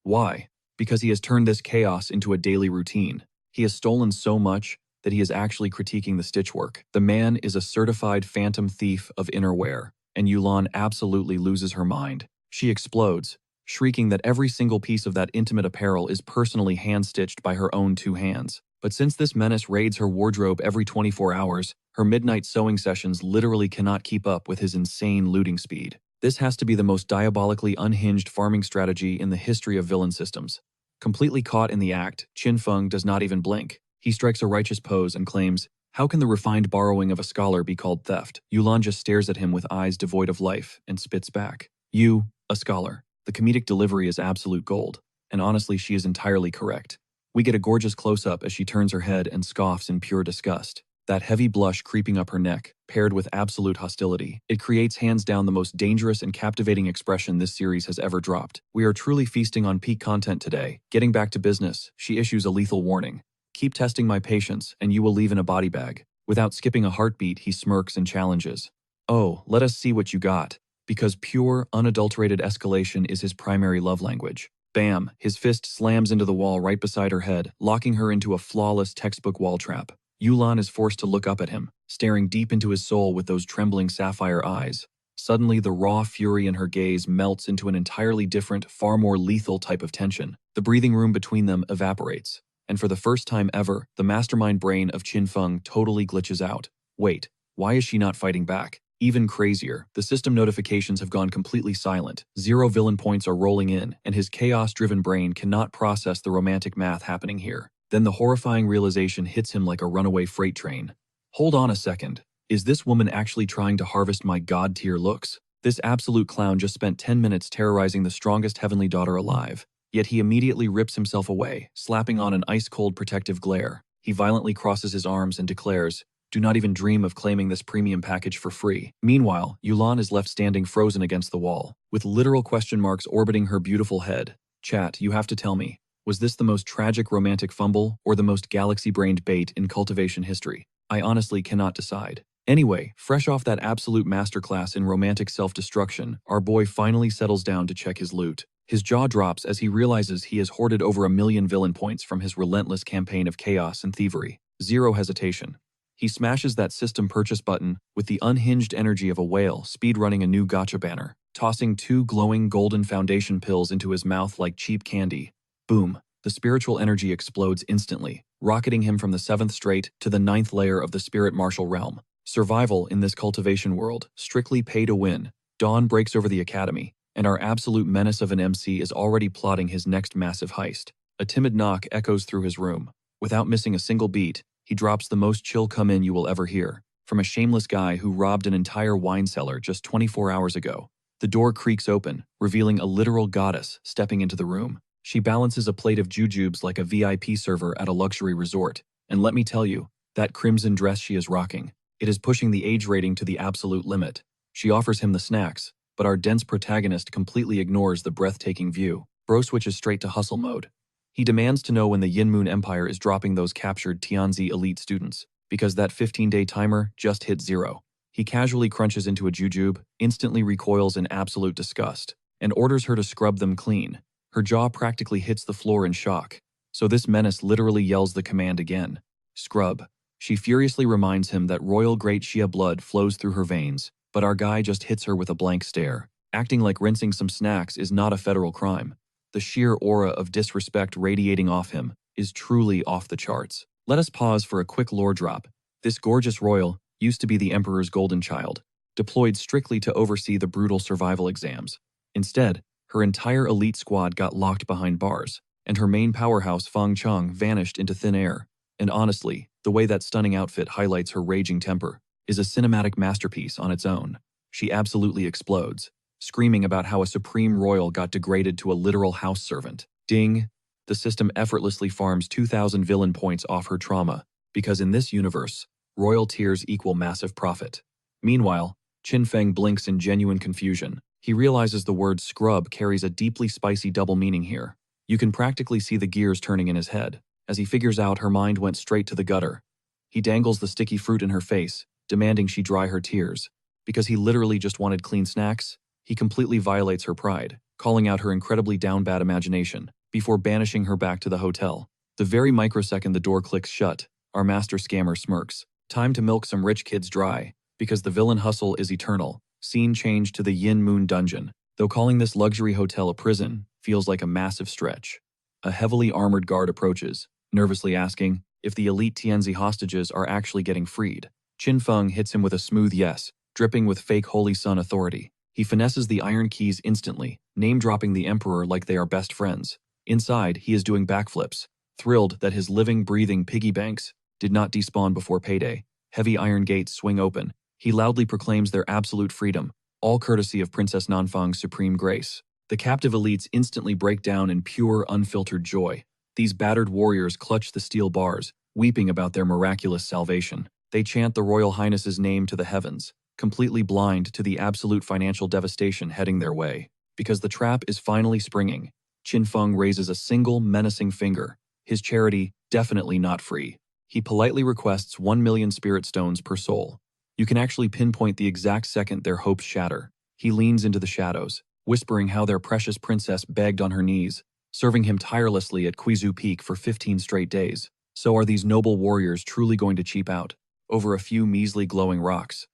Why? Because he has turned this chaos into a daily routine. He has stolen so much that he is actually critiquing the stitchwork. The man is a certified phantom thief of innerwear, and Yulan absolutely loses her mind. She explodes, shrieking that every single piece of that intimate apparel is personally hand-stitched by her own 2 hands. But since this menace raids her wardrobe every 24 hours, her midnight sewing sessions literally cannot keep up with his insane looting speed. This has to be the most diabolically unhinged farming strategy in the history of villain systems. Completely caught in the act, Qin Feng does not even blink. He strikes a righteous pose and claims, "How can the refined borrowing of a scholar be called theft?" Yulan just stares at him with eyes devoid of life and spits back, "You, a scholar." The comedic delivery is absolute gold, and honestly she is entirely correct. We get a gorgeous close-up as she turns her head and scoffs in pure disgust. That heavy blush creeping up her neck, paired with absolute hostility, it creates hands down the most dangerous and captivating expression this series has ever dropped. We are truly feasting on peak content today. Getting back to business, she issues a lethal warning. "Keep testing my patience, and you will leave in a body bag." Without skipping a heartbeat, he smirks and challenges. "Oh, let us see what you got." Because pure, unadulterated escalation is his primary love language. Bam! His fist slams into the wall right beside her head, locking her into a flawless textbook wall trap. Yulan is forced to look up at him, staring deep into his soul with those trembling sapphire eyes. Suddenly, the raw fury in her gaze melts into an entirely different, far more lethal type of tension. The breathing room between them evaporates. And for the first time ever, the mastermind brain of Qin Feng totally glitches out. Wait, why is she not fighting back? Even crazier, the system notifications have gone completely silent. 0 villain points are rolling in, and his chaos-driven brain cannot process the romantic math happening here. Then the horrifying realization hits him like a runaway freight train. Hold on a second. Is this woman actually trying to harvest my god-tier looks? This absolute clown just spent 10 minutes terrorizing the strongest heavenly daughter alive. Yet he immediately rips himself away, slapping on an ice-cold protective glare. He violently crosses his arms and declares, "Do not even dream of claiming this premium package for free." Meanwhile, Yulan is left standing frozen against the wall, with literal question marks orbiting her beautiful head. Chat, you have to tell me, was this the most tragic romantic fumble or the most galaxy-brained bait in cultivation history? I honestly cannot decide. Anyway, fresh off that absolute masterclass in romantic self-destruction, our boy finally settles down to check his loot. His jaw drops as he realizes he has hoarded over 1,000,000 villain points from his relentless campaign of chaos and thievery. Zero hesitation. He smashes that system purchase button with the unhinged energy of a whale speedrunning a new gacha banner, tossing 2 glowing golden foundation pills into his mouth like cheap candy. Boom. The spiritual energy explodes instantly, rocketing him from the 7th straight to the 9th layer of the spirit martial realm. Survival in this cultivation world, strictly pay to win. Dawn breaks over the academy, and our absolute menace of an MC is already plotting his next massive heist. A timid knock echoes through his room. Without missing a single beat, he drops the most chill come in you will ever hear, from a shameless guy who robbed an entire wine cellar just 24 hours ago. The door creaks open, revealing a literal goddess stepping into the room. She balances a plate of jujubes like a VIP server at a luxury resort, and let me tell you, that crimson dress she is rocking, it is pushing the age rating to the absolute limit. She offers him the snacks, but our dense protagonist completely ignores the breathtaking view. Bro switches straight to hustle mode. He demands to know when the Yin Moon Empire is dropping those captured Tianzi elite students, because that 15-day timer just hit 0. He casually crunches into a jujube, instantly recoils in absolute disgust, and orders her to scrub them clean. Her jaw practically hits the floor in shock, so this menace literally yells the command again. Scrub. She furiously reminds him that royal great Shia blood flows through her veins, but our guy just hits her with a blank stare, acting like rinsing some snacks is not a federal crime. The sheer aura of disrespect radiating off him is truly off the charts. Let us pause for a quick lore drop. This gorgeous royal used to be the emperor's golden child, deployed strictly to oversee the brutal survival exams. Instead, her entire elite squad got locked behind bars, and her main powerhouse Fang Cheng vanished into thin air. And honestly, the way that stunning outfit highlights her raging temper is a cinematic masterpiece on its own. She absolutely explodes, screaming about how a supreme royal got degraded to a literal house servant. Ding! The system effortlessly farms 2,000 villain points off her trauma, because in this universe, royal tears equal massive profit. Meanwhile, Qin Feng blinks in genuine confusion. He realizes the word scrub carries a deeply spicy double meaning here. You can practically see the gears turning in his head. As he figures out her mind went straight to the gutter, he dangles the sticky fruit in her face, demanding she dry her tears. Because he literally just wanted clean snacks, he completely violates her pride, calling out her incredibly down-bad imagination, before banishing her back to the hotel. The very microsecond the door clicks shut, our master scammer smirks. Time to milk some rich kids dry, because the villain hustle is eternal. Scene change to the Yin Moon dungeon. Though calling this luxury hotel a prison feels like a massive stretch. A heavily armored guard approaches, nervously asking if the elite Tianzi hostages are actually getting freed. Qin Feng hits him with a smooth yes, dripping with fake Holy Sun authority. He finesses the iron keys instantly, name-dropping the Emperor like they are best friends. Inside, he is doing backflips, thrilled that his living, breathing piggy banks did not despawn before payday. Heavy iron gates swing open. He loudly proclaims their absolute freedom, all courtesy of Princess Nanfang's supreme grace. The captive elites instantly break down in pure, unfiltered joy. These battered warriors clutch the steel bars, weeping about their miraculous salvation. They chant the Royal Highness's name to the heavens, completely blind to the absolute financial devastation heading their way. Because the trap is finally springing, Qin Feng raises a single menacing finger, his charity definitely not free. He politely requests 1,000,000 spirit stones per soul. You can actually pinpoint the exact second their hopes shatter. He leans into the shadows, whispering how their precious princess begged on her knees, serving him tirelessly at Quizu Peak for 15 straight days. So are these noble warriors truly going to cheap out over a few measly glowing rocks?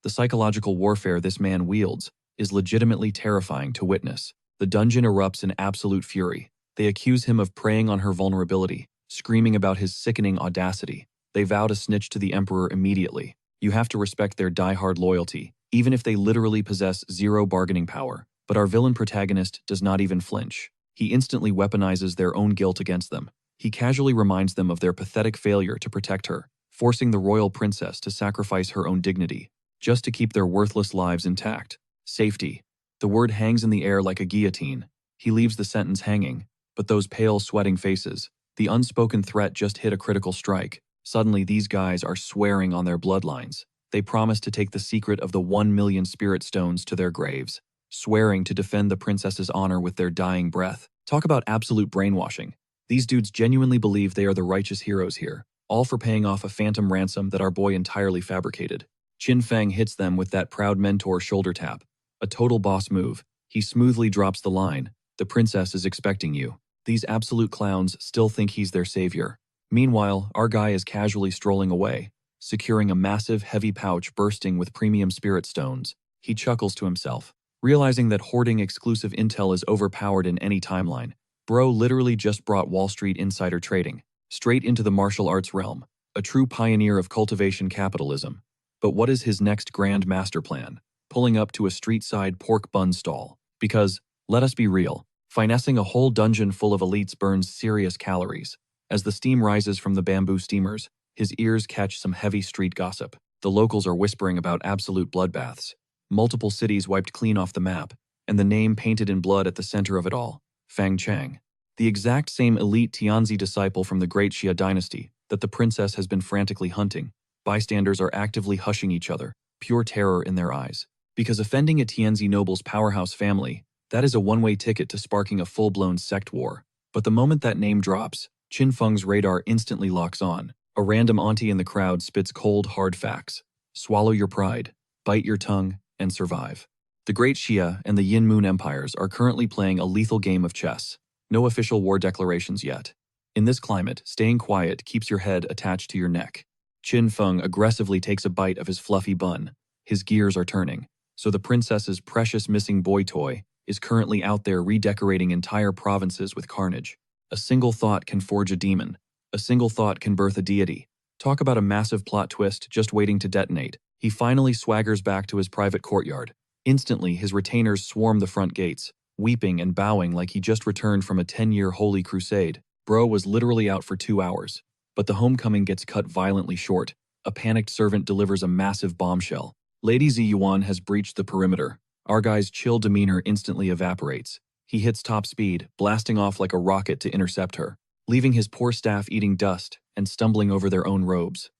The psychological warfare this man wields is legitimately terrifying to witness. The dungeon erupts in absolute fury. They accuse him of preying on her vulnerability, screaming about his sickening audacity. They vow to snitch to the Emperor immediately. You have to respect their die-hard loyalty, even if they literally possess zero bargaining power. But our villain protagonist does not even flinch. He instantly weaponizes their own guilt against them. He casually reminds them of their pathetic failure to protect her, forcing the royal princess to sacrifice her own dignity, just to keep their worthless lives intact. Safety. The word hangs in the air like a guillotine. He leaves the sentence hanging, but those pale, sweating faces, the unspoken threat just hit a critical strike. Suddenly, these guys are swearing on their bloodlines. They promise to take the secret of the 1,000,000 spirit stones to their graves, swearing to defend the princess's honor with their dying breath. Talk about absolute brainwashing. These dudes genuinely believe they are the righteous heroes here, all for paying off a phantom ransom that our boy entirely fabricated. Qin Feng hits them with that proud mentor shoulder tap. A total boss move. He smoothly drops the line, "The princess is expecting you." These absolute clowns still think he's their savior. Meanwhile, our guy is casually strolling away, securing a massive, heavy pouch bursting with premium spirit stones. He chuckles to himself, realizing that hoarding exclusive intel is overpowered in any timeline. Bro literally just brought Wall Street insider trading straight into the martial arts realm, a true pioneer of cultivation capitalism. But what is his next grand master plan? Pulling up to a street-side pork bun stall. Because, let us be real, finessing a whole dungeon full of elites burns serious calories. As the steam rises from the bamboo steamers, his ears catch some heavy street gossip. The locals are whispering about absolute bloodbaths. Multiple cities wiped clean off the map, and the name painted in blood at the center of it all, Fang Chang. The exact same elite Tianzi disciple from the Great Xia dynasty that the princess has been frantically hunting. Bystanders are actively hushing each other, pure terror in their eyes. Because offending a Tianzi noble's powerhouse family, that is a one-way ticket to sparking a full-blown sect war. But the moment that name drops, Qin Feng's radar instantly locks on. A random auntie in the crowd spits cold, hard facts. Swallow your pride, bite your tongue, and survive. The Great Xia and the Yin Moon empires are currently playing a lethal game of chess. No official war declarations yet. In this climate, staying quiet keeps your head attached to your neck. Qin Feng aggressively takes a bite of his fluffy bun. His gears are turning. So the princess's precious missing boy toy is currently out there redecorating entire provinces with carnage. A single thought can forge a demon. A single thought can birth a deity. Talk about a massive plot twist just waiting to detonate. He finally swaggers back to his private courtyard. Instantly, his retainers swarm the front gates, weeping and bowing like he just returned from a 10-year holy crusade. Bro was literally out for 2 hours. But the homecoming gets cut violently short. A panicked servant delivers a massive bombshell. Lady Ziyuan has breached the perimeter. Our guy's chill demeanor instantly evaporates. He hits top speed, blasting off like a rocket to intercept her, leaving his poor staff eating dust and stumbling over their own robes.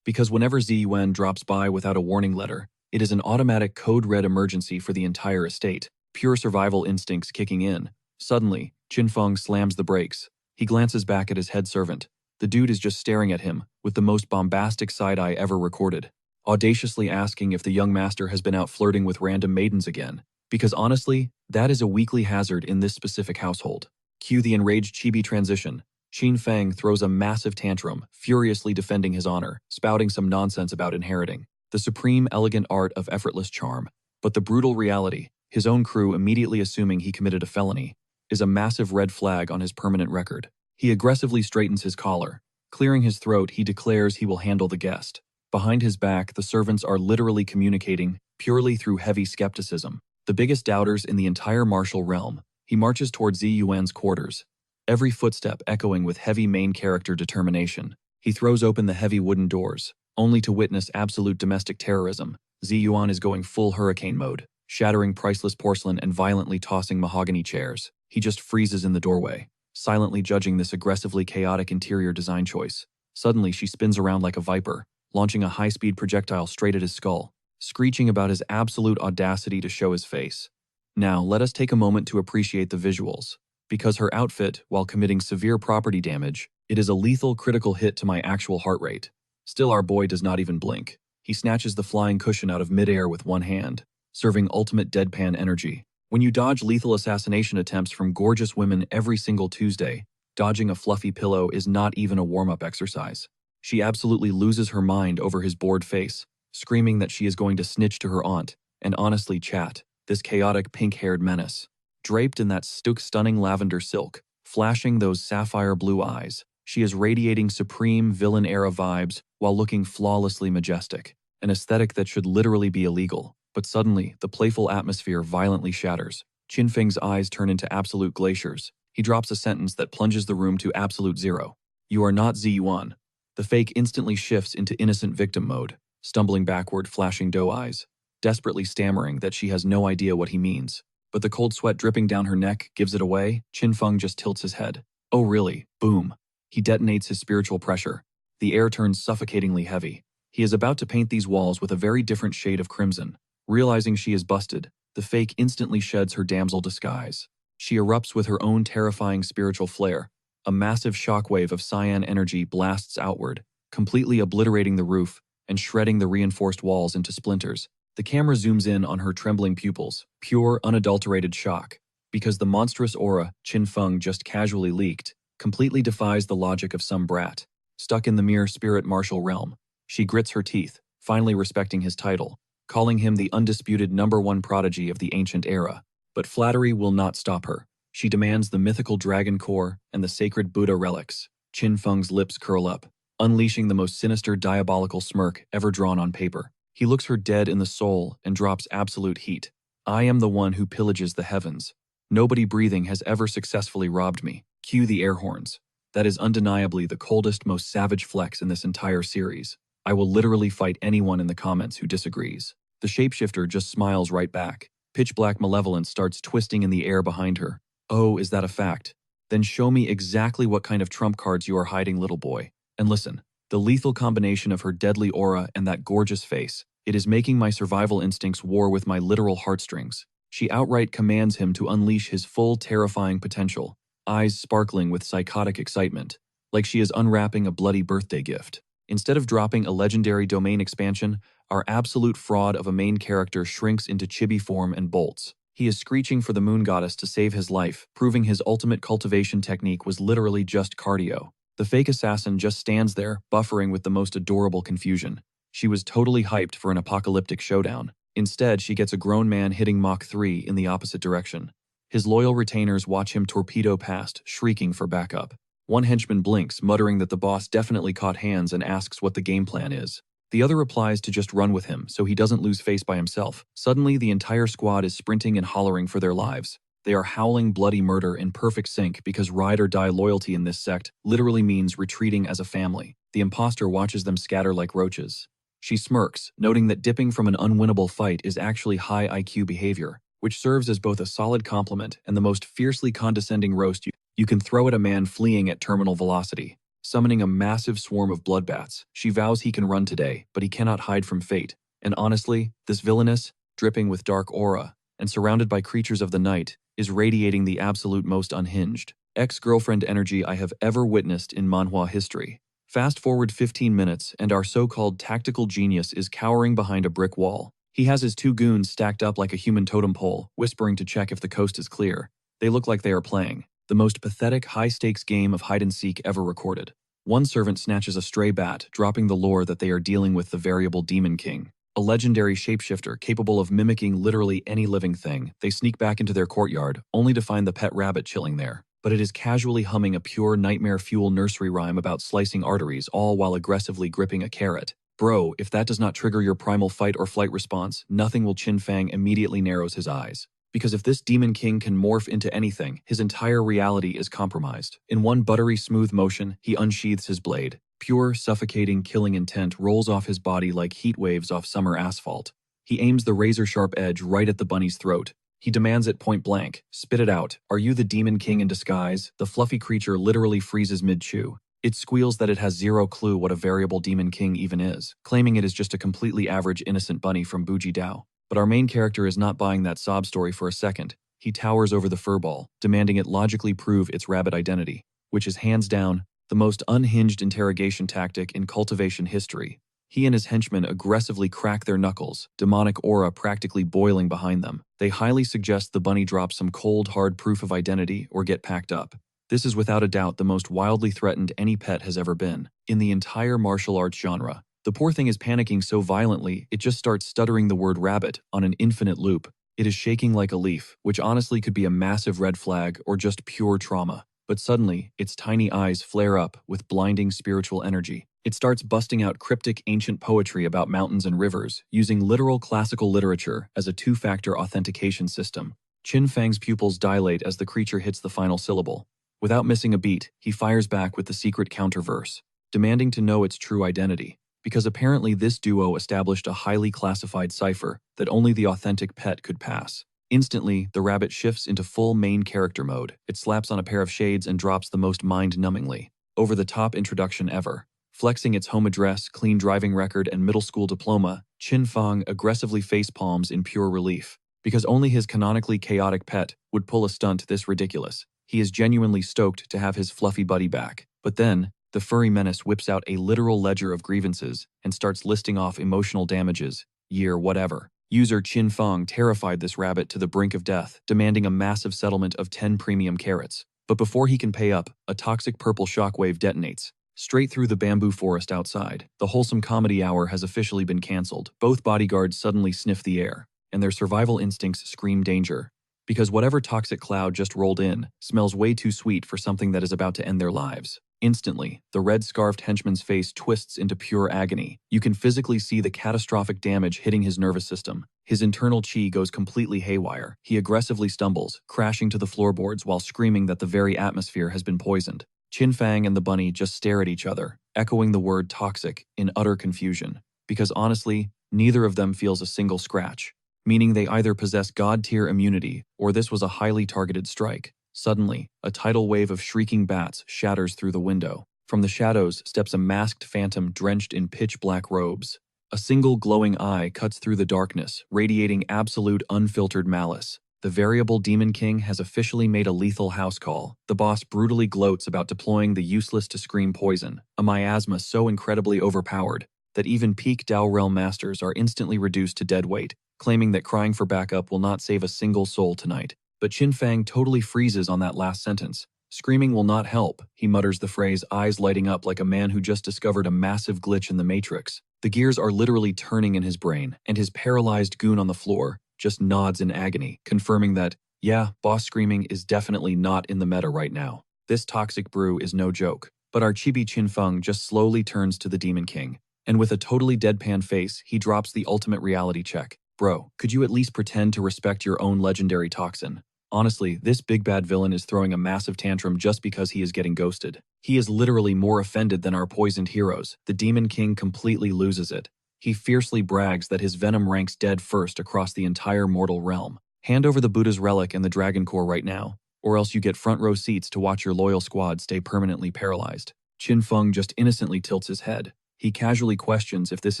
Because whenever Ziyuan drops by without a warning letter, it is an automatic code red emergency for the entire estate, pure survival instincts kicking in. Suddenly, Qin Feng slams the brakes. He glances back at his head servant. The dude is just staring at him with the most bombastic side-eye ever recorded, audaciously asking if the young master has been out flirting with random maidens again. Because honestly, that is a weekly hazard in this specific household. Cue the enraged chibi transition. Qin Feng throws a massive tantrum, furiously defending his honor, spouting some nonsense about inheriting the supreme elegant art of effortless charm. But the brutal reality, his own crew immediately assuming he committed a felony, is a massive red flag on his permanent record. He aggressively straightens his collar. Clearing his throat, he declares he will handle the guest. Behind his back, the servants are literally communicating, purely through heavy skepticism. The biggest doubters in the entire martial realm. He marches toward Ziyuan's quarters, every footstep echoing with heavy main character determination. He throws open the heavy wooden doors, only to witness absolute domestic terrorism. Ziyuan is going full hurricane mode, shattering priceless porcelain and violently tossing mahogany chairs. He just freezes in the doorway, silently judging this aggressively chaotic interior design choice. Suddenly, she spins around like a viper, launching a high-speed projectile straight at his skull, screeching about his absolute audacity to show his face. Now, let us take a moment to appreciate the visuals. Because her outfit, while committing severe property damage, it is a lethal critical hit to my actual heart rate. Still, our boy does not even blink. He snatches the flying cushion out of midair with one hand, serving ultimate deadpan energy. When you dodge lethal assassination attempts from gorgeous women every single Tuesday, dodging a fluffy pillow is not even a warm-up exercise. She absolutely loses her mind over his bored face, screaming that she is going to snitch to her aunt, and honestly chat, this chaotic pink-haired menace. Draped in that stunning lavender silk, flashing those sapphire blue eyes, she is radiating supreme villain-era vibes while looking flawlessly majestic, an aesthetic that should literally be illegal. But suddenly, the playful atmosphere violently shatters. Qin Feng's eyes turn into absolute glaciers. He drops a sentence that plunges the room to absolute zero. "You are not Ziyuan." The fake instantly shifts into innocent victim mode, stumbling backward, flashing doe eyes, desperately stammering that she has no idea what he means. But the cold sweat dripping down her neck gives it away. Qin Feng just tilts his head. Oh really? Boom. He detonates his spiritual pressure. The air turns suffocatingly heavy. He is about to paint these walls with a very different shade of crimson. Realizing she is busted, the fake instantly sheds her damsel disguise. She erupts with her own terrifying spiritual flare. A massive shockwave of cyan energy blasts outward, completely obliterating the roof and shredding the reinforced walls into splinters. The camera zooms in on her trembling pupils, pure, unadulterated shock, because the monstrous aura Qin Feng just casually leaked completely defies the logic of some brat. Stuck in the mere spirit martial realm, she grits her teeth, finally respecting his title, calling him the undisputed #1 prodigy of the ancient era. But flattery will not stop her. She demands the mythical dragon core and the sacred Buddha relics. Qin Feng's lips curl up, unleashing the most sinister diabolical smirk ever drawn on paper. He looks her dead in the soul and drops absolute heat. "I am the one who pillages the heavens. Nobody breathing has ever successfully robbed me. Cue the air horns." That is undeniably the coldest, most savage flex in this entire series. I will literally fight anyone in the comments who disagrees. The shapeshifter just smiles right back. Pitch-black malevolence starts twisting in the air behind her. "Oh, is that a fact? Then show me exactly what kind of trump cards you are hiding, little boy. And listen, the lethal combination of her deadly aura and that gorgeous face, it is making my survival instincts war with my literal heartstrings." She outright commands him to unleash his full terrifying potential, eyes sparkling with psychotic excitement, like she is unwrapping a bloody birthday gift. Instead of dropping a legendary domain expansion, our absolute fraud of a main character shrinks into chibi form and bolts. He is screeching for the moon goddess to save his life, proving his ultimate cultivation technique was literally just cardio. The fake assassin just stands there, buffering with the most adorable confusion. She was totally hyped for an apocalyptic showdown. Instead, she gets a grown man hitting Mach 3 in the opposite direction. His loyal retainers watch him torpedo past, shrieking for backup. One henchman blinks, muttering that the boss definitely caught hands and asks what the game plan is. The other replies to just run with him so he doesn't lose face by himself. Suddenly, the entire squad is sprinting and hollering for their lives. They are howling bloody murder in perfect sync because ride or die loyalty in this sect literally means retreating as a family. The imposter watches them scatter like roaches. She smirks, noting that dipping from an unwinnable fight is actually high IQ behavior, which serves as both a solid compliment and the most fiercely condescending roast you can throw at a man fleeing at terminal velocity. Summoning a massive swarm of bloodbats, she vows he can run today, but he cannot hide from fate. And honestly, this villainess, dripping with dark aura, and surrounded by creatures of the night, is radiating the absolute most unhinged ex-girlfriend energy I have ever witnessed in manhwa history. Fast forward 15 minutes, and our so-called tactical genius is cowering behind a brick wall. He has his two goons stacked up like a human totem pole, whispering to check if the coast is clear. They look like they are playing the most pathetic, high-stakes game of hide-and-seek ever recorded. One servant snatches a stray bat, dropping the lore that they are dealing with the variable Demon King, a legendary shapeshifter capable of mimicking literally any living thing. They sneak back into their courtyard, only to find the pet rabbit chilling there. But it is casually humming a pure nightmare fuel nursery rhyme about slicing arteries, all while aggressively gripping a carrot. Bro, if that does not trigger your primal fight or flight response, nothing will. Qin Feng immediately narrows his eyes. Because if this Demon King can morph into anything, his entire reality is compromised. In one buttery smooth motion, he unsheathes his blade. Pure, suffocating, killing intent rolls off his body like heat waves off summer asphalt. He aims the razor-sharp edge right at the bunny's throat. He demands it point blank. "Spit it out. Are you the Demon King in disguise?" The fluffy creature literally freezes mid-chew. It squeals that it has zero clue what a variable Demon King even is, claiming it is just a completely average innocent bunny from Buji Dao. But our main character is not buying that sob story for a second. He towers over the furball, demanding it logically prove its rabbit identity, which is hands down the most unhinged interrogation tactic in cultivation history. He and his henchmen aggressively crack their knuckles, demonic aura practically boiling behind them. They highly suggest the bunny drop some cold, hard proof of identity or get packed up. This is without a doubt the most wildly threatened any pet has ever been. In the entire martial arts genre, The poor thing is panicking so violently, it just starts stuttering the word rabbit on an infinite loop. It is shaking like a leaf, which honestly could be a massive red flag or just pure trauma. But suddenly, its tiny eyes flare up with blinding spiritual energy. It starts busting out cryptic ancient poetry about mountains and rivers, using literal classical literature as a two-factor authentication system. Qin Fang's pupils dilate as the creature hits the final syllable. Without missing a beat, he fires back with the secret counterverse, demanding to know its true identity. Because apparently this duo established a highly classified cipher that only the authentic pet could pass. Instantly, the rabbit shifts into full main character mode. It slaps on a pair of shades and drops the most mind-numbingly over-the-top introduction ever. Flexing its home address, clean driving record, and middle school diploma, Qin Fang aggressively face-palms in pure relief. Because only his canonically chaotic pet would pull a stunt this ridiculous. He is genuinely stoked to have his fluffy buddy back. But then, the furry menace whips out a literal ledger of grievances and starts listing off emotional damages, year whatever. User Qin Fang terrified this rabbit to the brink of death, demanding a massive settlement of 10 premium carats. But before he can pay up, a toxic purple shockwave detonates, straight through the bamboo forest outside. The wholesome comedy hour has officially been cancelled. Both bodyguards suddenly sniff the air, and their survival instincts scream danger. Because whatever toxic cloud just rolled in smells way too sweet for something that is about to end their lives. Instantly, the red-scarfed henchman's face twists into pure agony. You can physically see the catastrophic damage hitting his nervous system. His internal chi goes completely haywire. He aggressively stumbles, crashing to the floorboards while screaming that the very atmosphere has been poisoned. Qin Fang and the bunny just stare at each other, echoing the word toxic in utter confusion. Because honestly, neither of them feels a single scratch, meaning they either possess god-tier immunity or this was a highly targeted strike. Suddenly, a tidal wave of shrieking bats shatters through the window. From the shadows steps a masked phantom drenched in pitch-black robes. A single glowing eye cuts through the darkness, radiating absolute unfiltered malice. The variable Demon King has officially made a lethal house call. The boss brutally gloats about deploying the useless-to-scream poison, a miasma so incredibly overpowered that even peak Dao Realm masters are instantly reduced to dead weight, claiming that crying for backup will not save a single soul tonight. But Qin Fang totally freezes on that last sentence. Screaming will not help, he mutters the phrase, eyes lighting up like a man who just discovered a massive glitch in the Matrix. The gears are literally turning in his brain, and his paralyzed goon on the floor just nods in agony, confirming that, yeah, boss screaming is definitely not in the meta right now. This toxic brew is no joke. But our chibi Qin Feng just slowly turns to the Demon King, and with a totally deadpan face, he drops the ultimate reality check. Bro, could you at least pretend to respect your own legendary toxin? Honestly, this big bad villain is throwing a massive tantrum just because he is getting ghosted. He is literally more offended than our poisoned heroes. The Demon King completely loses it. He fiercely brags that his venom ranks dead first across the entire mortal realm. Hand over the Buddha's relic and the Dragon Core right now, or else you get front row seats to watch your loyal squad stay permanently paralyzed. Qin Feng just innocently tilts his head. He casually questions if this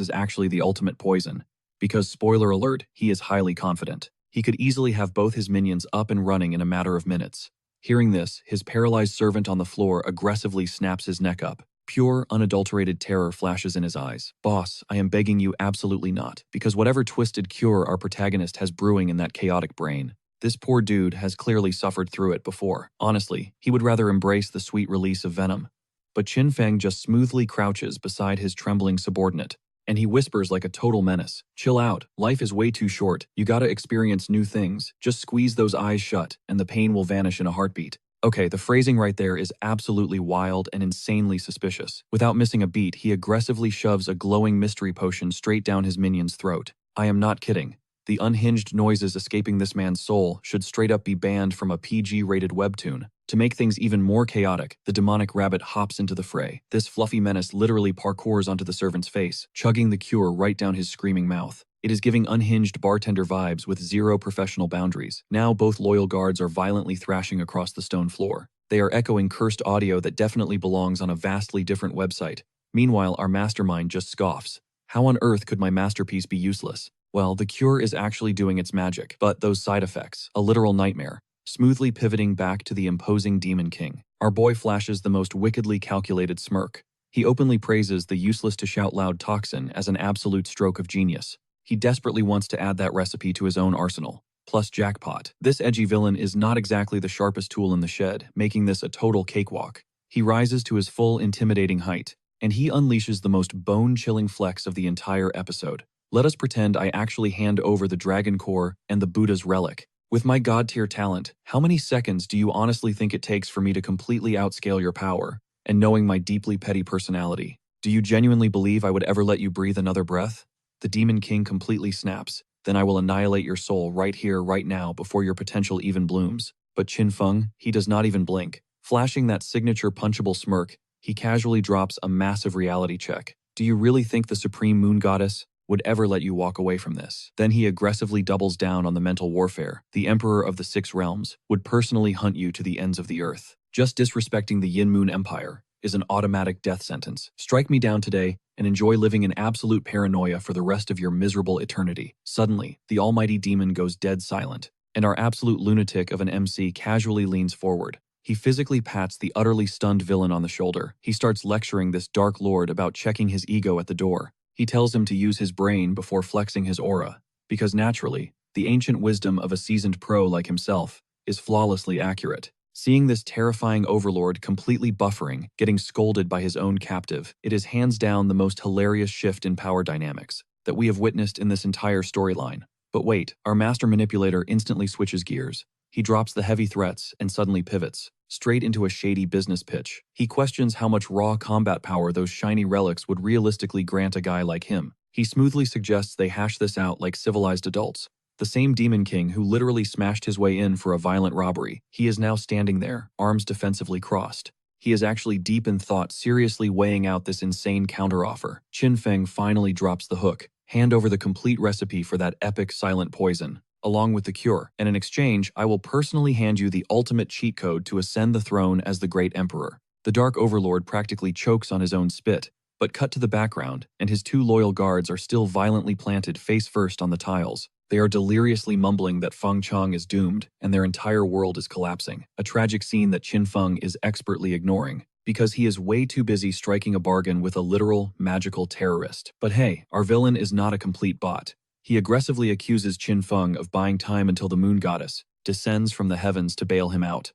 is actually the ultimate poison. Because, spoiler alert, he is highly confident. He could easily have both his minions up and running in a matter of minutes. Hearing this, his paralyzed servant on the floor aggressively snaps his neck up. Pure, unadulterated terror flashes in his eyes. Boss, I am begging you absolutely not, because whatever twisted cure our protagonist has brewing in that chaotic brain, this poor dude has clearly suffered through it before. Honestly, he would rather embrace the sweet release of venom. But Qin Feng just smoothly crouches beside his trembling subordinate, and he whispers like a total menace. Chill out, life is way too short, you gotta experience new things, just squeeze those eyes shut, and the pain will vanish in a heartbeat. Okay, the phrasing right there is absolutely wild and insanely suspicious. Without missing a beat, he aggressively shoves a glowing mystery potion straight down his minion's throat. I am not kidding. The unhinged noises escaping this man's soul should straight up be banned from a PG-rated webtoon. To make things even more chaotic, the demonic rabbit hops into the fray. This fluffy menace literally parkours onto the servant's face, chugging the cure right down his screaming mouth. It is giving unhinged bartender vibes with zero professional boundaries. Now both loyal guards are violently thrashing across the stone floor. They are echoing cursed audio that definitely belongs on a vastly different website. Meanwhile, our mastermind just scoffs. How on earth could my masterpiece be useless? Well, the cure is actually doing its magic, but those side effects, a literal nightmare. Smoothly pivoting back to the imposing Demon King, our boy flashes the most wickedly calculated smirk. He openly praises the useless-to-shout-loud toxin as an absolute stroke of genius. He desperately wants to add that recipe to his own arsenal. Plus jackpot. This edgy villain is not exactly the sharpest tool in the shed, making this a total cakewalk. He rises to his full intimidating height, and he unleashes the most bone-chilling flex of the entire episode. Let us pretend I actually hand over the Dragon Core and the Buddha's relic. With my god-tier talent, how many seconds do you honestly think it takes for me to completely outscale your power? And knowing my deeply petty personality, do you genuinely believe I would ever let you breathe another breath? The Demon King completely snaps. Then I will annihilate your soul right here, right now, before your potential even blooms. But Qin Feng, he does not even blink. Flashing that signature punchable smirk, he casually drops a massive reality check. Do you really think the Supreme Moon Goddess would ever let you walk away from this? Then he aggressively doubles down on the mental warfare. The Emperor of the Six Realms would personally hunt you to the ends of the earth. Just disrespecting the Yin Moon Empire is an automatic death sentence. Strike me down today and enjoy living in absolute paranoia for the rest of your miserable eternity. Suddenly, the almighty demon goes dead silent, and our absolute lunatic of an MC casually leans forward. He physically pats the utterly stunned villain on the shoulder. He starts lecturing this Dark Lord about checking his ego at the door. He tells him to use his brain before flexing his aura, because naturally, the ancient wisdom of a seasoned pro like himself is flawlessly accurate. Seeing this terrifying overlord completely buffering, getting scolded by his own captive, it is hands down the most hilarious shift in power dynamics that we have witnessed in this entire storyline. But wait, our master manipulator instantly switches gears. He drops the heavy threats and suddenly pivots, straight into a shady business pitch. He questions how much raw combat power those shiny relics would realistically grant a guy like him. He smoothly suggests they hash this out like civilized adults. The same Demon King who literally smashed his way in for a violent robbery, he is now standing there, arms defensively crossed. He is actually deep in thought, seriously weighing out this insane counteroffer. Qin Feng finally drops the hook. Hand over the complete recipe for that epic silent poison, along with the cure, and in exchange, I will personally hand you the ultimate cheat code to ascend the throne as the great emperor. The Dark Overlord practically chokes on his own spit, but cut to the background, and his two loyal guards are still violently planted face first on the tiles. They are deliriously mumbling that Feng Chang is doomed, and their entire world is collapsing. A tragic scene that Qin Feng is expertly ignoring, because he is way too busy striking a bargain with a literal, magical terrorist. But hey, our villain is not a complete bot. He aggressively accuses Qin Feng of buying time until the Moon Goddess descends from the heavens to bail him out.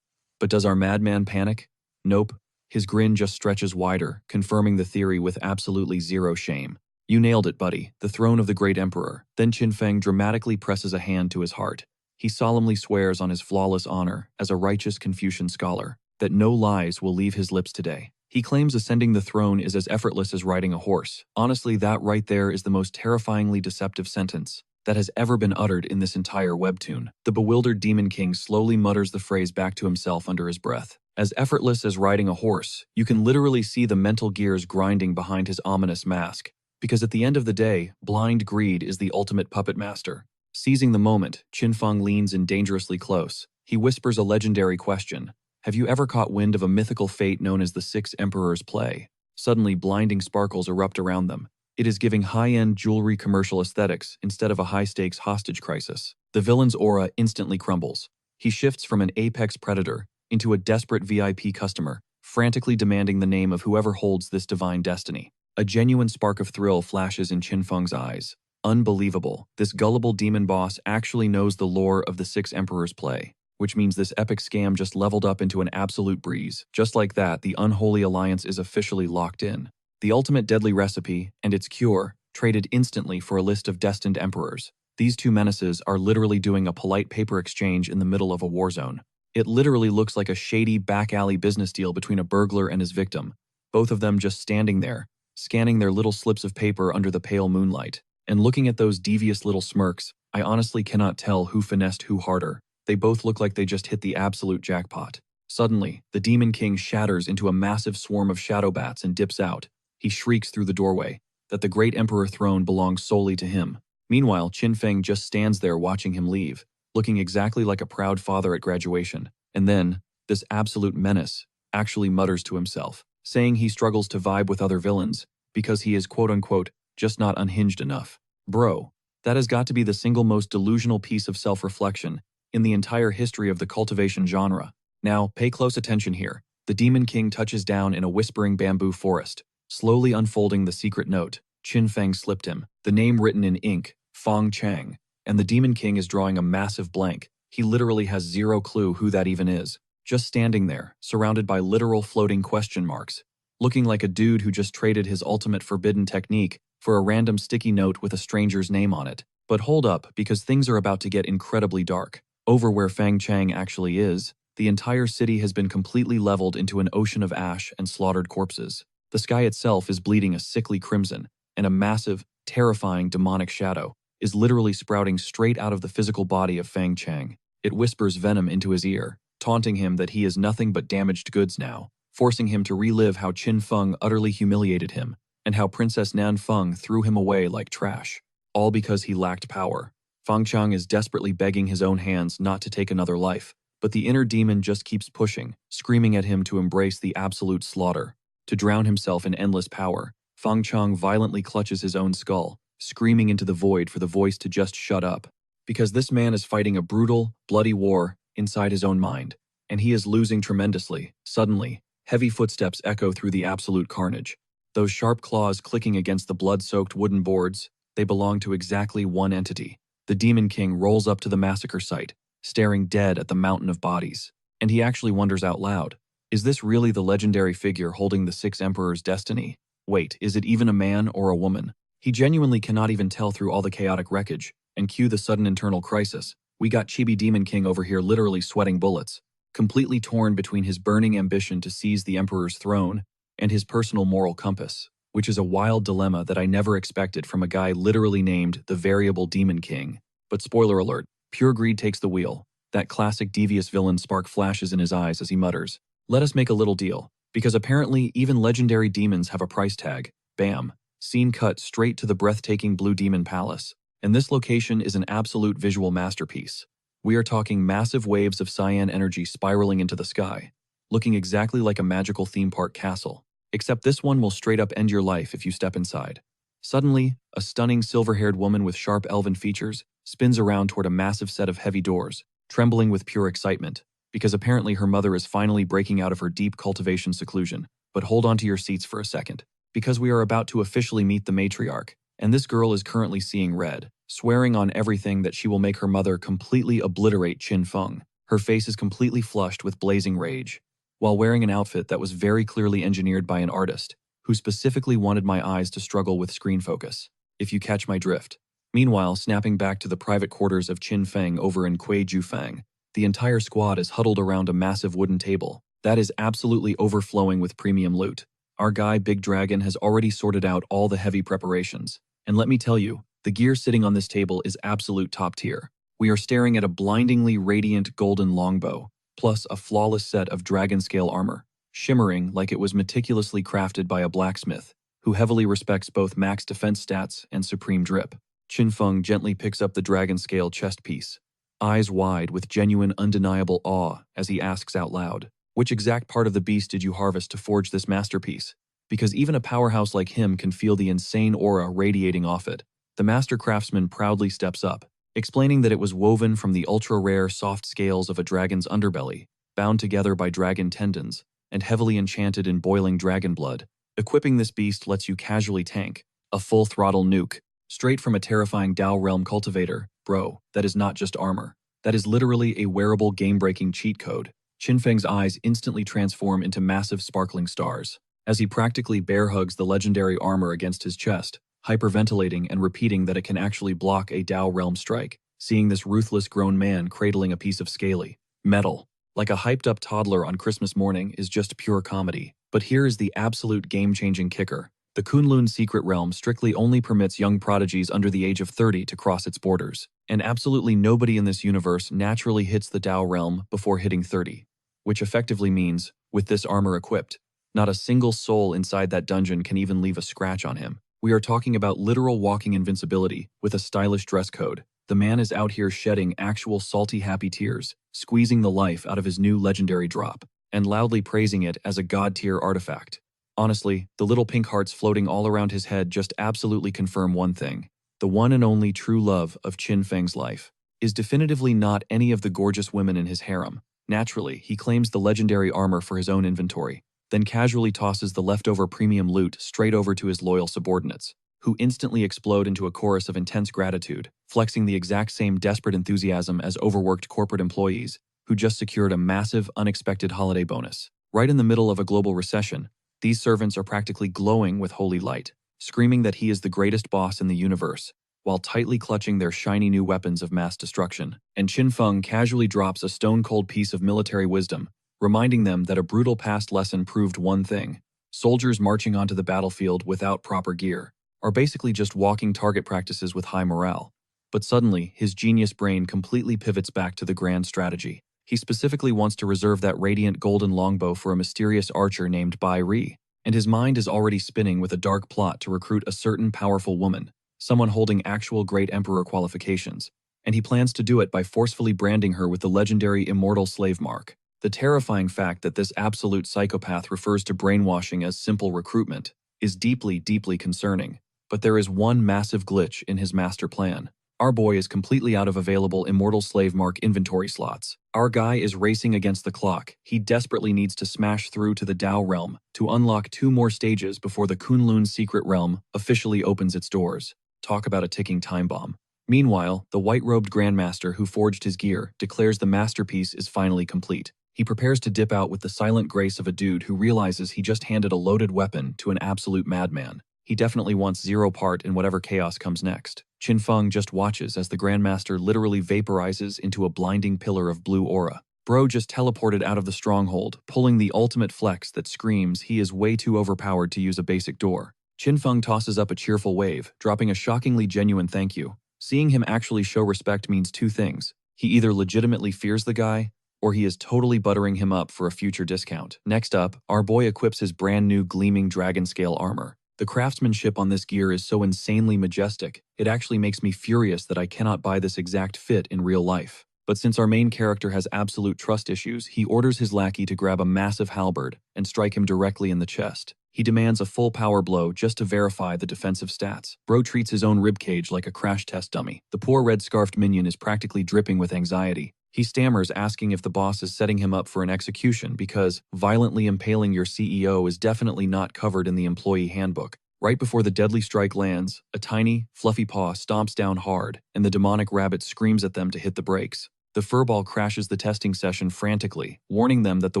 But does our madman panic? Nope. His grin just stretches wider, confirming the theory with absolutely zero shame. You nailed it, buddy. The throne of the great emperor. Then Qin Feng dramatically presses a hand to his heart. He solemnly swears on his flawless honor as a righteous Confucian scholar that no lies will leave his lips today. He claims ascending the throne is as effortless as riding a horse. Honestly, that right there is the most terrifyingly deceptive sentence that has ever been uttered in this entire webtoon. The bewildered Demon King slowly mutters the phrase back to himself under his breath. As effortless as riding a horse, you can literally see the mental gears grinding behind his ominous mask. Because at the end of the day, blind greed is the ultimate puppet master. Seizing the moment, Qin Feng leans in dangerously close. He whispers a legendary question. Have you ever caught wind of a mythical fate known as the Six Emperors play? Suddenly, blinding sparkles erupt around them. It is giving high-end jewelry commercial aesthetics instead of a high-stakes hostage crisis. The villain's aura instantly crumbles. He shifts from an apex predator into a desperate VIP customer, frantically demanding the name of whoever holds this divine destiny. A genuine spark of thrill flashes in Qin Feng's eyes. Unbelievable. This gullible demon boss actually knows the lore of the Six Emperors play, which means this epic scam just leveled up into an absolute breeze. Just like that, the unholy alliance is officially locked in. The ultimate deadly recipe and its cure traded instantly for a list of destined emperors. These two menaces are literally doing a polite paper exchange in the middle of a war zone. It literally looks like a shady back alley business deal between a burglar and his victim, both of them just standing there, scanning their little slips of paper under the pale moonlight. And looking at those devious little smirks, I honestly cannot tell who finessed who harder. They both look like they just hit the absolute jackpot. Suddenly, the Demon King shatters into a massive swarm of shadow bats and dips out. He shrieks through the doorway that the great emperor throne belongs solely to him. Meanwhile, Qin Feng just stands there watching him leave, looking exactly like a proud father at graduation. And then, this absolute menace actually mutters to himself, saying he struggles to vibe with other villains because he is quote-unquote just not unhinged enough. Bro, that has got to be the single most delusional piece of self-reflection in the entire history of the cultivation genre. Now, pay close attention here. The Demon King touches down in a whispering bamboo forest, slowly unfolding the secret note. Qin Feng slipped him, the name written in ink, Feng Chang, and the Demon King is drawing a massive blank. He literally has zero clue who that even is, just standing there, surrounded by literal floating question marks. looking like a dude who just traded his ultimate forbidden technique for a random sticky note with a stranger's name on it. But hold up, because things are about to get incredibly dark. Over where Fang Chang actually is, the entire city has been completely leveled into an ocean of ash and slaughtered corpses. The sky itself is bleeding a sickly crimson, and a massive, terrifying demonic shadow is literally sprouting straight out of the physical body of Fang Chang. It whispers venom into his ear, taunting him that he is nothing but damaged goods now, forcing him to relive how Qin Feng utterly humiliated him, and how Princess Nan Feng threw him away like trash. All because he lacked power. Fang Chang is desperately begging his own hands not to take another life, but the inner demon just keeps pushing, screaming at him to embrace the absolute slaughter. To drown himself in endless power, Fang Chang violently clutches his own skull, screaming into the void for the voice to just shut up. Because this man is fighting a brutal, bloody war inside his own mind, and he is losing tremendously. Suddenly, heavy footsteps echo through the absolute carnage. Those sharp claws clicking against the blood-soaked wooden boards, they belong to exactly one entity. The Demon King rolls up to the massacre site, staring dead at the mountain of bodies. And he actually wonders out loud, is this really the legendary figure holding the Six Emperors' destiny? Wait, is it even a man or a woman? He genuinely cannot even tell through all the chaotic wreckage, and cue the sudden internal crisis. We got Chibi Demon King over here literally sweating bullets, completely torn between his burning ambition to seize the Emperor's throne and his personal moral compass, which is a wild dilemma that I never expected from a guy literally named the Variable Demon King. But spoiler alert, pure greed takes the wheel. That classic devious villain spark flashes in his eyes as he mutters, "Let us make a little deal, because apparently even legendary demons have a price tag." Bam. Scene cut straight to the breathtaking Blue Demon Palace. And this location is an absolute visual masterpiece. We are talking massive waves of cyan energy spiraling into the sky, looking exactly like a magical theme park castle. Except this one will straight up end your life if you step inside. Suddenly, a stunning silver-haired woman with sharp elven features spins around toward a massive set of heavy doors, trembling with pure excitement, because apparently her mother is finally breaking out of her deep cultivation seclusion. But hold on to your seats for a second, because we are about to officially meet the matriarch, and this girl is currently seeing red, swearing on everything that she will make her mother completely obliterate Qin Feng. Her face is completely flushed with blazing rage, while wearing an outfit that was very clearly engineered by an artist, who specifically wanted my eyes to struggle with screen focus, if you catch my drift. Meanwhile, snapping back to the private quarters of Qin Feng over in Kui Jufang, the entire squad is huddled around a massive wooden table that is absolutely overflowing with premium loot. Our guy Big Dragon has already sorted out all the heavy preparations, and let me tell you, the gear sitting on this table is absolute top tier. We are staring at a blindingly radiant golden longbow, plus a flawless set of dragon-scale armor, shimmering like it was meticulously crafted by a blacksmith, who heavily respects both max defense stats and supreme drip. Qin Feng gently picks up the dragon-scale chest piece, eyes wide with genuine undeniable awe as he asks out loud, "Which exact part of the beast did you harvest to forge this masterpiece?" Because even a powerhouse like him can feel the insane aura radiating off it. The master craftsman proudly steps up, explaining that it was woven from the ultra-rare soft scales of a dragon's underbelly, bound together by dragon tendons, and heavily enchanted in boiling dragon blood. Equipping this beast lets you casually tank a full-throttle nuke, straight from a terrifying Dao Realm cultivator. Bro, that is not just armor. That is literally a wearable game-breaking cheat code. Qin Feng's eyes instantly transform into massive sparkling stars, as he practically bear hugs the legendary armor against his chest, hyperventilating and repeating that it can actually block a Dao Realm strike, seeing this ruthless grown man cradling a piece of scaly metal, like a hyped-up toddler on Christmas morning, is just pure comedy. But here is the absolute game-changing kicker. The Kunlun Secret Realm strictly only permits young prodigies under the age of 30 to cross its borders, and absolutely nobody in this universe naturally hits the Dao Realm before hitting 30, which effectively means, with this armor equipped, not a single soul inside that dungeon can even leave a scratch on him. We are talking about literal walking invincibility with a stylish dress code. The man is out here shedding actual salty happy tears, squeezing the life out of his new legendary drop, and loudly praising it as a god-tier artifact. Honestly, the little pink hearts floating all around his head just absolutely confirm one thing. The one and only true love of Qin Feng's life is definitively not any of the gorgeous women in his harem. Naturally, he claims the legendary armor for his own inventory, then casually tosses the leftover premium loot straight over to his loyal subordinates, who instantly explode into a chorus of intense gratitude, flexing the exact same desperate enthusiasm as overworked corporate employees who just secured a massive, unexpected holiday bonus. Right in the middle of a global recession, These servants are practically glowing with holy light, screaming that he is the greatest boss in the universe, while tightly clutching their shiny new weapons of mass destruction. And Qin Feng casually drops a stone-cold piece of military wisdom, reminding them that a brutal past lesson proved one thing: soldiers marching onto the battlefield without proper gear are basically just walking target practices with high morale. But suddenly, his genius brain completely pivots back to the grand strategy. He specifically wants to reserve that radiant golden longbow for a mysterious archer named Bai Ri, and his mind is already spinning with a dark plot to recruit a certain powerful woman, someone holding actual great emperor qualifications, and he plans to do it by forcefully branding her with the legendary immortal slave mark. The terrifying fact that this absolute psychopath refers to brainwashing as simple recruitment is deeply, deeply concerning. But there is one massive glitch in his master plan. Our boy is completely out of available immortal slave mark inventory slots. Our guy is racing against the clock. He desperately needs to smash through to the Dao realm to unlock 2 more stages before the Kunlun secret realm officially opens its doors. Talk about a ticking time bomb. Meanwhile, the white-robed grandmaster who forged his gear declares the masterpiece is finally complete. He prepares to dip out with the silent grace of a dude who realizes he just handed a loaded weapon to an absolute madman. He definitely wants zero part in whatever chaos comes next. Qin Feng just watches as the Grandmaster literally vaporizes into a blinding pillar of blue aura. Bro just teleported out of the stronghold, pulling the ultimate flex that screams he is way too overpowered to use a basic door. Qin Feng tosses up a cheerful wave, dropping a shockingly genuine thank you. Seeing him actually show respect means 2 things. He either legitimately fears the guy, or he is totally buttering him up for a future discount. Next up, our boy equips his brand new gleaming dragon-scale armor. The craftsmanship on this gear is so insanely majestic, it actually makes me furious that I cannot buy this exact fit in real life. But since our main character has absolute trust issues, he orders his lackey to grab a massive halberd and strike him directly in the chest. He demands a full power blow just to verify the defensive stats. Bro treats his own ribcage like a crash test dummy. The poor red-scarfed minion is practically dripping with anxiety. He stammers, asking if the boss is setting him up for an execution because violently impaling your CEO is definitely not covered in the employee handbook. Right before the deadly strike lands, a tiny, fluffy paw stomps down hard, and the demonic rabbit screams at them to hit the brakes. The furball crashes the testing session frantically, warning them that the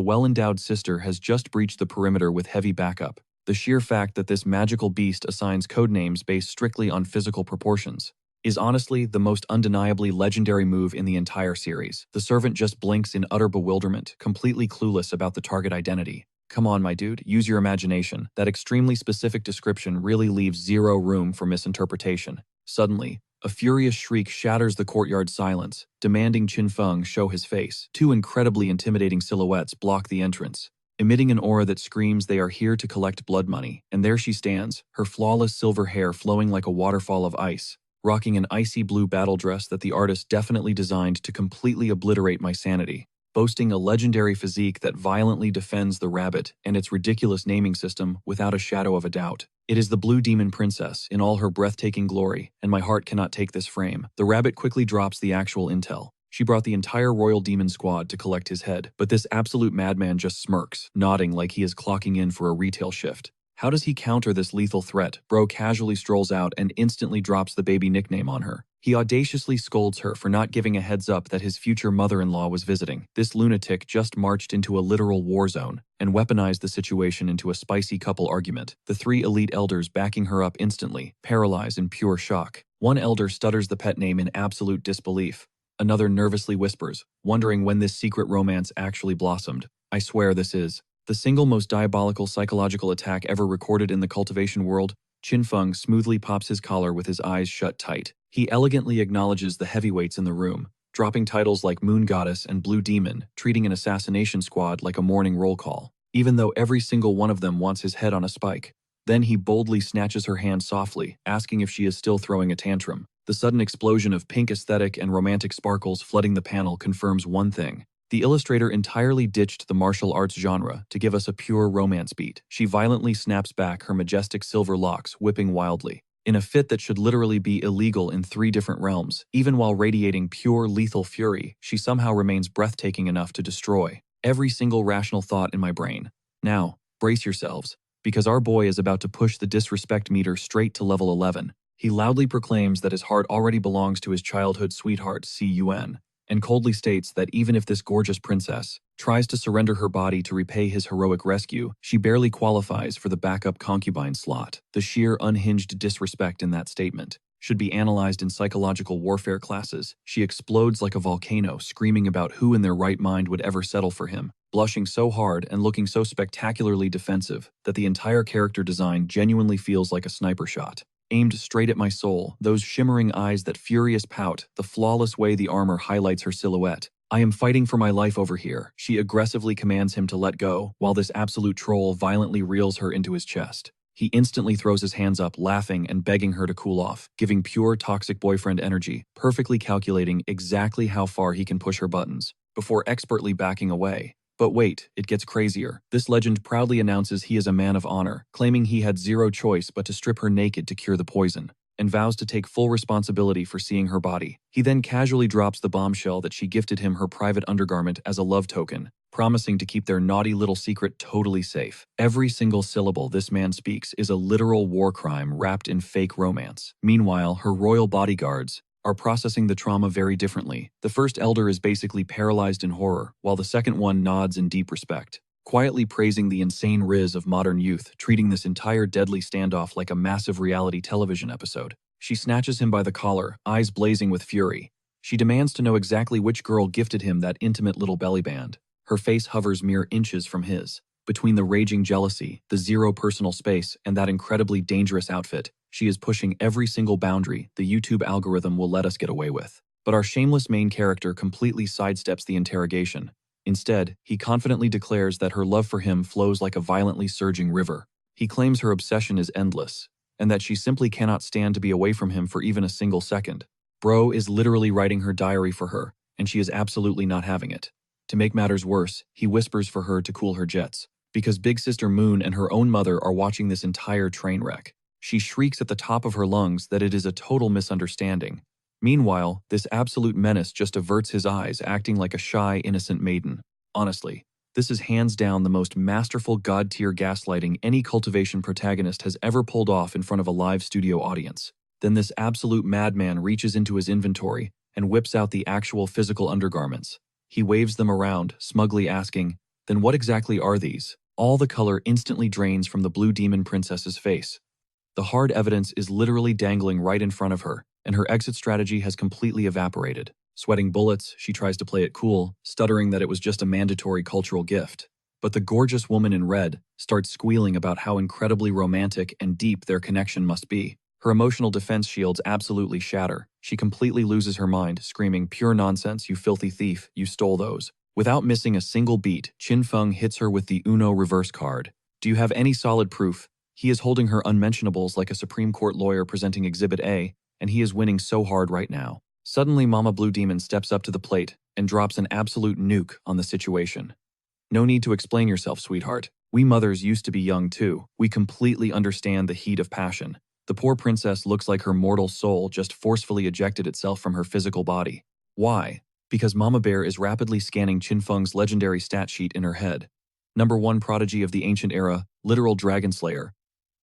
well-endowed sister has just breached the perimeter with heavy backup. The sheer fact that this magical beast assigns codenames based strictly on physical proportions is honestly the most undeniably legendary move in the entire series. The servant just blinks in utter bewilderment, completely clueless about the target identity. Come on, my dude, use your imagination. That extremely specific description really leaves zero room for misinterpretation. Suddenly, a furious shriek shatters the courtyard silence, demanding Qin Feng show his face. 2 incredibly intimidating silhouettes block the entrance, emitting an aura that screams they are here to collect blood money. And there she stands, her flawless silver hair flowing like a waterfall of ice, rocking an icy blue battle dress that the artist definitely designed to completely obliterate my sanity, boasting a legendary physique that violently defends the rabbit and its ridiculous naming system without a shadow of a doubt. It is the Blue Demon Princess in all her breathtaking glory, and my heart cannot take this frame. The rabbit quickly drops the actual intel. She brought the entire royal demon squad to collect his head, but this absolute madman just smirks, nodding like he is clocking in for a retail shift. How does he counter this lethal threat? Bro casually strolls out and instantly drops the baby nickname on her. He audaciously scolds her for not giving a heads up that his future mother-in-law was visiting. This lunatic just marched into a literal war zone and weaponized the situation into a spicy couple argument. The 3 elite elders backing her up instantly, paralyzed in pure shock. One elder stutters the pet name in absolute disbelief. Another nervously whispers, wondering when this secret romance actually blossomed. I swear this is the single most diabolical psychological attack ever recorded in the cultivation world. Qin Feng smoothly pops his collar with his eyes shut tight. He elegantly acknowledges the heavyweights in the room, dropping titles like Moon Goddess and Blue Demon, treating an assassination squad like a morning roll call, even though every single one of them wants his head on a spike. Then he boldly snatches her hand softly, asking if she is still throwing a tantrum. The sudden explosion of pink aesthetic and romantic sparkles flooding the panel confirms one thing. The illustrator entirely ditched the martial arts genre to give us a pure romance beat. She violently snaps back her majestic silver locks, whipping wildly. In a fit that should literally be illegal in 3 different realms, even while radiating pure lethal fury, she somehow remains breathtaking enough to destroy every single rational thought in my brain. Now, brace yourselves, because our boy is about to push the disrespect meter straight to level 11. He loudly proclaims that his heart already belongs to his childhood sweetheart, Cun, and coldly states that even if this gorgeous princess tries to surrender her body to repay his heroic rescue, she barely qualifies for the backup concubine slot. The sheer unhinged disrespect in that statement should be analyzed in psychological warfare classes. She explodes like a volcano, screaming about who in their right mind would ever settle for him, blushing so hard and looking so spectacularly defensive that the entire character design genuinely feels like a sniper shot. Aimed straight at my soul, those shimmering eyes, that furious pout, the flawless way the armor highlights her silhouette. I am fighting for my life over here. She aggressively commands him to let go, while this absolute troll violently reels her into his chest. He instantly throws his hands up, laughing and begging her to cool off, giving pure toxic boyfriend energy, perfectly calculating exactly how far he can push her buttons, before expertly backing away. But wait, it gets crazier. This legend proudly announces he is a man of honor, claiming he had zero choice but to strip her naked to cure the poison, and vows to take full responsibility for seeing her body. He then casually drops the bombshell that she gifted him her private undergarment as a love token, promising to keep their naughty little secret totally safe. Every single syllable this man speaks is a literal war crime wrapped in fake romance. Meanwhile, her royal bodyguards are processing the trauma very differently. The first elder is basically paralyzed in horror, while the second one nods in deep respect, quietly praising the insane riz of modern youth, treating this entire deadly standoff like a massive reality television episode. She snatches him by the collar, eyes blazing with fury. She demands to know exactly which girl gifted him that intimate little belly band. Her face hovers mere inches from his. Between the raging jealousy, the zero personal space, and that incredibly dangerous outfit, she is pushing every single boundary the YouTube algorithm will let us get away with. But our shameless main character completely sidesteps the interrogation. Instead, he confidently declares that her love for him flows like a violently surging river. He claims her obsession is endless, and that she simply cannot stand to be away from him for even a single second. Bro is literally writing her diary for her, and she is absolutely not having it. To make matters worse, he whispers for her to cool her jets, because Big Sister Moon and her own mother are watching this entire train wreck. She shrieks at the top of her lungs that it is a total misunderstanding. Meanwhile, this absolute menace just averts his eyes, acting like a shy, innocent maiden. Honestly, this is hands down the most masterful god-tier gaslighting any cultivation protagonist has ever pulled off in front of a live studio audience. Then this absolute madman reaches into his inventory and whips out the actual physical undergarments. He waves them around, smugly asking, "Then what exactly are these?" All the color instantly drains from the blue demon princess's face. The hard evidence is literally dangling right in front of her, and her exit strategy has completely evaporated. Sweating bullets, she tries to play it cool, stuttering that it was just a mandatory cultural gift. But the gorgeous woman in red starts squealing about how incredibly romantic and deep their connection must be. Her emotional defense shields absolutely shatter. She completely loses her mind, screaming, "Pure nonsense, you filthy thief, you stole those." Without missing a single beat, Chin Feng hits her with the Uno reverse card. Do you have any solid proof? He is holding her unmentionables like a Supreme Court lawyer presenting Exhibit A, and he is winning so hard right now. Suddenly, Mama Blue Demon steps up to the plate and drops an absolute nuke on the situation. "No need to explain yourself, sweetheart. We mothers used to be young too. We completely understand the heat of passion." The poor princess looks like her mortal soul just forcefully ejected itself from her physical body. Why? Because Mama Bear is rapidly scanning Chin Feng's legendary stat sheet in her head. Number 1 prodigy of the ancient era, literal dragon slayer,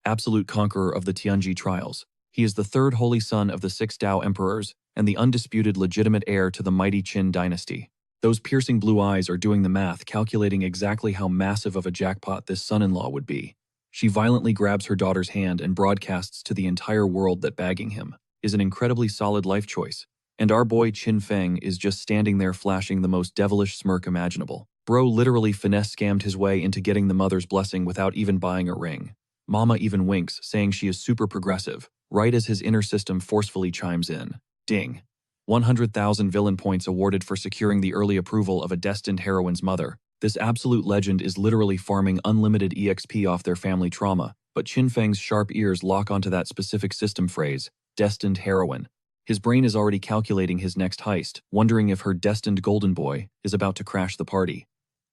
absolute conqueror of the Tianji trials. He is the third holy son of the 6 Tao emperors and the undisputed legitimate heir to the mighty Qin dynasty. Those piercing blue eyes are doing the math, calculating exactly how massive of a jackpot this son-in-law would be. She violently grabs her daughter's hand and broadcasts to the entire world that bagging him is an incredibly solid life choice. And our boy Chin Feng is just standing there flashing the most devilish smirk imaginable. Bro literally finesse scammed his way into getting the mother's blessing without even buying a ring. Mama even winks, saying she is super progressive, right as his inner system forcefully chimes in. Ding. 100,000 villain points awarded for securing the early approval of a destined heroine's mother. This absolute legend is literally farming unlimited EXP off their family trauma, but Chin Feng's sharp ears lock onto that specific system phrase, destined heroine. His brain is already calculating his next heist, wondering if her destined golden boy is about to crash the party.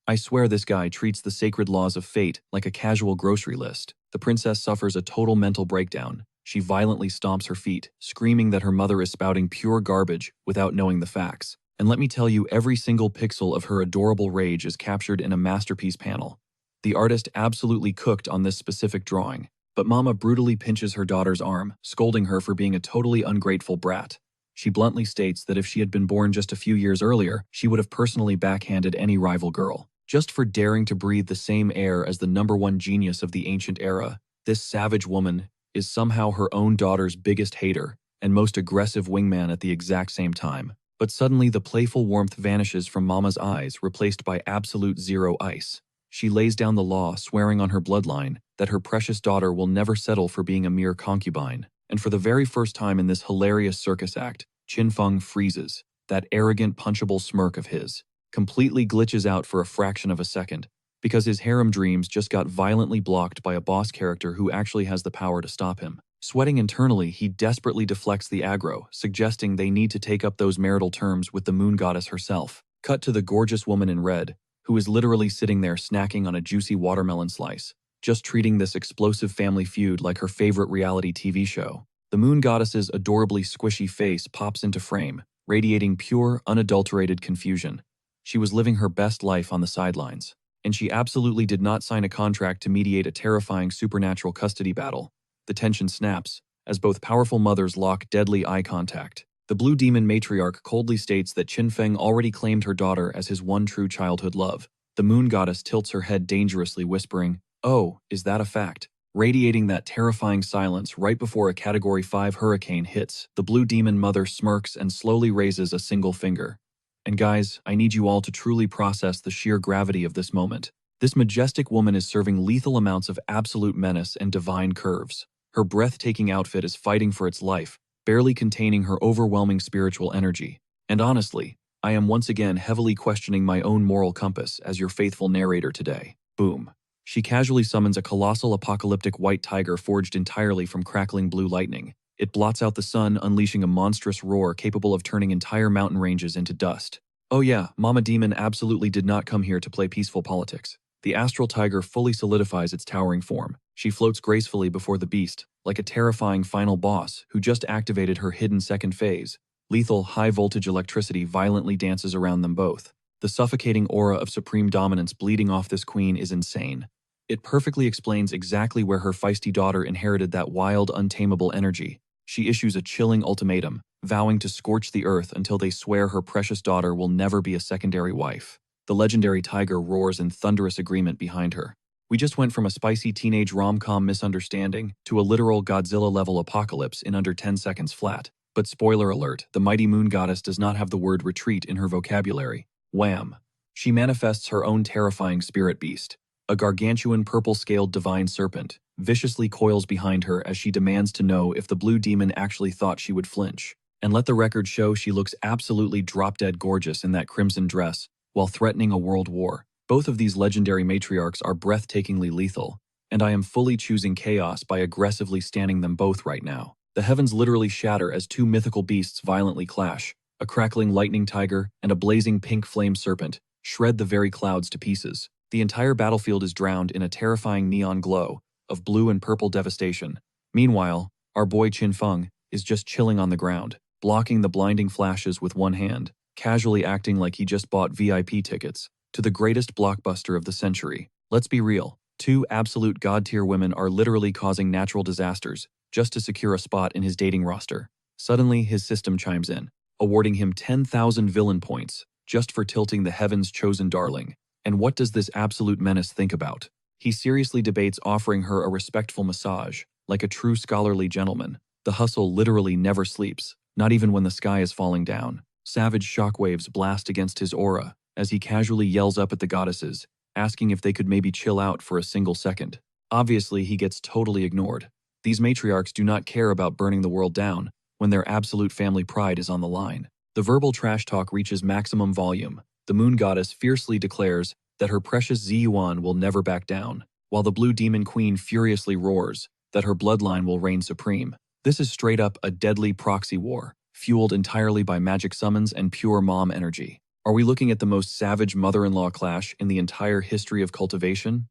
I swear this guy treats the sacred laws of fate like a casual grocery list. The princess suffers a total mental breakdown. She violently stomps her feet, screaming that her mother is spouting pure garbage without knowing the facts. And let me tell you, every single pixel of her adorable rage is captured in a masterpiece panel. The artist absolutely cooked on this specific drawing. But Mama brutally pinches her daughter's arm, scolding her for being a totally ungrateful brat. She bluntly states that if she had been born just a few years earlier, she would have personally backhanded any rival girl. just for daring to breathe the same air as the #1 genius of the ancient era. This savage woman is somehow her own daughter's biggest hater and most aggressive wingman at the exact same time. But suddenly the playful warmth vanishes from Mama's eyes, replaced by absolute zero ice. She lays down the law, swearing on her bloodline that her precious daughter will never settle for being a mere concubine. And for the very first time in this hilarious circus act, Qin Feng freezes. That arrogant, punchable smirk of his completely glitches out for a fraction of a second, because his harem dreams just got violently blocked by a boss character who actually has the power to stop him. Sweating internally, he desperately deflects the aggro, suggesting they need to take up those marital terms with the moon goddess herself. Cut to the gorgeous woman in red, who is literally sitting there snacking on a juicy watermelon slice, just treating this explosive family feud like her favorite reality TV show. The moon goddess's adorably squishy face pops into frame, radiating pure, unadulterated confusion. She was living her best life on the sidelines, and she absolutely did not sign a contract to mediate a terrifying supernatural custody battle. The tension snaps, as both powerful mothers lock deadly eye contact. The Blue Demon matriarch coldly states that Qin Feng already claimed her daughter as his one true childhood love. The moon goddess tilts her head dangerously, whispering, "Oh, is that a fact?" Radiating that terrifying silence right before a Category 5 hurricane hits, the Blue Demon mother smirks and slowly raises a single finger. And guys, I need you all to truly process the sheer gravity of this moment. This majestic woman is serving lethal amounts of absolute menace and divine curves. Her breathtaking outfit is fighting for its life, barely containing her overwhelming spiritual energy. And honestly, I am once again heavily questioning my own moral compass as your faithful narrator today. Boom. She casually summons a colossal apocalyptic white tiger forged entirely from crackling blue lightning. It blots out the sun, unleashing a monstrous roar capable of turning entire mountain ranges into dust. Oh yeah, Mama Demon absolutely did not come here to play peaceful politics. The astral tiger fully solidifies its towering form. She floats gracefully before the beast, like a terrifying final boss who just activated her hidden second phase. Lethal, high-voltage electricity violently dances around them both. The suffocating aura of supreme dominance bleeding off this queen is insane. It perfectly explains exactly where her feisty daughter inherited that wild, untamable energy. She issues a chilling ultimatum, vowing to scorch the earth until they swear her precious daughter will never be a secondary wife. The legendary tiger roars in thunderous agreement behind her. We just went from a spicy teenage rom-com misunderstanding to a literal Godzilla-level apocalypse in under 10 seconds flat. But spoiler alert, the mighty moon goddess does not have the word retreat in her vocabulary. Wham! She manifests her own terrifying spirit beast. A gargantuan purple-scaled divine serpent viciously coils behind her as she demands to know if the Blue Demon actually thought she would flinch. And let the record show she looks absolutely drop-dead gorgeous in that crimson dress, while threatening a world war. Both of these legendary matriarchs are breathtakingly lethal, and I am fully choosing chaos by aggressively standing them both right now. The heavens literally shatter as two mythical beasts violently clash. A crackling lightning tiger and a blazing pink flame serpent shred the very clouds to pieces. The entire battlefield is drowned in a terrifying neon glow of blue and purple devastation. Meanwhile, our boy Qin Feng is just chilling on the ground, blocking the blinding flashes with one hand, casually acting like he just bought VIP tickets to the greatest blockbuster of the century. Let's be real, two absolute god-tier women are literally causing natural disasters just to secure a spot in his dating roster. Suddenly, his system chimes in, awarding him 10,000 villain points just for tilting the heavens' chosen darling. And what does this absolute menace think about? He seriously debates offering her a respectful massage, like a true scholarly gentleman. The hustle literally never sleeps, not even when the sky is falling down. Savage shockwaves blast against his aura as he casually yells up at the goddesses, asking if they could maybe chill out for a single second. Obviously, he gets totally ignored. These matriarchs do not care about burning the world down when their absolute family pride is on the line. The verbal trash talk reaches maximum volume. The moon goddess fiercely declares that her precious Ziyuan will never back down, while the Blue Demon Queen furiously roars that her bloodline will reign supreme. This is straight up a deadly proxy war, fueled entirely by magic summons and pure mom energy. Are we looking at the most savage mother-in-law clash in the entire history of cultivation?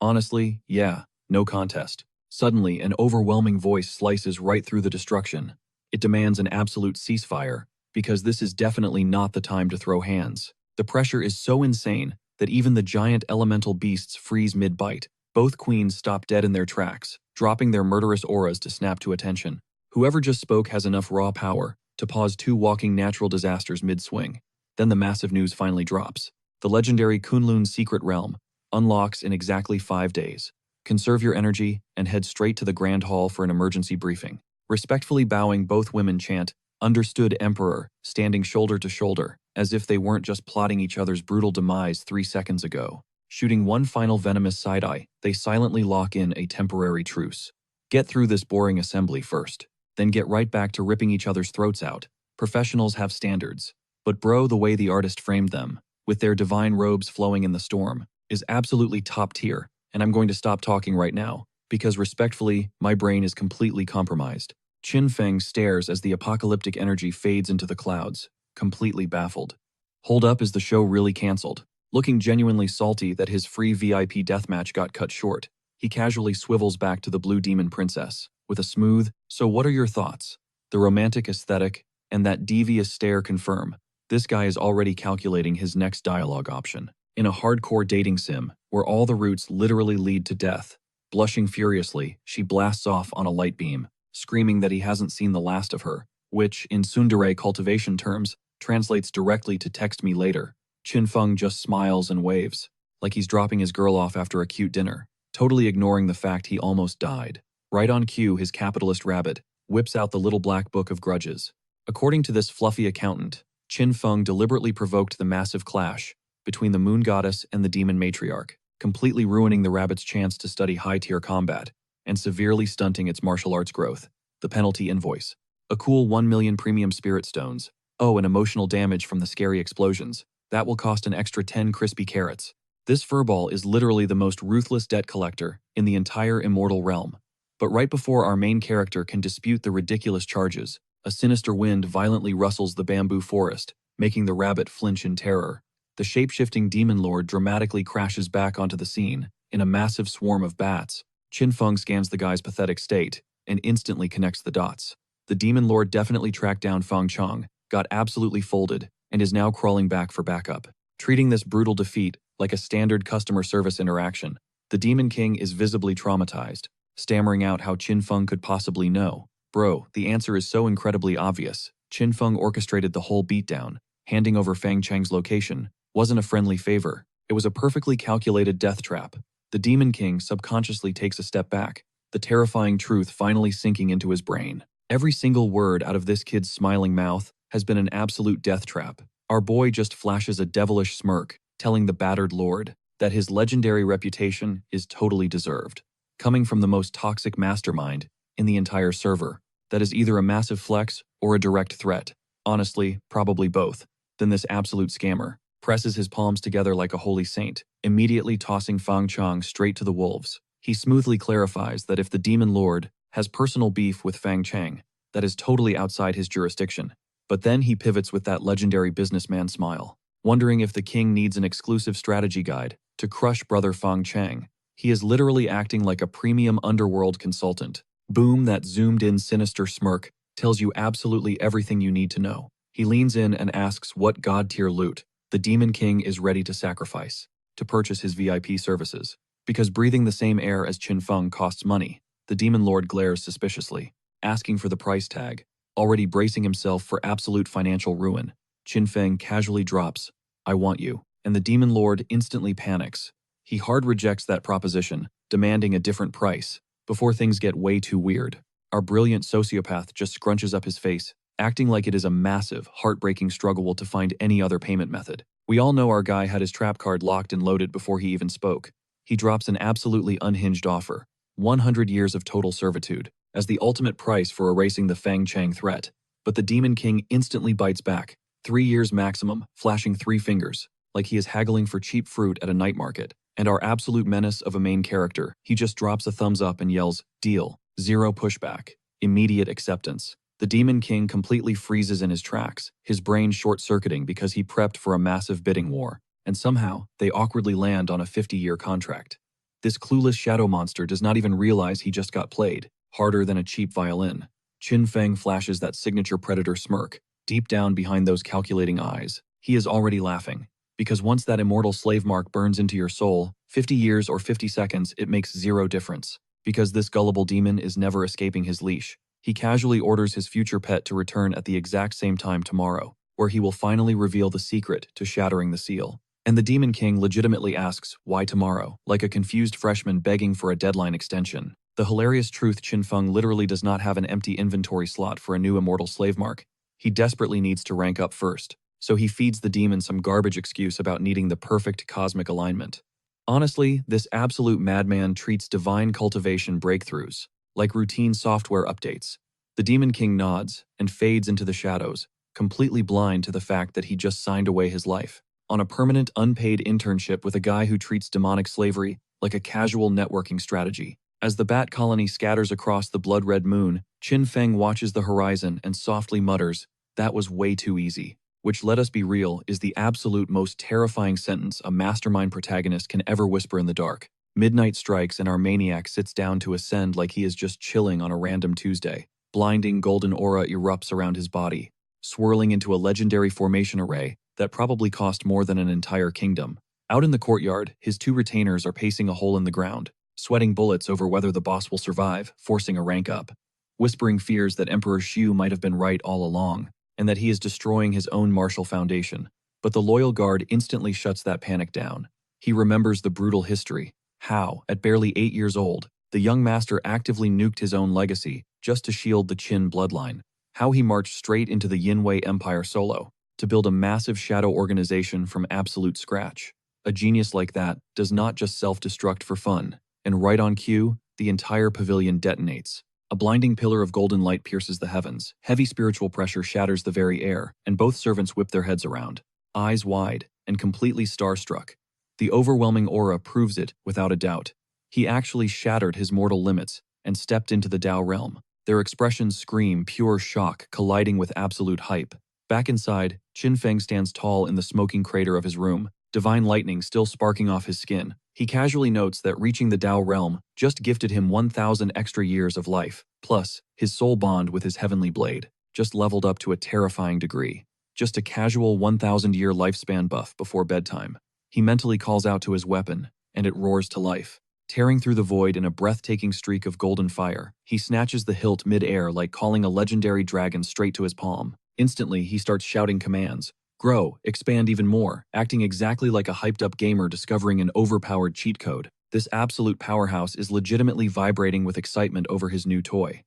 Honestly, yeah, no contest. Suddenly, an overwhelming voice slices right through the destruction. It demands an absolute ceasefire, because this is definitely not the time to throw hands. The pressure is so insane that even the giant elemental beasts freeze mid-bite. Both queens stop dead in their tracks, dropping their murderous auras to snap to attention. Whoever just spoke has enough raw power to pause two walking natural disasters mid-swing. Then the massive news finally drops. The legendary Kunlun's secret realm unlocks in exactly 5 days. Conserve your energy and head straight to the Grand Hall for an emergency briefing. Respectfully bowing, both women chant, "Understood, Emperor," standing shoulder to shoulder, as if they weren't just plotting each other's brutal demise 3 seconds ago. Shooting one final venomous side-eye, they silently lock in a temporary truce. Get through this boring assembly first, then get right back to ripping each other's throats out. Professionals have standards. But bro, the way the artist framed them, with their divine robes flowing in the storm, is absolutely top tier, and I'm going to stop talking right now, because respectfully, my brain is completely compromised. Qin Feng stares as the apocalyptic energy fades into the clouds, completely baffled. Hold up, is the show really cancelled? Looking genuinely salty that his free VIP deathmatch got cut short, he casually swivels back to the Blue Demon Princess, with a smooth, "So what are your thoughts?" The romantic aesthetic and that devious stare confirm this guy is already calculating his next dialogue option. In a hardcore dating sim, where all the routes literally lead to death, blushing furiously, she blasts off on a light beam, screaming that he hasn't seen the last of her, which, in tsundere cultivation terms, translates directly to "text me later." Qin Feng just smiles and waves, like he's dropping his girl off after a cute dinner, totally ignoring the fact he almost died. Right on cue, his capitalist rabbit whips out the little black book of grudges. According to this fluffy accountant, Qin Feng deliberately provoked the massive clash between the moon goddess and the demon matriarch, completely ruining the rabbit's chance to study high-tier combat and severely stunting its martial arts growth. The penalty invoice: a cool 1 million premium spirit stones. Oh, and emotional damage from the scary explosions. That will cost an extra 10 crispy carrots. This furball is literally the most ruthless debt collector in the entire immortal realm. But right before our main character can dispute the ridiculous charges, a sinister wind violently rustles the bamboo forest, making the rabbit flinch in terror. The shape-shifting demon lord dramatically crashes back onto the scene in a massive swarm of bats. Qin Feng scans the guy's pathetic state and instantly connects the dots. The demon lord definitely tracked down Feng Chong, got absolutely folded, and is now crawling back for backup. Treating this brutal defeat like a standard customer service interaction, the Demon King is visibly traumatized, stammering out how Qin Feng could possibly know. Bro, the answer is so incredibly obvious. Qin Feng orchestrated the whole beatdown. Handing over Fang Cheng's location wasn't a friendly favor. It was a perfectly calculated death trap. The Demon King subconsciously takes a step back, the terrifying truth finally sinking into his brain. Every single word out of this kid's smiling mouth has been an absolute death trap. Our boy just flashes a devilish smirk, telling the battered lord that his legendary reputation is totally deserved. Coming from the most toxic mastermind in the entire server, that is either a massive flex or a direct threat. Honestly, probably both. Then this absolute scammer presses his palms together like a holy saint, immediately tossing Fang Chong straight to the wolves. He smoothly clarifies that if the demon lord has personal beef with Fang Cheng, that is totally outside his jurisdiction. But then he pivots with that legendary businessman smile, wondering if the king needs an exclusive strategy guide to crush brother Fang Cheng. He is literally acting like a premium underworld consultant. Boom, that zoomed-in sinister smirk tells you absolutely everything you need to know. He leans in and asks what god-tier loot the Demon King is ready to sacrifice to purchase his VIP services. Because breathing the same air as Qin Feng costs money, the Demon Lord glares suspiciously, asking for the price tag. Already bracing himself for absolute financial ruin, Qin Feng casually drops, "I want you," and the Demon Lord instantly panics. He hard rejects that proposition, demanding a different price. Before things get way too weird, our brilliant sociopath just scrunches up his face, acting like it is a massive, heartbreaking struggle to find any other payment method. We all know our guy had his trap card locked and loaded before he even spoke. He drops an absolutely unhinged offer, 100 years of total servitude, as the ultimate price for erasing the Fang Cheng threat. But the Demon King instantly bites back, 3 years maximum, flashing 3 fingers, like he is haggling for cheap fruit at a night market. And our absolute menace of a main character, he just drops a thumbs up and yells, "Deal." 0 pushback. Immediate acceptance. The Demon King completely freezes in his tracks, his brain short-circuiting because he prepped for a massive bidding war, and somehow they awkwardly land on a 50-year contract. This clueless shadow monster does not even realize he just got played, harder than a cheap violin. Qin Feng flashes that signature predator smirk, deep down behind those calculating eyes. He is already laughing, because once that immortal slave mark burns into your soul, 50 years or 50 seconds, it makes 0 difference. Because this gullible demon is never escaping his leash, he casually orders his future pet to return at the exact same time tomorrow, where he will finally reveal the secret to shattering the seal. And the Demon King legitimately asks, why tomorrow? Like a confused freshman begging for a deadline extension. The hilarious truth, Qinfeng literally does not have an empty inventory slot for a new immortal slave mark. He desperately needs to rank up first, so he feeds the demon some garbage excuse about needing the perfect cosmic alignment. Honestly, this absolute madman treats divine cultivation breakthroughs like routine software updates. The Demon King nods and fades into the shadows, completely blind to the fact that he just signed away his life on a permanent unpaid internship with a guy who treats demonic slavery like a casual networking strategy. As the bat colony scatters across the blood-red moon, Qinfeng watches the horizon and softly mutters, "That was way too easy." Which, let us be real, is the absolute most terrifying sentence a mastermind protagonist can ever whisper in the dark. Midnight strikes and our maniac sits down to ascend like he is just chilling on a random Tuesday. Blinding golden aura erupts around his body, swirling into a legendary formation array that probably cost more than an entire kingdom. Out in the courtyard, his two retainers are pacing a hole in the ground, sweating bullets over whether the boss will survive, forcing a rank up. Whispering fears that Emperor Xiu might have been right all along, and that he is destroying his own martial foundation. But the loyal guard instantly shuts that panic down. He remembers the brutal history. How, at barely 8 years old, the young master actively nuked his own legacy just to shield the Qin bloodline. How he marched straight into the Yinwei Empire solo to build a massive shadow organization from absolute scratch. A genius like that does not just self-destruct for fun, and right on cue, the entire pavilion detonates. A blinding pillar of golden light pierces the heavens, heavy spiritual pressure shatters the very air, and both servants whip their heads around, eyes wide and completely starstruck. The overwhelming aura proves it without a doubt. He actually shattered his mortal limits and stepped into the Dao realm. Their expressions scream pure shock, colliding with absolute hype. Back inside, Qinfeng stands tall in the smoking crater of his room, divine lightning still sparking off his skin. He casually notes that reaching the Dao realm just gifted him 1,000 extra years of life, plus his soul bond with his heavenly blade, just leveled up to a terrifying degree. Just a casual 1,000-year lifespan buff before bedtime. He mentally calls out to his weapon, and it roars to life. Tearing through the void in a breathtaking streak of golden fire, he snatches the hilt mid-air like calling a legendary dragon straight to his palm. Instantly, he starts shouting commands. Grow, expand even more, acting exactly like a hyped-up gamer discovering an overpowered cheat code. This absolute powerhouse is legitimately vibrating with excitement over his new toy.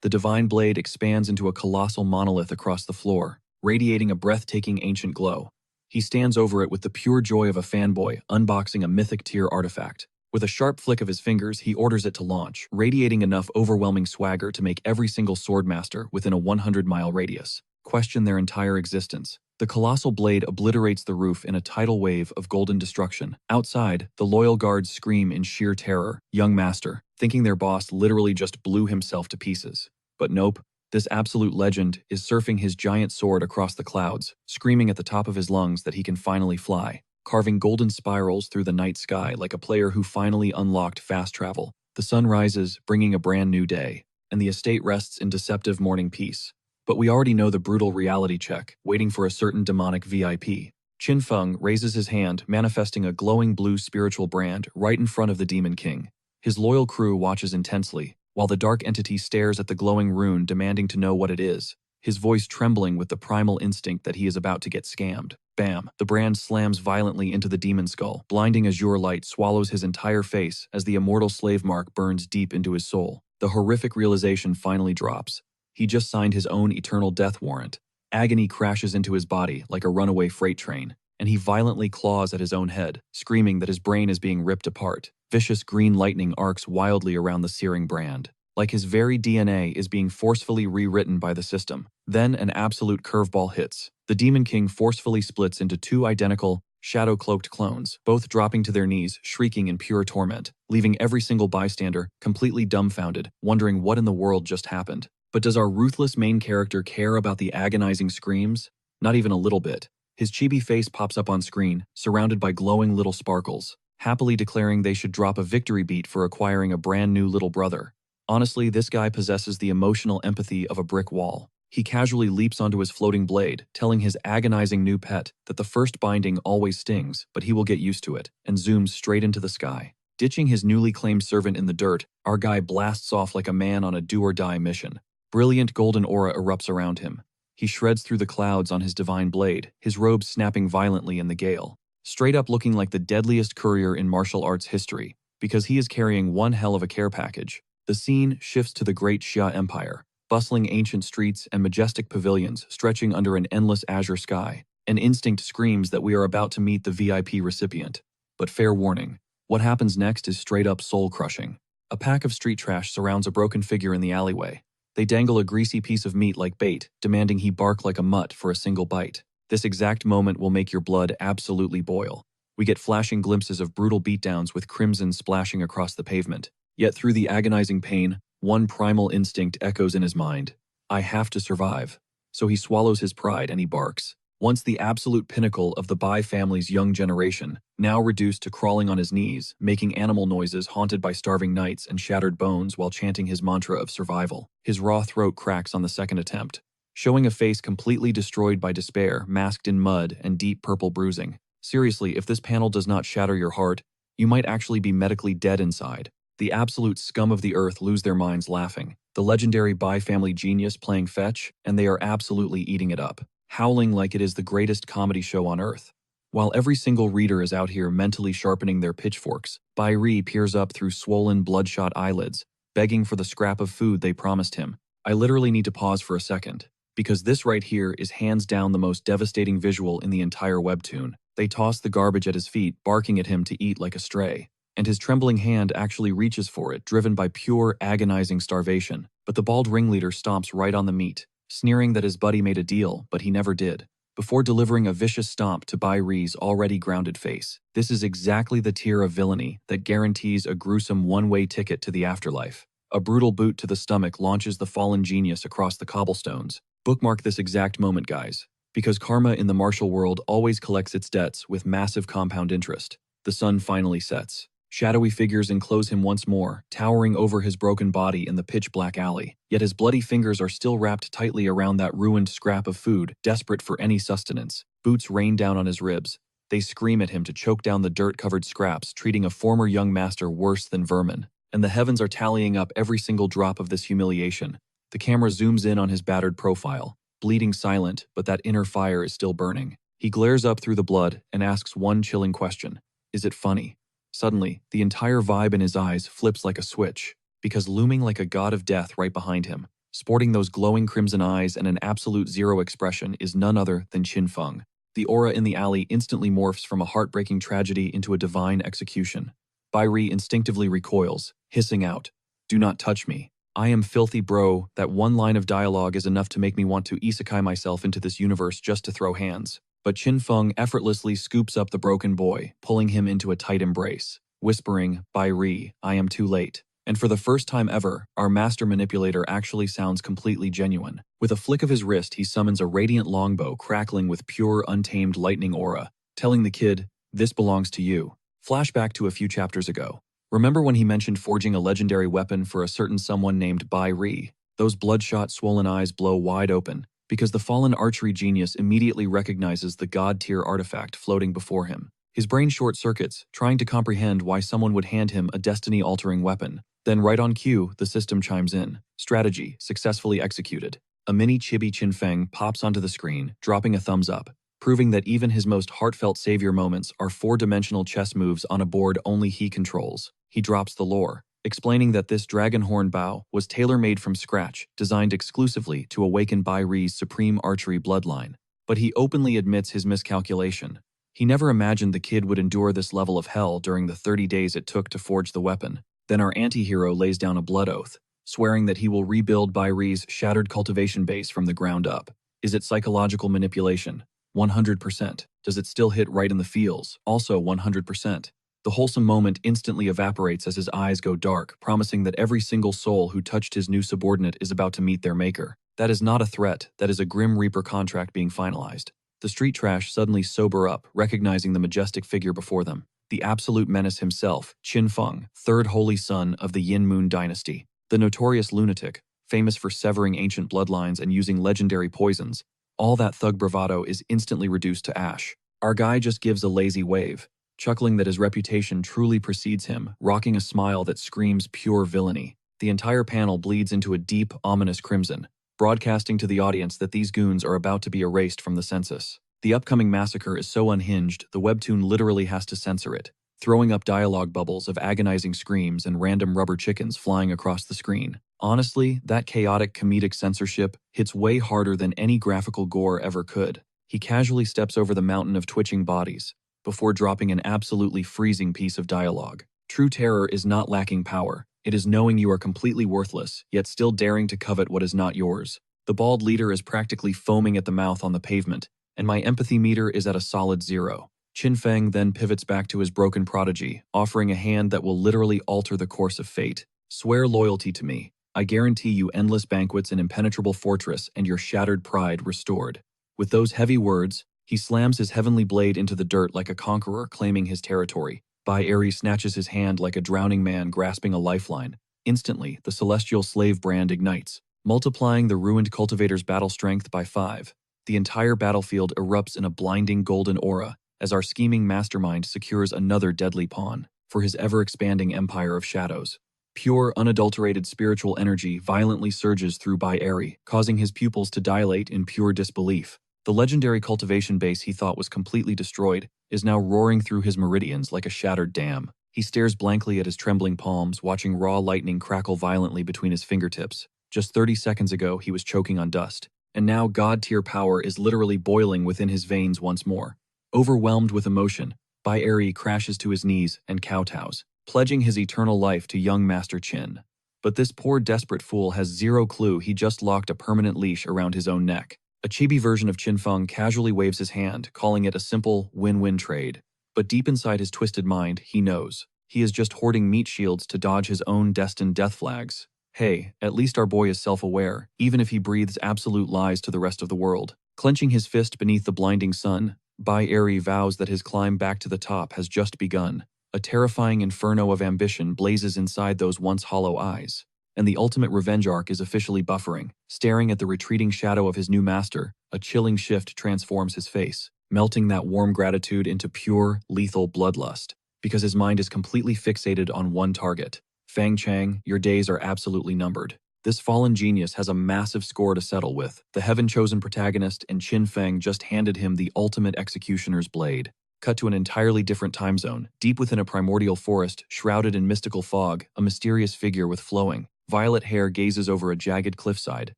The divine blade expands into a colossal monolith across the floor, radiating a breathtaking ancient glow. He stands over it with the pure joy of a fanboy unboxing a mythic-tier artifact. With a sharp flick of his fingers, he orders it to launch, radiating enough overwhelming swagger to make every single swordmaster within a 100-mile radius question their entire existence. The colossal blade obliterates the roof in a tidal wave of golden destruction. Outside, the loyal guards scream in sheer terror, "Young master," thinking their boss literally just blew himself to pieces. But nope, this absolute legend is surfing his giant sword across the clouds, screaming at the top of his lungs that he can finally fly, carving golden spirals through the night sky like a player who finally unlocked fast travel. The sun rises, bringing a brand new day, and the estate rests in deceptive morning peace. But we already know the brutal reality check, waiting for a certain demonic VIP. Qinfeng raises his hand, manifesting a glowing blue spiritual brand right in front of the Demon King. His loyal crew watches intensely, while the dark entity stares at the glowing rune demanding to know what it is, his voice trembling with the primal instinct that he is about to get scammed. Bam! The brand slams violently into the demon skull. Blinding azure light swallows his entire face as the immortal slave mark burns deep into his soul. The horrific realization finally drops. He just signed his own eternal death warrant. Agony crashes into his body like a runaway freight train, and he violently claws at his own head, screaming that his brain is being ripped apart. Vicious green lightning arcs wildly around the searing brand, like his very DNA is being forcefully rewritten by the system. Then an absolute curveball hits. The Demon King forcefully splits into two identical, shadow-cloaked clones, both dropping to their knees, shrieking in pure torment, leaving every single bystander completely dumbfounded, wondering what in the world just happened. But does our ruthless main character care about the agonizing screams? Not even a little bit. His chibi face pops up on screen, surrounded by glowing little sparkles, happily declaring they should drop a victory beat for acquiring a brand new little brother. Honestly, this guy possesses the emotional empathy of a brick wall. He casually leaps onto his floating blade, telling his agonizing new pet that the first binding always stings, but he will get used to it, and zooms straight into the sky. Ditching his newly claimed servant in the dirt, our guy blasts off like a man on a do-or-die mission. Brilliant golden aura erupts around him. He shreds through the clouds on his divine blade, his robes snapping violently in the gale. straight up looking like the deadliest courier in martial arts history, because he is carrying one hell of a care package. The scene shifts to the great Xia Empire, bustling ancient streets and majestic pavilions stretching under an endless azure sky. An instinct screams that we are about to meet the VIP recipient. But fair warning, what happens next is straight up soul-crushing. A pack of street trash surrounds a broken figure in the alleyway. They dangle a greasy piece of meat like bait, demanding he bark like a mutt for a single bite. This exact moment will make your blood absolutely boil. We get flashing glimpses of brutal beatdowns with crimson splashing across the pavement. Yet through the agonizing pain, one primal instinct echoes in his mind. I have to survive. So he swallows his pride and he barks. Once the absolute pinnacle of the Bai family's young generation, now reduced to crawling on his knees, making animal noises haunted by starving nights and shattered bones while chanting his mantra of survival. His raw throat cracks on the second attempt, showing a face completely destroyed by despair, masked in mud and deep purple bruising. Seriously, if this panel does not shatter your heart, you might actually be medically dead inside. The absolute scum of the earth lose their minds laughing. The legendary Bai family genius playing fetch, and they are absolutely eating it up, howling like it is the greatest comedy show on earth. While every single reader is out here mentally sharpening their pitchforks, Bai Ri peers up through swollen, bloodshot eyelids, begging for the scrap of food they promised him. I literally need to pause for a second, because this right here is hands down the most devastating visual in the entire webtoon. They toss the garbage at his feet, barking at him to eat like a stray. And his trembling hand actually reaches for it, driven by pure, agonizing starvation. But the bald ringleader stomps right on the meat, sneering that his buddy made a deal, but he never did, before delivering a vicious stomp to Bai Ri's already grounded face. This is exactly the tier of villainy that guarantees a gruesome one-way ticket to the afterlife. A brutal boot to the stomach launches the fallen genius across the cobblestones. Bookmark this exact moment, guys, because karma in the martial world always collects its debts with massive compound interest. The sun finally sets. Shadowy figures enclose him once more, towering over his broken body in the pitch-black alley. Yet his bloody fingers are still wrapped tightly around that ruined scrap of food, desperate for any sustenance. Boots rain down on his ribs. They scream at him to choke down the dirt-covered scraps, treating a former young master worse than vermin. And the heavens are tallying up every single drop of this humiliation. The camera zooms in on his battered profile, bleeding silent, but that inner fire is still burning. He glares up through the blood and asks one chilling question. Is it funny? Suddenly, the entire vibe in his eyes flips like a switch, because looming like a god of death right behind him, sporting those glowing crimson eyes and an absolute zero expression, is none other than Qin Feng. The aura in the alley instantly morphs from a heartbreaking tragedy into a divine execution. Bai Ri instinctively recoils, hissing out, "Do not touch me. I am filthy bro." That one line of dialogue is enough to make me want to isekai myself into this universe just to throw hands. But Qin Feng effortlessly scoops up the broken boy, pulling him into a tight embrace, whispering, "Bai Ri, I am too late." And for the first time ever, our master manipulator actually sounds completely genuine. With a flick of his wrist, he summons a radiant longbow crackling with pure, untamed lightning aura, telling the kid, "This belongs to you." Flashback to a few chapters ago. Remember when he mentioned forging a legendary weapon for a certain someone named Bai Ri? Those bloodshot, swollen eyes blow wide open, because the fallen archery genius immediately recognizes the god-tier artifact floating before him. His brain short-circuits, trying to comprehend why someone would hand him a destiny-altering weapon. Then right on cue, the system chimes in. Strategy successfully executed. A mini chibi Qin Feng pops onto the screen, dropping a thumbs up, proving that even his most heartfelt savior moments are four-dimensional chess moves on a board only he controls. He drops the lore, explaining that this dragonhorn bow was tailor-made from scratch, designed exclusively to awaken Bai Ri's supreme archery bloodline. But he openly admits his miscalculation. He never imagined the kid would endure this level of hell during the 30 days it took to forge the weapon. Then our anti-hero lays down a blood oath, swearing that he will rebuild Bai Ri's shattered cultivation base from the ground up. Is it psychological manipulation? 100%. Does it still hit right in the feels? Also 100%. The wholesome moment instantly evaporates as his eyes go dark, promising that every single soul who touched his new subordinate is about to meet their maker. That is not a threat, that is a Grim Reaper contract being finalized. The street trash suddenly sober up, recognizing the majestic figure before them. The absolute menace himself, Qin Feng, third holy son of the Yin Moon dynasty. The notorious lunatic, famous for severing ancient bloodlines and using legendary poisons. All that thug bravado is instantly reduced to ash. Our guy just gives a lazy wave, chuckling that his reputation truly precedes him, rocking a smile that screams pure villainy. The entire panel bleeds into a deep, ominous crimson, broadcasting to the audience that these goons are about to be erased from the census. The upcoming massacre is so unhinged, the webtoon literally has to censor it, throwing up dialogue bubbles of agonizing screams and random rubber chickens flying across the screen. Honestly, that chaotic comedic censorship hits way harder than any graphical gore ever could. He casually steps over the mountain of twitching bodies, before dropping an absolutely freezing piece of dialogue. True terror is not lacking power. It is knowing you are completely worthless, yet still daring to covet what is not yours. The bald leader is practically foaming at the mouth on the pavement, and my empathy meter is at a solid 0. Qin Feng then pivots back to his broken prodigy, offering a hand that will literally alter the course of fate. Swear loyalty to me. I guarantee you endless banquets, an impenetrable fortress, and your shattered pride restored. With those heavy words, he slams his heavenly blade into the dirt like a conqueror claiming his territory. Bai Eri snatches his hand like a drowning man grasping a lifeline. Instantly, the celestial slave brand ignites, multiplying the ruined cultivator's battle strength by 5. The entire battlefield erupts in a blinding golden aura as our scheming mastermind secures another deadly pawn for his ever-expanding empire of shadows. Pure, unadulterated spiritual energy violently surges through Bai Eri, causing his pupils to dilate in pure disbelief. The legendary cultivation base he thought was completely destroyed is now roaring through his meridians like a shattered dam. He stares blankly at his trembling palms, watching raw lightning crackle violently between his fingertips. Just 30 seconds ago, he was choking on dust, and now god-tier power is literally boiling within his veins once more. Overwhelmed with emotion, Bai Eri crashes to his knees and kowtows, pledging his eternal life to young Master Qin. But this poor desperate fool has zero clue he just locked a permanent leash around his own neck. A chibi version of Qin Feng casually waves his hand, calling it a simple win-win trade. But deep inside his twisted mind, he knows. He is just hoarding meat shields to dodge his own destined death flags. Hey, at least our boy is self-aware, even if he breathes absolute lies to the rest of the world. Clenching his fist beneath the blinding sun, Bai Eri vows that his climb back to the top has just begun. A terrifying inferno of ambition blazes inside those once hollow eyes. And the ultimate revenge arc is officially buffering. Staring at the retreating shadow of his new master, a chilling shift transforms his face, melting that warm gratitude into pure, lethal bloodlust, because his mind is completely fixated on one target. Fang Chang, your days are absolutely numbered. This fallen genius has a massive score to settle with. The heaven-chosen protagonist and Qin Feng just handed him the ultimate executioner's blade. Cut to an entirely different time zone, deep within a primordial forest, shrouded in mystical fog, a mysterious figure with flowing, violet hair gazes over a jagged cliffside.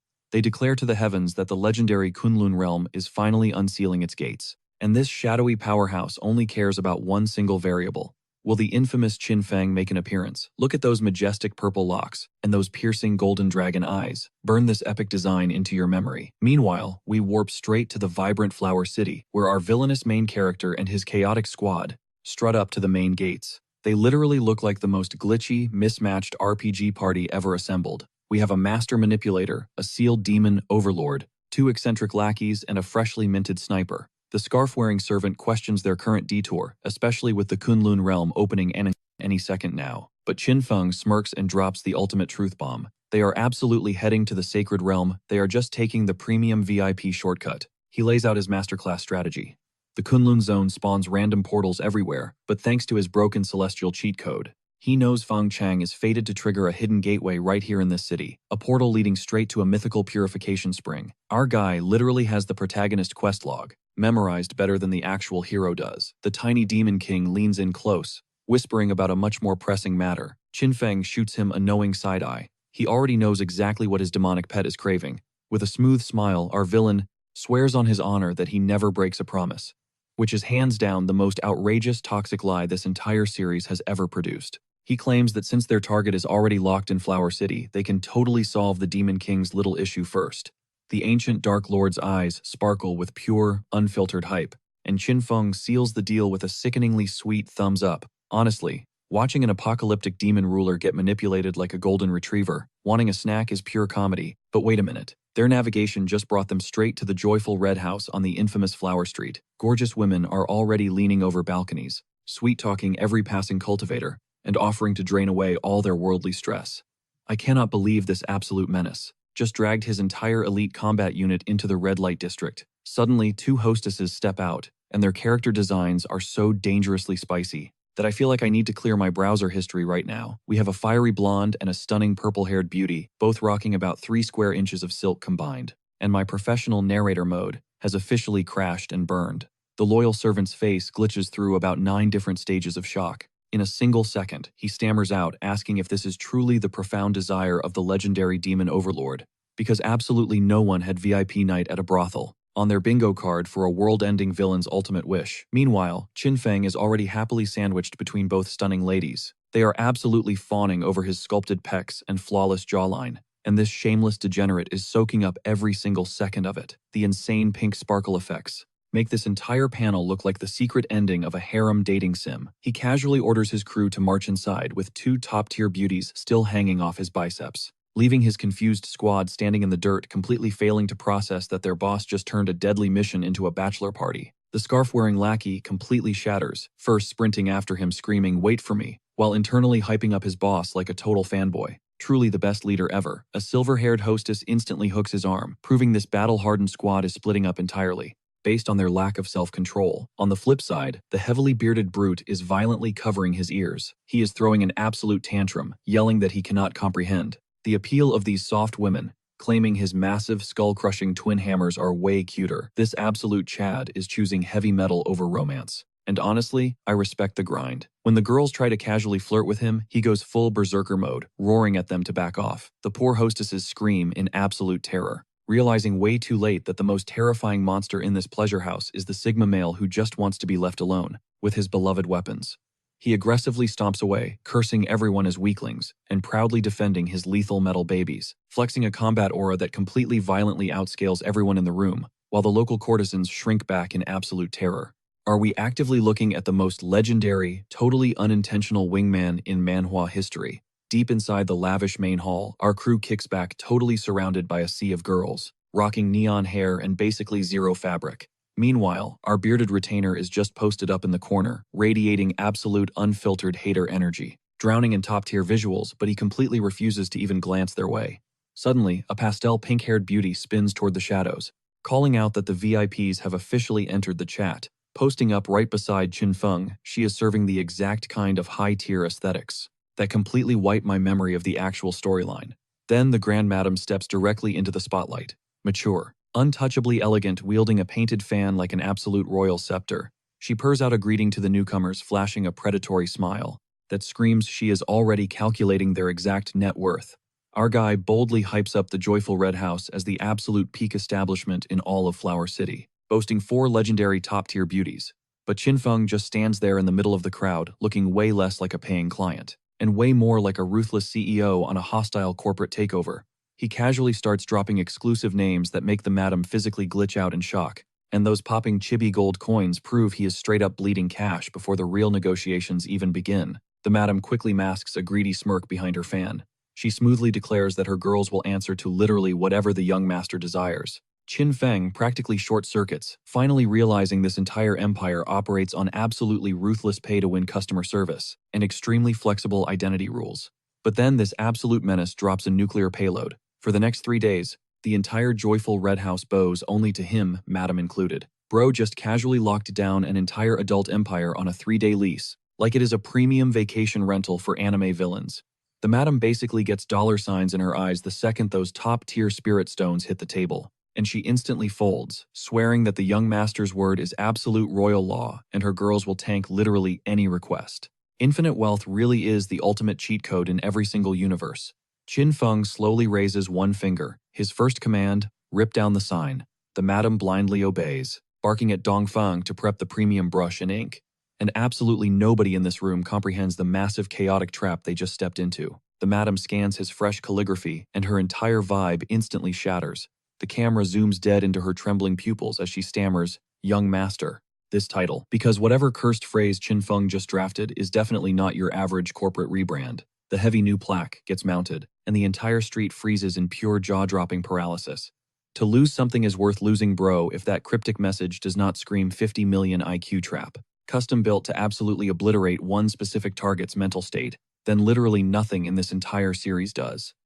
They declare to the heavens that the legendary Kunlun realm is finally unsealing its gates. And this shadowy powerhouse only cares about one single variable. Will the infamous Qin Feng make an appearance? Look at those majestic purple locks and those piercing golden dragon eyes. Burn this epic design into your memory. Meanwhile, we warp straight to the vibrant Flower City, where our villainous main character and his chaotic squad strut up to the main gates. They literally look like the most glitchy, mismatched RPG party ever assembled. We have a master manipulator, a sealed demon overlord, 2 eccentric lackeys, and a freshly minted sniper. The scarf-wearing servant questions their current detour, especially with the Kunlun realm opening any second now. But Qin Feng smirks and drops the ultimate truth bomb. They are absolutely heading to the sacred realm. They are just taking the premium VIP shortcut. He lays out his masterclass strategy. The Kunlun zone spawns random portals everywhere, but thanks to his broken celestial cheat code, he knows Fang Chang is fated to trigger a hidden gateway right here in this city, a portal leading straight to a mythical purification spring. Our guy literally has the protagonist quest log memorized better than the actual hero does. The tiny demon king leans in close, whispering about a much more pressing matter. Qin Feng shoots him a knowing side-eye. He already knows exactly what his demonic pet is craving. With a smooth smile, our villain swears on his honor that he never breaks a promise, which is hands down the most outrageous toxic lie this entire series has ever produced. He claims that since their target is already locked in Flower City, they can totally solve the Demon King's little issue first. The ancient Dark Lord's eyes sparkle with pure, unfiltered hype, and Qin Feng seals the deal with a sickeningly sweet thumbs up. Honestly, watching an apocalyptic demon ruler get manipulated like a golden retriever, wanting a snack is pure comedy. But wait a minute. Their navigation just brought them straight to the joyful red house on the infamous Flower Street. Gorgeous women are already leaning over balconies, sweet-talking every passing cultivator, and offering to drain away all their worldly stress. I cannot believe this absolute menace just dragged his entire elite combat unit into the red light district. Suddenly, 2 hostesses step out, and their character designs are so dangerously spicy that I feel like I need to clear my browser history right now. We have a fiery blonde and a stunning purple-haired beauty, both rocking about 3 square inches of silk combined. And my professional narrator mode has officially crashed and burned. The loyal servant's face glitches through about 9 different stages of shock. In a single second, he stammers out, asking if this is truly the profound desire of the legendary demon overlord, because absolutely no one had VIP night at a brothel on their bingo card for a world-ending villain's ultimate wish. Meanwhile, Qin Feng is already happily sandwiched between both stunning ladies. They are absolutely fawning over his sculpted pecs and flawless jawline, and this shameless degenerate is soaking up every single second of it. The insane pink sparkle effects make this entire panel look like the secret ending of a harem dating sim. He casually orders his crew to march inside with 2 top-tier beauties still hanging off his biceps, leaving his confused squad standing in the dirt, completely failing to process that their boss just turned a deadly mission into a bachelor party. The scarf-wearing lackey completely shatters, first sprinting after him screaming, "Wait for me," while internally hyping up his boss like a total fanboy. Truly the best leader ever. A silver-haired hostess instantly hooks his arm, proving this battle-hardened squad is splitting up entirely, based on their lack of self-control. On the flip side, the heavily bearded brute is violently covering his ears. He is throwing an absolute tantrum, yelling that he cannot comprehend the appeal of these soft women, claiming his massive skull-crushing twin hammers are way cuter. This absolute Chad is choosing heavy metal over romance. And honestly, I respect the grind. When the girls try to casually flirt with him, he goes full berserker mode, roaring at them to back off. The poor hostesses scream in absolute terror, realizing way too late that the most terrifying monster in this pleasure house is the Sigma male who just wants to be left alone with his beloved weapons. He aggressively stomps away, cursing everyone as weaklings, and proudly defending his lethal metal babies, flexing a combat aura that completely violently outscales everyone in the room, while the local courtesans shrink back in absolute terror. Are we actively looking at the most legendary, totally unintentional wingman in manhwa history? Deep inside the lavish main hall, our crew kicks back, totally surrounded by a sea of girls, rocking neon hair and basically zero fabric. Meanwhile, our bearded retainer is just posted up in the corner, radiating absolute unfiltered hater energy, drowning in top-tier visuals, but he completely refuses to even glance their way. Suddenly, a pastel pink-haired beauty spins toward the shadows, calling out that the VIPs have officially entered the chat. Posting up right beside Qin Feng, she is serving the exact kind of high-tier aesthetics that completely wipe my memory of the actual storyline. Then the Grand Madam steps directly into the spotlight, mature, untouchably elegant, wielding a painted fan like an absolute royal scepter. She purrs out a greeting to the newcomers, flashing a predatory smile that screams she is already calculating their exact net worth. Our guy boldly hypes up the joyful Red House as the absolute peak establishment in all of Flower City, boasting 4 legendary top-tier beauties. But Qin Feng just stands there in the middle of the crowd, looking way less like a paying client, and way more like a ruthless CEO on a hostile corporate takeover. He casually starts dropping exclusive names that make the madam physically glitch out in shock, and those popping chibi gold coins prove he is straight up bleeding cash before the real negotiations even begin. The madam quickly masks a greedy smirk behind her fan. She smoothly declares that her girls will answer to literally whatever the young master desires. Qin Feng practically short-circuits, finally realizing this entire empire operates on absolutely ruthless pay-to-win customer service and extremely flexible identity rules. But then this absolute menace drops a nuclear payload. For the next 3 days, the entire joyful Red House bows only to him, madam included. Bro just casually locked down an entire adult empire on a 3-day lease, like it is a premium vacation rental for anime villains. The madam basically gets dollar signs in her eyes the second those top-tier spirit stones hit the table, and she instantly folds, swearing that the young master's word is absolute royal law and her girls will tank literally any request. Infinite wealth really is the ultimate cheat code in every single universe. Qin Feng slowly raises one finger, his first command, rip down the sign. The madam blindly obeys, barking at Dongfeng to prep the premium brush and ink. And absolutely nobody in this room comprehends the massive chaotic trap they just stepped into. The madam scans his fresh calligraphy, and her entire vibe instantly shatters. The camera zooms dead into her trembling pupils as she stammers, "Young Master." This title, because whatever cursed phrase Qin Feng just drafted is definitely not your average corporate rebrand. The heavy new plaque gets mounted, and the entire street freezes in pure jaw-dropping paralysis. To lose something is worth losing, bro, if that cryptic message does not scream 50 million IQ trap. Custom built to absolutely obliterate one specific target's mental state, then literally nothing in this entire series does.